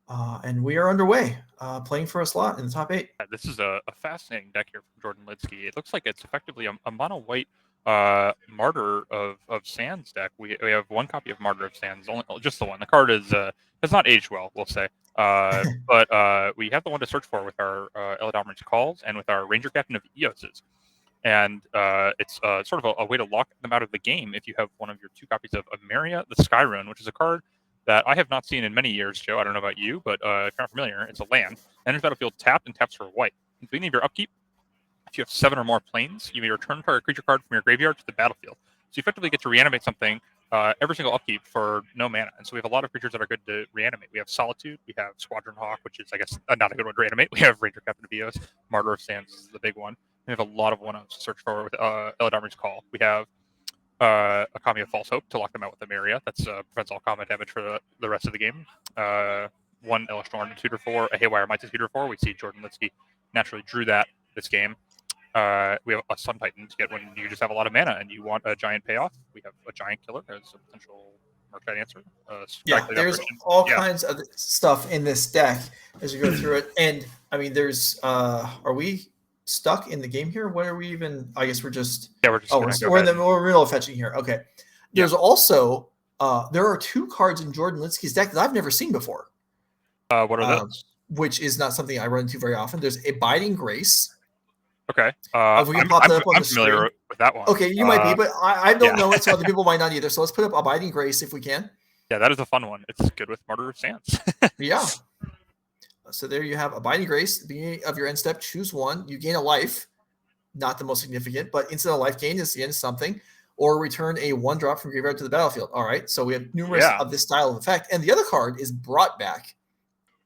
And we are underway, playing for a slot in the top 8. This is a fascinating deck here from Jordan Lidsky. It looks like it's effectively a mono-white Martyr of Sands deck. We have one copy of Martyr of Sands, just the one. The card is has not aged well, we'll say. But we have the one to search for with our Eladamar's Calls and with our Ranger Captain of Eoses. And it's sort of a way to lock them out of the game if you have one of your 2 copies of Ameria the Skyrune, which is a card that I have not seen in many years, Joe. I don't know about you, but if you're not familiar, it's a land. Enters battlefield tapped and taps for white. At the beginning of your upkeep, if you have 7 or more planes, you may return a creature card from your graveyard to the battlefield. So you effectively get to reanimate something every single upkeep for no mana. And so we have a lot of creatures that are good to reanimate. We have Solitude, we have Squadron Hawk, which is, I guess, not a good one to reanimate. We have Ranger Captain of Eos, Martyr of Sands is the big one. We have a lot of one-ups to search for with Eladamar's Call. We have a copy of False Hope to lock them out with Ameria. That's prevents all combat damage for the rest of the game. 1 Elish Thorn to tutor 4, a Haywire Might to tutor 4. We see Jordan Lidsky naturally drew that this game. We have a Sun Titan to get when you just have a lot of mana and you want a giant payoff. We have a Giant Killer as a potential Murktide answer. Yeah, Strike there's operation. all Yeah. kinds of stuff in this deck as we go through it. And I mean, there's are we stuck in the game here? What are we even? I guess we're just We're just we're in the we're real fetching here. Okay. There's also there are 2 cards in Jordan Lidsky's deck that I've never seen before. What are those? Which is not something I run into very often. There's Abiding Grace. Okay. If we can pop that up on I'm the familiar screen. with that one. Okay, you might be, but I don't yeah. know it, so other people might not either. So let's put up Abiding Grace if we can. Yeah, that is a fun one. It's good with Martyr of Sands. Yeah. So there you have Abiding Grace. Beginning of your end step, choose one. You gain a life. Not the most significant, but instant life gain is the end of something. Or return a 1-drop from graveyard to the battlefield. All right. So we have numerous of this style of effect. And the other card is Brought Back.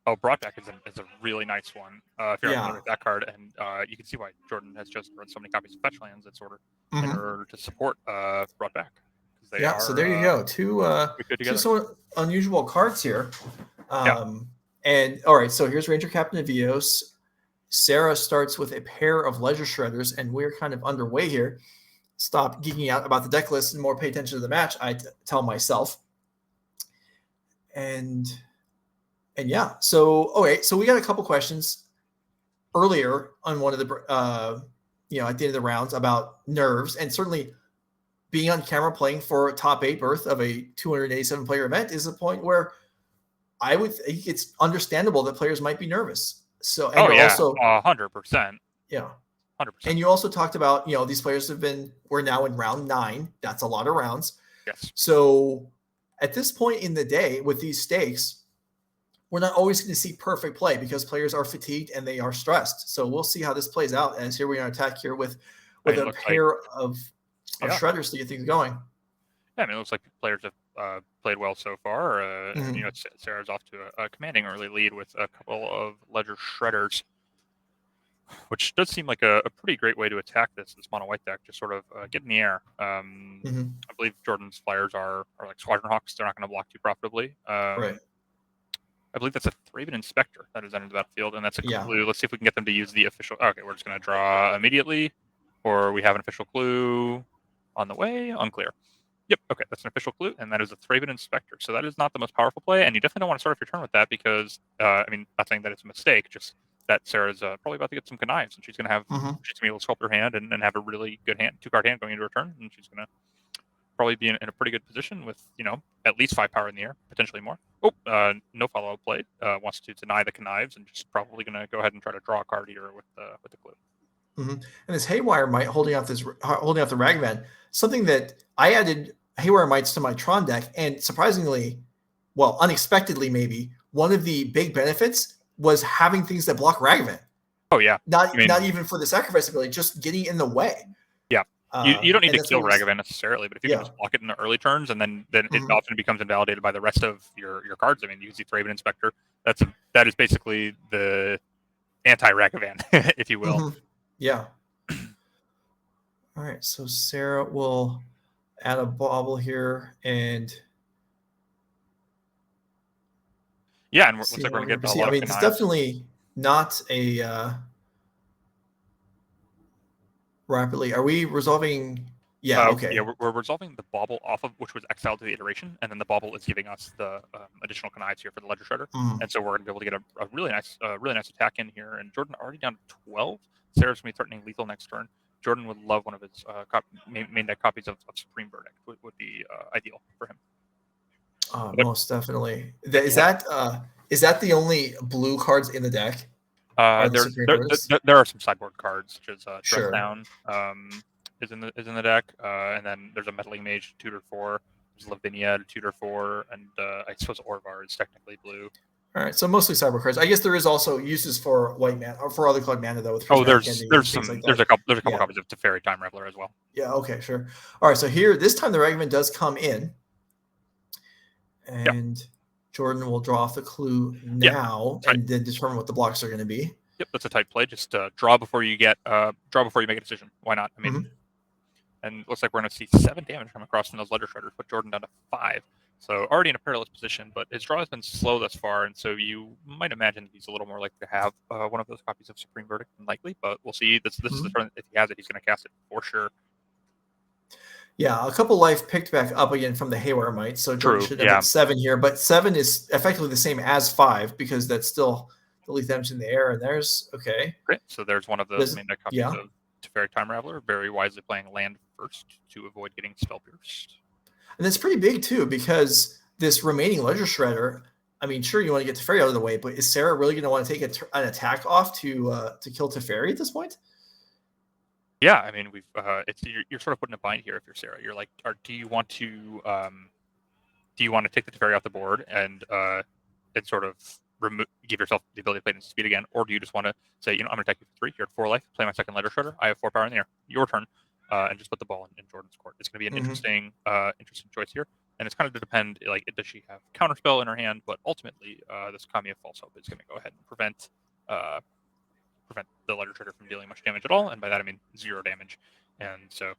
Oh, Brought Back is a really nice one. If you're familiar with that card, and you can see why Jordan has just run so many copies of Fetch Lands in order to support Brought Back. So there you go. Two somewhat unusual cards here. And all right, so here's Ranger Captain Avios. Sarah starts with a pair of Leisure Shredders, and we're kind of underway here. Stop geeking out about the deck list and more pay attention to the match, I tell myself. And yeah, so so we got a couple questions earlier on one of the at the end of the rounds about nerves, and certainly being on camera playing for a top 8 berth of a 287 player event is a point where I would think it's understandable that players might be nervous. So and also 100%. Yeah. 100%. And you also talked about, these players we're now in round 9. That's a lot of rounds. Yes. So at this point in the day with these stakes, we're not always going to see perfect play because players are fatigued and they are stressed. So we'll see how this plays out. As here we are attack here with a pair of shredders to get things going. Yeah, I mean, it looks like players have played well so far. And, Sarah's off to a commanding early lead with a couple of Ledger Shredders, which does seem like a pretty great way to attack this mono white deck. Just sort of get in the air. I believe Jordan's Flyers are like Squadron Hawks. They're not going to block too profitably. Right. I believe that's a Thraben Inspector that is entered the battlefield, and that's a clue. Let's see if we can get them to use the official. Okay, we're just going to draw immediately, or we have an official clue on the way. Unclear. Yep. Okay, that's an official clue, and that is a Thraben Inspector. So that is not the most powerful play, and you definitely don't want to start off your turn with that because, I mean, not saying that it's a mistake, just that Sarah's probably about to get some knives, and she's going to have she's going to be able to sculpt her hand and have a really good hand, 2-card hand going into her turn, and she's going to probably be in a pretty good position with at least 5 power in the air, potentially more. No follow-up play. Wants to deny the knives and just probably going to go ahead and try to draw a card here with the clue. And this Haywire Mite holding off the Ragavan, something that I added Haywire Mites to my Tron deck, and surprisingly, well, unexpectedly maybe, one of the big benefits was having things that block Ragavan. Oh yeah, not even for the sacrifice ability, just getting in the way. Yeah, you don't need to kill Ragavan necessarily, but if you can just block it in the early turns, and then it often becomes invalidated by the rest of your cards. I mean, you can see Thraben Inspector. That is basically the anti-Ragavan, if you will. Yeah. All right, so Sarah will add a bauble here, and and looks like we're gonna get a lot of it's definitely not a rapidly. Are we resolving? Yeah. Okay. Yeah, we're resolving the bauble off of which was exiled to the iteration, and then the bauble is giving us the additional knives here for the Ledger Shredder, and so we're gonna be able to get a really nice attack in here. And Jordan already down to 12. Sarah's gonna be threatening lethal next turn. Jordan would love one of his main deck copies of Supreme Verdict. Would be ideal for him. Most definitely. Is that the only blue cards in the deck? There are some sideboard cards, such as Dress Down is in the deck, and then there's a Meddling Mage tutor 4. There's Lavinia tutor 4, and I suppose Orvar is technically blue. All right, so mostly cyber cards. I guess there is also uses for white mana or for other colored mana though. There's a couple copies of Teferi Time Reveler as well. Yeah. Okay. Sure. All right. So here, this time the Ragavan does come in, and Jordan will draw off the clue now, and then determine what the blocks are going to be. Yep, that's a tight play. Just draw before you make a decision. Why not? I mean, and it looks like we're going to see 7 damage come across from those Ledger Shredders, put Jordan down to 5. So already in a perilous position, but his draw has been slow thus far, and so you might imagine he's a little more likely to have one of those copies of Supreme Verdict than likely, but we'll see. This is the turn. If he has it, he's going to cast it for sure. Yeah, a couple life picked back up again from the Haywire Might, so Jordan True, should have yeah. at 7 here, but 7 is effectively the same as 5 because that's still the lethal damage in the air, and there's okay. Great. So there's one of the There's- main deck copies yeah. of Teferi Time Raveler, very wisely playing land first to avoid getting spell pierced. And it's pretty big too because this remaining Ledger Shredder, I mean, sure you want to get Teferi out of the way, but is Sarah really going to want to take an attack off to kill Teferi at this point? Yeah, I mean, we've you're sort of putting a bind here if you're Sarah. You're like, do you want to take the Teferi off the board and sort of give yourself the ability to play it in speed again, or do you just want to say, I'm going to attack you for 3, you're at 4 life, play my second Ledger Shredder, I have 4 power in the air, your turn, and just put the ball in Jordan's court. It's going to be an interesting choice here, and it's kind of to depend, like, does she have Counterspell in her hand, but ultimately, this Kamiya False Hope is going to go ahead and prevent the Ledger Shredder from dealing much damage at all, and by that I mean 0 damage. And so,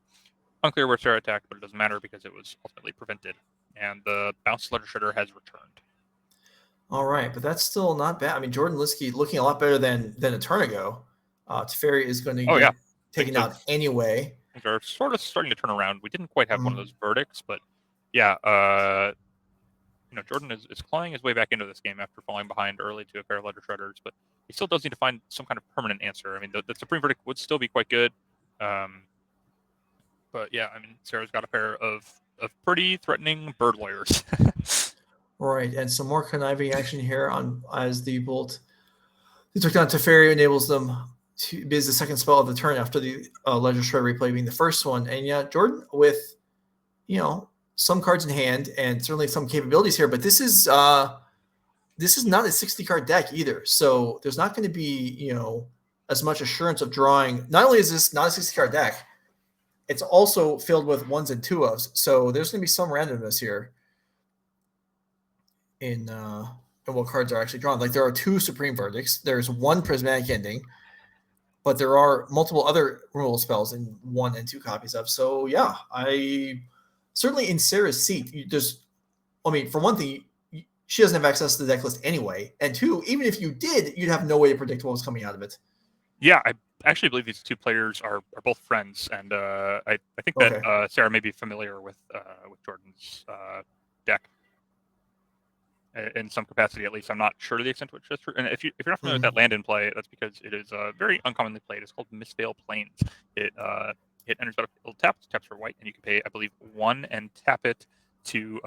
unclear where Sarah attacked, but it doesn't matter because it was ultimately prevented. And the bounced Ledger Shredder has returned. All right, but that's still not bad. I mean, Jordan Lidsky looking a lot better than a turn ago. Teferi is going to get taken out anyway. They're sort of starting to turn around. We didn't quite have one of those verdicts, but yeah, Jordan is clawing his way back into this game after falling behind early to a pair of Ledger Shredders, but he still does need to find some kind of permanent answer. I mean, the Supreme Verdict would still be quite good. But yeah, I mean, Sarah's got a pair of pretty threatening bird lawyers. Right, and some more conniving action here as the Bolt. He took down Teferi, enables them to biz the second spell of the turn after the Ledger Shredder replay being the first one. And yeah, Jordan with, some cards in hand and certainly some capabilities here, but this is not a 60-card deck either. So there's not going to be, as much assurance of drawing. Not only is this not a 60-card deck, it's also filled with 1s and 2-ofs. So there's going to be some randomness here in what cards are actually drawn. Like there are 2 Supreme Verdicts. There's 1 Prismatic Ending, but there are multiple other removal spells in 1 and 2 copies of. So yeah, I certainly in Sarah's seat, for one thing, she doesn't have access to the deck list anyway. And 2, even if you did, you'd have no way to predict what was coming out of it. Yeah, I actually believe these 2 players are both friends. And I think that Sarah may be familiar with Jordan's deck. In some capacity, at least. I'm not sure to the extent to which that's true. And if you're not familiar with that land in play, that's because it is very uncommonly played. It's called Mistveil Plains. It enters battlefield taps for white, and you can pay, I believe, 1 and tap it to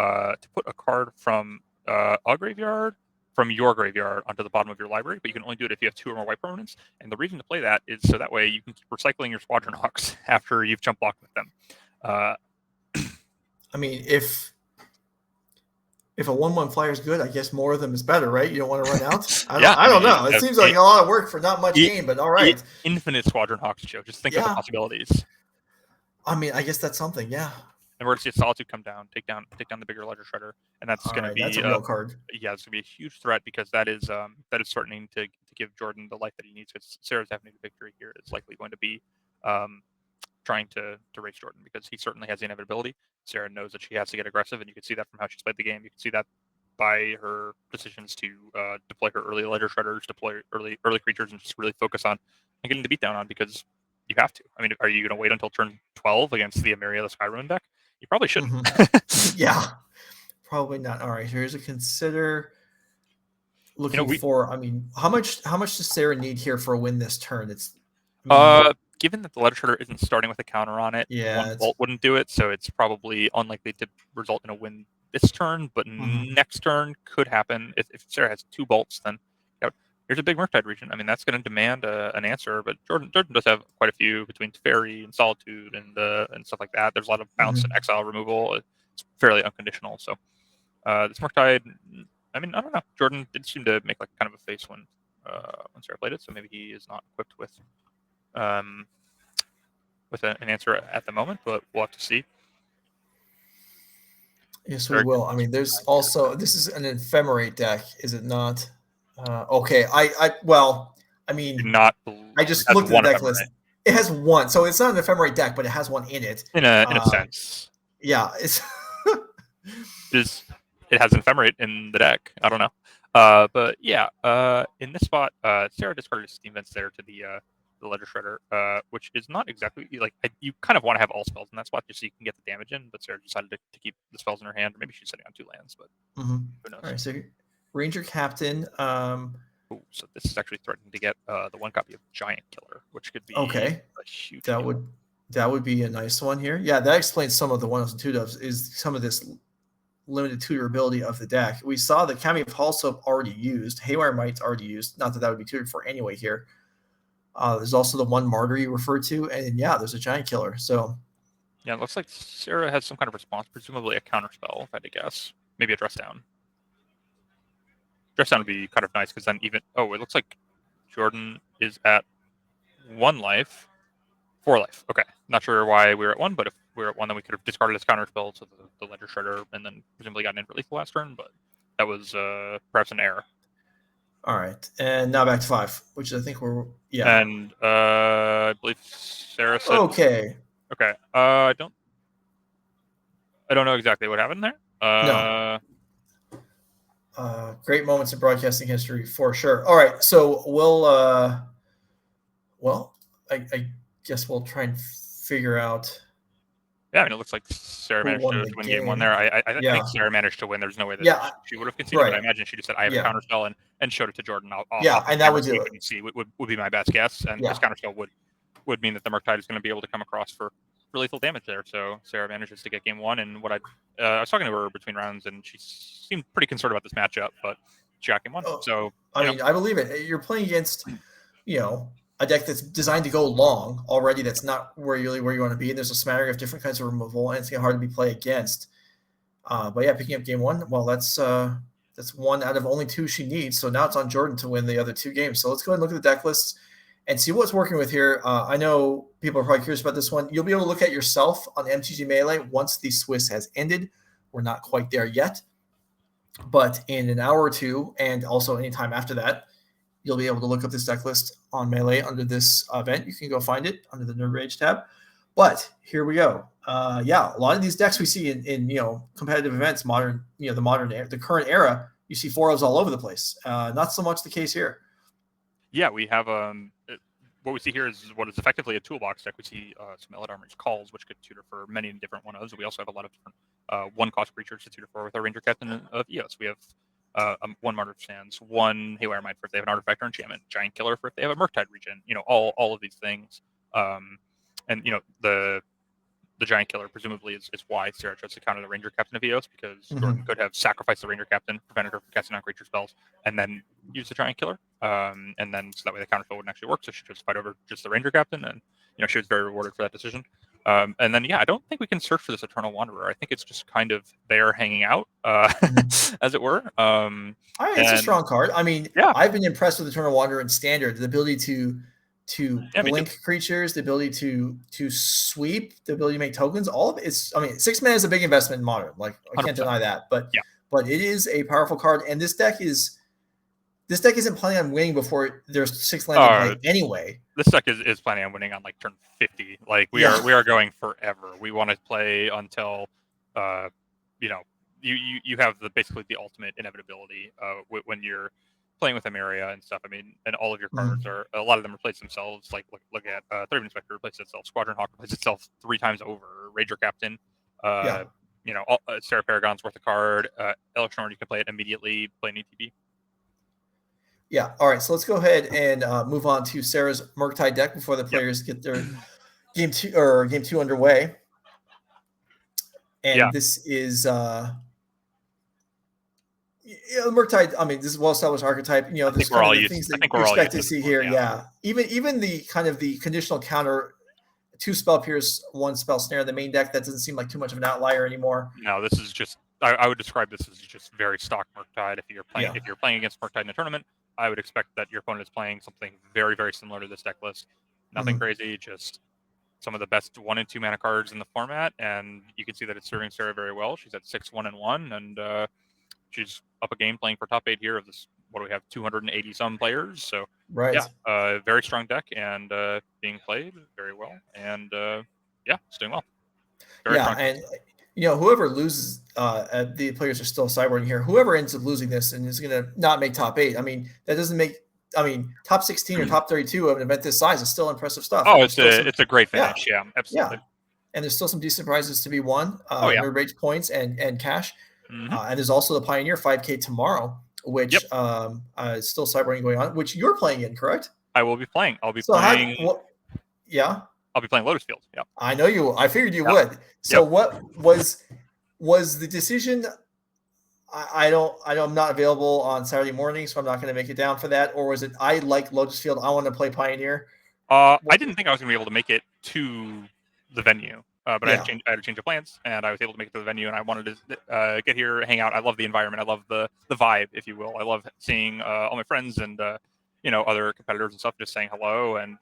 put a card from a graveyard from your graveyard onto the bottom of your library. But you can only do it if you have 2 or more white permanents. And the reason to play that is so that way you can keep recycling your Squadron Hawks after you've jump blocked with them. I mean, if a 1/1 flyer is good, I guess more of them is better, right? You don't want to run out. I don't know. It seems like a lot of work for not much game, but all right. Infinite Squadron Hawks, Joe. Just think of the possibilities. I mean, I guess that's something, yeah. And we're going to see a Solitude come down, take down the bigger Ledger Shredder, and that's going to be that's a real card. Yeah, it's going to be a huge threat because that is threatening to give Jordan the life that he needs. Because Sarah's Avenue to Victory here is likely going to be trying to race Jordan because he certainly has the inevitability. Sarah knows that she has to get aggressive, and you can see that from how she's played the game. You can see that by her decisions to deploy her early Ledger Shredders, deploy early creatures, and just really focus on and getting the beat down on because you have to. I mean, are you going to wait until turn 12 against the Emiria the Skyruin deck? You probably shouldn't. Yeah, probably not. All right, here's a consider. Looking for. I mean, how much does Sarah need here for a win this turn? Given that the Ledger Shredder isn't starting with a counter on it, 1 Bolt wouldn't do it, so it's probably unlikely to result in a win this turn, but next turn could happen. If Sarah has 2 bolts, then here's a big Murktide region. I mean, that's going to demand an answer, but Jordan does have quite a few between Teferi and Solitude and stuff like that. There's a lot of bounce and exile removal. It's fairly unconditional, so this Murktide, I mean, I don't know. Jordan did seem to make like kind of a face when Sarah played it, so maybe he is not equipped with an answer at the moment, but we'll have to see. Yes, we will. I mean, there's also this is an ephemerate deck, is it not? Okay, I just looked at the deck list. It has 1, so it's not an ephemerate deck, but it has 1 in it. In a sense, yeah, it's it has an ephemerate in the deck. I don't know, but yeah, in this spot, Sarah discarded Steam Vents there to the the Ledger Shredder, which is not exactly like you kind of want to have all spells in that spot just so you can get the damage in. But Sarah decided to keep the spells in her hand, or maybe she's sitting on 2 lands, but who knows? All right, so Ranger Captain. Ooh, so this is actually threatening to get the 1 copy of Giant Killer, which could be Okay. a huge. That would be a nice one here. Yeah, that explains some of the 1-ofs and 2-dubs. Is some of this limited tutorability of the deck. We saw the Cameo of Hallsoap already used. Haywire Might's already used. Not that would be tutored for anyway here. There's also the 1 Martyr you referred to, and yeah, there's a Giant Killer. So yeah, it looks like Sarah has some kind of response, presumably a counter spell, if I had to guess. Maybe a Dress Down. Dress Down would be kind of nice because then it looks like Jordan is at 1 life. 4 life. Okay. Not sure why we were at 1, but if we were at 1, then we could have discarded his counter spell to the Ledger Shredder and then presumably gotten in for lethal last turn, but that was perhaps an error. All right. And now back to 5, which I think yeah. And I believe Sarah said okay. Okay. I don't know exactly what happened there. No. Great moments in broadcasting history for sure. All right. So we'll I guess we'll try and figure out. Yeah, I mean, it looks like Sarah managed to win game 1 there. I think Sarah managed to win. There's no way that she would have conceded, but I imagine she just said, I have a counter spell and showed it to Jordan. And that would do it. See, would be my best guess. And this counter spell would mean that the Murktide is going to be able to come across for lethal damage there. So Sarah manages to get game 1. And what I was talking to her between rounds, and she seemed pretty concerned about this matchup, but she got game 1. So I mean, I believe it. You're playing against, a deck that's designed to go long already. That's not where you want to be. And there's a smattering of different kinds of removal, and it's hard to be played against. But yeah, picking up game 1, well, that's 1 out of only 2 she needs. So now it's on Jordan to win the other 2 games. So let's go ahead and look at the deck lists and see what's working with here. I know people are probably curious about this one. You'll be able to look at yourself on MTG Melee once the Swiss has ended. We're not quite there yet, but in an hour or 2, and also anytime after that, you'll be able to look up this deck list on Melee under this event. You can go find it under the Nerd Rage tab. But here we go. A lot of these decks we see in competitive events, the current era, you see 4-ofs all over the place. Not so much the case here. Yeah, we have what we see here is what is effectively a toolbox deck. We see some Elite Armor's Calls, which could tutor for many different 1-ofs. We also have a lot of different 1-cost creatures to tutor for with our Ranger Captain of EOS. We have 1 Martyr Sands, 1 Haywire Might for if they have an artifact or enchantment, Giant Killer for if they have a Murktide regen, all of these things. And the Giant Killer presumably is why Sarah chose to counter the Ranger Captain of EOS, because Jordan could have sacrificed the Ranger Captain, prevented her from casting non-creature spells, and then use the Giant Killer. And then so that way the counter spell wouldn't actually work, so she chose to fight over just the Ranger Captain, and she was very rewarded for that decision. And then, I don't think we can search for this Eternal Wanderer. I think it's just kind of there hanging out, as it were. It's a strong card. I mean, I've been impressed with Eternal Wanderer in Standard. The ability to blink creatures, the ability to sweep, the ability to make tokens, all of it. 6 mana is a big investment in Modern. Like, I can't 100%. deny that. But it is a powerful card, and this deck isn't planning on winning before there's 6 lands in play anyway. This deck is planning on winning on like turn 50. Like we are going forever. We want to play until you have basically the ultimate inevitability when you're playing with Emeria and stuff. I mean, and all of your cards are, a lot of them replace themselves. Like look at Third Inspector replaces itself, Squadron Hawk replaces itself 3 times over, Ranger Captain. Sarah Paragon's worth a card. Electron, you can play it immediately, play an ETB. Yeah. All right. So let's go ahead and move on to Sarah's Murktide deck before the players get their game 2 underway. And this is Murktide. I mean, this is well-established archetype. This kind of the things that you expect to see here. Yeah. Even the kind of the conditional counter, 2 spell pierce, 1 spell snare in the main deck, that doesn't seem like too much of an outlier anymore. No, this is just. I would describe this as just very stock Murktide. If you're playing against Murktide in a tournament, I would expect that your opponent is playing something very, very similar to this deck list. Nothing crazy, just some of the best 1 and 2 mana cards in the format, and you can see that it's serving Sarah very well. She's at 6, 1 and 1, and she's up a game playing for top 8 here of this. What do we have? 280 some players. So very strong deck and being played very well, and it's doing well. Very strong. And whoever loses, the players are still sideboarding here. Whoever ends up losing this and is going to not make top 8. I mean, that doesn't make I mean, top 16 or top 32 of an event this size is still impressive stuff. Oh, And it's a great finish. Yeah, absolutely. Yeah. And there's still some decent prizes to be won. Oh, yeah. Mid-range points and cash. Mhm. And there's also the Pioneer 5K tomorrow, which is still cyberrunning going on, which you're playing in, correct? I will be playing. I'll be So playing. I'll be playing Lotus Field. Yeah. I know you. I figured you would. So what was the decision? I'm not available on Saturday morning, so I'm not going to make it down for that. Or was it I like Lotus Field? I want to play Pioneer. I didn't think I was going to be able to make it to the venue, but I had to change of plans, and I was able to make it to the venue. And I wanted to get here, hang out. I love the environment. I love the vibe, if you will. I love seeing all my friends and other competitors and stuff, just saying hello and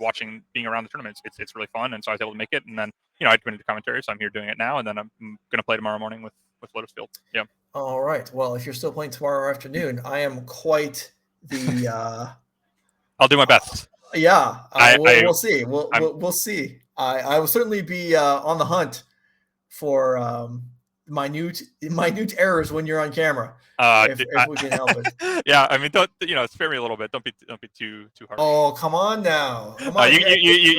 being around the tournaments. It's really fun, and so I was able to make it. And then I committed to commentary, so I'm here doing it now. And then I'm going to play tomorrow morning with Lotus Field. Yeah. All right. Well, if you're still playing tomorrow afternoon, I am quite the. I'll do my best. Yeah, we'll see. We'll see. I will certainly be on the hunt for minute errors when you're on camera. If we can help it. Yeah, I mean, don't spare me a little bit. Don't be too harsh. Oh, come on now. Come on. You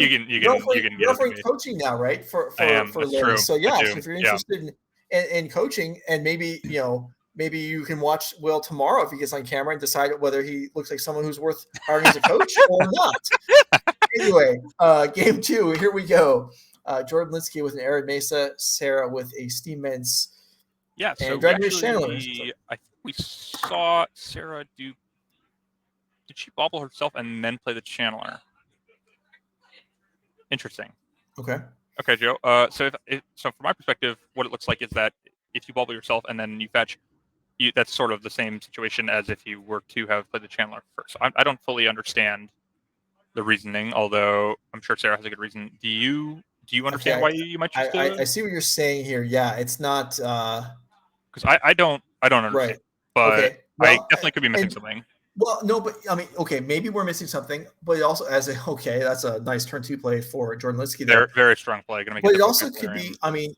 can You're offering coaching now, right? For true. So yeah, so if you're interested in coaching, and maybe maybe you can watch Will tomorrow if he gets on camera and decide whether he looks like someone who's worth hiring as a coach or not. Anyway, game 2, here we go. Jordan Lidsky with an Arid Mesa, Sarah with a Steam Mints. Yeah, so and Dragon's Chandler. I think we saw Sarah do. Did she bobble herself and then play the Channeler? Interesting. Okay, Joe. So from my perspective, what it looks like is that if you bobble yourself and then you fetch, that's sort of the same situation as if you were to have played the Channeler first. So I don't fully understand the reasoning, although I'm sure Sarah has a good reason. Do you understand why you might choose to? I see what you're saying here. Yeah, it's not because I don't understand, right. But I definitely could be missing something. Well, no, but I mean, okay, maybe we're missing something, but it also that's a nice turn 2 play for Jordan Lidsky there. Very strong play. But it also could be, I mean,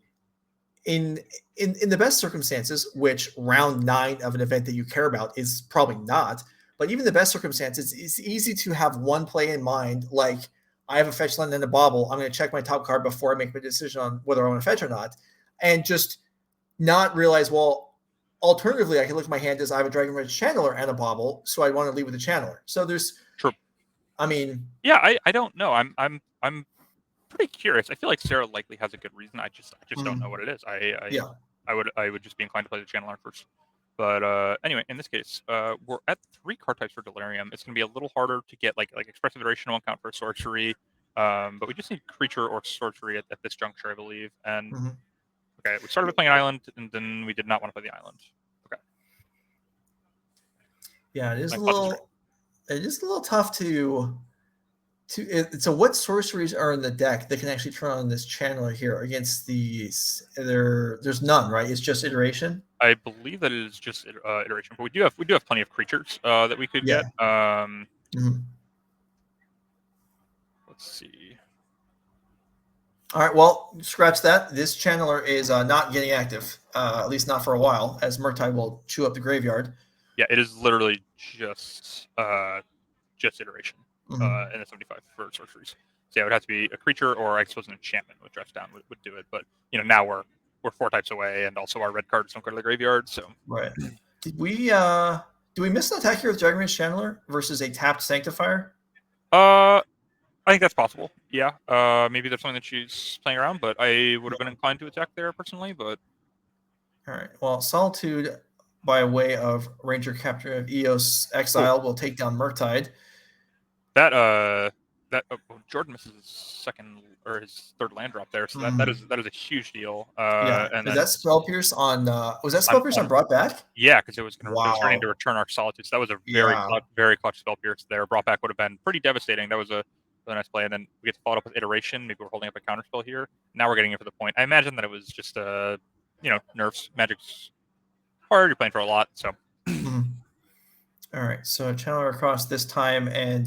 in the best circumstances, which round 9 of an event that you care about is probably not, but even the best circumstances, it's easy to have one play in mind, like I have a fetch land and a bobble. I'm going to check my top card before I make my decision on whether I want to fetch or not, and just not realize, well, alternatively, I can look at my hand as I have a Dragon Red Channeler and a bobble, so I want to leave with a Channeler. So there's, true. I mean, yeah, I don't know. I'm pretty curious. I feel like Sarah likely has a good reason. I just don't know what it is. I would just be inclined to play the Channeler first. But anyway, in this case, we're at 3 card types for Delirium. It's going to be a little harder to get like Expressive Iteration won't count for sorcery, but we just need creature or sorcery at this juncture, I believe. And okay, we started with playing an island, and then we did not want to play the island. Okay. Yeah, it is a little tough to. So what sorceries are in the deck that can actually turn on this Channeler here against these? There's none, right? It's just iteration. I believe that it is just iteration, but we do have plenty of creatures that we could get. Let's see. All right, well, scratch that. This Channeler is not getting active, at least not for a while, as Murktide will chew up the graveyard. Yeah, it is literally just iteration in the 75 for sorceries. So yeah, it would have to be a creature or I suppose an enchantment with dress down would do it. But now we're 4 types away, and also our red cards don't go to the graveyard. So right. Did we miss an attack here with Dragon Rage Channeler versus a tapped Sanctifier? I think that's possible. Yeah. Maybe there's something that she's playing around, but I would have been inclined to attack there personally. But all right. Well, Solitude by way of Ranger Captain of Eos Exile will take down Murktide. That Jordan misses his 3rd land drop there, so that is a huge deal. And is that Spell Pierce on? Was that Spell Pierce on brought back? Yeah, because it was starting to return our Solitude. So that was a very clutch Spell Pierce there. Brought back would have been pretty devastating. That was a really nice play, and then we get to follow it up with iteration. Maybe we're holding up a counterspell here. Now we're getting it for the point. I imagine that it was just nerfs. Magic's hard. You're playing for a lot, so. All right, so Channeler across this time, and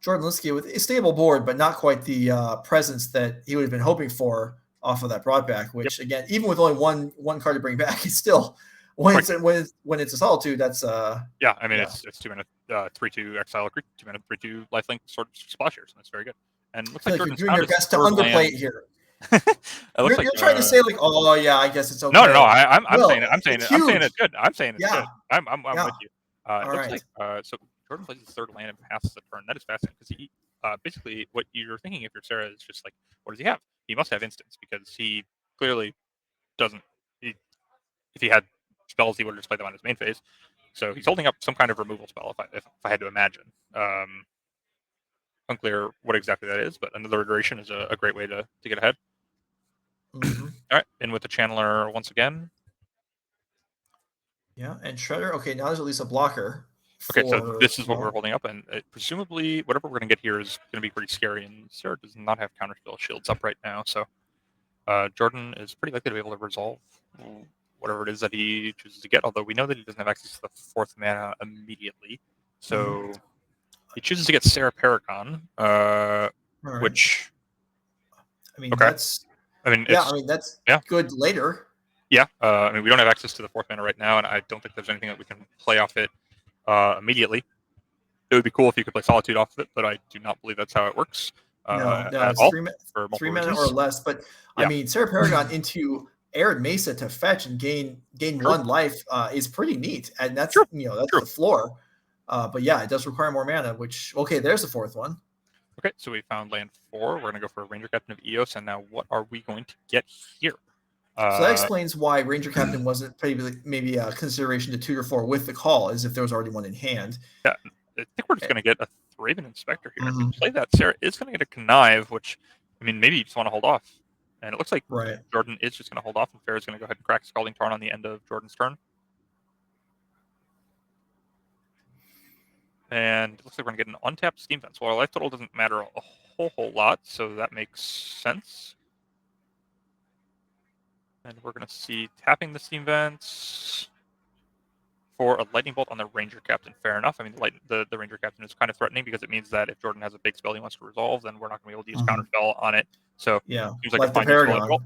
Jordan Lidsky with a stable board, but not quite the presence that he would have been hoping for off of that brought back, which, again, even with only one card to bring back, is still when it's a solitude, that's yeah. I mean, yeah. it's 2 mana 3/2 exile, 2 mana 3/2 lifelink sort of splashers, and that's very good. And it looks I like feel like Jordan's you're doing your found his best to third underplay land. it here. It looks You're like trying to say like, oh yeah, I guess it's okay. no. I'm Well, saying I'm saying it's I'm saying huge. it's good. I'm saying it's Yeah. good. I'm Yeah. with you. It All looks right. like so Jordan plays his third land and passes the turn. That is fascinating because he basically what you're thinking if you're Sarah is just like, what does he have? He must have instants because he clearly doesn't. If he had spells, he would have just played them on his main phase. So he's holding up some kind of removal spell, if I had to imagine. Unclear what exactly that is, but another iteration is a great way to get ahead. Mm-hmm. All right, in with the Channeler once again. Yeah, and Shredder. Okay, now there's at least a blocker. Okay, so this is what we're holding up, and presumably whatever we're going to get here is going to be pretty scary, and Sarah does not have counterspell shields up right now, so Jordan is pretty likely to be able to resolve whatever it is that he chooses to get, although we know that he doesn't have access to the 4th mana immediately, so he chooses to get Sarah Paragon, which... I mean, okay. that's... I mean, that's yeah. good later. Yeah, I mean, we don't have access to the 4th mana right now, and I don't think there's anything that we can play off it immediately. It would be cool if you could play Solitude off of it, but I do not believe that's how it works. No, it's all, 3 mana or less. But yeah. I mean, Sarah Paragon into Arid Mesa to fetch and gain 1 life is pretty neat, and that's that's the floor. But yeah, it does require more mana. Which there's the 4th one. Okay, so we found land 4. We're going to go for a Ranger Captain of Eos, and now what are we going to get here? So that explains why Ranger Captain wasn't maybe a consideration to 2 or 4 with the call, as if there was already one in hand. Yeah, I think we're just going to get a Thraben Inspector here. If we play that, Sarah is going to get a Connive, which, I mean, maybe you just want to hold off. And it looks like Jordan is just going to hold off, and Farrah's going to go ahead and crack Scalding Tarn on the end of Jordan's turn. And it looks like we're going to get an untapped Steam Vent. So our life total doesn't matter a whole lot, so that makes sense. And we're going to see tapping the Steam Vents for a Lightning Bolt on the Ranger Captain. Fair enough. I mean, the Ranger Captain is kind of threatening because it means that if Jordan has a big spell he wants to resolve, then we're not going to be able to use Counterspell on it. So yeah, seems like a fine Paragon.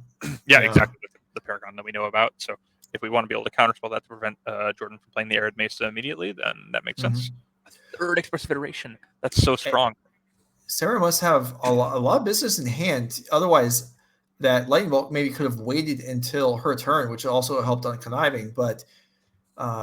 Yeah, exactly. The Paragon that we know about. So if we want to be able to counterspell that to prevent Jordan from playing the Arid Mesa immediately, then that makes sense. A 3rd Expressive Iteration. That's so strong. Sarah must have a lot of business in hand. Otherwise, that Lightning Bolt maybe could have waited until her turn, which also helped on conniving. But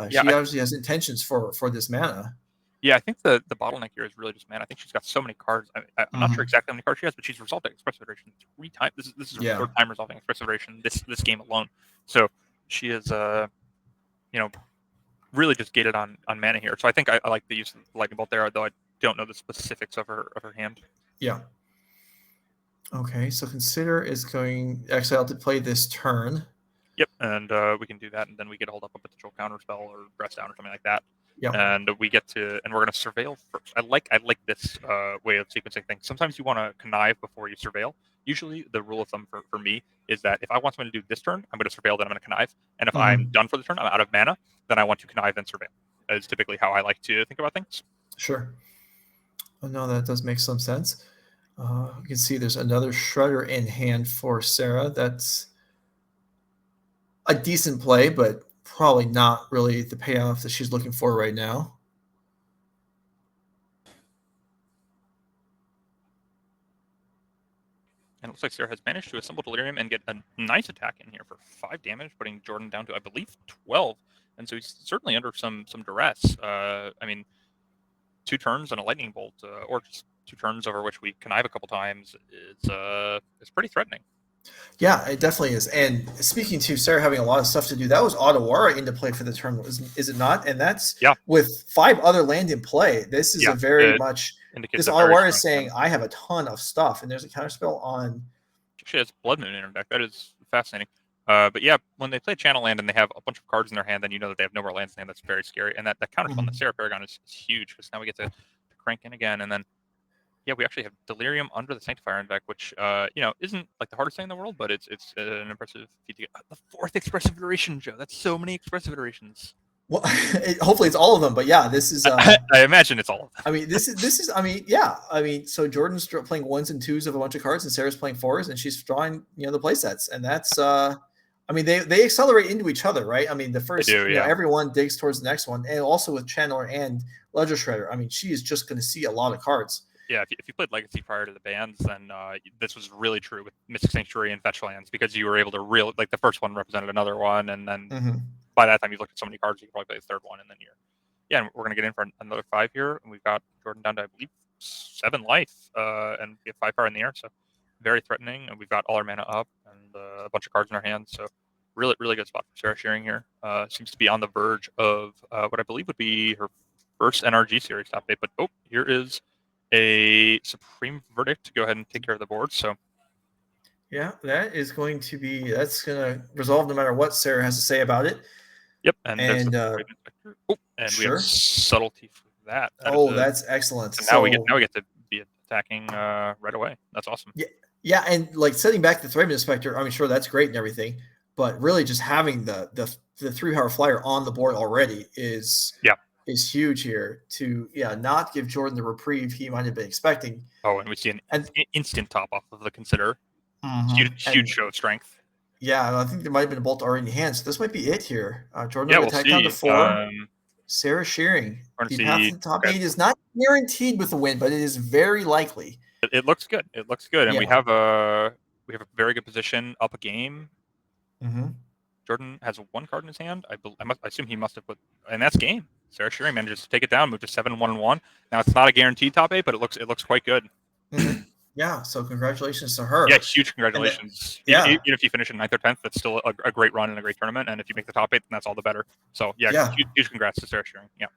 she obviously has intentions for this mana. Yeah, I think the bottleneck here is really just mana. I think she's got so many cards. I'm not sure exactly how many cards she has, but she's resolved Expressive Iteration 3 times. This is her 3rd time resolving Expressive Iteration this game alone. So she is, really just gated on mana here. So I think I like the use of the Lightning Bolt there, though I don't know the specifics of her hand. Yeah. Okay, so Consider is going exile to play this turn. Yep, and we can do that, and then we get to hold up a potential counterspell or Breast Down or something like that. Yep. And we get to, and we're going to surveil first. I like this way of sequencing things. Sometimes you want to connive before you surveil. Usually, the rule of thumb for me is that if I want someone to do this turn, I'm going to surveil, then I'm going to connive. And if I'm done for the turn, I'm out of mana, then I want to connive and surveil. Is typically how I like to think about things. Sure. Oh, no, that does make some sense. You can see there's another Shredder in hand for Sarah. That's a decent play, but probably not really the payoff that she's looking for right now. And it looks like Sarah has managed to assemble Delirium and get a nice attack in here for 5 damage, putting Jordan down to, I believe, 12. And so he's certainly under some duress. I mean, 2 turns and a Lightning Bolt, or just 2 turns over which we connive a couple times, it's pretty threatening. Yeah, it definitely is. And speaking to Sarah having a lot of stuff to do, that was Otawara into play for the turn, is it not? And that's with 5 other land in play. This is a very much this Otawara is saying I have a ton of stuff, and there's a counterspell on. She has Blood Moon in her deck. That is fascinating. But yeah, when they play Channel Land and they have a bunch of cards in their hand, then you know that they have no more lands in hand. That's very scary. And that counterspell on the Sarah Paragon is huge because now we get to crank in again, and then. Yeah, we actually have Delirium under the Sanctifier in deck, which isn't like the hardest thing in the world, but it's an impressive feat to get. The 4th Expressive Iteration, Joe. That's so many Expressive Iterations. Well, hopefully it's all of them, but yeah, this is. I imagine it's all of them. I mean, this is. I mean, yeah. I mean, so Jordan's playing 1s and 2s of a bunch of cards, and Sarah's playing 4s, and she's drawing the play sets, and that's. I mean, they accelerate into each other, right? I mean, the first, do, yeah. everyone digs towards the next one, and also with Channeler and Ledger Shredder. I mean, she is just going to see a lot of cards. Yeah, if you played Legacy prior to the bans, then this was really true with Mystic Sanctuary and Fetch Lands, because you were able to like the first one represented another one, and then by that time you looked at so many cards, you could probably play the third one, and then and we're gonna get in for another 5 here, and we've got Jordan down to, I believe, 7 life, and we have 5 power in the air, so very threatening, and we've got all our mana up and a bunch of cards in our hands, so really good spot for Sarah Shearing here. Seems to be on the verge of what I believe would be her first NRG series top 8, but here is a Supreme Verdict to go ahead and take care of the board. So yeah, that's going to resolve no matter what Sarah has to say about it. Yep, and there's the we have Subtlety for that. That's excellent. So now we get to be attacking right away. That's awesome. Yeah, and like setting back the Threadman Inspector, I mean, sure, that's great and everything, but really just having the 3-power flyer on the board already is huge here to not give Jordan the reprieve he might have been expecting. And we see an instant top off of the Consider. Huge show of strength. Yeah, I think there might have been a bolt already in hand, so this might be it here. Jordan will attack down to 4. Sarah Shearing. The path to the top 8 is not guaranteed with a win, but it is very likely. It looks good. And we have a very good position up a game. Jordan has 1 card in his hand. I assume he must have put, and that's game. Sarah Shearing manages to take it down, move to 7-1-1. Now it's not a guaranteed top 8, but it looks quite good. Yeah, so congratulations to her. Yeah, huge congratulations. Even if you finish in 9th or 10th, that's still a great run and a great tournament. And if you make the top 8, then that's all the better. So huge congrats to Sarah Shearing. Yeah.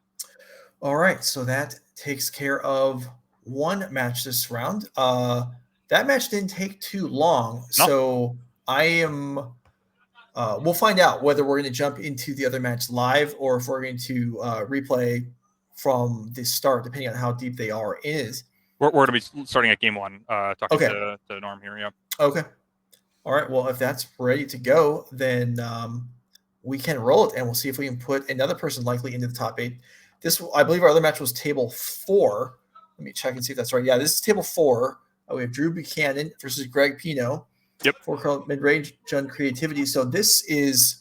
All right, so that takes care of one match this round. That match didn't take too long, so I am. We'll find out whether we're going to jump into the other match live or if we're going to replay from the start, depending on how deep they are in it. We're going to be starting at game 1, talking to Norm here. Yeah. Okay. All right. Well, if that's ready to go, then we can roll it, and we'll see if we can put another person likely into the top 8. I believe our other match was table 4. Let me check and see if that's right. Yeah, this is table 4. We have Drew Buchanan versus Greg Pino. Yep. 4 mid-range Jun Creativity. So this is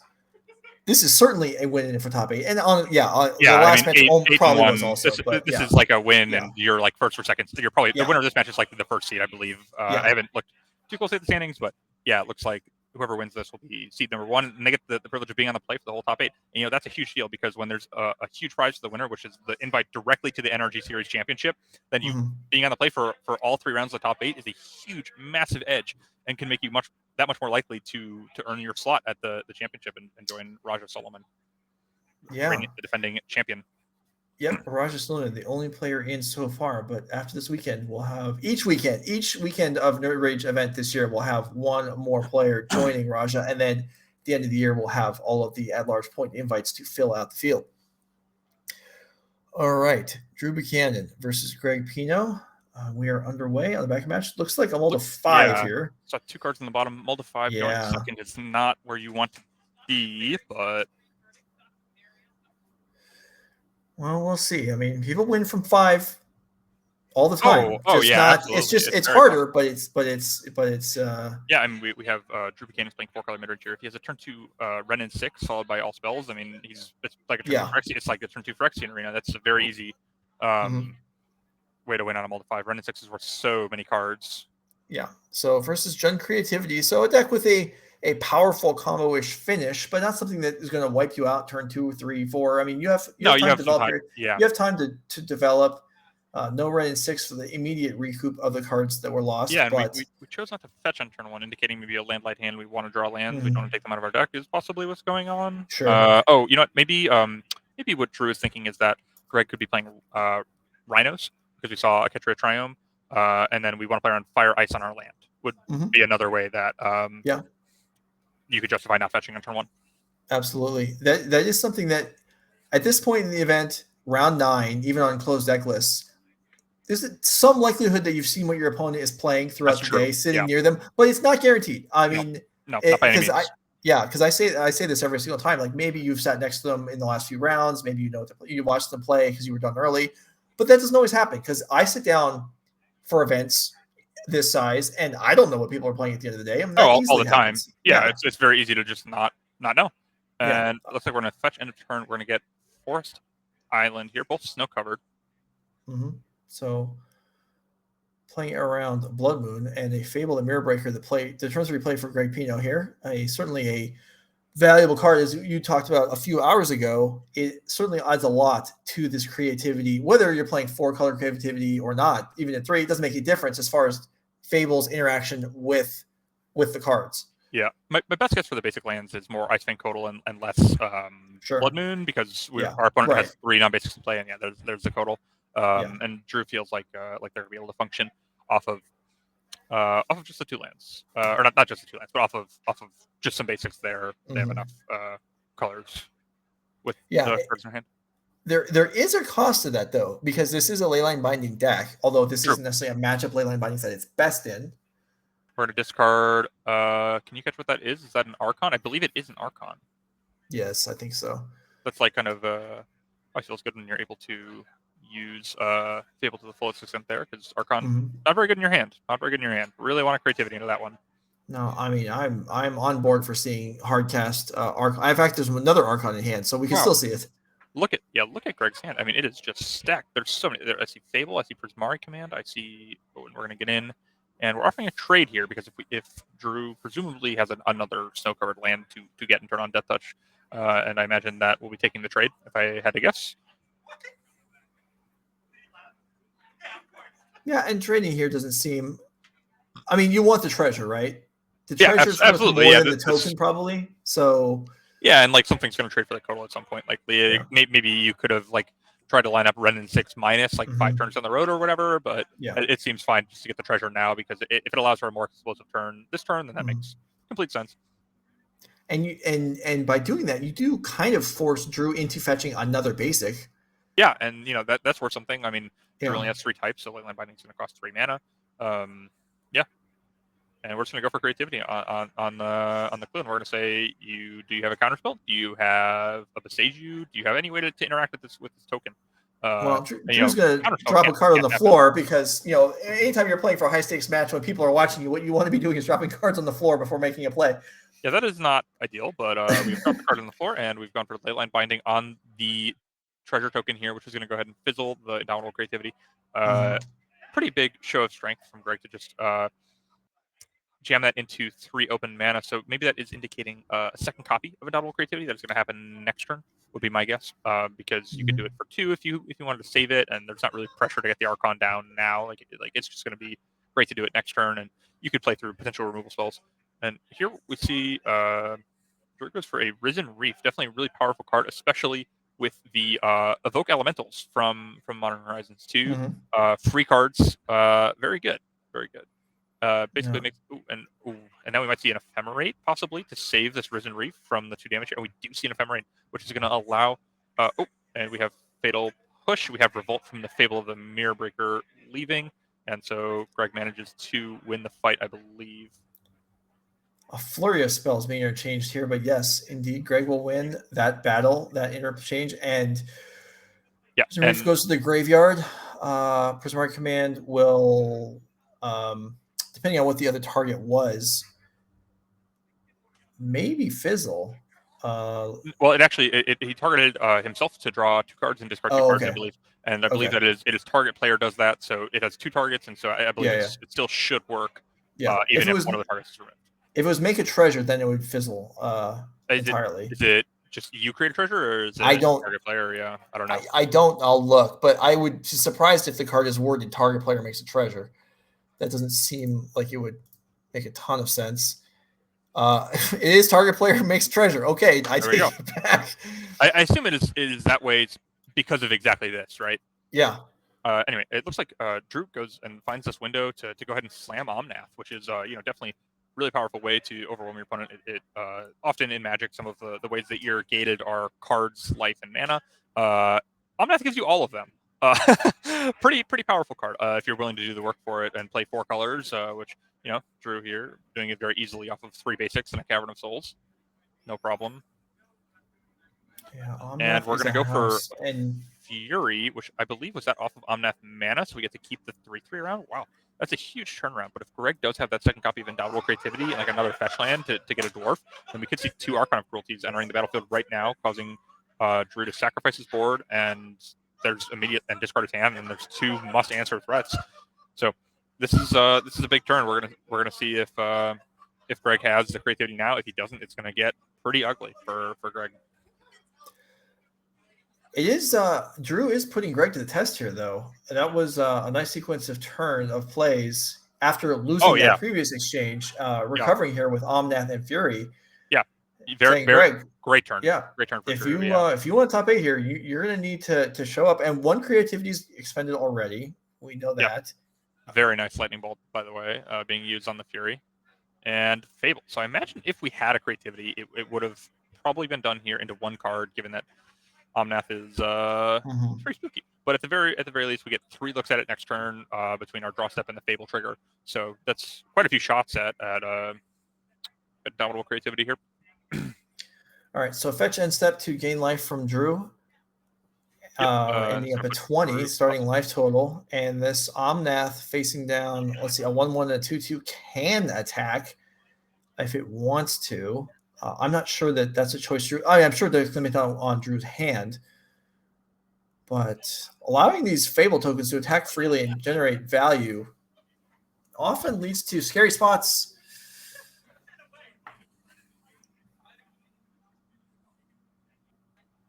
certainly a win for top 8. And the last match probably was also. This is like a win, and you're like first or second. You're probably the winner of this match is like the first seed, I believe. I haven't looked too closely at the standings, but it looks like whoever wins this will be seed number 1, and they get the privilege of being on the play for the whole top 8. And, that's a huge deal, because when there's a huge prize for the winner, which is the invite directly to the NRG Series Championship, then you being on the play for all 3 rounds of the top 8 is a huge, massive edge, and can make you that much more likely to earn your slot at the championship and join Raja Sulaiman. Yeah, the defending champion. Yep, Raja Sulaiman, the only player in so far. But after this weekend, we'll have each weekend of Nerd Rage event this year, we'll have 1 more player joining Raja, and then at the end of the year, we'll have all of the at-large point invites to fill out the field. All right, Drew Buchanan versus Greg Pino. We are underway on the back match. Looks like a mold of 5 here. So 2 cards on the bottom, mold of 5 going second. It's not where you want to be, but well, we'll see. I mean, people win from 5 all the time. It's harder, but it's. Yeah, I mean, we have Drew Buchanan playing 4-color mid-range here. If he has a turn 2 Renin 6 followed by all spells, I mean, it's like a turn 2 Phyrexian. It's like a turn 2 Phyrexian arena. That's a very easy way to win on a mold of 5. Renin 6 is worth so many cards. Yeah. So versus Jun Creativity. So a deck with a powerful combo-ish finish, but not something that is going to wipe you out turn 2, 3, 4. I mean, you have time to develop. You have time to develop. No Renin 6 for the immediate recoup of the cards that were lost. Yeah, but we chose not to fetch on turn 1, indicating maybe a land light hand. We want to draw lands. We don't want to take them out of our deck. Is possibly what's going on. Sure. You know what? Maybe what Drew is thinking is that Greg could be playing Rhinos, because we saw a Ketria Triome, and then we want to play around Fire Ice on our land. Would be another way that you could justify not fetching on turn 1. Absolutely. That is something that at this point in the event, round 9, even on closed deck lists, there's some likelihood that you've seen what your opponent is playing throughout the day, sitting near them, but it's not guaranteed. I mean, not by any means. Because I say this every single time. Like, maybe you've sat next to them in the last few rounds. Maybe you watched them play because you were done early, but that doesn't always happen. Because I sit down for events this size, and I don't know what people are playing at the end of the day. I mean, that all easily the time. happens. Yeah, it's very easy to just not know. Yeah. And it looks like we're going to fetch end of turn. We're going to get Forest Island here, both snow covered. So playing around Blood Moon and a Fable and Mirror Breaker, the turns to replay for Greg Pino here. Certainly a valuable card, as you talked about a few hours ago. It certainly adds a lot to this creativity, whether you're playing 4-color creativity or not. Even at 3, it doesn't make a difference as far as Fable's interaction with the cards. Yeah, my best guess for the basic lands is more Ice Fang Codal and less Blood Moon, because our opponent has 3 non-basics in play, and there's the Codal. And Drew feels like they're gonna be able to function off of just the 2 lands, or not just the 2 lands, but off of just some basics there. They have enough colors with the cards in their hand. There is a cost to that, though, because this is a Leyline Binding deck, although this isn't necessarily a matchup Leyline Binding that it's best in. We're going to discard. Can you catch what that is? Is that an Archon? I believe it is an Archon. Yes, I think so. That's like kind of I feel it's good when you're able to use Fable to the fullest extent there, because Archon not very good in your hand. Not very good in your hand. Really want a creativity into that one. No, I mean I'm on board for seeing hardcast Archon. In fact, there's another Archon in hand, so we can still see it. Look at Greg's hand. I mean, it is just stacked. There's so many. I see Fable. I see Prismari Command. I see. Oh, and we're going to get in. And we're offering a trade here, because if Drew presumably has another snow-covered land to get and turn on Death Touch, and I imagine that we'll be taking the trade, if I had to guess. Yeah, and trading here doesn't seem... I mean, you want the treasure, right? The treasure's worth more than the token, probably. So... Yeah, and like something's going to trade for the Codal at some point. Like maybe you could have tried to line up Ren in 6- 5 turns down the road or whatever, but it seems fine just to get the treasure now, because if it allows for a more explosive turn this turn, then that makes complete sense. And by doing that, you do kind of force Drew into fetching another basic. Yeah, and that's worth something. I mean, Drew only has 3 types, so Leyline Binding is going to cost 3 mana. And we're just going to go for creativity on the clue. And we're going to say, do you have a counterspell? Do you have a Beseiju? Do you have any way to interact with this token? Drew's going to drop a card on the floor, because anytime you're playing for a high stakes match when people are watching you, what you want to be doing is dropping cards on the floor before making a play. Yeah, that is not ideal, but we've dropped the card on the floor, and we've gone for Leyline Binding on the treasure token here, which is going to go ahead and fizzle the Indomitable Creativity. Pretty big show of strength from Greg to just jam that into 3 open mana. So maybe that is indicating a second copy of Indomitable Creativity that is going to happen next turn, would be my guess. Because you could do it for 2 if you wanted to save it, and there's not really pressure to get the Archon down now. Like it's just going to be great to do it next turn, and you could play through potential removal spells. And here we see Drew goes for a Risen Reef, definitely a really powerful card, especially with the Evoke Elementals from Modern Horizons 2. Free cards, very good, very good. Basically makes and now we might see an Ephemerate possibly to save this Risen Reef from the 2 damage, and we do see an Ephemerate, which is going to allow and we have Fatal Push. We have Revolt from the Fable of the Mirror Breaker leaving, and so Greg manages to win the fight, I believe. A flurry of spells being interchanged here, but yes, indeed, Greg will win that battle, that interchange, and Risen Reef goes to the graveyard. Prismari Command will depending on what the other target was, maybe fizzle. Well, he targeted himself to draw 2 cards and discard 2 cards, I believe. And I believe that it is target player does that, so it has 2 targets, and so I believe it still should work, even if one of the targets is removed. If it was make a treasure, then it would fizzle entirely. Is it just you create a treasure, or is it target player? Yeah, I don't know. I don't. I'll look, but I would be surprised if the card is worded target player makes a treasure. That doesn't seem like it would make a ton of sense. It is target player makes a treasure. Okay, I take it back. I assume it is that way because of exactly this, right? Yeah. Anyway, it looks like Drew goes and finds this window to go ahead and slam Omnath, which is definitely really powerful way to overwhelm your opponent. It often in Magic, some of the ways that you're gated are cards, life, and mana. Omnath gives you all of them. Pretty powerful card if you're willing to do the work for it and play 4 colors, which Drew here doing it very easily off of 3 basics and a Cavern of Souls, no problem. Yeah, and we're gonna go for Fury, which I believe was that off of Omnath mana, so we get to keep the 3/3 around. Wow, That's a huge turnaround. But if Greg does have that second copy of Indomitable Creativity and like another fetch land to get a dwarf, then we could see 2 Archon of Cruelties entering the battlefield right now, causing Drew to sacrifice his board, and there's immediate and discard his hand, and there's 2 must-answer threats. So this is a big turn. We're gonna see if Greg has the creativity now. If he doesn't, it's gonna get pretty ugly for Greg. It is Drew is putting Greg to the test here, though. That was a nice sequence of plays after losing that previous exchange, recovering here with Omnath and Fury. Yeah, very Greg, great turn. Yeah, great turn for if Drew. If you want top 8 here, you're going to need to show up. And 1 creativity is expended already. We know that. Very nice lightning bolt, by the way, being used on the Fury and Fable. So I imagine if we had a creativity, it would have probably been done here into 1 card, given that Omnath is pretty spooky. But at the very least, we get 3 looks at it next turn between our draw step and the Fable trigger. So that's quite a few shots at Indomitable Creativity here. All right, so fetch end step to gain life from Drew. Ending up at 20, starting life total. And this Omnath facing down, let's see, a 1/1 and a 2/2 can attack if it wants to. I'm not sure that that's a choice. Drew. I'm sure there's limit on Drew's hand, but allowing these Fable tokens to attack freely and generate value often leads to scary spots.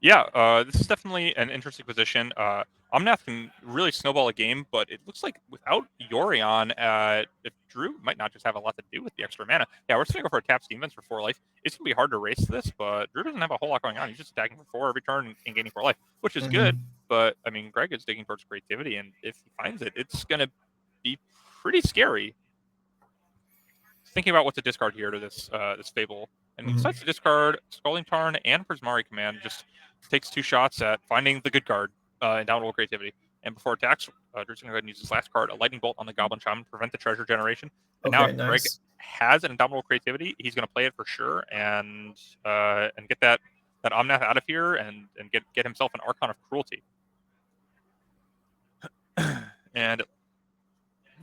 Yeah, this is definitely an interesting position. Omnath can really snowball a game, but it looks like without Yorion, if Drew might not just have a lot to do with the extra mana. Yeah, we're just going to go for a tap Steam Vents for 4 life. It's going to be hard to race this, but Drew doesn't have a whole lot going on. He's just attacking for 4 every turn and gaining 4 life, which is good. But, I mean, Greg is digging towards creativity, and if he finds it, it's going to be pretty scary. Thinking about what to discard here to this Fable. And he decides to discard Scalding Tarn and Prismari Command, just takes 2 shots at finding the good card, Indomitable Creativity. And before attacks, Drew's going to go ahead and use his last card, a Lightning Bolt on the Goblin Shaman, prevent the treasure generation. And now if Greg has an Indomitable Creativity, he's going to play it for sure and get that Omnath out of here and get himself an Archon of Cruelty. And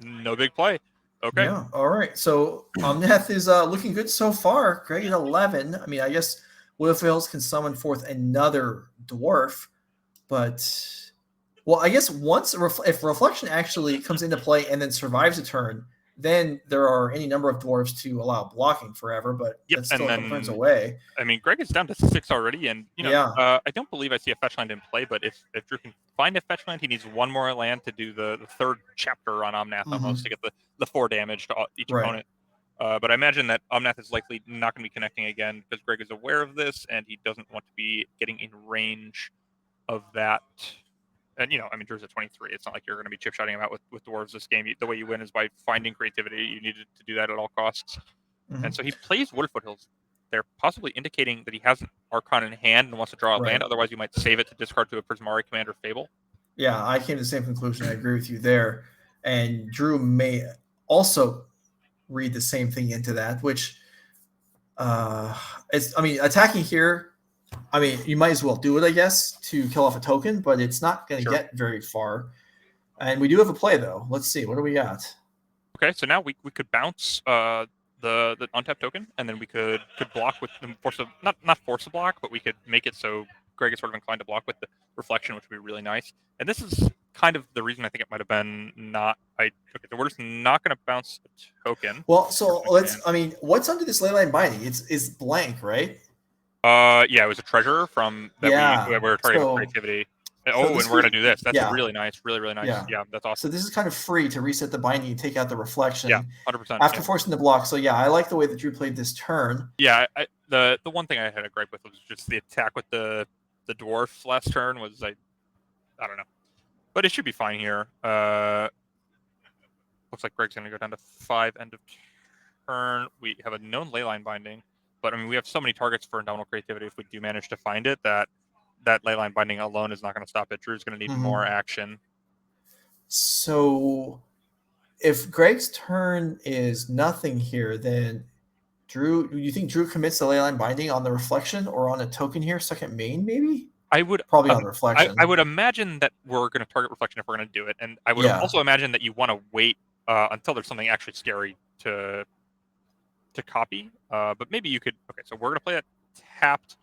no big play. Okay. Yeah. All right. So Omnath is looking good so far. Greg at 11. I mean, I guess Willowfields can summon forth another dwarf, but I guess once if Reflection actually comes into play and then survives a turn, then there are any number of dwarves to allow blocking forever. But that's still turns away. I mean, Greg is down to 6 already, and I don't believe I see a fetch land in play. But if Drew can find a fetch land, he needs 1 more land to do the 3rd chapter on Omnath almost to get the 4 damage to each opponent. But I imagine that Omnath is likely not going to be connecting again because Greg is aware of this and he doesn't want to be getting in range of that. And, I mean, Drew's at 23. It's not like you're going to be chip-shotting him out with dwarves this game. The way you win is by finding creativity. You need to do that at all costs. And so he plays Wooded Foothills. They're possibly indicating that he has an Archon in hand and wants to draw a land. Otherwise, you might save it to discard to a Prismari Commander Fable. Yeah, I came to the same conclusion. I agree with you there. And Drew may also read the same thing into that, which attacking here, I mean, you might as well do it, I guess, to kill off a token, but it's not going to get very far. And we do have a play, though. Let's see. What do we got? Okay, so now we could bounce the untapped token, and then we could block with not force a block, but we could make it so Greg is sort of inclined to block with the Reflection, which would be really nice. And this is kind of the reason I think it might have been not. Okay, so we're just not going to bounce a token. Well, so what's under this Leyline Binding? It's blank, right? Yeah, it was a treasure from that we were targeting creativity. And we're going to do this. That's really nice. Really, really nice. Yeah, that's awesome. So this is kind of free to reset the binding and take out the Reflection. Yeah, 100%. After forcing the block. So, I like the way that Drew played this turn. Yeah, the one thing I had a gripe with was just the attack with the dwarf last turn was, I don't know. But it should be fine here. Looks like Greg's going to go down to 5 end of turn. We have a known Leyline Binding. But, I mean, we have so many targets for Indomitable Creativity if we do manage to find it that Leyline Binding alone is not going to stop it. Drew's going to need more action. So, if Greg's turn is nothing here, then Drew, do you think Drew commits the Leyline Binding on the Reflection or on a token here, second main maybe? I would probably on Reflection. I would imagine that we're going to target Reflection if we're going to do it. And I would also imagine that you want to wait until there's something actually scary to copy. But maybe you could. Okay, so we're gonna play it tapped.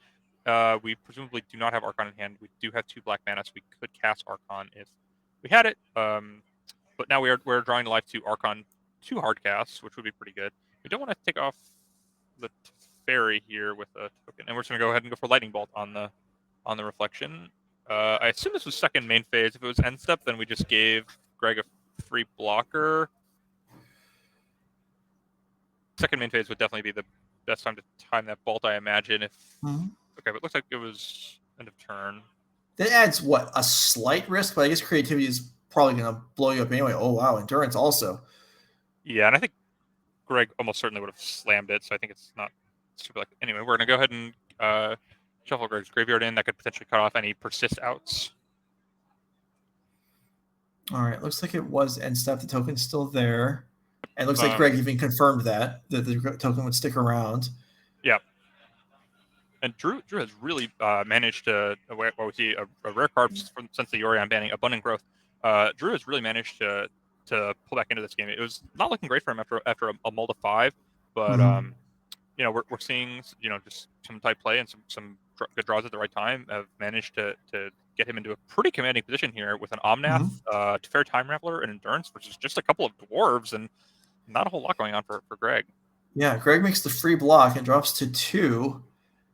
We presumably do not have Archon in hand. We do have 2 black mana, so we could cast Archon if we had it. But now we're drawing to life 2 Archon, 2 hard casts, which would be pretty good. We don't want to take off the Teferi here with a token, and we're just gonna go ahead and go for Lightning Bolt on the reflection. I assume this was second main phase. If it was end step, then we just gave Greg a free blocker. Second main phase would definitely be the best time to time that bolt, I imagine. If okay, but it looks like it was end of turn. That adds what, a slight risk, but I guess creativity is probably going to blow you up anyway. Oh wow, endurance also. Yeah, and I think Greg almost certainly would have slammed it, so I think it's not super like. Anyway, we're gonna go ahead and shuffle Greg's graveyard in. That could potentially cut off any persist outs. All right, looks like it was end step. The token's still there. And it looks like Greg even confirmed that the token would stick around. Yeah. And Drew has really managed to, what we see, a rare card since the Yorion banning, Abundant Growth. Drew has really managed to pull back into this game. It was not looking great for him after a mull to 5, but we're seeing just some tight play and some good draws at the right time have managed to get him into a pretty commanding position here with an Omnath, Teferi Time Raveler, and Endurance versus just a couple of dwarves and not a whole lot going on for Greg. Yeah, Greg makes the free block and drops to 2.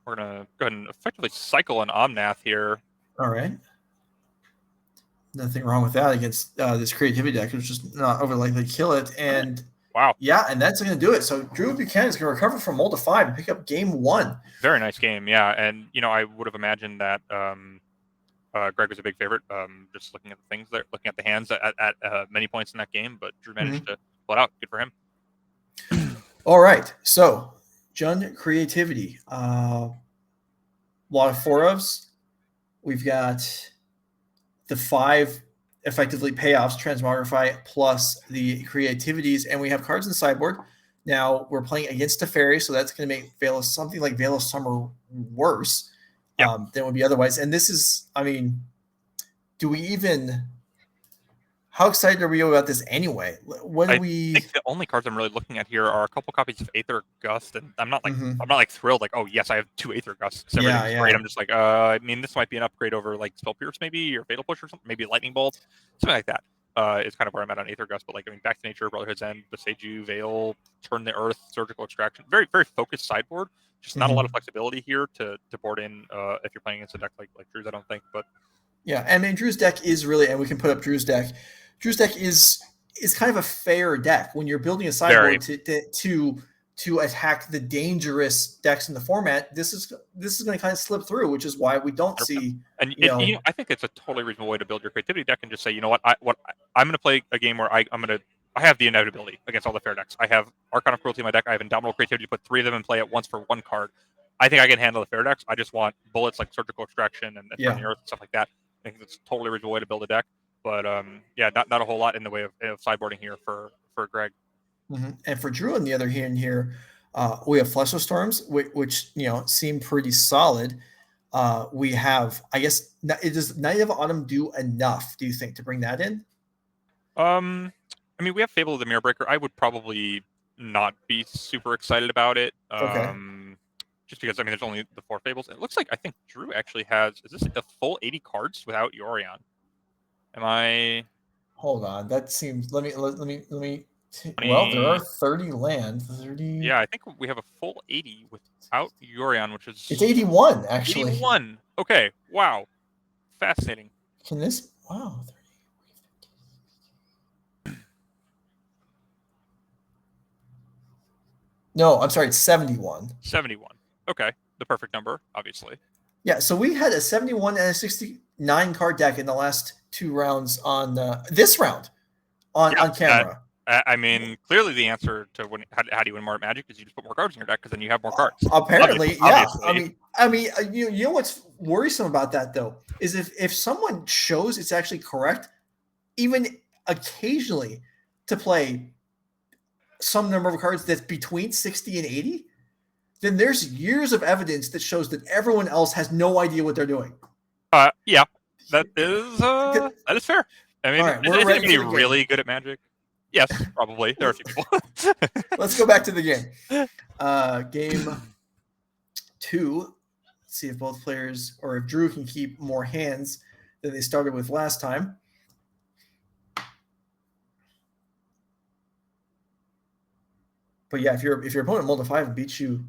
We're going to go ahead and effectively cycle an Omnath here. All right. Nothing wrong with that against this creativity deck. It's just not overly likely to kill it. And wow. Yeah, and that's going to do it. So Drew Buchanan is going to recover from mull to 5 and pick up game 1. Very nice game, yeah. And, I would have imagined that Greg was a big favorite, just looking at the things there, looking at the hands at many points in that game, but Drew managed to pull it out. Good for him. All right, so Jund creativity. A lot of 4-ofs. We've got the 5 effectively payoffs, Transmogrify, plus the creativities, and we have cards in the sideboard. Now we're playing against Teferi, so that's going to make something like Veil of Summer worse than would be otherwise. And this is, how excited are we about this anyway? I think the only cards I'm really looking at here are a couple copies of Aether Gust, and I'm not like thrilled like, oh yes, I have 2 Aether Gusts. Everything's great. I'm just like, this might be an upgrade over like Spell Pierce maybe, or Fatal Push or something, maybe Lightning Bolt, something like that. Is kind of where I'm at on Aether Gust, but Back to Nature, Brotherhood's End, Beseiju, Veil, Turn the Earth, Surgical Extraction, very very focused sideboard. Just not a lot of flexibility here to board in if you're playing against a deck like Drew's, I don't think. But yeah, and Drew's deck is really, and we can put up Drew's deck. Drew's deck is kind of a fair deck when you're building a sideboard to attack the dangerous decks in the format. This is going to kind of slip through, which is why we don't see. And I think it's a totally reasonable way to build your creativity deck and just say, I'm going to play a game where I have the inevitability against all the fair decks. I have Archon of Cruelty in my deck. I have Indomitable Creativity to put 3 of them in play at once for 1 card. I think I can handle the fair decks. I just want bullets like Surgical Extraction and Turn the Earth and stuff like that. I think it's a totally reasonable way to build a deck. But not a whole lot in the way of sideboarding here for Greg. And for Drew, on the other hand, here we have Flesh of Storms, which seem pretty solid. We have, I guess, does Night of Autumn do enough? Do you think to bring that in? We have Fable of the Mirror Breaker. I would probably not be super excited about it. Okay. Just because there's only the 4 Fables. It looks like I think Drew actually has. Is this the full 80 cards without Yorion? Am I? Hold on. That seems. Let me. Well, there are 30 land. 30. Yeah, I think we have a full 80 without Yorion, which is. It's 81 actually. 81. Okay. Wow. Fascinating. Can this? Wow. 30. No, I'm sorry. It's 71. 71. Okay, the perfect number, obviously. Yeah. So we had a 71 and a 69 card deck in the last 2 rounds on this round on camera. Clearly the answer to how do you win more at Magic is you just put more cards in your deck because then you have more cards. Apparently, obviously. Yeah. You know what's worrisome about that though is if someone shows it's actually correct, even occasionally to play some number of cards that's between 60 and 80, then there's years of evidence that shows that everyone else has no idea what they're doing. Yeah. That is fair. All right, is anybody really good at Magic? Yes, probably. There are a few people. Let's go back to the game. Game 2. Let's see if both players, or if Drew can keep more hands than they started with last time. But yeah, if your opponent Multi 5 beats you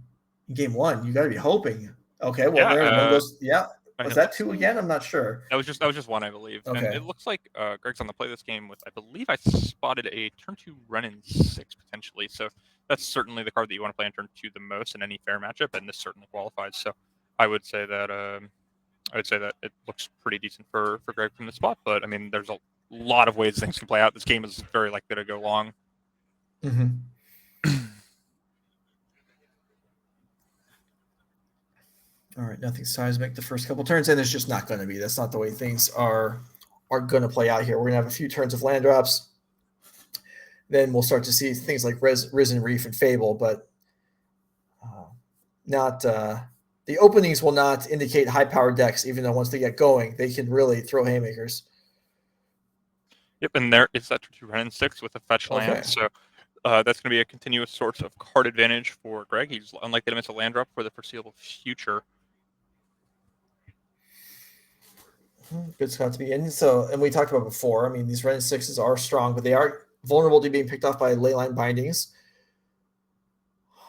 in game 1, you got to be hoping. Okay, well, Yeah, there one goes. Yeah, was it that looks 2 again? I'm not sure. That was just one, I believe. And Okay. it looks like Gregg's on the play this game with, I believe I spotted a turn 2 Renin 6 potentially. So that's certainly the card that you want to play on turn 2 the most in any fair matchup, and this certainly qualifies. So I would say that it looks pretty decent for Gregg from the spot. But I mean, there's a lot of ways things can play out. This game is very likely to go long. Mm-hmm. All right, nothing seismic the first couple turns, and there's just not going to be. That's not the way things are going to play out here. We're going to have a few turns of land drops. Then we'll start to see things like Risen Reef and Fable, but not the openings will not indicate high-powered decks, even though once they get going, they can really throw haymakers. Yep, and there is that turn 2 Renin 6 with a fetch land. So that's going to be a continuous source of card advantage for Gregg. He's unlikely to miss a land drop for the foreseeable future. Good spot to be in. So, and we talked about before, I mean, these Renin 6s are strong, but they are vulnerable to being picked off by leyline bindings.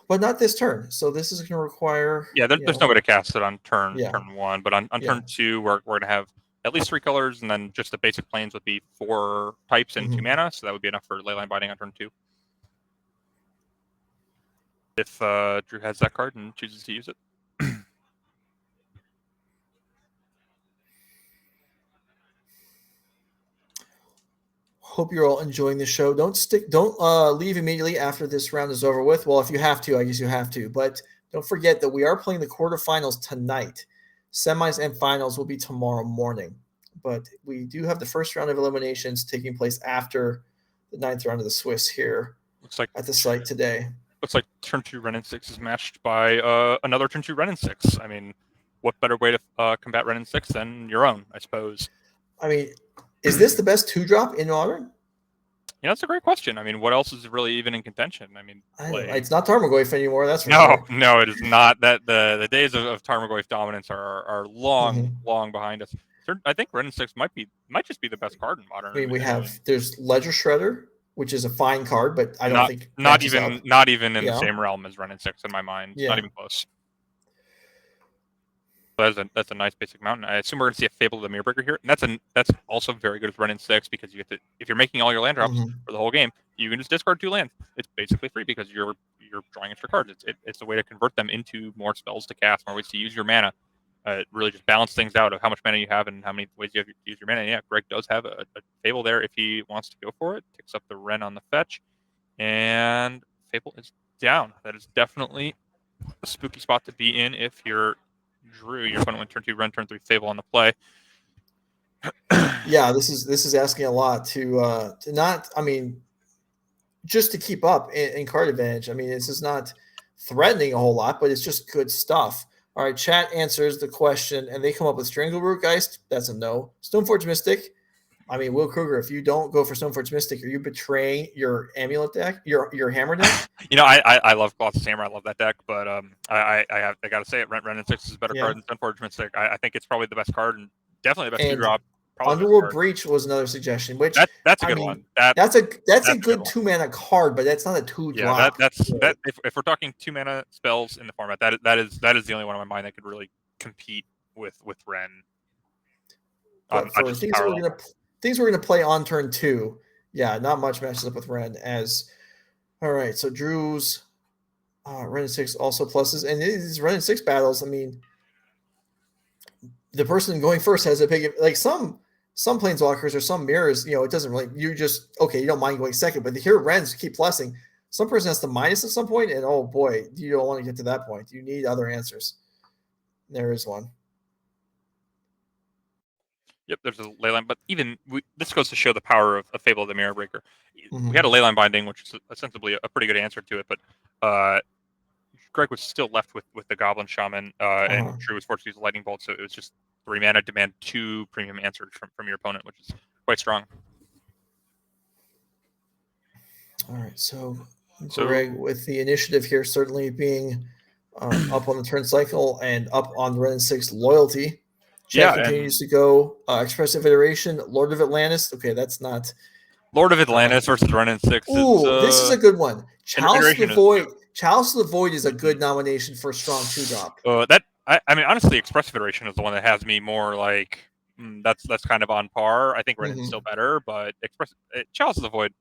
But not this turn. So this is going to require... Yeah, there's no way to cast it on turn 1. But on Yeah. turn 2, we're going to have at least 3 colors, and then just the basic planes would be 4 types and 2 mana. So that would be enough for leyline binding on turn 2. If Drew has that card and chooses to use it. Hope you're all enjoying the show. Don't leave immediately after this round is over with. Well, if you have to, I guess you have to. But don't forget that we are playing the quarterfinals tonight. Semis and finals will be tomorrow morning. But we do have the first round of eliminations taking place after the 9th round of the Swiss here. Looks like at the site today. Looks like turn 2 Renin 6 is matched by another turn 2 Renin 6. I mean, what better way to combat Renin 6 than your own, I suppose? I mean, is this the best 2-drop in Modern? Yeah, that's a great question. I mean, what else is really even in contention? I mean, it's not Tarmogoyf anymore. That's for sure. No, it is not. That the days of Tarmogoyf dominance are long behind us. I think Renin 6 might just be the best card in Modern. I mean, there's Ledger Shredder, which is a fine card, but I don't think not even in the same realm as Renin 6 in my mind. Yeah. Not even close. That's a nice basic mountain. I assume we're going to see a Fable of the Mirror Breaker here, and that's also very good with Renin 6 because you get to, if you're making all your land drops for the whole game, you can just discard 2 lands. It's basically free because you're drawing extra cards. It's a way to convert them into more spells to cast, more ways to use your mana. Really just balance things out of how much mana you have and how many ways you have to use your mana. And yeah, Gregg does have a Fable there if he wants to go for it. Picks up the Ren on the fetch, and Fable is down. That is definitely a spooky spot to be in if you're Drew. Your opponent went turn 2 Ren, turn 3 Fable on the play. Yeah, this is asking a lot to not. I mean, just to keep up in card advantage. I mean, this is not threatening a whole lot, but it's just good stuff. All right, chat answers the question, and they come up with Strangleroot Geist. That's a no. Stoneforge Mystic. I mean, Will Kruger, if you don't go for Stoneforge Mystic, are you betraying your Amulet deck, your Hammer deck? I love Colossus Hammer. I love that deck, but I got to say it. Renin 6 is a better card than Stoneforge Mystic. I think it's probably the best card and definitely the best 2-drop. Underworld Breach was another suggestion, which that's a good one. That's a good 2-mana card, but that's not a 2-drop. Yeah, if we're talking 2-mana spells in the format, that is the only one in my mind that could really compete with Ren. For things we're gonna play on turn 2, yeah, not much matches up with Ren. All right, so Drew's Ren 6 also pluses, and these Ren 6 battles. I mean, the person going first has a big, like some planeswalkers or some mirrors, it doesn't really, you don't mind going second, but here Rens keep plussing. Some person has to minus at some point, and oh boy, you don't want to get to that point. You need other answers. There is one. Yep, there's a leyline, but this goes to show the power of Fable of the Mirror Breaker. We had a leyline binding, which is ostensibly a pretty good answer to it, but Gregg was still left with the Goblin Shaman, and Drew was forced to use Lightning Bolt, so it was just 3 mana, demand 2 premium answers from your opponent, which is quite strong. All right, so So- Greg with the initiative here, certainly being up on the turn cycle and up on Ren 6 loyalty. Chad continues to go Expressive Iteration, Lord of Atlantis. Okay, that's not Lord of Atlantis versus Renin 6. Ooh, this is a good one. Chalice of the iteration is- Void. Chalice of the Void is a good nomination for a strong 2-drop. I mean, honestly, Expressive Iteration is the one that has me more like that's kind of on par. I think Renin's still better, but Chalice of the Void,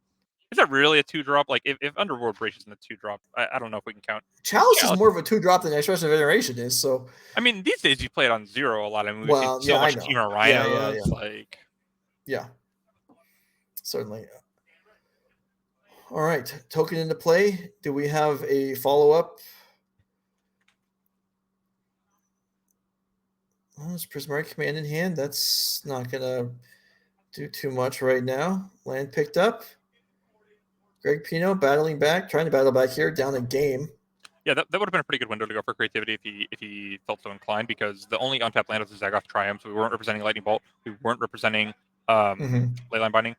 is that really a 2-drop? Like if Underworld Breach is in the 2-drop, I don't know if we can count. Chalice is more of a 2-drop than Expressive Iteration is. So I mean, these days you play it on 0 a lot. I mean, we've well, seen so yeah, much I know. Team Rhinos. Yeah. Like, yeah, certainly. All right, token into play. Do we have a follow-up? Oh, it's Prismatic Command in hand. That's not gonna do too much right now. Land picked up. Greg Pino battling back, trying to battle back here, down a game. yeah, that would have been a pretty good window to go for creativity if he felt so inclined, because the only untapped land was the Zagoth Triumph. So we weren't representing Lightning Bolt. We weren't representing Leyline Binding.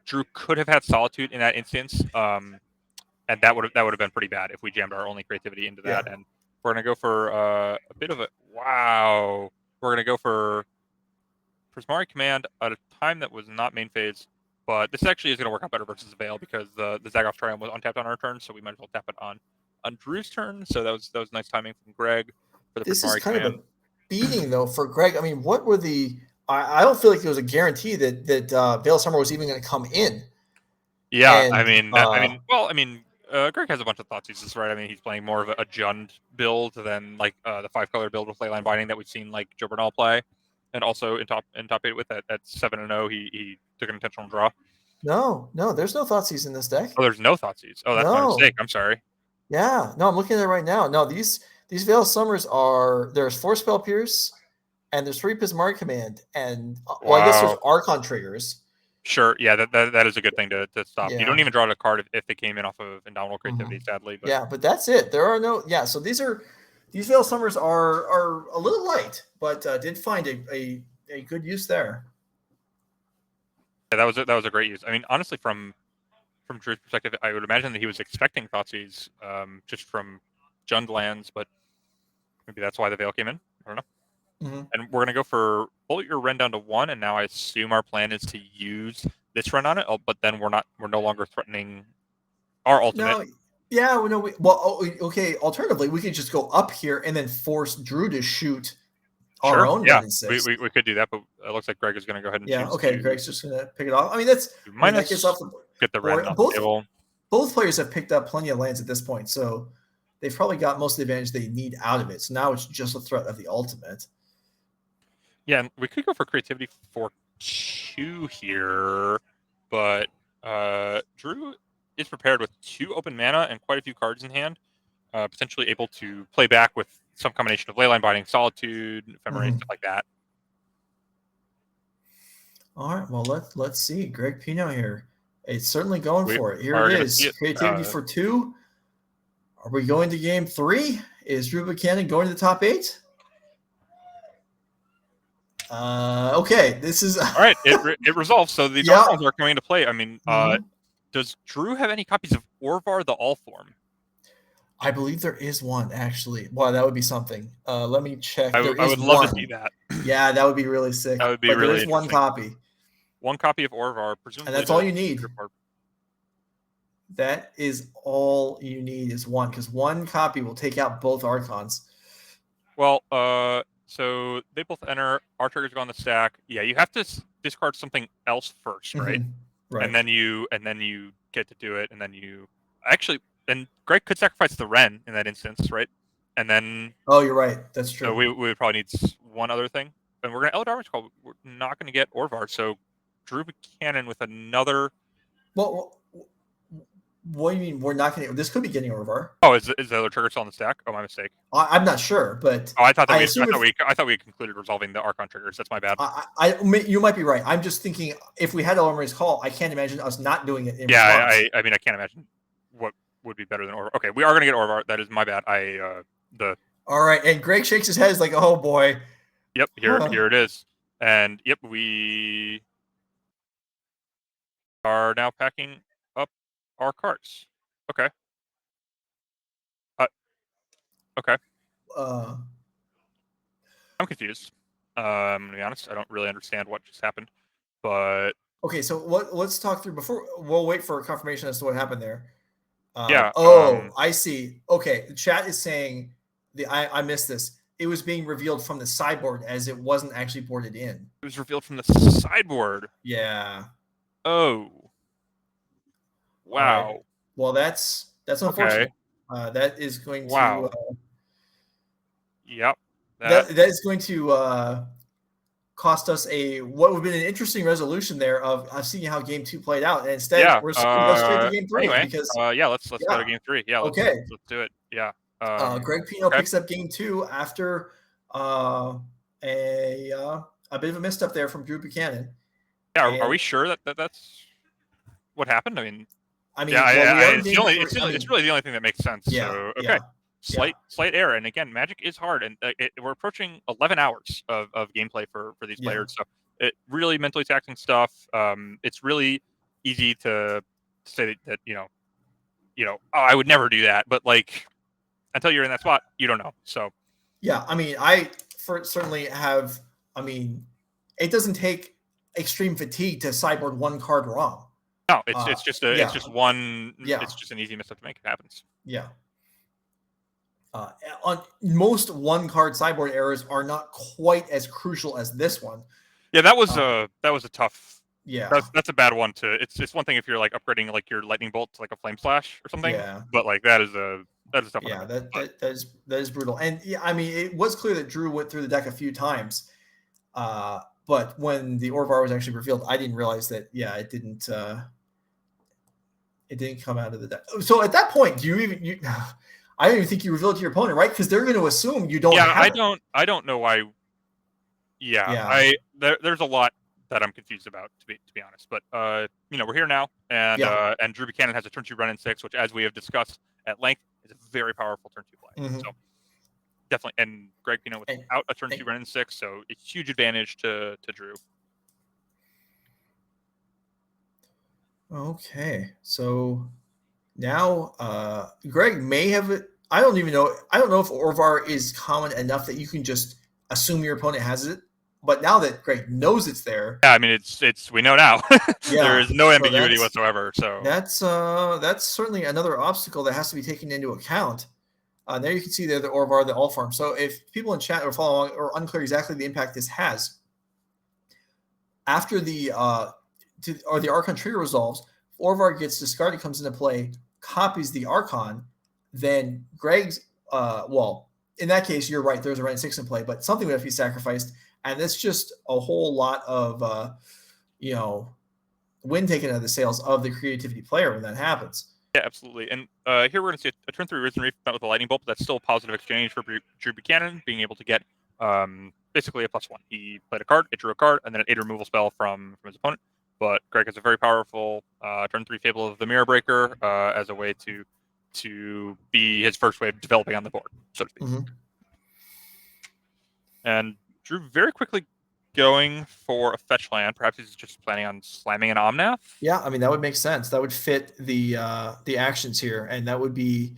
Drew could have had Solitude in that instance, and that would have been pretty bad if we jammed our only creativity into that. And we're gonna go for a bit of a wow. We're gonna go for Prismari Command at a time that was not main phase, but this actually is gonna work out better versus Veil because the Zagoth Triumph was untapped on our turn, so we might as well tap it on Drew's turn. So that was nice timing from Greg for the This is Prismari kind Command. of a beating though for Greg. I mean, what were the? I don't feel like it was a guarantee that Veil Summer was even going to come in. Yeah, And, Greg has a bunch of Thoughtseize, right? I mean, he's playing more of a Jund build than like the 5-color build with Leyline Binding that we've seen like Joe Bernal play, and also in top 8 with that at 7-0, he took an intentional draw. No, there's no Thoughtseize in this deck. Oh, there's no Thoughtseize. Oh, that's my mistake. I'm sorry. Yeah, no, I'm looking at it right now. No, these Veil Summers there's 4 Spell Pierce, and there's 3 Prismari Command, and I guess there's Archon triggers. Sure, yeah, that is a good thing to stop. Yeah. You don't even draw a card if they came in off of Indomitable Creativity, sadly. But. Yeah, but that's it. There are no so these Veil Summers are a little light, but did find a good use there. Yeah, that was a great use. I mean, honestly, from Drew's perspective, I would imagine that he was expecting Thoughtseize just from Jund lands, but maybe that's why the Veil came in. I don't know. And we're going to go for bullet your Ren down to 1, and now I assume our plan is to use this Ren on it, but then we're no longer threatening our ultimate. Okay. Alternatively, we could just go up here and then force Drew to shoot our own yeah, Ren 6. We could do that, but it looks like Greg is going to go ahead and choose okay. Greg's just going to pick it off. I mean, that gets off the get the Ren on both, the table. Both players have picked up plenty of lands at this point, so they've probably got most of the advantage they need out of it. So now it's just a threat of the ultimate. Yeah, and we could go for creativity for 2 here, but Drew is prepared with 2 open mana and quite a few cards in hand, potentially able to play back with some combination of Leyline Binding, Solitude, Ephemerate, stuff like that. All right, well let's see. Greg Pino here. It's certainly going for it. Here it is. Creativity for 2. Are we going to game 3? Is Drew Buchanan going to the top 8? Okay, this is all right. It resolves. So the Dark are coming into play. I mean, does Drew have any copies of Orvar the All Form? I believe there is one actually. Wow, that would be something. Let me check. I would love to see that. Yeah, that would be really sick. That would be really. There's one copy. One copy of Orvar, presumably. And that's all you need. That is all you need is one, because one copy will take out both Archons. Well, so they both enter. Our triggers go on the stack. Yeah, you have to discard something else first, right? Right. And then you get to do it, and then you actually. And Greg could sacrifice the Ren in that instance, right? And then. Oh, you're right. That's true. So we would probably need one other thing, and we're gonna Eldar Call. We're not gonna get Orvar, so Drew Buchanan with another. Well, what do you mean we're not going to? This could be getting Orvar. Oh, is the other trigger still on the stack? Oh, my mistake. I'm not sure, but I thought we had concluded resolving the Archon triggers. That's my bad. You might be right. I'm just thinking if we had Elmer's Call, I can't imagine us not doing it. I mean, I can't imagine what would be better than Orvar. Okay, we are going to get Orvar. That is my bad. All right, and Greg shakes his head. He's like, "Oh boy." Yep, here it is, and yep, we are now packing up are cards. Okay. Okay. I'm confused. I'm gonna be honest. I don't really understand what just happened, but Okay, so let's talk through before we'll wait for confirmation as to what happened there. yeah. I see. Okay, the chat is saying I missed this. It was being revealed from the sideboard as it wasn't actually boarded in. It was revealed from the sideboard. Yeah. Oh. Wow. Right. Well, that's unfortunate. That is going Wow. to. Yep. That is going to cost us what would have been an interesting resolution there of seeing how game 2 played out. And instead, we're just going to go straight to game 3 anyway, because let's go to game 3. Yeah. Let's do it. Yeah. Greg Pino picks up game 2 after a bit of a misstep there from Drew Buchanan. Yeah. Are we sure that that's what happened? I mean, it's really the only thing that makes sense. Yeah, so okay. Slight error, and again, Magic is hard, and we're approaching 11 hours of gameplay for these players. So it really mentally taxing stuff. It's really easy to say that I would never do that, but like until you're in that spot, you don't know. So yeah, I mean, I certainly have. I mean, it doesn't take extreme fatigue to sideboard one card wrong. No, it's just one. Yeah. It's just an easy misstep to make. It happens. Yeah. On most one card sideboard errors are not quite as crucial as this one. Yeah, that was a tough. Yeah, that's a bad one to. It's one thing if you're like upgrading like your lightning bolt to like a flame slash or something. Yeah, but like that is tough. Yeah, that is brutal. And yeah, I mean, it was clear that Drew went through the deck a few times. But when the Orvar was actually revealed, I didn't realize that. Yeah, it didn't come out of the deck. So at that point, do you I don't even think you reveal it to your opponent, right? Because they're going to assume you don't. Yeah, have I don't know why. Yeah. There's a lot that I'm confused about to be honest. But we're here now, and Drew Buchanan has a turn 2 run in 6, which, as we have discussed at length, is a very powerful turn 2 play. Mm-hmm. So definitely, and Greg Pino without a turn 2 run in 6, so a huge advantage to Drew. Okay, so now Greg may have it. I don't know if Orvar is common enough that you can just assume your opponent has it. But now that Greg knows it's there, yeah, I mean it's we know now. There is no ambiguity whatsoever. So that's certainly another obstacle that has to be taken into account. There you can see there the Orvar, the All Farm. So if people in chat are following or unclear exactly the impact this has, after the Archon trigger resolves, Orvar gets discarded, comes into play, copies the Archon, then Greg's in that case, you're right, there's a Ren 6 in play, but something would have to be sacrificed, and it's just a whole lot of wind taken out of the sails of the creativity player when that happens. Yeah, absolutely. And here we're going to see a turn 3 Risen Reef with a lightning bolt, but that's still a positive exchange for Drew Buchanan, being able to get basically a +1. He played a card, it drew a card, and then an 8 removal spell from his opponent. But Greg has a very powerful turn 3 Fable of the Mirror Breaker as a way to be his first way of developing on the board, so to speak. Mm-hmm. And Drew very quickly going for a fetch land. Perhaps he's just planning on slamming an Omnath. Yeah, I mean that would make sense. That would fit the actions here, and that would be,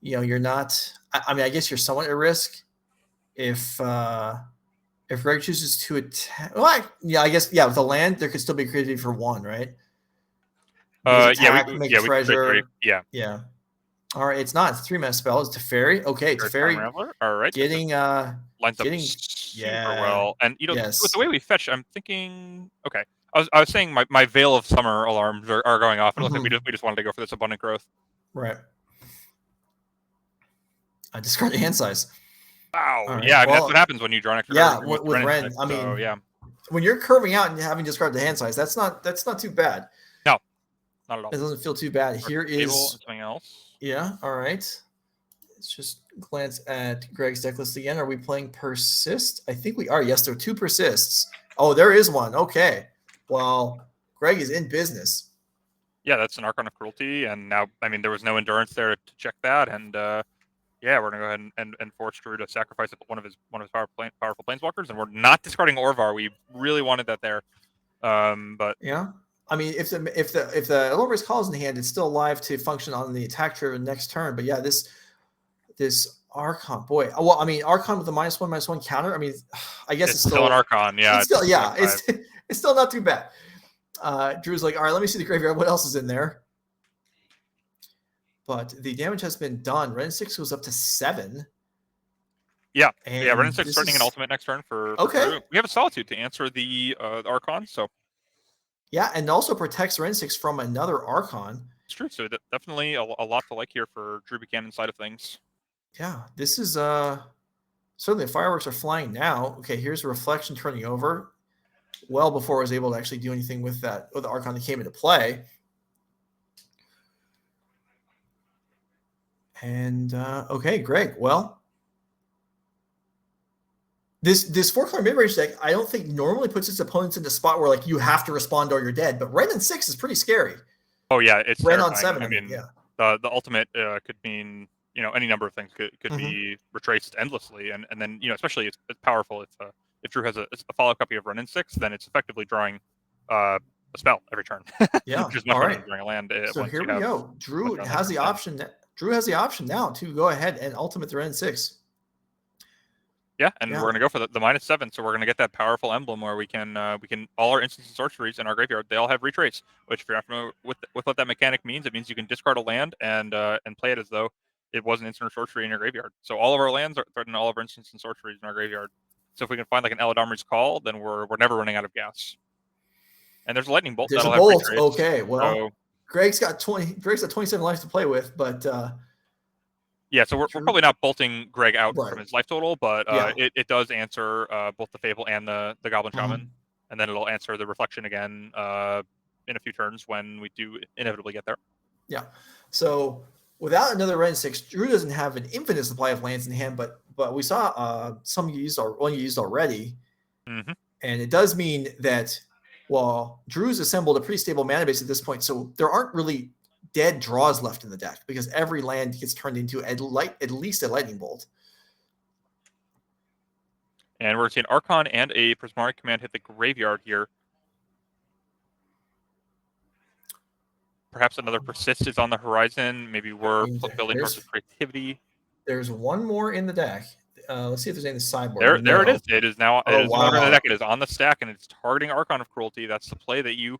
you're not. I mean, I guess you're somewhat at risk if Greg chooses to attack. Well, I guess with the land there could still be creativity for 1, right? Make treasure. Yeah. All right, it's not. It's a 3-mana spell. It's Teferi. Okay, Teferi. All right. Getting lines up super well. And with the way we fetch, I'm thinking. Okay, I was saying my Veil of Summer alarms are going off. It looks like we just wanted to go for this abundant growth. Right. I discarded hand size. Wow. Right. Yeah, I mean, that's what happens when you draw an extra. Yeah, with Ren. I mean, when you're curving out and having discarded the hand size, that's not too bad. No, not at all. It doesn't feel too bad. Here is something else. Yeah, all right. Let's just glance at Greg's deck list again. Are we playing Persist? I think we are. Yes, there are 2 Persists. Oh, there is one. Okay. Well, Greg is in business. Yeah, that's an Archon of Cruelty. And now, I mean, there was no endurance there to check that. And we're going to go ahead and force Drew to sacrifice one of his powerful planeswalkers. And we're not discarding Orvar. We really wanted that there. But yeah. I mean, if the Elor's Call is in hand, it's still alive to function on the attack trigger next turn. But yeah, this Archon, boy. Well, I mean, Archon with the -1/-1 counter. I mean, I guess it's still an Archon. Yeah, it's still it's still not too bad. Drew's like, all right, let me see the graveyard. What else is in there? But the damage has been done. Ren 6 goes up to 7. Yeah, And Ren 6 threatening an ultimate next turn for okay. Drew. We have a Solitude to answer the Archon, so yeah, and also protects Ren 6 from another Archon. it's true. So definitely a lot to like here for Drew Buchanan side of things. Yeah, this is certainly the fireworks are flying now. Okay, here's a reflection turning over. Well before I was able to actually do anything with that, with the Archon that came into play. And okay, Greg. Well, this 4-color mid-range deck, I don't think normally puts its opponents in the spot where like you have to respond or you're dead. But Ren and 6 is pretty scary. Oh yeah, it's Ren terrifying. on 7. I mean, yeah. The ultimate could mean any number of things could be retraced endlessly, and then especially it's powerful if Drew has a follow copy of Ren and 6, then it's effectively drawing a spell every turn. Yeah. Which is much All better right. than drawing a land. So here we go. Drew has the option. Drew has the option now to go ahead and ultimate the Ren 6. Yeah, and we're gonna go for the -7, so we're gonna get that powerful emblem where we can all our instants and sorceries in our graveyard, they all have retrace. Which if you're not familiar with what that mechanic means, it means you can discard a land and play it as though it was an instant or sorcery in your graveyard. So all of our lands are threatening all of our instants and sorceries in our graveyard. So if we can find like an Eladamri's Call, then we're never running out of gas. And there's a lightning bolt. There's a that'll bolt. have retrace. Okay, well, So, Greg's got 27 lives to play with, but yeah, so we're probably not bolting Greg out Right. from his life total, but Yeah. it does answer both the Fable and the Goblin Shaman, and then it'll answer the Reflection again in a few turns when we do inevitably get there. Yeah. So without another Ren 6, Drew doesn't have an infinite supply of lands in hand, but we saw some used or one used already, Mm-hmm. and it does mean that Drew's assembled a pretty stable mana base at this point, so there aren't really dead draws left in the deck because every land gets turned into at least a lightning bolt. And we're seeing Archon and a Prismatic Command hit the graveyard here. Perhaps another Persist is on the horizon. Maybe we're building towards creativity. There's one more in the deck. Let's see if there's any in the sideboard. There it is. It is now. It is no longer in the deck. It is on the stack, and it's targeting Archon of Cruelty. That's the play that you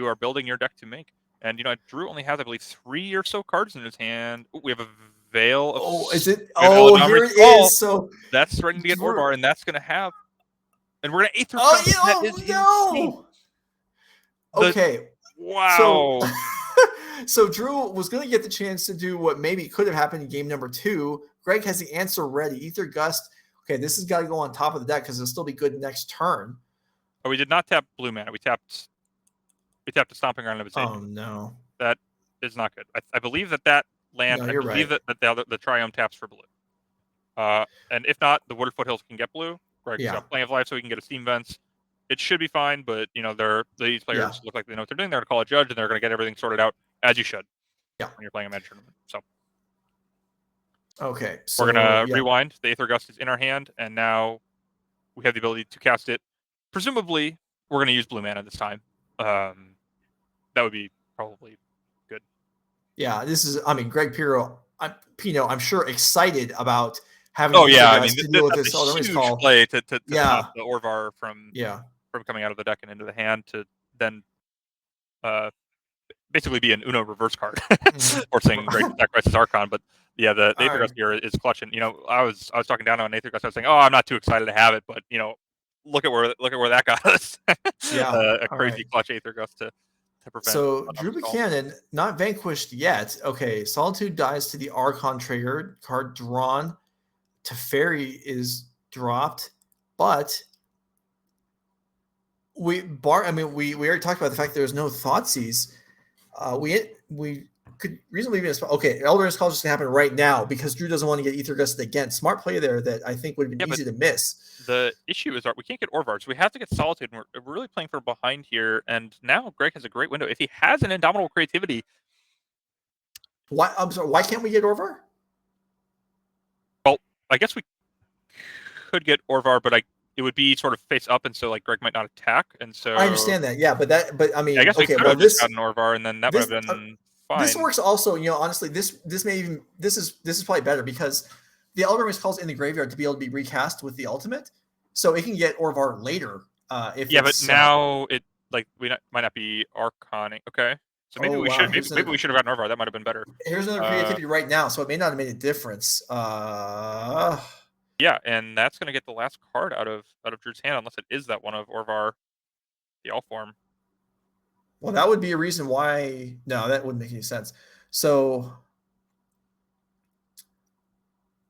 are building your deck to make. And Drew only has, I believe, 3 or so cards in his hand. Ooh, we have a Veil of. Oh, is it? Oh, here it is. So that's threatening to get Orvar, and that's going to have. And we're going to Aether. Oh, no. Okay. Wow. So Drew was going to get the chance to do what maybe could have happened in game number 2. Greg has the answer ready. Aether Gust. Okay, this has got to go on top of the deck because it'll still be good next turn. Oh, we did not tap blue mana. We tapped a Stomping Ground of its Oh, no. That is not good. I believe that land, no, I believe right. that the Triome taps for blue. And if not, the Wooded Foothills can get blue. Greg's got plenty of life, so he can get a Steam Vents. It should be fine, but these players look like they know what they're doing. They're going to call a judge, and they're going to get everything sorted out as you should. Yeah. When you're playing a Magic tournament. So. Okay. So we're going to rewind. The Aether Gust is in our hand, and now we have the ability to cast it. Presumably, we're going to use blue mana this time. That would be probably good. Yeah, this is. I mean, Greg Pino, I'm sure excited about having. Oh yeah, I mean, to deal with this huge play to stop the Orvar from coming out of the deck and into the hand to then basically be an Uno reverse card, forcing Greg to sacrifice his Archon. But yeah, the Aether Gust here is clutch, and I was talking down on Aether Gust. I was saying, oh, I'm not too excited to have it, but look at where that got us. A crazy clutch Aether Gust to prevent. So Drew Buchanan not vanquished yet. Okay, Solitude dies to the Archon trigger. Card drawn. Teferi is dropped, but we already talked about the fact there's no Thoughtseize. We could reasonably be okay. Eldritch Call is just gonna happen right now because Drew doesn't want to get Aether Gusted again. Smart play there that I think would have been easy to miss. The issue is we can't get Orvar, so we have to get Solitude, and we're really playing for behind here. And now Greg has a great window. If he has an Indomitable Creativity, why? I'm sorry. Why can't we get Orvar? Well, I guess we could get Orvar, but it would be sort of face up, and so like Greg might not attack, and so I understand that. Yeah, but I mean, I guess we okay, could well, have just gotten Orvar, and then that would this- have been fine. this works also. Honestly, this is probably better because the Elder's Call's in the graveyard to be able to be recast with the ultimate, so it can get Orvar later. But now it we might not be Archoning. Okay, so maybe we should have gotten Orvar. That might have been better. Here's another creativity right now, so it may not have made a difference. Yeah, and that's going to get the last card out of Drew's hand, unless it is that one of Orvar, the All Form. Well, that would be a reason why. No, that wouldn't make any sense. So,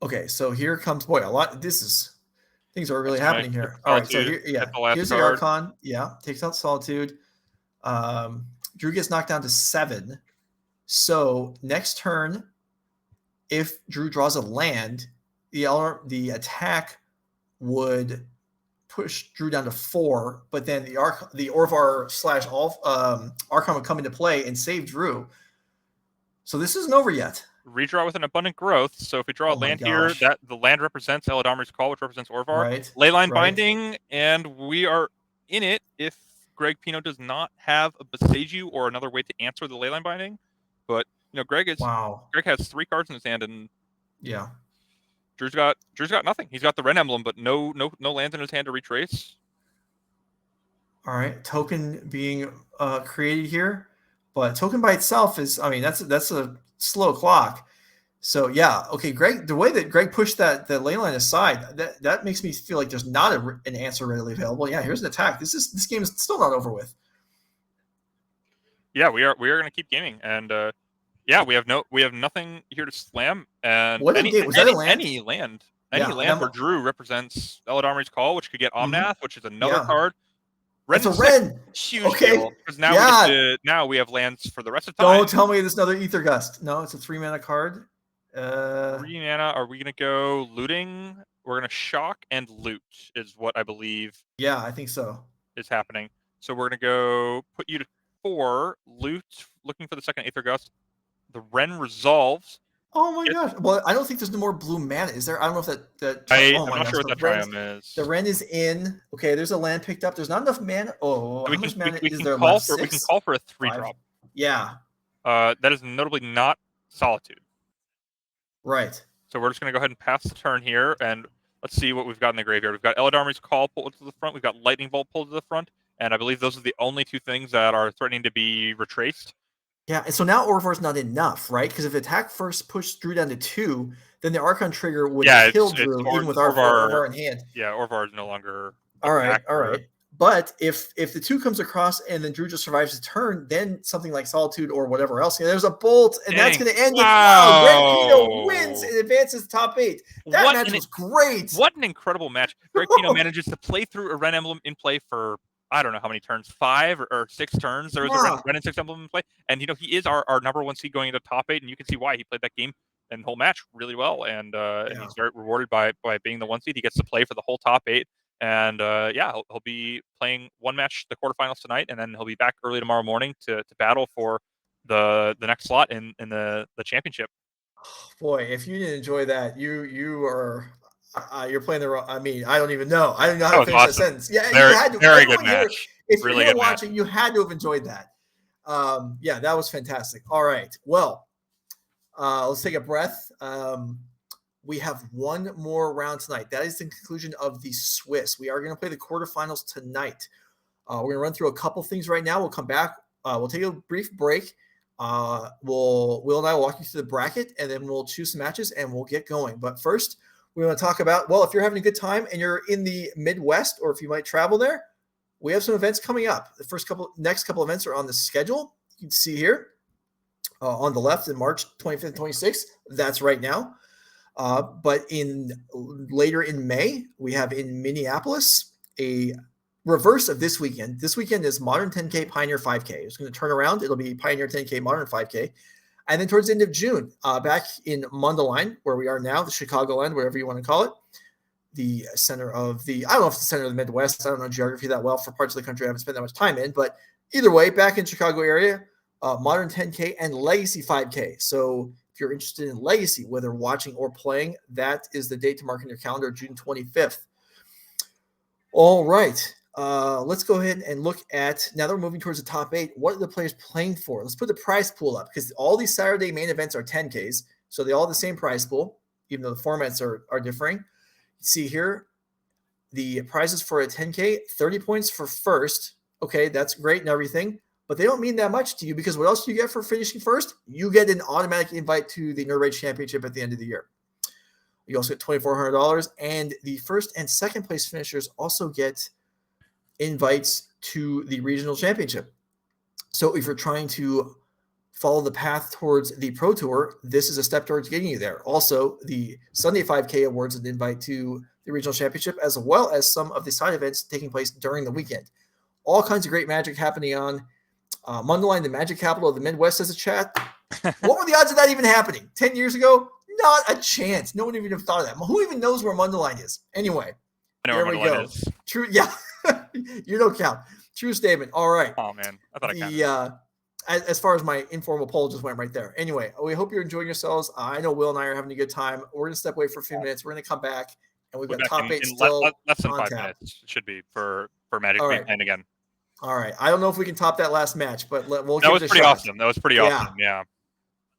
okay, so here comes things are really happening here. All right, so here, here's the Archon. Yeah, takes out Solitude. Drew gets knocked down to 7. So next turn, if Drew draws a land, the attack would push Drew down to 4, but then the Orvar / Archon would come into play and save Drew. So this isn't over yet. Redraw with an abundant growth. So if we draw a land here, that the land represents Eladamri's Call, which represents Orvar. Right. Leyline Binding, and we are in it if Greg Pino does not have a Boseiju or another way to answer the Leyline Binding. But Greg has 3 cards in his hand, and yeah. Drew's got nothing. He's got the Ren Emblem, but no lands in his hand to retrace. All right, token being created here, but token by itself is, that's a slow clock. So yeah, okay, Greg. The way that Greg pushed the leyline aside, that makes me feel like there's not an answer readily available. Yeah, here's an attack. This game is still not over with. Yeah, we are going to keep gaming, and we have nothing here to slam. And was that a land? Any land for Drew represents Eladamri's Call, which could get Omnath, which is another card. It's a Ren. Huge deal. Because now we have lands for the rest of time. Don't tell me there's another Ether Gust. No, it's a 3-mana card. 3 mana. Are we going to go looting? We're going to shock and loot is what I believe. Yeah, I think so. Is happening. So we're going to go put you to 4, loot, looking for the second Aether Gust. The Ren resolves. Oh my gosh. Well, I don't think there's no more blue mana. Is there? I don't know if that I'm not sure what that triumph is. The Ren is in. Okay, there's a land picked up. There's not enough mana. Oh, how much mana is there left? We can call for a 3-drop. Yeah. That is notably not Solitude. Right. So we're just going to go ahead and pass the turn here, and let's see what we've got in the graveyard. We've got Eladamri's Call pulled to the front. We've got Lightning Bolt pulled to the front, and I believe those are the only 2 things that are threatening to be retraced. Yeah, and so now Orvar's not enough, right? Because if attack first pushed Drew down to 2, then the Archon trigger would kill Drew even with Orvar in hand. Yeah, Orvar is no longer. All right. But if the 2 comes across and then Drew just survives the turn, then something like Solitude or whatever else, there's a bolt, and that's going to end with Greg Pino wins and advances to top 8. That match was great. What an incredible match! Greg Pino manages to play through a Ren Emblem in play for I don't know how many turns, 5 or 6 turns. There was a Ren and 6 Emblem in play, and he is our number 1 seed going into top 8, and you can see why he played that game and the whole match really well, and he's very rewarded by being the 1 seed. He gets to play for the whole top 8. And he'll be playing 1 match, the quarterfinals tonight, and then he'll be back early tomorrow morning to battle for the next slot in the championship. Boy, if you didn't enjoy that, you're playing the wrong. I don't even know. I don't know how to finish that sentence. Yeah, you had to. Very good match. If really you're watching, you had to have enjoyed that. That was fantastic. All right, well, let's take a breath. We have 1 more round tonight. That is the conclusion of the Swiss. We are going to play the quarterfinals tonight. We're going to run through a couple things right now. We'll come back. We'll take a brief break. Will and I will walk you through the bracket, and then we'll choose some matches, and we'll get going. But first, we want to talk about, if you're having a good time and you're in the Midwest, or if you might travel there, we have some events coming up. The next couple events are on the schedule. You can see here on the left in March 25th and 26th. That's right now. But later in May, we have in Minneapolis a reverse of this weekend. This weekend is Modern 10K, Pioneer 5K. It's going to turn around. It'll be Pioneer 10K, Modern 5K. And then towards the end of June, back in Mundelein, where we are now, the Chicagoland, whatever you want to call it, the center of I don't know if it's the center of the Midwest. I don't know geography that well for parts of the country I haven't spent that much time in. But either way, back in Chicago area, Modern 10K and Legacy 5K. So if you're interested in Legacy, whether watching or playing, that is the date to mark in your calendar, June 25th. All right. Let's go ahead and look at, now that we're moving towards the top 8, what are the players playing for? Let's put the prize pool up because all these Saturday main events are 10Ks. So they all have the same prize pool, even though the formats are differing. See here, the prizes for a 10K, 30 points for first. Okay, that's great and everything, but they don't mean that much to you because what else do you get for finishing first? You get an automatic invite to the Nerd Rage Championship at the end of the year. You also get $2,400, and the first and second place finishers also get invites to the regional championship. So if you're trying to follow the path towards the Pro Tour, this is a step towards getting you there. Also, the Sunday 5K awards an invite to the regional championship, as well as some of the side events taking place during the weekend. All kinds of great magic happening on Mundelein, the magic capital of the Midwest, as a chat. What were the odds of that even happening? 10 years ago? Not a chance. No one even thought of that. Who even knows where Mundelein is? Anyway, I know there where we Mundelein go. is. True. Yeah. You don't count. True statement. All right. Oh man, I thought I counted. As far as my informal poll just went right there. Anyway, we hope you're enjoying yourselves. I know Will and I are having a good time. We're going to step away for a few minutes. We're going to come back, and we've We're got back top 8 in still less than on 5 tap. minutes. It should be for Magic All to be right. playing again. All right. I don't know if we can top that last match, but we'll That give was it a pretty shot. awesome. That was pretty Yeah. awesome. Yeah.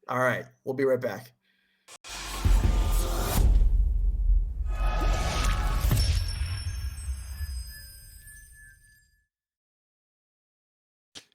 All right. We'll be right back.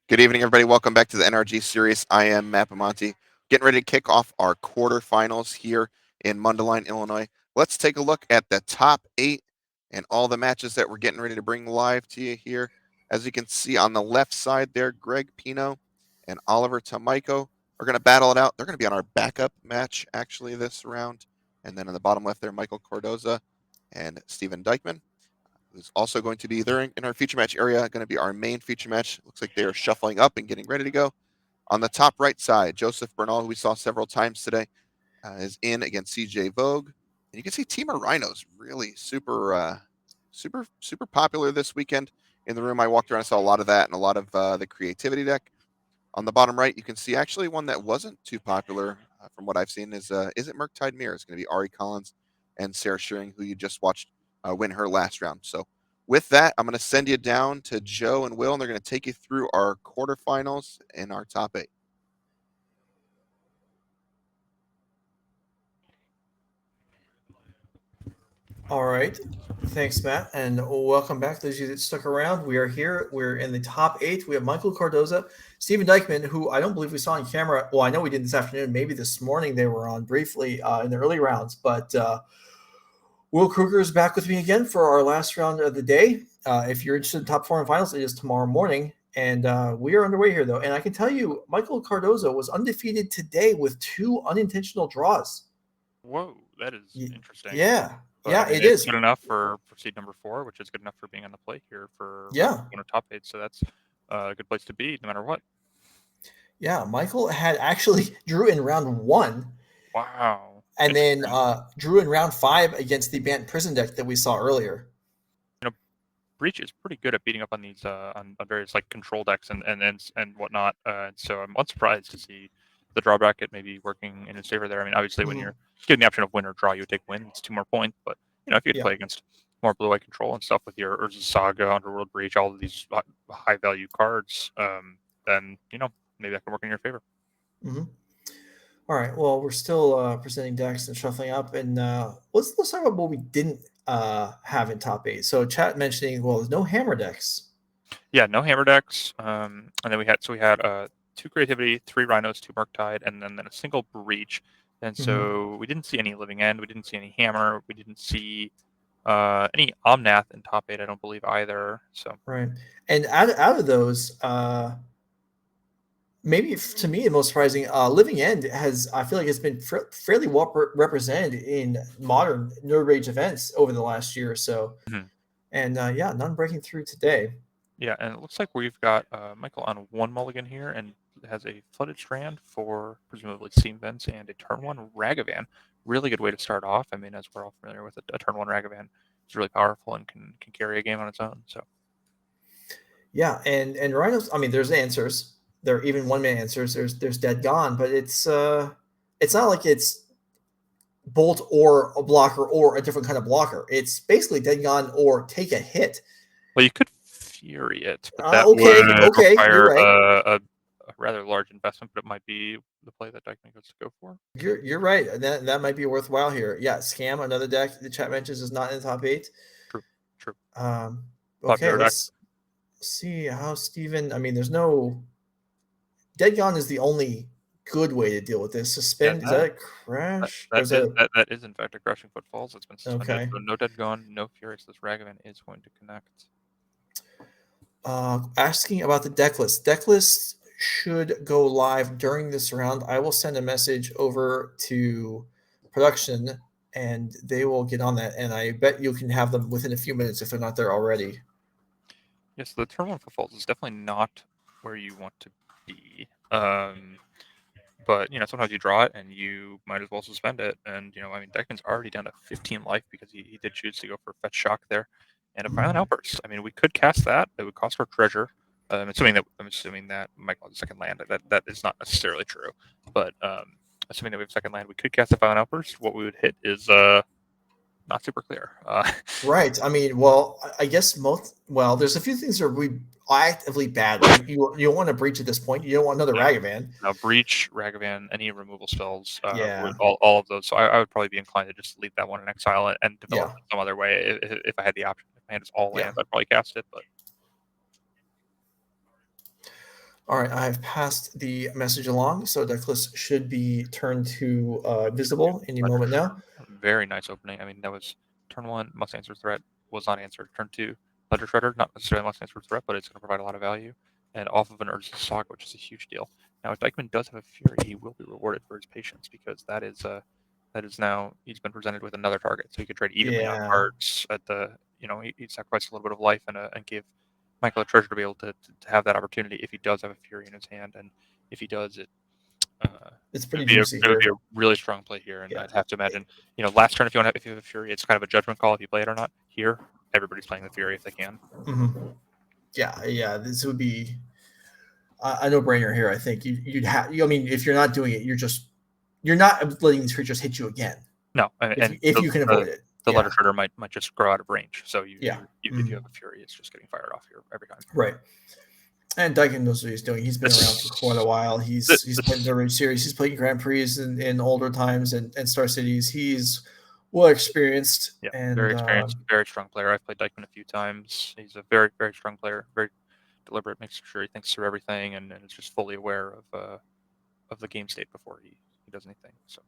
Good evening, everybody. Welcome back to the NRG Series. I am Matt Monty. Getting ready to kick off our quarterfinals here in Mundelein, Illinois. Let's take a look at the top 8 and all the matches that we're getting ready to bring live to you here. As you can see on the left side there, Greg Pino and Oliver Tomajko are going to battle it out. They're going to be on our backup match, actually, this round. And then on the bottom left there, Michael Cardoza and Stephen Dykman, who's also going to be there in our feature match area, going to be our main feature match. Looks like they are shuffling up and getting ready to go. On the top right side, Joseph Bernal, who we saw several times today, is in against CJ Voege. And you can see Temur Rhinos really super popular this weekend in the room. I walked around, I saw a lot of that and a lot of the creativity deck. On the bottom right, you can see actually one that wasn't too popular from what I've seen is it Murktide Mirror? It's going to be Ari Collins and Sarah Shearing, who you just watched win her last round. So with that, I'm going to send you down to Joe and Will, and they're going to take you through our quarterfinals and our top 8. All right. Thanks, Matt. And welcome back. Those of you that stuck around, we are here. We're in the top 8. We have Michael Cardoza, Stephen Dykman, who I don't believe we saw on camera. Well, I know we did this afternoon. Maybe this morning they were on briefly in the early rounds. But Will Kruger is back with me again for our last round of the day. If you're interested in top 4 and finals, it is tomorrow morning. And we are underway here, though. And I can tell you, Michael Cardoza was undefeated today with 2 unintentional draws. Whoa, that is interesting. Yeah. But, yeah, I mean, it it's is. good enough for seed number 4, which is good enough for being on the plate here for Yeah. top 8. So that's a good place to be, no matter what. Yeah, Michael had actually drew in round 1. Wow. And then drew in round 5 against the Bant prison deck that we saw earlier. You know, Breach is pretty good at beating up on these on various like control decks and whatnot. So I'm unsurprised to see the draw bracket maybe working in his favor there. I mean, obviously, when you're getting the option of win or draw, you would take win. It's 2 more points. But if you could play against more blue-white control and stuff with your Urza Saga, Underworld Breach, all of these high-value cards, then maybe that can work in your favor. Mm-hmm. All right. Well, we're still presenting decks and shuffling up, and let's talk about what we didn't have in top 8. So, chat mentioning, well, there's no hammer decks. Yeah, no hammer decks. And then we had 2 creativity, 3 rhinos, 2 Murktide, and then a single breach. And so we didn't see any living end. We didn't see any hammer. We didn't see any Omnath in top 8. I don't believe either. So right. And out of those, maybe to me the most surprising, living end I feel like it's been fairly well represented in modern Nerd Rage events over the last year or so. And none breaking through today. Yeah, and it looks like we've got Michael on 1 mulligan here and has a Flooded Strand for presumably Steam Vents and a turn 1 Ragavan. Really good way to start off. I mean, as we're all familiar with, a turn 1 Ragavan is really powerful and can carry a game on its own. So yeah, and Rhinos, I mean, there's answers. There are even 1-man answers. There's Dead Gone, but it's not like it's Bolt or a blocker or a different kind of blocker. It's basically Dead Gone or take a hit. Well, you could Fury it, but that Okay, would you're require right. a rather large investment, but it might be the play that Dykman goes to go for. You're right. That might be worthwhile here. Yeah, Scam, another deck the chat mentions is not in the top 8. True. Okay, let's see how Steven. I mean, there's no Dead Gone is the only good way to deal with this. Suspend, is that a crash? Or is that That is in fact a Crashing Footfalls. It's been suspended. Okay. So no Dead Gone, no Furious. This Ragavan is going to connect. Asking about the deck list. Deck list should go live during this round. I will send a message over to production and they will get on that. And I bet you can have them within a few minutes if they're not there already. Yes, the turn 1 Footfalls is definitely not where you want to be. But sometimes you draw it and you might as well suspend it. And I mean, Dykman's already down to 15 life because he did choose to go for Fetch Shock there, and a Violent Outburst. I mean, we could cast that. It would cost our treasure. I'm assuming that Michael has a second land. That is not necessarily true, but assuming that we have second land, we could cast a Violent Outburst. What we would hit is not super clear. Right. I mean, well, I guess there's a few things that are actively bad. You don't want to breach at this point. You don't want another Ragavan. Now, Breach, Ragavan, any removal spells, Yeah. all of those. So I would probably be inclined to just leave that one in exile and develop it some other way if I had the option. If my hand is all lands, I'd probably cast it. But all right, I've passed the message along, so deck list should be turned to visible any moment now. Very nice opening. I mean, that was turn 1, must answer threat, was not answered. Turn 2, Ledger Shredder, not necessarily must answer threat, but it's going to provide a lot of value. And off of an Urza Saga, which is a huge deal. Now, if Dykman does have a Fury, he will be rewarded for his patience because that is now he's been presented with another target, so he could trade evenly on cards at the he sacrificed a little bit of life and give Michael a treasure to be able to have that opportunity if he does have a Fury in his hand, and if he does, it's pretty juicy. It would be a really strong play here, and I'd have to imagine, last turn if you have a Fury, it's kind of a judgment call if you play it or not. Here, everybody's playing the Fury if they can. Mm-hmm. Yeah, this would be a no-brainer here. I think you'd have. I mean, if you're not doing it, you're not letting these creatures hit you again. No, if you can avoid it. The Ledger Shredder might just grow out of range. So if you have a Fury, it's just getting fired off here every time. Right. And Dykman knows what he's doing. He's been around for quite a while. He's played the NRG Series. He's played Grand Prix in older times and Star Cities. He's well experienced. Yeah, and very experienced, very strong player. I've played Dykman a few times. He's a very, very strong player. Very deliberate, makes sure he thinks through everything, and is just fully aware of the game state before he does anything. So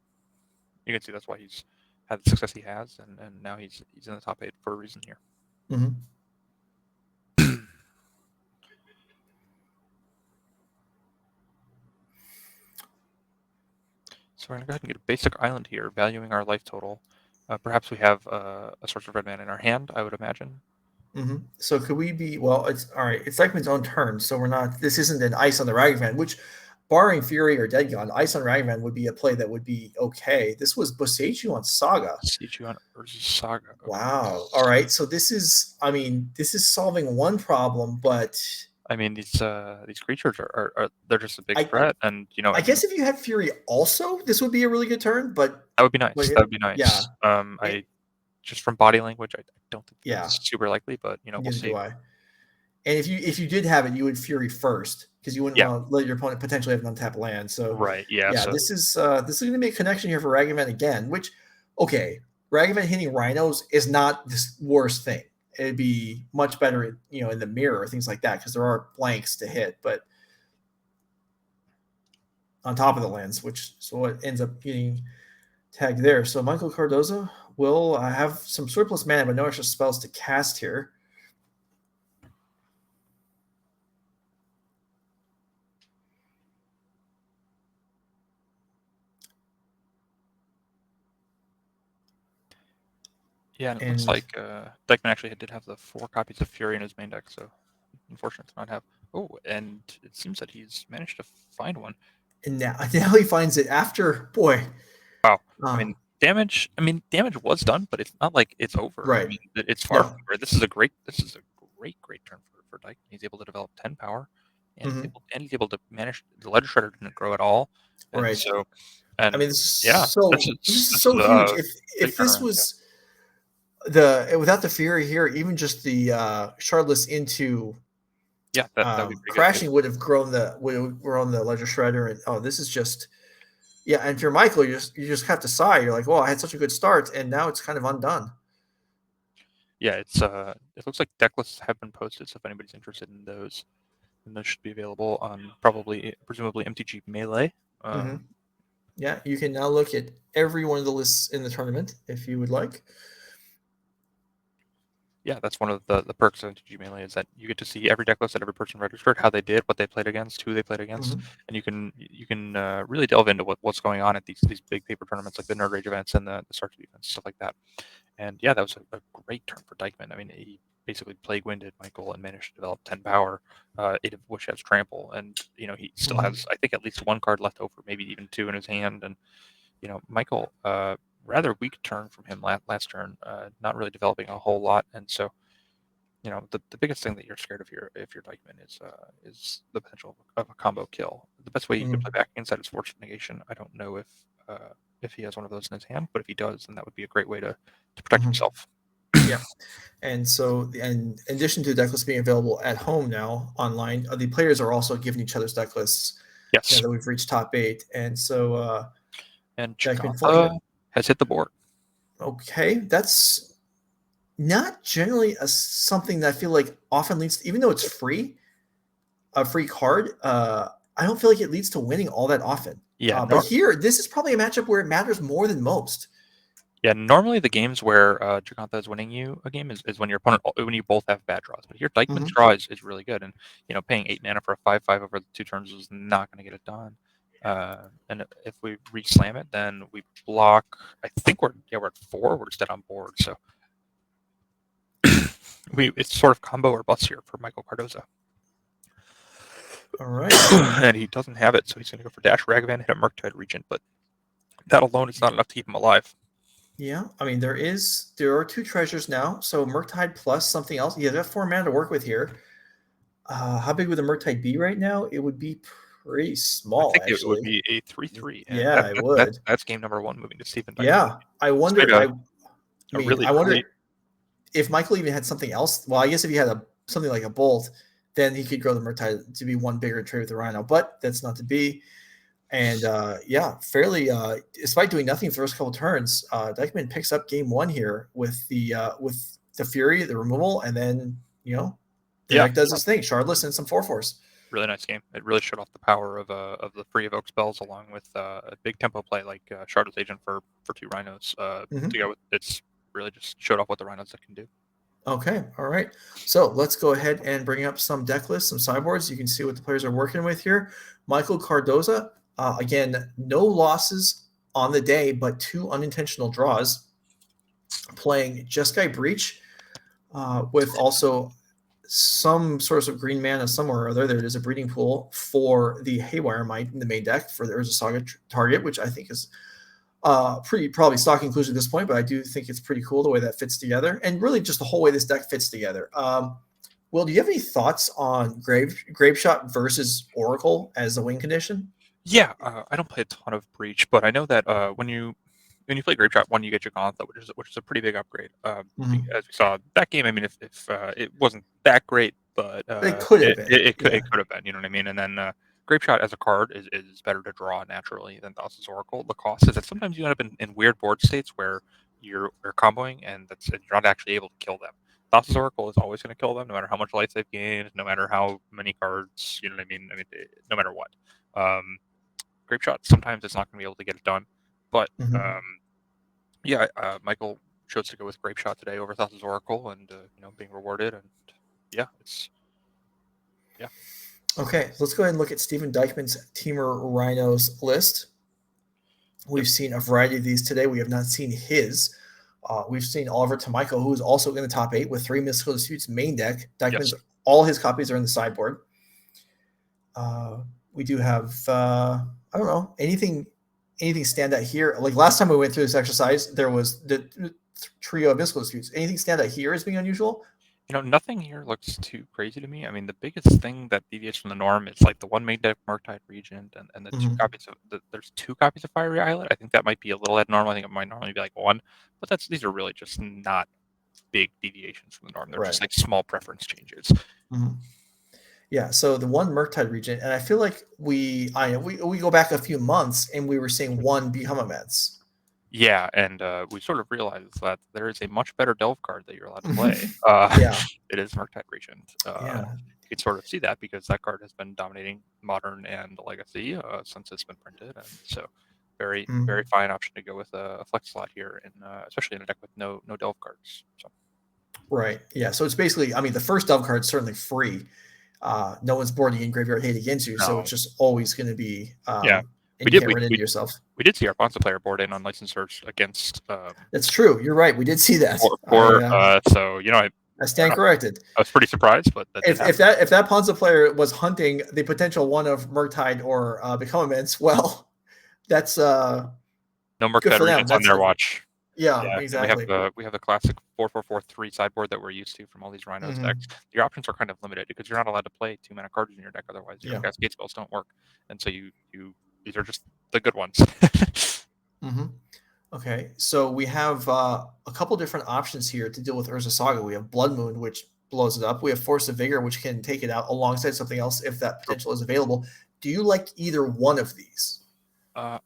you can see that's why he's had the success he has, and now he's in the top 8 for a reason here. Mm-hmm. So we're going to go ahead and get a basic island here, valuing our life total. Perhaps we have a source of red mana in our hand, I would imagine. Mm-hmm. So could we be, it's all right. It's Dykman's own turn, so this isn't an Ice on the Ragavan, which barring Fury or Dead Gone, Ice on Ragavan would be a play that would be okay. This was Boseiju on Saga. Boseiju on Urza Saga. Okay. Wow. All right. So this is solving one problem, but I mean, these creatures are they're just a big threat, and I guess if you had Fury also, this would be a really good turn. But that would be nice. That would be nice. Yeah. I just from body language, I don't think that's super likely, but we'll see. And if you did have it, you would Fury first because you wouldn't want to let your opponent potentially have an untapped land. So right. Yeah. So this is going to make a connection here for Ragavan again. Which Ragavan hitting Rhinos is not the worst thing. It'd be much better, in the mirror, things like that, because there are blanks to hit, but on top of the lands, so it ends up getting tagged there. So Michael Cardoza will have some surplus mana, but no extra spells to cast here. Yeah, and it looks like Dykman actually did have the 4 copies of Fury in his main deck, so unfortunate to not have. Oh, and it seems that he's managed to find one. And now he finds it after, boy. Wow. I mean, damage was done, but it's not like it's over. Right. I mean, it's far from over. This is a great turn for Dykman. He's able to develop 10 power, and he's able to manage the Ledger Shredder didn't grow at all. And right. So And I mean, this is yeah, so this this is is this so is huge. a If big this turnaround. was without the Fury here, even just the Shardless into Yeah, that would be pretty crashing good. would have grown the Ledger Shredder, and this is just and if you're Michael, you just have to sigh. You're like, well, I had such a good start, and now it's kind of undone. Yeah, it looks like deck lists have been posted, so if anybody's interested in those, then those should be available on presumably MTG Melee. Yeah, you can now look at every one of the lists in the tournament if you would like. Yeah, that's one of the perks of MTG Melee is that you get to see every deck list that every person registered, how they did, what they played against, who they played against, and you can really delve into what's going on at these big paper tournaments like the Nerd Rage events and the Start events, stuff like that. And yeah, that was a great turn for Dykman. I mean, he basically plague winded Michael and managed to develop 10 power, 8 of which has trample, and he still has I think at least one card left over, maybe even 2 in his hand, and Michael. Rather weak turn from him last turn, not really developing a whole lot, and so the biggest thing that you're scared of if you're Dykman is the potential of a combo kill. The best way you could play back against that is Force Negation. I don't know if he has one of those in his hand, but if he does, then that would be a great way to protect himself. Yeah, and so in addition to deck lists being available at home now online, the players are also giving each other's deck lists. Yes, that we've reached top 8, and so and Dykman has hit the board. Okay, that's not generally something that I feel like often leads to, even though it's free, a free card. I don't feel like it leads to winning all that often. Yeah, but here, this is probably a matchup where it matters more than most. Yeah, normally the games where Jacantha is winning you a game is when your opponent when you both have bad draws. But here, Dykman's draw is really good, and paying 8 mana for a 5/5 over the 2 turns is not going to get it done. And if we re-slam it, then we block. I think we're at 4. We're just dead on board. So it's sort of combo or bust here for Michael Cardoza. All right, and he doesn't have it, so he's going to go for Dash Ragavan, hit a Murktide Regent, but that alone is not enough to keep him alive. Yeah, I mean there are 2 treasures now, so Murktide plus something else. You have 4 mana to work with here. How big would the Murktide be right now? It would be pretty small. I think actually. It would be a 3/3. Yeah, it would. That's game number 1 moving to Stephen Dykman. Yeah, I wonder. I wonder great... if Michael even had something else. Well, I guess if he had something like a bolt, then he could grow the Murktide to be 1 bigger trade with the Rhino. But that's not to be. And fairly. Despite doing nothing for the first couple turns, Dykman picks up game 1 here with the Fury, the removal, and then the deck does its thing. Shardless and some 4/4s. Really nice game. It really showed off the power of the free evoke spells, along with a big tempo play like Shardless Agent for 2 Rhinos. To go with, it's really just showed off what the Rhinos can do. Okay, all right. So let's go ahead and bring up some deck lists, some sideboards. You can see what the players are working with here. Michael Cardoza. Again, no losses on the day, but 2 unintentional draws. Playing Jeskai Breach with also some source of green mana somewhere or other. There is a breeding pool for the Haywire Might in the main deck for the Urza Saga target, which I think is pretty probably stock inclusion at this point, but I do think it's pretty cool the way that fits together, and really just the whole way this deck fits together. Will, do you have any thoughts on Graveshot versus Oracle as a win condition? Yeah, I don't play a ton of Breach, but I know that when you play Graveshot 1, you get Jacantha, which is a pretty big upgrade. As we saw that game, I mean, if it wasn't that great, but it could have been. It could have been. You know what I mean? And then Graveshot as a card is better to draw naturally than Thassa's Oracle. The cost is that sometimes you end up in weird board states where you're comboing and you're not actually able to kill them. Thassa's Oracle is always going to kill them, no matter how much life they've gained, no matter how many cards. You know what I mean? No matter what. Graveshot sometimes it's not going to be able to get it done, but Michael chose to go with Graveshot today over Thassa's Oracle, and being rewarded, and Okay, so let's go ahead and look at Stephen Dykman's Temur Rhinos list. We've seen a variety of these today. We have not seen his. We've seen Oliver Tomajko, who is also in the top 8 with 3 Mystical Disputes main deck. Dykman's all his copies are in the sideboard. We do have I don't know, anything stand out here? Like last time we went through this exercise, there was the trio of Mystical Disputes. Anything stand out here as being unusual? Nothing here looks too crazy to me. I mean, the biggest thing that deviates from the norm is like the one main deck Murktide Regent and the two Mhm. copies of there's 2 copies of Fiery Islet. I think that might be a little abnormal. I think it might normally be like 1, but these are really just not big deviations from the norm. They're just Right. like small preference changes. Mhm. Yeah, so the one Murktide Regent, and I feel like we go back a few months and we were seeing one become immense. Yeah, and we sort of realized that there is a much better Delve card that you're allowed to play. Yeah. It is Murktide Regent. Yeah. You can sort of see that because that card has been dominating Modern and Legacy since it's been printed, and so very Mhm. fine option to go with a flex slot here, especially in a deck with no Delve cards. So Right. Yeah. So it's basically, I mean, the first Delve card is certainly free. No one's boarding in Graveyard Hate against you, so No. it's just always going to be. Yeah. And you can't run into yourself. We did see our Bonza player board in on License Search against. That's true. You're right. We did see that. So I stand corrected. I was pretty surprised, but if that Ponza player was hunting the potential one of Murktide or Become Immense, well, that's no Murktide Regents on their watch. Yeah, exactly. We have the classic 4-4-4-3 sideboard that we're used to from all these Rhinos decks. Your options are kind of limited because you're not allowed to play 2-mana cards in your deck, otherwise your cascade spells don't work, and so these are just the good ones. Okay, so we have a couple different options here to deal with Urza Saga. We have Blood Moon, which blows it up. We have Force of Vigor, which can take it out alongside something else if that potential is available. Do you like either one of these? I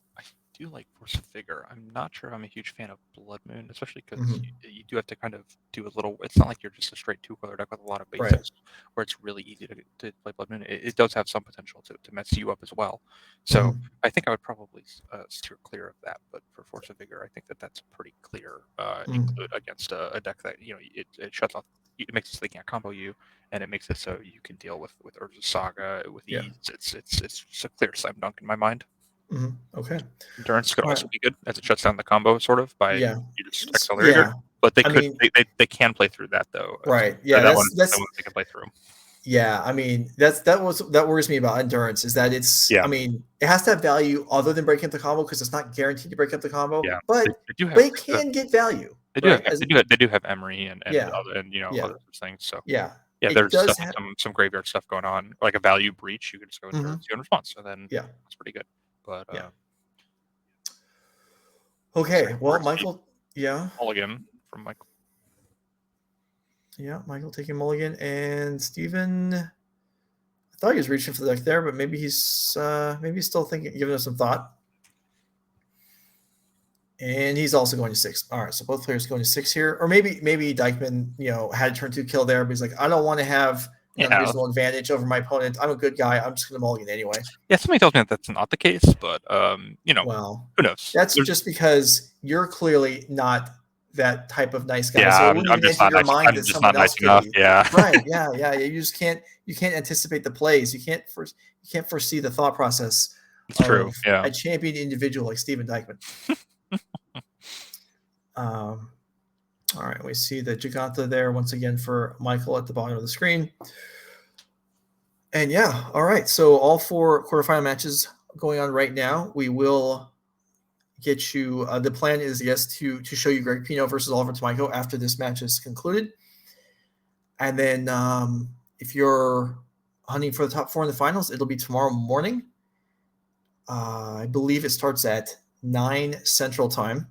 do like Force of Vigor. I'm not sure I'm a huge fan of Blood Moon, especially because you do have to kind of do a little. It's not like you're just a straight 2-color deck with a lot of basics, where it's really easy to play Blood Moon. It does have some potential to mess you up as well. So I think I would probably steer clear of that. But for Force of Vigor, I think that's pretty clear include against a deck that it shuts off. It makes it so they can't combo you, and it makes it so you can deal with Urza Saga with ease. It's a clear slam dunk in my mind. Okay. Endurance could also be good as it shuts down the combo sort of by you just accelerator. Yeah. But they can play through that though. Right. Yeah. That one they can play through. Yeah. I mean, that worries me about Endurance is that it's I mean, it has to have value other than breaking up the combo because it's not guaranteed to break up the combo. Yeah. But it can get value. They do have Emery and other things. So there's some graveyard stuff going on, like a value breach. You could just go into in response, and then it's pretty good. But okay, well, Michael, mulligan from Michael. Yeah, Michael taking mulligan, and Steven, I thought he was reaching for the deck there, but maybe he's still giving us some thought. And he's also going to 6. All right, so both players going to 6 here, or maybe Dykman, had a turn 2 kill there, but he's like, I don't want to have an unreasonable advantage over my opponent. I'm a good guy. I'm just going to mulligan anyway. Yeah, somebody tells me that that's not the case, but well, who knows? That's just because you're clearly not that type of nice guy. Yeah, so I'm just not nice. I'm just not nice enough. Yeah, right. Yeah. You just can't anticipate the plays. You can't foresee the thought process. It's true. Yeah, a champion individual like Steven Dykman. All right, we see the Giganta there once again for Michael at the bottom of the screen. And all right. So all 4 quarterfinal matches going on right now. We will get you. The plan is to show you Greg Pino versus Alford Tomajko after this match is concluded. And then if you're hunting for the top 4 in the finals, it'll be tomorrow morning. I believe it starts at 9 Central Time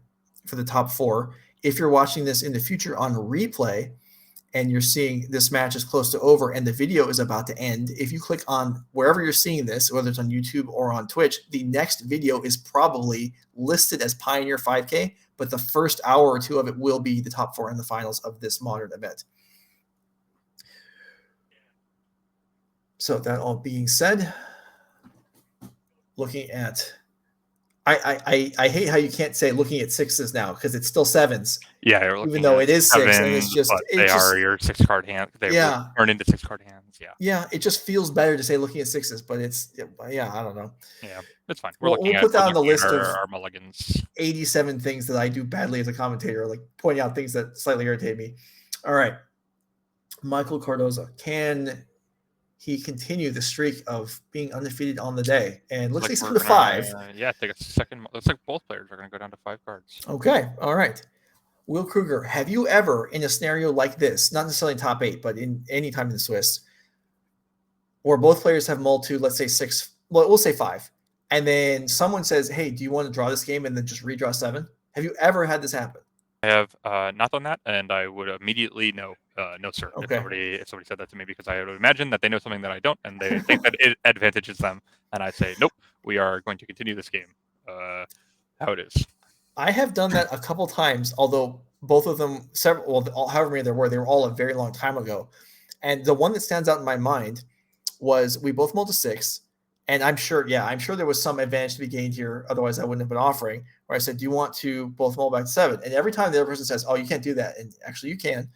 for the top 4. If you're watching this in the future on replay and you're seeing this match is close to over and the video is about to end, if you click on wherever you're seeing this, whether it's on YouTube or on Twitch, the next video is probably listed as Pioneer 5K, but the first hour or 2 of it will be the top 4 in the finals of this modern event. So that all being said, looking at I hate how you can't say looking at 6s now because it's still 7s. Yeah, even though it is 6, and it's just are your 6-card hand. They turn into 6-card hands. Yeah, it just feels better to say looking at 6s, but it's I don't know. Yeah, that's fine. We'll put that on the list of our mulligans. 87 things that I do badly as a commentator, like pointing out things that slightly irritate me. All right, Michael Cardoza, can he continue the streak of being undefeated on the day? And looks like he's going to 5. Take a second. Looks like both players are going to go down to 5 cards. Okay. All right. Will Kruger, have you ever, in a scenario like this, not necessarily in top 8, but in any time in the Swiss, where both players have mulled to, let's say 6, well, we'll say 5, and then someone says, hey, do you want to draw this game and then just redraw 7? Have you ever had this happen? I have not done that, and I would immediately no, sir. Okay. If somebody said that to me, because I would imagine that they know something that I don't, and they think that it advantages them, and I say, nope, we are going to continue this game how it is. I have done that a couple times, although both of them, however many they were all a very long time ago. And the one that stands out in my mind was we both mulled to 6, and I'm sure there was some advantage to be gained here. Otherwise, I wouldn't have been offering. Where I said, do you want to both mull back to 7? And every time the other person says, oh, you can't do that. And actually you can.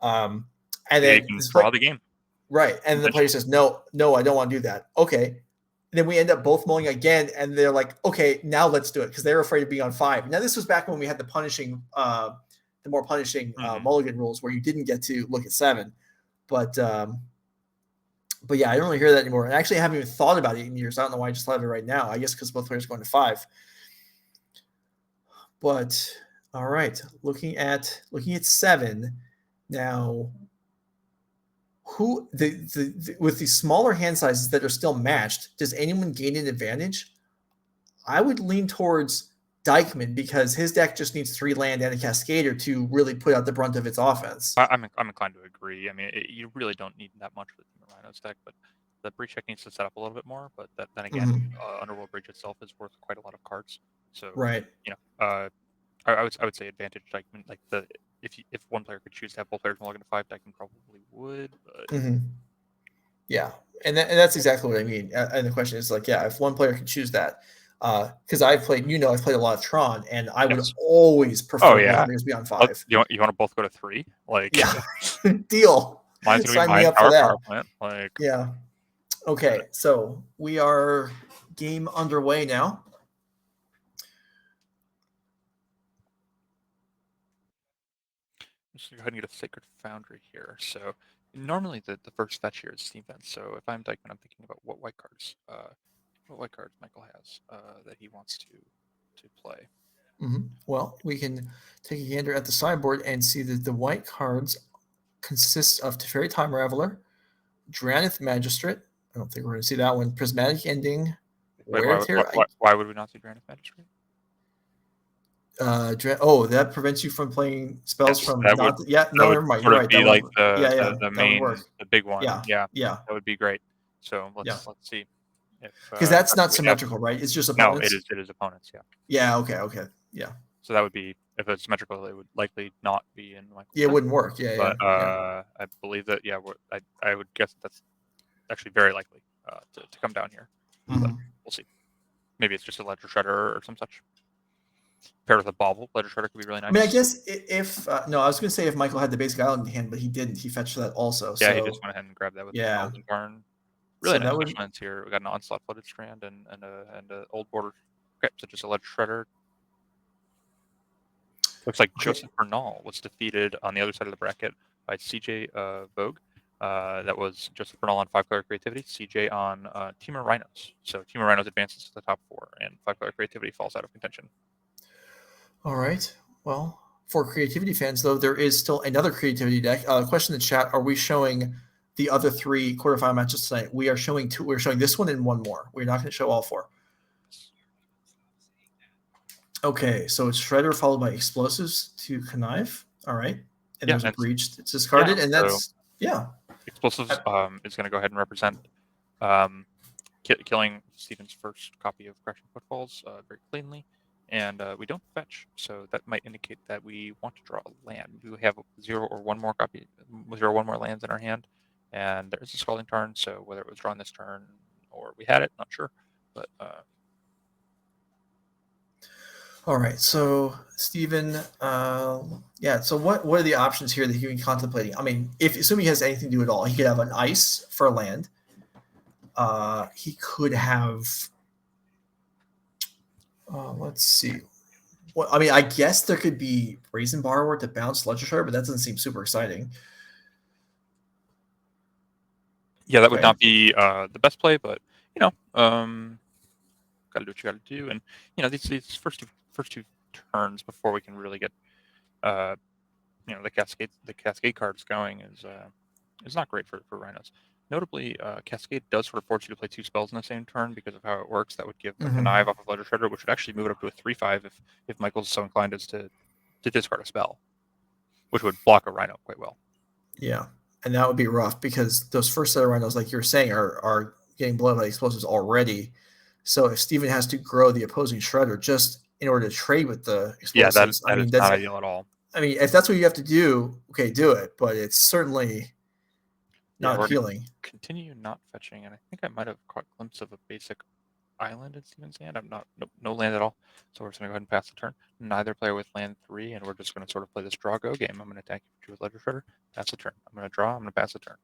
And then you can draw the game. Right. And the player says, no, I don't want to do that. Okay. And then we end up both mulling again. And they're like, okay, now let's do it. Because they're afraid of being on 5. Now, this was back when we had the more punishing mulligan rules where you didn't get to look at 7. But yeah, I don't really hear that anymore. And actually, I haven't even thought about it in years. I don't know why I just thought of it right now. I guess because both players are going to 5. But all right, looking at 7 now. Who with these smaller hand sizes that are still matched, does anyone gain an advantage? I would lean towards Dykman because his deck just needs 3 land and a Cascader to really put out the brunt of its offense. I'm inclined to agree. I mean, you really don't need that much with the Rhinos deck, but the breach deck needs to set up a little bit more. But then again, Underworld Breach itself is worth quite a lot of cards. So right, I would say advantage Dykman. Like if one player could choose to have both players mulligan to 5, Dykman probably would. But yeah, and that's exactly what I mean. And the question is like, yeah, if one player could choose that. Because I've played a lot of Tron, and I would always prefer players be on 5. You want to both go to 3? Like, yeah, deal. Mine's gonna be Sign me up for power that. plant. Like, yeah. Okay, so we are game underway now. Let's go ahead and get a Sacred Foundry here. So normally the first fetch here is Steam Vent. So if I'm Dykman, I'm thinking about what white cards Michael has that he wants to play. Well, we can take a gander at the sideboard and see that the white cards consist of Teferi Time Raveler, Drannith Magistrate. I don't think we're going to see that one. Prismatic Ending. Why would we not see Drannith Magistrate? That prevents you from playing spells from. Never mind. You're right. Be that like would, the main, the big one. Yeah. That would be great. So let's see. Because that's not symmetrical, right? It's just opponents. No, it is opponents. Yeah. Yeah. Okay. Yeah. So that would be, if it's symmetrical, it would likely not be in Michael's it wouldn't work. But I believe that I would guess that's actually very likely to come down here. But we'll see. Maybe it's just a Ledger Shredder or some such. Paired with a Bauble, Ledger Shredder could be really nice. I mean, I guess if I was going to say if Michael had the basic island in hand, but he didn't. He fetched that also. Yeah, he just went ahead and grabbed that with the Island turn. Really nice lands here. We got an Onslaught Flooded Strand and a Old Border. Okay, so just a Ledger Shredder. Looks like Joseph Bernal was defeated on the other side of the bracket by CJ Voege. That was Joseph Bernal on 5-color creativity, CJ on Temur Rhinos. So Temur Rhinos advances to the top 4, and 5-color creativity falls out of contention. All right. Well, for creativity fans, though, there is still another creativity deck. Question in the chat: are we showing the other 3 quarterfinal matches tonight? We are showing 2. We're showing this one and one more. We're not going to show all 4. Okay, so it's Shredder followed by Explosives to Connive. All right. And there's a Breach. It's discarded, and that's, Explosives is going to go ahead and represent killing Steven's first copy of Crashing Footfalls very cleanly. And we don't fetch, so that might indicate that we want to draw a land. We have 0 or 1 more lands in our hand, and there is a Scalding Tarn, so whether it was drawn this turn or we had it, not sure. But all right, so Steven, so what are the options here that he can be contemplating? I mean, assuming he has anything to do at all, he could have an ice for a land. He could have... let's see. Well, I mean, I guess there could be Raisin Borrower to bounce Ledger Shredder, but that doesn't seem super exciting. Yeah, that would not be the best play, but got to do what you got to do, and these first two turns before we can really get the Cascade cards going is not great for Rhinos. Notably, Cascade does sort of force you to play 2 spells in the same turn because of how it works. That would give a Connive off of Ledger Shredder, which would actually move it up to a 3/5 if Michael's so inclined as to discard a spell, which would block a Rhino quite well. Yeah, and that would be rough because those first set of Rhinos, like you were saying, are getting blown by explosives already. So if Steven has to grow the opposing Shredder just in order to trade with the explosives, that is that's not ideal at all. I mean, if that's what you have to do, okay, do it. But it's certainly not we're gonna appealing. Continue not fetching, and I think I might have caught a glimpse of a basic island in Steven's hand. I'm not no land at all, so we're just gonna go ahead and pass the turn. Neither player with land 3, and we're just gonna sort of play this draw go game. I'm gonna attack you with Ledger Shredder, pass the turn. I'm gonna draw. I'm gonna pass the turn.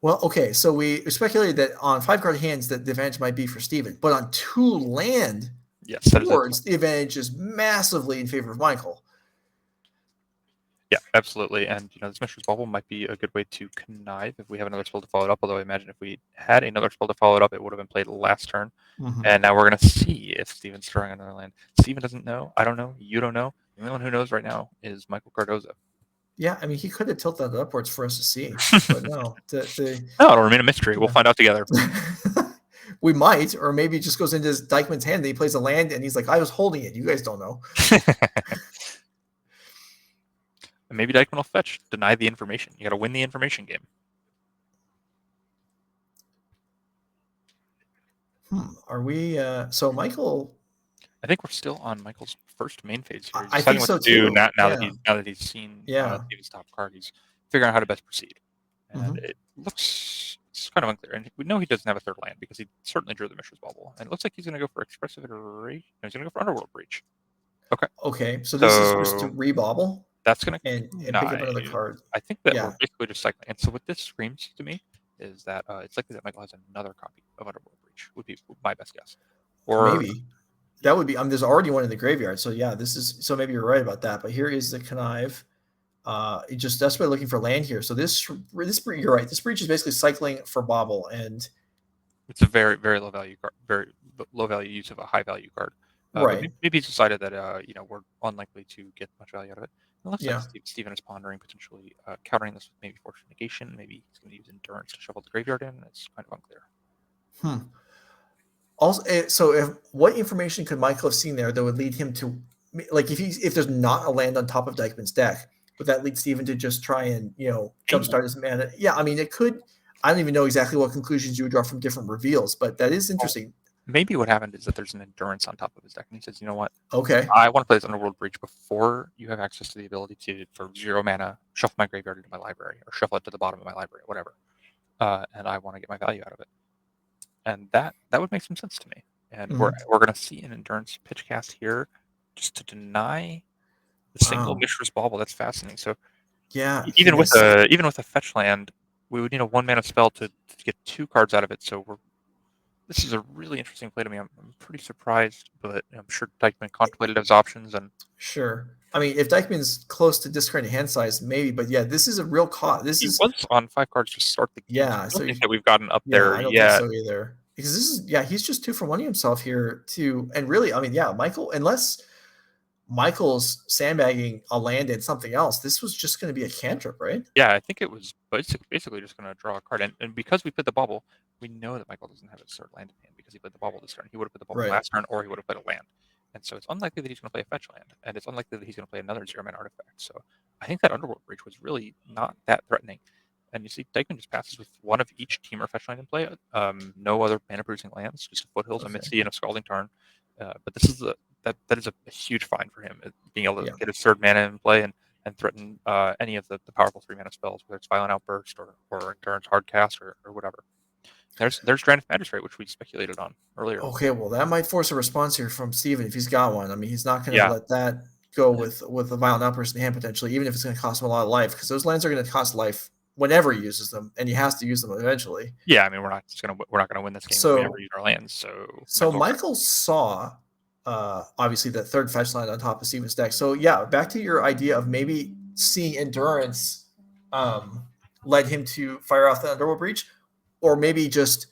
Well, okay, so we speculated that on 5-card hands that the advantage might be for Steven, but on 2 land boards, the advantage is massively in favor of Michael. Yeah, absolutely. And this Mishra's Bubble might be a good way to connive if we have another spell to follow it up. Although I imagine if we had another spell to follow it up, it would have been played last turn. And now we're going to see if Steven's drawing another land. Steven doesn't know. I don't know. You don't know. The only one who knows right now is Michael Cardoza. Yeah, I mean, he could have tilted that upwards for us to see, but no. No, it'll remain a mystery. We'll find out together. We might, or maybe it just goes into Dykman's hand and he plays a land and he's like, I was holding it. You guys don't know. And maybe Dykman will fetch, deny the information. You got to win the information game. Are we? So Michael, I think we're still on Michael's first main phase here. He's I think what so to do too. now that he's seen Steven's top card. He's figuring out how to best proceed, and it looks kind of unclear. And we know he doesn't have a third land because he certainly drew the Mishra's Bubble, and it looks like he's going to go for Expressive Iteration. No, he's going to go for Underworld Breach. Okay. So this is just to rebobble. That's going to and pick up another card. I think that we're basically just cycling. And so what this screams to me is that it's likely that Michael has another copy of Underworld Breach. Would be my best guess. Or maybe that would be. There's already one in the graveyard. So yeah, this is. So maybe you're right about that. But here is the connive. Just desperately looking for land here. So this you're right. This breach is basically cycling for bobble, and it's a very very low value card. Very low value use of a high value card. Right. Maybe he's decided that we're unlikely to get much value out of it. It looks like Steven is pondering potentially countering this with maybe Fortune Negation. Maybe he's going to use Endurance to shuffle the graveyard in. It's kind of unclear. Also, so what information could Michael have seen there that would lead him to, like, if there's not a land on top of Dykman's deck, would that lead Steven to just try and jumpstart his mana? Yeah, I mean, it could. I don't even know exactly what conclusions you would draw from different reveals, but that is interesting. Maybe what happened is that there's an Endurance on top of his deck, and he says, "You know what? Okay, I want to play this Underworld Breach before you have access to the ability to, for 0 mana, shuffle my graveyard into my library or shuffle it to the bottom of my library, whatever. And I want to get my value out of it." And that would make some sense to me. And we're going to see an Endurance pitch cast here just to deny the single Mishra's Bauble. That's fascinating. So yeah, even with a fetch land, we would need a 1-mana spell to get 2 cards out of it. So this is a really interesting play to me. I'm pretty surprised, but I'm sure Dykman contemplated his options. And sure, I mean, if Dykman's close to discarding hand size, maybe. But yeah, this is a real cost. He was on 5 cards to start the game. Yeah, I don't think that we've gotten up there I don't yet. think so either. Because this is he's just 2 for 1 himself here too. And really, I mean, Michael, unless Michael's sandbagging a land and something else, this was just going to be a cantrip, right? Yeah, I think it was basically just going to draw a card. And because we played the bubble, we know that Michael doesn't have a third land in hand because he played the bubble this turn. He would have played the bubble last turn, or he would have played a land. And so it's unlikely that he's going to play a fetch land, and it's unlikely that he's going to play another 0-mana artifact. So I think that Underworld Breach was really not that threatening. And you see, Dykman just passes with one of each team or fetch land in play. No other mana-producing lands, just a Foothills, a Misty, and a Scalding Tarn. But this is that is a huge find for him, being able to get his third mana in play and threaten any of the powerful 3-mana spells, whether it's Violent Outburst or Endurance Hardcast or whatever. There's Strand of Magistrate, which we speculated on earlier. Okay, well, that might force a response here from Steven if he's got one. I mean, he's not going to let that go with a Violent Outburst in hand potentially, even if it's going to cost him a lot of life, because those lands are going to cost life whenever he uses them, and he has to use them eventually. Yeah, I mean, we're not going to win this game if we never use our lands. So Michael saw obviously that third fetch land on top of Steven's deck. So yeah, back to your idea of maybe seeing Endurance led him to fire off the Underworld Breach, or maybe just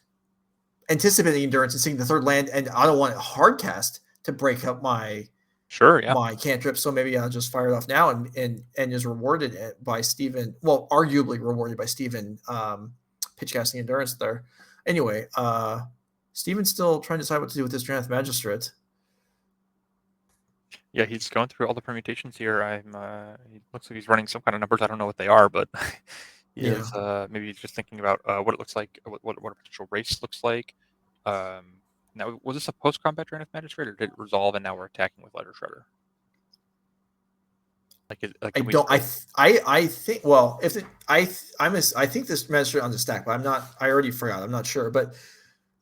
anticipating Endurance and seeing the third land, and I don't want a hard cast to break up my Sure, yeah. my cantrip, so maybe I'll just fire it off now and is rewarded by Steven. Well, arguably rewarded by Steven pitch casting endurance there. Anyway, Steven's still trying to decide what to do with this Strength Magistrate. Yeah, he's going through all the permutations here. He looks like he's running some kind of numbers. I don't know what they are, but he Yeah. is maybe just thinking about what it looks like, what a potential race looks like. Now, was this a post-combat Draenith Magistrate, or did it resolve and now we're attacking with Letter Shredder? I think. Well, if it, I think this magistrate on the stack, but I'm not. I already forgot. I'm not sure. But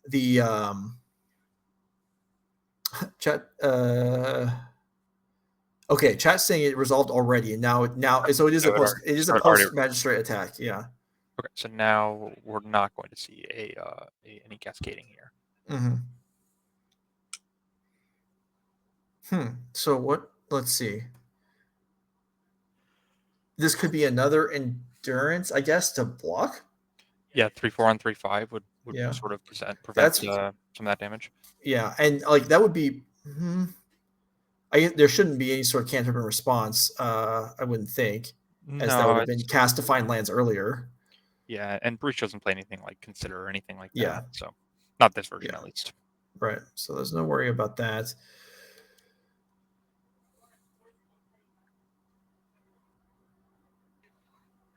the chat. Okay, chat's saying it resolved already, and now so it is a post magistrate attack. Yeah. Okay, so now we're not going to see any cascading here. So what? Let's see. This could be another endurance, I guess, to block. Yeah, 3/4 on 3/5 would sort of prevent some of that damage. Yeah, and like that would be. There shouldn't be any sort of cantrip in response. I wouldn't think, as that would have been cast to find lands earlier. Yeah, and Bruce doesn't play anything like Consider or anything like Yeah. that. So not this version at least. Right. So there's no worry about that.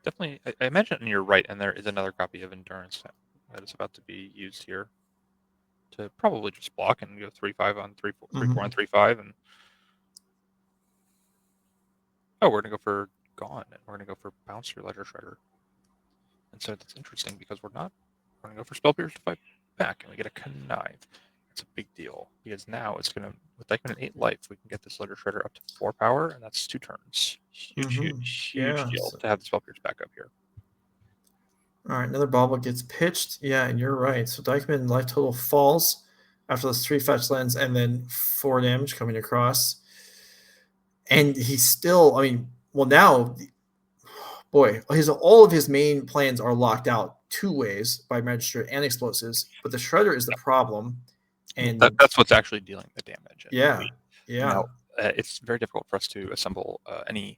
Definitely, I imagine you're right, and there is another copy of Endurance that is about to be used here to probably just block and go 3/5 on 3/4 on 3/5, and we're gonna go for Gone, and we're gonna go for Bounce your Ledger Shredder. And so that's interesting because we're gonna go for Spell Pierce to fight back, and we get a Connive. It's a big deal because now it's gonna, with Dykman at 8 life, we can get this Ledger Shredder up to 4 power, and that's 2 turns. Huge deal to have the Spell Pierce back up here. All right, another Bobble gets pitched. Yeah, and you're right. So Dykman life total falls after those 3 fetch lands, and then 4 damage coming across. And he's still, now, boy, all of his main plans are locked out 2 ways by Magistrate and Explosives, but the Shredder is the problem. And that's what's actually dealing the damage. Yeah. Now, it's very difficult for us to assemble any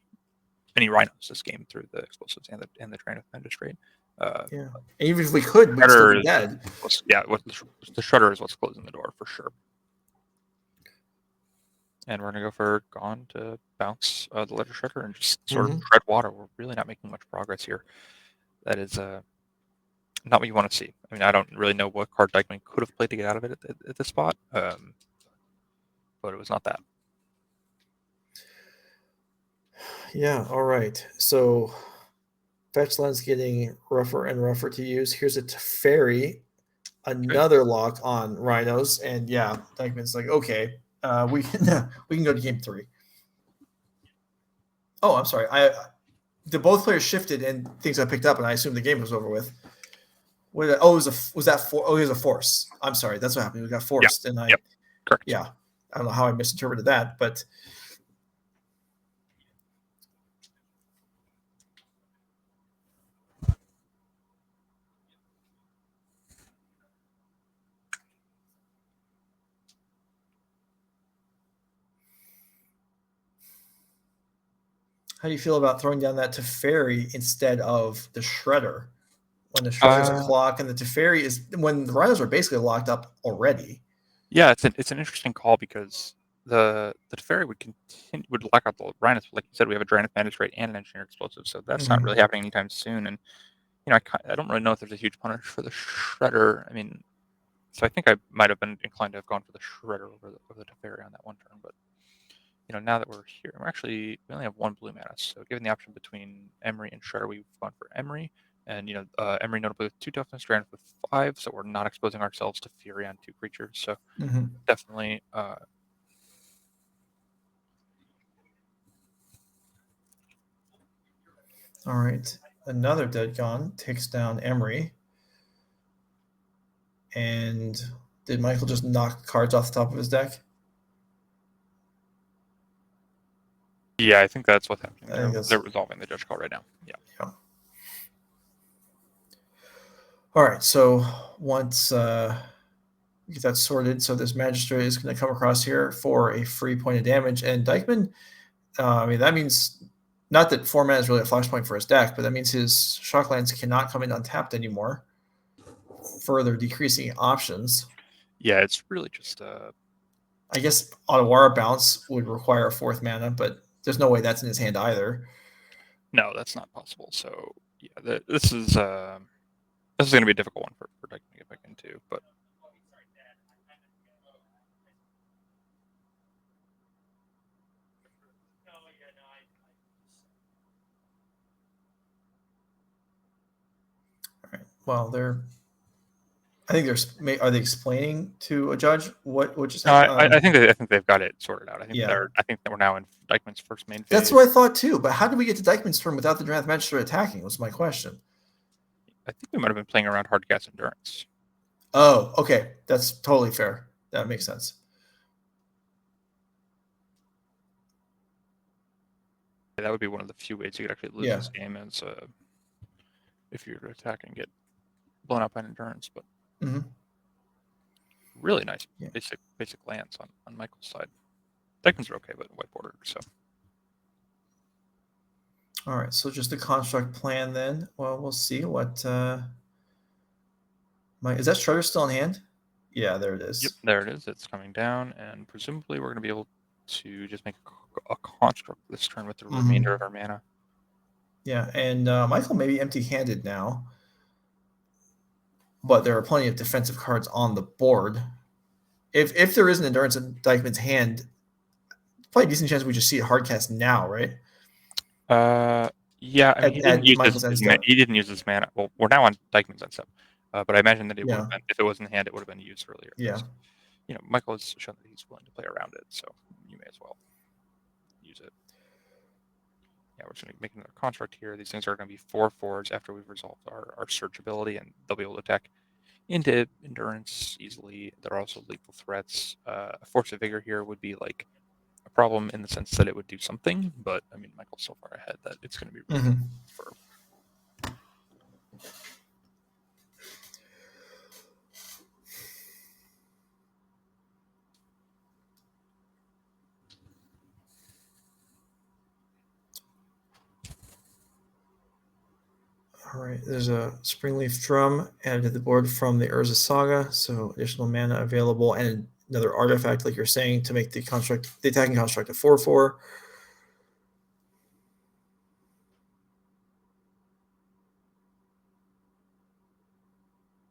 Rhinos this game through the Explosives and the Draenith Magistrate. And even if we could, we'd still be dead. The Shredder is what's closing the door for sure. And we're going to go for Gone to bounce the Ledger Shredder and just sort of tread water. We're really not making much progress here. That is not what you want to see. I don't really know what card Dykman could have played to get out of it at this spot, but it was not that. Yeah, all right. So fetch land's getting rougher and rougher to use. Here's a Teferi, another lock on Rhinos, and Dykman's like, okay, we can go to game 3. Oh, I'm sorry. Both players shifted and things got picked up, and I assumed the game was over with. It was a force. I'm sorry, that's what happened. We got forced, and correct. Yeah, I don't know how I misinterpreted that, but. How do you feel about throwing down that Teferi instead of the Shredder? When the Shredder's a clock and the Teferi is when the Rhinos are basically locked up already. Yeah, it's an interesting call because the Teferi would lock out the Rhinos. Like you said, we have a Draenith Magistrate and an Engineer Explosive, so that's not really happening anytime soon. And I don't really know if there's a huge punish for the Shredder. So I think I might have been inclined to have gone for the Shredder over the Teferi on that one turn, but. Now that we're here, we only have 1 blue mana. So given the option between Emery and Shredder, we've gone for Emery. And, Emery notably with 2 toughness, Draenith with 5, so we're not exposing ourselves to Fury on 2 creatures. So definitely... All right. Another Dead Gone takes down Emery. And did Michael just knock cards off the top of his deck? Yeah, I think that's what's happening. They're resolving the judge call right now. Yeah. All right. So once get that sorted. So this Magistrate is going to come across here for a free point of damage. And Dykman, I mean, that means not that 4 mana is really a flashpoint for his deck, but that means his Shocklands cannot come in untapped anymore, further decreasing options. Yeah, it's really just I guess Otawara Bounce would require a 4th mana, but there's no way that's in his hand either. no, that's not possible. So yeah, this is going to be a difficult one for Dykman to get back into. But All right. Well, I think are they explaining to a judge what just no, happened? I think they've got it sorted out. I think that we're now in Dykman's first main phase. That's what I thought too. But how did we get to Dykman's turn without the Draft Magistrate attacking? Was my question. I think we might have been playing around Hardcast Endurance. Oh, okay. That's totally fair. That makes sense. That would be one of the few ways you could actually lose this game, is if you're to attack and get blown out by an Endurance. But really nice basic lands on Michael's side. Dykman's are okay, but white border. So. All right, so just the construct plan then. Well, we'll see what. Is that Shredder still in hand? Yeah, there it is. Yep, there it is. It's coming down, and presumably we're going to be able to just make a construct this turn with the remainder of our mana. Yeah, and Michael may be empty-handed now, but there are plenty of defensive cards on the board. If there is an Endurance in Dykman's hand, probably a decent chance we just see it hardcast now, right? Yeah, I mean, he didn't use his mana. Well, we're now on Dykman's end step, but I imagine that it would have been, if it was in hand, it would have been used earlier. Yeah. You know, Michael has shown that he's willing to play around it, so you may as well use it. Yeah, we're just going to make another construct here. These things are going to be 4/4s after we've resolved our search ability, and they'll be able to attack into Endurance easily. There are also lethal threats. A Force of Vigor here would be like a problem in the sense that it would do something, but I mean, Michael's so far ahead that it's going to be really for. All right, there's a Springleaf Drum added to the board from the Urza Saga, so additional mana available, and another artifact, like you're saying, to make the attacking construct a 4/4.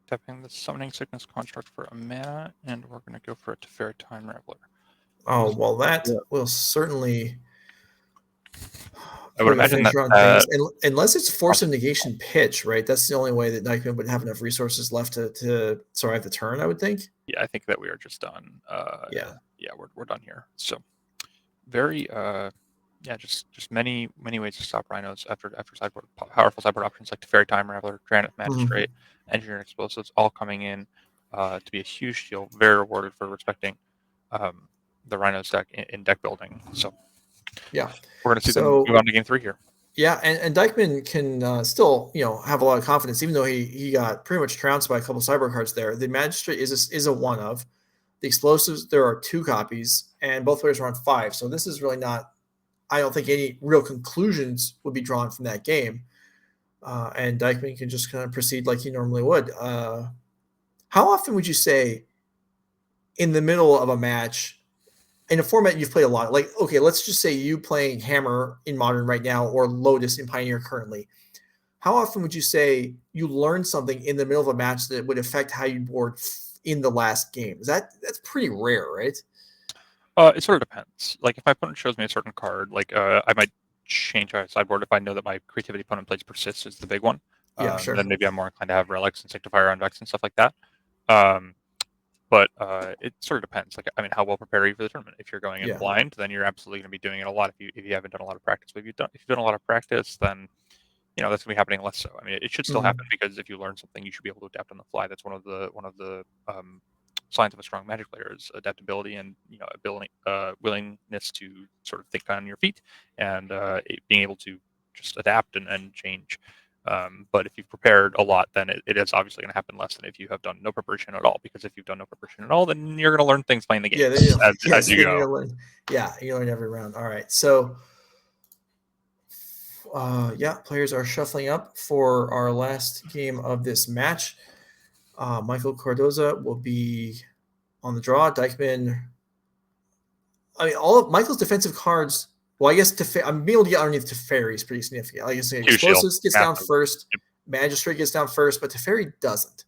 Tapping the Summoning Sickness construct for a mana, and we're going to go for a Teferi Time Raveler. Oh, well, that will certainly. I would imagine that unless it's Force of Negation pitch, right? That's the only way that Dykman would have enough resources left to survive the turn, I would think. Yeah, I think that we are just done. We're done here. So very just many ways to stop Rhinos after sideboard, powerful sideboard options like Teferi Time Raveler, Granite Magistrate, Engineering Explosives, all coming in to be a huge deal. Very rewarded for respecting the Rhinos deck in deck building. So yeah, we're going to see them move on to game 3 here. Yeah, and Dykman can still, have a lot of confidence, even though he got pretty much trounced by a couple of cyber cards there. The Magistrate is a one of. The Explosives, there are 2 copies, and both players are on 5. So this is really not, I don't think any real conclusions would be drawn from that game. And Dykman can just kind of proceed like he normally would. How often would you say in the middle of a match, in a format you've played a lot, like, okay, let's just say you playing Hammer in Modern right now or Lotus in Pioneer currently. How often would you say you learned something in the middle of a match that would affect how you board in the last game? That's pretty rare, right? It sort of depends. Like if my opponent shows me a certain card, like I might change my sideboard if I know that my Creativity opponent plays Persist is the big one. Yeah, sure. Then maybe I'm more inclined to have Relics and Sanctifier on Vex and stuff like that. But it sort of depends. Like, I mean, how well prepared are you for the tournament? If you're going in blind, then you're absolutely going to be doing it a lot. If you haven't done a lot of practice, but if you've done a lot of practice, then that's going to be happening less so. I mean, it should still happen because if you learn something, you should be able to adapt on the fly. That's one of the signs of a strong Magic player is adaptability and willingness to sort of think on your feet and being able to just adapt and change. But if you've prepared a lot, then it is obviously going to happen less than if you have done no preparation at all. Because if you've done no preparation at all, then you're going to learn things playing the game as you go. You learn every round. All right, so players are shuffling up for our last game of this match. Michael Cardoza will be on the draw. Dykman. I mean, all of Michael's defensive cards. Well, I guess I'm being able to get underneath Teferi is pretty significant. I guess Explosives gets down first, Magistrate gets down first, but Teferi doesn't.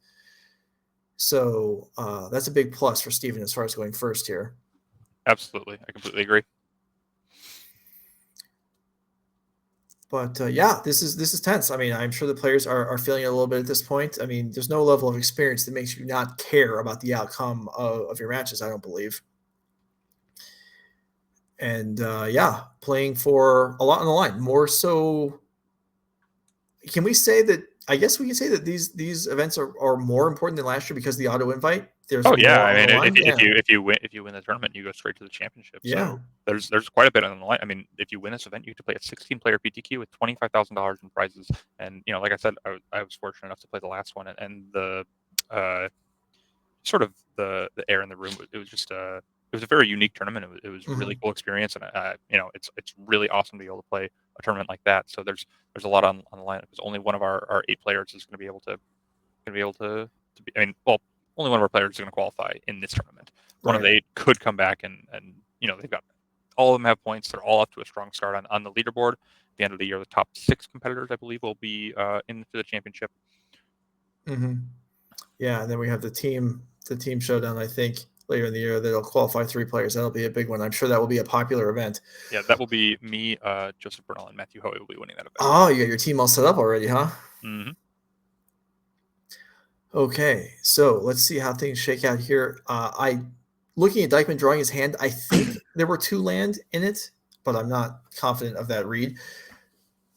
So that's a big plus for Steven as far as going first here. Absolutely. I completely agree. But this is tense. I mean, I'm sure the players are feeling it a little bit at this point. I mean, there's no level of experience that makes you not care about the outcome of your matches, I don't believe. And playing for a lot on the line. More so, can we say that? I guess we can say that these events are more important than last year because of the auto invite. There's I mean, if you win the tournament, you go straight to the championship. Yeah, so there's quite a bit on the line. I mean, if you win this event, you get to play a 16-player PTQ with $25,000 in prizes. And like I said, I was fortunate enough to play the last one, and the sort of the air in the room. It was just it was a very unique tournament. It was a really cool experience, and it's really awesome to be able to play a tournament like that. So there's a lot on the line because only one of our 8 players is going to be able to be. I mean, well, only one of our players is going to qualify in this tournament. One of the 8 could come back and they've got all of them have points. They're all up to a strong start on the leaderboard. At the end of the year, the top 6 competitors, I believe, will be into the championship. Mm-hmm. Yeah, and then we have the team showdown, I think, later in the year that'll qualify 3 players. That'll be a big one. I'm sure that will be a popular event. Yeah, that will be me, Joseph Bernal, and Matthew Hoey will be winning that event. Oh, you got your team all set up already, huh? Mm-hmm. Okay, so let's see how things shake out here. Looking at Dykman drawing his hand, I think there were 2 land in it, but I'm not confident of that read.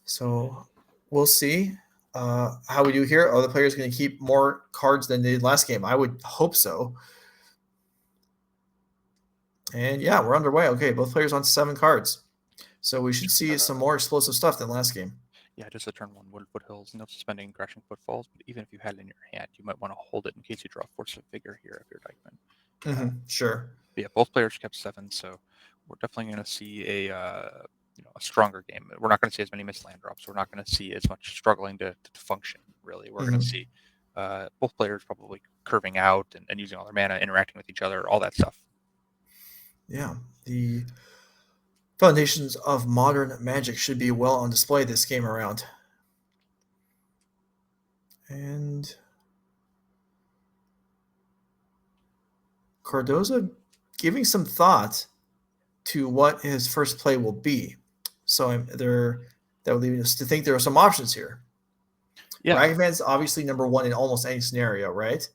So we'll see how we do here. Are the players going to keep more cards than they did last game? I would hope so. And yeah, we're underway. Okay, both players on 7 cards. So we should see some more explosive stuff than last game. Yeah, just a turn 1 Wooded Foothills, no suspending crashing footfalls, but even if you had it in your hand, you might want to hold it in case you draw Force of Figure here if you're Dykman. Sure. But yeah, both players kept 7, so we're definitely going to see a stronger game. We're not going to see as many missed land drops. We're not going to see as much struggling to function, really. We're going to see both players probably curving out and using all their mana, interacting with each other, all that stuff. Yeah, the foundations of modern Magic should be well on display this game around. And Cardoza giving some thought to what his first play will be. So that would lead us to think there are some options here. Yeah, Ragavan's obviously number 1 in almost any scenario, right?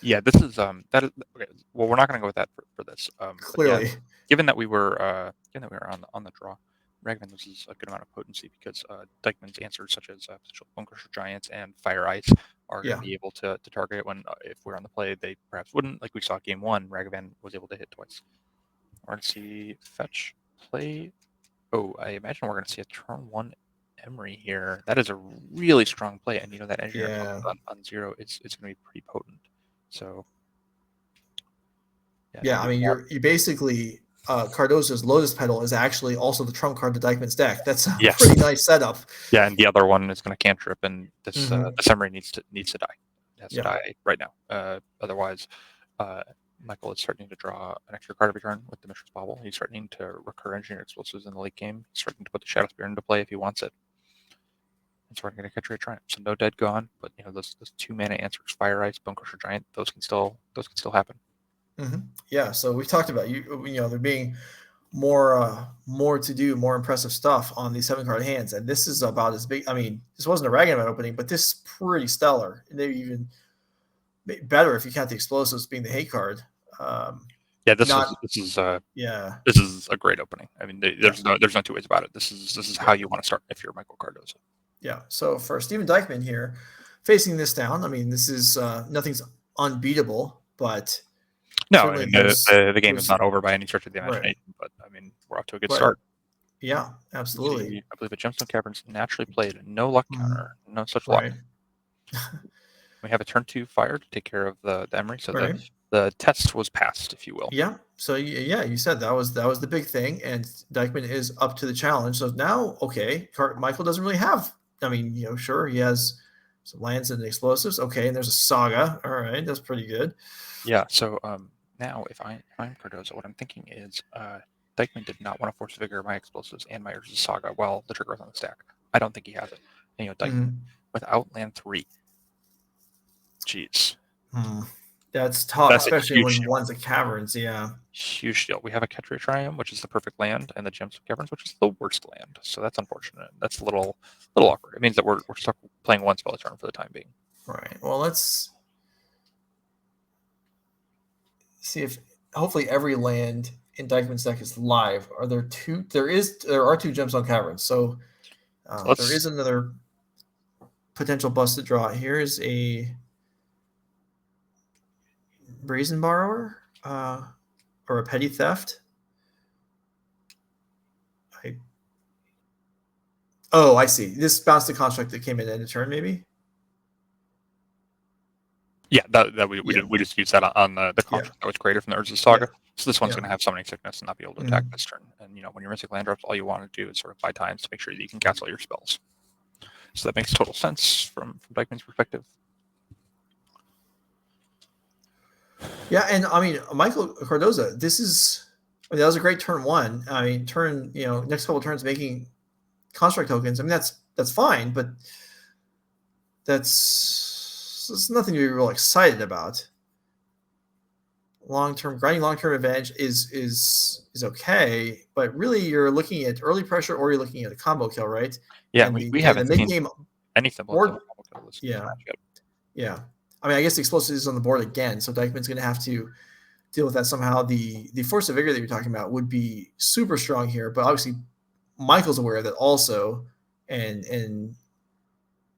Yeah, this is that is okay. Well, we're not going to go with that for this. Clearly, yeah, given that we were on the draw, Ragavan loses a good amount of potency because Dykman's answers such as potential Bone Crusher Giants and Fire Ice are going to be able to target it when if we're on the play they perhaps wouldn't. Like we saw game 1, Ragavan was able to hit twice. We're going to see fetch play. Oh, I imagine we're going to see a turn 1 Emery here. That is a really strong play, and that engineer on 0 it's going to be pretty potent. So, I mean, you basically Cardoza's Lotus Petal is actually also the trump card to Dykman's deck. That's a pretty nice setup. Yeah, and the other one is going to cantrip, and this Emery needs to die. It has to die right now. Otherwise, Michael is starting to draw an extra card every turn with the Mishra's Bauble. He's starting to recur Engineer Explosives in the late game. He's starting to put the Shadow Spear into play if he wants it. And so we're going to catch a Triumph. So no dead gone, but those 2 mana answers, Fire Ice, Bone Crusher Giant, those can still happen. Yeah, so we've talked about there being more to do, more impressive stuff on these 7-card hands, and this is about as big. I mean, this wasn't a Ragavan opening, but this is pretty stellar. Maybe even better if you count the Explosives being the hate card. This is a great opening. I mean, there's no 2 ways about it. This is how you want to start if you're Michael Cardoza. Yeah. So for Steven Dykman here, facing this down, I mean, this is nothing's unbeatable, but no, I mean, the game is not over by any stretch of the imagination. But I mean, we're off to a good start. Yeah, absolutely. I believe a Gemstone Caverns naturally played. No luck Mhm. counter. No such Right. luck. We have a turn 2 fire to take care of the Emery. So Right. the test was passed, if you will. Yeah. So yeah, you said that was the big thing, and Dykman is up to the challenge. So now, okay, Michael doesn't really have. I mean, sure he has some lands and explosives. Okay, and there's a Saga. All right, that's pretty good. Yeah. So now if I'm Cardoza, what I'm thinking is Dykman did not want to force vigor my explosives and my Urza's Saga while the trigger was on the stack. I don't think he has it. And, Dykman without land 3. Jeez. That's tough, That's a especially huge when deal. one's a caverns. Yeah. Huge deal. We have a Ketria Triumph, which is the perfect land, and the Gemstone Caverns, which is the worst land. So that's unfortunate. That's a little awkward. It means that we're stuck playing one spell a turn for the time being. Right. Well, let's see if hopefully every land in Dykman's deck is live. Are there two? There are 2 Gemstone Caverns. So there is another potential busted draw. Here's a Brazen Borrower or a Petty Theft. I see. This bounced the construct that came in end of turn, maybe. Yeah, we just used that on the construct that was created from the Urza's Saga. Yeah. So this one's going to have Summoning Sickness and not be able to attack this turn. And when you're missing land drops, all you want to do is sort of buy times to make sure that you can cast all your spells. So that makes total sense from Dykman's perspective. Yeah, and I mean, Michael Cardoza, that was a great turn 1. I mean, next couple turns making construct tokens. I mean, that's fine, but that's nothing to be real excited about. Grinding long-term advantage is okay, but really you're looking at early pressure or you're looking at a combo kill, right? Yeah, and we haven't seen anything board. Yeah. I mean, I guess the explosive is on the board again, so Dykman's going to have to deal with that somehow. The Force of Vigor that you're talking about would be super strong here, but obviously Michael's aware of that also, and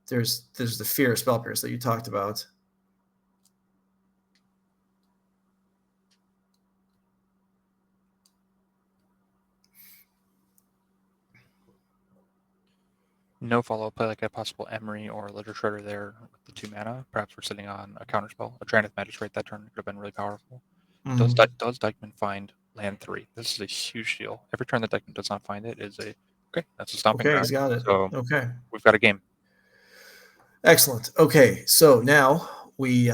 there's the fear of Spell Pierce that you talked about. No follow-up play like a possible Emery or Ledger Shredder there with the 2 mana. Perhaps we're sitting on a counterspell. A Draenith Magistrate that turn could have been really powerful. Does Dykman find land 3? This is a huge deal. Every turn that Dykman does not find it is that's a stomping ground. He's got it. So okay, we've got a game. Excellent. Okay, so now we,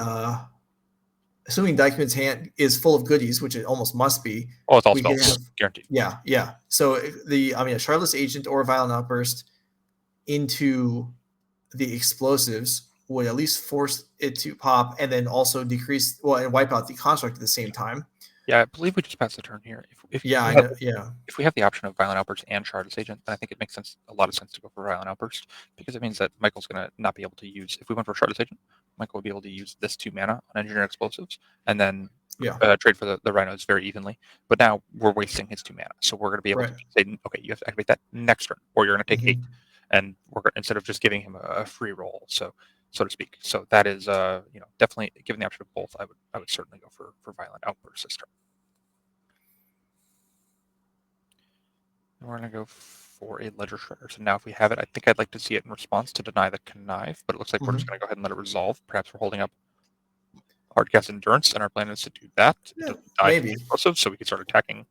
assuming Dykman's hand is full of goodies, which it almost must be. Oh, it's all spells, guaranteed. Yeah. So a Shardless Agent or a Violent Outburst into the explosives would at least force it to pop and then also decrease and wipe out the construct at the same time. Yeah, I believe we just passed the turn here. If we have the option of Violent Outburst and Shardless Agent, then I think it makes a lot of sense to go for Violent Outburst, because it means that Michael's going to not be able to use, if we went for Shardless Agent, Michael would be able to use this 2 mana on Engineer Explosives and then trade for the Rhinos very evenly. But now we're wasting his 2 mana. So we're going to be able to say, okay, you have to activate that next turn, or you're going to take 8. And instead of just giving him a free roll, so to speak. So that is, definitely given the option of both, I would certainly go for Violent Outburst this turn. And we're going to go for a Ledger Shredder. So now if we have it, I think I'd like to see it in response to deny the Connive, but it looks like we're just going to go ahead and let it resolve. Perhaps we're holding up Hardcast Endurance, and our plan is to do that. Maybe. So we can start attacking.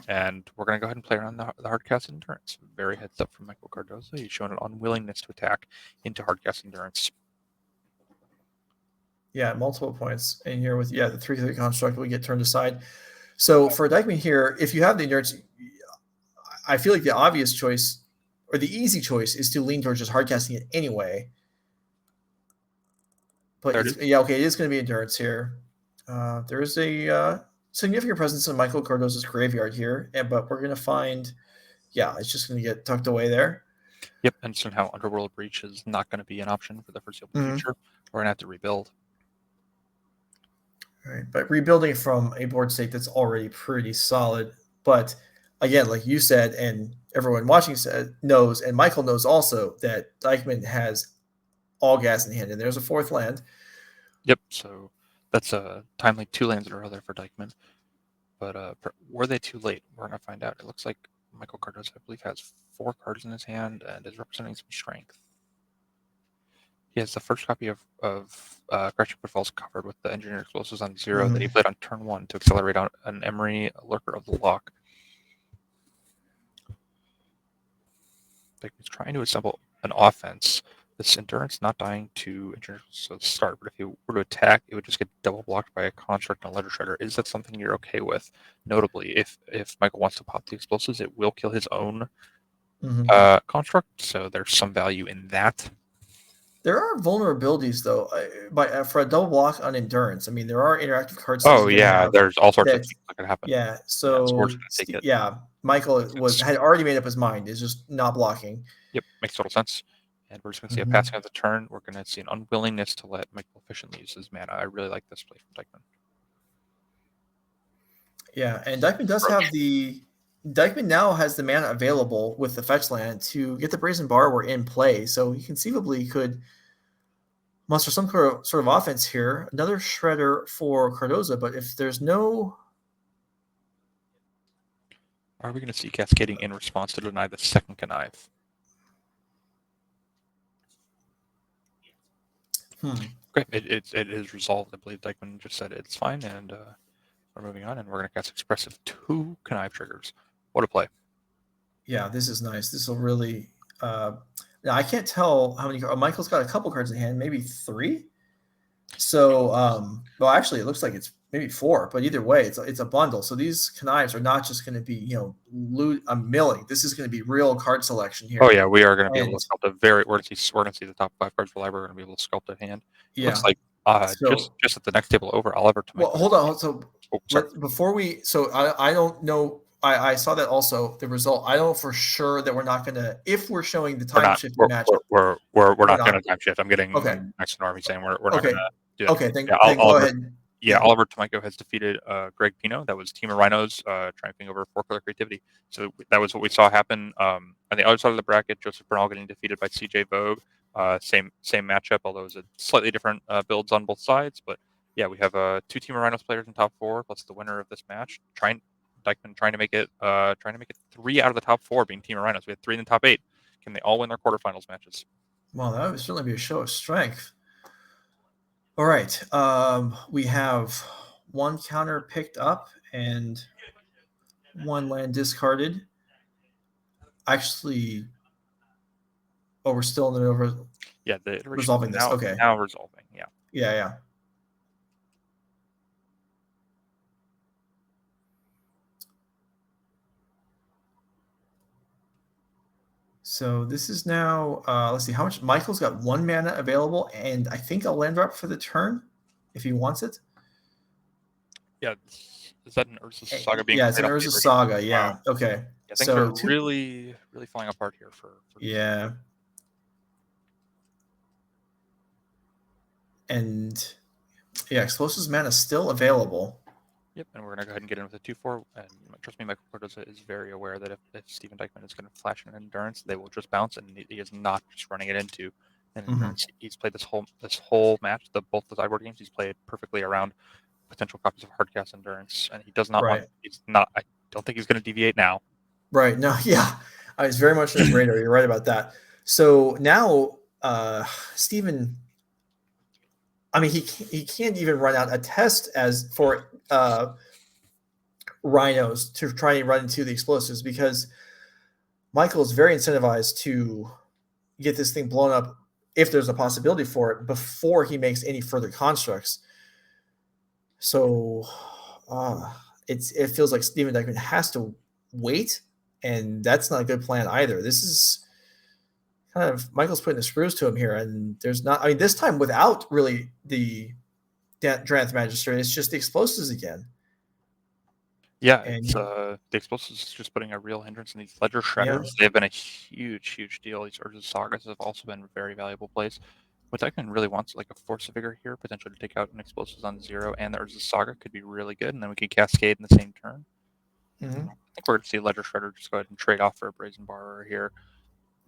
And we're going to go ahead and play around the Hardcast Endurance. Very heads up from Michael Cardoza. He's shown an unwillingness to attack into Hardcast Endurance. Yeah, multiple points. And here with, the 3/3 construct will get turned aside. So for Dykman here, if you have the Endurance, I feel like the obvious choice or the easy choice is to lean towards just hardcasting it anyway. But it is going to be Endurance here. There is a significant presence in Michael Cardoza's graveyard here, but we're going to find, it's just going to get tucked away there. Yep, and somehow Underworld Breach is not going to be an option for the foreseeable future. We're going to have to rebuild. All right, but rebuilding from a board state that's already pretty solid. But again, like you said, and everyone watching knows, and Michael knows also, that Dykman has all gas in hand, and there's a 4th land. Yep, so that's a timely 2 lands in a row there for Dykman. But were they too late? We're going to find out. It looks like Michael Cardoza, I believe, has 4 cards in his hand and is representing some strength. He has the first copy of Correction Pitfalls covered with the Engineer Explosives on 0 that he played on turn 1 to accelerate out an Emery Lurker of the Lock. He's trying to assemble an offense. This Endurance not dying to Engineer Explosives start, but if he were to attack, it would just get double blocked by a Construct and a Ledger Shredder. Is that something you're okay with? Notably, if Michael wants to pop the Explosives, it will kill his own Construct, so there's some value in that. There are vulnerabilities, though, for a double block on Endurance. I mean, there are interactive cards. Oh, yeah, there's all sorts of things that could happen. Yeah, so, Michael had already made up his mind. It's just not blocking. Yep, makes total sense. And we're just going to see a passing of the turn. We're going to see an unwillingness to let Michael efficiently use his mana. I really like this play from Dykman. Yeah, and Dykman does have Dykman now has the mana available with the fetch land to get the Brazen Borrower in play, so he conceivably could muster some sort of offense here. Another Shredder for Cardoza, but if there's no... Are we going to see Cascading in response to deny the second Connive? Okay, it is resolved. I believe Dykman just said it's fine, and we're moving on, and we're going to cast Expressive 2 Connive triggers. What a play. Yeah, this is nice. This will really... now, I can't tell how many... Michael's got a couple cards in hand, maybe 3? So, well, actually, it looks like it's maybe 4, but either way, it's a bundle. So these Connives are not just going to be, milling. This is going to be real card selection here. Oh, yeah, we are going to be able to sculpt we're going to see the top 5 cards of the library. We're going to be able to sculpt a hand. Yeah. Looks like just at the next table over, Oliver. Well, hold on. So before we... So I don't know... I saw that also, the result. I know for sure that we're not going to, if we're showing the time shift match. We're not going to time shift. I'm getting next to Army saying we're not going to do that. Okay, go ahead. Yeah, Oliver Tomajko has defeated Greg Pino. That was Team of Rhinos triumphing over 4-color creativity. So that was what we saw happen. On the other side of the bracket, Joseph Bernal getting defeated by CJ Voege. Same matchup, although it was a slightly different builds on both sides. But yeah, we have 2 Team of Rhinos players in top 4, plus the winner of this match. Dykman trying to make it 3 out of the top 4 being Team of Rhinos. We had 3 in the top 8. Can they all win their quarterfinals matches? Well, that would certainly be a show of strength. All right. We have 1 counter picked up and 1 land discarded. Actually, we're still in the middle of resolving this. Okay. Now resolving, yeah. Yeah. So this is now, let's see, how much? Michael's got 1 mana available, and I think a land drop for the turn, if he wants it. Yeah, is that an Urza Saga being? Yeah, it's an Urza Saga. Yeah, wow. Okay. Yeah, things are really falling apart here for yeah. And yeah, Explosives mana still available. Yep, and we're going to go ahead and get in with a 2-4. And trust me, Michael Cardoza is very aware that if Steven Dykman is going to flash an Endurance, they will just bounce, and he is not just running it into. And he's played this whole match, both the sideboard games, he's played perfectly around potential copies of Hardcast Endurance, and he does not want. I don't think he's going to deviate now. Right. No. Yeah. It's very much on his radar. You're right about that. So now, Steven. I mean, he can't even run out a test as for Rhinos to try and run into the Explosives, because Michael is very incentivized to get this thing blown up if there's a possibility for it before he makes any further constructs. So it feels like Steven Dykman has to wait, and that's not a good plan either. This is kind of Michael's putting the screws to him here, and there's not. I mean, this time without really the Dranth Magistrate, it's just the Explosives again. Yeah, and the Explosives is just putting a real hindrance in these Ledger Shredders. They've been a huge deal. These Urza Sagas have also been very valuable plays. What Dykman really wants, like a Force of Vigor here, potentially to take out an Explosives on 0, and the Urza Saga could be really good, and then we could Cascade in the same turn. I think we're going to see Ledger Shredder just go ahead and trade off for a Brazen Borrower here.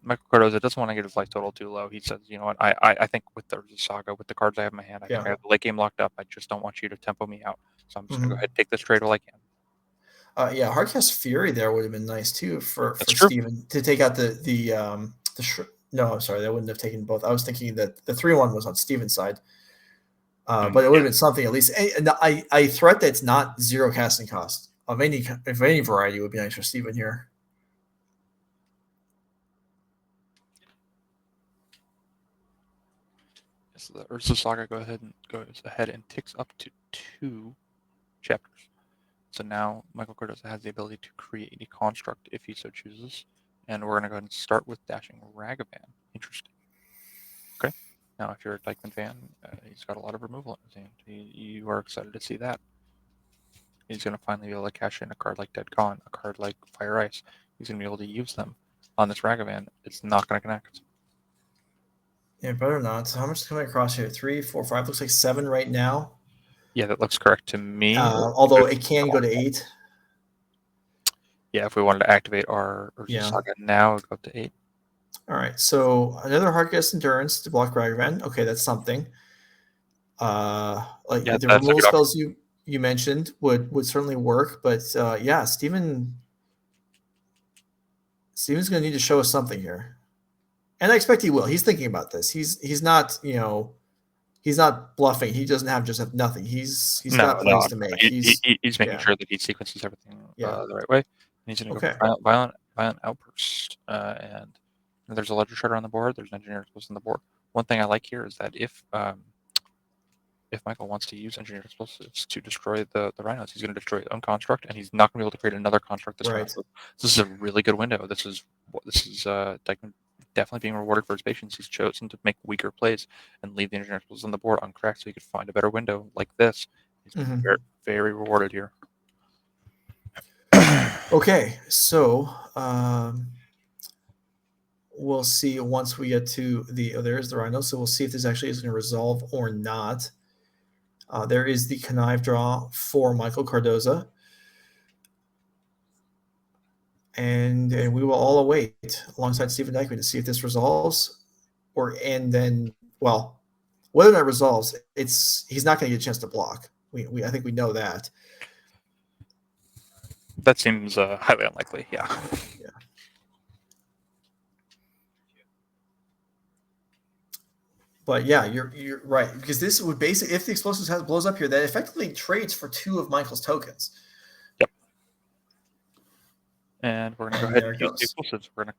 Michael Cardoza doesn't want to get his life total too low. He says, you know what, I think with the Urza Saga, with the cards I have in my hand, I think I have the late game locked up. I just don't want you to tempo me out. So I'm just going to go ahead and take this trade while I can. Yeah, Hardcast Fury there would have been nice too for That's true. Steven to take out no, I'm sorry, that wouldn't have taken both. I was thinking that the 3-1 was on Steven's side. But it would have been something at least. And I threat that's not 0 casting cost of any variety would be nice for Steven here. So the Ursa Saga goes ahead and ticks up to 2 chapters. So now Michael Cardoza has the ability to create a construct if he so chooses. And we're going to go ahead and start with Dashing Ragavan. Interesting. Okay. Now, if you're a Dykman fan, he's got a lot of removal in his hand. You are excited to see that. He's going to finally be able to cash in a card like Dead Con, a card like Fire Ice. He's going to be able to use them on this Ragavan. It's not going to connect. Yeah, better not. So how much is coming across here? 3, 4, 5. Looks like 7 right now. Yeah, that looks correct to me. Although it can go to 8. Yeah, if we wanted to activate our Urza Saga now, it would go up to 8. All right, so another Hardcast Endurance to block Ragavan. Okay, that's something. The removal spells you mentioned would certainly work, but yeah, Steven's going to need to show us something here, and I expect he will. He's thinking about this. He's not he's not bluffing. He doesn't have nothing. He's got plays to make. He's making sure that he sequences everything the right way. And he's going to go for violent outburst, and there's a ledger shredder on the board. There's an engineer explosive on the board. One thing I like here is that if Michael wants to use engineer explosives to destroy the Rhinos, he's going to destroy his own construct, and he's not going to be able to create another construct this round. So this is a really good window. This is Dykman definitely being rewarded for his patience. He's chosen to make weaker plays and leave the engineer explosives on the board uncracked so he could find a better window like this. He's been very, very rewarded here. Okay, so we'll see once we get to there's the Rhino. So we'll see if this actually is going to resolve or not. There is the connive draw for Michael Cardoza. And we will all await alongside Steven Dykman to see if this resolves and then whether that resolves, he's not going to get a chance to block. I think we know that. That seems highly unlikely. Yeah. But yeah, you're right, because this would basically, if the explosives blows up here, that effectively trades for 2 of Michael's tokens. Yep. And we're going to go ahead and use the explosives. We're going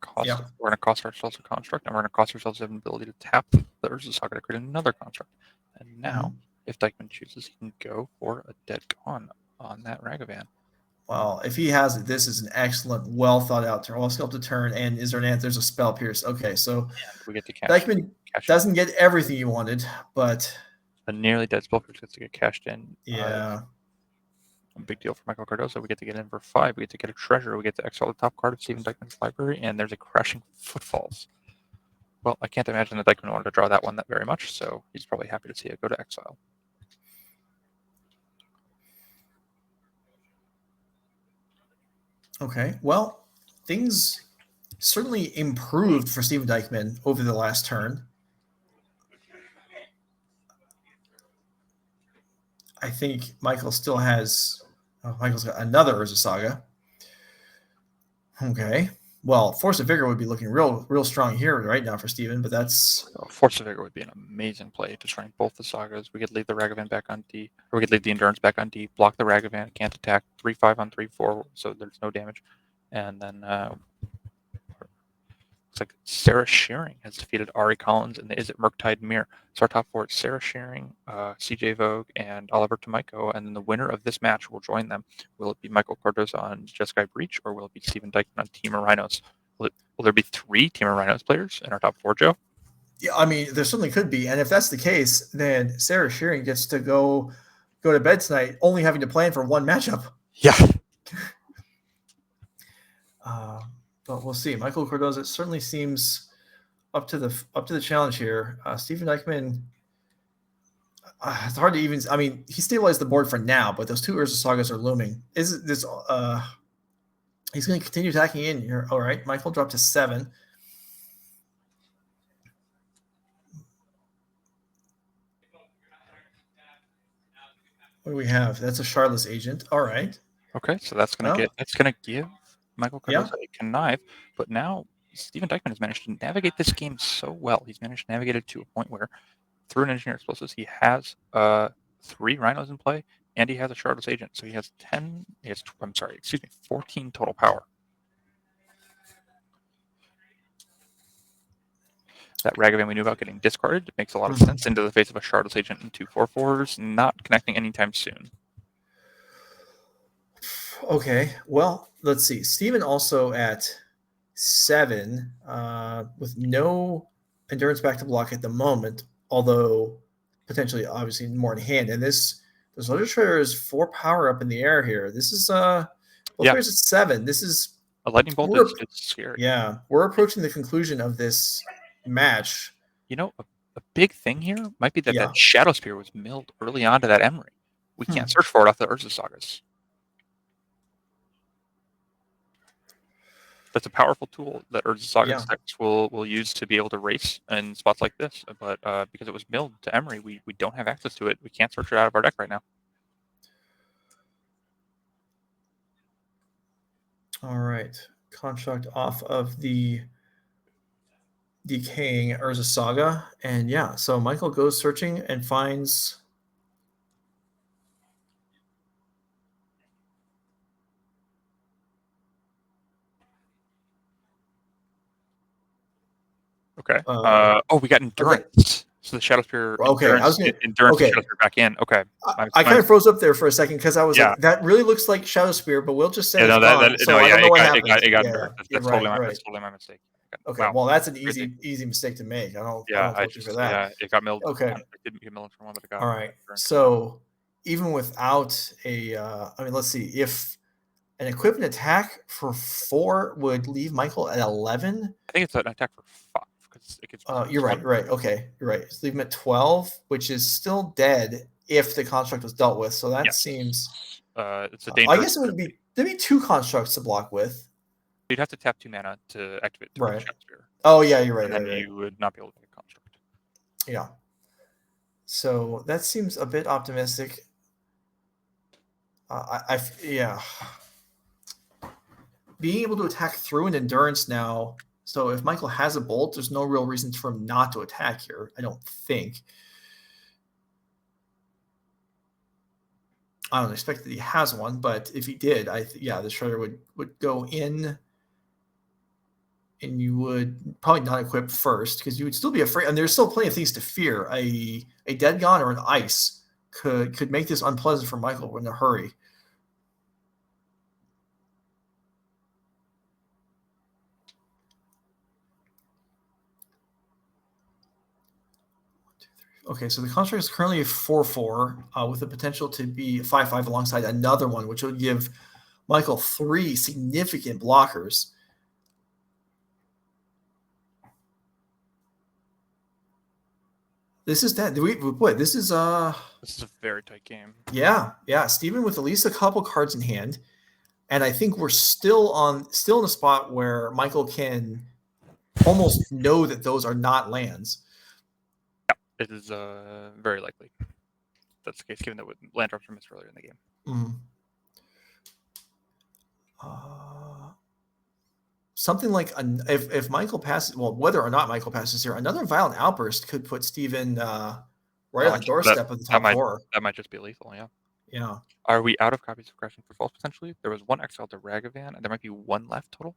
to cost ourselves a construct, and we're going to cost ourselves an ability to tap the Urza Saga to create another construct. And now, if Dykman chooses, he can go for a Dead Con on that Ragavan. Well, if he has it, this is an excellent, well thought out turn. All sculpted turn, and is there an answer? There's a spell pierce. Okay, so we get to cash. Dykman doesn't get everything you wanted, but a nearly dead spell pierce gets to get cashed in. Yeah, a big deal for Michael Cardoza. We get to get in for 5. We get to get a treasure. We get to exile the top card of Steven Dykman's library, and there's a Crashing Footfalls. Well, I can't imagine that Dykman wanted to draw that one that very much, so he's probably happy to see it go to exile. Okay, well, things certainly improved for Steven Dykman over the last turn. I think Michael still has. Michael's got another Urza Saga. Okay, well, Force of Vigor would be looking real strong here right now for Steven, but that's Force of Vigor would be an amazing play, destroying both the sagas. We could leave the Ragavan back on D, or we could leave the Endurance back on D, block the Ragavan, can't attack, 3/5 on 3/4, so there's no damage. And then looks like Sarah Shearing has defeated Ari Collins in the Izzet Murktide Mirror. So our top 4 is Sarah Shearing, CJ Voege, and Oliver Tomajko. And then the winner of this match will join them. Will it be Michael Cardoza on Jeskai Breach, or will it be Steven Dykman on Temur Rhinos? Will there be 3 Temur Rhinos players in our top 4, Joe? Yeah, I mean, there certainly could be. And if that's the case, then Sarah Shearing gets to go to bed tonight only having to plan for 1 matchup. Yeah. But we'll see. Michael Cardoza certainly seems up to the challenge here. Steven Dykman, it's hard to even. I mean, he stabilized the board for now, but those 2 Urza Sagas are looming. Is this? He's going to continue attacking in here. All right, Michael dropped to 7. What do we have? That's a Shardless Agent. All right. Okay, so that's gonna give Michael Cardoza a connive, but now Steven Dykman has managed to navigate this game so well. He's managed to navigate it to a point where, through an Engineer Explosives, he has 3 Rhinos in play, and he has a Shardless Agent. So he has 14 total power. That Ragavan we knew about getting discarded. It makes a lot of sense into the face of a Shardless Agent and 2 4/4s not connecting anytime soon. Okay, well, let's see. Steven also at 7 with no endurance back to block at the moment, although potentially obviously more in hand. And this Leisure Trader is 4 power up in the air here. This is both players at 7. This is a lightning bolt is scary. Yeah, we're approaching the conclusion of this match. You know, a big thing here might be that that Shadow Spear was milled early on to that Emery. We can't search for it off the Urza Sagas. That's a powerful tool that Urza Sagas decks will use to be able to race in spots like this. But because it was milled to Emery, we don't have access to it. We can't search it out of our deck right now. All right. Construct off of the decaying Urza Saga. And so Michael goes searching and finds okay. We got Endurance. Okay. So the Shadow Spear Endurance and Shadow Spear back in. Okay. I kind of froze up there for a second because I was like, that really looks like Shadow Spear, but we'll just say it's gone. I don't know what happened. It got that's totally my mistake. Okay, well, that's an easy mistake to make. I don't fault you for that. Yeah, it got milled. Okay. It didn't get milled from one, but it got. All right. So even without let's see. If an equipped attack for 4 would leave Michael at 11. I think it's an attack for 5. You're right. Okay, you're right. So leave him at 12, which is still dead if the construct was dealt with. So that seems. It's a dangerous. I guess there'd be 2 constructs to block with. You'd have to tap 2 mana to activate the Shadow Spear. Oh yeah, you're right. And then you would not be able to get a construct. Yeah. So that seems a bit optimistic. Being able to attack through an endurance now. So if Michael has a bolt, there's no real reason for him not to attack here, I don't think. I don't expect that he has one, but if he did, the Shredder would go in, and you would probably not equip first because you would still be afraid. And there's still plenty of things to fear. A Dead Gone or an Ice could make this unpleasant for Michael in a hurry. Okay, so the construct is currently a 4/4 with the potential to be 5/5 alongside another one, which would give Michael 3 significant blockers. This is dead. This is a very tight game. Yeah. Steven with at least a couple cards in hand, and I think we're still in a spot where Michael can almost know that those are not lands. It is very likely that's the case, given that land drops were missed earlier in the game. Something like if Michael passes, whether or not Michael passes here, another Violent Outburst could put Steven right on the doorstep of the top 4. That might just be lethal, Yeah. Are we out of copies of Crashing for Falls potentially? There was 1 exile to Ragavan, and there might be 1 left total.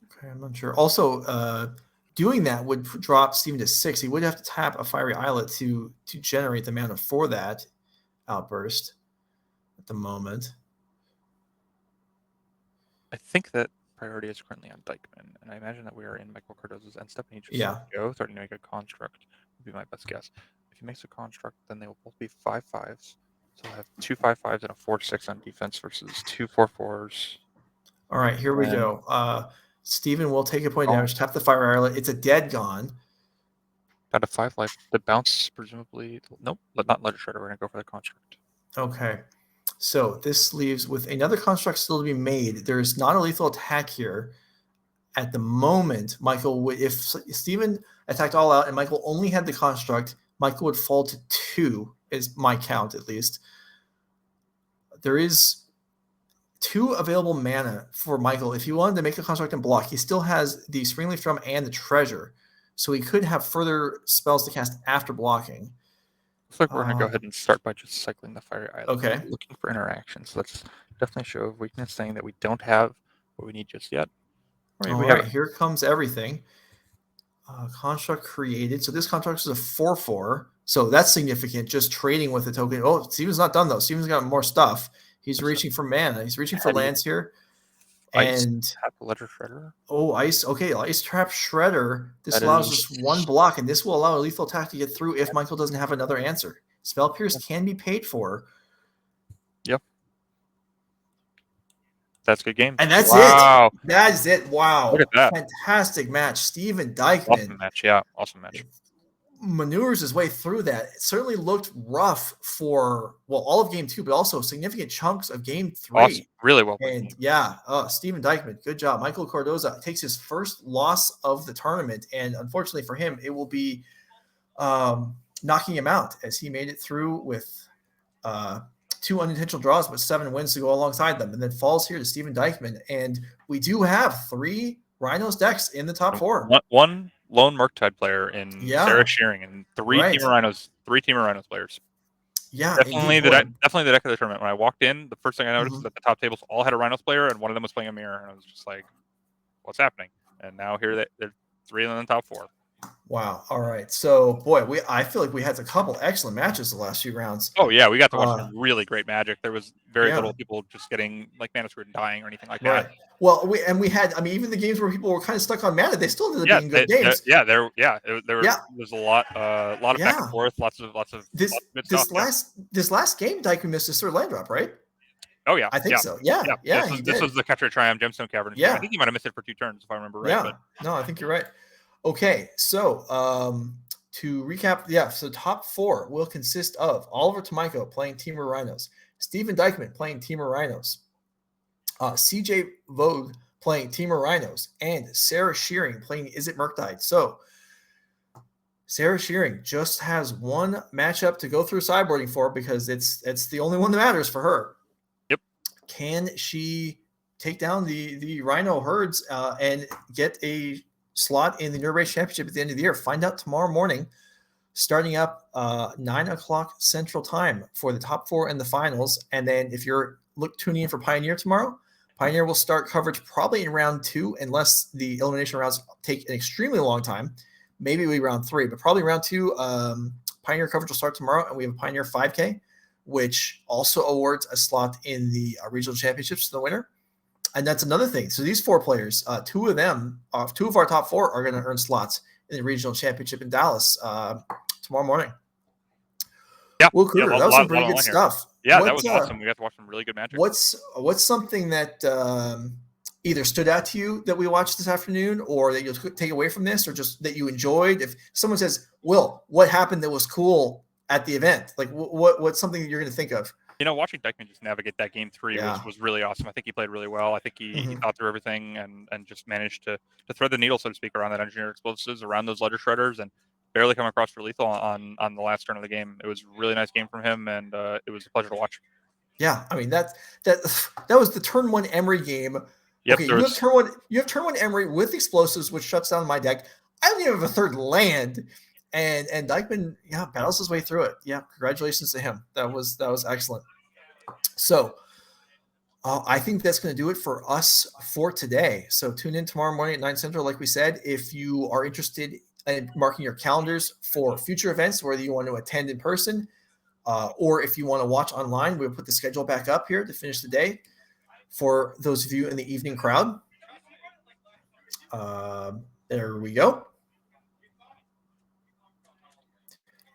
Okay, I'm not sure. Also, doing that would drop Steven to 6. He would have to tap a Fiery Islet to generate the mana for that outburst at the moment. I think that priority is currently on Dykman, and I imagine that we are in Michael Cardoza's end step, and he just go starting to make a construct would be my best guess. If he makes a construct, then they will both be 5/5s. So he'll have 2 5/5s and a 4/6 on defense versus 2 4/4s. All right, here we go. Steven will take a point of damage, tap the Fire Islet. It's a Dead Gone. Got a 5 life. The bounce, presumably. Nope, not Ledger Shredder. We're going to go for the construct. Okay. So this leaves with another construct still to be made. There's not a lethal attack here. At the moment, Michael would, if Steven attacked all out and Michael only had the construct, Michael would fall to 2, is my count at least. there is 2 available mana for Michael. If he wanted to make a construct and block, he still has the Springleaf Drum and the Treasure. So he could have further spells to cast after blocking. Looks like we're going to go ahead and start by just cycling the Fire Island. Okay. Looking for interactions. That's definitely a show of weakness, saying that we don't have what we need just yet. All right, here comes everything. Construct created. So this construct is a 4/4. So that's significant. Just trading with a token. Oh, Steven's not done though. Steven's got more stuff. He's reaching for mana. He's reaching for lands here. And Tap Ledger Shredder. Oh, ice. Okay, Ice Trap Shredder. This allows us 1 block, and this will allow a lethal attack to get through if Michael doesn't have another answer. Spell Pierce can be paid for. Yep. That's a good game. And that's it. That is it. Wow. Look at that. Fantastic match. Steven Dykman. Awesome match. Yeah, awesome match. Maneuvers his way through that. It certainly looked rough for, all of game 2, but also significant chunks of game 3. Awesome. Really well played. And Steven Dykman, good job. Michael Cardoza takes his first loss of the tournament, and unfortunately for him, it will be knocking him out as he made it through with 2 unintentional draws, but 7 wins to go alongside them, and then falls here to Steven Dykman. And we do have 3 Rhinos decks in the top 4. One lone Murktide player in Sarah Shearing, and 3 Temur Rhinos players. Yeah, definitely the deck of the tournament. When I walked in, the first thing I noticed is that the top tables all had a Rhinos player, and one of them was playing a mirror, and I was just like, "What's happening?" And now here they're 3 in the top 4. Wow. All right. So, boy, I feel like we had a couple excellent matches the last few rounds. Oh yeah, we got to watch some really great Magic. There was very little people just getting like mana screwed and dying or anything like that. Well, we had, even the games where people were kind of stuck on mana, they still ended up being good games. There was a lot of back and forth, lots of this last game, Dykman missed his 3rd land drop, right? Oh yeah, I think so. Yeah. This was the Capture Triumph Gemstone Cavern. Yeah, I think he might have missed it for 2 turns if I remember right. Yeah, no, I think you're right. Okay, so to recap, so top 4 will consist of Oliver Tomajko playing Temur Rhinos, Steven Dykman playing Temur Rhinos, CJ Voege playing Temur Rhinos, and Sarah Shearing playing Izzet Murktide. So Sarah Shearing just has 1 matchup to go through sideboarding for, because it's the only one that matters for her. Yep. Can she take down the Rhino herds and get a slot in the Nerd Race Championship at the end of the year? Find out tomorrow morning, starting up 9 o'clock Central Time for the top 4 and the finals. And then if you're tuning in for Pioneer tomorrow, Pioneer will start coverage probably in round 2, unless the elimination rounds take an extremely long time. Maybe it'll be round 3, but probably round 2. Pioneer coverage will start tomorrow, and we have a Pioneer 5K, which also awards a slot in the regional championships to the winner. And that's another thing. So these 4 players, 2 of our top 4 are going to earn slots in the regional championship in Dallas tomorrow morning. Yeah, Will Kruger, that was some pretty good stuff. Yeah, that was awesome. We got to watch some really good Magic. What's something that either stood out to you that we watched this afternoon, or that you'll take away from this, or just that you enjoyed? If someone says, "Will, what happened that was cool at the event?" Like, what's something that you're going to think of? Watching Dykman just navigate that game 3 was really awesome. I think he played really well. I think he thought through everything and just managed to thread the needle, so to speak, around that engineered explosives, around those ledger shredders, and barely come across for lethal on the last turn of the game. It was a really nice game from him, and it was a pleasure to watch. Yeah, that was the turn 1 Emery game. Yep, okay, you have turn 1 Emery with explosives, which shuts down my deck. I don't even have a 3rd land. And Dykman, battles his way through it. Yeah, congratulations to him. That was excellent. So I think that's going to do it for us for today. So tune in tomorrow morning at 9 Central, like we said. If you are interested in marking your calendars for future events, whether you want to attend in person or if you want to watch online, we'll put the schedule back up here to finish the day for those of you in the evening crowd. There we go.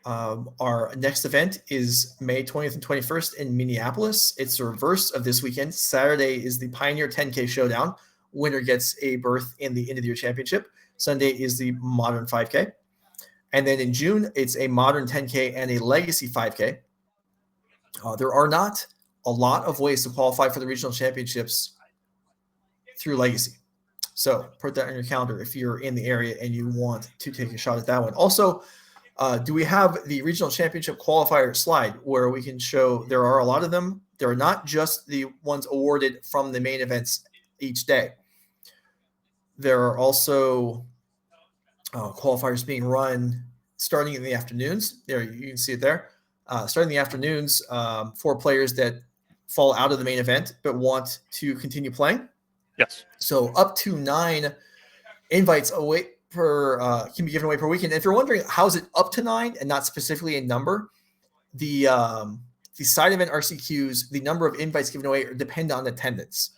Our next event is May 20th and 21st in Minneapolis. It's the reverse of this weekend. Saturday is the Pioneer 10K Showdown. Winner gets a berth in the end of the year championship. Sunday is the Modern 5K. And then in June, it's a Modern 10K and a Legacy 5K. There are not a lot of ways to qualify for the regional championships through Legacy. So put that on your calendar if you're in the area and you want to take a shot at that one. Also, Do we have the regional championship qualifier slide where we can show there are a lot of them? There are not just the ones awarded from the main events each day. There are also qualifiers being run starting in the afternoons. There, you can see it there. Starting in the afternoons for players that fall out of the main event but want to continue playing. Yes. So up to 9 invites away can be given away per weekend. If you're wondering how is it up to 9 and not specifically a number, the side event RCQs, the number of invites given away depend on attendance.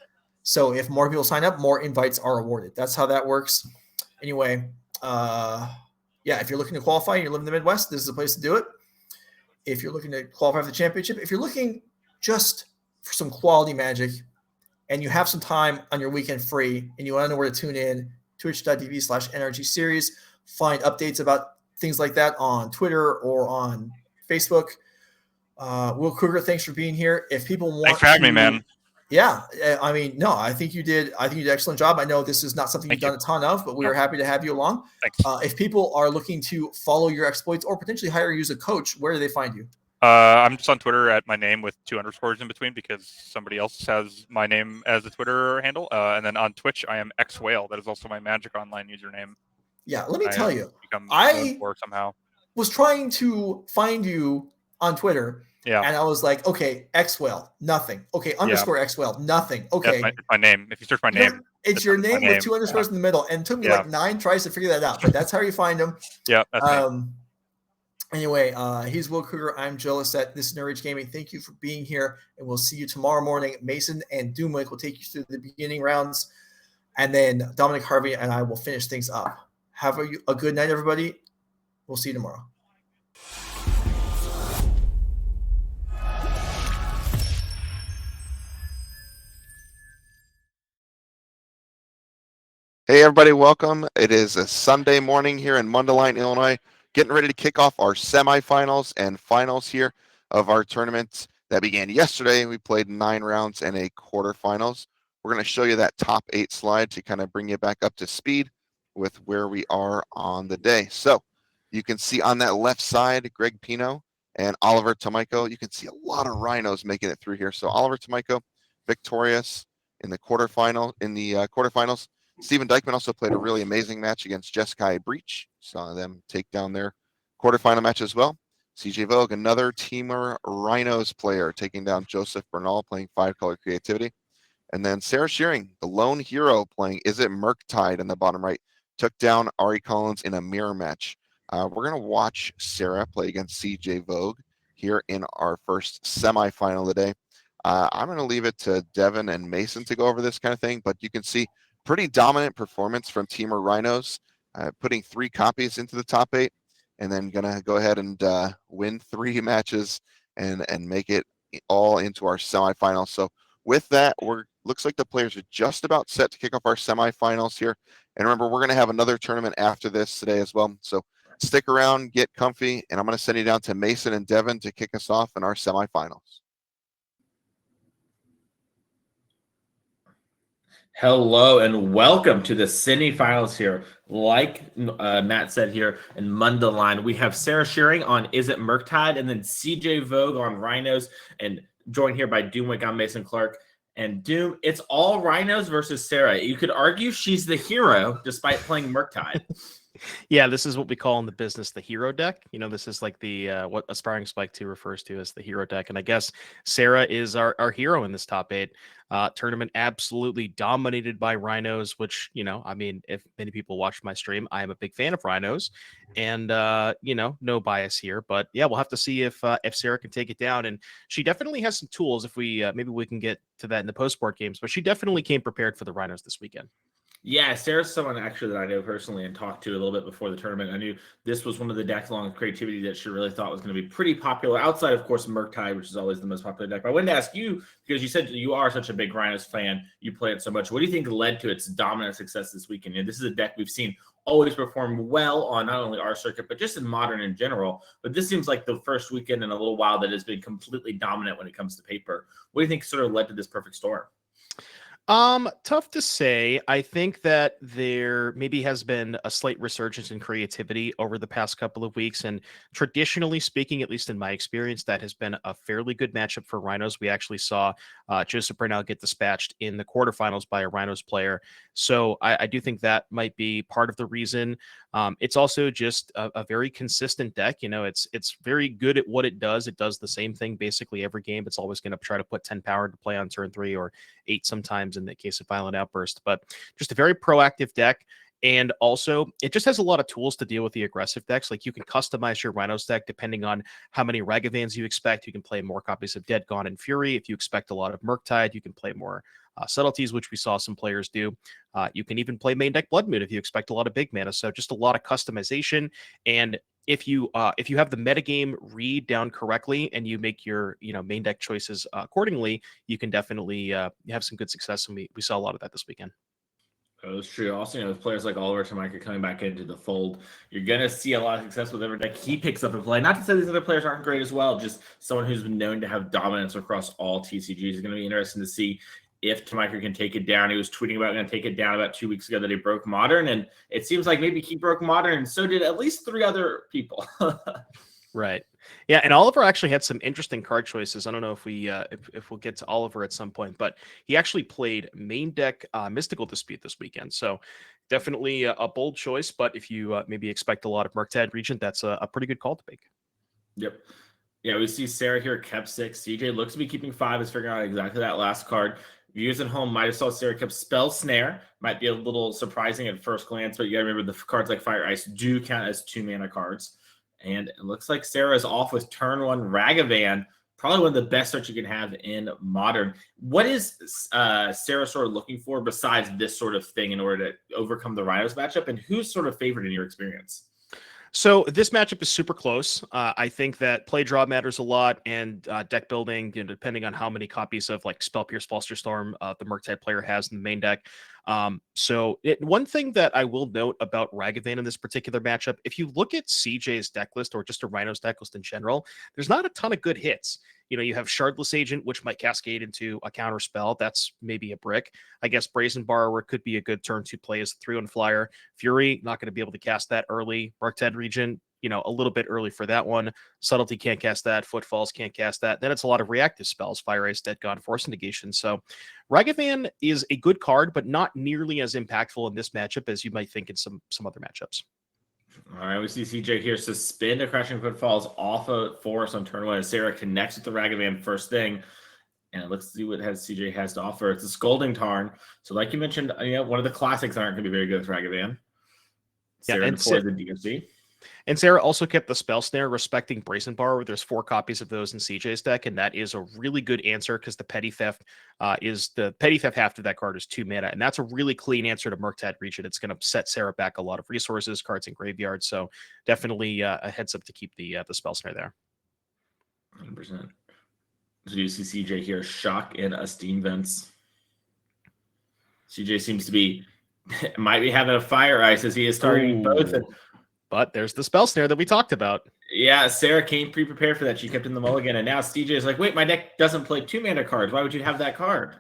So if more people sign up, more invites are awarded. That's how that works. Anyway, if you're looking to qualify and you live in the Midwest, this is the place to do it. If you're looking to qualify for the championship, if you're looking just for some quality Magic and you have some time on your weekend free and you want to know where to tune in, twitch.tv/NRG Series, find updates about things like that on Twitter or on Facebook. Will Kruger, thanks for being here. If people want Thanks for having me, man. Yeah, I mean, no, I think you did an excellent job. I know this is not something you've done a ton of, but we are happy to have you along. Thanks. If people are looking to follow your exploits or potentially hire you as a coach, where do they find you? I'm just on Twitter at my name with 2 underscores in between because somebody else has my name as a Twitter handle. And then on Twitch, I am xwhale. That is also my Magic Online username. Yeah, let me tell you, I somehow was trying to find you on Twitter. Yeah. And I was like, okay, xwhale, nothing. Okay, underscore xwhale, nothing. Okay. Yeah, my name. If you search my name. It's your name with 2 underscores in the middle. And it took me like 9 tries to figure that out. But that's how you find them. Yeah, that's me. Anyway, he's Will Kruger. I'm Joe Lissette. This is NRG Gaming. Thank you for being here. And we'll see you tomorrow morning. Mason and Doomwick will take you through the beginning rounds. And then Dominic Harvey and I will finish things up. Have a good night, everybody. We'll see you tomorrow. Hey, everybody, welcome. It is a Sunday morning here in Mundelein, Illinois, getting ready to kick off our semifinals and finals here of our tournament that began yesterday. We played 9 rounds and a quarterfinals. We're going to show you that top 8 slide to kind of bring you back up to speed with where we are on the day. So you can see on that left side, Greg Pino and Oliver Tomajko. You can see a lot of Rhinos making it through here. So Oliver Tomajko, victorious in the quarterfinals. Stephen Dykman also played a really amazing match against Jeskai Breach. Saw them take down their quarterfinal match as well. CJ Voege, another Temur Rhinos player, taking down Joseph Bernal, playing 5-color creativity. And then Sarah Shearing, the lone hero, playing Izzet Murktide in the bottom right, took down Ari Collins in a mirror match. We're going to watch Sarah play against CJ Voege here in our first semifinal of the day. I'm going to leave it to Devin and Mason to go over this kind of thing, but you can see pretty dominant performance from Temur Rhinos, putting 3 copies into the top 8, and then gonna go ahead and win 3 matches and make it all into our semifinals. So with that, looks like the players are just about set to kick off our semifinals here. And remember, we're gonna have another tournament after this today as well. So stick around, get comfy, and I'm gonna send you down to Mason and Devin to kick us off in our semifinals. Hello and welcome to the semifinals here. Like Matt said here in Mundelein, we have Sarah Shearing on Izzet Murktide and then CJ Voege on Rhinos, and joined here by Doomwick. I'm Mason Clark. And Doom, it's all Rhinos versus Sarah. You could argue she's the hero despite playing Murktide. Yeah, this is what we call in the business the hero deck. You know, this is like the what Aspiring Spike 2 refers to as the hero deck. And I guess Sarah is our hero in this top 8. Tournament absolutely dominated by Rhinos, which, you know, I mean, if many people watch my stream, I am a big fan of Rhinos. And, you know, no bias here. But yeah, we'll have to see if Sarah can take it down. And she definitely has some tools if we maybe we can get to that in the post-sport games. But she definitely came prepared for the Rhinos this weekend. Yeah, Sarah's someone actually that I know personally and talked to a little bit before the tournament. I knew this was one of the decks along with creativity that she really thought was going to be pretty popular outside, of course, Murktide, which is always the most popular deck. But I wanted to ask you, because you said you are such a big Rhinos fan, you play it so much. What do you think led to its dominant success this weekend? And this is a deck we've seen always perform well on not only our circuit, but just in Modern in general. But this seems like the first weekend in a little while that has been completely dominant when it comes to paper. What do you think sort of led to this perfect storm? Tough to say. I think that there maybe has been a slight resurgence in creativity over the past couple of weeks. And traditionally speaking, at least in my experience, that has been a fairly good matchup for Rhinos. We actually saw Joseph Bernal get dispatched in the quarterfinals by a Rhinos player. So I do think that might be part of the reason. It's also just a very consistent deck. It's very good at what it does. It does the same thing basically every game. It's always going to try to put 10 power to play on turn 3 or 8 sometimes in the case of Violent Outburst, but just a very proactive deck. And also, it just has a lot of tools to deal with the aggressive decks. Like you can customize your Rhinos deck depending on how many Ragavans you expect. You can play more copies of Dead, Gone, and Fury. If you expect a lot of Murktide, you can play more subtleties, which we saw some players do. You can even play main deck Blood Moon if you expect a lot of big mana. So just a lot of customization. And if you have the metagame read down correctly and you make your main deck choices accordingly, you can definitely have some good success. And we saw a lot of that this weekend. Oh, that's true. Also, with players like Oliver Tomajko coming back into the fold, you're going to see a lot of success with every deck he picks up and play. Not to say these other players aren't great as well, just someone who's been known to have dominance across all TCGs. Is going to be interesting to see if Tomajko can take it down. He was tweeting about going to take it down about 2 weeks ago that he broke Modern, and it seems like maybe he broke Modern, and so did at least 3 other people. Right. Yeah, and Oliver actually had some interesting card choices. I don't know if if we'll get to Oliver at some point, but he actually played main deck Mystical Dispute this weekend. So definitely a bold choice. But if you maybe expect a lot of Murktide Regent, that's a pretty good call to make. Yep. Yeah, we see Sarah here kept 6. CJ looks to be keeping 5. Is figuring out exactly that last card. Viewers at home might have saw Sarah kept Spell Snare. Might be a little surprising at first glance, but you gotta remember the cards like Fire Ice do count as 2 mana cards. And it looks like Sarah is off with turn 1 Ragavan. Probably one of the best starts you can have in Modern. What is Sarah sort of looking for besides this sort of thing in order to overcome the Rhinos matchup? And who's sort of favored in your experience? So this matchup is super close. I think that play draw matters a lot, and deck building, depending on how many copies of like Spell Pierce, Foster Storm the Murktide player has in the main deck. One thing that I will note about Ragavan in this particular matchup, if you look at CJ's deck list or just a Rhinos deck list in general, there's not a ton of good hits. You have Shardless Agent, which might cascade into a counter spell. That's maybe a brick. I guess Brazen Borrower could be a good turn to play as a 3-1 flyer. Fury, not going to be able to cast that early. Murktide Regent, a little bit early for that one. Subtlety can't cast that. Footfalls can't cast that. Then it's a lot of reactive spells. Fire Ice, Dead Gone, Force Negation. So Ragavan is a good card, but not nearly as impactful in this matchup as you might think in some other matchups. All right, we see CJ here suspend a Crashing Footfalls off of Forest on turn 1. And Sarah connects with the Ragavan first thing. And let's see what CJ has to offer. It's a Scolding Tarn. So like you mentioned, one of the classics aren't going to be very good with Ragavan. Sarah deploys the DFC. And Sarah also kept the Spell Snare, respecting Brazen Borrower. There's 4 copies of those in CJ's deck, and that is a really good answer because the Petty Theft half of that card is 2 mana, and that's a really clean answer to Murktide Regent. It's going to set Sarah back a lot of resources, cards in graveyard, so definitely a heads up to keep the Spell Snare there. 100%. So you see CJ here, Shock and a Steam Vents. CJ seems to be might be having a Fire Ice as he is targeting both. But there's the Spell Snare that we talked about. Yeah, Sarah came pre-prepared for that. She kept in the mulligan, and now CJ is like, wait, my deck doesn't play 2 mana cards. Why would you have that card?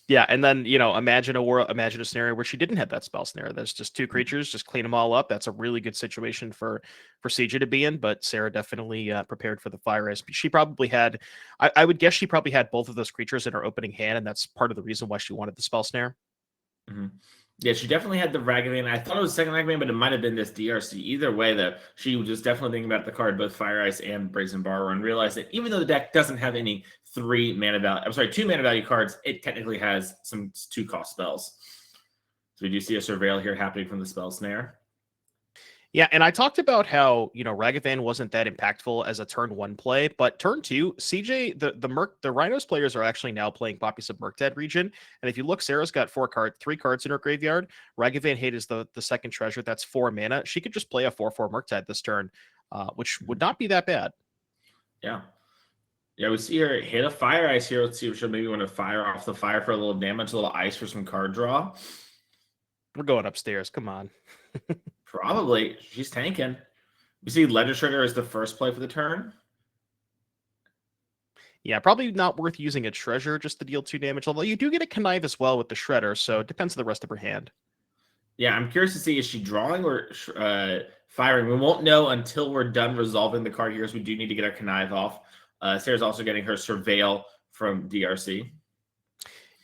Yeah, and then imagine a scenario where she didn't have that Spell Snare. There's just 2 creatures, just clean them all up. That's a really good situation for CJ to be in. But Sarah definitely prepared for the Fire Ice. She probably had, I would guess she probably had both of those creatures in her opening hand, and that's part of the reason why she wanted the Spell Snare. Mm-hmm. Yeah, she definitely had the Ragavan. I thought it was the second Ragavan, but it might have been this DRC. Either way, though, she was just definitely thinking about the card, both Fire Ice and Brazen Borrower, and realized that even though the deck doesn't have any 2 mana value cards, it technically has some 2-cost spells. So we do see a Surveil here happening from the Spell Snare. Yeah, and I talked about how, Ragavan wasn't that impactful as a turn 1 play, but turn 2, CJ, the Rhinos players are actually now playing copies of Murktide Regent. And if you look, Sarah's got 3 cards in her graveyard. Ragavan Hate is the second treasure. That's 4 mana. She could just play a 4/4 Murktide this turn, which would not be that bad. Yeah. Yeah, we see her hit a Fire Ice here. Let's see if she'll maybe want to fire off the fire for a little damage, a little ice for some card draw. We're going upstairs. Come on. Probably. She's tanking. We see Legislator as the first play for the turn. Yeah, probably not worth using a treasure just to deal 2 damage, although you do get a connive as well with the shredder, so it depends on the rest of her hand. Yeah, I'm curious to see, is she drawing or firing? We won't know until we're done resolving the card here, as we do need to get our connive off. Sarah's also getting her surveil from DRC.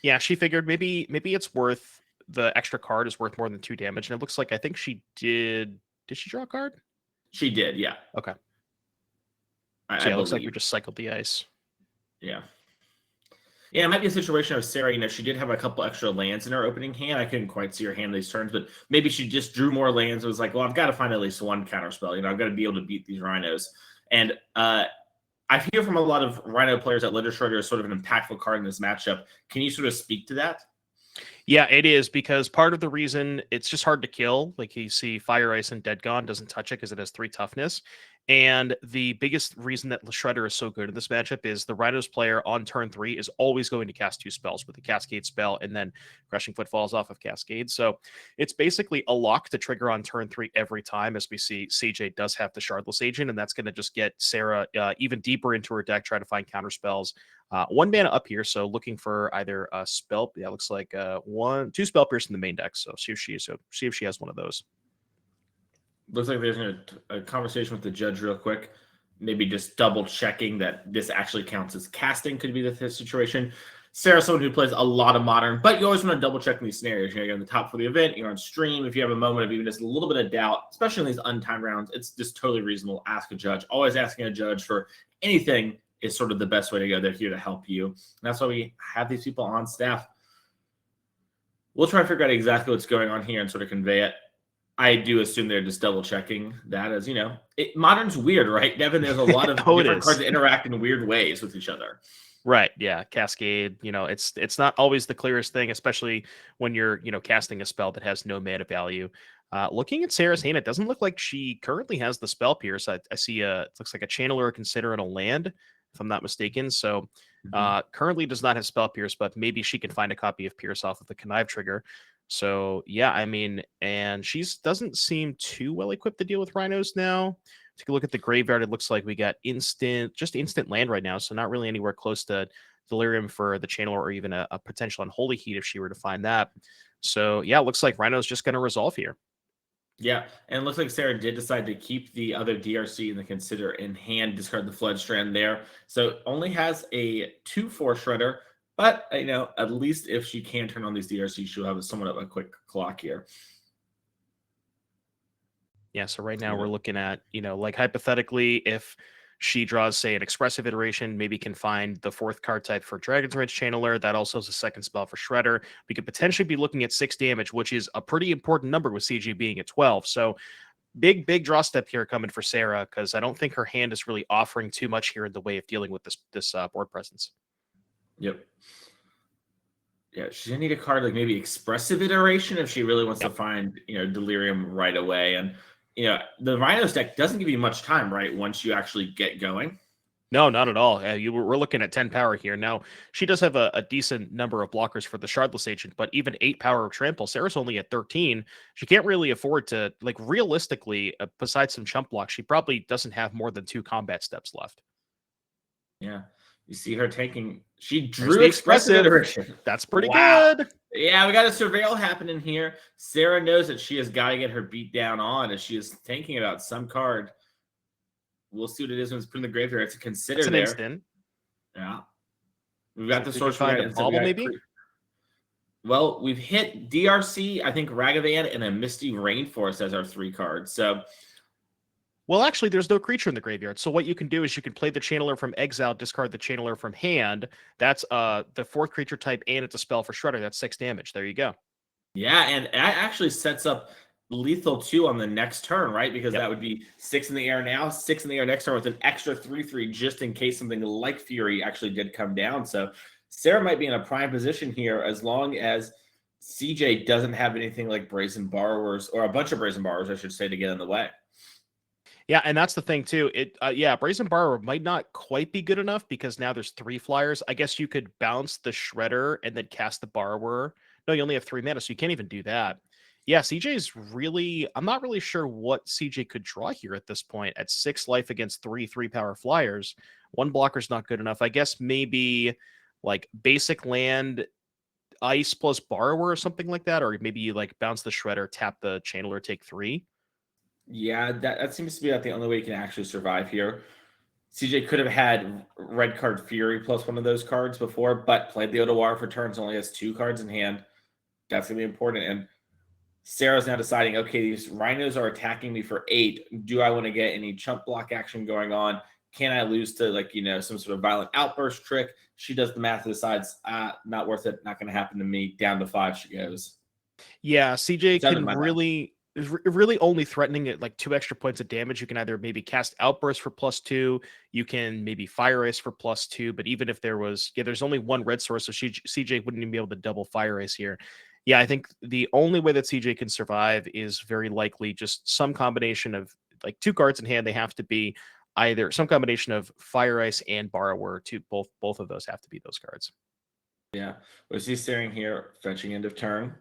Yeah, she figured maybe it's worth the extra card is worth more than 2 damage, and it looks like I think she did. Did she draw a card? She did, yeah. Okay. I So yeah, it looks like believe. we just cycled the ice. Yeah. Yeah, it might be a situation of Sarah, she did have a couple extra lands in her opening hand. I couldn't quite see her hand these turns, but maybe she just drew more lands. It was like, well, I've got to find at least one counter spell. I've got to be able to beat these Rhinos. And I hear from a lot of Rhino players that Litter Shredder is sort of an impactful card in this matchup. Can you sort of speak to that? Yeah, it is, because part of the reason it's just hard to kill, like you see Fire Ice and Dead Gone doesn't touch it because it has 3 toughness. And the biggest reason that Shredder is so good in this matchup is the Rhinos player on turn 3 is always going to cast 2 spells with the Cascade spell and then Crushing Footfalls off of Cascade. So it's basically a lock to trigger on turn 3 every time, as we see CJ does have the Shardless Agent, and that's going to just get Sarah even deeper into her deck, try to find counter spells. 1 mana up here, so looking for either a spell. Yeah, looks like 2 spell pierce in the main deck. So see if she has one of those. Looks like there's a conversation with the judge real quick. Maybe just double checking that this actually counts as casting could be the situation. Sarah's someone who plays a lot of Modern, but you always want to double check in these scenarios. You're on the top for the event, you're on stream. If you have a moment of even just a little bit of doubt, especially in these untimed rounds, it's just totally reasonable. Ask a judge. Always asking a judge for anything is sort of the best way to go. They're here to help you. And that's why we have these people on staff. We'll try to figure out exactly what's going on here and sort of convey it. I do assume they're just double checking that, as Modern's weird, right, Devin? There's a lot of different cards that interact in weird ways with each other. Right. Yeah. Cascade, it's not always the clearest thing, especially when you're, casting a spell that has no mana value. Looking at Sarah's hand, it doesn't look like she currently has the spell pierce. I see it looks like a channeler or consider and a land, if I'm not mistaken. So currently does not have spell pierce, but maybe she can find a copy of pierce off of the connive trigger. So yeah, and she doesn't seem too well equipped to deal with Rhinos now. Take a look at the graveyard. It looks like we got instant land right now, so not really anywhere close to Delirium for the Channeler or even a potential Unholy Heat if she were to find that. So yeah, it looks like Rhino's just going to resolve here. Yeah, and it looks like Sarah did decide to keep the other DRC in the consider in hand, discard the Flood Strand there. So only has a 2/4 Shredder, but at least if she can turn on these DRC, she'll have somewhat of a quick clock here. Yeah, so right now we're looking at, like hypothetically, if she draws, say, an expressive iteration, maybe can find the 4th card type for Dragon's Rage Channeler. That also is a 2nd spell for Shredder. We could potentially be looking at 6 damage, which is a pretty important number with CG being at 12. So big draw step here coming for Sarah, because I don't think her hand is really offering too much here in the way of dealing with this board presence. Yep. Yeah, she's gonna need a card like maybe expressive iteration if she really wants to find Delirium right away. And the Rhinos deck doesn't give you much time, right? Once you actually get going. No, not at all. We're looking at 10 power here. Now, she does have a decent number of blockers for the Shardless Agent, but even 8 power of Trample. Sarah's only at 13. She can't really afford to, realistically, besides some chump blocks, she probably doesn't have more than 2 combat steps left. Yeah. You see her taking. She drew expressive iteration. That's pretty good. Yeah, we got a surveil happening here. Sarah knows that she has got to get her beat down on as she is thinking about some card. We'll see what it is when it's put in the graveyard. It's a consider there. Instant. Yeah. We've got the source. Find a bobble, maybe? Well, we've hit DRC, I think Ragavan, and a Misty Rainforest as our 3 cards. So. Well, actually, there's no creature in the graveyard. So what you can do is you can play the Channeler from exile, discard the Channeler from hand. That's the 4th creature type, and it's a spell for Shredder. That's 6 damage. There you go. Yeah, and that actually sets up lethal 2 on the next turn, right? Because that would be 6 in the air now, 6 in the air next turn with an extra 3/3 just in case something like Fury actually did come down. So Sarah might be in a prime position here as long as CJ doesn't have anything like Brazen Borrowers, or a bunch of Brazen Borrowers, I should say, to get in the way. Yeah, and that's the thing too. Brazen Borrower might not quite be good enough because now there's 3 flyers. I guess you could bounce the Shredder and then cast the Borrower. No, you only have 3 mana, so you can't even do that. Yeah, CJ's really, I'm not really sure what CJ could draw here at this point. At 6 life against 3 power flyers, 1 blocker's not good enough. I guess maybe like basic land, ice plus borrower or something like that, or maybe you like bounce the shredder, tap the channeler, take 3. Yeah, that seems to be like the only way you can actually survive here. CJ could have had red card Fury plus one of those cards before, but played the Odawara for turns, only has 2 cards in hand. That's going to be important. And Sarah's now deciding, okay, these Rhinos are attacking me for 8. Do I want to get any chump block action going on? Can I lose to like, some sort of violent outburst trick? She does the math and decides, not worth it. Not going to happen to me. Down to 5 she goes. Yeah, CJ It's under can my math. really only threatening it like 2 extra points of damage. You can either maybe cast Outburst for +2, you can maybe Fire Ice for +2, but even if there's only 1 red source, so CJ wouldn't even be able to double Fire Ice here. Yeah, I think the only way that CJ can survive is very likely just some combination of like 2 cards in hand. They have to be either some combination of Fire Ice and Borrower. Both of those have to be those cards. Yeah. Was he staring here, fetching end of turn?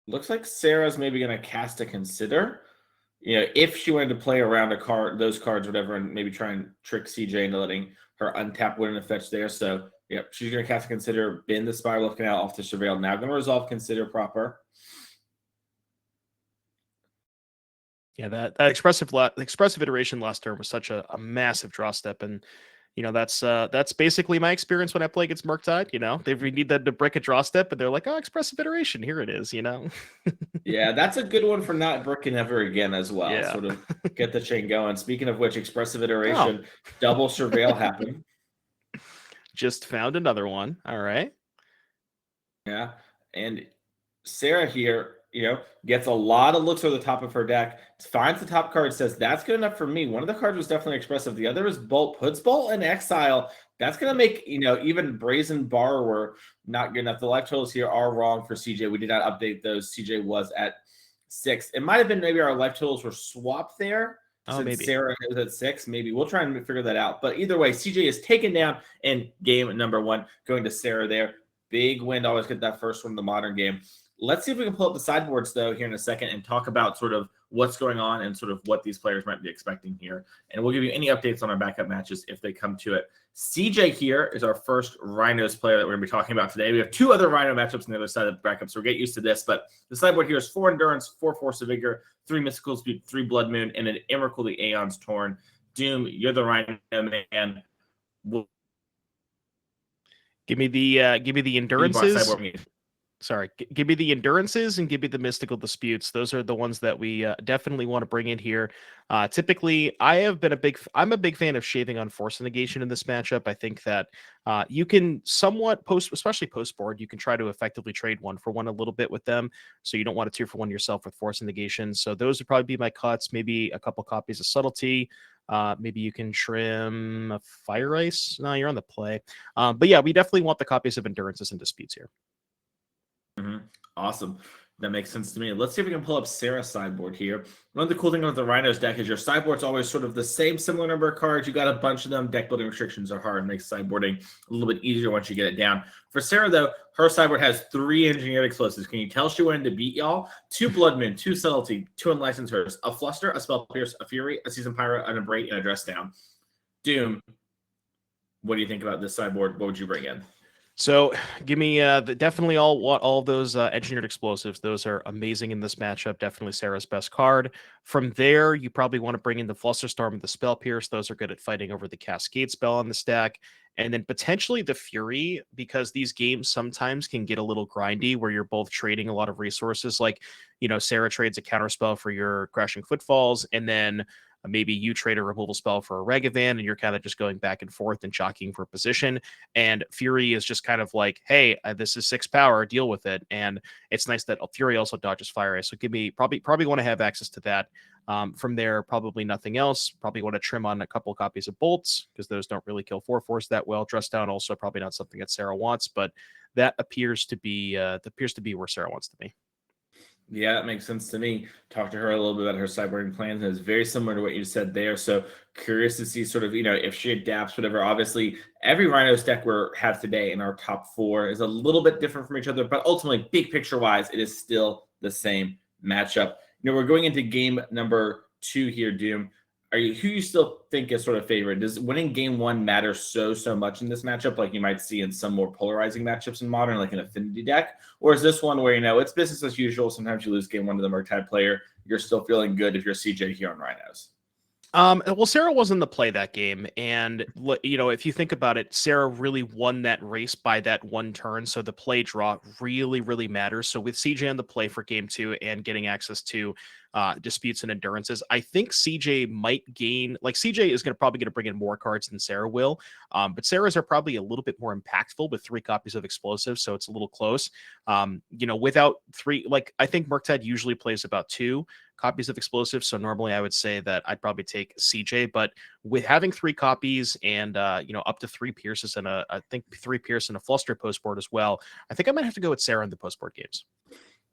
Looks like Sarah's maybe going to cast a Consider. If she wanted to play around those cards, whatever, and maybe try and trick CJ into letting her untap win and fetch there. So, yep, she's going to cast a Consider, bin the Spiral of Canal off the Surveil. Now going to resolve Consider proper. Yeah, that expressive iteration last turn was such a massive draw step, and that's basically my experience when I play against Murktide. They need that to break a draw step, but they're like, oh, expressive iteration, here it is. Yeah, that's a good one for not bricking ever again as well. Yeah. Sort of get the chain going. Speaking of which, expressive iteration, double Surveil happened. Just found another one. All right. Yeah, and Sarah here, gets a lot of looks over the top of her deck. Finds the top card, says that's good enough for me. One of the cards was definitely expressive. The other is Bolt. Puts Bolt in exile. That's going to make, even Brazen Borrower not good enough. The life totals here are wrong for CJ. We did not update those. CJ was at 6. It might have been maybe our life totals were swapped there. Oh, maybe. Sarah was at 6. Maybe we'll try and figure that out. But either way, CJ is taken down in game number 1, going to Sarah there. Big win to always get that first one in the modern game. Let's see if we can pull up the sideboards, though, here in a second and talk about sort of what's going on and sort of what these players might be expecting here. And we'll give you any updates on our backup matches if they come to it. CJ here is our first Rhinos player that we're going to be talking about today. We have 2 other Rhino matchups on the other side of the bracket, so we'll get used to this. But the sideboard here is 4 Endurance, 4 Force of Vigor, 3 Mystical Speed, 3 Blood Moon, and an Emrakul the Aeon's Torn. Doom, you're the Rhino man. Give me the endurances. Sorry, give me the endurances and give me the mystical disputes. Those are the ones that we definitely want to bring in here. Typically, I'm a big fan of shaving on force negation in this matchup. I think that you can somewhat especially post board, you can try to effectively trade 1-for-1 a little bit with them. So you don't want to 2-for-1 yourself with force negation. So those would probably be my cuts. Maybe a couple copies of subtlety. Maybe you can trim a Fire Ice. No, you're on the play. But yeah, we definitely want the copies of endurances and disputes here. Awesome. That makes sense to me. Let's see if we can pull up Sarah's sideboard here. One of the cool things with the Rhinos deck is your sideboard's always sort of the same similar number of cards. You got a bunch of them. Deck building restrictions are hard. Makes sideboarding a little bit easier once you get it down. For Sarah, though, her sideboard has 3 engineered explosives. Can you tell she wanted to beat y'all? 2 Blood Moon, 2 Subtlety, 2 Unlicensed Hers, a Fluster, a Spell Pierce, a Fury, a Season Pyro, an Abrade, and a Dress Down. Doom, what do you think about this sideboard? What would you bring in? So give me definitely all those engineered explosives. Those are amazing in this matchup. Definitely Sarah's best card. From there, you probably want to bring in the Flusterstorm and the Spell Pierce. Those are good at fighting over the Cascade spell on the stack. And then potentially the Fury, because these games sometimes can get a little grindy where you're both trading a lot of resources. Like, Sarah trades a counterspell for your Crashing Footfalls, and then maybe you trade a removal spell for a Ragavan, and you're kind of just going back and forth and jockeying for position. And Fury is just kind of like, hey, this is 6 power, deal with it. And it's nice that Fury also dodges Fire Ice. So give me probably want to have access to that. From there, probably nothing else. Probably want to trim on a couple copies of Bolts because those don't really kill 4/4 that well. Dress Down also probably not something that Sarah wants, but that appears to be where Sarah wants to be. Yeah, that makes sense to me. Talk to her a little bit about her sideboarding plans, and it's very similar to what you said there. So curious to see sort of, if she adapts, whatever. Obviously, every Rhinos deck we have today in our top 4 is a little bit different from each other, but ultimately, big picture wise, it is still the same matchup. We're going into game number 2 here, Doom. Who you still think is sort of favorite? Does winning game 1 matter so much in this matchup, like you might see in some more polarizing matchups in Modern, like an Affinity deck? Or is this one where, it's business as usual? Sometimes you lose game 1 to the Murktide player. You're still feeling good if you're CJ here on Rhinos. Well, Sarah was in the play that game, and if you think about it, Sarah really won that race by that one turn, so the play draw really, really matters. So with CJ on the play for game 2 and getting access to disputes and endurances, I think CJ might gain. Like CJ is probably going to bring in more cards than Sarah will, but Sarah's are probably a little bit more impactful with 3 copies of explosives, so it's a little close. Without 3, like I think Murktide usually plays about 2 copies of explosives, so normally I would say that I'd probably take CJ, but with having 3 copies and up to 3 Pierces and I think 3 Pierce and a Fluster post board as well, I think I might have to go with Sarah in the post board games.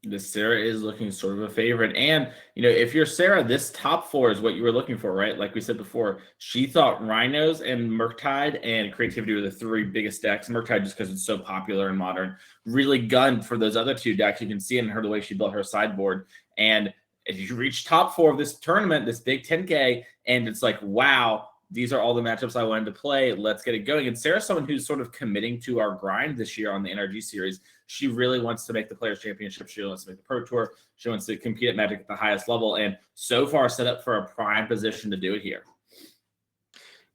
This Sarah is looking sort of a favorite. And, if you're Sarah, this top 4 is what you were looking for, right? Like we said before, she thought Rhinos and Murktide and Creativity were the 3 biggest decks. Murktide, just because it's so popular in Modern, really gunned for those other 2 decks. You can see it in her the way she built her sideboard. And if you reach top 4 of this tournament, this big 10K, and it's like, wow, these are all the matchups I wanted to play. Let's get it going. And Sarah's someone who's sort of committing to our grind this year on the NRG series. She really wants to make the Players Championship. She wants to make the Pro Tour. She wants to compete at Magic at the highest level, and so far set up for a prime position to do it here.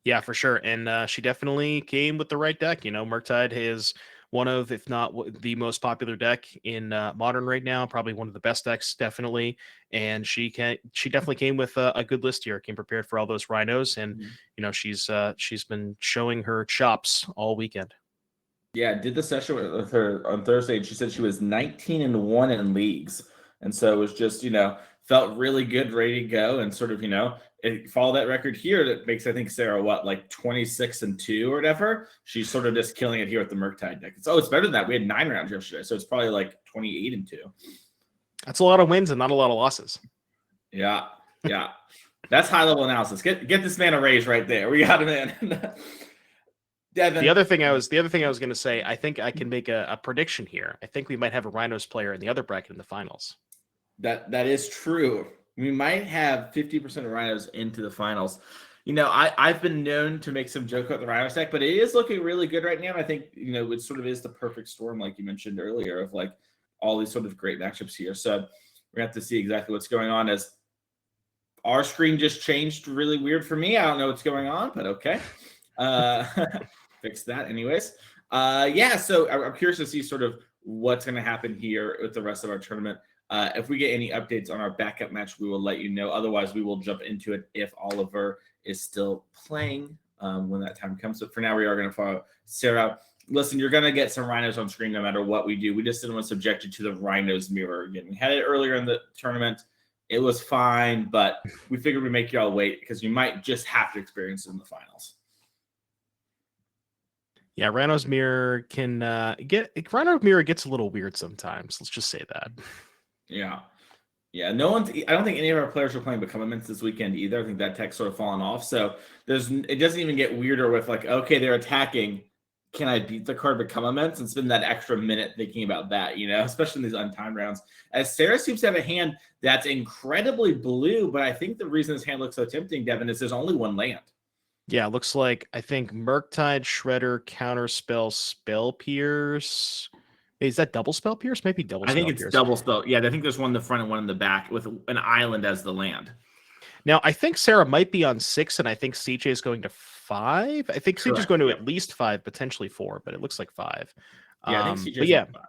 Yeah, for sure. And she definitely came with the right deck. Murktide is one of, if not the most popular deck in Modern right now, probably one of the best decks, definitely. And she definitely came with a good list here, came prepared for all those Rhinos. And, she's been showing her chops all weekend. Yeah, did the session with her on Thursday, and she said she was 19-1 in leagues. And so it was just, felt really good, ready to go, and sort of, follow that record here. That makes, I think, Sarah, like 26-2 or whatever. She's sort of just killing it here with the Murktide deck. It's better than that. We had 9 rounds yesterday, so it's probably like 28-2. That's a lot of wins and not a lot of losses. Yeah. That's high level analysis. Get this man a raise right there. We got him in. Devin. The other thing I was going to say, I think I can make a prediction here. I think we might have a Rhinos player in the other bracket in the finals. That is true. We might have 50% of Rhinos into the finals. I've been known to make some joke about the Rhinos deck, but it is looking really good right now. I think, it sort of is the perfect storm, like you mentioned earlier, of like all these sort of great matchups here. So we're going to have to see exactly what's going on, as our screen just changed really weird for me. I don't know what's going on, but okay. Fix that anyways. So I'm curious to see sort of what's going to happen here with the rest of our tournament. If we get any updates on our backup match, we will let you know. Otherwise, we will jump into it if Oliver is still playing when that time comes. But for now, we are going to follow Sarah. Listen, you're going to get some Rhinos on screen no matter what we do. We just didn't want to subject you to the Rhinos mirror again. We had it earlier in the tournament. It was fine, but we figured we'd make y'all wait because you might just have to experience it in the finals. Yeah, Rhinos mirror Rhino mirror gets a little weird sometimes. Let's just say that. Yeah. I don't think any of our players are playing Become Immense this weekend either. I think that tech's sort of fallen off. So it doesn't even get weirder with like, okay, they're attacking. Can I beat the card Become Immense and spend that extra minute thinking about that, especially in these untimed rounds? As Sarah seems to have a hand that's incredibly blue, but I think the reason this hand looks so tempting, Devin, is there's only 1 land. Yeah, it looks like, I think, Murktide, Shredder, Counterspell, Spell Pierce. Is that double Spell Pierce? Maybe double Spell Pierce. I think it's double Spell. Yeah, I think there's one in the front and one in the back with an island as the land. Now, I think Sarah might be on 6, and I think CJ is going to 5. I think CJ is going to at least 5, potentially 4, but it looks like 5. Yeah, I think CJ's on 5.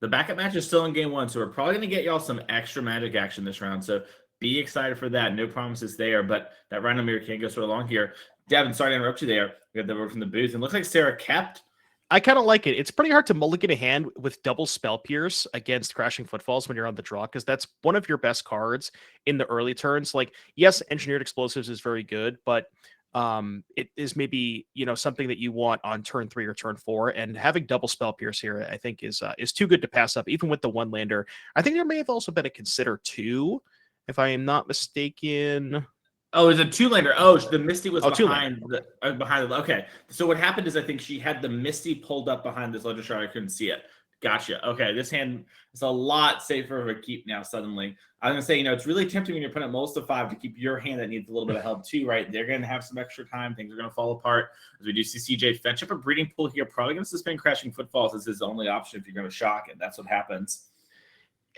The backup match is still in game 1, so we're probably going to get y'all some extra Magic action this round. So be excited for that. No promises there, but that Rhino mirror can't go so long here. Devin, sorry to interrupt you there. We got the word from the booth, and it looks like Sarah kept. I kind of like it. It's pretty hard to mulligan a hand with double Spell Pierce against Crashing Footfalls when you're on the draw, because that's one of your best cards in the early turns. Like, yes, Engineered Explosives is very good, but it is maybe, something that you want on turn 3 or turn 4, and having double spell pierce here, I think is too good to pass up, even with the one lander. I think there may have also been a consider 2, if I am not mistaken. Oh, it's a 2-lander. Oh, the Misty was Two-lander. behind the. Okay, so what happened is I think she had the Misty pulled up behind this Ledger Shard. I couldn't see it. Gotcha. Okay, this hand is a lot safer of a keep now. Suddenly, I was gonna say, it's really tempting when you're putting most of 5 to keep your hand that needs a little bit of help too, right? They're gonna have some extra time. Things are gonna fall apart as we do see CJ fetch up a breeding pool here. Probably gonna suspend Crashing Footfalls as his only option if you're gonna shock it. That's what happens.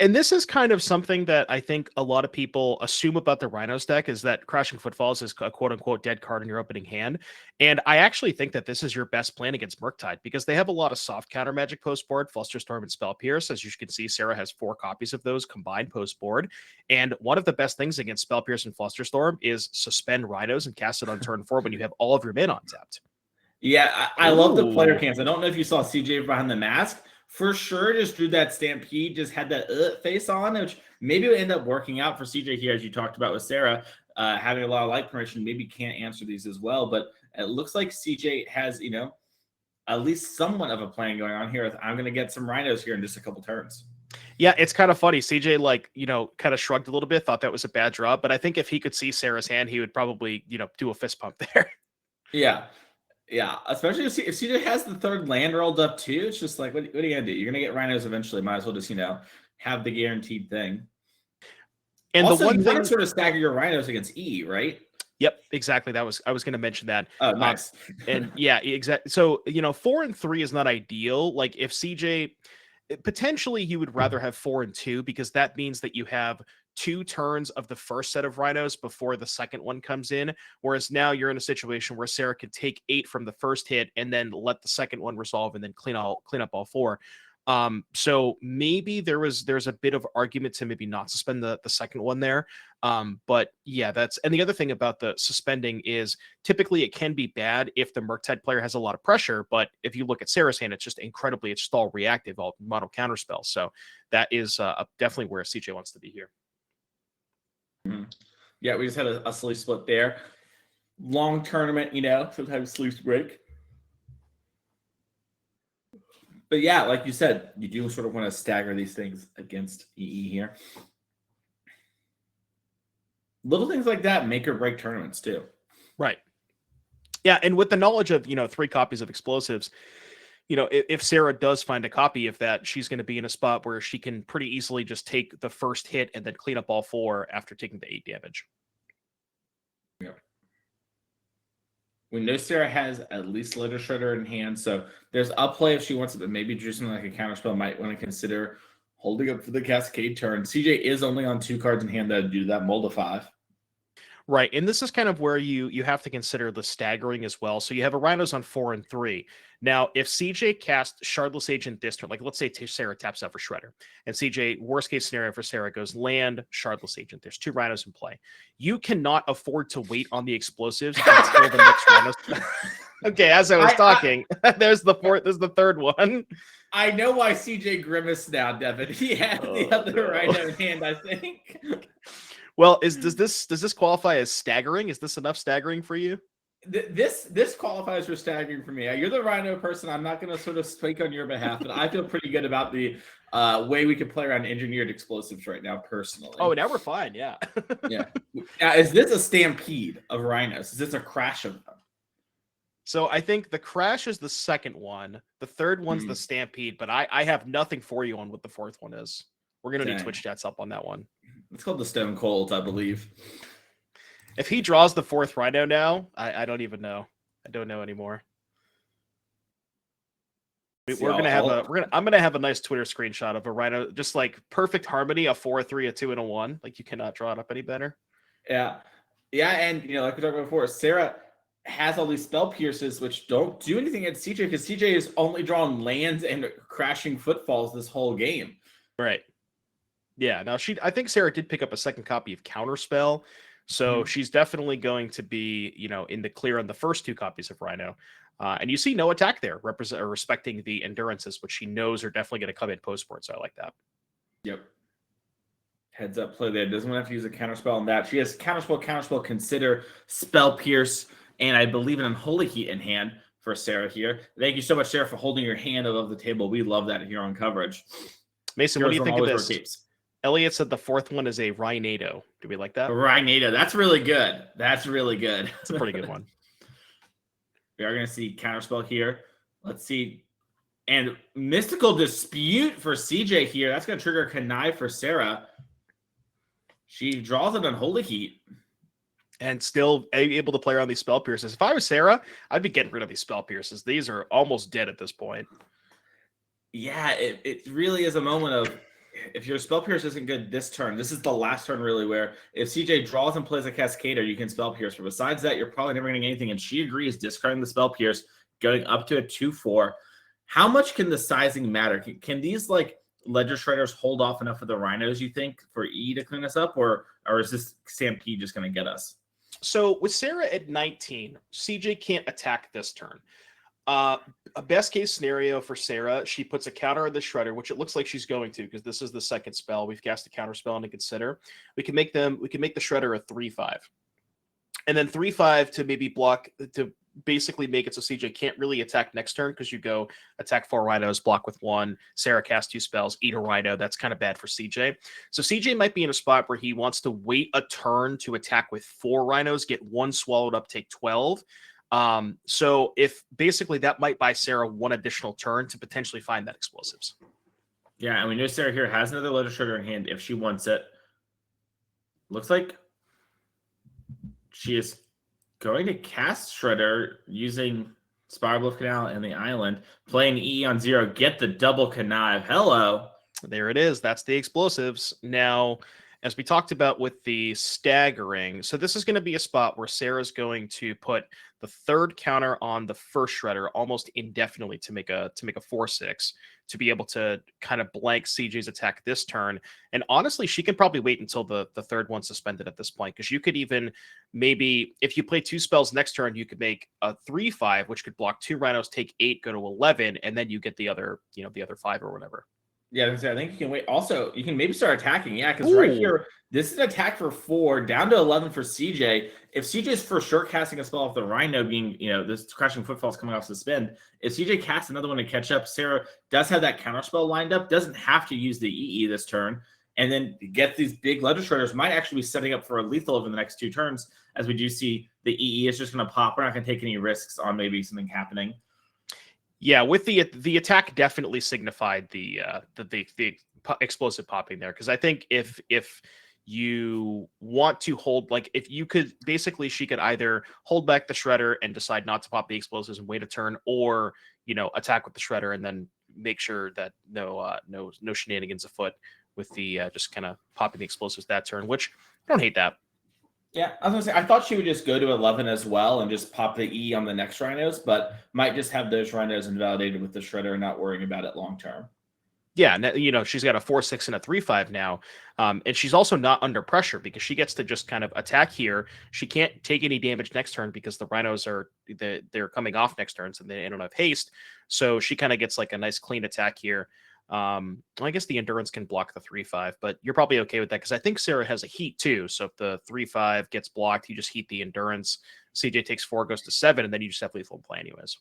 And this is kind of something that I think a lot of people assume about the Rhinos deck, is that Crashing Footfalls is a quote-unquote dead card in your opening hand. And I actually think that this is your best plan against Murktide, because they have a lot of soft counter magic post board, Flusterstorm and Spell Pierce. As you can see, Sarah has 4 copies of those combined post board. And one of the best things against Spell Pierce and Flusterstorm is suspend Rhinos and cast it on turn 4 when you have all of your mana untapped. Yeah, I love the player cams. I don't know if you saw CJ behind the mask. For sure, just drew that Stampede, just had that face on, which maybe would end up working out for CJ here, as you talked about with Sarah, having a lot of light permission, maybe can't answer these as well. But it looks like CJ has, at least somewhat of a plan going on here. I'm going to get some Rhinos here in just a couple turns. Yeah, it's kind of funny. CJ, kind of shrugged a little bit, thought that was a bad draw. But I think if he could see Sarah's hand, he would probably, do a fist pump there. Yeah. Yeah, especially if CJ has the 3rd land rolled up too. It's just like, what are you gonna do? You're gonna get Rhinos eventually. Might as well just have the guaranteed thing. And also, the one thing, sort of stagger your Rhinos against E, right? Yep, exactly. I was going to mention that. Oh, nice. And yeah, exactly. So 4 and 3 is not ideal. Like if CJ potentially, he would rather have 4 and 2, because that means that you have 2 turns of the first set of Rhinos before the second one comes in. Whereas now you're in a situation where Sarah could take 8 from the first hit and then let the second one resolve and then clean up all 4. So maybe there's a bit of argument to maybe not suspend the second one there. But yeah, and the other thing about the suspending is typically it can be bad if the Murktide player has a lot of pressure. But if you look at Sarah's hand, it's just it's all reactive, all mono counterspell. So that is definitely where CJ wants to be here. Mm-hmm. Yeah, we just had a sleeve split there. Long tournament, sometimes sleeves break. But yeah, like you said, you do sort of want to stagger these things against EE here. Little things like that make or break tournaments too. Right. Yeah, and with the knowledge of, 3 copies of explosives, if Sarah does find a copy of that, she's going to be in a spot where she can pretty easily just take the first hit and then clean up all 4 after taking the 8 damage. Yeah. We know Sarah has at least Letter Shredder in hand, so there's a play if she wants it, but maybe do something like a counterspell might want to consider holding up for the Cascade turn. CJ is only on 2 cards in hand that do that, Mold of 5. Right, and this is kind of where you have to consider the staggering as well. So you have a Rhinos on 4 and 3. Now, if CJ casts Shardless Agent this turn, like let's say Sarah taps out for Shredder, and CJ, worst case scenario for Sarah, goes land, Shardless Agent. There's 2 Rhinos in play. You cannot afford to wait on the explosives until the next Rhinos. Okay, as I was talking, there's the 3rd one. I know why CJ grimaced now, Devin. He had the other Rhino in hand, I think. Well, does this qualify as staggering? Is this enough staggering for you? This qualifies for staggering for me. You're the Rhino person. I'm not going to sort of speak on your behalf, but I feel pretty good about the way we can play around engineered explosives right now, personally. Oh, now we're fine. Yeah. Yeah. Now, is this a stampede of Rhinos? Is this a crash of them? So I think the crash is the second one. The third one's the stampede, but I have nothing for you on what the 4th one is. We're going to need Twitch chats up on that one. It's called the Stone Cold, I believe. If he draws the 4th Rhino now, I don't even know. I don't know anymore. I'm gonna have a nice Twitter screenshot of a Rhino, just like perfect harmony, a 4, a 3, a 2, and a 1. Like you cannot draw it up any better. Yeah, and like we talked about before, Sarah has all these spell pierces which don't do anything at CJ because CJ has only drawn lands and crashing footfalls this whole game. Right. Yeah. Now I think Sarah did pick up a second copy of Counterspell. So she's definitely going to be, in the clear on the first 2 copies of Rhino. And you see no attack there, respecting the endurances, which she knows are definitely going to come in post-board. So I like that. Yep. Heads up play there. Doesn't have to use a counterspell on that. She has counterspell, consider, spell pierce. and I believe an Unholy Heat in hand for Sarah here. Thank you so much, Sarah, for holding your hand above the table. We love that here on coverage. Mason, what do you think of this? Capes. Elliot said the fourth one is a Rhinado. Do we like that? Rhinado. That's really good. That's really good. It's a pretty good one. We are going to see Counterspell here. Let's see. And Mystical Dispute for CJ here. That's going to trigger Connive for Sarah. She draws an Unholy Heat. And still able to play around these Spell Pierces. If I was Sarah, I'd be getting rid of these Spell Pierces. These are almost dead at this point. Yeah, it really is a moment of, if your Spell Pierce isn't good this turn, this is the last turn really where if CJ draws and plays a Cascader, you can Spell Pierce. But besides that, you're probably never getting anything. And she agrees, discarding the Spell Pierce, going up to a 2/4. How much can the sizing matter? Can these like Ledger Shredders hold off enough of the Rhinos, you think, for E to clean us up? Or is this Stampede just going to get us? So with Sarah at 19, CJ can't attack this turn. A best case scenario for Sarah, she puts a counter on the Shredder, which it looks like she's going to, because this is the second spell. We've cast a counter spell to consider. We can make the Shredder a 3/5. And then 3/5 to maybe block, to basically make it so CJ can't really attack next turn, because you go attack 4 Rhinos, block with 1, Sarah casts 2 spells, eat a Rhino. That's kind of bad for CJ. So CJ might be in a spot where he wants to wait a turn to attack with 4 Rhinos, get 1 swallowed up, take 12. So if basically that might buy Sarah 1 additional turn to potentially find that explosives. Yeah, and we know Sarah here has another Ledger Shredder in hand if she wants it. Looks like she is going to cast Shredder using Spiral Bluff Canal and the Island, playing E on 0, get the double Connive. Hello. There it is. That's the explosives. Now, as we talked about with the staggering, so this is going to be a spot where Sarah's going to put the 3rd counter on the first Shredder almost indefinitely to make a 4/6 to be able to kind of blank CJ's attack this turn. And honestly, she can probably wait until the 3rd one's suspended at this point, because you could even maybe, if you play 2 spells next turn, you could make a 3/5, which could block 2 Rhinos, take 8, go to 11, and then you get the other 5 or whatever. Yeah, I think you can wait. Also, you can maybe start attacking. Yeah, because right here, this is an attack for 4, down to 11 for CJ. If CJ's for sure casting a spell off the Rhino, being, this Crashing Footfall's coming off suspend, if CJ casts another one to catch up, Sarah does have that counter spell lined up, doesn't have to use the EE this turn, and then get these big Ledger Shredders. Might actually be setting up for a lethal over the next 2 turns, as we do see the EE is just going to pop. We're not going to take any risks on maybe something happening. Yeah, with the attack definitely signified the explosive popping there, because I think if you want to hold, like, if you could basically, she could either hold back the Shredder and decide not to pop the explosives and wait a turn, or attack with the Shredder and then make sure that no shenanigans afoot with the just kind of popping the explosives that turn, which I don't hate that. Yeah, I was gonna say, I thought she would just go to 11 as well and just pop the E on the next Rhinos, but might just have those Rhinos invalidated with the Shredder and not worrying about it long term. Yeah, she's got a 4/6 and a 3/5 now, and she's also not under pressure because she gets to just kind of attack here. She can't take any damage next turn because the Rhinos they're coming off next turn, so they don't have haste. So she kind of gets like a nice clean attack here. I guess the Endurance can block the 3/5, but you're probably okay with that because I think Sarah has a heat too. So if the 3/5 gets blocked, you just heat the Endurance. CJ takes 4, goes to 7, and then you just have lethal in play anyways.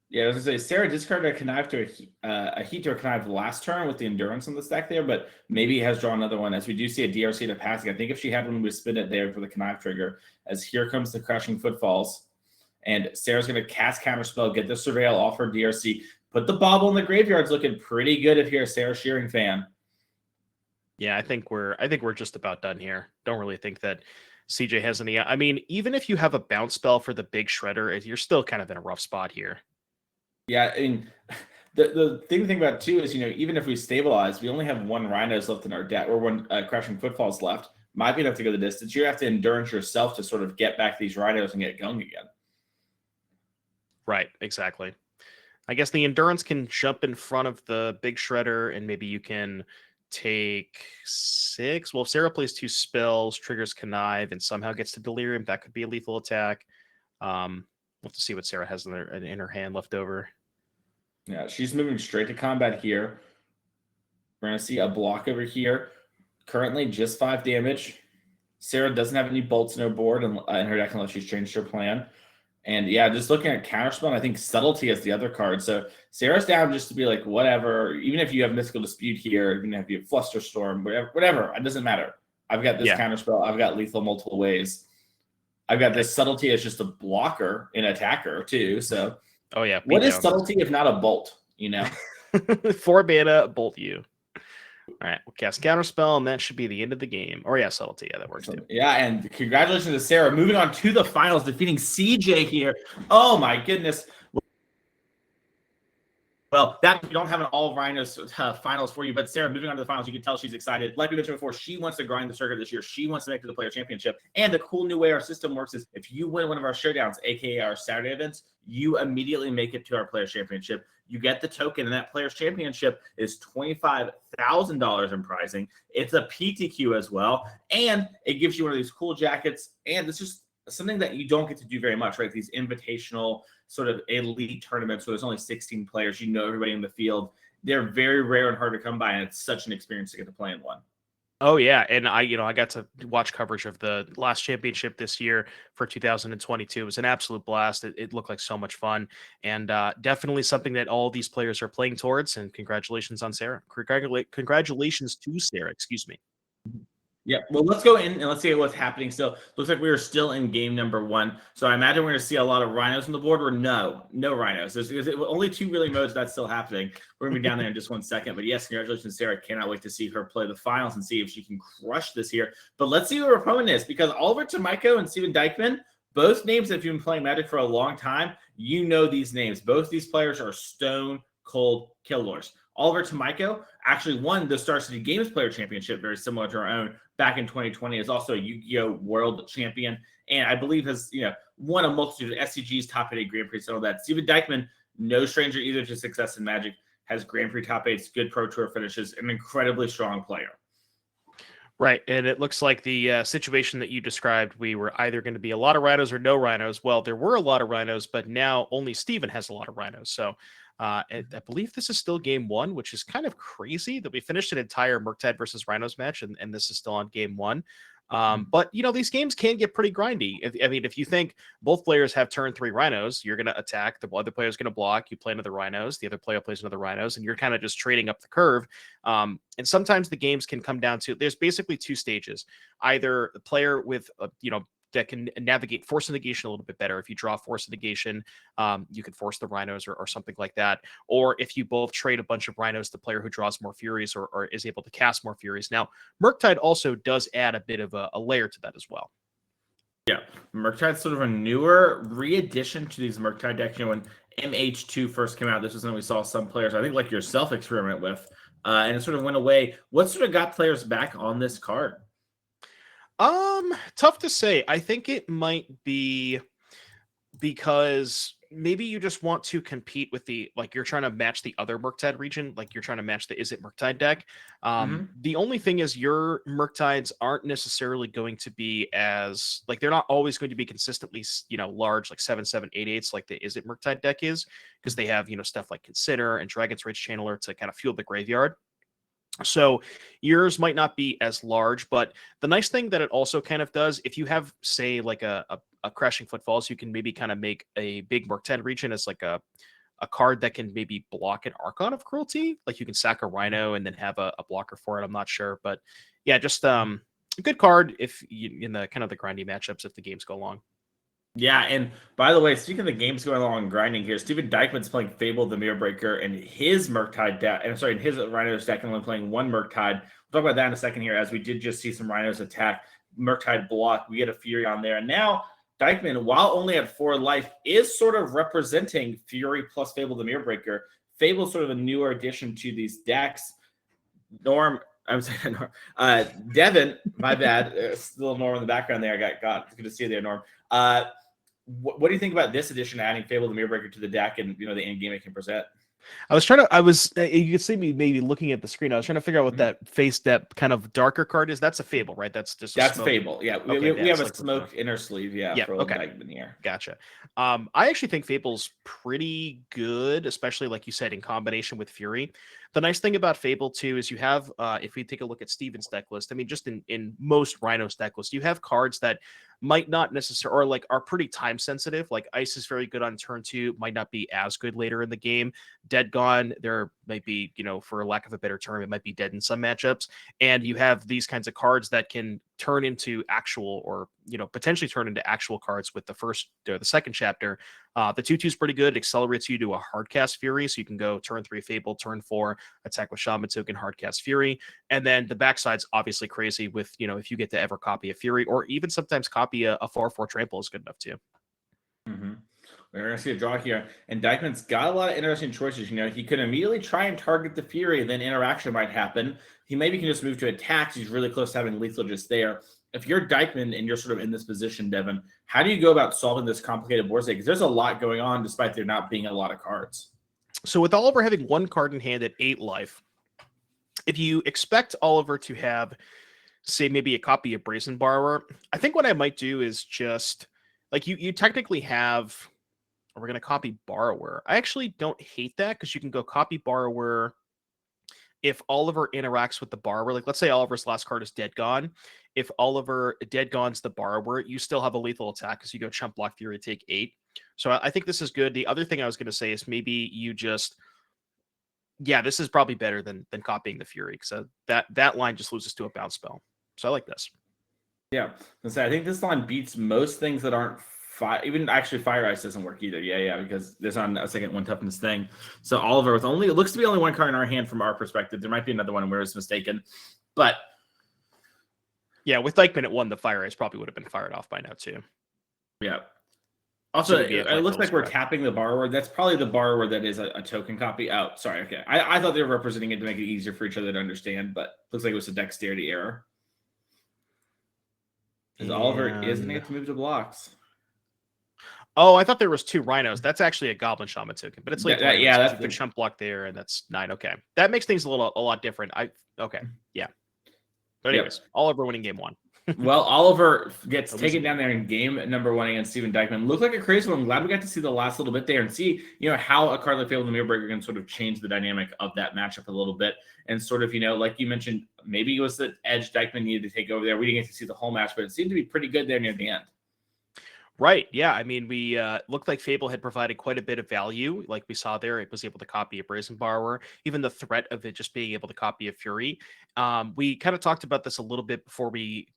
Yeah, I was gonna say Sarah discarded a Connive to a heat to a Connive last turn with the Endurance on the stack there, but maybe has drawn another one, as we do see a DRC to passing. I think if she had one, we would spin it there for the Connive trigger. As here comes the Crashing Footfalls, and Sarah's gonna cast Counterspell, get the Surveil off her DRC. But the Bobble in the Graveyard's looking pretty good if you're a Sarah Shearing fan. Yeah, I think we're just about done here. Don't really think that CJ has any. I mean, even if you have a bounce spell for the big Shredder, you're still kind of in a rough spot here. Yeah, I mean, the thing to think about too is, even if we stabilize, we only have 1 Rhinos left in our deck, or 1 Crashing Footfalls left. Might be enough to go the distance. You have to Endurance yourself to sort of get back these Rhinos and get going again. Right, exactly. I guess the Endurance can jump in front of the big Shredder, and maybe you can take 6. Well, if Sarah plays 2 spells, triggers Connive, and somehow gets to Delirium, that could be a lethal attack. We'll have to see what Sarah has in her hand left over. Yeah, she's moving straight to combat here. We're going to see a block over here. Currently, just 5 damage. Sarah doesn't have any bolts in her board in her deck unless she's changed her plan. And yeah, just looking at Counterspell, I think Subtlety is the other card. So Sarah's down just to be like, whatever, even if you have Mystical Dispute here, even if you have Flusterstorm, whatever, it doesn't matter. I've got this Counterspell, I've got Lethal multiple ways. I've got this Subtlety as just a blocker, an attacker too. So what is Subtlety if not a bolt, you know? 4 mana, bolt you. All right, we'll cast Counterspell, and that should be the end of the game. Or Subtlety, that works too. Yeah, and congratulations to Sarah. Moving on to the finals, defeating CJ here. Oh my goodness. Well, that we don't have an all Rhinos finals for you, but Sarah, moving on to the finals, you can tell she's excited. Like we mentioned before, she wants to grind the circuit this year. She wants to make it to the player championship. And the cool new way our system works is if you win one of our showdowns, aka our Saturday events, you immediately make it to our player championship. You get the token, and that player's championship is $25,000 in prizing. It's a PTQ as well, and it gives you one of these cool jackets. And it's just something that you don't get to do very much, right? These invitational sort of elite tournaments where there's only 16 players, you know everybody in the field. They're very rare and hard to come by, and it's such an experience to get to play in one. Oh yeah, and I got to watch coverage of the last championship this year for 2022. It was an absolute blast. It looked like so much fun, and definitely something that all these players are playing towards. And congratulations on Sarah. Congratulations to Sarah. Excuse me. Yeah, well, let's go in and let's see what's happening still. Looks like we are still in game number 1. So I imagine we're going to see a lot of Rhinos on the board, or no Rhinos. There's only 2 really modes that's still happening. We're going to be down there in just 1 second. But yes, congratulations, Sarah. Cannot wait to see her play the finals and see if she can crush this here. But let's see who her opponent is, because Oliver Tomajko and Steven Dykman, both names, if you've been playing Magic for a long time, you know these names. Both these players are stone cold killers. Oliver Tomajko actually won the Star City Games Player Championship, very similar to our own, back in 2020. Is also a Yu-Gi-Oh! World Champion, and I believe has won a multitude of SCGs, top 8 Grand Prix, and all that. Steven Dykman, no stranger either to success in Magic, has Grand Prix top 8s, good Pro Tour finishes, an incredibly strong player. Right, and it looks like the situation that you described, we were either going to be a lot of Rhinos or no Rhinos. Well, there were a lot of Rhinos, but now only Steven has a lot of Rhinos. So I believe this is still game 1, which is kind of crazy that we finished an entire Murktide versus Rhinos match, and this is still on game 1. But these games can get pretty grindy. If you think both players have turn 3 Rhinos, you're going to attack, the other player is going to block, you play another Rhinos, the other player plays another Rhinos, and you're kind of just trading up the curve. And sometimes the games can come down to, there's basically 2 stages. Either the player with that can navigate Force of Negation a little bit better. If you draw Force of Negation, you can force the Rhinos or something like that. Or if you both trade a bunch of Rhinos, the player who draws more Furies or is able to cast more Furies. Now, Murktide also does add a bit of a layer to that as well. Yeah, Murktide's sort of a newer re-addition to these Murktide decks. When MH2 first came out, this was something we saw some players, I think like yourself, experiment with, and it sort of went away. What sort of got players back on this card? Tough to say. I think it might be because maybe you just want to compete with you're trying to match the other Murktide region, like you're trying to match the Izzet Murktide deck. The only thing is your Murktides aren't necessarily going to be as, they're not always going to be consistently, large, like 7/7, 8/8, like the Izzet Murktide deck is, because they have, stuff like Consider and Dragon's Rage Channeler to kind of fuel the graveyard. So yours might not be as large, but the nice thing that it also kind of does, if you have, say, like a Crashing Footfalls, you can maybe kind of make a big Murktide region as like a card that can maybe block an Archon of Cruelty. Like you can sack a Rhino and then have a blocker for it. I'm not sure, but yeah, just a good card if you, in the kind of the grindy matchups if the games go long. Yeah, and by the way, speaking of the games going along and grinding here, Steven Dykman's playing Fable the Mirror Breaker, and his Murktide deck, and sorry, in his Rhinos deck, and only playing 1 Murktide. We'll talk about that in a second here, as we did just see some Rhinos attack, Murktide block. We get a Fury on there, and now Dykman, while only at 4 life, is sort of representing Fury plus Fable the Mirror Breaker. Fable's sort of a newer addition to these decks. I'm saying Devin, my bad. It's a little Norm in the background there. I got good to see you there, Norm. What do you think about this edition, adding Fable the Mirror Breaker to the deck and the end game it can present? you could see me maybe looking at the screen. I was trying to figure out what that kind of darker card is. That's a Fable, right? That's Fable. Yeah, okay, we have a smoke inner sleeve. Yeah, for okay. Here. Gotcha. I actually think Fable's pretty good, especially like you said, in combination with Fury. The nice thing about Fable too is you have, if we take a look at Steven's deck list, just in most Rhinos deck list, you have cards that might not necessarily, or like are pretty time sensitive. Like Ice is very good on turn 2, might not be as good later in the game. Dead Gone, there might be, for lack of a better term, it might be dead in some matchups. And you have these kinds of cards that can turn into actual, or potentially turn into actual cards with the first or the second chapter. The 2/2 is pretty good. It accelerates you to a hardcast Fury, so you can go turn 3 Fable, turn 4 attack with Shaman Token, hardcast Fury. And then the backside's obviously crazy with, if you get to ever copy a Fury, or even sometimes copy a 4/4 Trample is good enough too. Mm-hmm. We're going to see a draw here. And Dykman's got a lot of interesting choices. He could immediately try and target the Fury, and then interaction might happen. He maybe can just move to attacks. He's really close to having lethal just there. If you're Dykman and you're sort of in this position, Devin, how do you go about solving this complicated board state? Because there's a lot going on despite there not being a lot of cards. So with Oliver having 1 card in hand at 8 life, if you expect Oliver to have, say, maybe a copy of Brazen Borrower, I think what I might do is just, like, you technically have, we're going to copy Borrower. I actually don't hate that, because you can go copy Borrower if Oliver interacts with the Borrower. Like, let's say Oliver's last card is Dead Gone. If Oliver Dead Gone's the Borrower, you still have a lethal attack, because you go Chump Block Fury, take 8. So I think this is good. The other thing I was going to say is maybe you just, this is probably better than copying the Fury, because that line just loses to a bounce spell. So I like this. Yeah, so I think this line beats most things that aren't fire. Even actually, Fire Ice doesn't work either. Yeah, because there's not a second 1 toughness thing. So Oliver with it looks to be only 1 card in our hand from our perspective. There might be another one where it's mistaken, but yeah, with Dykman at 1, the Fire Ice probably would have been fired off by now too. Yeah. Also, it looks like we're correct. tapping the Borrower. That's probably the Borrower that is a token copy. Oh, sorry. Okay. I thought they were representing it to make it easier for each other to understand, but looks like it was a dexterity error. Because Oliver is going to get to move to blocks. Oh, I thought there was 2 Rhinos. That's actually a Goblin Shaman token, but it's like that's the Chump Block there, and that's 9. Okay, that makes things a lot different. Yeah. But anyways, Oliver winning game 1. Well, Oliver gets taken down there in game number 1 against Steven Dykman. Looked like a crazy one. I'm glad we got to see the last little bit there and see, how a card like Fable the Mirrorbreaker can sort of change the dynamic of that matchup a little bit. And sort of, like you mentioned, maybe it was the edge Dykman needed to take over there. We didn't get to see the whole match, but it seemed to be pretty good there near the end. Right. Yeah. I mean, we looked like Fable had provided quite a bit of value. Like we saw there, it was able to copy a Brazen Borrower. Even the threat of it just being able to copy a Fury. We kind of talked about this a little bit before we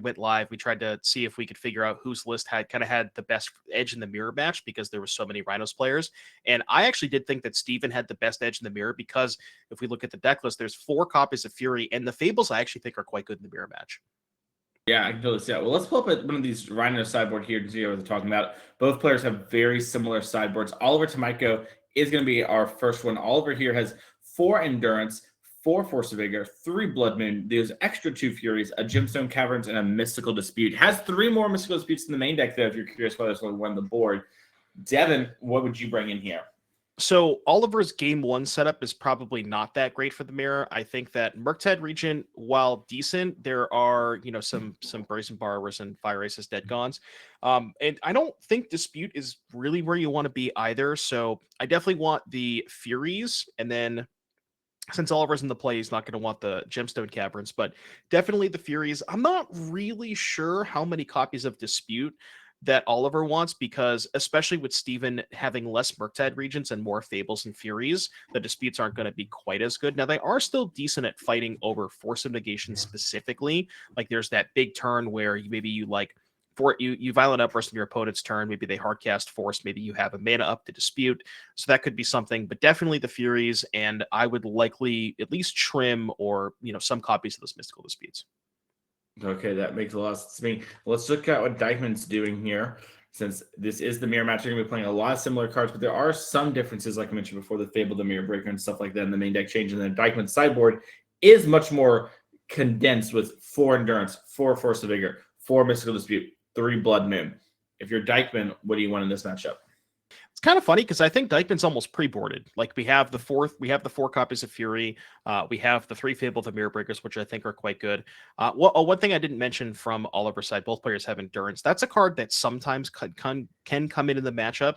went live. We tried to see if we could figure out whose list had the best edge in the mirror match, because there were so many Rhinos players. And I actually did think that Steven had the best edge in the mirror, because if we look at the deck list, there's 4 copies of Fury, and the Fables I actually think are quite good in the mirror match. Yeah, I can totally see that. Well, let's pull up one of these Rhino sideboard here to see what we're talking about. Both players have very similar sideboards. Oliver Tomajko is going to be our first one. Oliver here has 4 Endurance, 4 Force of Vigor, 3 Blood Moon. There's extra 2 Furies, a Gemstone Caverns, and a Mystical Dispute. Has 3 more Mystical Disputes in the main deck, though, if you're curious why there's only 1 on the board. Devin, what would you bring in here? So Oliver's game 1 setup is probably not that great for the mirror. I think that Murktide region, while decent, there are some Brazen Borrowers and Fire Aces Dead Gones. And I don't think Dispute is really where you want to be either. So I definitely want the Furies, and then since Oliver's in the play, he's not going to want the Gemstone Caverns, but definitely the Furies. I'm not really sure how many copies of Dispute that Oliver wants, because especially with Steven having less Murktide regions and more Fables and Furies, the disputes aren't going to be quite as good. Now, they are still decent at fighting over Force of Negation specifically. Like, there's that big turn where you Violent Outburst in your opponent's turn. Maybe they hardcast Force. Maybe you have a mana up to dispute. So that could be something, but definitely the Furies, and I would likely at least trim or, some copies of those Mystical Disputes. Okay, that makes a lot of sense to me. Let's look at what Dykman's doing here. Since this is the mirror match, you're going to be playing a lot of similar cards, but there are some differences, like I mentioned before, the Fable, the Mirror Breaker, and stuff like that in the main deck change. And then Dykman's sideboard is much more condensed with 4 Endurance, 4 Force of Vigor, 4 Mystical Dispute, 3 Blood Moon. If you're Dykman, what do you want in this matchup? It's kind of funny because I think Dykman's almost pre-boarded. Like, we have the 4 copies of Fury. We have the 3 Fable, the Mirror Breakers, which I think are quite good. One thing I didn't mention from Oliver's side, both players have Endurance. That's a card that sometimes can come into the matchup,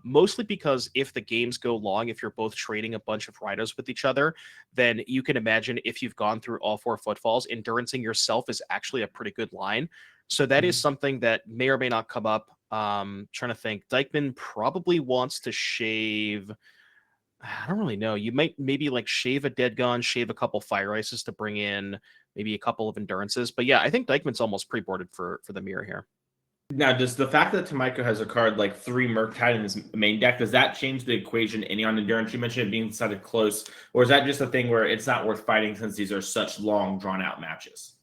mostly because if the games go long, if you're both trading a bunch of Rhinos with each other, then you can imagine if you've gone through all 4 footfalls, Endurancing yourself is actually a pretty good line. So that is something that may or may not come up. Trying to think. Dykman probably wants to shave. I don't really know. You might maybe like shave a dead gun, shave a couple fire ices to bring in maybe a couple of endurances. But yeah, I think Dykman's almost pre-boarded for the mirror here. Now, does the fact that Tomajko has a card like 3 Murktide in his main deck, does that change the equation any on endurance? You mentioned it being decided close, or is that just a thing where it's not worth fighting since these are such long, drawn-out matches?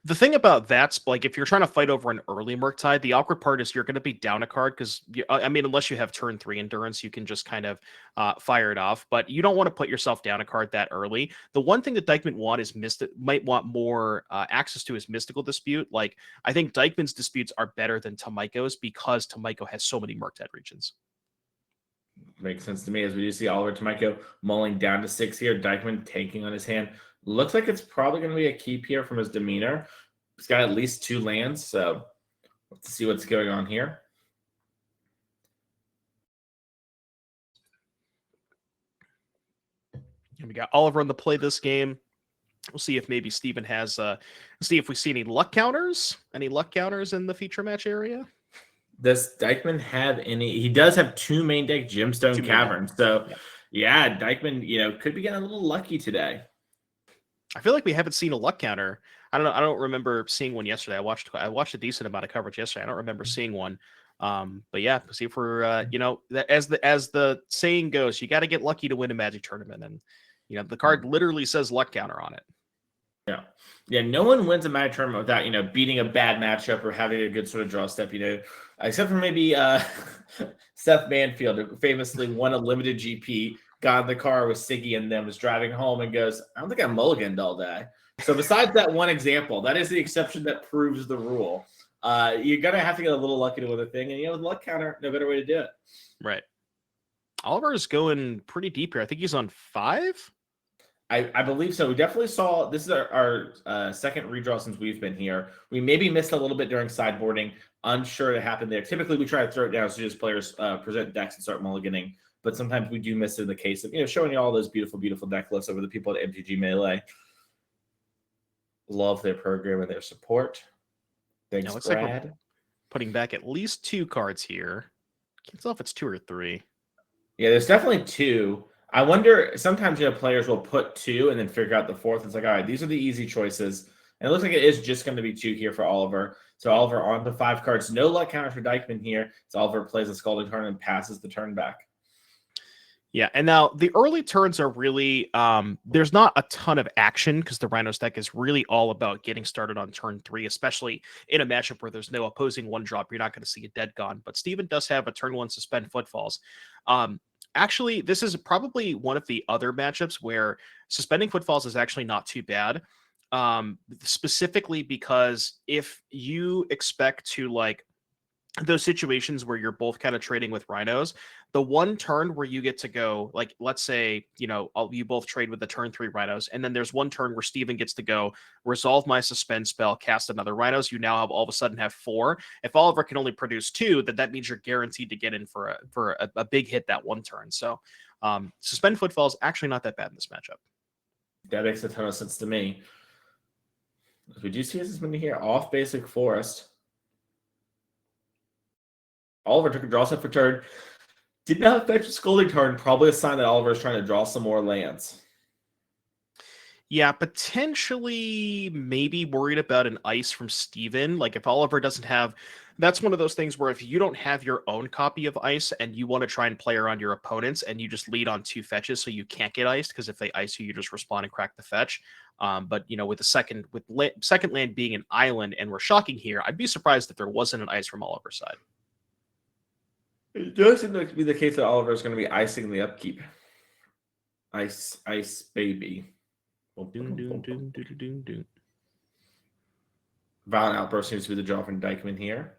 The thing about that's like if you're trying to fight over an early Murktide, the awkward part is you're going to be down a card because I mean, unless you have turn 3 endurance, you can just kind of fire it off. But you don't want to put yourself down a card that early. The one thing that Dykman might want more access to is mystical dispute. Like I think Dykman's disputes are better than Tomajko's because Tomajko has so many Murktide regions. Makes sense to me as we do see Oliver Tomajko mulling down to 6 here. Dykman taking on his hand. Looks like it's probably going to be a keep here from his demeanor. He's got at least 2 lands, so let's see what's going on here. And we got Oliver on the play this game. We'll see if maybe Steven has see if we see any luck counters in the feature match area. Does Dykman have any? He does have 2 main deck Gemstone Caverns. So yeah, Dykman, could be getting a little lucky today. I feel like we haven't seen a luck counter. I don't know. I don't remember seeing one yesterday. I watched a decent amount of coverage yesterday. I don't remember seeing one. But yeah, see if we're as the saying goes, you got to get lucky to win a Magic tournament, and the card literally says luck counter on it. Yeah. No one wins a Magic tournament without beating a bad matchup or having a good sort of draw step. Except for maybe Seth Manfield, who famously won a limited GP. Got in the car with Siggy and them, was driving home and goes, I don't think I mulliganed all day. So besides that one example, that is the exception that proves the rule. You're going to have to get a little lucky to win the thing. And with luck counter, no better way to do it. Right. Oliver is going pretty deep here. I think he's on 5. I believe so. We definitely saw, this is our second redraw since we've been here. We maybe missed a little bit during sideboarding. Unsure it happened there. Typically, we try to throw it down so just players present decks and start mulliganing. But sometimes we do miss it in the case of, showing you all those beautiful, beautiful deck lists over the people at MTG Melee. Love their program and their support. Thanks, looks Brad. like we're putting back at least 2 cards here. Can't tell if it's 2 or 3. Yeah, there's definitely 2. I wonder, sometimes players will put 2 and then figure out the 4th. It's like, all right, these are the easy choices. And it looks like it is just going to be 2 here for Oliver. So Oliver on to 5 cards. No luck counter for Dykman here. So Oliver plays a Scalding Tarn and passes the turn back. Yeah, and now the early turns are really, there's not a ton of action because the Rhinos deck is really all about getting started on turn 3, especially in a matchup where there's no opposing 1-drop. You're not going to see a dead gun. But Steven does have a turn 1 suspend Footfalls. Actually, this is probably one of the other matchups where suspending Footfalls is actually not too bad. Specifically because if you expect to those situations where you're both kind of trading with Rhinos, the one turn where you get to go, like, let's say, you both trade with the turn 3 Rhinos, and then there's one turn where Steven gets to go resolve my suspend spell, cast another Rhinos. You now all of a sudden have 4. If Oliver can only produce 2, then that means you're guaranteed to get in for a big hit that one turn. So suspend Footfalls actually not that bad in this matchup. That makes a ton of sense to me. We do see this many here off basic forest. Oliver took a draw step for turn. Did not fetch a Scalding Tarn. Probably a sign that Oliver is trying to draw some more lands. Yeah, potentially maybe worried about an ice from Steven. Like if Oliver doesn't have, that's one of those things where if you don't have your own copy of ice and you want to try and play around your opponents and you just lead on 2 fetches so you can't get iced because if they ice you, you just respond and crack the fetch. But with the second land being an island and we're shocking here, I'd be surprised if there wasn't an ice from Oliver's side. It does seem to be the case that Oliver is going to be icing the upkeep. Ice, baby. Violent Outburst seems to be the draw from Dykman here.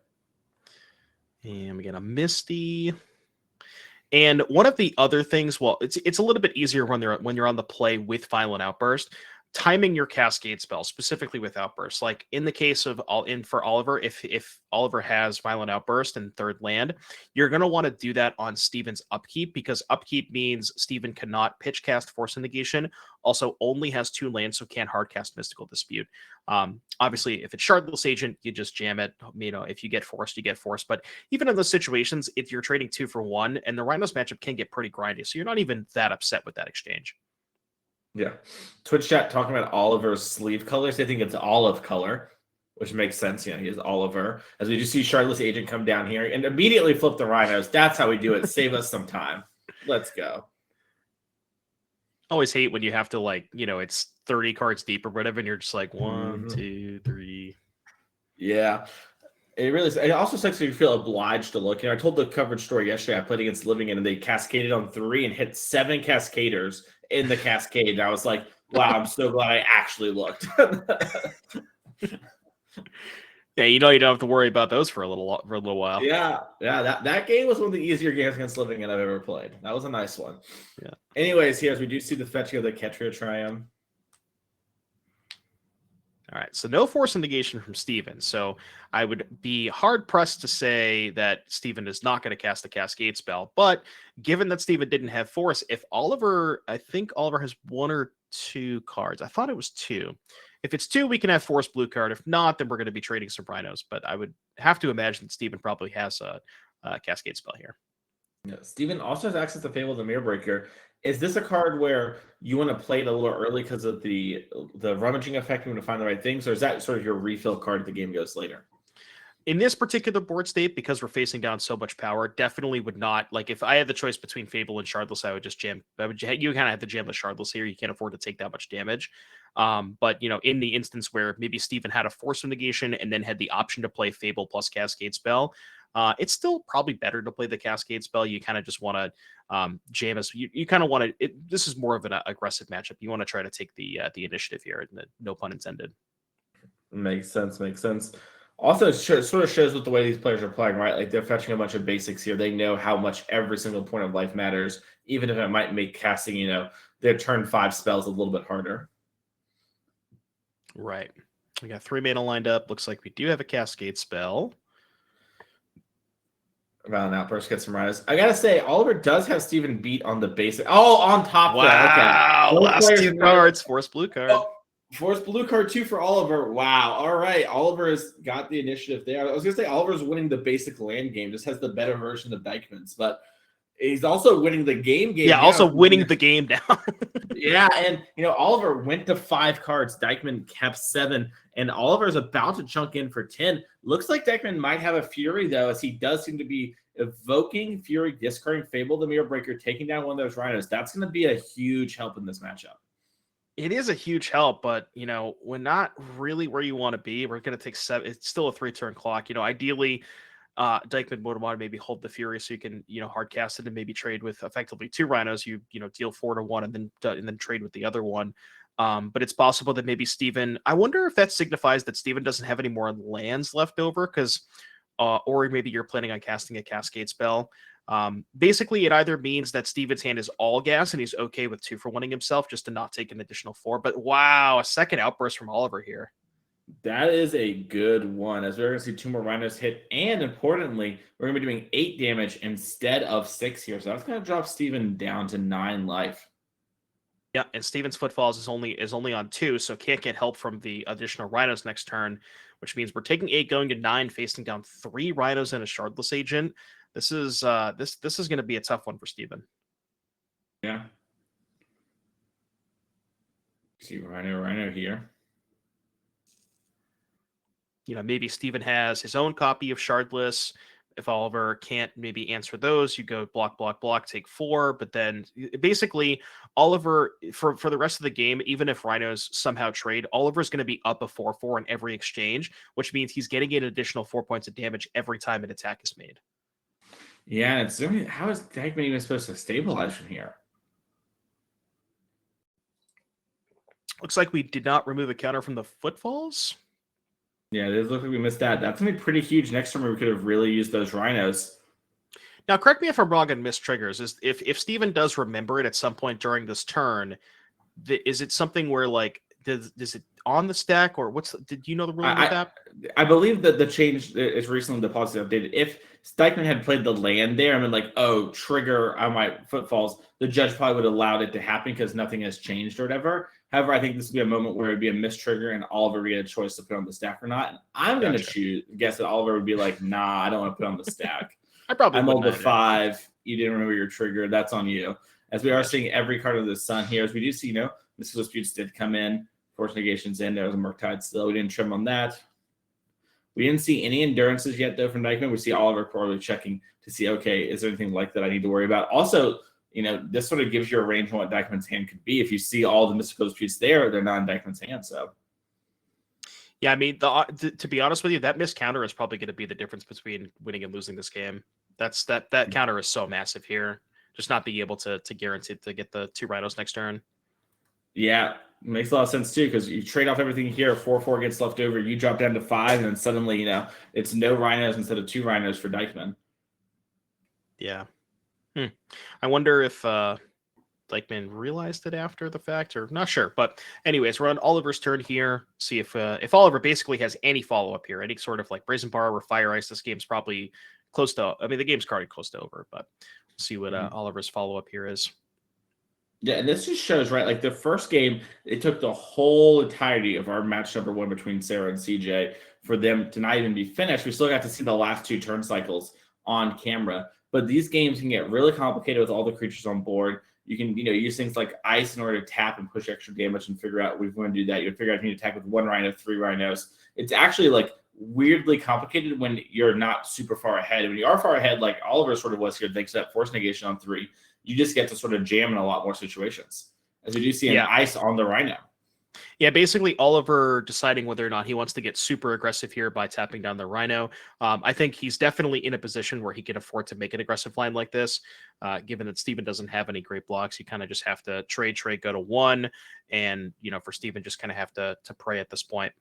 And we get a Misty. And one of the other things, well, it's a little bit easier when you're on the play with Violent Outburst. timing your cascade spell, specifically with outbursts. Like in the case of for Oliver, if Oliver has Violent Outburst and third land, you're going to want to do that on Steven's upkeep, because upkeep means Steven cannot pitch cast Force Negation, also only has 2 lands, so can't hardcast Mystical Dispute. Obviously, if it's Shardless Agent, you just jam it. You know, if you get forced, you get forced. But even in those situations, if you're trading 2 for 1, and the Rhinos matchup can get pretty grindy, so you're not even that upset with that exchange. Yeah. Twitch chat talking about Oliver's sleeve colors. They think it's olive color, which makes sense. You know, he is Oliver. As we just see Shardless Agent come down here and immediately flip the Rhinos. That's how we do it. Save us some time. Let's go. Always hate when you have to, like, you know, it's 30 cards deep or whatever, and you're just like 1, 2, 3. Yeah. It really is. It also sucks if you feel obliged to look. You know, I told the coverage story yesterday. I played against Living In, and they cascaded on 3 and hit 7 cascaders in the cascade. And I was like, wow, I'm so glad I actually looked. Yeah, you know, you don't have to worry about those for a little while. Yeah. That game was one of the easier games against Living In I've ever played. That was a nice one. Yeah. Anyways, here as we do see the fetching of the Ketria Triumph. All right, so no Force Negation from Steven. So I would be hard-pressed to say that Steven is not going to cast a Cascade spell. But given that Steven didn't have Force, if Oliver, I think Oliver has 1 or 2 cards. I thought it was 2. If it's 2, we can have Force blue card. If not, then we're going to be trading some Rhinos. But I would have to imagine that Steven probably has a Cascade spell here. Yeah, Steven also has access to Fable the Mirror Breaker. Is this a card where you want to play it a little early because of the rummaging effect? You want to find the right things, or is that sort of your refill card if the game goes later? In this particular board state, because we're facing down so much power, definitely would not, like, if I had the choice between Fable and Shardless, I would just jam. You kind of have to jam the Shardless here. You can't afford to take that much damage. But, you know, in the instance where maybe Steven had a Force of Negation and then had the option to play Fable plus Cascade spell, it's still probably better to play the Cascade spell. You kind of just want to jam us. You kind of want to. This is more of an aggressive matchup. You want to try to take the initiative here. No pun intended. Makes sense. Also, it sort of shows what the way these players are playing, right? Like, they're fetching a bunch of basics here. They know how much every single point of life matters, even if it might make casting, you know, their turn 5 spells a little bit harder. Right. We got 3 mana lined up. Looks like we do have a Cascade spell. Violent Outburst, get some Rhinos. I gotta say, Oliver does have Steven beat on the basic. Oh, on top. Wow. Okay. Last 2 cards. Force blue card. Oh, Force blue card 2 for Oliver. Wow. All right. Oliver has got the initiative there. I was going to say Oliver's winning the basic land game. Just has the better version of Dykman's, but he's also winning the game. Yeah, also winning the game now. Yeah, and, you know, Oliver went to 5 cards. Dykman kept 7, and Oliver's about to chunk in for 10. Looks like Dykman might have a Fury, though, as he does seem to be evoking Fury, discarding Fable the Mirror Breaker, taking down one of those Rhinos. That's going to be a huge help in this matchup. It is a huge help, but, you know, we're not really where you want to be. We're going to take 7. It's still a 3-turn clock. You know, ideally, Dykman would want to maybe hold the Fury so you can, you know, hard cast it and maybe trade with effectively 2 Rhinos. You know, deal 4 to 1 and then trade with the other one. But it's possible that maybe Steven, I wonder if that signifies that Steven doesn't have any more lands left over, because, or maybe you're planning on casting a Cascade spell. Basically, it either means that Steven's hand is all gas and he's okay with 2 for 1ing himself just to not take an additional 4. But wow, a second outburst from Oliver here. That is a good one, as we're going to see 2 more Rhinos hit. And importantly, we're going to be doing 8 damage instead of 6 here. So that's going to drop Steven down to 9 life. Yeah, and Steven's Footfalls is only on 2, so can't get help from the additional Rhinos next turn, which means we're taking 8, going to 9, facing down 3 Rhinos and a Shardless Agent. This is this is going to be a tough one for Steven. Yeah. See Rhino here. You know, maybe Steven has his own copy of Shardless. If Oliver can't maybe answer those, you go block, take 4. But then basically Oliver, for the rest of the game, even if Rhinos somehow trade, Oliver's going to be up a 4/4 in every exchange, which means he's getting an additional 4 points of damage every time an attack is made. Yeah, it's how is Dykman even supposed to stabilize from here? Looks like we did not remove a counter from the Footfalls. Yeah, it does look like we missed that. That's going to be pretty huge next time. We could have really used those Rhinos. Now, correct me if I'm wrong on missed triggers. If Steven does remember it at some point during this turn, is it something where, like, Is it on the stack, or did you know the ruling with that? I believe that the change is recently the policy updated. If Dykman had played the land there and been like, oh, trigger on my footfalls, the judge probably would have allowed it to happen because nothing has changed or whatever. However, I think this would be a moment where it would be a mistrigger and Oliver would get a choice to put on the stack or not. And I'm going to guess that Oliver would be like, nah, I don't want to put on the stack. I'm over 5. You didn't remember your trigger. That's on you. As we are seeing every card of the sun here, as we do see, Mystical Disputes did come in. Force Negation's in. There was a Murktide still. We didn't trim on that. We didn't see any endurances yet, though, from Dykman. We see Oliver probably checking to see, okay, is there anything like that I need to worry about? Also, this sort of gives you a range on what Dykman's hand could be. If you see all the Mystical Disputes there, they're not in Dykman's hand, so. Yeah, I mean, to be honest with you, that missed counter is probably going to be the difference between winning and losing this game. That counter is so massive here. Just not being able to guarantee to get the 2 Rhinos next turn. Yeah, makes a lot of sense too, because you trade off everything here, 4/4 gets left over, you drop down to 5, and then suddenly, it's no Rhinos instead of 2 Rhinos for Dykman. Yeah. I wonder if Dykman realized it after the fact, or not sure. But anyways, we're on Oliver's turn here. See if Oliver basically has any follow-up here, any sort of like Brazen Bar or Fire Ice. This game's probably close to, the game's already close to over, but we'll see what Oliver's follow-up here is. Yeah, and this just shows, right? Like the first game, it took the whole entirety of our match number 1 between Sarah and CJ for them to not even be finished. We still got to see the last 2 turn cycles on camera. But these games can get really complicated with all the creatures on board. You can, use things like ice in order to tap and push extra damage and figure out we're going to do that. You can figure out if you need to attack with 1 Rhino, 3 Rhinos. It's actually like weirdly complicated when you're not super far ahead. When you are far ahead, like Oliver sort of was here, thanks to that Force Negation on 3, you just get to sort of jam in a lot more situations. As we do see an ice on the Rhino. Yeah, basically Oliver deciding whether or not he wants to get super aggressive here by tapping down the Rhino. I think he's definitely in a position where he can afford to make an aggressive line like this. Given that Steven doesn't have any great blocks, you kind of just have to trade, go to 1. And, for Steven, just kind of have to pray at this point.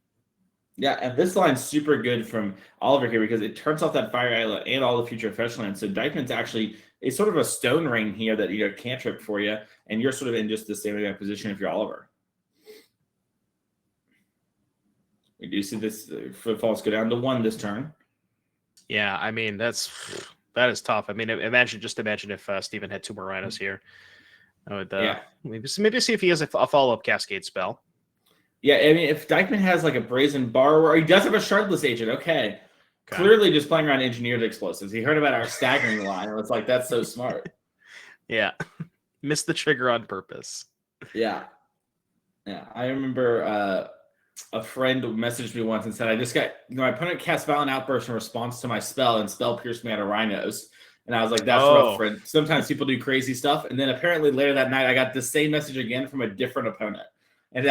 Yeah, and this line's super good from Oliver here because it turns off that Fire Islet and all the future Fetch lands. So Dykman's actually it's sort of a stone ring here that cantrip for you, and you're sort of in just the same exact position if you're Oliver. We do see this footfalls go down to 1 this turn. Yeah, I mean that is tough. I mean, imagine if Steven had 2 more Rhinos here. I would maybe see if he has a follow-up Cascade spell. Yeah, I mean, if Dykman has like a Brazen Bar, or he does have a Shardless Agent, okay. Clearly just playing around engineered explosives. He heard about our staggering line, and it's like, that's so smart. Yeah. Missed the trigger on purpose. Yeah. Yeah. I remember a friend messaged me once and said, I just got, my opponent cast Violent Outburst in response to my spell, and spell pierced me out of Rhinos. And I was like, that's rough, friend. Sometimes people do crazy stuff. And then apparently later that night, I got the same message again from a different opponent. And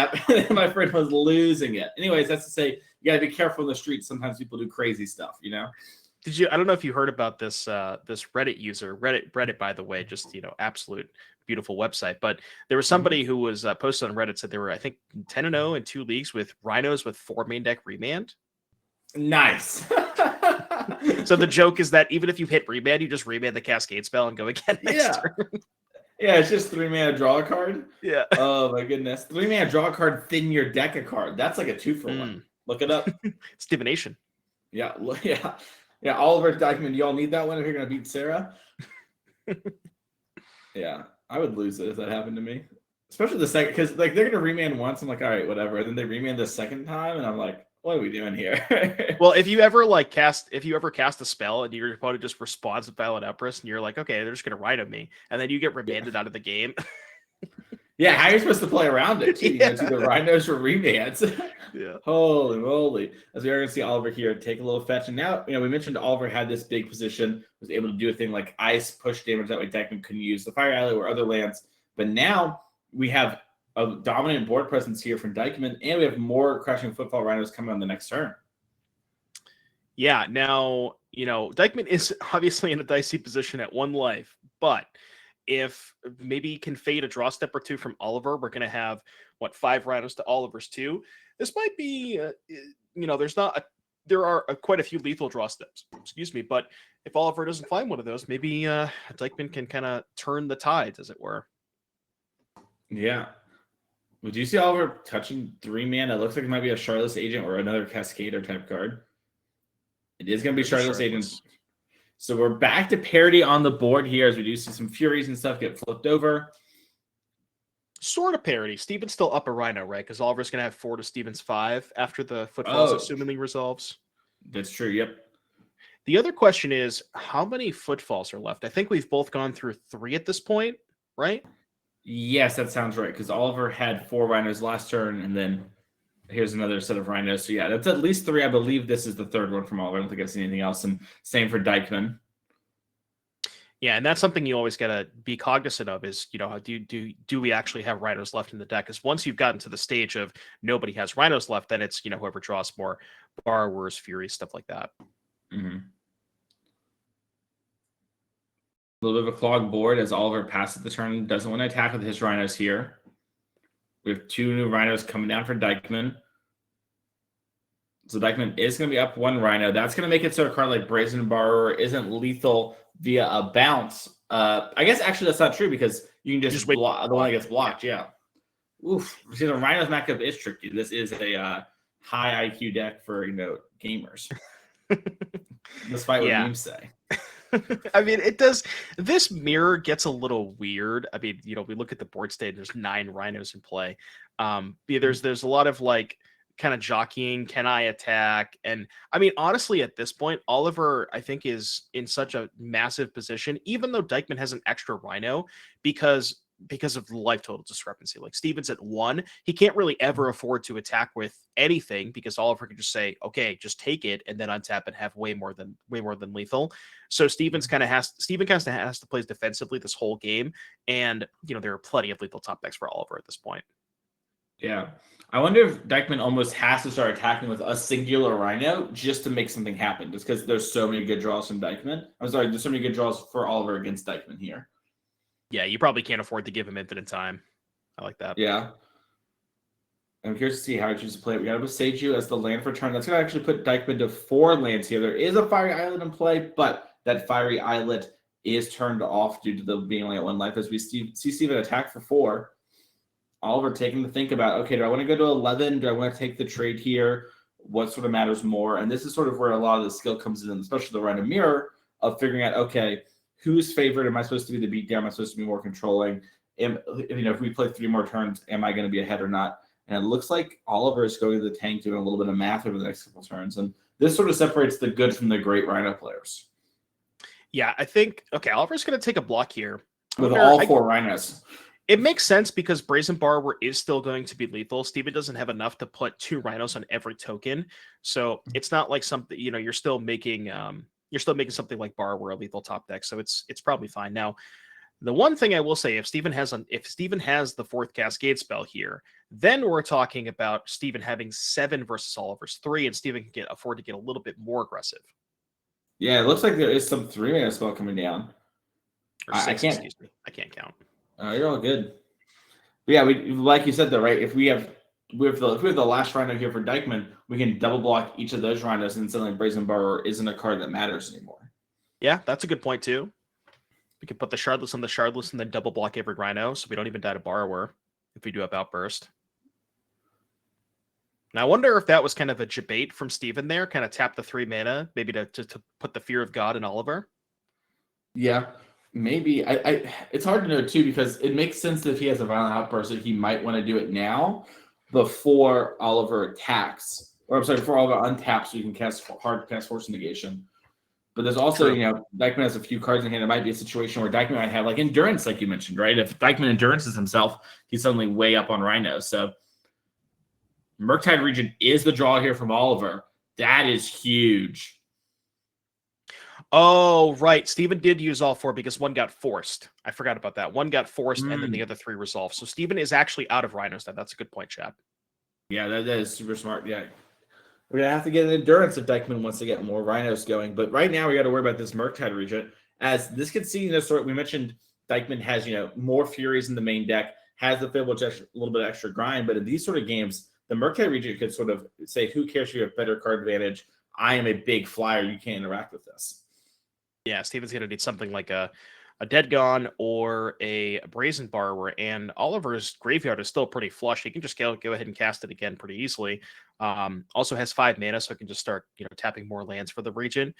my friend was losing it. Anyways, that's to say, you got to be careful in the streets. Sometimes people do crazy stuff, Did you? I don't know if you heard about this this Reddit user. Reddit, by the way, just absolute beautiful website. But there was somebody who was posted on Reddit, said they were, I think, 10-0 in 2 leagues with Rhinos with 4 main deck remand. Nice. So the joke is that even if you hit remand, you just remand the Cascade spell and go again next turn. Yeah, it's just 3 mana draw a card. Yeah. Oh my goodness. 3 mana draw a card, thin your deck a card. That's like a 2-for-1. Look it up. It's divination. Yeah. Yeah. Oliver, Dykman, y'all need that one if you're gonna beat Sarah. Yeah. I would lose it if that happened to me. Especially the second, because like they're gonna remand once. I'm like, all right, whatever. And then they remand the second time, and I'm like, what are we doing here? Well, if you ever cast a spell and your opponent just responds with Violent Outburst, and you're like, okay, they're just gonna Rhino me, and then you get remanded out of the game. Yeah, how are you supposed to play around it? You know, to the Rhinos or remands. Yeah. Holy moly. As we are going to see Oliver here take a little fetch. And now, we mentioned Oliver had this big position, was able to do a thing like ice, push damage that way Dykman couldn't use the Fire Islet or other lands. But now we have a dominant board presence here from Dykman, and we have more Crashing Footfall Rhinos coming on the next turn. Yeah, now, Dykman is obviously in a dicey position at 1 life, but if maybe he can fade a draw step or 2 from Oliver, we're going to have 5 Rhinos to Oliver's 2. This might be, there are quite a few lethal draw steps. Excuse me, but if Oliver doesn't find one of those, maybe Dykman can kind of turn the tides, as it were. Yeah. Would you see Oliver touching 3 mana? It looks like it might be a Shardless Agent or another Cascader type card. It is going to be Shardless Agent. So we're back to parity on the board here as we do see some Furies and stuff get flipped over. Sort of parity. Steven's still up a Rhino, right? Because Oliver's going to have 4 to Steven's 5 after the Footfalls assumingly resolves. That's true, yep. The other question is, how many Footfalls are left? I think we've both gone through 3 at this point, right? Yes, that sounds right, because Oliver had 4 Rhinos last turn, and then here's another set of Rhinos. So yeah, that's at least 3. I believe this is the 3rd one from Oliver. I don't think I've seen anything else. And same for Dykman. Yeah, and that's something you always got to be cognizant of is, how do we actually have Rhinos left in the deck? Because once you've gotten to the stage of nobody has Rhinos left, then it's, whoever draws more Borrowers, Furies, stuff like that. Mm-hmm. A little bit of a clogged board as Oliver passes the turn. Doesn't want to attack with his Rhinos here. We have 2 new Rhinos coming down for Dykman. So Dykman is going to be up 1 Rhino. That's going to make it so a card like Brazen Borrower isn't lethal via a bounce. I guess actually that's not true because you can just block the one that gets blocked. Yeah. Oof. See, the Rhino's matchup is tricky. This is a high IQ deck for gamers. Despite what memes say. I mean, it does. This mirror gets a little weird. I mean, we look at the board state. There's 9 Rhinos in play. There's a lot of kind of jockeying. Can I attack? And I mean, honestly, at this point, Oliver, I think, is in such a massive position, even though Dykman has an extra Rhino, because of the life total discrepancy. Like Steven's at 1, he can't really ever afford to attack with anything because Oliver can just say, okay, just take it and then untap and have way more than lethal. So Steven kind of has to play defensively this whole game. And there are plenty of lethal top decks for Oliver at this point. Yeah. I wonder if Dykman almost has to start attacking with a singular Rhino just to make something happen, just because there's so many good draws from Dykman. I'm sorry, there's so many good draws for Oliver against Dykman here. Yeah, you probably can't afford to give him infinite time. I like that. Yeah. I'm curious to see how he chooses to play it. We got to Seiju as the land for turn. That's going to actually put Dykman to 4 lands here. There is a Fiery Islet in play, but that Fiery Islet is turned off due to the being only at 1 life as we see Steven attack for 4. Oliver taking to think about, okay, do I want to go to 11? Do I want to take the trade here? What sort of matters more? And this is sort of where a lot of the skill comes in, especially the Rhino Mirror, of figuring out, okay, whose favorite am I supposed to be the beatdown? Am I supposed to be more controlling? If we play 3 more turns, am I going to be ahead or not? And it looks like Oliver is going to the tank doing a little bit of math over the next couple turns. And this sort of separates the good from the great Rhino players. Yeah, I think, okay, Oliver's going to take a block here. With all 4 Rhinos. It makes sense because Brazen Borrower is still going to be lethal. Steven doesn't have enough to put 2 Rhinos on every token. So it's not like something, you're still making something like Borrower a lethal top deck. So it's probably fine. Now, the one thing I will say, if Steven has the 4th Cascade spell here, then we're talking about Steven having 7 versus Oliver's 3, and Steven can afford to get a little bit more aggressive. Yeah, it looks like there is some 3-mana spell coming down. Or 6, excuse me. I can't count. You're all good. But yeah, we like you said though, right? If we have the last Rhino here for Dykman, we can double block each of those Rhinos, and suddenly Brazen Borrower isn't a card that matters anymore. Yeah, that's a good point too. We can put the Shardless on the Shardless and then double block every Rhino, so we don't even die to Borrower if we do have Outburst. Now I wonder if that was kind of a debate from Steven there, kind of tap the 3 mana, maybe to put the Fear of God in Oliver. Yeah. Maybe. It's hard to know too because it makes sense that if he has a violent outburst that he might want to do it now before Oliver attacks. Or I'm sorry, before Oliver untaps so you can cast Force Negation. But there's also, Dykman has a few cards in hand. It might be a situation where Dykman might have like Endurance, like you mentioned, right? If Dykman Endurances himself, he's suddenly way up on Rhino. So Murktide region is the draw here from Oliver. That is huge. Oh, right. Steven did use all 4 because 1 got forced. I forgot about that. 1 got forced and then the other 3 resolved. So Steven is actually out of Rhinos. That's a good point, Chad. Yeah, that is super smart. Yeah. We're going to have to get an Endurance if Dykman wants to get more Rhinos going. But right now we got to worry about this Murktide region. As this could see, we mentioned Dykman has, more Furies in the main deck, has the Fable a little bit extra grind. But in these sort of games, the Murktide region could sort of say, who cares if you have better card advantage? I am a big flyer. You can't interact with this. Yeah, Steven's going to need something like a a Dead Gone or a Brazen Borrower, and Oliver's graveyard is still pretty flush. He can just go ahead and cast it again pretty easily. Also has 5 mana, so it can just start tapping more lands for the region.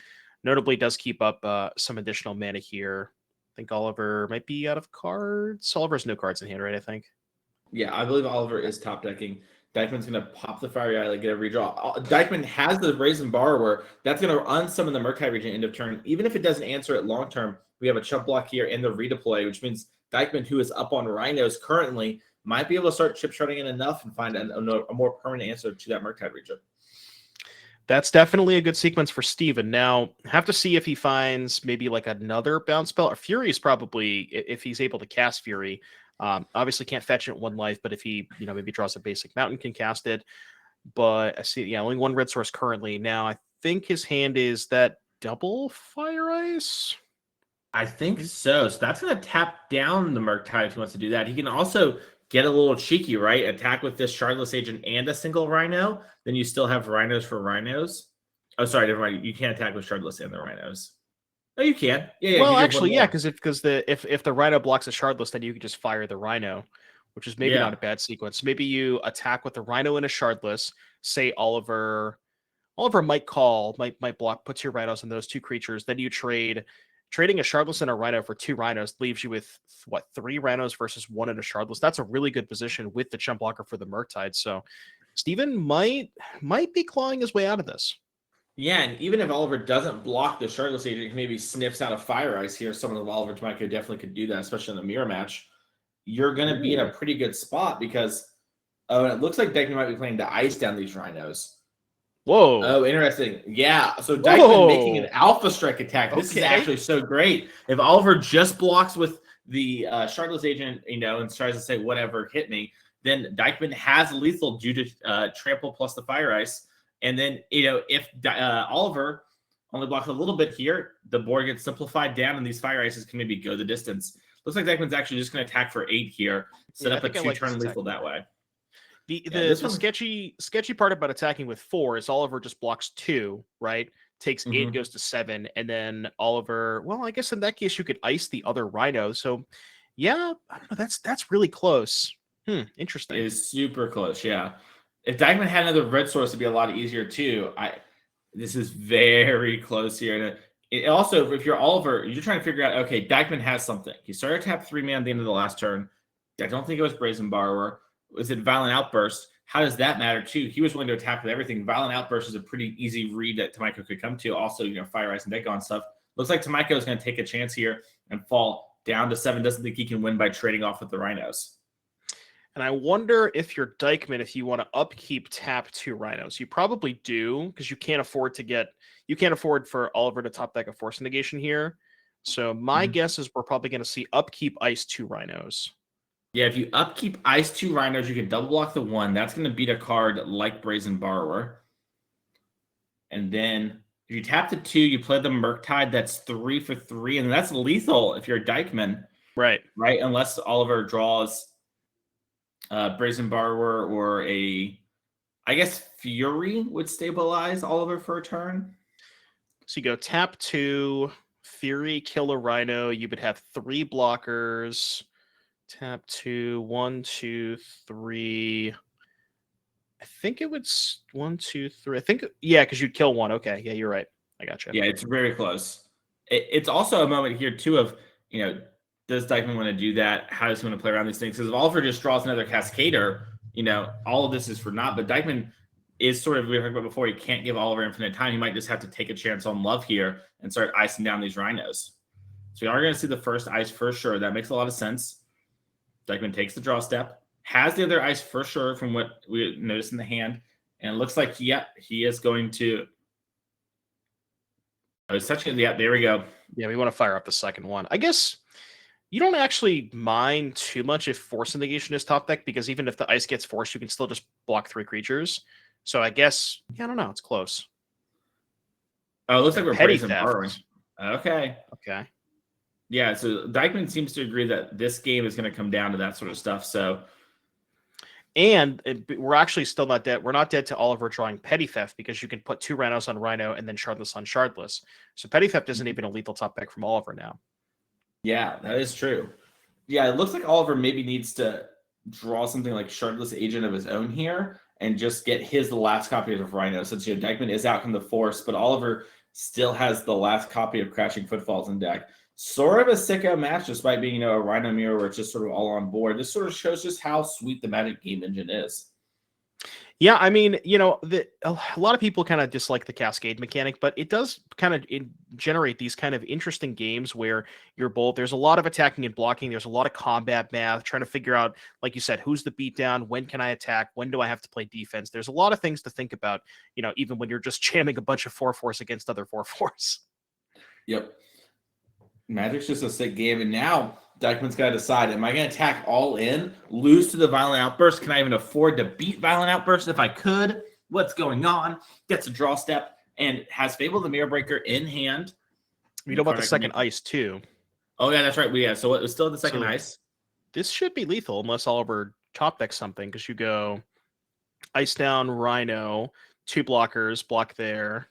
Notably, does keep up some additional mana here. I think Oliver might be out of cards. Oliver has no cards in hand, right? I think. Yeah, I believe Oliver is top decking. Dykman's going to pop the Fiery Eye, get a redraw. Dykman has the Brazen Borrower. That's going to unsummon the Murktide region end of turn. Even if it doesn't answer it long term, we have a chump block here and the redeploy, which means Dykman, who is up on Rhinos currently, might be able to start chip shredding in enough and find a more permanent answer to that Murktide region. That's definitely a good sequence for Steven. Now, have to see if he finds maybe like another bounce spell. Or Fury is probably, if he's able to cast Fury. Obviously can't fetch it 1 life, but if he, maybe draws a basic mountain, can cast it. But I see, only 1 red source currently. Now, I think his hand is that double Fire Ice. I think so. So that's going to tap down the Murktide if he wants to do that. He can also get a little cheeky, right? Attack with this Shardless Agent and a single Rhino. Then you still have Rhinos for Rhinos. Oh, sorry, never mind. You can't attack with Shardless and the Rhinos. Oh, you can. Yeah. Well, actually, yeah, because if the Rhino blocks a Shardless, then you can just fire the Rhino, which is maybe not a bad sequence. Maybe you attack with the Rhino and a Shardless. Say Oliver might block, puts your Rhinos on those 2 creatures. Then you trading a Shardless and a Rhino for 2 Rhinos leaves you with 3 Rhinos versus 1 and a Shardless. That's a really good position with the chump blocker for the Murktide. So Steven might be clawing his way out of this. Yeah, and even if Oliver doesn't block the Shardless Agent, he maybe sniffs out a Fire Ice here. Someone of Oliver Tomajko definitely could do that, especially in the mirror match. You're going to be in a pretty good spot because, it looks like Dykman might be planning to ice down these Rhinos. Whoa. Oh, interesting. Yeah, so Dykman making an Alpha Strike attack. This is actually so great. If Oliver just blocks with the Shardless Agent, and tries to say, whatever, hit me, then Dykman has lethal due to trample plus the Fire Ice. And then, if Oliver only blocks a little bit here, the board gets simplified down and these Fire Ices can maybe go the distance. Looks like Dykman's actually just going to attack for 8 here, set up a 2-turn lethal that way. The sketchy part about attacking with 4 is Oliver just blocks 2, right? Takes 8, goes to 7, and then Oliver, well, I guess in that case you could ice the other Rhino. So, yeah, I don't know. That's really close. Interesting. It is super close, yeah. If Dykman had another red source, it'd be a lot easier too. This is very close here. And also, if you're Oliver, you're trying to figure out, okay, Dykman has something. He started to tap 3 mana at the end of the last turn. I don't think it was Brazen Borrower. Was it Violent Outburst? How does that matter too? He was willing to attack with everything. Violent Outburst is a pretty easy read that Tomajko could come to. Also, Fire Ice and Dead Gone stuff. Looks like Tomajko is going to take a chance here and fall down to 7. Doesn't think he can win by trading off with the Rhinos. And I wonder if you're Dykman, if you want to upkeep tap 2 Rhinos. You probably do, because you can't afford for Oliver to top deck a Force Negation here. So my guess is we're probably going to see upkeep ice 2 Rhinos. Yeah, if you upkeep ice 2 Rhinos, you can double block the 1. That's going to beat a card like Brazen Borrower. And then if you tap the 2, you play the Murktide. That's 3 for 3, and that's lethal if you're a Dykman. Right. Unless Oliver draws Brazen Borrower or I guess Fury would stabilize Oliver for a turn. So you go tap 2, Fury, kill a Rhino. You would have 3 blockers. Tap 2, 1, 2, 3. I think it would 1, 2, 3. I think, because you'd kill 1. Okay, yeah, you're right. I gotcha. Yeah, it's very close. It's also a moment here too of does Dykman want to do that? How does he want to play around these things? Because if Alford just draws another Cascader, all of this is for naught. But Dykman is sort of, we talked about before, he can't give Oliver infinite time. He might just have to take a chance on love here and start icing down these Rhinos. So we are going to see the first ice for sure. That makes a lot of sense. Dykman takes the draw step, has the other ice for sure from what we noticed in the hand, and it looks like, he is going to. There we go. Yeah, we want to fire up the second one. I guess you don't actually mind too much if Force Negation is top deck, because even if the ice gets forced, you can still just block 3 creatures. So I guess, I don't know. It's close. Oh, it looks like we're Petty Brazen Theft. Borrowing. Okay. Yeah, so Dykman seems to agree that this game is going to come down to that sort of stuff. So, and we're actually still not dead. We're not dead to Oliver drawing Petty Theft, because you can put 2 Rhinos on Rhino and then Shardless on Shardless. So Petty Theft isn't even a lethal top deck from Oliver now. Yeah, that is true. Yeah, it looks like Oliver maybe needs to draw something like Shardless Agent of his own here and just get the last copy of Rhino, since Dykman is out from the Force, but Oliver still has the last copy of Crashing Footfalls in deck. Sort of a sicko match, despite being a Rhino mirror where it's just sort of all on board. This sort of shows just how sweet the Magic game engine is. Yeah, I mean, a lot of people kind of dislike the cascade mechanic, but it does kind of generate these kind of interesting games where there's a lot of attacking and blocking. There's a lot of combat math, trying to figure out, like you said, who's the beatdown, when can I attack, when do I have to play defense? There's a lot of things to think about, even when you're just jamming a bunch of 4/4s against other 4/4s. Yep. Magic's just a sick game, and now Dykman's got to decide, am I going to attack all in, lose to the Violent Outburst? Can I even afford to beat Violent Outburst if I could? What's going on? Gets a draw step and has Fable the Mirror Breaker in hand. We know about the second ice, too. Oh, yeah, that's right. So it was still the second ice. This should be lethal unless Oliver top decks something, because you go ice down Rhino, 2 blockers, block there.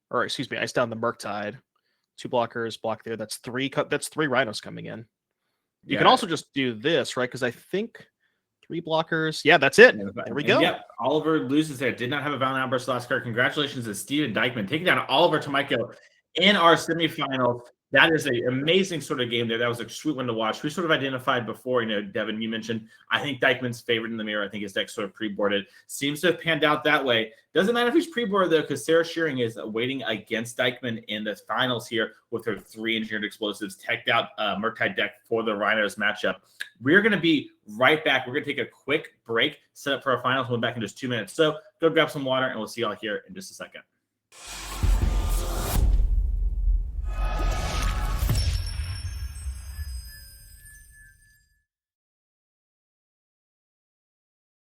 Or, excuse me, ice down the Murktide. 2 blockers, block there. That's 3 Rhinos coming in. You can also just do this, right? Because I think 3 blockers. Yeah, that's it. There we go. Yep. Oliver loses there. Did not have a Violent Outburst last card. Congratulations to Steven Dykman taking down Oliver Tomajko in our semifinals. That is an amazing sort of game there. That was a sweet one to watch. We sort of identified before, Devin, you mentioned, I think Dykman's favorite in the mirror. I think his deck sort of pre-boarded. Seems to have panned out that way. Doesn't matter if he's pre-boarded, though, because Sarah Shearing is waiting against Dykman in the finals here with her 3 Engineered Explosives, teched out Murktide deck for the Rhinos matchup. We're going to be right back. We're going to take a quick break, set up for our finals. We'll be back in just 2 minutes. So go grab some water, and we'll see y'all here in just a second.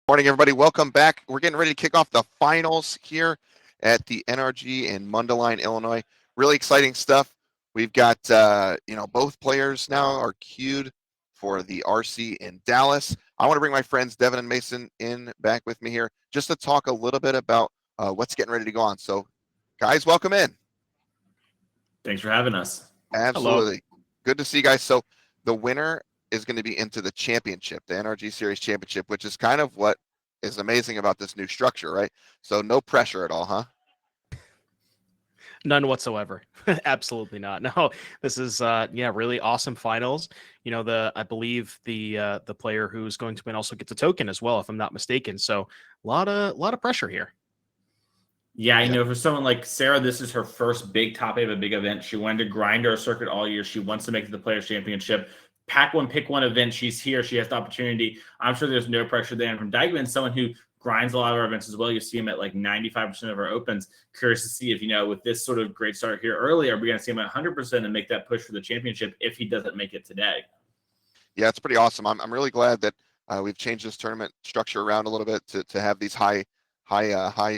Morning, everybody. Welcome back. We're getting ready to kick off the finals here at the NRG in Mundelein, Illinois. Really exciting stuff. We've got, both players now are queued for the RC in Dallas. I want to bring my friends Devin and Mason back with me here just to talk a little bit about what's getting ready to go on. So, guys, welcome in. Thanks for having us. Absolutely. Hello. Good to see you guys. So, the winner is going to be into the championship, the NRG Series Championship, which is kind of what is amazing about this new structure, right? So no pressure at all, huh? None whatsoever. Absolutely not. No, this is really awesome finals. I believe the player who's going to win also gets a token as well, if I'm not mistaken. So a lot of pressure here. Yeah, for someone like Sarah, this is her first big top 8 of a big event. She wanted to grind her circuit all year. She wants to make it the Players Championship. Pack one, pick one event. She's here. She has the opportunity. I'm sure there's no pressure there. And from Dykman, someone who grinds a lot of our events as well. You see him at like 95% of our opens. Curious to see if, with this sort of great start here early, are we going to see him at 100% and make that push for the championship if he doesn't make it today? Yeah, it's pretty awesome. I'm really glad that we've changed this tournament structure around a little bit to have these high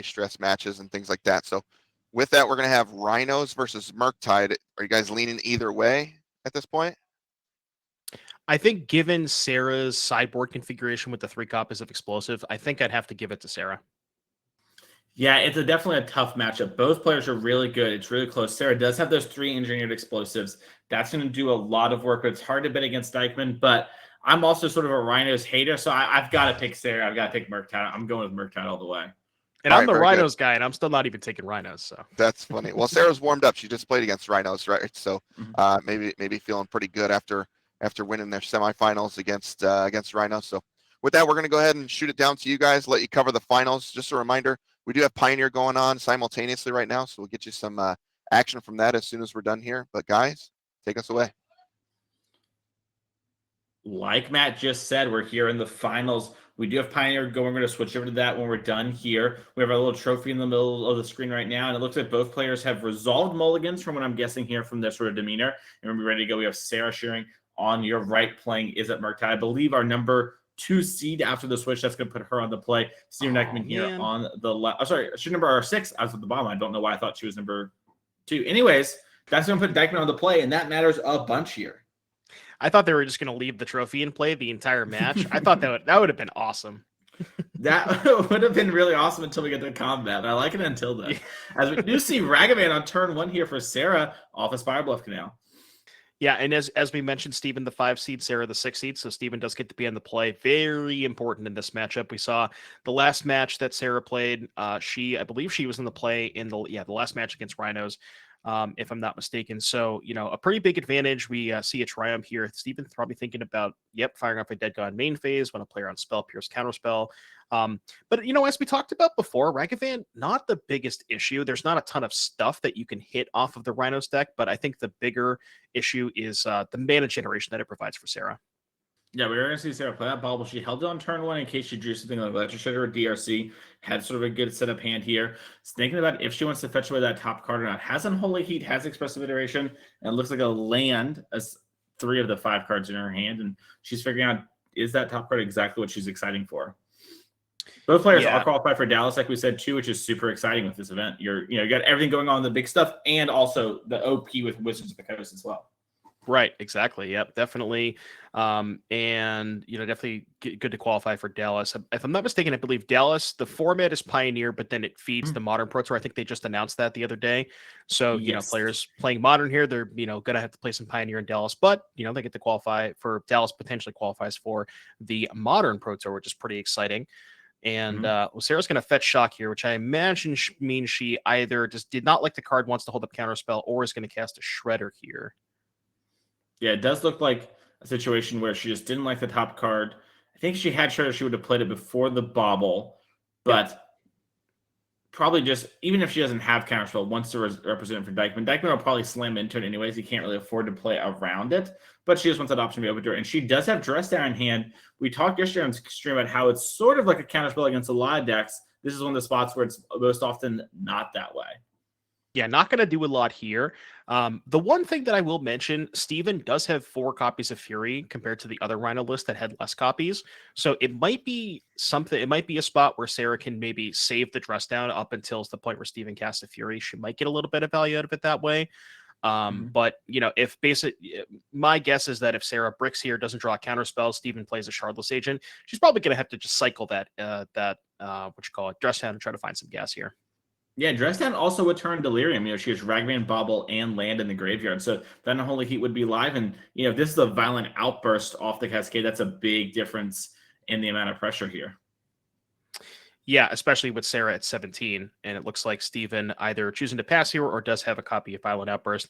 stress matches and things like that. So with that, we're going to have Rhinos versus Murktide. Are you guys leaning either way at this point? I think given Sarah's sideboard configuration with the 3 copies of Explosive, I think I'd have to give it to Sarah. Yeah, it's definitely a tough matchup. Both players are really good. It's really close. Sarah does have those 3 Engineered Explosives. That's going to do a lot of work, but it's hard to bet against Dykman. But I'm also sort of a Rhinos hater, so I've got to pick Sarah. I've got to pick Murktide. I'm going with Murktide all the way. And I'm the Rhinos guy, and I'm still not even taking Rhinos. So that's funny. Well, Sarah's warmed up. She just played against Rhinos, right? So maybe feeling pretty good after winning their semifinals against Rhinos. So with that, we're going to go ahead and shoot it down to you guys, let you cover the finals. Just a reminder, we do have Pioneer going on simultaneously right now, so we'll get you some action from that as soon as we're done here. But guys, take us away. Like Matt just said, we're here in the finals. We do have Pioneer going. We're going to switch over to that when we're done here. We have a little trophy in the middle of the screen right now, and it looks like both players have resolved mulligans from what I'm guessing here from their sort of demeanor. And we're ready to go. We have Sarah Shearing on your right playing Izzet Murktide. I believe our number 2 seed after the switch, that's going to put her on the play. Steven Dykman here on the left. Oh, sorry, she's number 6. I was at the bottom. I don't know why I thought she was number 2. Anyways, that's going to put Dykman on the play, and that matters a bunch here. I thought they were just going to leave the trophy in play the entire match. I thought that would have been awesome. That would have been really awesome until we get to combat. I like it until then. As we do see Ragavan on turn 1 here for Sarah off a Spire Bluff Canal. Yeah, and as we mentioned, Steven the 5 seed, Sarah the 6 seed, so Steven does get to be on the play. Very important in this matchup. We saw the last match that Sarah played. I believe she was in the play in the last match against Rhinos, if I'm not mistaken. So a pretty big advantage. We see a triumph here. Steven's probably thinking about firing off a Dead God main phase when a player on spell Pierce counterspell. But as we talked about before, Ragavan, not the biggest issue. There's not a ton of stuff that you can hit off of the Rhinos deck, but I think the bigger issue is the mana generation that it provides for Sarah. Yeah, we were going to see Sarah play that ball, but she held it on turn 1 in case she drew something like Electric Shredder or DRC. Had sort of a good setup hand here. Thinking about if she wants to fetch away that top card or not. Has Unholy Heat, has Expressive Iteration, and looks like a land as 3 of the 5 cards in her hand. And she's figuring out, is that top card exactly what she's exciting for? Both players are qualified for Dallas, like we said, too, which is super exciting with this event. You got everything going on, the big stuff, and also the OP with Wizards of the Coast as well. Right, exactly. Yep, definitely. And definitely good to qualify for Dallas. If I'm not mistaken, I believe Dallas, the format is Pioneer, but then it feeds the Modern Pro Tour. I think they just announced that the other day. So, players playing Modern here, they're, gonna have to play some Pioneer in Dallas, but they get to qualify for Dallas, potentially qualifies for the Modern Pro Tour, which is pretty exciting. And Sarah's going to fetch Shock here, which I imagine means she either just did not like the card, wants to hold up Counterspell, or is going to cast a Shredder here. Yeah, it does look like a situation where she just didn't like the top card. I think she had Shredder, she would have played it before the bobble, but probably just, even if she doesn't have Counterspell, wants to represent it for Dykman. Dykman will probably slam into it anyways. He can't really afford to play around it, but she just wants that option to be open to her. And she does have Dress Down in hand. We talked yesterday on stream about how it's sort of like a Counterspell against a lot of decks. This is one of the spots where it's most often not that way. Yeah, not going to do a lot here. The one thing that I will mention, Steven does have 4 copies of Fury compared to the other Rhino list that had less copies. So it might be something, it might be a spot where Sarah can maybe save the Dress Down up until the point where Steven casts a Fury. She might get a little bit of value out of it that way. But if my guess is that if Sarah bricks here, doesn't draw a counterspell, Steven plays a Shardless Agent, she's probably going to have to just cycle that Dress Down and try to find some gas here. Yeah, Dress Down also would turn Delirium. She has Ragman, Bobble, and land in the graveyard. So then Unholy Heat would be live. And, if this is a violent outburst off the Cascade, that's a big difference in the amount of pressure here. Yeah, especially with Sarah at 17. And it looks like Steven either choosing to pass here or does have a copy of Violent Outburst.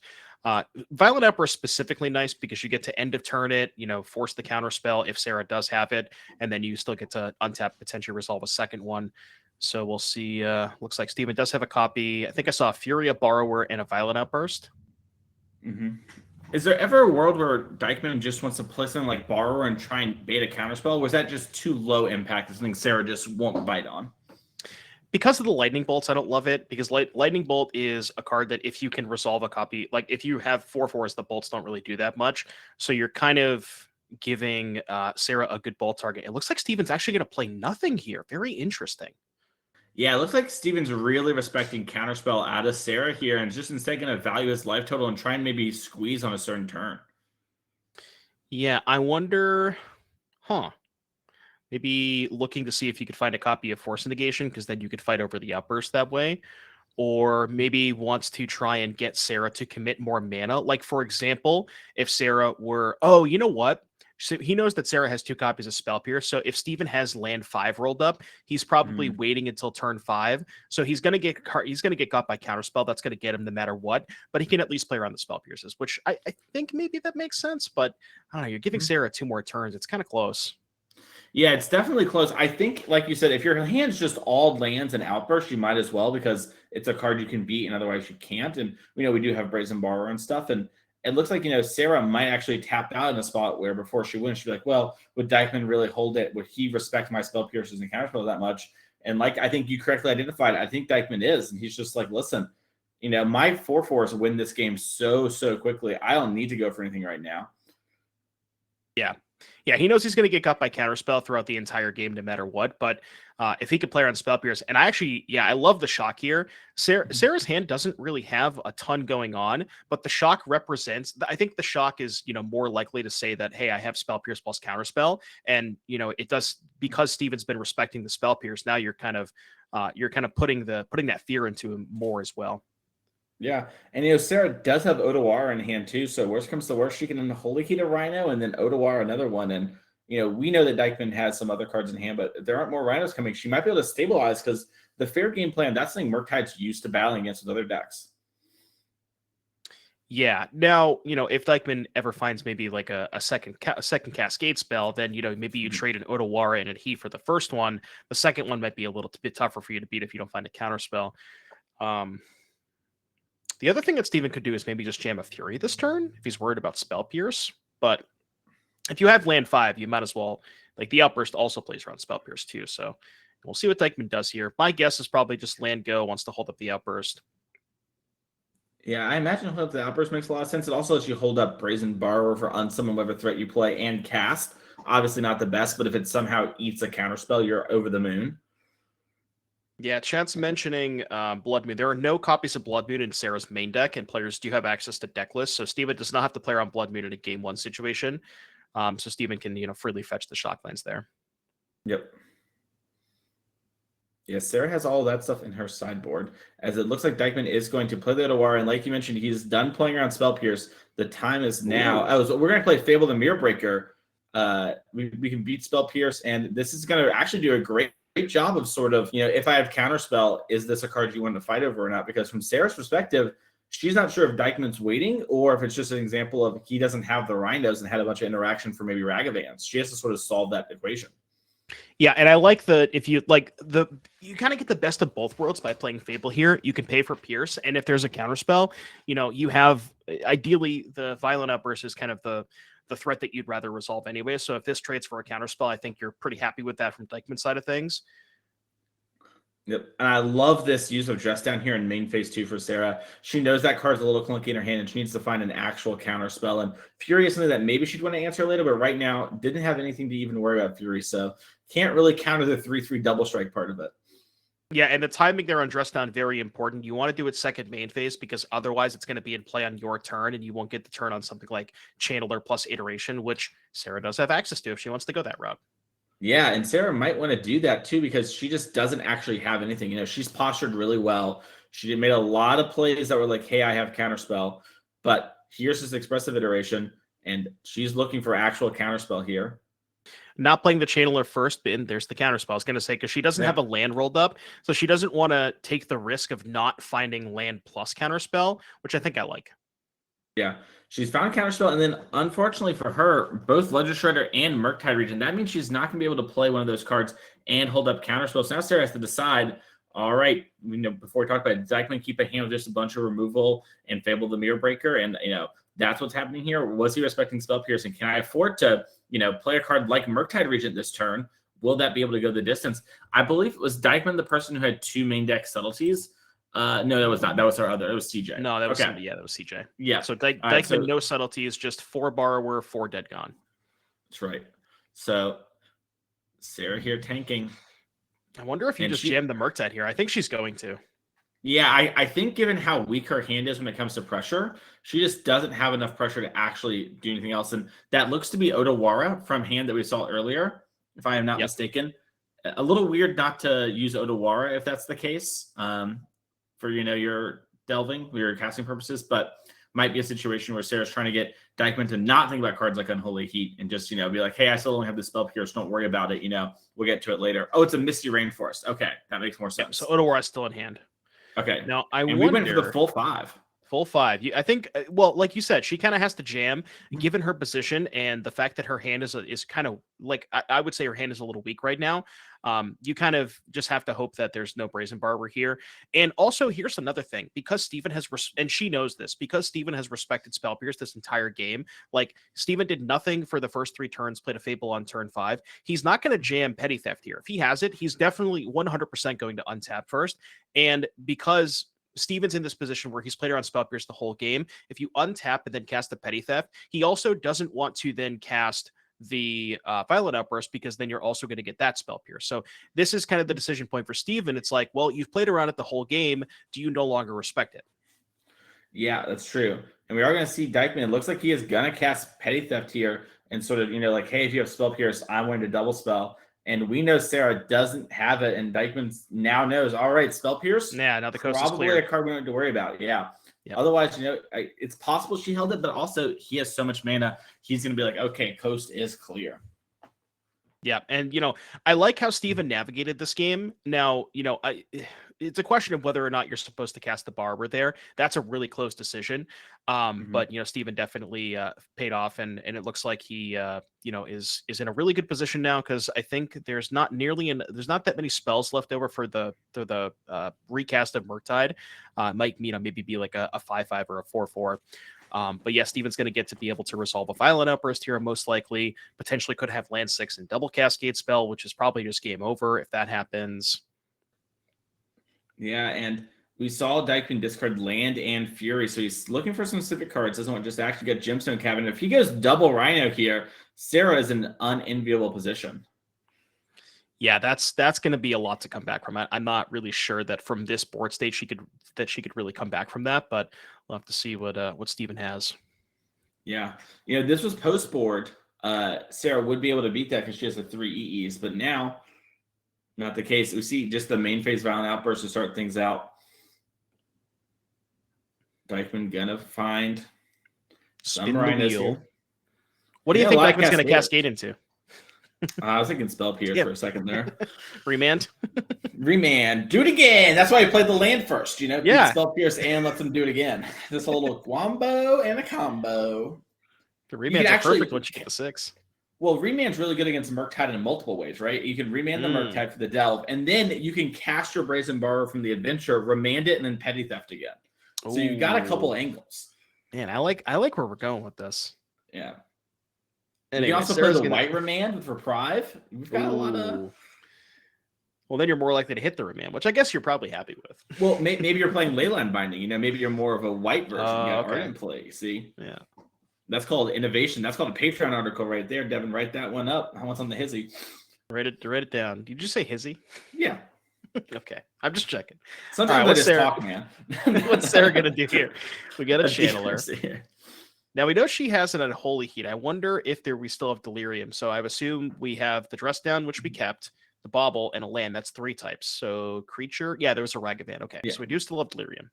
Violent Outburst specifically nice because you get to end of turn it, force the counter spell if Sarah does have it. And then you still get to untap, potentially resolve a second one. So we'll see. Looks like Steven does have a copy. I think I saw a Fury, a Borrower, and a Violent Outburst. Is there ever a world where Dykman just wants to play something like Borrower and try and bait a counterspell? Or was that just too low impact? It's something Sarah just won't bite on? Because of the Lightning Bolts, I don't love it. Because Lightning Bolt is a card that if you can resolve a copy, like if you have 4/4s, the bolts don't really do that much. So you're kind of giving Sarah a good bolt target. It looks like Steven's actually going to play nothing here. Very interesting. Yeah, it looks like Steven's really respecting Counterspell out of Sarah here and just instead going to value his life total and try and maybe squeeze on a certain turn. Yeah, I wonder, maybe looking to see if you could find a copy of Force Negation, because then you could fight over the Outburst that way. Or maybe wants to try and get Sarah to commit more mana. Like, for example, if Sarah were, you know what? So he knows that Sarah has 2 copies of Spell Pierce. So if Steven has land 5 rolled up, he's probably waiting until turn 5. So he's gonna get got by Counterspell. That's gonna get him no matter what. But he can at least play around the Spell Pierces, which I think maybe that makes sense. But I don't know. You're giving Sarah 2 more turns. It's kind of close. Yeah, it's definitely close. I think, like you said, if your hand's just all lands and outbursts, you might as well, because it's a card you can beat and otherwise you can't. And we know we do have Brazen Borrower and stuff. And it looks like, Sarah might actually tap out in a spot where before she wins, she'd be like, well, would Dykman really hold it? Would he respect my Spell Pierces and Counterspell that much? And like I think you correctly identified, I think Dykman is. And he's just like, listen, my 4/4s win this game so quickly. I don't need to go for anything right now. Yeah, he knows he's going to get got by Counterspell throughout the entire game, no matter what. But if he could play around Spell Pierce, and I love the Shock here. Sarah's hand doesn't really have a ton going on, but the Shock represents. I think the Shock is more likely to say that, hey, I have Spell Pierce plus Counterspell, and it does, because Steven's been respecting the Spell Pierce. Now you're kind of putting that fear into him more as well. Yeah, and Sarah does have Odawara in hand too. So worst comes to worst, she can Unholy Heat a Rhino and then Odawara another one. And we know that Dykman has some other cards in hand, but if there aren't more Rhinos coming, she might be able to stabilize because the fair game plan, that's something Murktide's used to battling against with other decks. Yeah. Now, if Dykman ever finds maybe like a second Cascade spell, then maybe you trade an Odawara and a Heat for the first one. The second one might be a little bit tougher for you to beat if you don't find a counter spell. The other thing that Steven could do is maybe just jam a Fury this turn if he's worried about Spell Pierce. But if you have land 5, you might as well, like the Outburst also plays around Spell Pierce too. So we'll see what Dykman does here. My guess is probably just land go, wants to hold up the Outburst. Yeah, I imagine hold up the Outburst makes a lot of sense. It also lets you hold up Brazen Borrower for unsummon whatever threat you play and cast. Obviously not the best, but if it somehow eats a counterspell, you're over the moon. Yeah, Chance mentioning Blood Moon. There are no copies of Blood Moon in Sarah's main deck, and players do have access to deck lists. So Steven does not have to play around Blood Moon in a game 1 situation. So Steven can, freely fetch the Shocklands there. Yep. Yeah, Sarah has all that stuff in her sideboard, as it looks like Dykman is going to play the Odawara, and like you mentioned, he's done playing around Spell Pierce. The time is now. Oh, so we're going to play Fable the Mirror Breaker. We can beat Spell Pierce, and this is going to actually do a great job of sort of, if I have Counterspell, is this a card you want to fight over or not? Because from Sarah's perspective, she's not sure if Dykman's waiting or if it's just an example of he doesn't have the Rhinos and had a bunch of interaction for maybe Ragavans. She has to sort of solve that equation. Yeah, and I like you kind of get the best of both worlds by playing Fable here. You can pay for Pierce, and if there's a counterspell, you have ideally the Violent Outburst is kind of the threat that you'd rather resolve anyway. So if this trades for a counterspell, I think you're pretty happy with that from Dykman's side of things. Yep. And I love this use of Dress Down here in main phase 2 for Sarah. She knows that card's a little clunky in her hand and she needs to find an actual counter spell. And Fury is something that maybe she'd want to answer later, but right now didn't have anything to even worry about Fury. So can't really counter the 3/3 double strike part of it. Yeah, and the timing there on Dress Down, very important. You want to do it second main phase because otherwise it's going to be in play on your turn and you won't get the turn on something like Channeler plus Iteration, which Sarah does have access to if she wants to go that route. Yeah, and Sarah might want to do that too because she just doesn't actually have anything. She's postured really well. She made a lot of plays that were like, hey, I have counterspell, but here's this expressive iteration, and she's looking for actual counterspell here. Not playing the Channeler first, and there's the counterspell. I was going to say, because she doesn't have a land rolled up, so she doesn't want to take the risk of not finding land plus counterspell, which I think I like. Yeah, she's found counterspell, and then unfortunately for her, both Ledger Shredder and Murktide region, that means she's not going to be able to play one of those cards and hold up counterspell. So now Sarah has to decide, all right, before we talk about it, Dykman keep a hand with just a bunch of removal and Fable the Mirror Breaker, and that's what's happening here. Was he respecting Spell Piercing? Can I afford to, play a card like Murktide Regent this turn? Will that be able to go the distance? I believe it was Dykman, the person who had 2 main deck subtleties. No, that was not. That was our other. It was CJ. No, that was okay. That was CJ. Yeah. So Dykman, no subtleties, just 4 borrower, 4 dead gone. That's right. So Sarah here tanking. I wonder if you just jam the Murktide here. I think she's going to. Yeah, I think given how weak her hand is when it comes to pressure, she just doesn't have enough pressure to actually do anything else. And that looks to be Odawara from hand that we saw earlier, if I am not mistaken. A little weird not to use Odawara if that's the case, for your delving, your casting purposes, but might be a situation where Sarah's trying to get Dykman to not think about cards like Unholy Heat and just, be like, hey, I still don't have the Spell Pierce. Don't worry about it. We'll get to it later. Oh, it's a Misty Rainforest. Okay, that makes more sense. Yeah, so Odawara is still in hand. Okay. Now, we went for the full 5. Full 5. I think, well, like you said, she kind of has to jam, given her position and the fact that her hand is kind of like, I would say her hand is a little weak right now. You kind of just have to hope that there's no Brazen Barber here. And also, here's another thing. Because Steven has, and she knows this, because Steven has respected Spell Pierce this entire game, like, Steven did nothing for the first 3 turns, played a Fable on turn 5. He's not going to jam Petty Theft here. If he has it, he's definitely 100% going to untap first. And because Steven's in this position where he's played around Spell Pierce the whole game, if you untap and then cast the Petty Theft, he also doesn't want to then cast the Violent Outburst because then you're also going to get that Spell Pierce. So this is kind of the decision point for Steven. It's like, well, you've played around it the whole game. Do you no longer respect it? Yeah, that's true. And we are going to see Dykman. It looks like he is going to cast Petty Theft here and sort of, like, hey, if you have Spell Pierce, I'm going to double spell. And we know Sarah doesn't have it, and Dykman now knows, all right, Spell Pierce. Yeah, now the coast is probably clear. a card we don't have to worry about. Yeah. Yep. Otherwise, it's possible she held it, but also he has so much mana. He's going to be like, okay, coast is clear. Yeah, and I like how Steven navigated this game. Now, it's a question of whether or not you're supposed to cast the Barber there. That's a really close decision. But Steven definitely paid off, and it looks like he is in a really good position now, because I think there's not that many spells left over for the recast of Murktide. Might maybe be like a 5/5 or a 4/4. But yeah, Steven's going to get to be able to resolve a Violent Outburst here, most likely. Potentially could have land 6 and double Cascade spell, which is probably just game over if that happens. Yeah, and we saw Dykman discard land and Fury, so he's looking for some specific cards. Doesn't want just to actually get Gemstone Cabinet. If he goes double Rhino here, Sarah is in an unenviable position. Yeah, that's going to be a lot to come back from. I'm not really sure that from this board state she could really come back from that, but we'll have to see what Steven has. Yeah, this was post board. Sarah would be able to beat that because she has the 3 EEs, but now not the case. We see just the main phase Violent Outburst to start things out. Dykman gonna find some Rhinos here. What do you think Dykman's going to cascade into? I was thinking Spell Pierce for a second there. Remand? Remand. Do it again. That's why he played the land first, Yeah. Spell Pierce and lets him do it again. This whole little wombo and a combo. The remands are perfect once you get the 6. Well, Remand's really good against Murktide in multiple ways, right? You can remand the Murktide for the Delve, and then you can cast your Brazen Borrower from the Adventure, remand it, and then Petty Theft again. So you've got a couple angles. Man, I like where we're going with this. Yeah. Anyway, you can also play the white remand with Reprieve. We've got a lot of... Well, then you're more likely to hit the remand, which I guess you're probably happy with. Well, maybe you're playing Leyline Binding. Maybe you're more of a white version. Art in play, see? Yeah. That's called innovation. That's called a Patreon article right there. Devin, write that one up. I want on the hizzy. Write it down. Did you say hizzy? Yeah. Okay. I'm just checking. Sometimes I just talk, man. What's Sarah going to do here? We got a channeler. Now, we know she has an Unholy Heat. I wonder if we still have Delirium. So I assume we have the Dress Down, which we kept, the Bauble, and a land. That's 3 types. So creature. Yeah, there was a Ragavan. Okay. Yeah. So we do still have Delirium.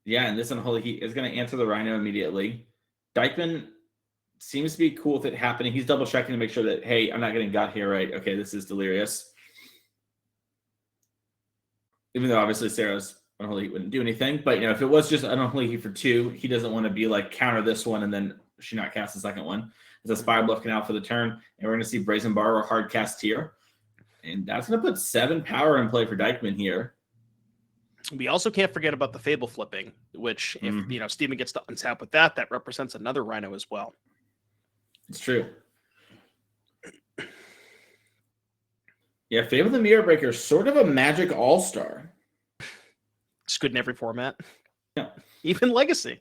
Yeah, and this Unholy Heat is going to answer the Rhino immediately. Dykman seems to be cool with it happening. He's double checking to make sure that, hey, I'm not getting got here right. Okay, this is Delirious. Even though obviously Sarah's Unholy Heat wouldn't do anything. But, if it was just an Unholy Heat for 2, he doesn't want to be like counter this one and then she not cast the second one. It's a Spire Bluff Canal for the turn. And we're going to see Brazen Borrower hard cast here. And that's going to put 7 power in play for Dykman here. We also can't forget about the Fable flipping, which if Steven gets to untap with that represents another Rhino as well. It's true. Yeah, Fable the Mirror Breaker is sort of a Magic all-star. It's good in every format. Yeah. Even Legacy.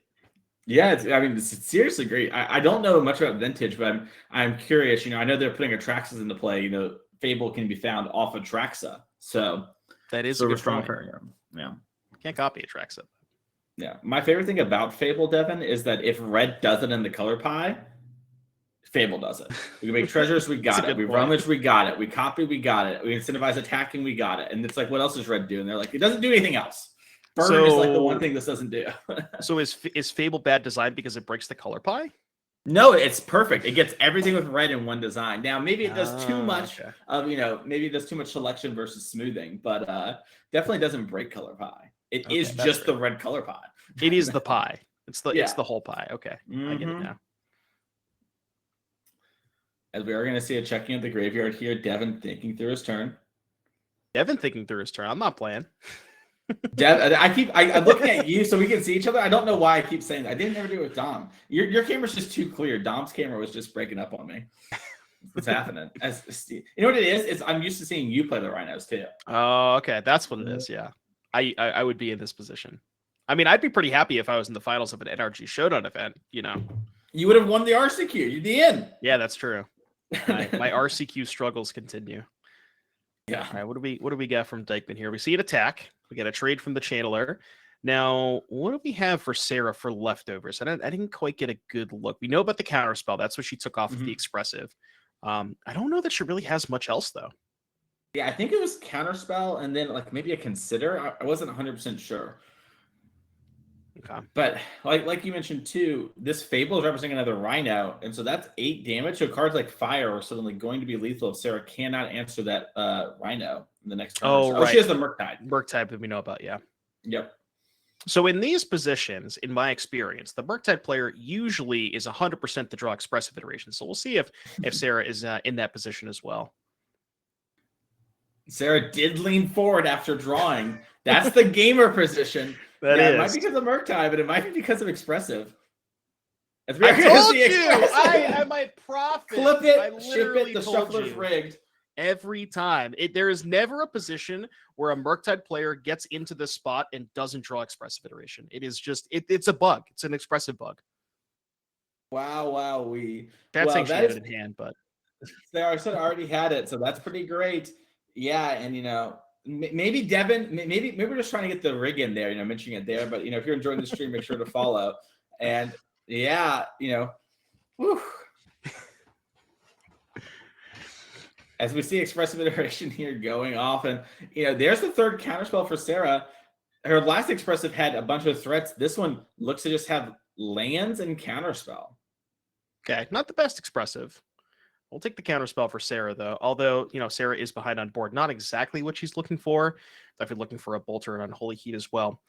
Yeah, it's seriously great. I don't know much about Vintage, but I'm curious. I know they're putting Atraxas into play. Fable can be found off of Traxa. So that is a good strong point. Yeah. Can't copy Atraxa. Yeah. My favorite thing about Fable, Devin, is that if red does it in the color pie, Fable does it. We can make treasures, we got it. We rummage, we got it. We copy, we got it. We incentivize attacking, we got it. And it's like, what else does red do? And they're like, it doesn't do anything else. Burn is like the one thing this doesn't do. So is Fable bad design because it breaks the color pie? No, it's perfect. It gets everything with red in one design. Now, maybe it does too much of, maybe it does too much selection versus smoothing, but definitely doesn't break color pie. It is just the red color pie. It is the pie. It's the whole pie. Okay. I get it now. As we are going to see a checking of the graveyard here, Devin thinking through his turn. I'm not playing. Dev, I'm looking at you so we can see each other. I don't know why I keep saying that. I didn't ever do it with Dom. Your camera's just too clear. Dom's camera was just breaking up on me. What's happening? You know what it is? It's I'm used to seeing you play the Rhinos too. Oh, okay. That's what it is. Yeah. I would be in this position. I mean, I'd be pretty happy if I was in the finals of an NRG Showdown event, You would have won the RCQ. You'd be in. Yeah, that's true. My RCQ struggles continue. Yeah. All right. What do we get from Dykman here? We see an attack. We get a trade from the channeler. Now, what do we have for Sarah for leftovers? I didn't quite get a good look. We know about the counter spell. That's what she took off of the expressive. I don't know that she really has much else though. Yeah, I think it was Counterspell and then like maybe a Consider. I wasn't 100% sure. Okay. But like you mentioned too, this Fable is representing another Rhino, and so that's 8 damage. So cards like Fire are suddenly going to be lethal if Sarah cannot answer that Rhino in the next turn. Oh, right. She has the Murktide. Murktide that we know about, yeah. Yep. So in these positions, in my experience, the Murktide player usually is 100% the draw expressive iteration. So we'll see if Sarah is in that position as well. Sarah did lean forward after drawing. That's the gamer position. It might be because of Murktide, but it might be because of expressive. I told you! I might profit. Flip it, ship it, the shuffler's rigged. Every time. There is never a position where a Murktide player gets into this spot and doesn't draw expressive iteration. It is just, it's a bug. It's an expressive bug. Wow. That's saying she had it in hand, but. Sarah said already had it, so that's pretty great. Yeah, and maybe Devin, maybe we're just trying to get the rig in there, mentioning it there. But if you're enjoying the stream, make sure to follow. And yeah, whew. As we see expressive iteration here going off, and there's the third counterspell for Sarah. Her last expressive had a bunch of threats. This one looks to just have lands and counterspell. Okay, not the best expressive. We'll take the counterspell for Sarah, though. Although, Sarah is behind on board. Not exactly what she's looking for. Definitely looking for a bolter and unholy heat as well.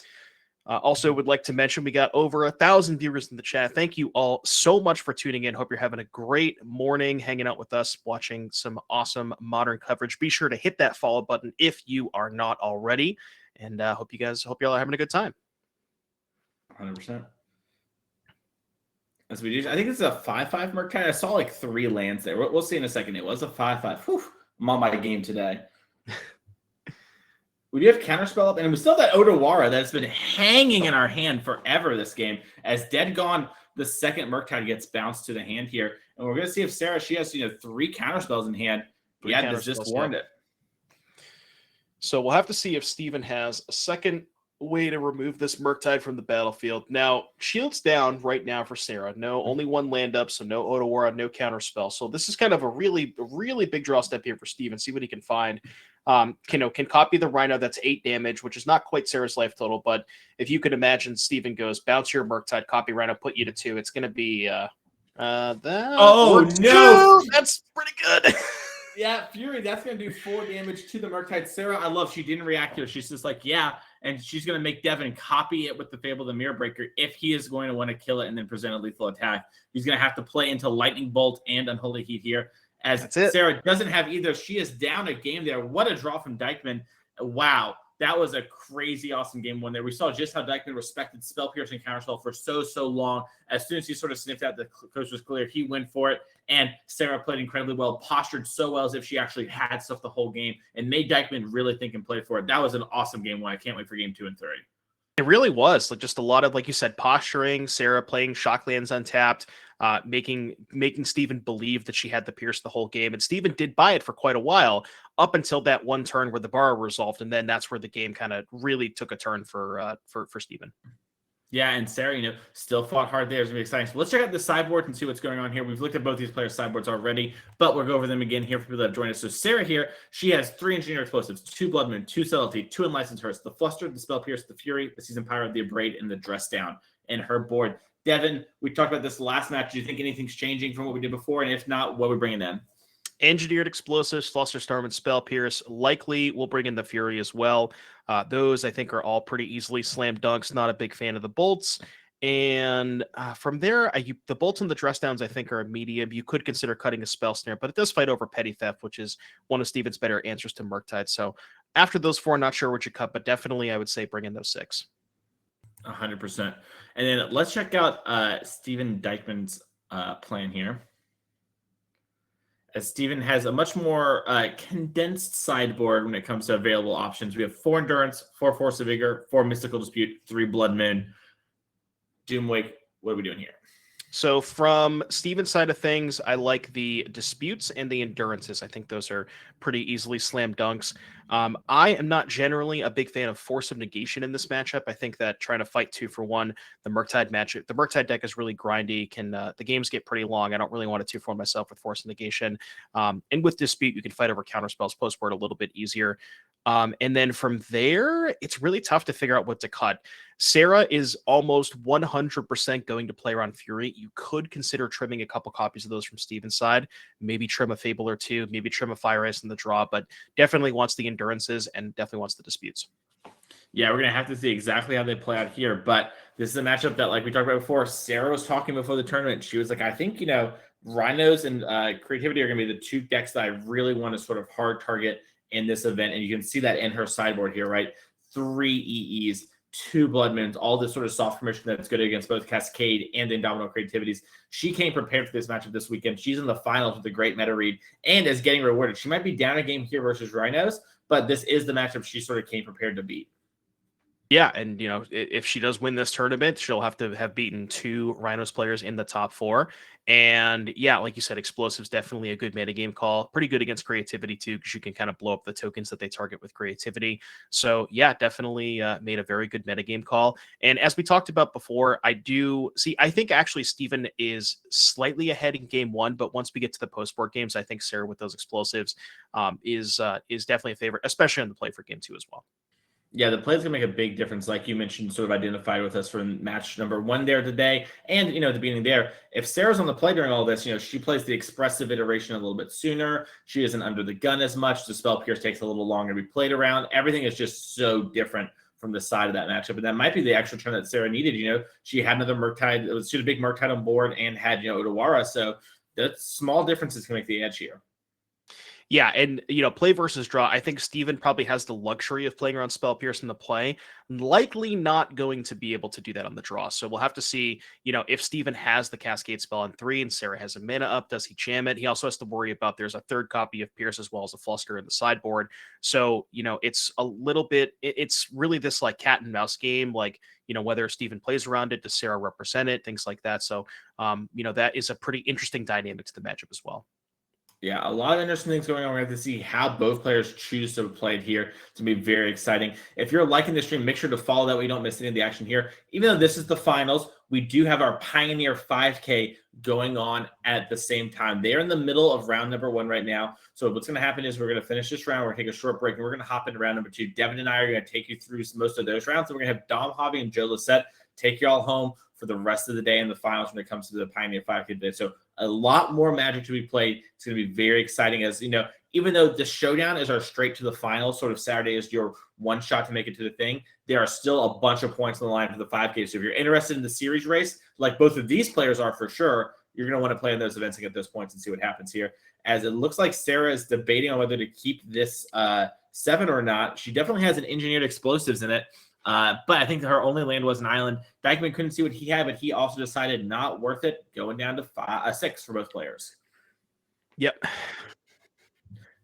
Also, would like to mention we got over 1,000 viewers in the chat. Thank you all so much for tuning in. Hope you're having a great morning hanging out with us, watching some awesome modern coverage. Be sure to hit that follow button if you are not already. And hope y'all are having a good time. 100%. As we do, I think it's a 5/5 Murktide. I saw like 3 lands there. We'll see in a second. It was a 5/5. Whew, I'm on my game today. We do have counterspell up, and we still have that Odawara that's been hanging in our hand forever this game. As Dead Gone, the second Murktide gets bounced to the hand here, and we're going to see if Sarah, she has 3 counterspells in hand. Does this warrant it? So we'll have to see if Steven has a second way to remove this Murktide from the battlefield. Now, shield's down right now for Sarah. No, only 1 land up, so no Odawara, no counterspell. So this is kind of a really big draw step here for Steven. See what he can find. Can copy the Rhino. That's 8 damage, which is not quite Sarah's life total. But if you could imagine, Steven goes bounce your Murktide, copy Rhino, put you to 2. It's going to be no, 2. That's pretty good. Yeah, Fury, that's going to do 4 damage to the Murktide. Sarah, I love she didn't react to it. She's just like, yeah, and she's going to make Devin copy it with the Fable the Mirror Breaker if he is going to want to kill it and then present a lethal attack. He's going to have to play into Lightning Bolt and Unholy Heat here. As Sarah doesn't have either. She is down a game there. What a draw from Dykman. Wow. That was a crazy awesome game one there. We saw just how Dykman respected spell piercing counterspell for so long. As soon as he sort of sniffed out the coast was clear, he went for it. And Sarah played incredibly well, postured so well as if she actually had stuff the whole game, and made Dykman really think and play for it. That was an awesome game one. I can't wait for game 2 and 3. It really was like just a lot of, like you said, posturing, Sarah playing Shocklands untapped, making Steven believe that she had the pierce the whole game. And Steven did buy it for quite a while up until that one turn where the bar resolved. And then that's where the game kind of really took a turn for Steven. Yeah, and Sarah, still fought hard there. It's going to be exciting. So let's check out the sideboard and see what's going on here. We've looked at both these players' sideboards already, but we'll go over them again here for people that have joined us. So Sarah here, she has 3 Engineer Explosives, 2 Blood Moon, 2 Subtlety, 2 Unlicensed Hearts, the Fluster, the Spell Pierce, the Fury, the Season Pyro, the Abrade, and the Dress Down in her board. Devin, we talked about this last match. Do you think anything's changing from what we did before? And if not, what are we bringing in? Engineered Explosives, Flusterstorm, and Spell Pierce. Likely we'll bring in the Fury as well. Those, I think, are all pretty easily slam dunks. Not a big fan of the bolts. And from there, the bolts and the dress downs, I think, are a medium. You could consider cutting a spell snare, but it does fight over Petty Theft, which is one of Steven's better answers to Murktide. So after those 4, not sure what you cut, but definitely I would say bring in those 6. 100%. And then let's check out Steven Dykman's plan here. As Steven has a much more condensed sideboard when it comes to available options. We have 4 Endurance, 4 Force of Vigor, 4 Mystical Dispute, 3 Blood Moon. Doomwake, what are we doing here? So from Steven's side of things, I like the disputes and the endurances. I think those are pretty easily slam dunks. I am not generally a big fan of Force of Negation in this matchup. I think that trying to fight 2-for-1, the Murktide deck is really grindy. The games get pretty long. I don't really want to 2-for-1 myself with Force of Negation. And with dispute, you can fight over counter spells post board a little bit easier. And then from there, it's really tough to figure out what to cut. Sarah is almost 100% going to play around Fury. You could consider trimming a couple copies of those from Steven's side, maybe trim a Fable or two, maybe trim a Fire Ice in the draw, but definitely wants the endurances and definitely wants the disputes. Yeah, we're going to have to see exactly how they play out here, but this is a matchup that, like we talked about before, Sarah was talking before the tournament. She was like, I think, Rhinos and Creativity are going to be the two decks that I really want to sort of hard target in this event, and you can see that in her sideboard here, right? 3 EEs, 2 Blood Moons, all this sort of soft permission that's good against both Cascade and Indomitable Creativities. She came prepared for this matchup this weekend. She's in the finals with a great meta read and is getting rewarded. She might be down a game here versus Rhinos, but this is the matchup she sort of came prepared to beat. Yeah, and if she does win this tournament, she'll have to have beaten 2 Rhinos players in the top 4. And yeah, like you said, Explosive's definitely a good metagame call. Pretty good against Creativity too, because you can kind of blow up the tokens that they target with Creativity. So yeah, definitely made a very good metagame call. And as we talked about before, I think actually Steven is slightly ahead in game 1, but once we get to the post-board games, I think Sarah with those Explosives is definitely a favorite, especially on the play for game 2 as well. Yeah, the play's going to make a big difference, like you mentioned, sort of identified with us for match number 1 there today. And, at the beginning there, if Sarah's on the play during all this, she plays the expressive iteration a little bit sooner. She isn't under the gun as much. The spell pierce takes a little longer to be played around. Everything is just so different from the side of that matchup. And that might be the extra turn that Sarah needed. She had another Murktide. She had a big Murktide on board and had, Odawara. So that small differences can make the edge here. Yeah, and play versus draw. I think Steven probably has the luxury of playing around Spell Pierce in the play. Likely not going to be able to do that on the draw. So we'll have to see, if Steven has the Cascade spell on 3 and Sarah has a mana up, does he jam it? He also has to worry about there's a 3rd copy of Pierce as well as a Fluster in the sideboard. So, it's a little bit, it's really this like cat and mouse game, like, whether Steven plays around it, does Sarah represent it, things like that. So, that is a pretty interesting dynamic to the matchup as well. Yeah, a lot of interesting things going on. We're going to have to see how both players choose to play it here. It's going to be very exciting. If you're liking this stream, make sure to follow that way you don't miss any of the action here. Even though this is the finals, we do have our Pioneer 5K going on at the same time. They're in the middle of round number 1 right now. So what's going to happen is we're going to finish this round. We're going to take a short break, and we're going to hop into round number 2. Devin and I are going to take you through most of those rounds. And we're going to have Dom Hobby and Joe Lissette take you all home for the rest of the day in the finals when it comes to the Pioneer 5K today. So a lot more Magic to be played. It's going to be very exciting as, even though the showdown is our straight to the finals, sort of Saturday is your one shot to make it to the thing, there are still a bunch of points on the line for the 5K. So if you're interested in the series race, like both of these players are for sure, you're going to want to play in those events and get those points and see what happens here. As it looks like Sarah is debating on whether to keep this 7 or not. She definitely has an engineered explosives in it. But I think her only land was an island. Dykman couldn't see what he had, but he also decided not worth it, going down to 6 for both players. Yep.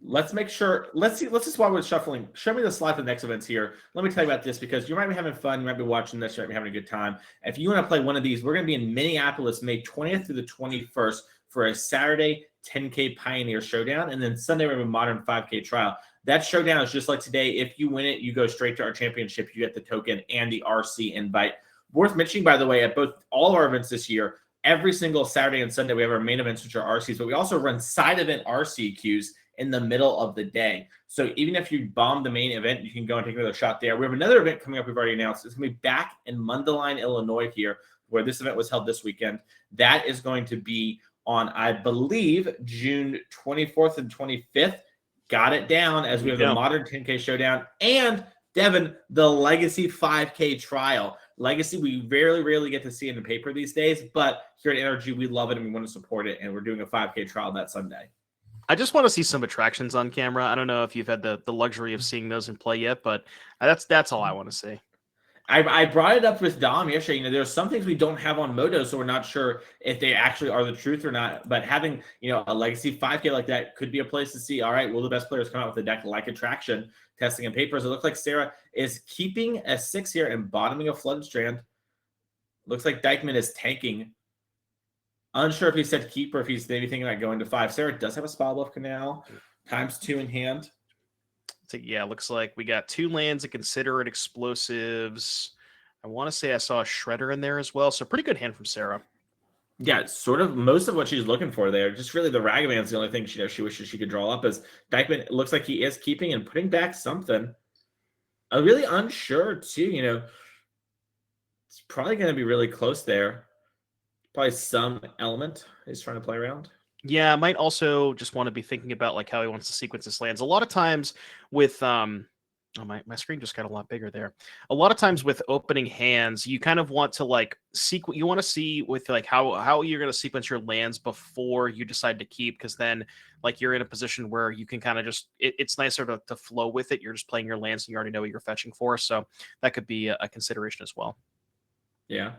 Let's make sure. Let's just while we're shuffling, show me the slide for the next events here. Let me tell you about this because you might be having fun. You might be watching this. You might be having a good time. If you want to play one of these, we're going to be in Minneapolis, May 20th through the 21st for a Saturday 10K Pioneer Showdown. And then Sunday, we're going to have a Modern 5K Trial. That showdown is just like today. If you win it, you go straight to our championship. You get the token and the RC invite. Worth mentioning, by the way, at all our events this year, every single Saturday and Sunday, we have our main events, which are RCs, but we also run side event RC queues in the middle of the day. So even if you bomb the main event, you can go and take another shot there. We have another event coming up we've already announced. It's going to be back in Mundelein, Illinois here, where this event was held this weekend. That is going to be on, I believe, June 24th and 25th. Got it down as we have the Modern 10K Showdown and, Devin, the Legacy 5K Trial. Legacy, we rarely get to see in the paper these days, but here at NRG, we love it and we want to support it, and we're doing a 5K trial that Sunday. I just want to see some attractions on camera. I don't know if you've had the luxury of seeing those in play yet, but that's all I want to see. I brought it up with Dom yesterday. There's some things we don't have on Moto, so we're not sure if they actually are the truth or not. But having, a Legacy 5K like that could be a place to see, all right, will the best players come out with a deck like Attraction, testing and papers? It looks like Sarah is keeping a 6 here and bottoming a Flooded Strand. Looks like Dykman is tanking. Unsure if he said keep or if he's maybe thinking about going to 5. Sarah does have a Spell Bluff Canal, ×2 in hand. So yeah, looks like we got 2 lands that consider it explosives. I want to say I saw a Shredder in there as well. So pretty good hand from Sarah. Yeah, sort of most of what she's looking for there. Just really the Ragavan's the only thing she wishes she could draw up. As Dykman looks like he is keeping and putting back something. I'm really unsure too. It's probably going to be really close there. Probably some element he's trying to play around. Yeah, might also just want to be thinking about like how he wants to sequence his lands. A lot of times with oh, my screen just got a lot bigger there. A lot of times with opening hands, you kind of want to like you want to see with like how you're going to sequence your lands before you decide to keep, because then like you're in a position where you can kind of just it's nicer to flow with it. You're just playing your lands and you already know what you're fetching for, so that could be a consideration as well. Yeah,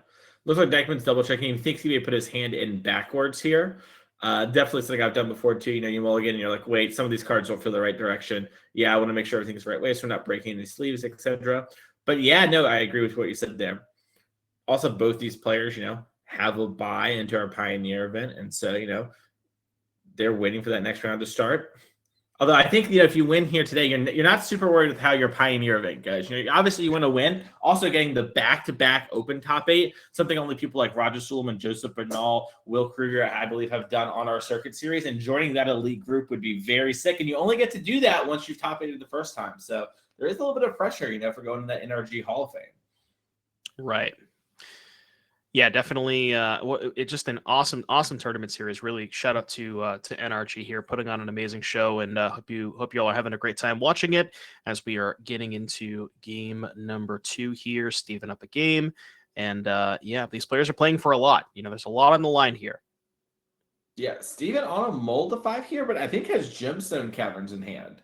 looks like Dykman's double checking. He thinks he may put his hand in backwards here. Definitely something I've done before too. You mulligan and you're like, wait, some of these cards don't feel the right direction. Yeah, I want to make sure everything's the right way so we're not breaking any sleeves, etc. But yeah, no, I agree with what you said there. Also, both these players, have a buy into our Pioneer event, and so they're waiting for that next round to start. Although I think if you win here today, you're not super worried with how your Pioneer event goes. Obviously you want to win. Also getting the back-to-back open top 8, something only people like Roger Sulaiman, Joseph Bernal, Will Kruger, I believe, have done on our circuit series. And joining that elite group would be very sick. And you only get to do that once you've top 8'd the first time. So there is a little bit of pressure, for going to that NRG Hall of Fame. Right. Yeah, definitely. It's just an awesome tournament series. Really, shout out to NRG here, putting on an amazing show, and hope you all are having a great time watching it as we are getting into game number 2 here. Steven up a game, and yeah, these players are playing for a lot. There's a lot on the line here. Yeah, Steven on a mold of 5 here, but I think has Gemstone Caverns in hand,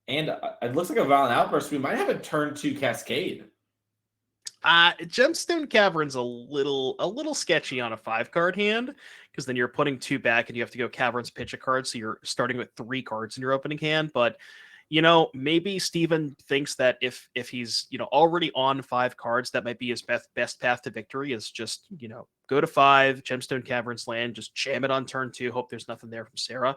and it looks like a Violent Outburst. We might have a turn 2 Cascade. Gemstone Cavern's a little sketchy on a 5-card hand, because then you're putting 2 back and you have to go Caverns pitch a card, so you're starting with 3 cards in your opening hand. But maybe Steven thinks that if he's already on 5 cards, that might be his best path to victory is just go to 5 Gemstone Caverns land, just jam it on turn 2, hope there's nothing there from Sarah.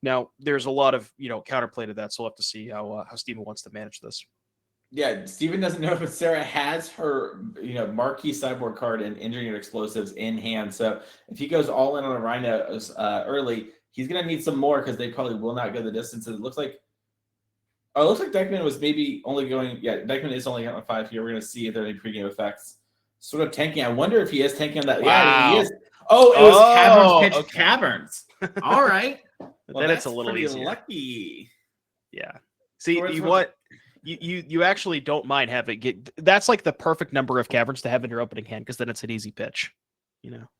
Now there's a lot of counterplay to that, so we'll have to see how Steven wants to manage this. Yeah, Steven doesn't know if Sarah has her, marquee sideboard card and Engineered Explosives in hand. So if he goes all in on a Rhinos early, he's going to need some more because they probably will not go the distance. It looks like Dykman was maybe only going. Yeah, Dykman is only on 5 here. We're going to see if there are any pregame effects. Sort of tanking. I wonder if he is tanking on that. Wow. Yeah, he is. Oh, it was Caverns pitch Caverns. All right. Well, then it's a little easier. Lucky. Yeah. See, you actually don't mind having that's like the perfect number of Caverns to have in your opening hand, because then it's an easy pitch.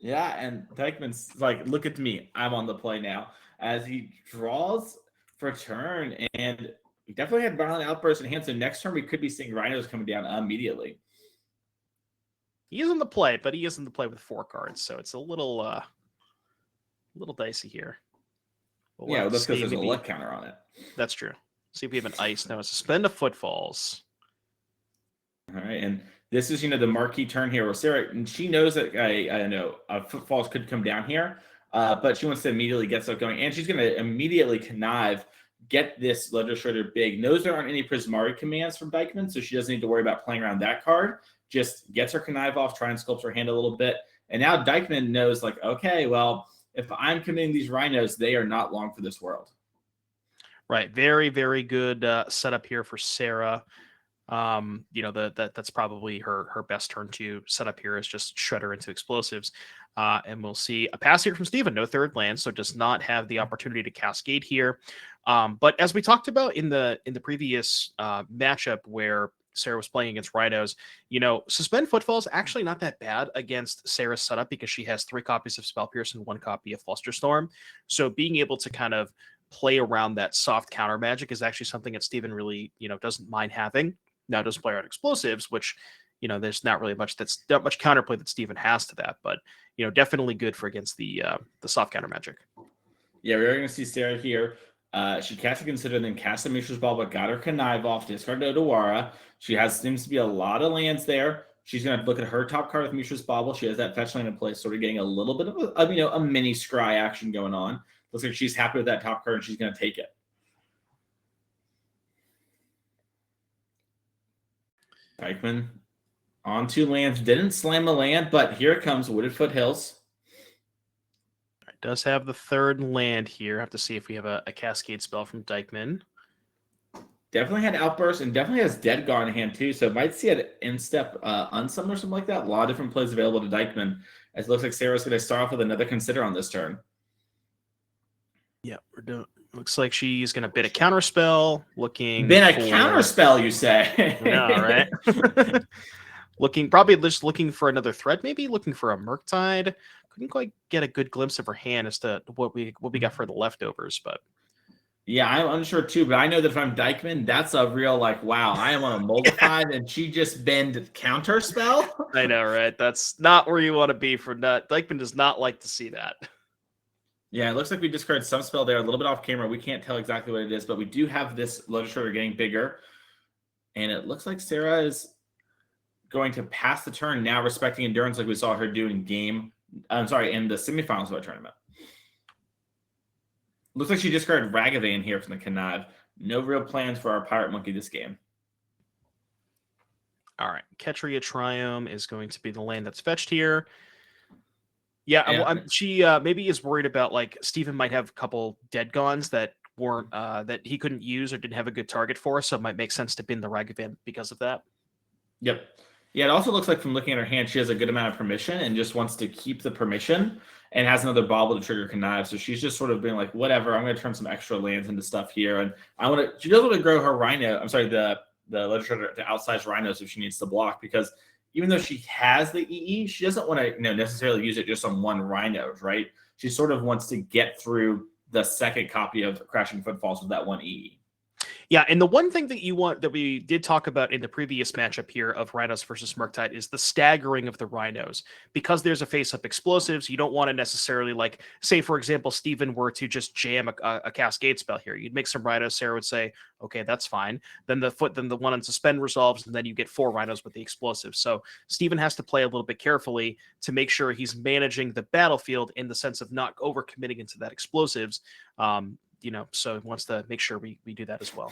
Yeah, and Dykman's like, look at me, I'm on the play now, as he draws for turn, and we definitely had Violent Outburst in hand. So next turn we could be seeing Rhinos coming down immediately. He is in the play, but he is in the play with 4 cards, so it's a little dicey here. Yeah, that's because there's a luck counter on it. That's true. See if we have an ice now. Suspend a Footfalls. All right, and this is the marquee turn here where Sarah, and she knows that I know Footfalls could come down here, but she wants to immediately get stuff going, and she's going to immediately connive, get this Legislator big. Knows there aren't any Prismari commands from Dykman, so she doesn't need to worry about playing around that card. Just gets her connive off, try and sculpt her hand a little bit, and now Dykman knows, like, okay, well, if I'm committing these Rhinos, they are not long for this world. Right. Very, very good setup here for Sarah. That's probably her best turn to setup here is just Shredder into Explosives. And we'll see a pass here from Steven. No 3rd land, so does not have the opportunity to Cascade here. But as we talked about in the previous matchup where Sarah was playing against Rhinos, Suspend Footfalls actually not that bad against Sarah's setup, because she has 3 copies of Spell Pierce and 1 copy of Flusterstorm. So being able to kind of play around that soft counter magic is actually something that Steven really, doesn't mind having. Now does play around Explosives, which, there's not really much counterplay that Steven has to that, but definitely good for against the soft counter magic. Yeah, we're going to see Sarah here. She cast a Consider, then cast a Mishra's Ball, but got her connive off, discard Odawara. She seems to be a lot of lands there. She's going to look at her top card with Mishra's Bauble. She has that fetch land in place, sort of getting a little bit of a mini scry action going on. Looks like she's happy with that top card and she's going to take it. Dykman on 2 lands. Didn't slam a land, but here comes Wooded Foothills. It does have the 3rd land here. Have to see if we have a Cascade spell from Dykman. Definitely had Outburst and definitely has Dead Guard in hand too. So might see it instep unsummon or something like that. A lot of different plays available to Dykman. As it looks like Sarah's going to start off with another Consider on this turn. Yeah, we're doing. Looks like she's going to bid a counter spell. Looking. Been a counter spell, you say? No, right? Probably just looking for another threat. Maybe looking for a Murktide. Couldn't quite get a good glimpse of her hand as to what we got for the leftovers, but. Yeah, I'm unsure too, but I know that if I'm Dykman, that's a real wow, I am on a Moldified and she just bend counter spell. I know, right? That's not where you want to be for that. Dykman does not like to see that. Yeah, it looks like we discarded some spell there, a little bit off camera. We can't tell exactly what it is, but we do have this Legislator getting bigger. And it looks like Sarah is going to pass the turn now, respecting Endurance like we saw her do in in the semifinals of our tournament. Looks like she discarded Ragavan here from the Connive. No real plans for our Pirate Monkey this game. All right. Ketria Triome is going to be the land that's fetched here. Yeah. She maybe is worried about Steven might have a couple dead gons that weren't that he couldn't use or didn't have a good target for, so it might make sense to bin the Ragavan because of that. Yep. Yeah, it also looks like from looking at her hand, she has a good amount of permission and just wants to keep the permission and has another Bauble to trigger Connive. So she's just sort of being like, whatever, I'm going to turn some extra lands into stuff here. And she does want to grow her Rhino. I'm sorry, the Legislator to outsize Rhinos if she needs to block, because even though she has the EE, she doesn't want to necessarily use it just on one Rhino, right? She sort of wants to get through the second copy of Crashing Footfalls with that one EE. Yeah, and the one thing that we did talk about in the previous matchup here of Rhinos versus Murktide is the staggering of the Rhinos. Because there's a face-up explosives, you don't want to necessarily, say, for example, Steven were to just jam a Cascade spell here. You'd make some Rhinos, Sarah would say, okay, that's fine. Then the one on Suspend resolves, and then you get 4 Rhinos with the explosives. So Steven has to play a little bit carefully to make sure he's managing the battlefield in the sense of not overcommitting into that explosives. So it wants to make sure we do that as well.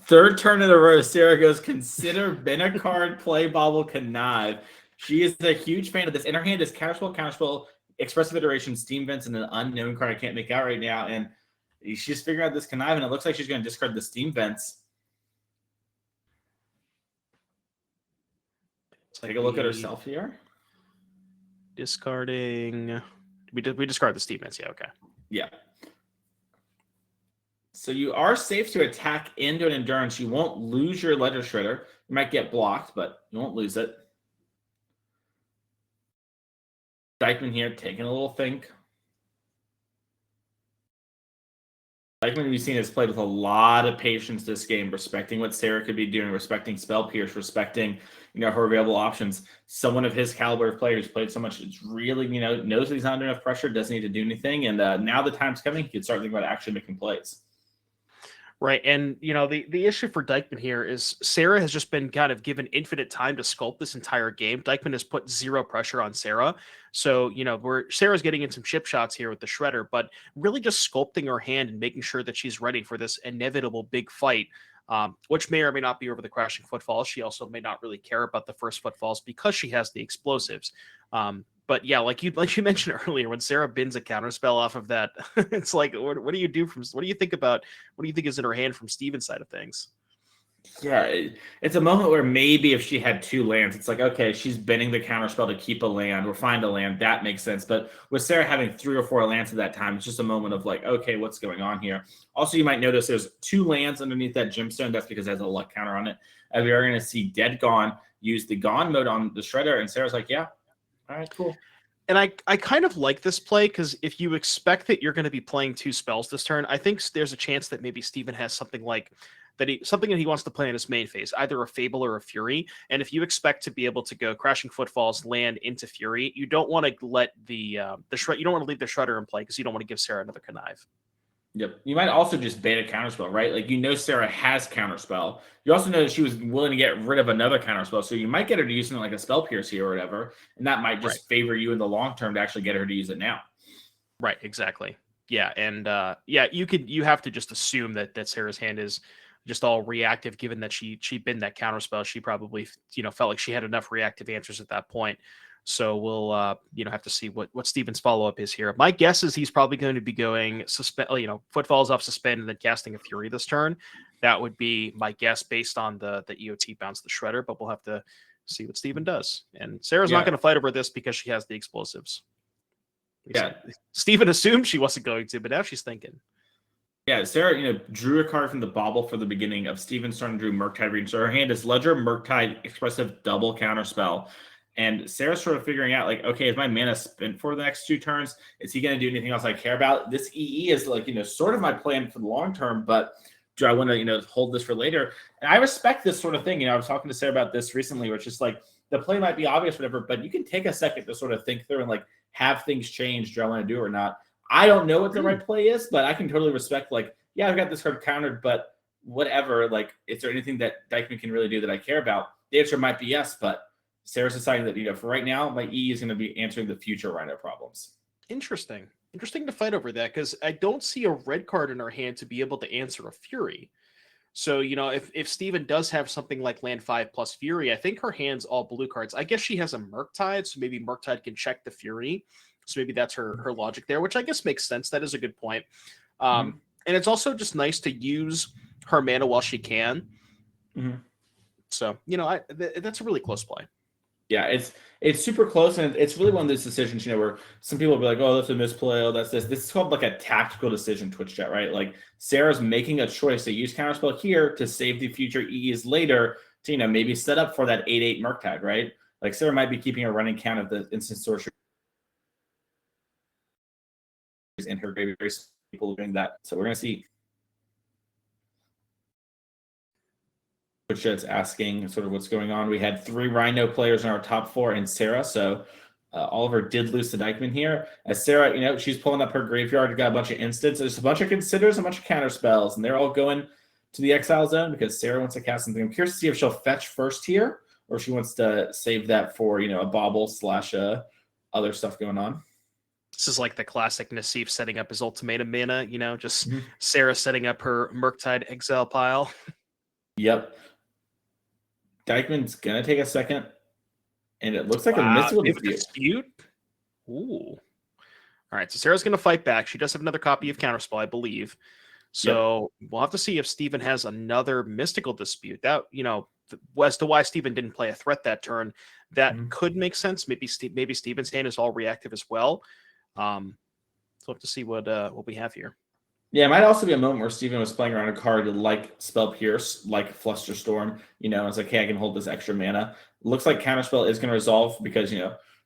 3rd turn in a row, Sarah goes, consider bin a card, play Bauble, Connive. She is a huge fan of this. In her hand is Counterspell, Expressive Iteration, Steam Vents, and an unknown card I can't make out right now. And she's figuring out this Connive, and it looks like she's going to discard the Steam Vents. Take a look at herself here. Discarding. We discard the Steam Vents, yeah, okay. Yeah. So you are safe to attack into an Endurance. You won't lose your Ledger Shredder. You might get blocked, but you won't lose it. Dykman here taking a little think. Dykman, we've seen, has played with a lot of patience this game, respecting what Sarah could be doing, respecting Spell Pierce, respecting her available options. Someone of his caliber of players played so much, it's really knows that he's not under enough pressure, doesn't need to do anything, and now the time's coming. He can start thinking about actually making plays. Right. And, the issue for Dykman here is Sarah has just been kind of given infinite time to sculpt this entire game. Dykman has put 0 pressure on Sarah. So, Sarah's getting in some chip shots here with the Shredder, but really just sculpting her hand and making sure that she's ready for this inevitable big fight, which may or may not be over the Crashing Footfalls. She also may not really care about the first Footfalls because she has the explosives. But yeah, like you mentioned earlier, when Sarah bins a counterspell off of that, it's like, what do you do what do you think is in her hand from Steven's side of things? Yeah, it's a moment where maybe if she had 2 lands, it's like, okay, she's bending the counterspell to keep a land or find a land. That makes sense. But with Sarah having 3 or 4 lands at that time, it's just a moment of okay, what's going on here? Also, you might notice there's 2 lands underneath that gemstone. That's because it has a luck counter on it. And we are going to see Dead Gone use the Gone mode on the Shredder. And Sarah's like, yeah, all right, cool. And I kind of like this play because if you expect that you're going to be playing 2 spells this turn, I think there's a chance that maybe Steven has something that he wants to play in his main phase, either a Fable or a Fury. And if you expect to be able to go Crashing Footfalls, land into Fury, you don't want to let you don't want to leave the Shredder in play because you don't want to give Sarah another Connive. Yep. You might also just bait a counterspell, right? Like, Sarah has counterspell. You also know that she was willing to get rid of another counterspell. So you might get her to use something like a spell pierce here or whatever. And that might just favor you in the long term to actually get her to use it now. Right, exactly. Yeah, and you have to just assume that Sarah's hand is just all reactive, given that she binned that counterspell. She probably felt like she had enough reactive answers at that point. So we'll have to see what Steven's follow-up is here. My guess is he's probably going to be going footfalls off suspend and then casting a fury this turn. That would be my guess based on the EOT bounce the shredder, but we'll have to see what Steven does. And Sarah's not going to fight over this because she has the explosives. Yeah. Steven assumed she wasn't going to, but now she's thinking. Yeah, Sarah, drew a card from the bauble for the beginning of Steven's turn, drew Murktide Reach. So her hand is Ledger, Murktide, Expressive, double counterspell. And Sarah's sort of figuring out, like, okay, is my mana spent for the next 2 turns? Is he going to do anything else I care about? This EE is like, sort of my plan for the long term, but do I want to, hold this for later? And I respect this sort of thing. I was talking to Sarah about this recently, where it's just like, the play might be obvious, whatever, but you can take a second to sort of think through and like have things change. Do I want to do it or not? I don't know what the right play is, but I can totally respect, like, yeah, I've got this card countered, but whatever. Like, is there anything that Dykman can really do that I care about? The answer might be yes, but Sarah's deciding that, for right now, my E is going to be answering the future Rhino problems. Interesting to fight over that, because I don't see a red card in her hand to be able to answer a Fury. So, if Steven does have something like land 5 plus Fury, I think her hand's all blue cards. I guess she has a Murktide, so maybe Murktide can check the Fury. So maybe that's her logic there, which I guess makes sense. That is a good point. And it's also just nice to use her mana while she can. Mm-hmm. So, that's a really close play. Yeah, it's super close, and it's really one of those decisions, where some people will be like, oh, that's a misplay, oh, that's this. This is called like a tactical decision, Twitch chat, right? Like, Sarah's making a choice to use counterspell here to save the future EEs later to, maybe set up for that 8/8 Murktide, right? Like, Sarah might be keeping a running count of the instant sorcery in her graveyard. People doing that. So we're going to see. Which is asking sort of what's going on. We had 3 Rhino players in our top 4 and Sarah. So Oliver did lose to Dykman here. As Sarah, she's pulling up her graveyard, got a bunch of instants. There's a bunch of considers, a bunch of counter spells, and they're all going to the exile zone because Sarah wants to cast something. I'm curious to see if she'll fetch first here or if she wants to save that for, a bauble / other stuff going on. This is like the classic Nassif setting up his ultimatum mana, just Sarah setting up her Murktide exile pile. Yep. Dykman's going to take a second, and it looks like a mystical dispute. Ooh. All right, so Sarah's going to fight back. She does have another copy of Counterspell, I believe. So we'll have to see if Steven has another mystical dispute. That, as to why Steven didn't play a threat that turn, that could make sense. Maybe Steven's hand is all reactive as well. So we'll have to see what we have here. Yeah, it might also be a moment where Steven was playing around a card like Spell Pierce, like Flusterstorm, and it's like, hey, I can hold this extra mana. Looks like Counterspell is going to resolve because,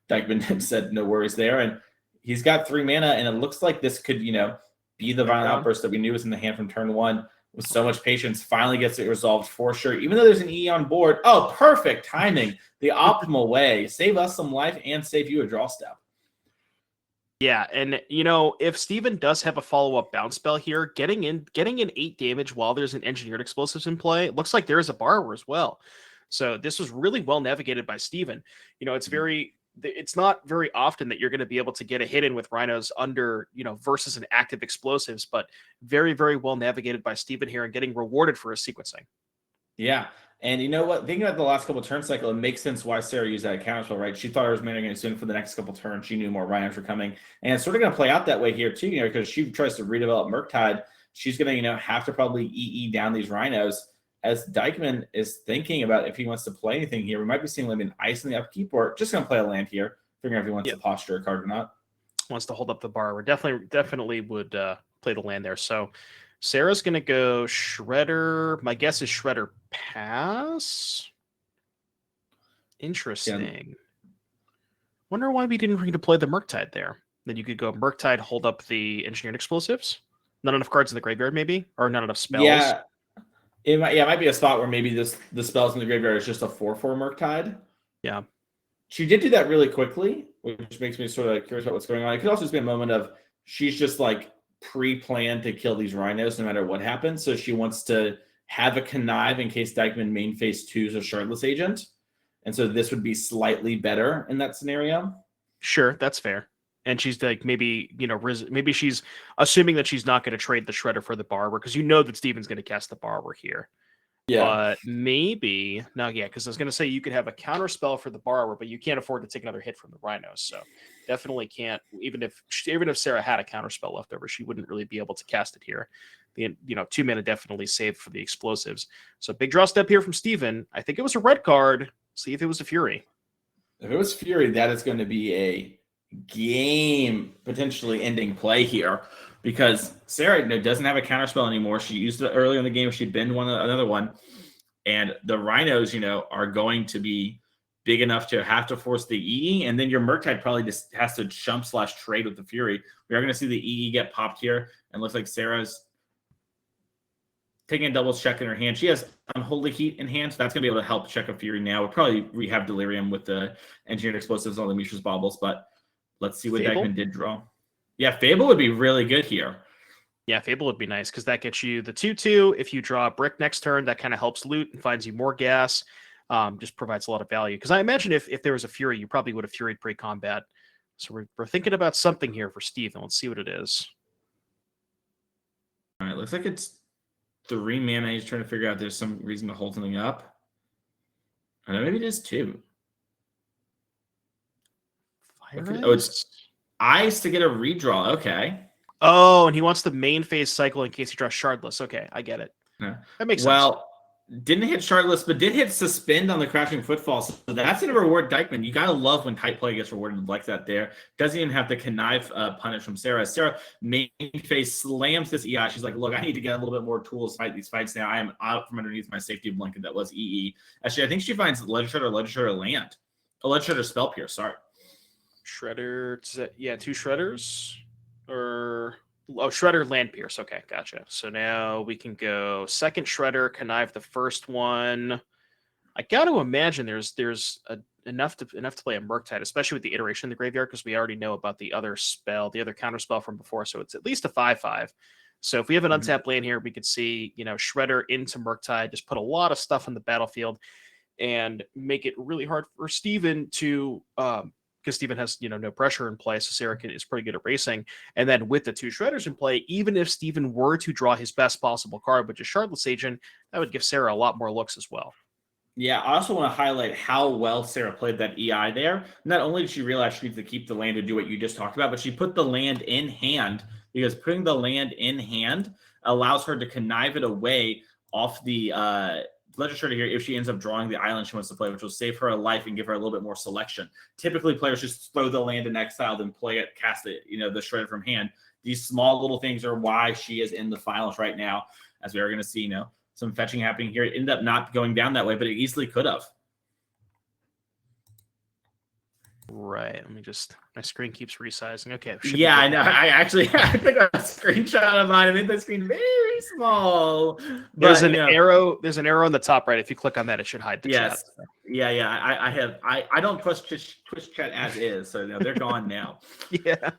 Dykman said no worries there. And he's got 3 mana, and it looks like this could, be the Violent Outburst that we knew was in the hand from turn 1. With so much patience, finally gets it resolved for sure. Even though there's an E on board. Oh, perfect timing. The optimal way. Save us some life and save you a draw step. Yeah, and if Steven does have a follow-up bounce spell here, getting in 8 damage while there's an engineered explosives in play, it looks like there is a borrower as well. So this was really well navigated by Steven. It's not very often that you're going to be able to get a hit in with Rhinos under, versus an active explosives, but very, very well navigated by Steven here and getting rewarded for his sequencing. Yeah. And you know what? Thinking about the last couple turn cycle, it makes sense why Sarah used that counterspell, right? She thought her was managing it soon for the next couple turns. She knew more Rhinos were coming. And it's sort of going to play out that way here too, because she tries to redevelop Murktide. She's going to, have to probably EE down these Rhinos. As Dykman is thinking about if he wants to play anything here, we might be seeing him in ice in the upkeep or just going to play a land here, figuring out if he wants to posture a card or not. Wants to hold up the bar. We definitely would play the land there. So Sarah's going to go Shredder. My guess is Shredder pass. Interesting. Yeah. Wonder why we didn't redeploy the Murktide there. Then you could go Murktide, hold up the engineered explosives. Not enough cards in the graveyard, maybe, or not enough spells. Yeah, it might be a spot where maybe the spells in the graveyard is just a 4/4 Murktide. Yeah, she did do that really quickly, which makes me sort of curious about what's going on. It could also just be a moment of she's just like pre-planned to kill these Rhinos no matter what happens. So she wants to have a connive in case Dykman main phase 2s a Shardless agent. And so this would be slightly better in that scenario. Sure, that's fair. And she's like, maybe, maybe she's assuming that she's not going to trade the Shredder for the Barber, because that Steven's going to cast the Barber here. Yeah. But maybe, no, yeah, because I was going to say you could have a counter spell for the Barber, but you can't afford to take another hit from the Rhinos. So definitely can't, even if Sarah had a counter spell left over, she wouldn't really be able to cast it here. The 2 mana definitely saved for the explosives. So big draw step here from Steven. I think it was a red card. See if it was a Fury. If it was Fury, that is going to be a game potentially ending play here, because Sarah doesn't have a counterspell anymore. She used it earlier in the game. She'd been another one, and the Rhinos, are going to be big enough to have to force the EE, and then your Murktide probably just has to jump/trade with the Fury. We are going to see the EE get popped here, and looks like Sarah's taking a double check in her hand. She has Unholy Heat in hand, so that's going to be able to help check a Fury now. We'll probably rehab Delirium with the Engineered Explosives on the Mishra's Baubles, but let's see what Fable? Dykman did draw. Yeah, Fable would be really good here. Yeah, Fable would be nice, because that gets you the 2/2. If you draw a brick next turn, that kind of helps loot and finds you more gas. Just provides a lot of value. Because I imagine if there was a Fury, you probably would have Furied pre-combat. So we're thinking about something here for Steve, and let's see what it is. All right, looks like it's 3 mana. He's trying to figure out if there's some reason to hold something up. I know, maybe it is 2. Fire Oh, it's Ice to get a redraw. Okay. Oh, and he wants the main phase cycle in case he draws Shardless. Okay, I get it. Yeah. That makes sense. Well, didn't hit Shardless, but did hit Suspend on the Crouching Footfall. So that's going to reward Dykman. You got to love when tight play gets rewarded like that there. Doesn't even have the connive punish from Sarah. Sarah main phase slams this EI. She's like, look, I need to get a little bit more tools to fight these fights now. I am out from underneath my safety blanket that was EE. Actually, I think she finds Ledger Shredder land. Oh, Ledger Shredder Spell Pierce, sorry. Shredder, yeah, 2 Shredders? Shredder Land Pierce. Okay, gotcha. So now we can go second Shredder, connive the first one. I got to imagine there's enough to play a Murktide, especially with the iteration in the graveyard, because we already know about the other counter spell from before. So it's at least a 5/5. So if we have an untapped land here, we could see, Shredder into Murktide, just put a lot of stuff on the battlefield and make it really hard for Steven to because Steven has no pressure in play, so Sarah is pretty good at racing. And then with the 2 Shredders in play, even if Steven were to draw his best possible card, which is Shardless Agent, that would give Sarah a lot more looks as well. Yeah, I also want to highlight how well Sarah played that EI there. Not only did she realize she needs to keep the land to do what you just talked about, but she put the land in hand, because putting the land in hand allows her to connive it away off the Ledger Shredder here if she ends up drawing the island she wants to play, which will save her a life and give her a little bit more selection. Typically, players just throw the land in exile, then play it, cast it, the Shredder from hand. These small little things are why she is in the finals right now, as we are going to see, some fetching happening here. It ended up not going down that way, but it easily could have. Right. Let me my screen keeps resizing. Okay. Yeah, I know. I took a screenshot of mine. I made the screen very small. There's an arrow. There's an arrow on the top right. If you click on that, it should hide the chat. Yeah. I don't push Twitch chat as is, so they're gone now. Yeah.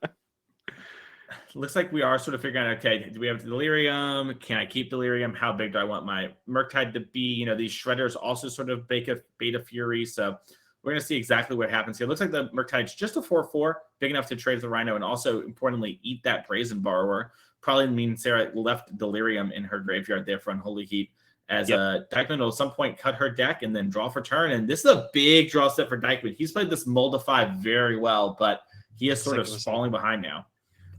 Looks like we are sort of figuring out, okay, do we have Delirium? Can I keep Delirium? How big do I want my Murktide to be? These Shredders also sort of beta Fury, so we're going to see exactly what happens here. It looks like the Murktide's just a 4/4, big enough to trade with the Rhino, and also, importantly, eat that Brazen Borrower. Probably means Sarah left Delirium in her graveyard there for Unholy Heat, as Dykman will at some point cut her deck and then draw for turn. And this is a big draw set for Dykman. He's played this Moldify very well, but he is sort of falling behind now.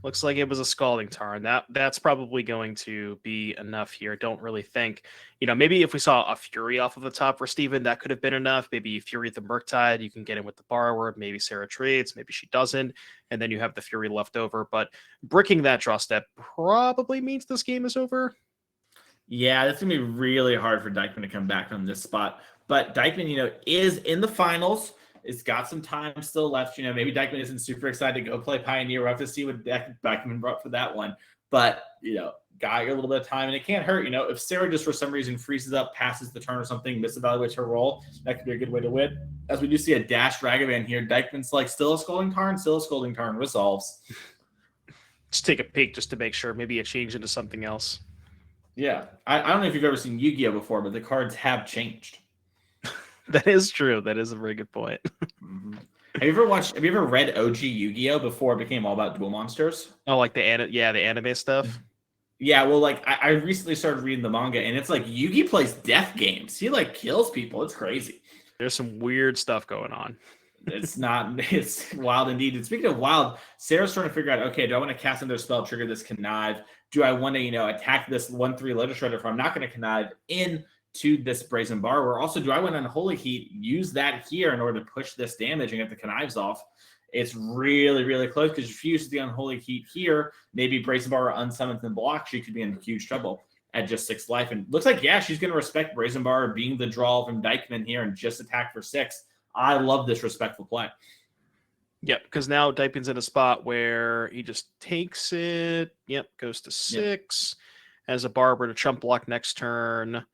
Looks like it was a Scalding Tarn. That's probably going to be enough here. Don't really think, maybe if we saw a Fury off of the top for Steven, that could have been enough. Maybe you Fury the Murktide, you can get in with the Borrower. Maybe Sarah trades, maybe she doesn't, and then you have the Fury left over. But bricking that draw step probably means this game is over. Yeah, it's gonna be really hard for Dykman to come back from this spot. But Dykman, is in the finals. It's got some time still left. Maybe Dykman isn't super excited to go play Pioneer. We'll have to see what Dykman brought for that one. But, got a little bit of time, and it can't hurt. If Sarah just for some reason freezes up, passes the turn or something, misevaluates her role, that could be a good way to win. As we do see a dash Ragavan here, Dykman's like, still a Scalding Tarn, resolves. Just take a peek just to make sure. Maybe a change into something else. Yeah. I don't know if you've ever seen Yu-Gi-Oh before, but the cards have changed. That is true. That is a very good point. Mm-hmm. Have you ever read OG Yu-Gi-Oh before it became all about duel monsters? Oh, like the anime stuff. Yeah, well, like I recently started reading the manga, and it's like Yugi plays death games. He like kills people. It's crazy. There's some weird stuff going on. It's wild indeed. And speaking of wild, Sarah's trying to figure out, okay, do I want to cast another spell, trigger this connive? Do I want to, attack this 1/3 Ledger Shredder if I'm not going to connive into this Brazen Bar? Or also, do I want to Unholy Heat, use that here in order to push this damage and get the connives off? It's really, really close because if you use the Unholy Heat here, maybe Brazen Bar or Unsummons and block, she could be in huge trouble at just 6 life. And looks like, yeah, she's going to respect Brazen Bar being the draw from Dykman here and just attack for 6. I love this respectful play. Yep, because now Dykman's in a spot where he just takes it. Yep, goes to 6. Has a Barber to chump block next turn.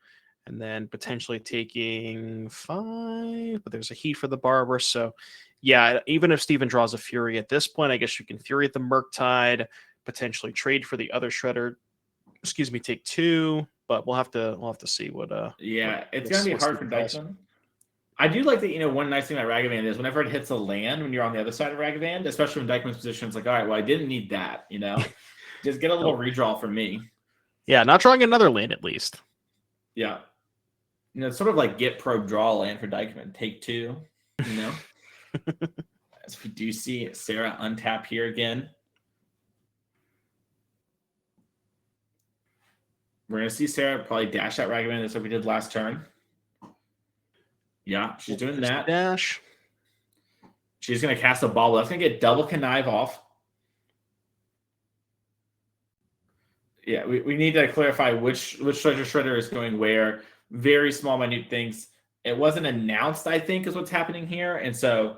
And then potentially taking 5. But there's a Heat for the Barber. So, yeah, even if Steven draws a Fury at this point, I guess you can Fury at the Murktide, potentially trade for the other Shredder. Excuse me, take 2. But we'll have to see what. It's gonna be hard for Dykman. I do like that, one nice thing about Ragavan is whenever it hits a land when you're on the other side of Ragavan, especially when Dykman's position, it's like, all right, well, I didn't need that, Just get a little redraw from me. Yeah, not drawing another land at least. Yeah. It's sort of like get probe draw land for Dykman. Take 2, As we do see Sarah untap here again. We're going to see Sarah probably dash at Ragavan just like we did last turn. Yeah, she's doing that. Dash. She's going to cast a ball. That's going to get double connive off. Yeah, we need to clarify which treasure shredder is going where. Very small, minute things. It wasn't announced, I think, is what's happening here. And so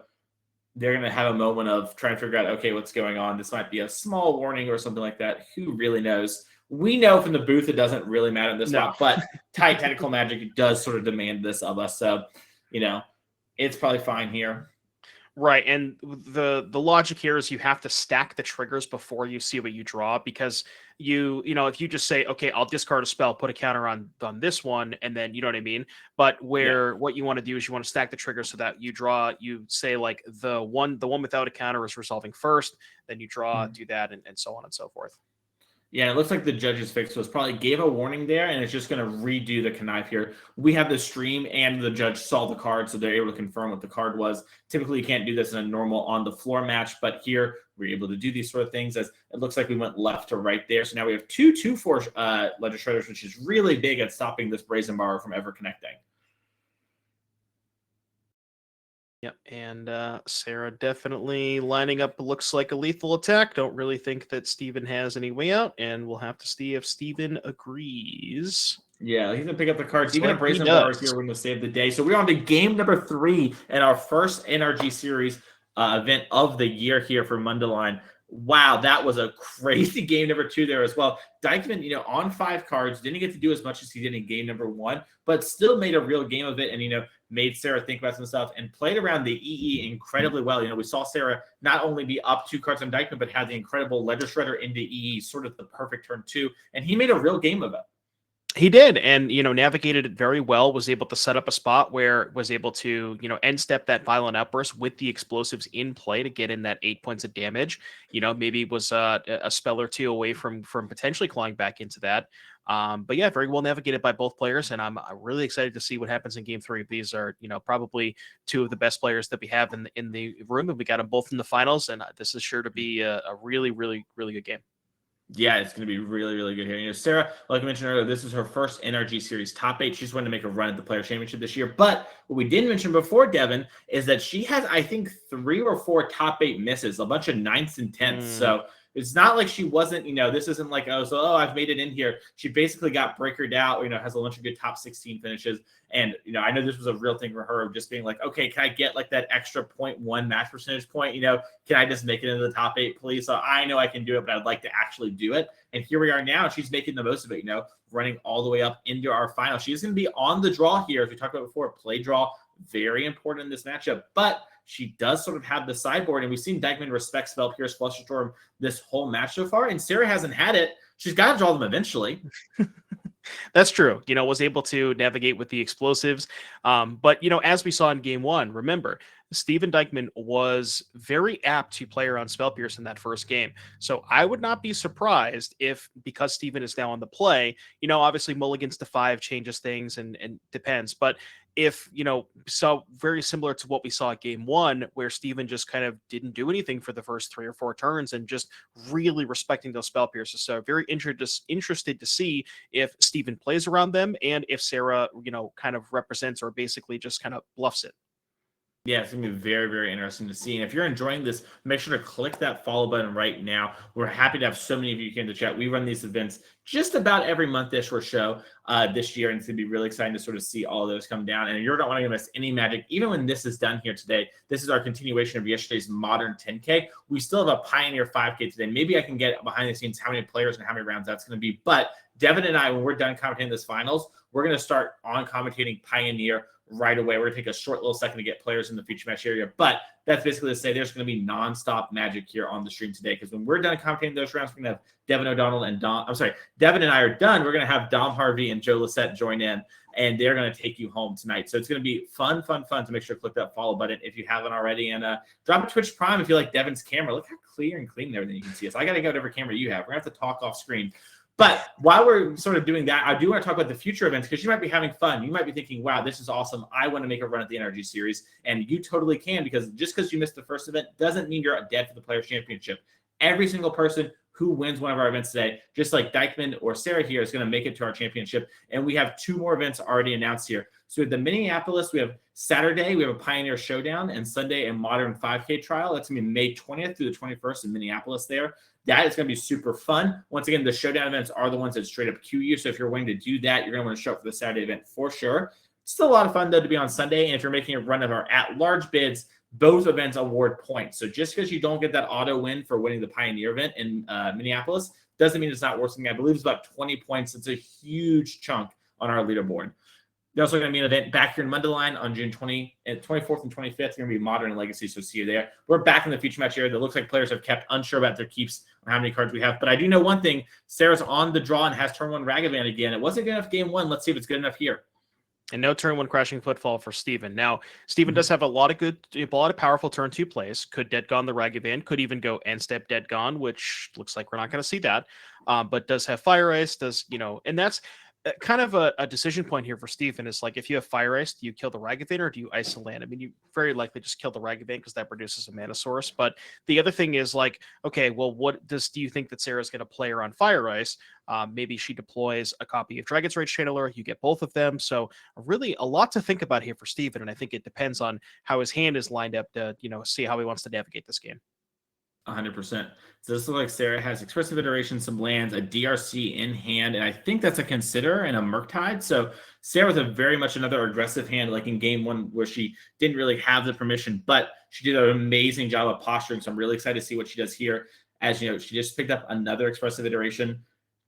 they're going to have a moment of trying to figure out, okay, what's going on? This might be a small warning or something like that. Who really knows? We know from the booth it doesn't really matter in this spot, but Tactical Magic does sort of demand this of us. So, it's probably fine here. Right, and the logic here is you have to stack the triggers before you see what you draw, because if you just say, okay, I'll discard a spell, put a counter on this one, and then you know what I mean. But what you want to do is you want to stack the triggers so that you say like the one without a counter is resolving first, then you draw, do that, and so on and so forth. Yeah, it looks like the judge's fix was probably gave a warning there, and it's just going to redo the connive here. We have the stream, and the judge saw the card, so they're able to confirm what the card was. Typically, you can't do this in a normal on-the-floor match, but here we're able to do these sort of things, as it looks like we went left to right there. So now we have 2 2/4 Ledger Shredders, which is really big at stopping this Brazen Bar from ever connecting. Yep, and Sarah definitely lining up looks like a lethal attack. Don't really think that Steven has any way out, and we'll have to see if Steven agrees. Yeah, he's going to pick up the cards. Even a Brazen Bar here, we're going to save the day. So we're on to game number 3 and our first NRG Series event of the year here for Mundelein. Wow, that was a crazy game number 2 there as well. Dykman, on 5 cards, didn't get to do as much as he did in game number 1, but still made a real game of it and, made Sarah think about some stuff and played around the EE incredibly well. We saw Sarah not only be up 2 cards on Dykman, but had the incredible Ledger Shredder into EE, sort of the perfect turn 2, and he made a real game of it. He did, and navigated it very well. Was able to set up a spot where was able to end step that Violent Outburst with the explosives in play to get in that 8 points of damage. Maybe was a spell or 2 away from potentially clawing back into that. But yeah, very well navigated by both players, and I'm really excited to see what happens in game 3. These are probably 2 of the best players that we have in the room, and we got them both in the finals. And this is sure to be a really, really, really good game. Yeah, it's going to be really, really good here. Sarah, like I mentioned earlier, this is her first NRG Series top 8. She's wanted to make a run at the Player Championship this year. But what we didn't mention before, Devin, is that she has, I think, 3 or 4 top 8 misses, a bunch of 9ths and 10ths. So it's not like she wasn't, this isn't like, I've made it in here. She basically got breakered out, has a bunch of good top 16 finishes. And, I know this was a real thing for her of just being like, okay, can I get like that extra 0.1 match percentage point? Can I just make it into the top 8, please? So I know I can do it, but I'd like to actually do it. And here we are now. She's making the most of it, running all the way up into our final. She's going to be on the draw here. As we talked about before, play draw, very important in this matchup. But she does sort of have the sideboard, and we've seen Dykman respect Spell Pierce, Flusterstorm this whole match so far, and Sarah hasn't had it. She's got to draw them eventually. That's true. Was able to navigate with the explosives. But, as we saw in game one, remember, Steven Dykman was very apt to play around Spell Pierce in that first game. So I would not be surprised if, because Steven is now on the play, obviously mulligans to 5 changes things and depends. But if, so very similar to what we saw at game one, where Steven just kind of didn't do anything for the first 3 or 4 turns and just really respecting those Spell Pierces. So very interested to see if Steven plays around them and if Sarah, kind of represents or basically just kind of bluffs it. Yeah, it's going to be very, very interesting to see. And if you're enjoying this, make sure to click that follow button right now. We're happy to have so many of you here in the chat. We run these events just about every month-ish or so this year, and it's going to be really exciting to sort of see all of those come down. And you're not want to miss any Magic, even when this is done here today. This is our continuation of yesterday's Modern 10K. We still have a Pioneer 5K today. Maybe I can get behind the scenes how many players and how many rounds that's going to be. But Devin and I, when we're done commentating this finals, we're going to start on commentating Pioneer right away. We're going to take a short little second to get players in the feature match area. But that's basically to say there's going to be nonstop Magic here on the stream today. Because when we're done commentating those rounds, we're going to have Devin O'Donnell and Devin and I are done. We're going to have Dom Harvey and Joe Lissette join in, and they're going to take you home tonight. So it's going to be fun to make sure to click that follow button if you haven't already. And drop a Twitch Prime if you like Devin's camera. Look how clear and clean and everything you can see us. I got to go to whatever camera you have. We're going to have to talk off screen. But while we're sort of doing that, I do want to talk about the future events because you might be having fun. You might be thinking, wow, this is awesome. I want to make a run at the NRG Series. And you totally can, because just because you missed the first event doesn't mean you're dead for the Players' Championship. Every single person who wins one of our events today, just like Dykman or Sarah here, is going to make it to our championship. And we have 2 more events already announced here. So we have the Minneapolis, we have Saturday, we have a Pioneer Showdown, and Sunday a Modern 5K Trial. That's going to be May 20th through the 21st in Minneapolis there. That is going to be super fun. Once again, the Showdown events are the ones that straight up queue you. So if you're willing to do that, you're going to want to show up for the Saturday event for sure. It's still a lot of fun, though, to be on Sunday. And if you're making a run of our at-large bids, both events award points. So just because you don't get that auto win for winning the Pioneer event in Minneapolis doesn't mean it's not worth something. I believe it's about 20 points. It's a huge chunk on our leaderboard. There's also going to be an event back here in Mundelein on June 24th and 25th. It's going to be Modern and Legacy, so see you there. We're back in the feature match area. That looks like players have kept unsure about their keeps on how many cards we have. But I do know one thing. Sarah's on the draw and has turn 1 Ragavan again. It wasn't good enough game 1. Let's see if it's good enough here. And no turn 1 Crashing Footfall for Steven. Now, Steven does have a lot of powerful turn 2 plays. Could Dead Gone the Ragavan, could even go End Step Dead Gone, which looks like we're not going to see that. But does have Fire Ice, and that's kind of a decision point here for Steven is like, if you have Fire Ice, do you kill the Ragavan or do you ice a land? I mean, you very likely just kill the Ragavan because that produces a mana source. But the other thing is like, okay, well, do you think that Sarah's going to play her on Fire Ice? Maybe she deploys a copy of Dragon's Rage Channeler. You get both of them. So really a lot to think about here for Steven. And I think it depends on how his hand is lined up to, see how he wants to navigate this game. 100%. So this looks like Sarah has Expressive Iteration, some lands, a DRC in hand, and I think that's a Consider and a Murktide. So Sarah was very much another aggressive hand, like in game 1, where she didn't really have the permission, but she did an amazing job of posturing. So I'm really excited to see what she does here. As you know, she just picked up another Expressive Iteration.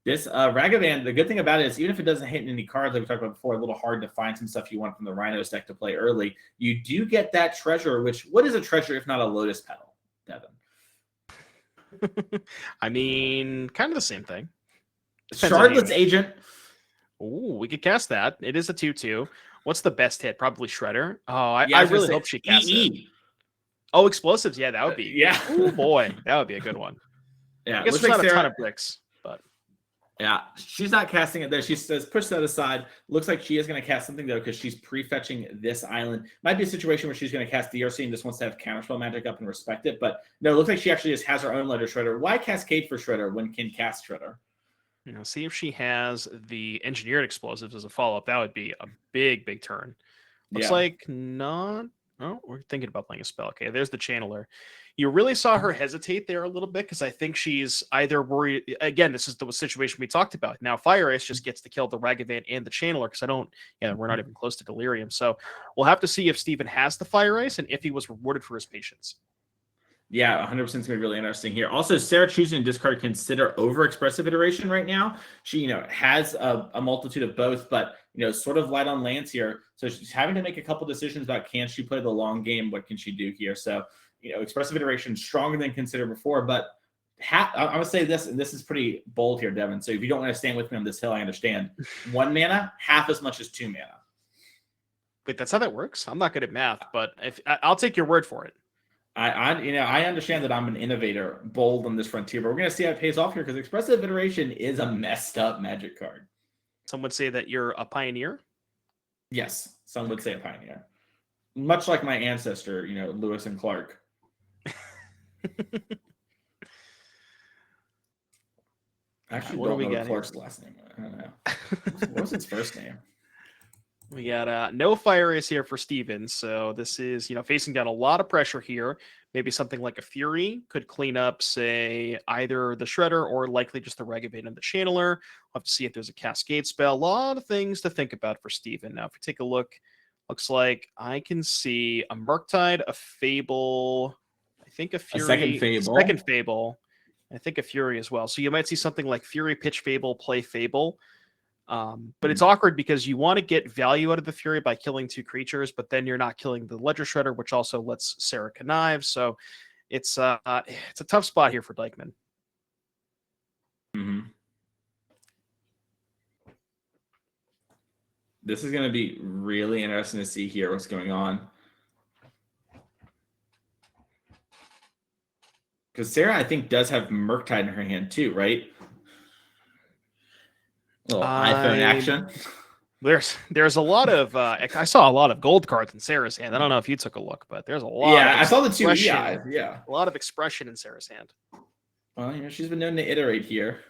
This Ragavan, the good thing about it is even if it doesn't hit any cards, like we talked about before, a little hard to find some stuff you want from the Rhinos deck to play early. You do get that treasure, which, what is a treasure if not a Lotus Petal, Devin? I mean, kind of the same thing. Shardlet's Agent. Ooh, we could cast that. It is a 2/2. What's the best hit? Probably Shredder. Oh, I really hope she casts it. Oh, Explosives. Yeah, that would be. Yeah. Oh boy, that would be a good one. Yeah, I guess there's not a ton of bricks, but. Yeah, she's not casting it there. She says push that aside. Looks like she is going to cast something though because she's prefetching this island. Might be a situation where she's going to cast DRC and just wants to have counterspell magic up and respect it. But no, it looks like she actually just has her own Letter Shredder. Why Cascade for Shredder when can cast Shredder? See if she has the Engineered Explosives as a follow-up. That would be a big turn. Looks like not. Oh, we're thinking about playing a spell. Okay, there's the Channeler. You really saw her hesitate there a little bit because I think she's either worried. Again, this is the situation we talked about. Now, Fire Ice just gets to kill the Ragavan and the Channeler because we're not even close to Delirium. So we'll have to see if Steven has the Fire Ice and if he was rewarded for his patience. Yeah, 100% is going to be really interesting here. Also, Sarah choosing to discard consider over expressive iteration right now. She, has a multitude of both, but, sort of light on lands here. So she's having to make a couple decisions about can she play the long game? What can she do here? So, expressive iteration stronger than consider before, but I'm going to say this, and this is pretty bold here, Devin. So if you don't want to stand with me on this hill, I understand. 1 mana, half as much as 2 mana. Wait, that's how that works? I'm not good at math, but I'll take your word for it. I understand that I'm an innovator, bold on this frontier, but we're going to see how it pays off here because expressive iteration is a messed up Magic card. Some would say that you're a pioneer. Yes, some would say a pioneer. Much like my ancestor, Lewis and Clark. Actually, what do we got Clark's here? last name. I don't know. What was his first name? We got no fire is here for Steven. So this is, facing down a lot of pressure here. Maybe something like a Fury could clean up, say, either the Shredder or likely just the Ragavan and the Channeler. We'll have to see if there's a Cascade spell. A lot of things to think about for Steven. Now, if we take a look, looks like I can see a Murktide, a Fable, I think a Fury. Second Fable. I think a Fury as well. So you might see something like Fury, pitch Fable, play Fable. But it's awkward because you want to get value out of the Fury by killing 2 creatures, but then you're not killing the Ledger Shredder, which also lets Sarah connive. So it's a tough spot here for Dykman. Mm-hmm. This is going to be really interesting to see here what's going on. Because Sarah, I think, does have Murktide in her hand too, right? Little iPhone action. There's a lot of I saw a lot of gold cards in Sarah's hand. I don't know if you took a look, but there's a lot. Yeah, I saw the 2 EIs. Yeah, a lot of expression in Sarah's hand. Well, she's been known to iterate here.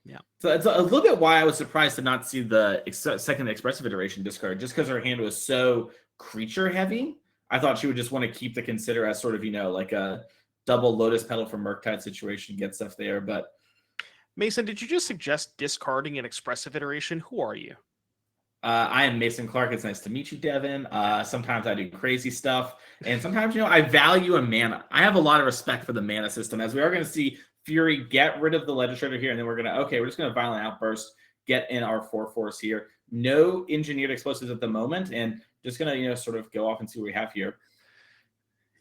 Yeah, so it's a little bit why I was surprised to not see the second expressive iteration discard, just because her hand was so creature heavy. I thought she would just want to keep the consider as sort of like a double Lotus Petal for Murktide situation, get stuff there, but. Mason, did you just suggest discarding an expressive iteration? Who are you? I am Mason Clark. It's nice to meet you, Devin. Sometimes I do crazy stuff, and sometimes, I value a mana. I have a lot of respect for the mana system, as we are going to see Fury get rid of the Legislator here, and then we're just going to Violent Outburst, get in our 4/4s here. No engineered explosives at the moment, and just going to, sort of go off and see what we have here.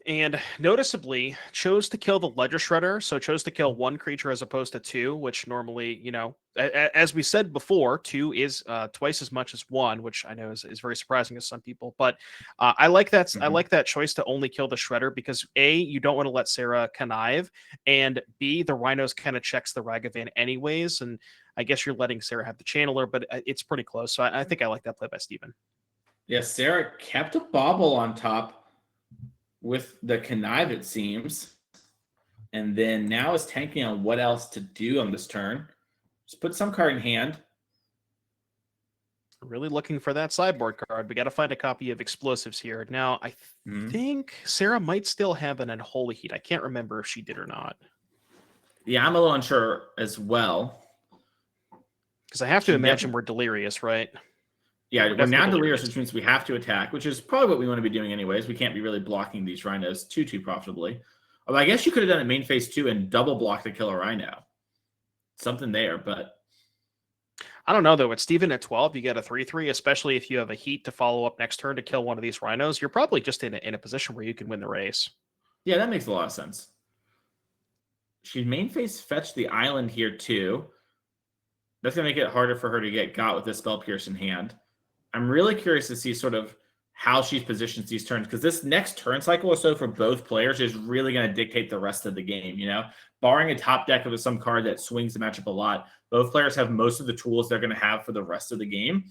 And noticeably chose to kill the Ledger Shredder, so chose to kill 1 creature as opposed to 2, which normally, as we said before, 2 is twice as much as 1, which I know is very surprising to some people. But I like that. I like that choice to only kill the Shredder because A, you don't want to let Sarah connive, and B, the Rhinos kind of checks the Ragavan anyways, and I guess you're letting Sarah have the Channeler, but it's pretty close. So I think I like that play by Steven. Yeah, Sarah kept a bobble on top with the connive, it seems, and then now is tanking on what else to do on this turn. Just put some card in hand. Really looking for that sideboard card. We got to find a copy of Explosives here. Now, I think Sarah might still have an Unholy Heat. I can't remember if she did or not. Yeah, I'm a little unsure as well. Because I have to imagine we're delirious, right? Yeah, we're now delirious, which means we have to attack, which is probably what we want to be doing anyways. We can't be really blocking these Rhinos too profitably. Although I guess you could have done it main phase 2 and double block to kill a Rhino. Something there, but... I don't know, though. With Steven at 12, you get a 3/3, especially if you have a Heat to follow up next turn to kill one of these Rhinos. You're probably just in a position where you can win the race. Yeah, that makes a lot of sense. She main phase fetched the island here, too. That's going to make it harder for her to get got with this Spell Pierce in hand. I'm really curious to see sort of how she positions these turns, because this next turn cycle or so for both players is really going to dictate the rest of the game, Barring a top deck of some card that swings the matchup a lot, both players have most of the tools they're going to have for the rest of the game,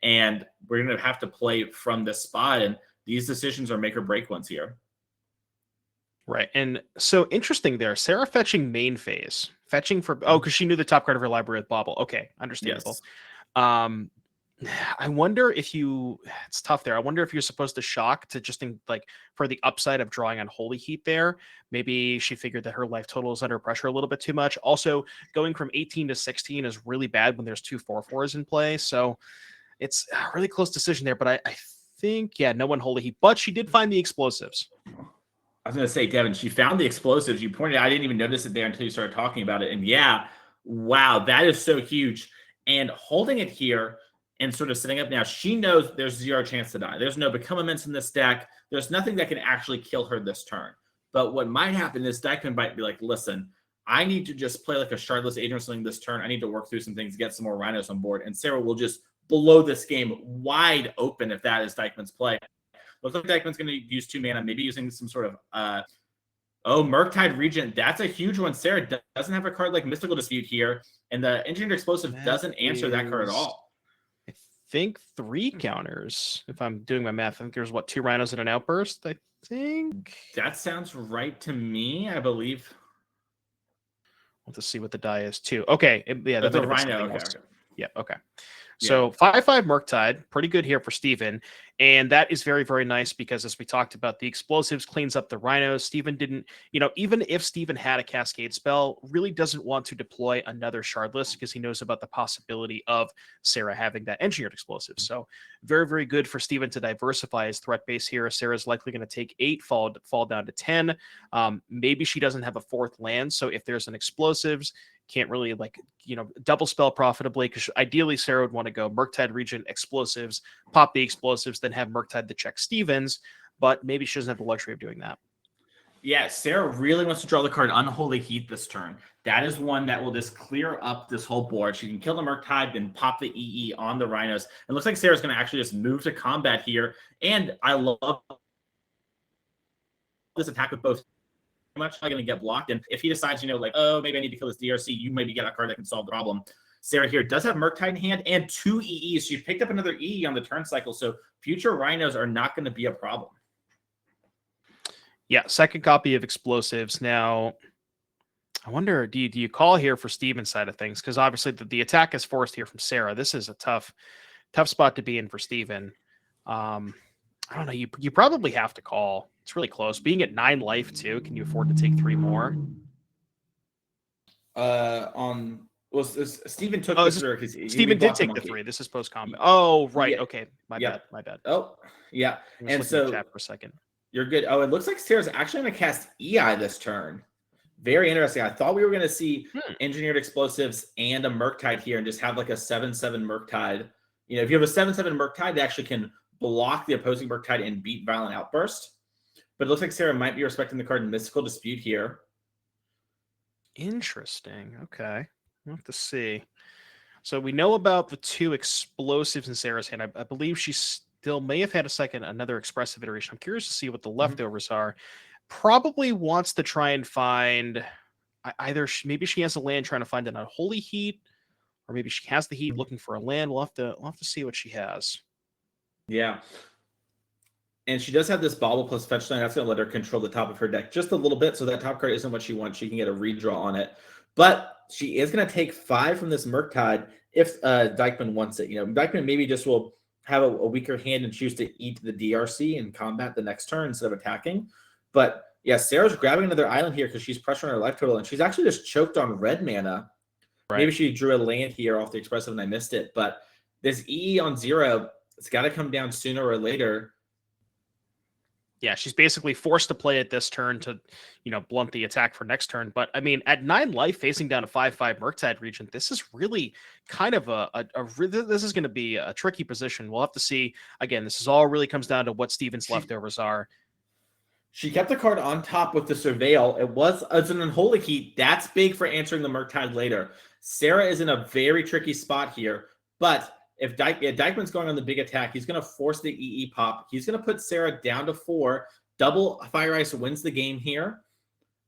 and we're going to have to play from this spot, and these decisions are make or break ones here. Right, and so interesting there. Sarah fetching main phase. Fetching for... Oh, because she knew the top card of her library with Bobble. Okay, understandable. Yes. I wonder if it's tough there. I wonder if you're supposed to shock to just for the upside of drawing on Holy Heat there. Maybe she figured that her life total is under pressure a little bit too much. Also, going from 18 to 16 is really bad when there's 2 4/4s in play. So it's a really close decision there. But I think, no one Holy Heat. But she did find the Explosives. I was going to say, Devin, she found the explosives. You pointed out, I didn't even notice it there until you started talking about it. And yeah, wow, that is so huge. And holding it here and sort of setting up now, she knows there's zero chance to die. There's no Become Immense in this deck. There's nothing that can actually kill her this turn. But what might happen is Dykman might be like, listen, I need to just play like a Shardless Agent or something this turn. I need to work through some things, get some more Rhinos on board. And Sarah will just blow this game wide open if that is Dykman's play. Looks like Dykman's going to use 2 mana, maybe using some sort of Murktide Regent. That's a huge one. Sarah doesn't have a card like Mystical Dispute here, and the Engineered Explosive doesn't answer that card at all. I think 3 counters, if I'm doing my math. I think there's, 2 Rhinos and an Outburst, I think? That sounds right to me, I believe. We'll have to see what the die is, too. Okay, yeah. That's a Rhino. Okay. Yeah, okay. So 5/5 Murktide, pretty good here for Steven. And that is very, very nice because, as we talked about, the explosives cleans up the Rhinos. Steven didn't, even if Steven had a Cascade spell, really doesn't want to deploy another Shardless because he knows about the possibility of Sarah having that Engineered Explosive. So very, very good for Steven to diversify his threat base here. Sarah's likely going to take 8, fall down to 10. Maybe she doesn't have a 4th land. So if there's an explosives, can't really double spell profitably, because ideally Sarah would want to go Murktide Regent, explosives, pop the explosives, then have Murktide to check Stevens, but maybe she doesn't have the luxury of doing that. Yeah, Sarah really wants to draw the card Unholy Heat this turn. That is one that will just clear up this whole board. She can kill the Murktide, then pop the EE on the Rhinos. It looks like Sarah's going to actually just move to combat here, and I love this attack with both. Much going to get blocked, and if he decides, maybe I need to kill this DRC, you maybe get a card that can solve the problem. Sarah here does have Murktide in hand and 2 EEs. She picked up another EE on the turn cycle, so future Rhinos are not going to be a problem. Yeah, second copy of explosives. Now, I wonder, do you call here for Steven's side of things? Because obviously the attack is forced here from Sarah. This is a tough spot to be in for Steven. I don't know. You probably have to call. It's really close. Being at 9 life too. Can you afford to take 3 more? Steven took Steven did take the 3. This is post combat. Oh, right. Yeah. Okay. My bad. Oh, yeah. And so chat for a second. You're good. Oh, it looks like Sarah's actually going to cast EI this turn. Very interesting. I thought we were going to see Engineered Explosives and a Murktide here and just have like a 7/7 Murktide. If you have a 7/7 Murktide, they actually can block the opposing Murktide and beat Violent Outburst. But it looks like Sarah might be respecting the card Mystical Dispute here. Interesting. Okay. We'll have to see. So we know about the 2 explosives in Sarah's hand. I believe she still may have had another expressive iteration. I'm curious to see what the leftovers are. Probably wants to try and find maybe she has a land trying to find an Unholy Heat, or maybe she has the Heat looking for a land. We'll have to see what she has. Yeah. And she does have this Bauble plus Fetch Land. That's going to let her control the top of her deck just a little bit, so that top card isn't what she wants. She can get a redraw on it. But she is going to take 5 from this Murktide if Dykman wants it. Dykman maybe just will have a weaker hand and choose to eat the DRC and combat the next turn instead of attacking. But yeah, Sarah's grabbing another island here because she's pressuring her life total, and she's actually just choked on red mana. Right. Maybe she drew a land here off the expressive and I missed it. But this EE on 0, it's got to come down sooner or later. Yeah, she's basically forced to play it this turn to, blunt the attack for next turn. But I mean, at 9 life, facing down a 5/5 Murktide Regent, this is really kind of this is going to be a tricky position. We'll have to see. Again, this is all really comes down to what Steven's leftovers are. She kept the card on top with the Surveil. It's an Unholy Heat. That's big for answering the Murktide later. Sarah is in a very tricky spot here, but if Dykman's going on the big attack, he's going to force the EE pop. He's going to put Sarah down to 4. Double Fire Ice wins the game here.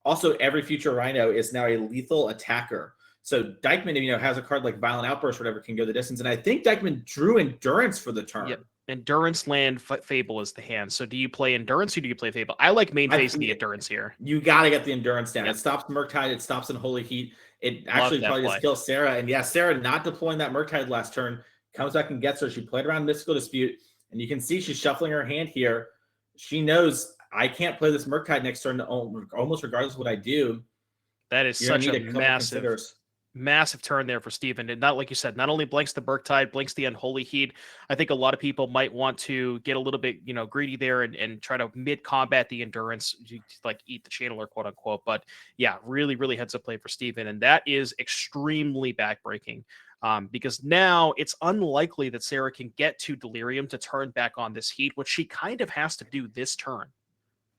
Also, every future Rhino is now a lethal attacker. So Dykman, has a card like Violent Outburst or whatever, can go the distance. And I think Dykman drew Endurance for the turn. Yep. Endurance, land, Fable is the hand. So do you play Endurance or do you play Fable? I like main phase the Endurance here. You got to get the Endurance down. Yep. It stops Murktide. It stops Unholy Heat. It actually probably just kills Sarah. And yeah, Sarah not deploying that Murktide last turn comes back and gets her. She played around Mystical Dispute, and you can see she's shuffling her hand here. She knows I can't play this Murktide next turn, almost regardless of what I do. That is such a Massive turn there for Steven. And not like you said, not only blinks the Murktide, blinks the Unholy Heat. I think a lot of people might want to get a little bit, greedy there and try to mid-combat the Endurance, like eat the Channeler, quote unquote. But yeah, really, really heads up play for Steven. And that is extremely backbreaking. Because now it's unlikely that Sarah can get to Delirium to turn back on this Heat, which she kind of has to do this turn.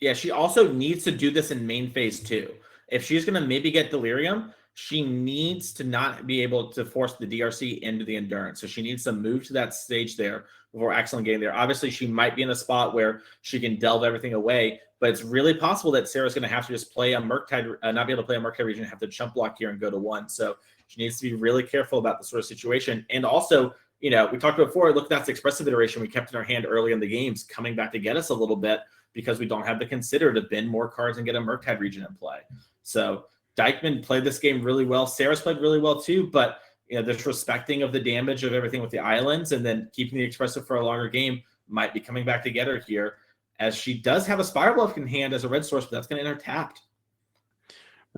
Yeah, she also needs to do this in main phase too. If she's going to maybe get Delirium, she needs to not be able to force the DRC into the Endurance. So she needs to move to that stage there before actually getting there. Obviously, she might be in a spot where she can delve everything away, but it's really possible that Sarah's going to have to just play a Murktide, not be able to play a Murktide region, have to jump block here and go to 1. So she needs to be really careful about the sort of situation. And also, we talked about before, look, that's the expressive iteration we kept in our hand early in the games, coming back to get us a little bit because we don't have the Consider to bin more cards and get a Murktide region in play. So Dykman played this game really well. Sarah's played really well too, but this respecting of the damage of everything with the islands and then keeping the expressive for a longer game might be coming back together here, as she does have a Spiral Bluff in hand as a red source, but that's going to enter tapped.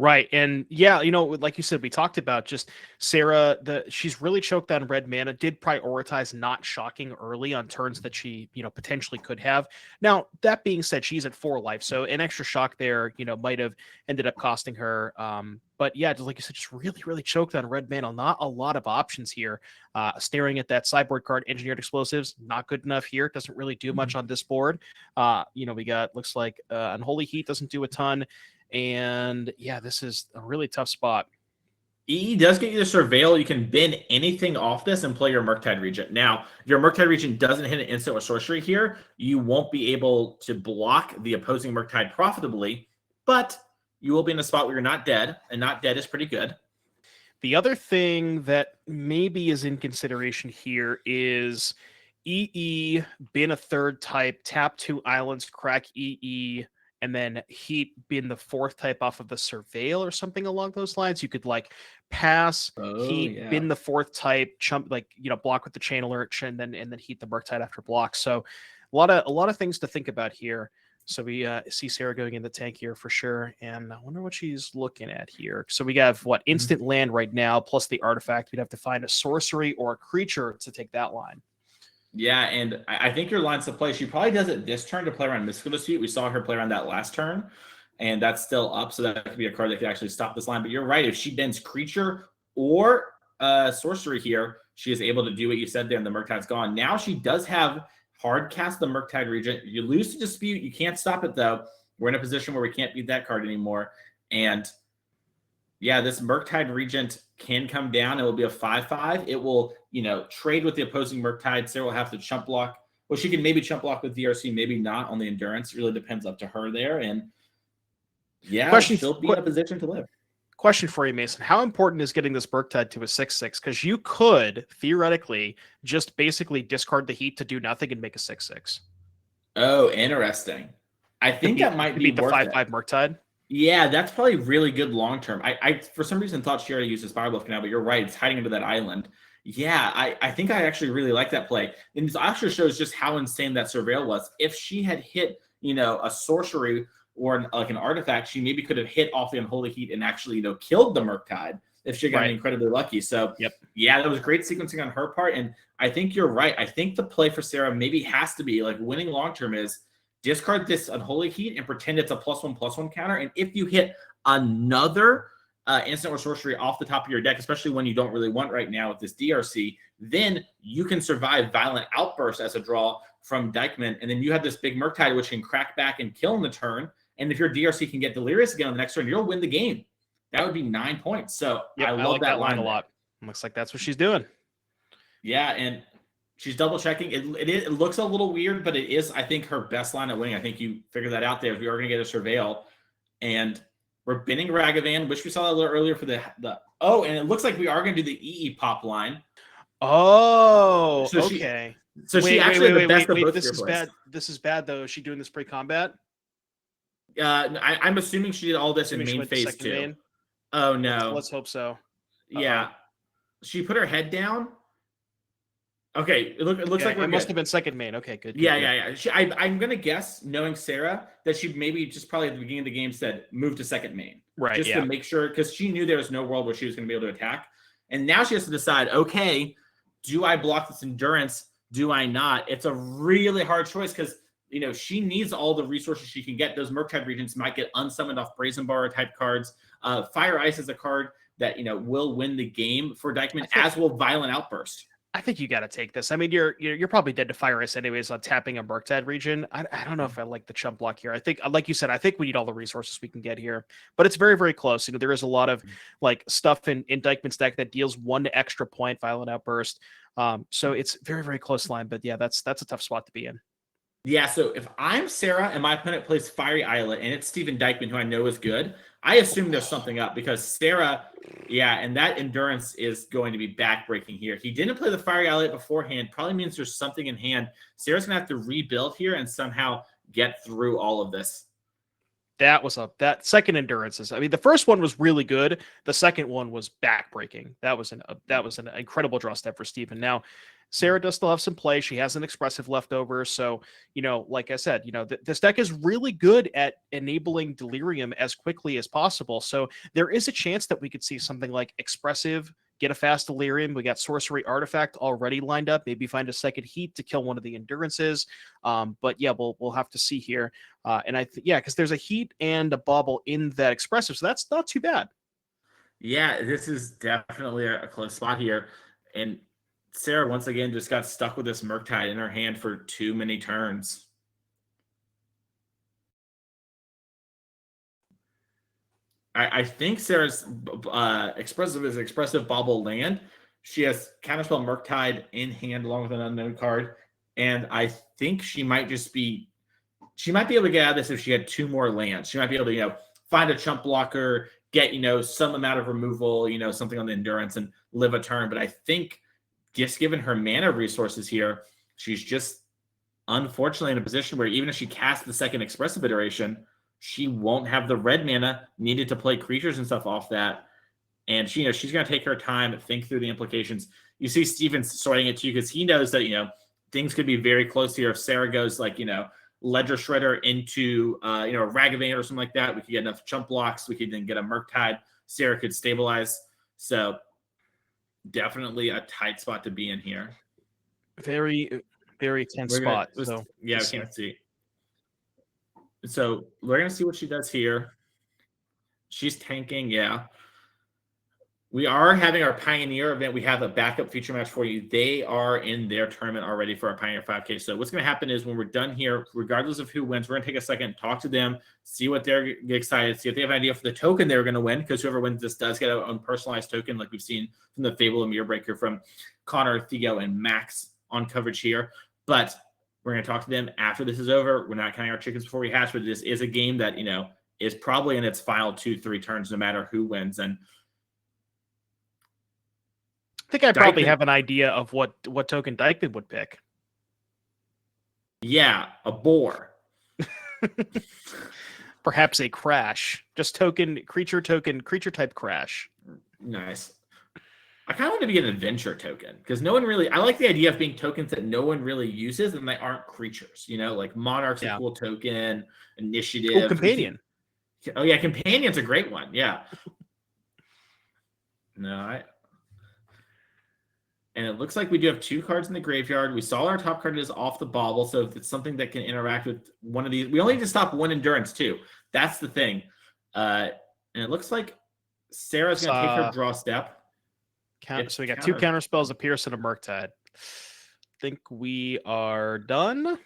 Right. And yeah, like you said, we talked about just Sarah, she's really choked on red mana, did prioritize not shocking early on turns that she, potentially could have. Now, that being said, she's at 4 life. So an extra shock there, might have ended up costing her. But yeah, just like you said, just really, really choked on red mana. Not a lot of options here. Staring at that sideboard card, Engineered Explosives, not good enough here. Doesn't really do much on this board. We got, looks like Unholy Heat doesn't do a ton. And yeah, this is a really tough spot. EE does get you the Surveil. You can bin anything off this and play your Murktide region. Now, if your Murktide region doesn't hit an instant or sorcery here, you won't be able to block the opposing Murktide profitably, but you will be in a spot where you're not dead, and not dead is pretty good. The other thing that maybe is in consideration here is EE, bin a 3rd type, tap 2 islands, crack EE, and then Heat bin the 4th type off of the Surveil or something along those lines. You could pass Heat, bin the 4th type, block with the Channeler, and then Heat the Murktide after block. So a lot of things to think about here. So we see Sarah going in the tank here for sure. And I wonder what she's looking at here. So we have instant land right now, plus the artifact. We'd have to find a sorcery or a creature to take that line. Yeah, and I think your lines to play, she probably does it this turn to play around Mystical Dispute. We saw her play around that last turn, and that's still up, so that could be a card that could actually stop this line. But you're right, if she bends creature or sorcery here, she is able to do what you said there, and the Murktide's gone. Now she does have hard cast the Murktide Regent. You lose to Dispute. You can't stop it, though. We're in a position where we can't beat that card anymore. And yeah, this Murktide Regent can come down. It will be a 5/5. It will, trade with the opposing Murktide. Sarah will have to chump block. Well, she can maybe chump block with DRC, maybe not on the Endurance. It really depends up to her there. And yeah, she'll be in a position to live. Question for you, Mason. How important is getting this Murktide to a 6/6? Because you could, theoretically, just basically discard the Heat to do nothing and make a 6/6. Oh, interesting. I think that might be the 5/5 Murktide. Yeah, that's probably really good long term. I for some reason thought she already used a Spiral Bluff now, but you're right. It's hiding under that island. Yeah, I think I actually really like that play. And this actually shows just how insane that Surveil was. If she had hit, a sorcery or an artifact, she maybe could have hit off the Unholy Heat and actually, killed the Murktide if she got incredibly lucky. So, yeah, that was great sequencing on her part. And I think you're right. I think the play for Sarah maybe has to be winning long term is discard this Unholy Heat and pretend it's a +1/+1 counter. And if you hit another instant or sorcery off the top of your deck, especially when you don't really want right now with this DRC, then you can survive Violent Outburst as a draw from Dykman. And then you have this big Murktide, which can crack back and kill in the turn. And if your DRC can get Delirious again on the next turn, you'll win the game. That would be 9 points. So I love that line a lot. Looks like that's what she's doing. Yeah, and she's double checking. It looks a little weird, but it is, I think, her best line at winning. I think you figured that out there. If we are going to get a Surveil, and we're binning Ragavan, which we saw a little earlier for the and it looks like we are going to do the EE pop line. Oh, so okay. She actually the best of both this is bad. This is bad though. Is she doing this pre-combat? I'm assuming she did all this in main phase 2. Main? Oh no. Let's hope so. Yeah, she put her head down. Okay, it looks like we're it must good. have been second main. Okay, good. Yeah. I'm gonna guess, knowing Sarah, that she maybe just probably at the beginning of the game said move to second main, Right. just to make sure, because she knew there was no world where she was gonna be able to attack, and now she has to decide. Okay, do I block this endurance? Do I not? It's a really hard choice because she needs all the resources she can get. Those Murktide regions might get unsummoned off Brazen Bar type cards. Fire Ice is a card that will win the game for Dykman, as will Violent Outburst. I think you got to take this. I mean, you're probably dead to Fire Ice anyways on tapping a Murktide region. I don't know if I like the chump block here. I think, like you said, I think we need all the resources we can get here. But it's very, very close. There is a lot of stuff in Dykman's deck that deals 1 extra point, Violent Outburst. So it's very, very close line. But yeah, that's a tough spot to be in. Yeah, so if I'm Sarah and my opponent plays Fiery Islet and it's Steven Dykman, who I know is good, I assume there's something up because Sarah, and that endurance is going to be backbreaking here. He didn't play the Fiery Islet beforehand. Probably means there's something in hand. Sarah's going to have to rebuild here and somehow get through all of this. That second endurance is, I mean, the first one was really good. The second one was backbreaking. That was an incredible draw step for Steven. Now, Sarah does still have some play. She has an expressive leftover. So, like I said, this deck is really good at enabling Delirium as quickly as possible. So there is a chance that we could see something like expressive, get a fast Delirium. We got Sorcery Artifact already lined up. Maybe find a second heat to kill one of the endurances. But yeah, we'll have to see here. And because there's a heat and a bauble in that expressive. So that's not too bad. Yeah, this is definitely a close spot here. And Sarah, once again, just got stuck with this Murktide in her hand for too many turns. I think Sarah's expressive bauble land. She has Counterspell Murktide in hand along with an unknown card. And I think she might be able to get out of this if she had 2 more lands. She might be able to, find a chump blocker, get, some amount of removal, something on the endurance and live a turn. But I think, just given her mana resources here, she's just unfortunately in a position where even if she casts the second expressive iteration, she won't have the red mana needed to play creatures and stuff off that. And she's going to take her time, think through the implications. You see Steven sorting it too, because he knows that, things could be very close here. If Sarah goes Ledger Shredder into, a Ragavan or something like that, we could get enough chump blocks. We could then get a Murktide. Sarah could stabilize. So definitely a tight spot to be in here. Very, very tense spot. We can't see. So we're going to see what she does here. She's tanking, yeah. We are having our Pioneer event. We have a backup feature match for you. They are in their tournament already for our Pioneer 5K. So what's going to happen is when we're done here, regardless of who wins, we're going to take a second, talk to them, see what they're excited, see if they have an idea for the token they're going to win, because whoever wins this does get a personalized token, like we've seen from the Fable and Mirror Breaker from Connor, Theo, and Max on coverage here. But we're going to talk to them after this is over. We're not counting our chickens before we hatch, but this is a game that, is probably in its final 2-3 turns, no matter who wins. And I think I probably have an idea of what token Dykman would pick. Yeah, a boar. Perhaps a crash. Just creature type crash. Nice. I kind of want to be an adventure token because no one really. I like the idea of being tokens that no one really uses and they aren't creatures. Like Monarch's a cool token. Initiative. Oh, Companion. Oh yeah, Companion's a great one. Yeah. And it looks like we do have 2 cards in the graveyard. We saw our top card is off the bauble, so if it's something that can interact with one of these, we only need to stop 1 endurance too. That's the thing. And it looks like Sarah's going to take her draw step. So we got 2 counter spells, a Pierce and a Murktide. Think we are done.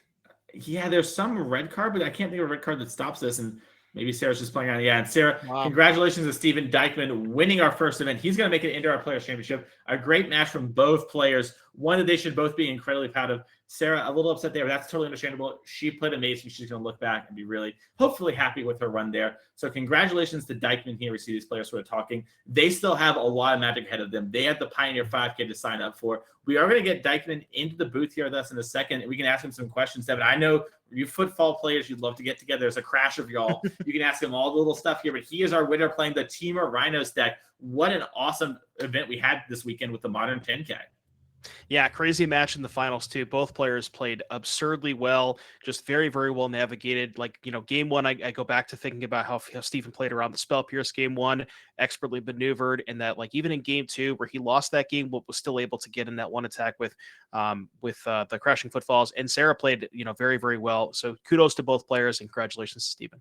Yeah, there's some red card, but I can't think of a red card that stops this. And maybe Sarah's just playing on it. Yeah, and Sarah, Congratulations to Steven Dykman winning our first event. He's going to make it into our Players' Championship. A great match from both players. One that they should both be incredibly proud of. Sarah, a little upset there, but that's totally understandable. She played amazing. She's going to look back and be really, hopefully happy with her run there. So congratulations to Dykman here. We see these players sort of talking. They still have a lot of magic ahead of them. They have the Pioneer 5K to sign up for. We are going to get Dykman into the booth here with us in a second, and we can ask him some questions, Devin. I know you football players, you'd love to get together. There's a crash of y'all. You can ask him all the little stuff here, but he is our winner playing the Temur Rhinos deck. What an awesome event we had this weekend with the Modern 10K. Yeah, crazy match in the finals too. Both players played absurdly well, just very, very well navigated. Like, game one, I go back to thinking about how Stephen played around the spell pierce game one, expertly maneuvered, and that like even in game two, where he lost that game, but was still able to get in that one attack with the crashing footfalls. And Sarah played, very, very well. So kudos to both players and congratulations to Stephen.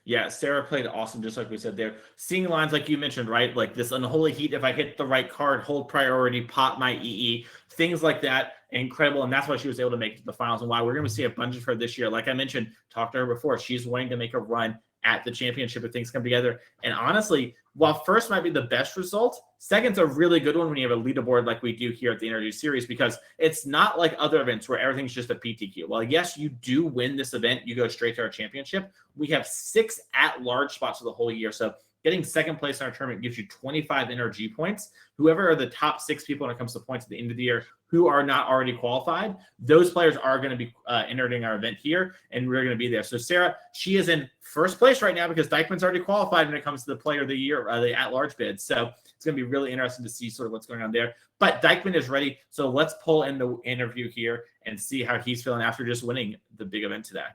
Yeah, Sarah played awesome, just like we said there. Seeing lines like you mentioned, right? Like this unholy heat, if I hit the right card, hold priority, pop my EE, things like that, incredible. And that's why she was able to make it to the finals and why we're going to see a bunch of her this year. Like I mentioned, talked to her before, she's wanting to make a run at the championship if things come together. And honestly, while first might be the best result, second's a really good one when you have a leaderboard like we do here at the NRG Series, because it's not like other events where everything's just a PTQ. Well, yes, you do win this event, you go straight to our championship. We have 6 at-large spots for the whole year. So getting second place in our tournament gives you 25 NRG points. Whoever are the top 6 people when it comes to points at the end of the year who are not already qualified, those players are going to be entering our event here, and we're going to be there. So Sarah, she is in first place right now because Dykman's already qualified when it comes to the player of the year, the at-large bid. So it's going to be really interesting to see sort of what's going on there. But Dykman is ready. So let's pull in the interview here and see how he's feeling after just winning the big event today.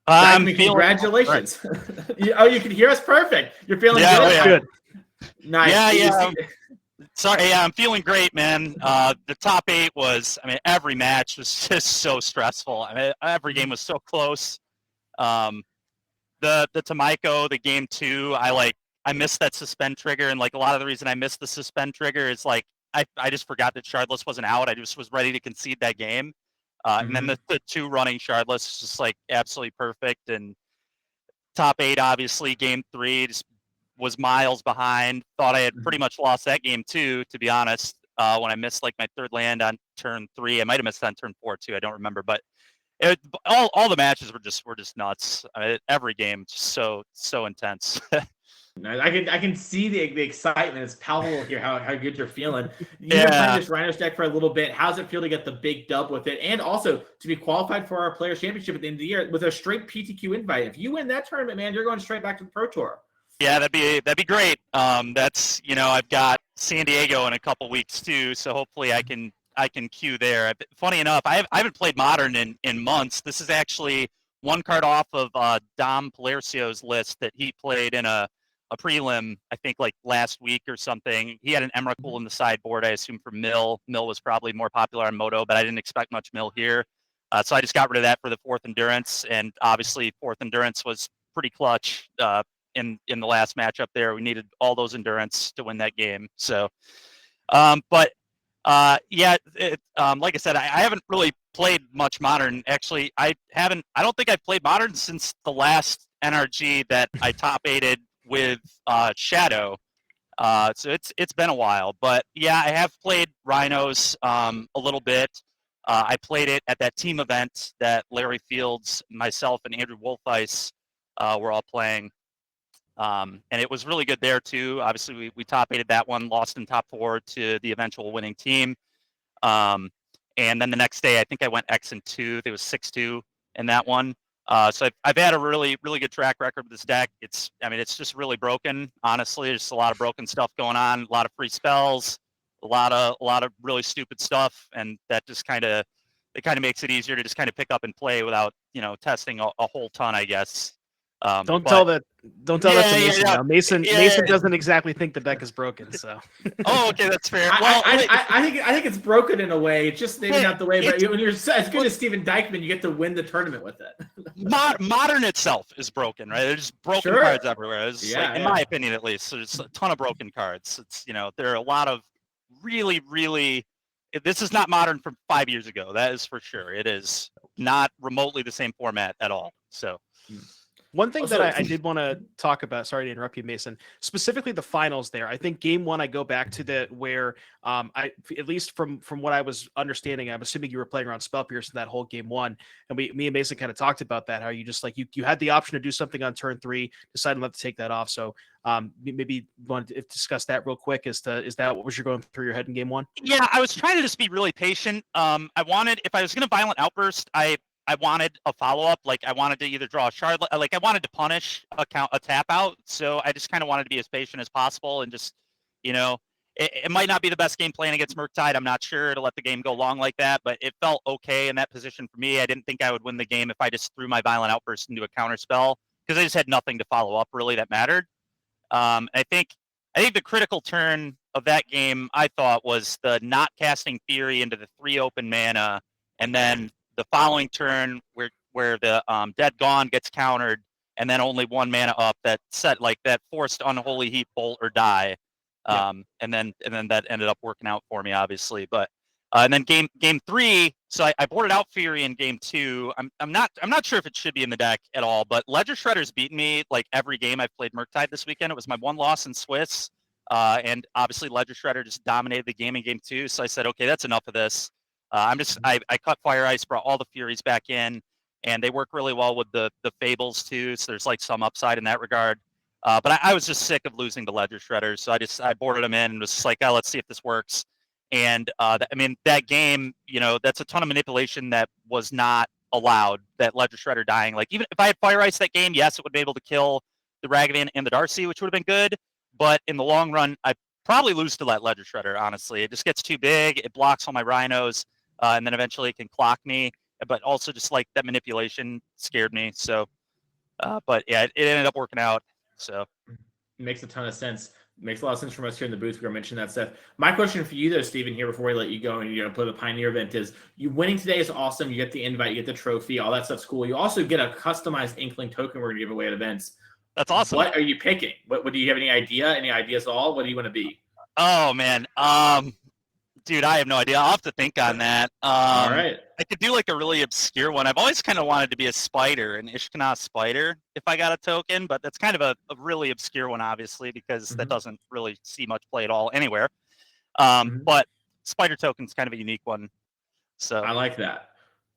Dykman, congratulations. You can hear us perfect. You're feeling good? Oh, yeah. Good. Nice. Yeah. Sorry, I'm feeling great, man. The top 8 was, every match was just so stressful. Every game was so close. The Tomajko, the game 2, I missed that suspend trigger, and like a lot of the reason I missed the suspend trigger is like I just forgot that Shardless wasn't out. I just was ready to concede that game. And then the 2 running Shardless was just like absolutely perfect. And top 8, obviously, game 3 just was miles behind. Thought I had pretty much lost that game too, to be honest. When I missed like my 3rd land on turn 3, I might have missed on turn 4 too. I don't remember, but all the matches were just nuts. Every game just so intense. I can see the excitement. It's palpable here how good you're feeling. You've been playing this Rhinos deck for a little bit. How's it feel to get the big dub with it, and also to be qualified for our Players Championship at the end of the year with a straight PTQ invite? If you win that tournament, man, you're going straight back to the Pro Tour. Yeah, that'd be great. That's I've got San Diego in a couple weeks too, so hopefully I can queue there. Funny enough, I haven't played Modern in months. This is actually one card off of Dom Palercio's list that he played in a prelim, I think like last week or something. He had an Emrakul in the sideboard, I assume for Mill. Mill was probably more popular on Moto, but I didn't expect much Mill here. So I just got rid of that for the 4th Endurance, and obviously 4th Endurance was pretty clutch in the last matchup there. We needed all those Endurance to win that game. So, like I said, I haven't really played much Modern. Actually, I don't think I've played Modern since the last NRG that I top 8'd with Shadow. So it's been a while, but yeah, I have played Rhinos a little bit. I played it at that team event that Larry Fields, myself, and Andrew Wolfeis were all playing. And it was really good there too. Obviously, we top 8'd that one, lost in top 4 to the eventual winning team. And then the next day, I think I went X and 2. There was 6-2 in that one. So I've had a really, really good track record with this deck. It's just really broken. Honestly, there's a lot of broken stuff going on, a lot of free spells, a lot of really stupid stuff, and that just kind of makes it easier to just kind of pick up and play without testing a whole ton, I guess. Don't tell that to Mason. Yeah. Now. Mason doesn't exactly think the deck is broken. So. Oh, okay, that's fair. Well, I think it's broken in a way. It's just maybe not the way. But when you're as good as Steven Dykman, you get to win the tournament with it. Modern itself is broken, right? There's broken cards everywhere. In my opinion, at least, so there's a ton of broken cards. It's there are a lot of really, really. This is not Modern from 5 years ago. That is for sure. It is not remotely the same format at all. So. One thing that I did want to talk about, sorry to interrupt you, Mason, specifically the finals there. I think game 1, I go back to where at least from what I was understanding, I'm assuming you were playing around Spell Pierce in that whole game 1. And me and Mason kind of talked about that, how you just like, you had the option to do something on turn 3, decided not to take that off. So maybe you want to discuss that real quick is that what was going through your head in game 1? Yeah, I was trying to just be really patient. I wanted, if I was going to Violent Outburst, I wanted a follow-up. Like I wanted to either draw a shard, like I wanted to punish a tap out. So I just kind of wanted to be as patient as possible and just, it might not be the best game plan against Murktide. I'm not sure to let the game go long like that, but it felt okay in that position for me. I didn't think I would win the game if I just threw my Violent Outburst into a counter spell because I just had nothing to follow up really that mattered. I think the critical turn of that game I thought was the not casting Fury into the 3 open mana, and then the following turn where the Dead Gone gets countered, and then only 1 mana up that set like that forced Unholy Heat Bolt or die. And then that ended up working out for me, obviously. But and then game 3, so I boarded out Fury in game 2. I'm not sure if it should be in the deck at all, but Ledger Shredder's beaten me like every game I've played Murktide this weekend. It was my 1 loss in Swiss, and obviously Ledger Shredder just dominated the game in game 2. So I said, okay, that's enough of this. I cut Fire Ice, brought all the Furies back in, and they work really well with the Fables too. So there's like some upside in that regard. But I was just sick of losing the Ledger Shredders, so I boarded them in and was just like, oh, let's see if this works. And that game, that's a ton of manipulation that was not allowed. That Ledger Shredder dying, like even if I had Fire Ice that game, yes, it would be able to kill the Ragavan and the Darcy, which would have been good. But in the long run, I probably lose to that Ledger Shredder. Honestly, it just gets too big. It blocks all my Rhinos, and then eventually it can clock me. But also just like that manipulation scared me. So, but yeah, it ended up working out. So makes a ton of sense. Makes a lot of sense from us here in the booth. We were mentioning that stuff. My question for you, though, Stephen, here before we let you go and you're going to play the Pioneer event is you winning today is awesome. You get the invite, you get the trophy, all that stuff's cool. You also get a customized Inkling token we're going to give away at events. That's awesome. What are you picking? What do you have any idea? Any ideas at all? What do you want to be? Oh, man. Dude, I have no idea. I'll have to think on that. All right. I could do like a really obscure one. I've always kind of wanted to be a spider, an Ishkana spider, if I got a token, but that's kind of a really obscure one, obviously, because that doesn't really see much play at all anywhere. But spider token's kind of a unique one. So I like that.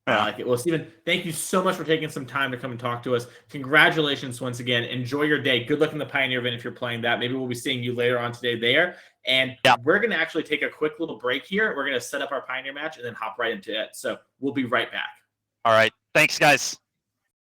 Yeah. I like it. Well, Stephen, thank you so much for taking some time to come and talk to us. Congratulations once again. Enjoy your day. Good luck in the Pioneer event if you're playing that. Maybe we'll be seeing you later on today there. And we're going to actually take a quick little break here. We're going to set up our Pioneer match and then hop right into it. So we'll be right back. All right. Thanks, guys.